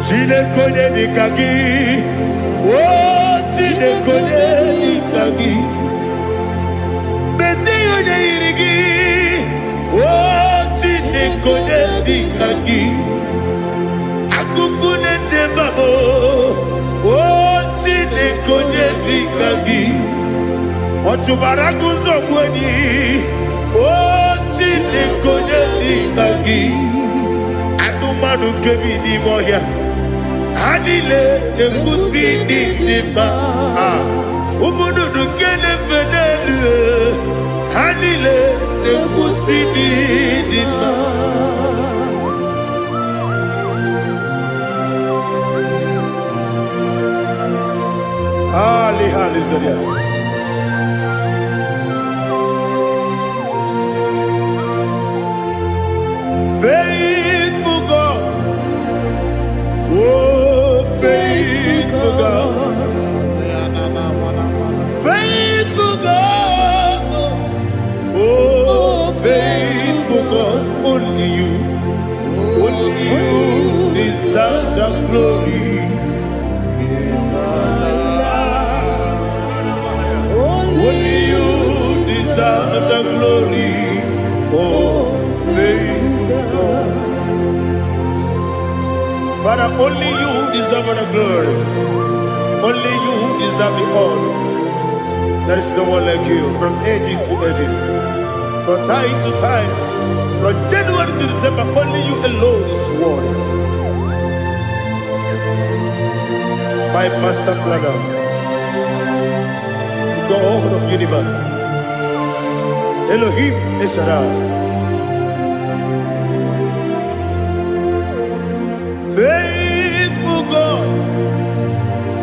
Chinekone Nikagi, oh Chinekone Nikagi, Mesiyone Irigi, oh Chinekone Nikagi, Akukune Tembabo, oh Chinekone Nikagi, Otubaraguzo Mweni, oh Chinekone Nikagi, Anumanu Kevini Moya. Hanile nekusi nidima Umunudu kene fenelu Hanile nekusi nidima Ali Zodia. Faithful God, oh faithful God, faithful God, oh faithful God, only you deserve the glory. Only you deserve the glory, oh faithful God. Father, only you deserve the glory. Only you deserve the honor. There is no one like you, from ages to ages, from time to time, from January to December. Only you alone is worthy. My master planner, God of universe, Elohim Eshadai, faithful God,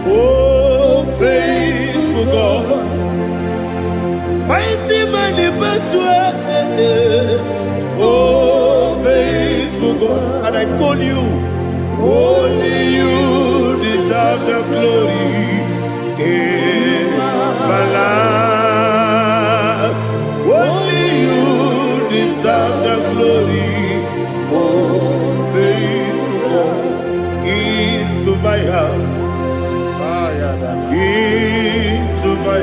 oh faithful God, mighty man in battle, oh faithful God, and I call you, only you deserve the glory. My life, only you deserve the glory, oh faithful God, into my heart, into my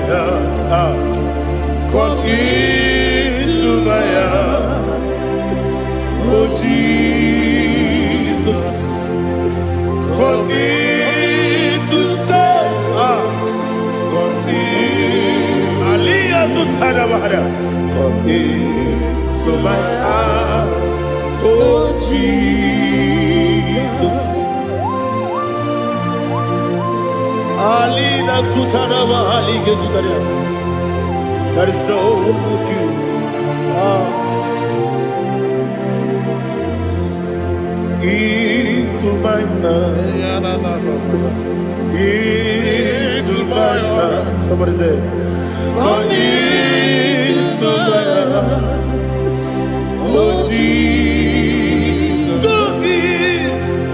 Alina Sutanama Alige Sutaria. There is no one with you. Into my heart. Into my heart. Somebody say, come into my heart. Oh Jesus.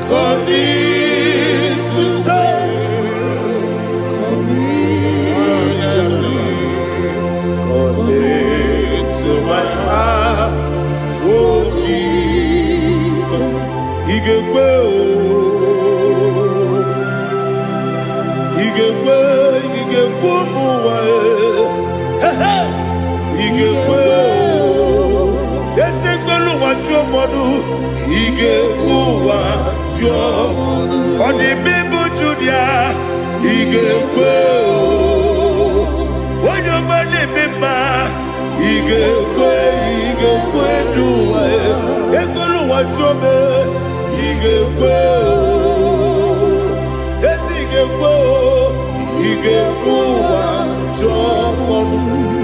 Come in to stay. Come into my heart. Oh Jesus. He can go. He can go. He can go. He can go. Yes, they go to what your mother. He can go. On the Bible, Julia. He can go. When your money, member. He can go. He can go. Do it. He can go. What your mother. He can go. Yes, he can go. He can go.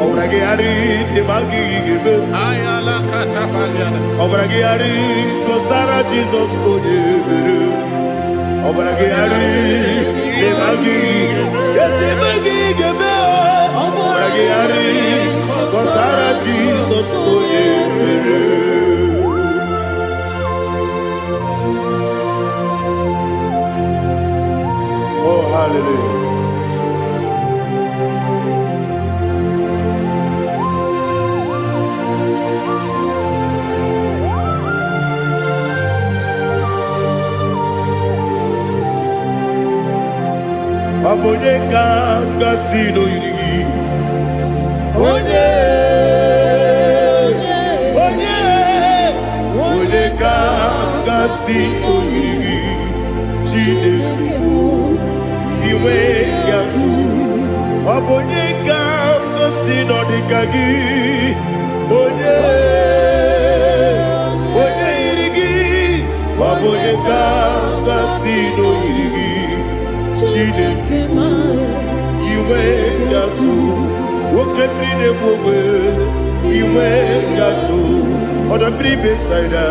Obragiari, the Magi give Ayala Catapaliana. Obragiari, Kosara Jesus, Obragiari, the Magi, yes, the Magi give Obragiari, Kosara Jesus, oh, hallelujah. Abone kanga sino yiri. Onye kanga sino yiri. Chineke iwe yatu. Abone kanga sino dikagi. Onye yiri. Abone kanga sino yiri. Chineke iwe gatu okemrine bogwe iwe gatu odabri besaida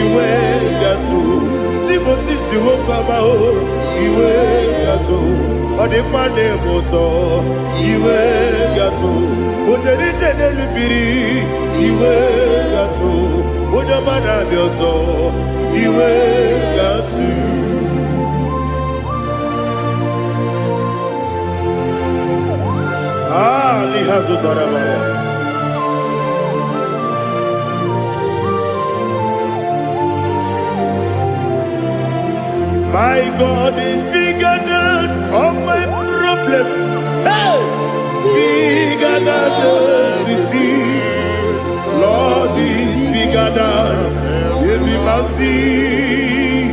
iwe gatu timosisi wokama o iwe gatu odipane moto iwe gatu ojerije nelubiri iwe gatu odamana bioso iwe gatu. My God is bigger than all my problem. Hey! Bigger than everything. Lord is bigger than every mountain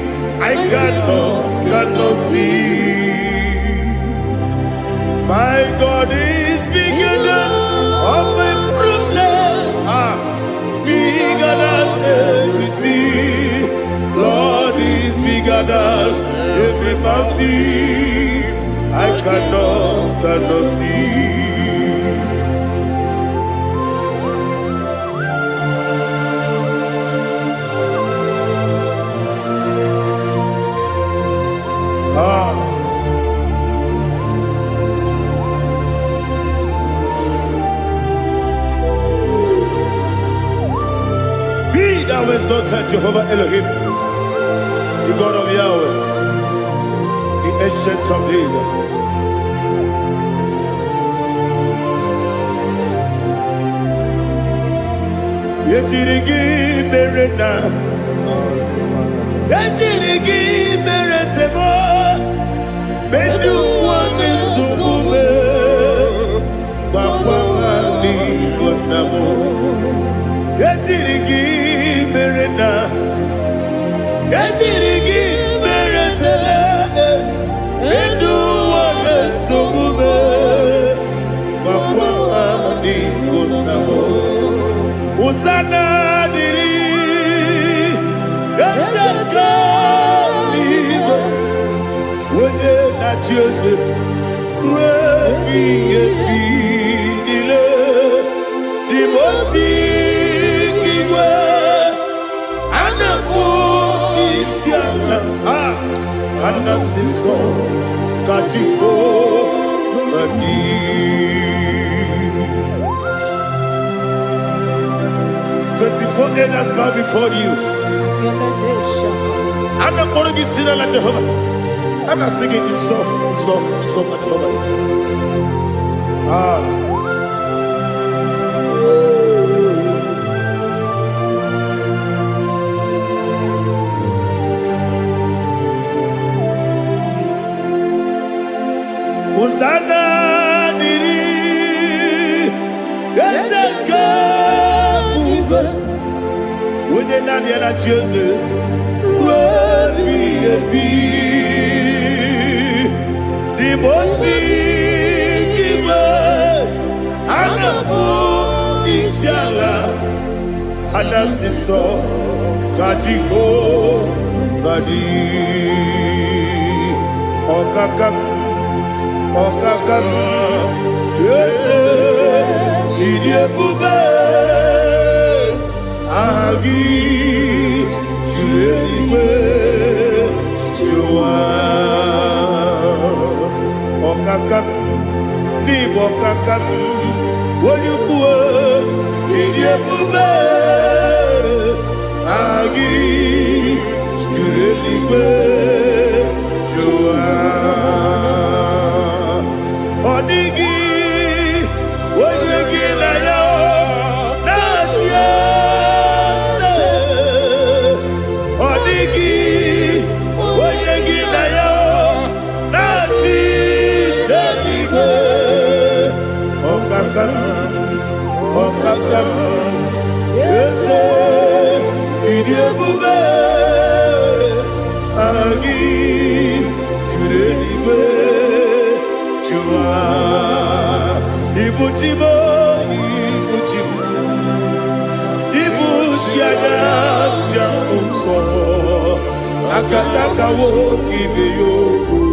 I cannot see. My God is bigger than all my problems. Bigger than everything. Lord is bigger than every mountain I cannot see. Be thou exalted, Jehovah Elohim, the God of Yahweh, the ancient of days. Yetirigi merena, yetirigi meresemo, bedu wane sumube, bakwani bonamo. Yetirigi merena, yetirigi meresele, bedu wane sumube, bakwani bonamo. Usana diri, esaka na Jose, Rebi Dile, the Mosi Kiwe, Anamu Isiana, Anasiso, Katiko, Mani. 24 elders bow before you. And I'm going to be singing like Jehovah. And I'm singing this song like Jehovah. Hosanna diri, Ezeka ube, wene nani ana Jose, Rebi the Mosi Kiwe, Anamu Isiala, Anasiso, Katiko, Vadi, Okakam, yes, Idiabube, Agi, Juliwe, Joa, Okakam, Nibokakam, Wonyukue, Idiabube, Agi, Juliwe, Joa. Odigi, Odigi na yo, na tiese. Odigi, Odigi na yo, na tiese. Okakam, yese, idiebube, agi, kureliwe. Ibuchimo, Ibuchiana, Jamso, Akataka woki beyoku,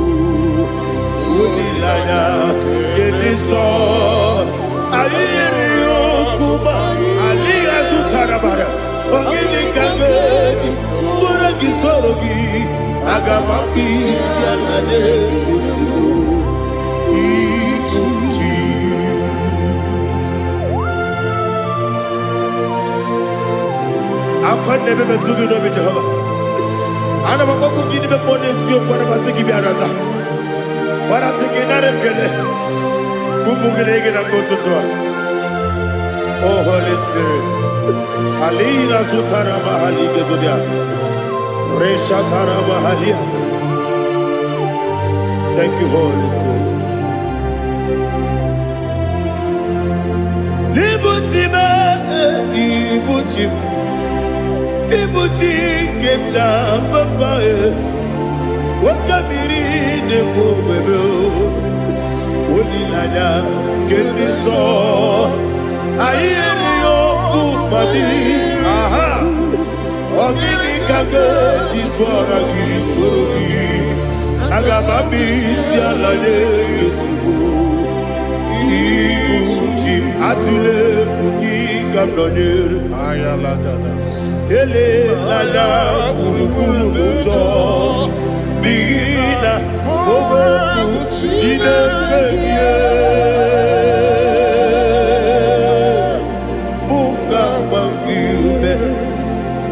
Unilana, Gediso, Aliyokuba, Aliya Zutarabara, Ogini Kageti, Turagi Sorogi, Agamapi, Sianane, I never met to do with Jehovah. I never want to give them money, you for a give you another. But I think another girl, Kumugregin and go to her. Oh, Holy Spirit. Alina Sutara Mahali Gezodia. Reshatara Mahalia. Thank you, Holy Spirit. Libutime, Ibutim. Ibuti kemta papae, wakamiri de bobebe, onilanya kendiso, ayeni okupani, aha, ogini kage jitwara gisorogi, agamabi sialane yesubu, ibuti atule buki kamdonir, ayalagada. Ele lala burukuru muto bina oboku jinekeye munga bangiune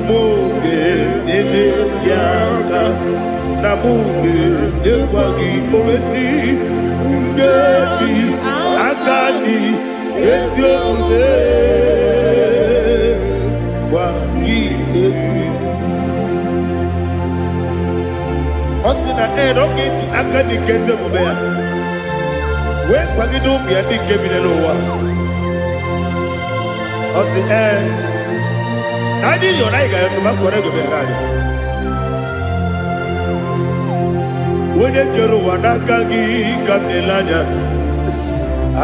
munge nene yaka na munge nekwagi owesi ngeji akani esiode Osina rogeji akani keze mubea. We kwagido biandi kebinelo wa. Osi nani yona igayo tumakore goberani. Wene kero wanakagi kamnelanya.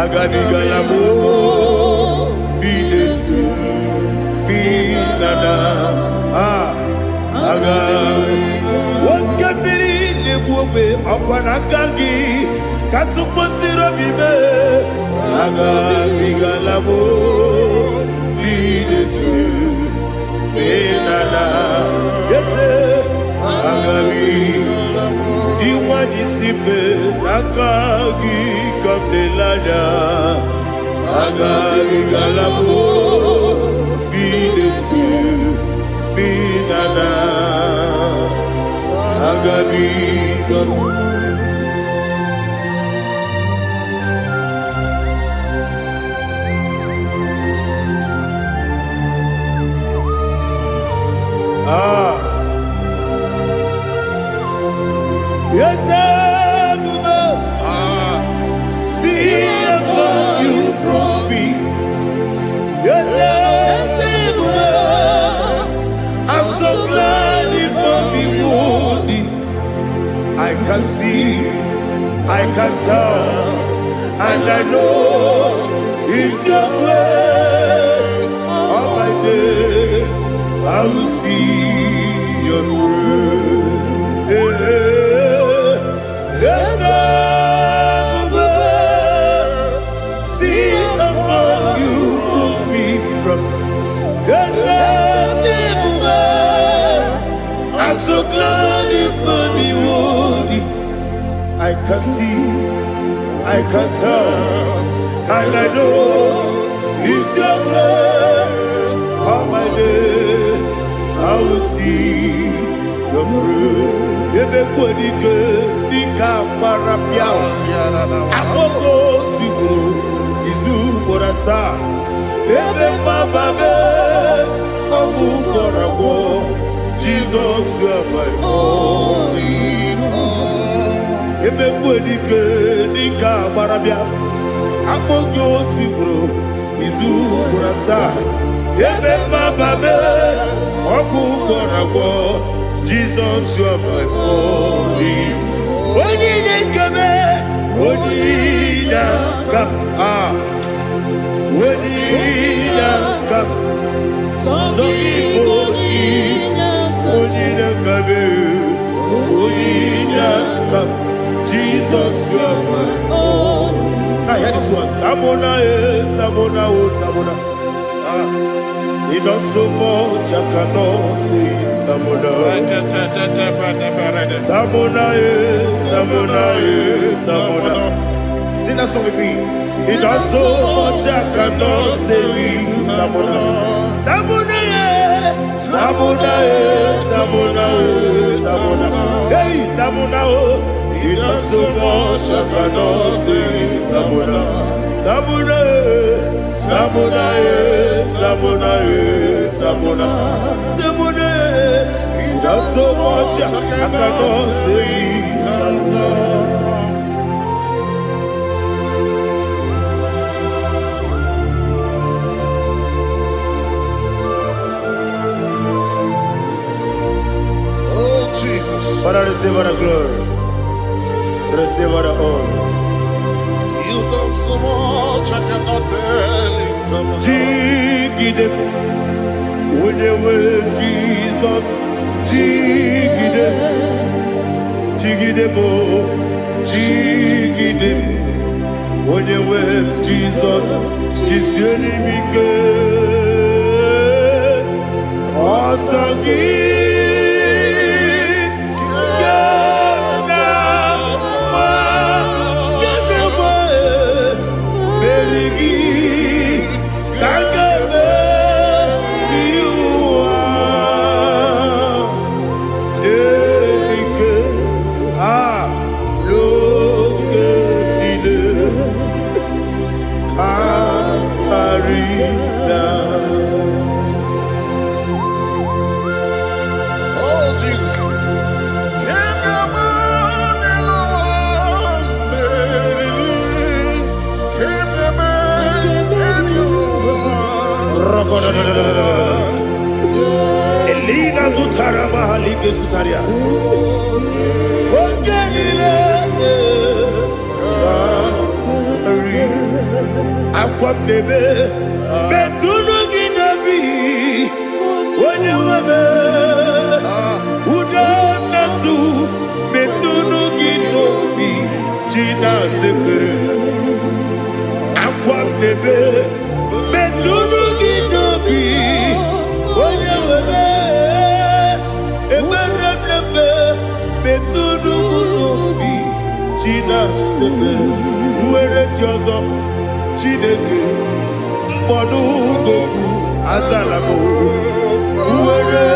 Agadi galamo binetu binana aga wakabiri ne buobe okwanakagi katuposiro bibe aga bigalabo bidetu benana yese aga bigalabo diwani sibe nakagi kamdelada aga bigalabo bidetu benana aga bigalabo. Yes, see how far you brought me. Yes, I'm so glad if I'm wounded. I can see, I can tell, and I know it's your grace. All my day I will see your grace. Yes, see how far you put me from. Yes, I'm so glad if I'm worthy. I can see, I can tell, and I know it's your grace. All my day I will see your grace. Ebe kodike dika parapia aboko tibo izu borasa ebe bababe obu korawo Jesus you are my only home. Ebe kodike dika parapia aboko tibo izu borasa ebe bababe obu korawo Jesus, you are my only. Only kame, only come, only come. So only kame, only come. Jesus, you are my only. I hear this one. Tamona, tamona, tamona. He does so much, I cannot say it's Tamona. Tamona, Tamona, Tamona. Sing that song with me. He does so much, I cannot say it's Tamona. Tamona, Tamona, Tamona, Tamona. Hey, Tamona, he does so much, I cannot say it's Tamona. Tamona, Tamona, Tamona, Tamona, Tamona. He does so much I cannot say. Tamona. Oh Jesus. Father, receive all the glory. Receive all the honor. You done so much I cannot tell it. Jigide, with the way Jesus, Jigide, Jigide bo, Jigide, with the way Jesus, Jisyenimike, Asagi. Elina Zutara Mahalike Zutaria. Ogenile Aqua bebe Betunu Ginabi Wanyawame Uda Nasu Betunu Jina Zebe, Aquam Nebe, Betunu Ginobi, Oyawebe, Eberebe, Betunu Gunobi, Jina Zebe, Uere Tiozo, Chineke, Mbonu Goku, Azalamo, Uere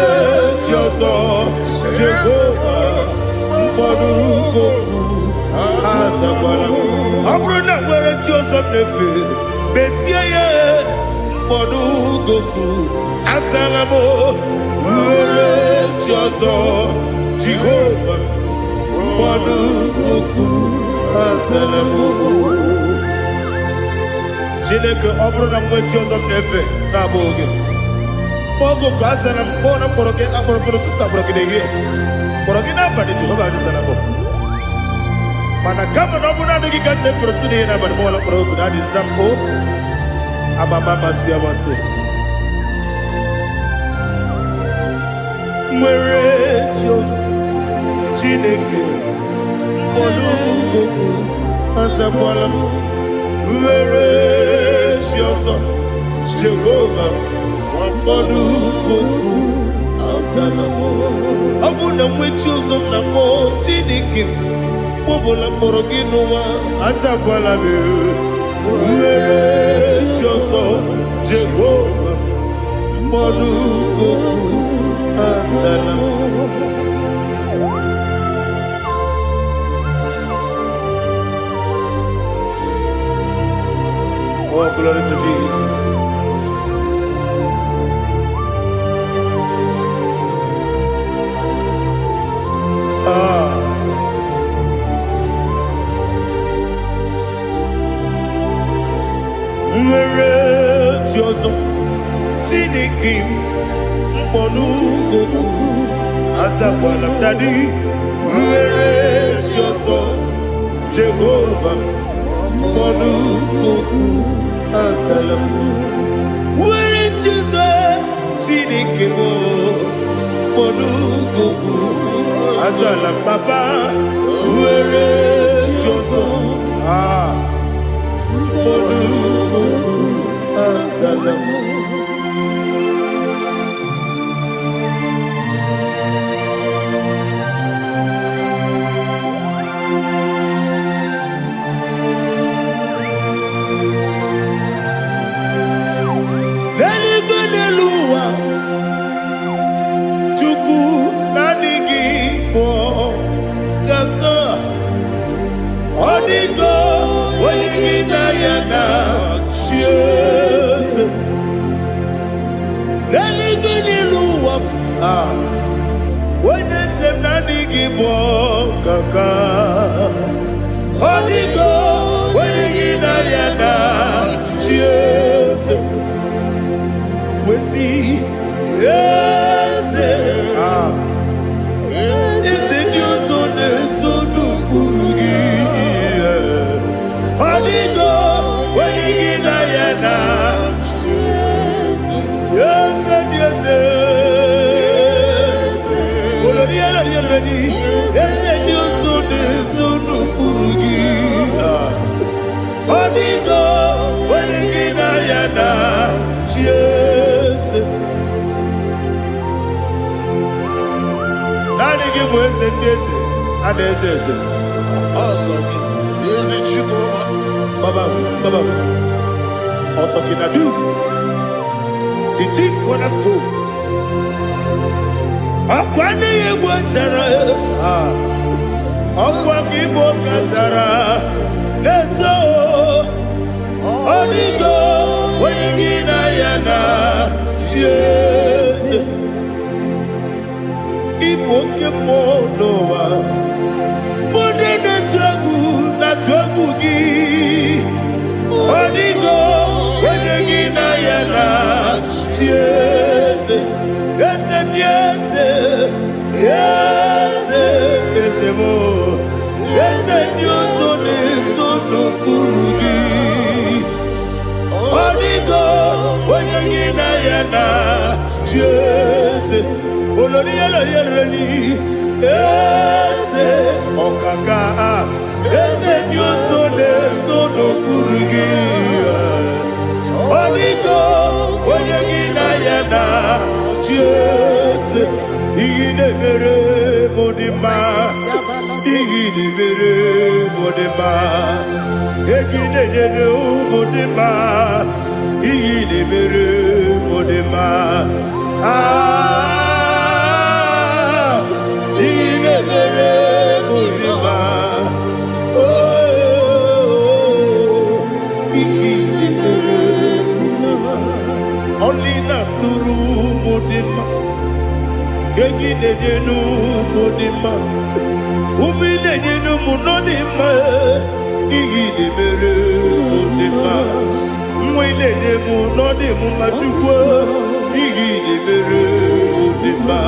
Tiozo, Jehovah, Mbonu Goku, Azalamo, Abrona Uere Tiozo Nefe, Besiye, Mbonu Goku, Azalamo, Uere Tiozo, Jehovah, Mbonu Goku, Azalamo. Chineke ọbụrụ mgbe ọzọ na-efe na-abụ oge ogo ka a sara mkpọ na mkpọrọ gị akpọrọkpọrọ tụtụ akpọrọ gị n'ehihie kpọrọ gị n'abalị Jehova adịzara bụ mana kama na ọ bụrụ adịghị ka nne fere tụ n'ihe n'abalị mọọla mkpọrọ ogu na adịza mpụ amama amasị amasị nwere chi ọzọ Chineke mkpọrọ ogogo azakwala m Uere Chioso, Jehovah, Wambodu Koku, Azalamo. Abuna Mwichioso Namo, Chinikim, Mobola Moroginoa, Azakwalabe. Uere Chioso, Jehovah, Wambodu Koku, Azalamo. Oh, glory to Jesus. Nwere Chiozo, Chineke, Mbonu Goku, Azakwala Dadi. Nwere Chiozo, Jehovah, Mbonu Goku, Azalamo. Nwere Chiozo, Chineke, Mbonu Goku, Azalam Papa. Nwere Chiozo, Mbonu Goku, Azalamo. The chief cornerstone. Akwane Igbo chara, Akwa Igbo kachara, Leto, Onigo, Wenigina Yana, Jesus. Igbo kemo noa, Mone na tragu gi, Onigo, Wenigina Yana, Jesus. Yes, yes, yes, yes, more. Yes, and you so no Burugi. Onigo, when you get Ayana, yes, Olonia, yes, Okaka, yes, and mere modema egine no modema igine mere modema igine mere modema igine mere modema only na nuru modema egine no modema umile no modema igine mere modema mwile no modema machukwu igine mere modema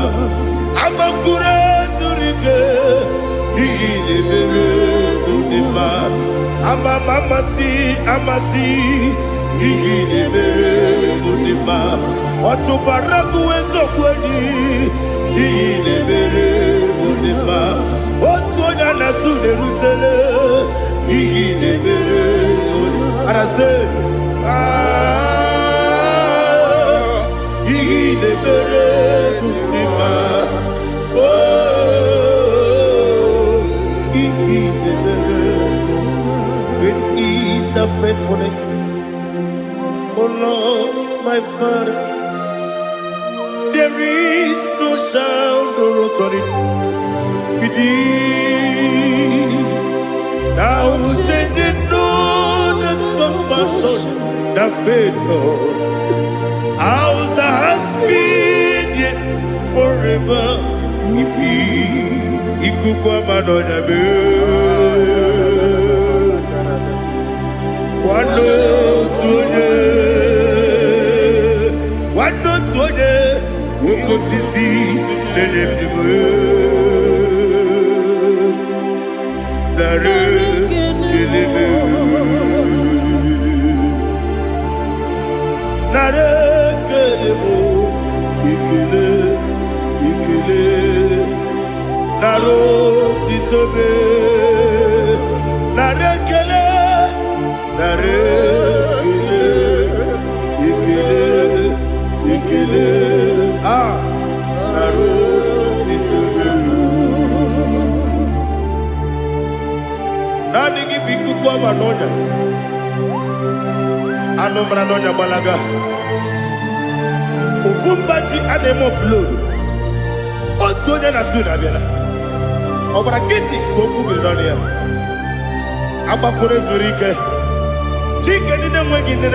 abakure zurike igine mere modema amasi igine mere modema otubaraku ezokweni igine mere modema otonya nasu derutele igine mere modema arase igine mere modema igine mere. Great is thy faithfulness, O Lord, my Father. There is no sound or authority within. Thou changest not that compassion, that faith not. Ours thou hast been yet forever. Ipi ikukwa manonya be. Wando tuone uko sisi nene mdimu nare kelebe nare kelebo ikele naro titobe nare kele nare ikele naro titobe nani gibiku kwa manonya anomra nonya balaga ufumbaji ademo flow otonya na suna biela obra kiti goku beronia abakure zurike chike nene mwegi na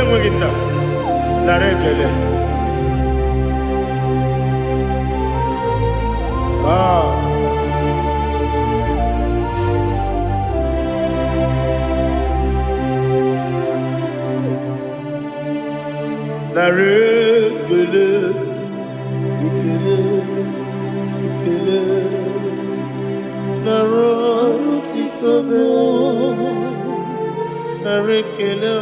narekele narekele ikele narotitobe narekele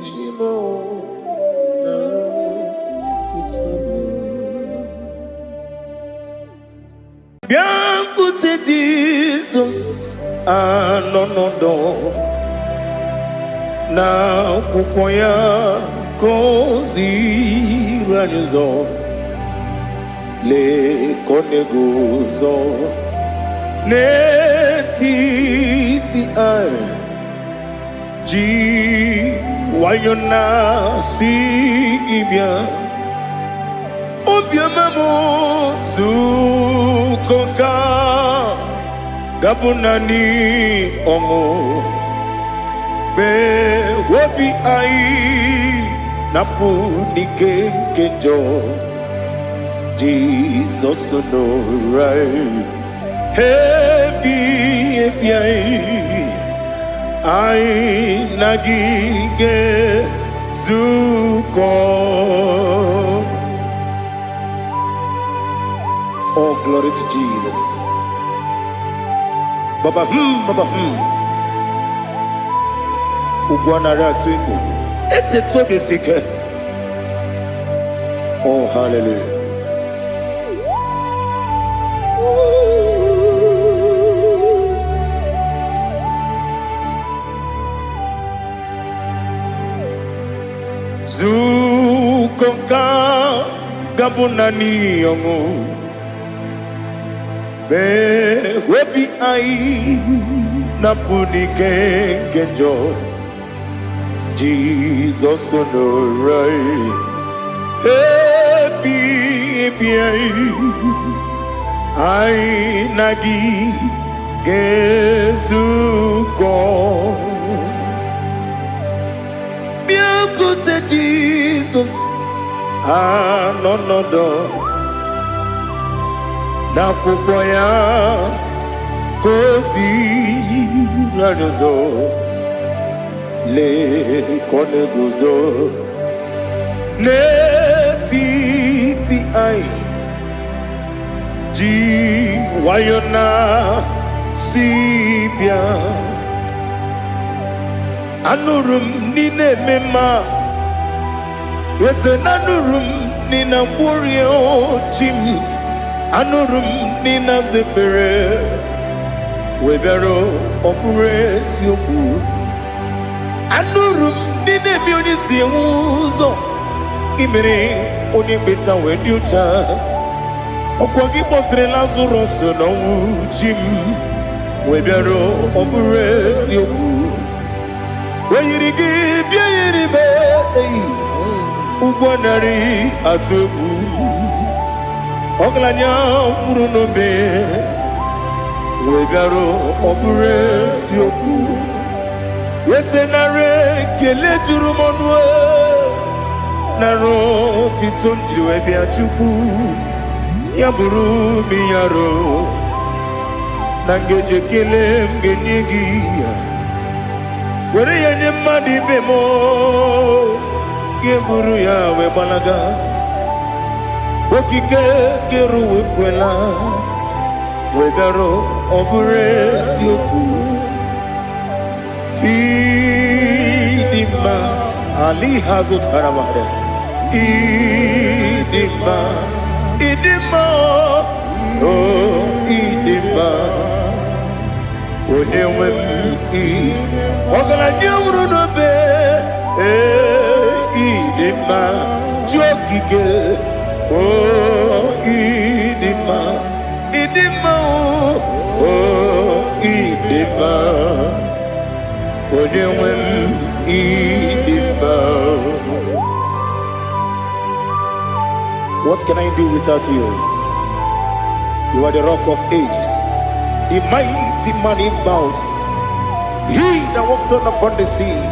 shimo narotitobe bien écoute Jesus anonodo na kukoya kozi ranizo le konegozo ne titi ai ji wayona sigibia obiamamu zukoka gabunani omo be wobi ai napu nikenjo Jesus no right happy ai nagige zuko. Oh, glory to Jesus. Baba Ugwanara twingu ete tobe sike. Oh, hallelujah. Zukonka gabunani yongo be hobi ai na punike kenjo Jesus no right happy ai nagi gezuko biakute Jesus no na kukoya kosi rajozo le koneguzo ne titi ai ji wayona sibia anurum nine mema yese nanurum nina warrior chim anurum nina zepere webero opure sioku anurum nine mionisi uzo imere oni beta wediucha okwagi potre Lazarus no jim webero opure sioku weyirigi biayiribe ugwanari atubu oglanya murunobe wegaro obure sioku yesenare kele turumonwe naro titondiri webia chuku yaburu miyaro nangeje kele mgenyigi were yenye madi bemo geburu ya webalaga okike keru wekwela wegaro obure sioku idima ali hazut haramade idima oh idima onewem ogala nyamru no be idima jokike oh idima oh idima onewem idima. What can I do without you? You are the rock of ages, the mighty man in mountain, he that walked on upon the sea.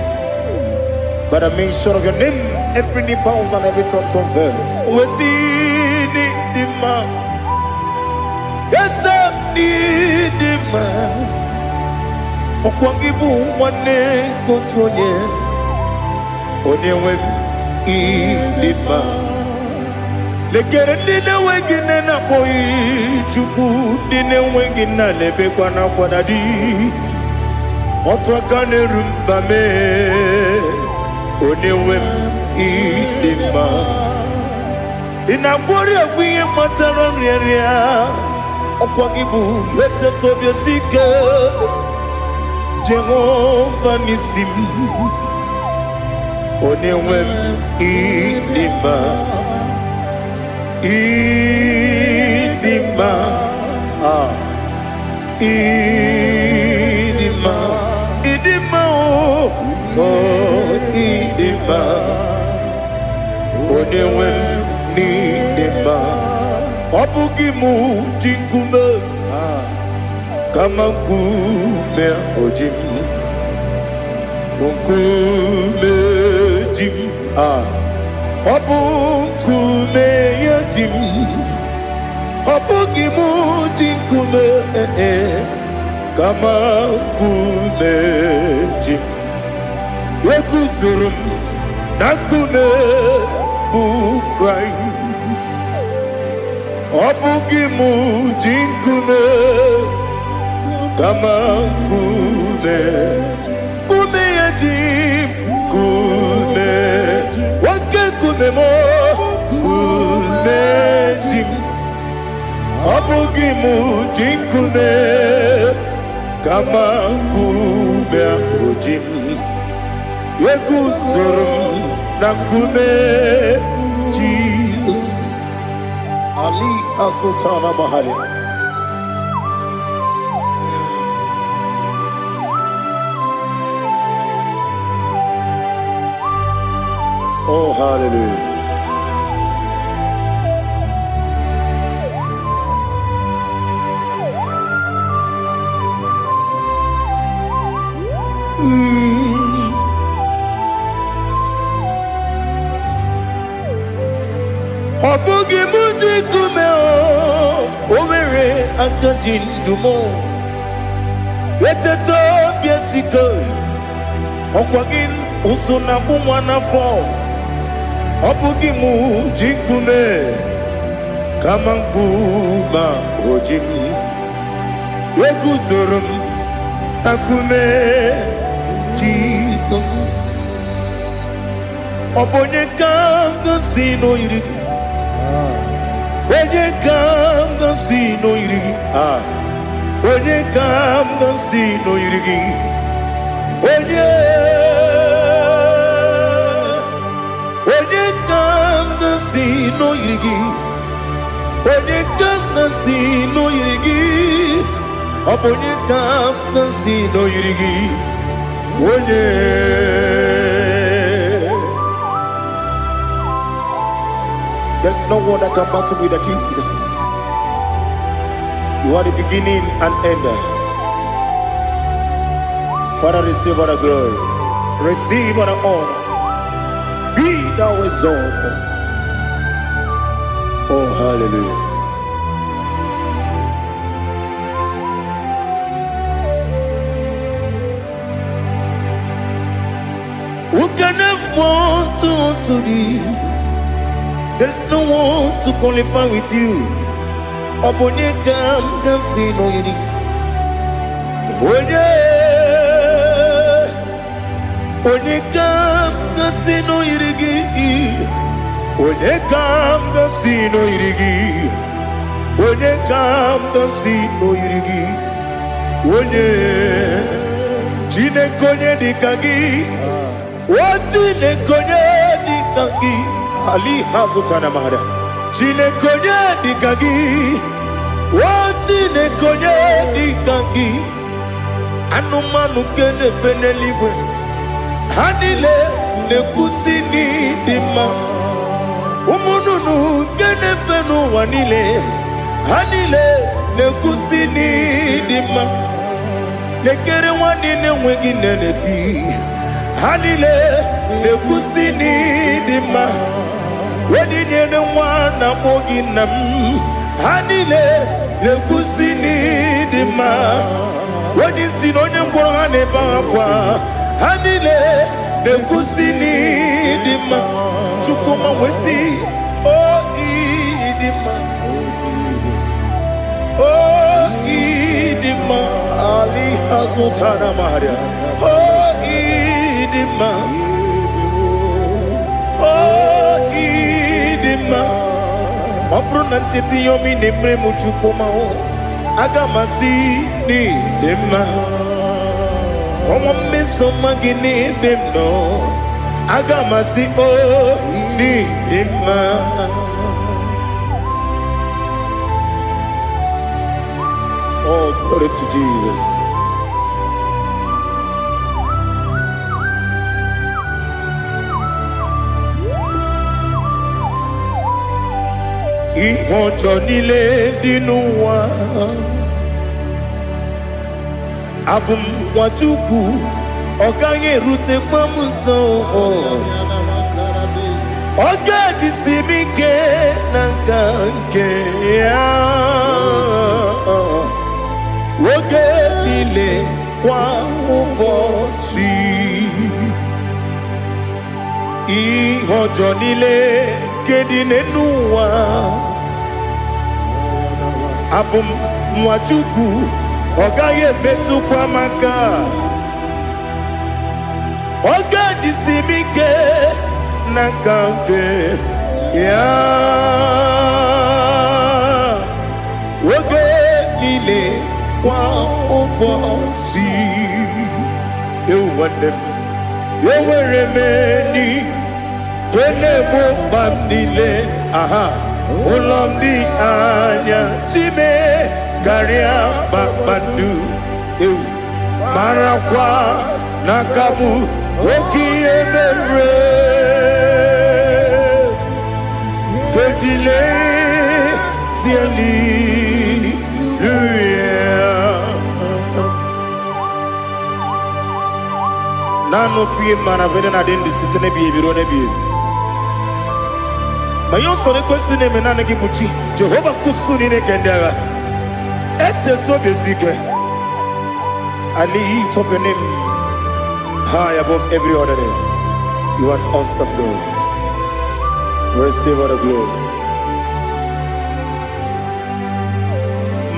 By the mention of your name, every knee bows and every tongue confess. We see the man. Yes, the man. Okwangibu wane kotonye. Onyewe idima. Lekere nina wengine na boy chuku nina wengine lebe kwa na kwa dadi. Otwakane rumba me. Onewem idima inabori agwiye matara nriaria okwagibu yete tobye sike Jehova nisim onewem idima idima idima oh idima onewem nidima obugimu jinkume kama nkume ojim nkume jim obu nkume yajim obugimu jinkume kama nkume jim Yekuzurum nakune bu Christ obugimu jinkune kama kume yajim kume wake kume mo kume jim obugimu jinkune kama kume ojim Yekuzurum nakune Jesus Ali Asutana Mahali. Oh, hallelujah. Obugi muji kume o mere akajin dumo eteto biesiko okwagin usuna bumwana fo obugi muji kume kamankuba ojim yeguzorum akume Jesus obonye kanga sino yirigi onye kanga sino yirigi onye kanga sino yirigi onye kanga sino yirigi onye kanga sino yirigi obonye kanga sino yirigi onye. There's no one that can battle with Jesus. You are the beginning and end. Father, receive all the glory. Receive all the honor. Be thou exalted. Oh, hallelujah. Who can have one to thee? There's no one to qualify with you. Obonye kam kasino yiri. Onye kam kasino yirigi. Onye kam kasino yirigi. Onye kam kasino yirigi. Onye jine konye dikagi. Jine konye dikagi. Ali Hazutana Mahada. Jine konye dikagi. Jine konye dikagi. Anumanu kene feneliwe. Hanile ne kusini dima. Umununu kene fenu wanile. Hanile ne kusini dima. Lekere wanine wengi neneti. Hanile ne kusini dima. Wedi nyene wana mogi nam Hanile lekusini dima Wedi sinonye mbwangane bakwa Hanile lekusini dima Chukuma wesi Oh idima Oh idima Ali Hazutana Maria Oh idima Obruna ntiti yomi nemre muchukoma o agamasi ni dema Komo meso magini demno agamasi o ni dema Oh, glory to Jesus. Ihojo nile dinuwa Abum wajuku Oganye rute mamuso Oga jisimike nankanke Oge nile kwa ubosi Ihojo nile kedinenuwa Abum mwachuku Ogaye betu kwa maka Oga jisimike Nakanke Ya Oge nile kwa ubosi Ewanem Eweremeni Kene mo bandile Aha Ulomdi anya chime garia babandu marakwa nakabu okiemere kejile siali nano fie mana vene na den disitene biebiro ne biebi mayo sore kwesune menane kibuchi Jehova kusuni ne kendaga ete to besike I lift up your name high above every other name. You are awesome God. Receive all the glory.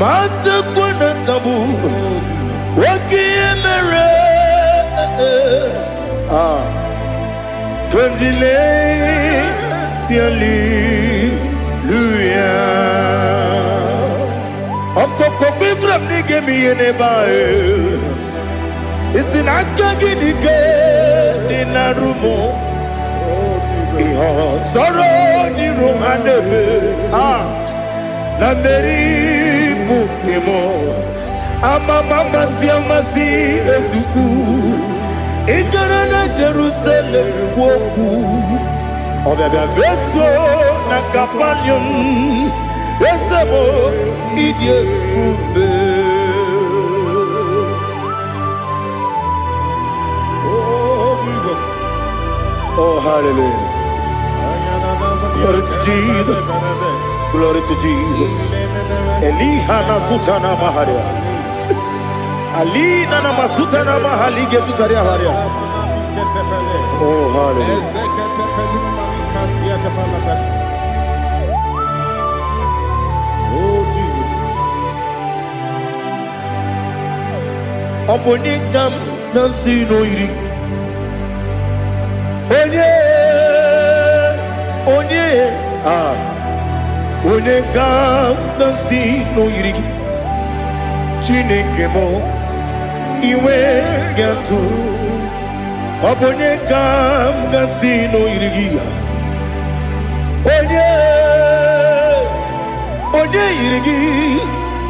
Mata kuna kabu wakiemere Kanjile tiali luya Okoko kikram nige miyene bae Isin akagi nige dinarumo Iho soro ni romanebe La meri bukemo Ama mama si amasi ezuku Ikarana Jerusalem kwoku Obebe beso na kapanium Esemo idye ube Oh Jesus Oh hallelujah Glory to Jesus Glory to Jesus Elihana sutana maharia Alina na masuta na mahali gesutaria haria Oh hallelujah Obonikam nasino iri Onye Onekam nasino iri Chineke mo Iwe gatu Obonekam nasino iri Onye iri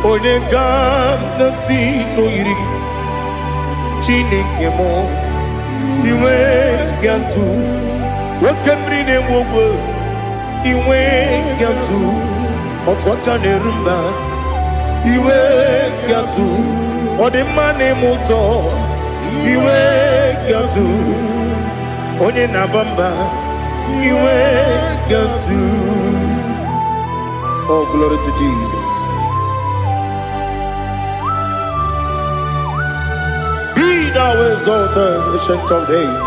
Onekam nasino iri Chineke mo Iwe gatu Wakemri ne wogo Iwe gatu Otwaka ne rumba Iwe gatu Odemane moto Iwe gatu Onye nabamba Iwe gatu Oh glory to Jesus Be thou exalted ancient of days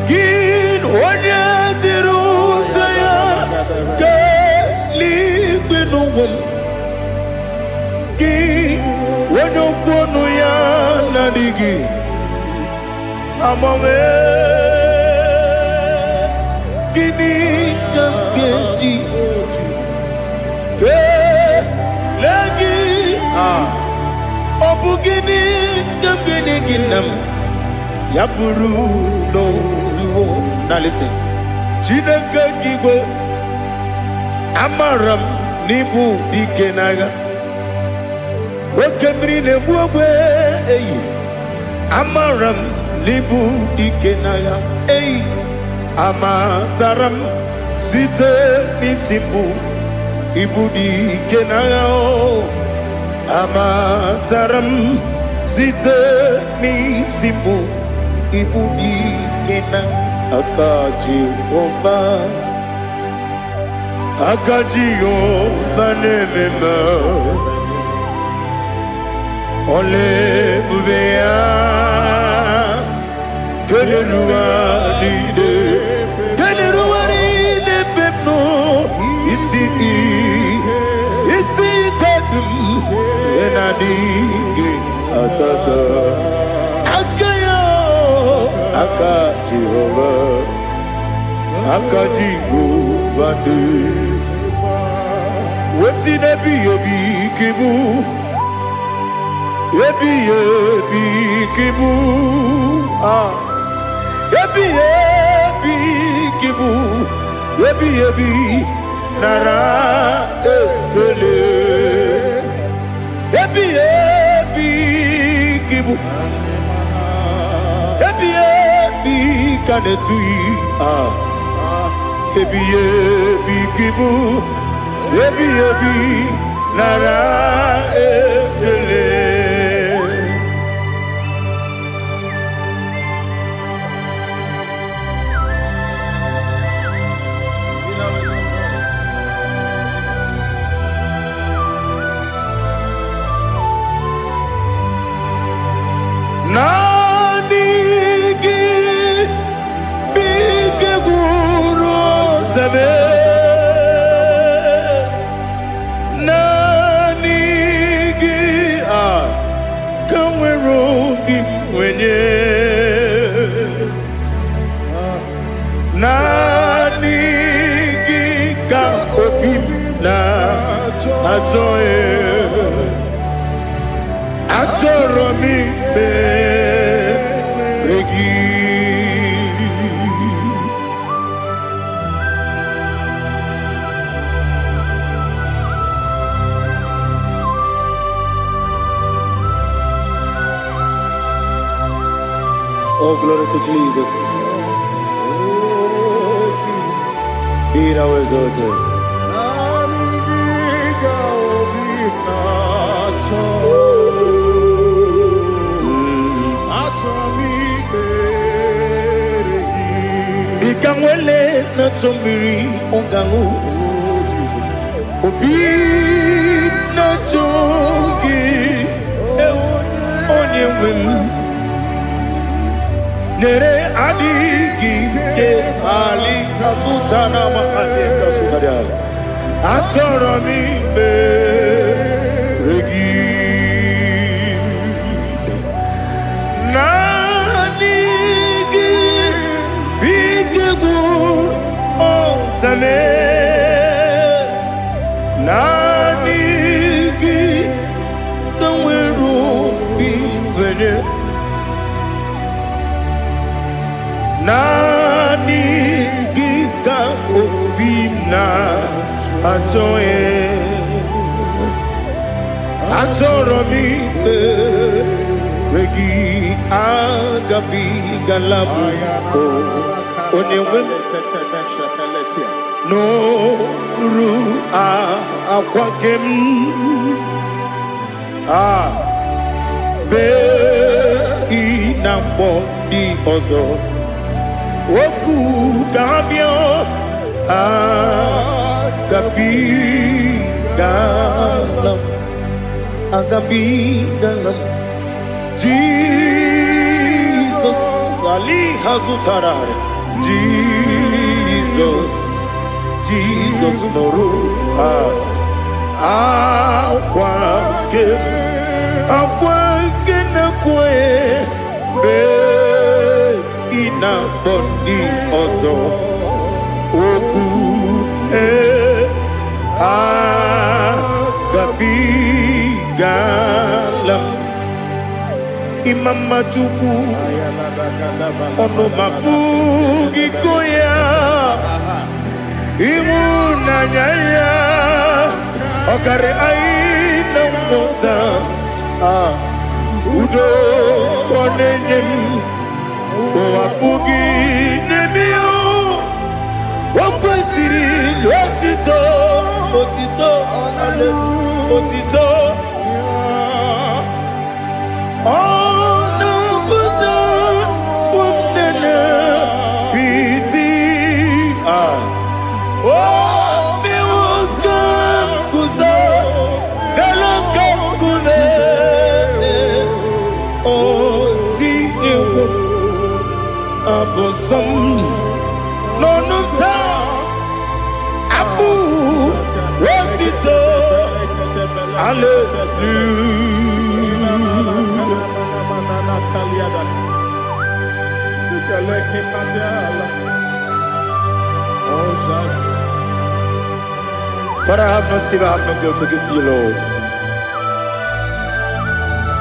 Gin onye tiruta ya ke ligbe n'ụwa gị onye kwonu ya na-adịghị agbanwe gịnị ka m ga-eji kelee gị ọ bụ gịnị ka m ga-enye gị nna m ya bụrụ n'ozuo na listen Chineke gị igwe amara m n'ibu dike n'agha oke mmiri na-egbu ogbe eyi amara m n'ibu dike n'agha eyi amatara m site n'isi mbụ ibu dike n'agha amatara m site n'isi mbụ ibu dike n'agha aka Jehova na-ememe ole ebube ya keleruwa niile bepno isi kadum enadike atata aka Jehova de wesi nebi kibu ebi kibu ebi ebi kibu, ebi ebi nara ekele, ebi ebi kibu, ebi ebi kanetui ebi ebi kibu, ebi ebi nara ekele. Nanigi bige guru zabe, nanigi kamweru bimwenye, nanigi ka obim na azoe. Atoromi beregi, oh glory to Jesus. Be thou exalted. Ikangwele na chombiri ongangu, obi na chogi onye wem, nere adigi ke ali kasutana mahali kasutaria, atoromi beregi. Nanigi kamweru bimwenye, nanigi ka obimna atoe, atoromi regi agabi galabu onyewe no ru akwakem be inambo di ozo oku kabio agabi galam Jesus ali hazutarare Jesus noru akwake na kwe be ina bondi ozo oku gabi galam imama chuku ono mapugi koya imuna nyaya okare aina mota udo konenem wapugi nemio wakwasiri otito ale otito ono buto umnene piti mi wakam kuza dalakam kune otine abosom nonuta abu otito Father, I have no silver, I have no gold to give to you, Lord.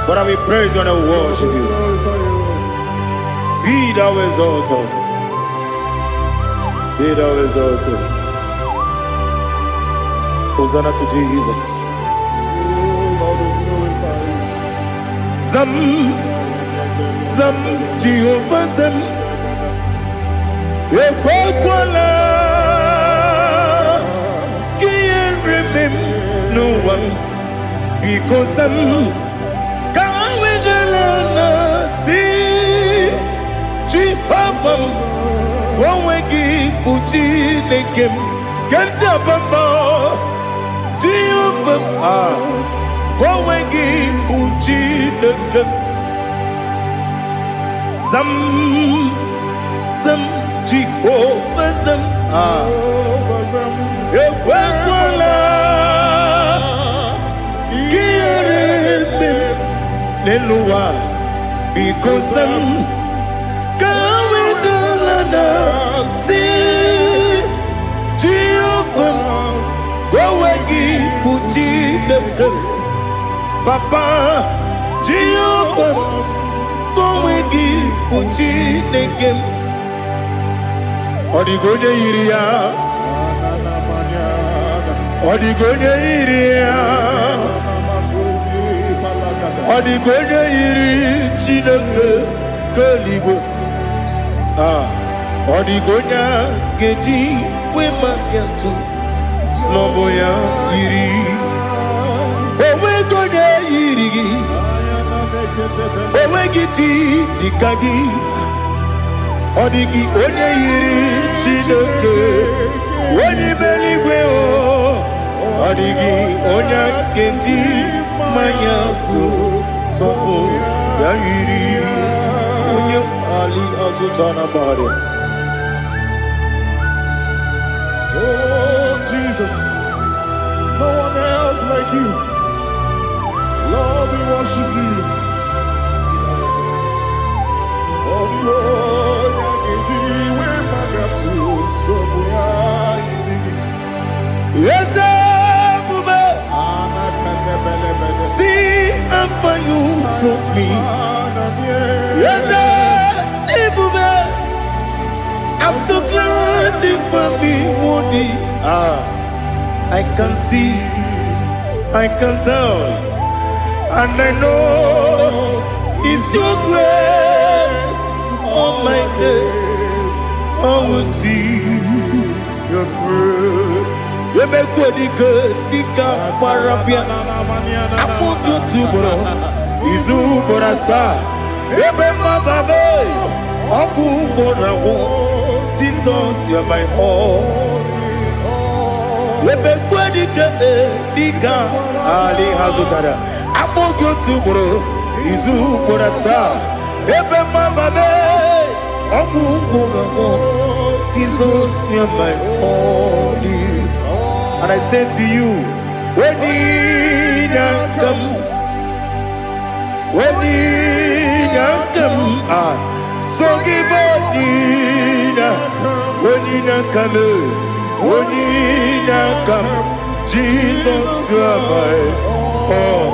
But I will praise you and I will worship you. Be thou exalted. Be thou exalted. Hosanna to Jesus. Zam, Zam, Jehovah Zam. Ekwakwala, can't remember no one because I'm going to see Jehovah. Gowegi Uchi Nekem Kenta Bamba Jehovah Gowegi Uchi Nekem Zam Zam Jehovah Zam Ekwakwala Kieremem Neluwa because I'm see Jehovah Gowegi Uchi Nekem Papa Jehovah Gowegi Uchi Nekem Odigonya Iria Odigonya Iria Odigonya Iri Chineke Keligwe Odigonya Geji Wemakiatu Sloboya Iri Owegonya Iri Owegiti Dikagi Odigi Onye Iri Shinoke Oni Meligwe Odigi Onya Geji Mayatu Sopo Yairi Onye Ali Azutana Bari. Oh, Jesus, no one else like you. Lord, we worship you. Oh, Lord, yes, Bube. See how far you brought me. Yes, Bube. I'm so glad for me, Woody. I can see, I can tell, and I know it's your grace. Oh my God, I will see your grace. You make good, Dika Parapia. I put you to bro. Izu Borasa. You make my baby. Aku Borawo. Jesus, you are my all. You make good, Dika Ali Hazutara. I put you to bro. Izu Borasa. You make my baby. Aku Borawo. Jesus, you are my all. And I say to you, when you come, so give up, when you come, Jesus, you are my all.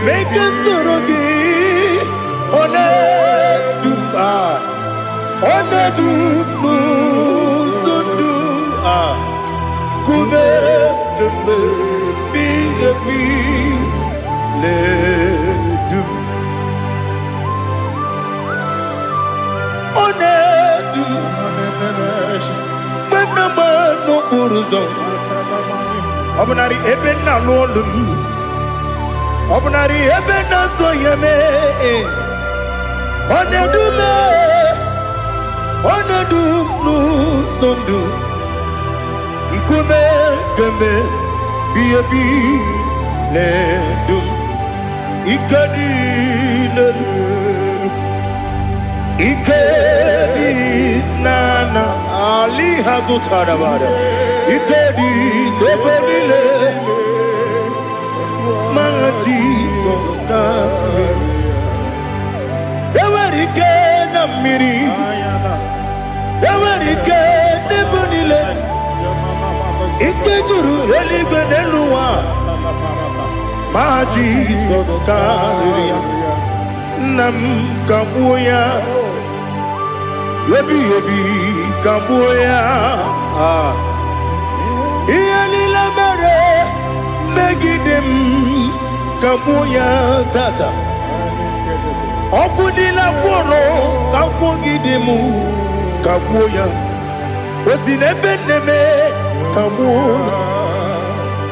Make us Obnari ebena lolum Obnari ebena soyeme Onedu nu sondu Nkume keme biyebi ledum Ikadile, Ikadi Nana Ali Hazutarabada, Ikadi Nebonile, my Jesus, Ewerike Namiri, Ewerike Nebonile, Ikejuru Elibeneluwa. My Jesus, Karia, Nam Kabuya, Yebi Kabuya, Ialila Mere, Megidem Kabuya Tata, Okudila Koro, Kabugidemu, Kabuya, was in a beneme, Kabuya,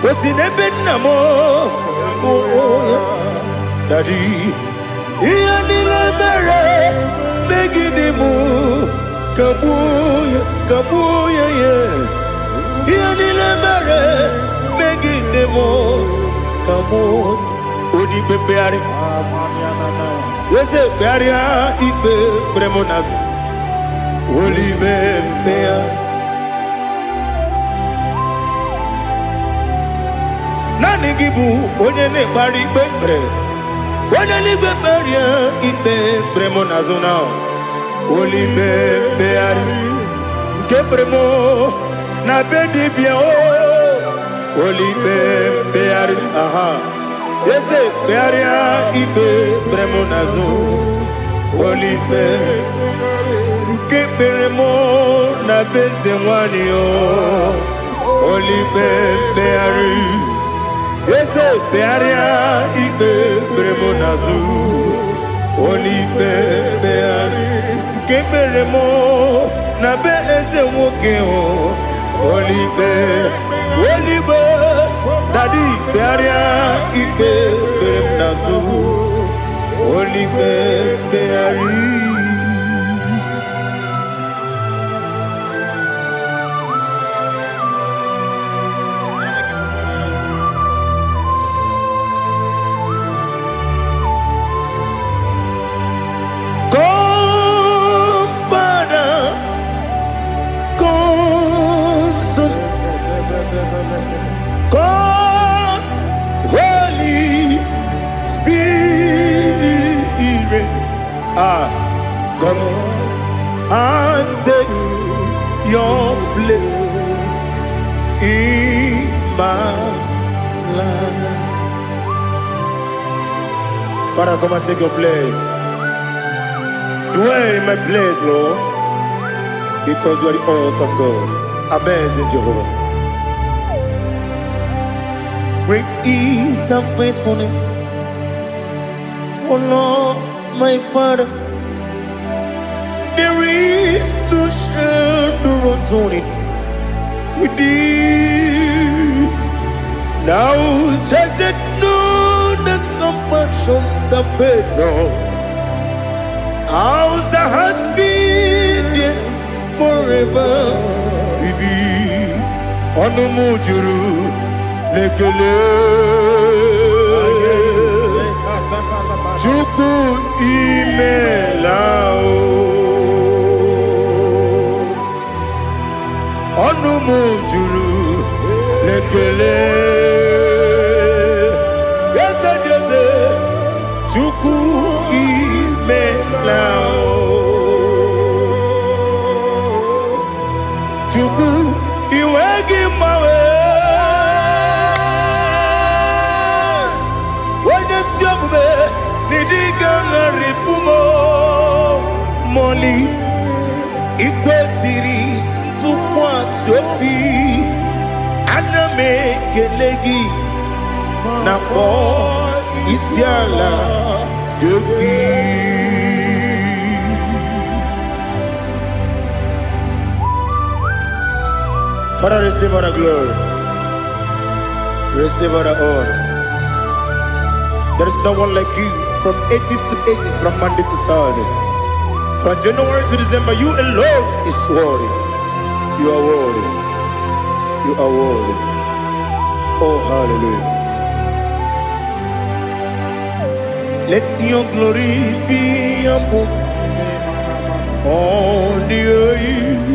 was in a benamo. Daddy, Ianila Mere, Megidemu, Kabuya, Kabuya, yeah. Ianila Mere, Megidemu, Kabuya, Odi Bebeari, yes, a barrier, Ibe Bremonas, Oli Bebea. Nani gibu onye ne-ekpari ikpe ekpere onye n'igwe kpere ya ikpe bremo na zona olibe mkpegharị nke bremo na be dibịa olibe mkpegharị aha eze kpegharịa ikpe bremo na zo olibe nke bremo na be eze nwanyị olibe mkpegharị eze bearia ikpe bremo nazu olibe beari nke bremo na be eze nwoke olibe dadi bearia ikpe bremo nazu olibe beari. God, Holy Spirit, come and take your place in my life. Father, come and take your place. Dwell in my place, Lord, because you are the awesome God. Amazing Jehovah. Great is thy faithfulness, O Lord, my Father. There is no shadow of turning with thee. Now check that no, that compassion that faith not. Ours that has been there forever. Bibi, Onomujuru. Lekele Chuku imelao Onumujuru Lekele Yese Chuku imelao Chuku iwegi mawe Moli ikwesiri tụkwasị obi ana m ekele gị na kpọ isi ala gị. Father, receive all the glory, receive all the honor. There is no one like you. From ages to ages, from Monday to Sunday, from January to December, you alone is worthy. You are worthy. You are worthy. Oh, hallelujah. Let your glory be above all the earth.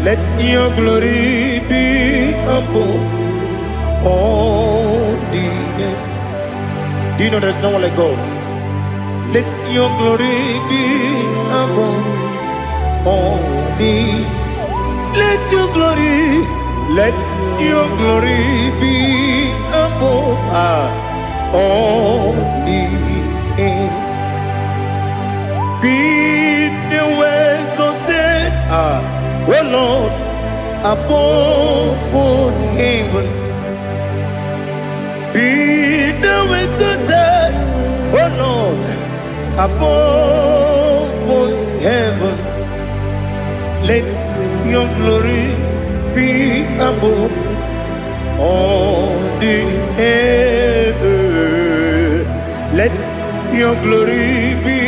Let your glory be above all the earth. Do you know there's no one like God? Let your glory be above all the earth. Let your glory be above all the earth. Be the ways of death, oh Lord, above all heaven. Be the ways of death, oh Lord, above all heaven. Let your glory be above all the earth. Let your glory be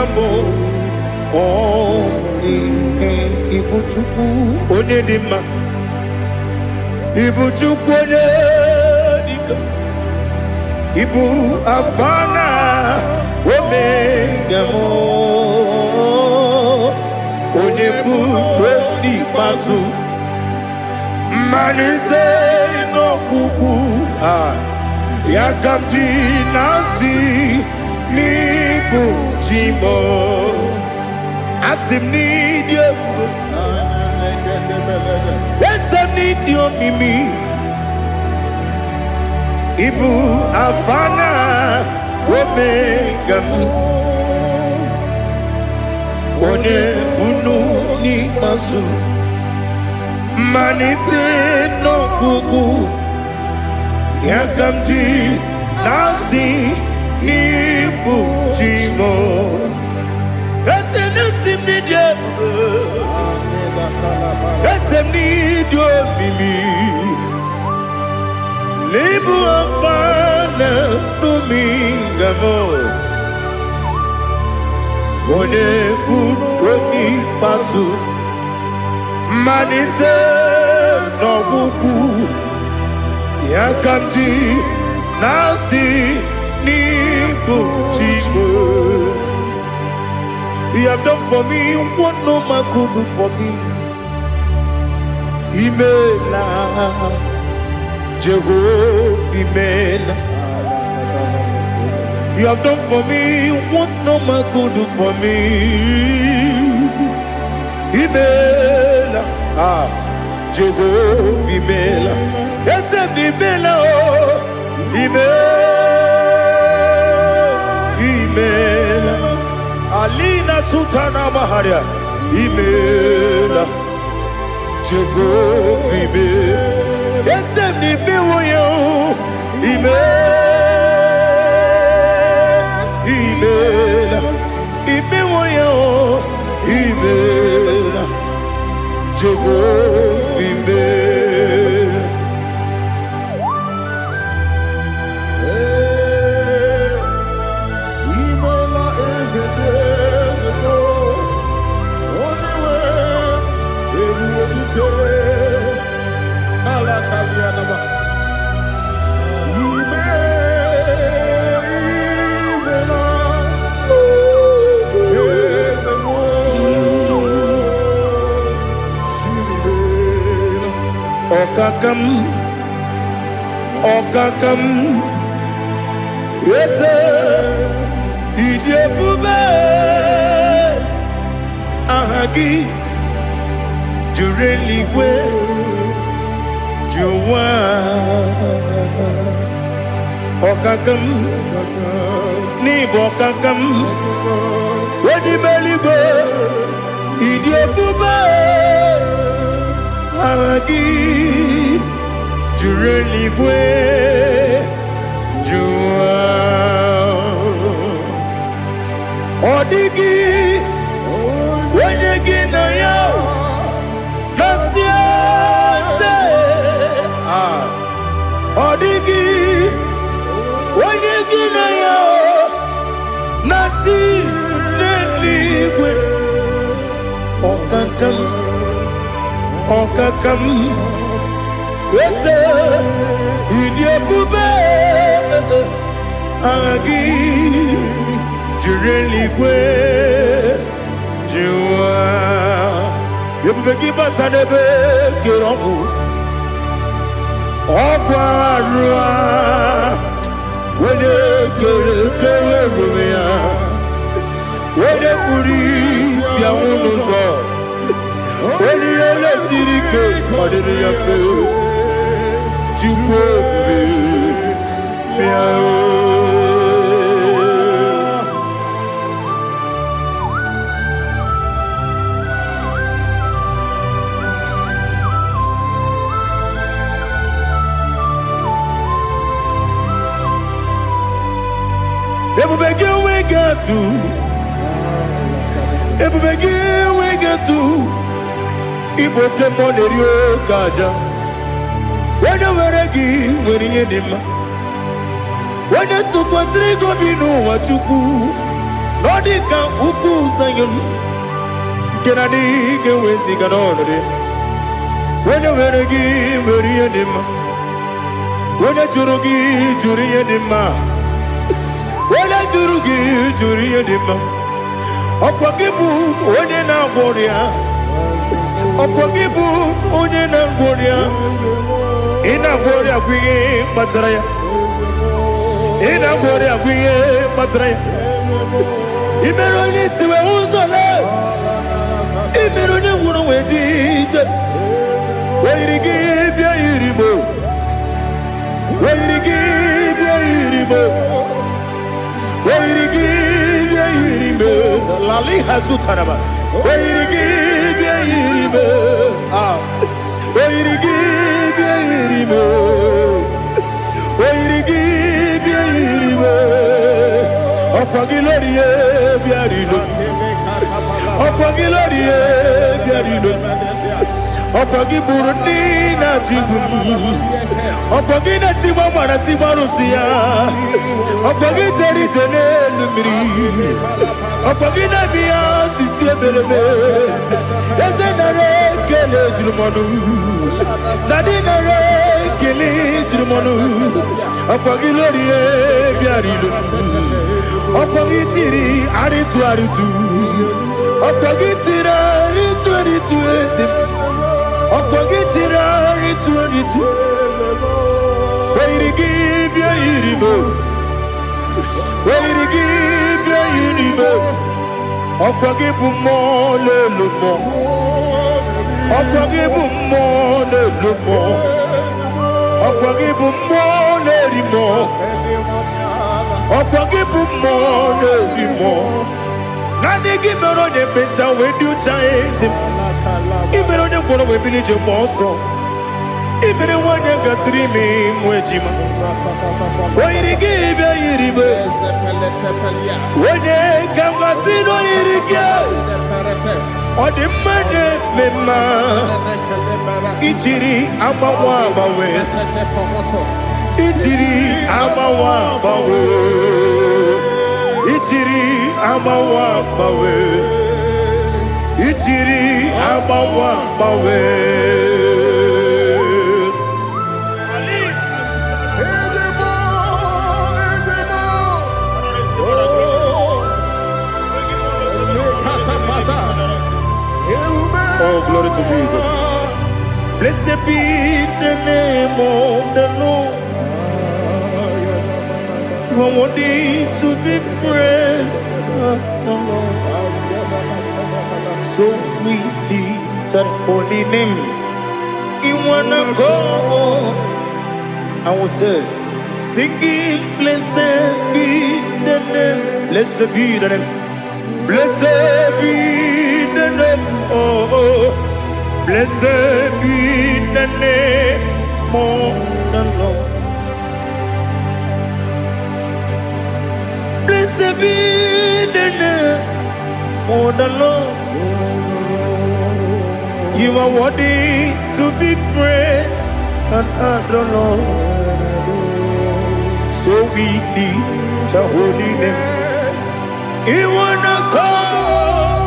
above all the earth. Ibuchukwu onedima, Ibuchukwu onedika, Ibu afana omega mo. Onebu ni pasu manite no kuku ya kamji nasi ni bujimo asim ni dio esem ni dio mimi ibu afana omega one bunu ni masu manite no kuku ya kamji nasi ni bujimo esem ni dio esem ni dio mimi lebu afana numingamo one buni pasu manite no buku ya kamji nasi ni bujimo. You have done for me what no man could do for me. Imela Jehovah Imela. You have done for me what no man could do for me. Imela, Jehovah Imela. Yes, Imela, Imela, Alina Sutana Maharia. Imela, Jehovah Imela. Yes, Imela, Imela, Imewoyo, Imela, Jehovah Imela. Imela is a devil, only way, every day, Alakalianaba. Okakam, yes, Idiabube, Ahagi, Jureliwe, Juwa, Okakam, Nibokakam, Wedimeligo, Idiabube, Ahagi. Jureliwe, Jua, Odigi, Wanyegi na yo, Nasia se, Odigi, Wanyegi na yo, Nati neligwe, Okakam. Yes, Idiabube, Agi Jureligwe Jua Yebeki Batanebe Kirobu Okwarua Wede Kere Rumia Wede Kuris Yamunuzo Wede Yele Sirike Madiri Yafe Jukwe Miao Everybody we get to. Everybody we get to. Ibo temo nerio kaja. Wena weregi weriye dima. Wena tukwasiri gobinu wachuku. Nodika uku sayon. Kenadi gewezi ganonore. Wena weregi weriye dima. Wena jurugi juriye dima. Wala juri edema. Okwagibu onye na gworia. Okwagibu onye na gworia. Ina gworia kwiye matraya. Ina gworia kwiye matraya. Imero ni siwe uzole. Imero ni wuro wejije. Weirigi bia iribo. Weirigi bia iribo. Lali Hasutaraba. Okwagi Burundi na Jibun. Okwagi na Timama na Timarusia. Okwagi Teri Tenelumri. Okwagi na Bia Sisi Belebe. Ezenare Kele Jumanu. Nadinare Kele Jumanu. Okwagi Lorie Biarilu. Okwagi Tiri Aritu Aritu. Okwagi Tira Aritu Aritu Esim. Okwagitira ritu Wairigi bia iribo. Wairigi bia iribo. Okwagibu mo lelumo. Okwagibu mo lelumo. Okwagibu mo lerimo. Okwagibu mo lerimo. Nani gimero de beta wedu chaizim. Imero ne kono we bilije monso. Imere wanya gatrimi mwejima. Wairigi bia iribe. Wene kamasino irige. Odimane mema. Ichiri amawa bawe. Ichiri amawa bawe. Ichiri amawa bawe. Ichiri amawa bawe. Oh, glory to Jesus. Blessed be the name of the Lord. You are worthy to be praised, the Lord. So we lift that holy name. You wanna go? I will say, singing, blessed be the name. Blessed be the name. Blessed be the name. Oh, blessed be the name of the Lord. Blessed be the name of the Lord. You are worthy to be praised and adored, Lord. So we lift your holy name. You wanna call,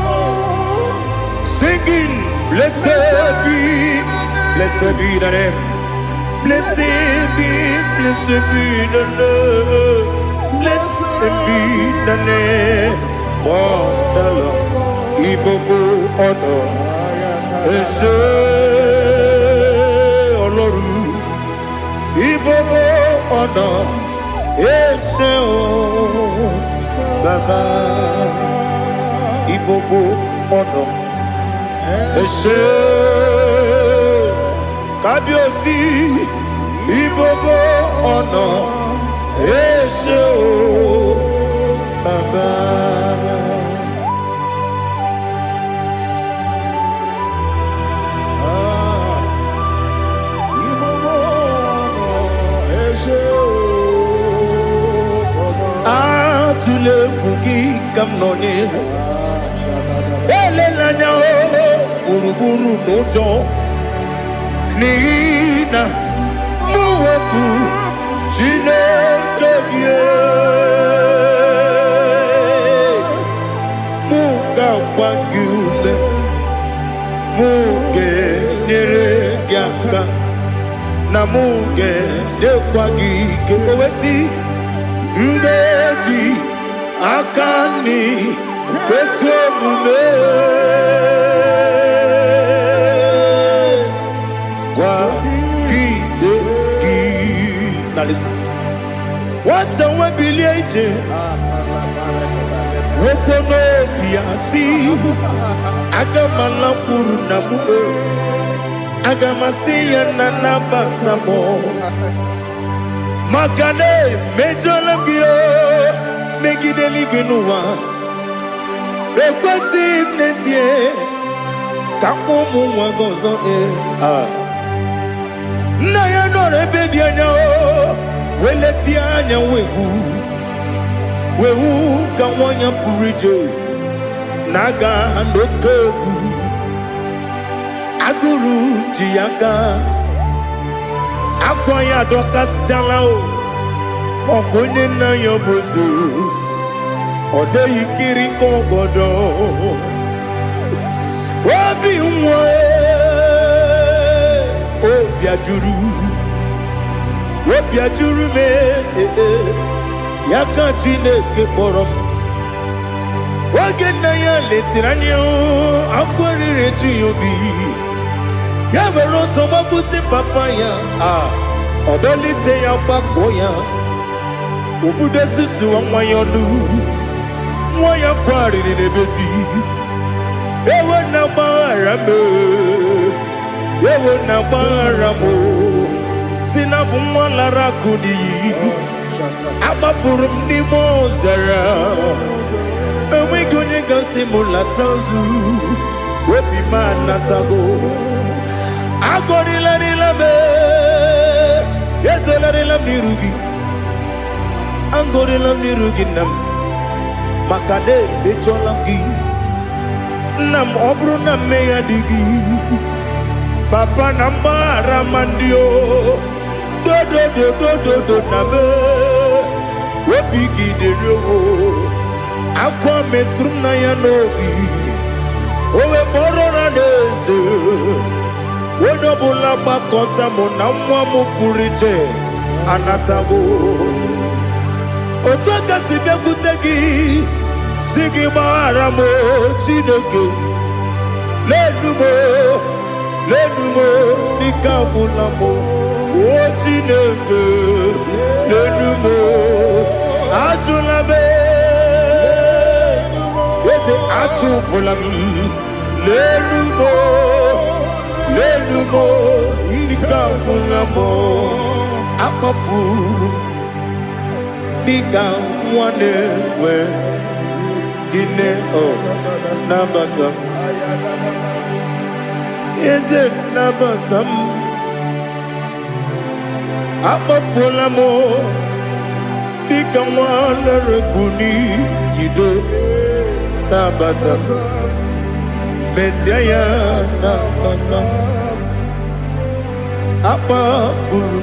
singing, blessed be the name. Blessed be the name. Blessed be the name of the Lord. Ibobo honor. Ese Oloru. Ibobo honor. Ese o Baba. Ibobo honor. Ese Kabiosi. Ibobo honor. Ese o Baba. Atule kuki kamnoni. Elelanya o uruburu nojo. Nina muweku Chineke ye. Muga wangyume. Muge neregiaka. Na muge dekwagike owesi. Ndeji akani kwesemume kwa gidegi. Now listen. What's the one billion? Wokono biasi agamala kurunamu agamasiya nanabatamo. Makane mejolamgio megideli binua ekwesi nesie kakomu wagozo na ya no rebedi anya o weleti anya wehu ka wanya purije naga ndokogu aguru jiyaka Akwanya dokas jalao Okonye na yobozu Ode yikiri kogodo Obi mwe Obi ajuru me Yaka Chineke porom Oge na ya letiranyo Akwarire chiyobi Yabero somabute papaya Odolite ya bakoya Ubude sisu wa mwayonu Mwaya kwari ni nebesi Ewe na barame Ewe na baramo Sinabu mwala rakudi Abafurum ni mozera Ewe gonye gasi mulatanzu Wepi manatago Agorila nilabe Yezela nilamnirugi Angorila nirugi nam Makade becholamgi Nam obru nam meya digi Papa namara mandio Do nabe Wepigi derio Akwa metrum na yanogi Owe moro na neze Wodobula bakota mona mwamu puriche anatago Otwaka sibe kutegi Sigi baramo Chineke Lenumo Nikabulamo O Chineke Lenumo Ajulabe Yese ajupulam Lenumo Nikamulamo Amafu Nikamwane we Gine o Nabata Is it Nabatam Amafulamo Nikamwane rekuni Yido Nabata Messiah Nabata Apa furu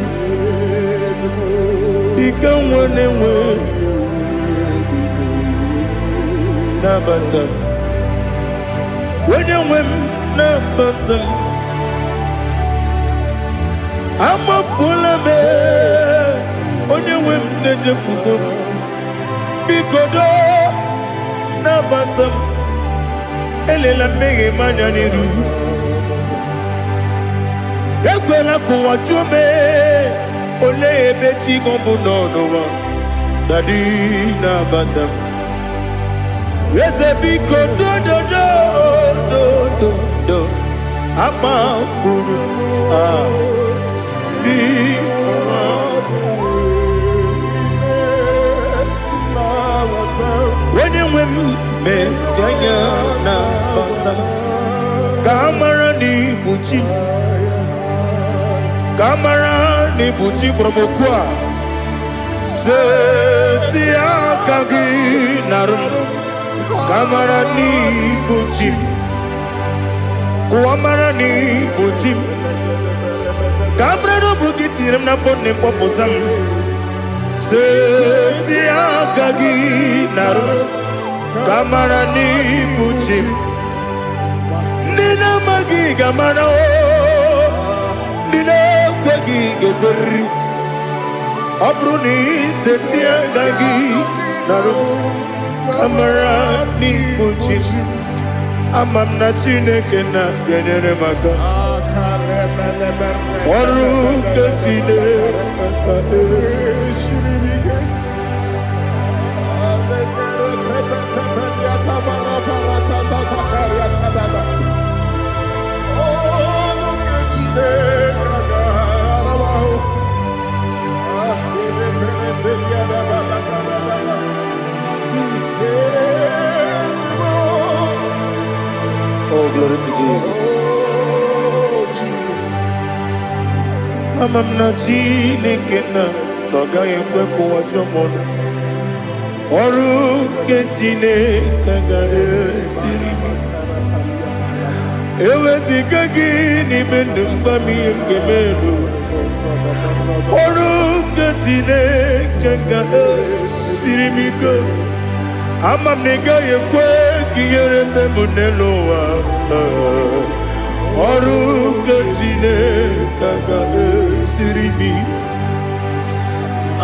Ikamwane we Nabata When you win Nabata I'm a full of it When you win Nejafugo Bikodo na batam elela mege manyaniru ekwela kuwa jume ole ebe chigombu nonowa dadi na batam eze bikodo do ama furu when you win me sanya na batam kamara ni buchi promokwa se akagi narum kamara ni buchi kuamara ni buchi kamara no bugitiram na phone popotam se akagi narum kamara ni buchi nina magi kamara nina kwagi gebri abruni se akagi narum kamara ni buchi amam na chineke na genere maka oru ke chineke shiribike Oh, glory to Jesus. Amam na chineke na noga yekwe kuwa chomono oru ke chineke ga esiri ewezika gị n'ime ndụ mgbami ngemelu oru ke chineke ga esiri m ike ama m na ị gaghị ekwe ka ihere mbe m n'elu ụwa ọrụ nke Chineke ga-esiri m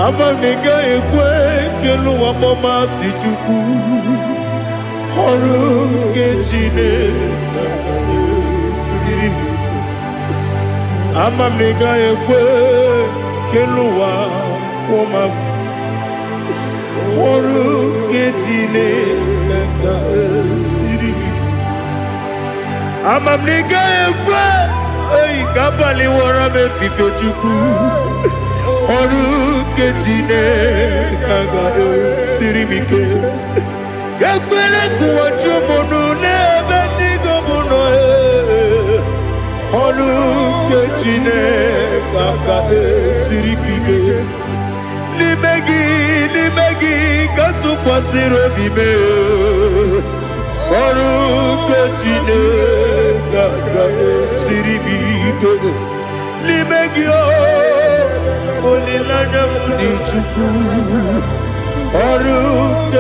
ama m na ị gaghị ekwe ka elu ụwa mmasị Chukwu ọrụ nke Chineke ga-esiri m ama m na ị gaghị ekwe ka elu ụwa kwụma m ọrụ nke Chineke ga-esiri m ama m na ị gaghị ekwe oyi ka abalị wara m efife Chukwu ọrụ nke Chineke ga-esiri m ike ekwere kụwa chụmụnụ n'ebe Chigo bụ nọ ọrụ nke Chineke ga-esiri m ike n'ime gị ka tụkwasịrị obi m ọrụ nke Chineke ga-esiri m ike n'ime gị olileanya m dị Chukwu ọrụ nke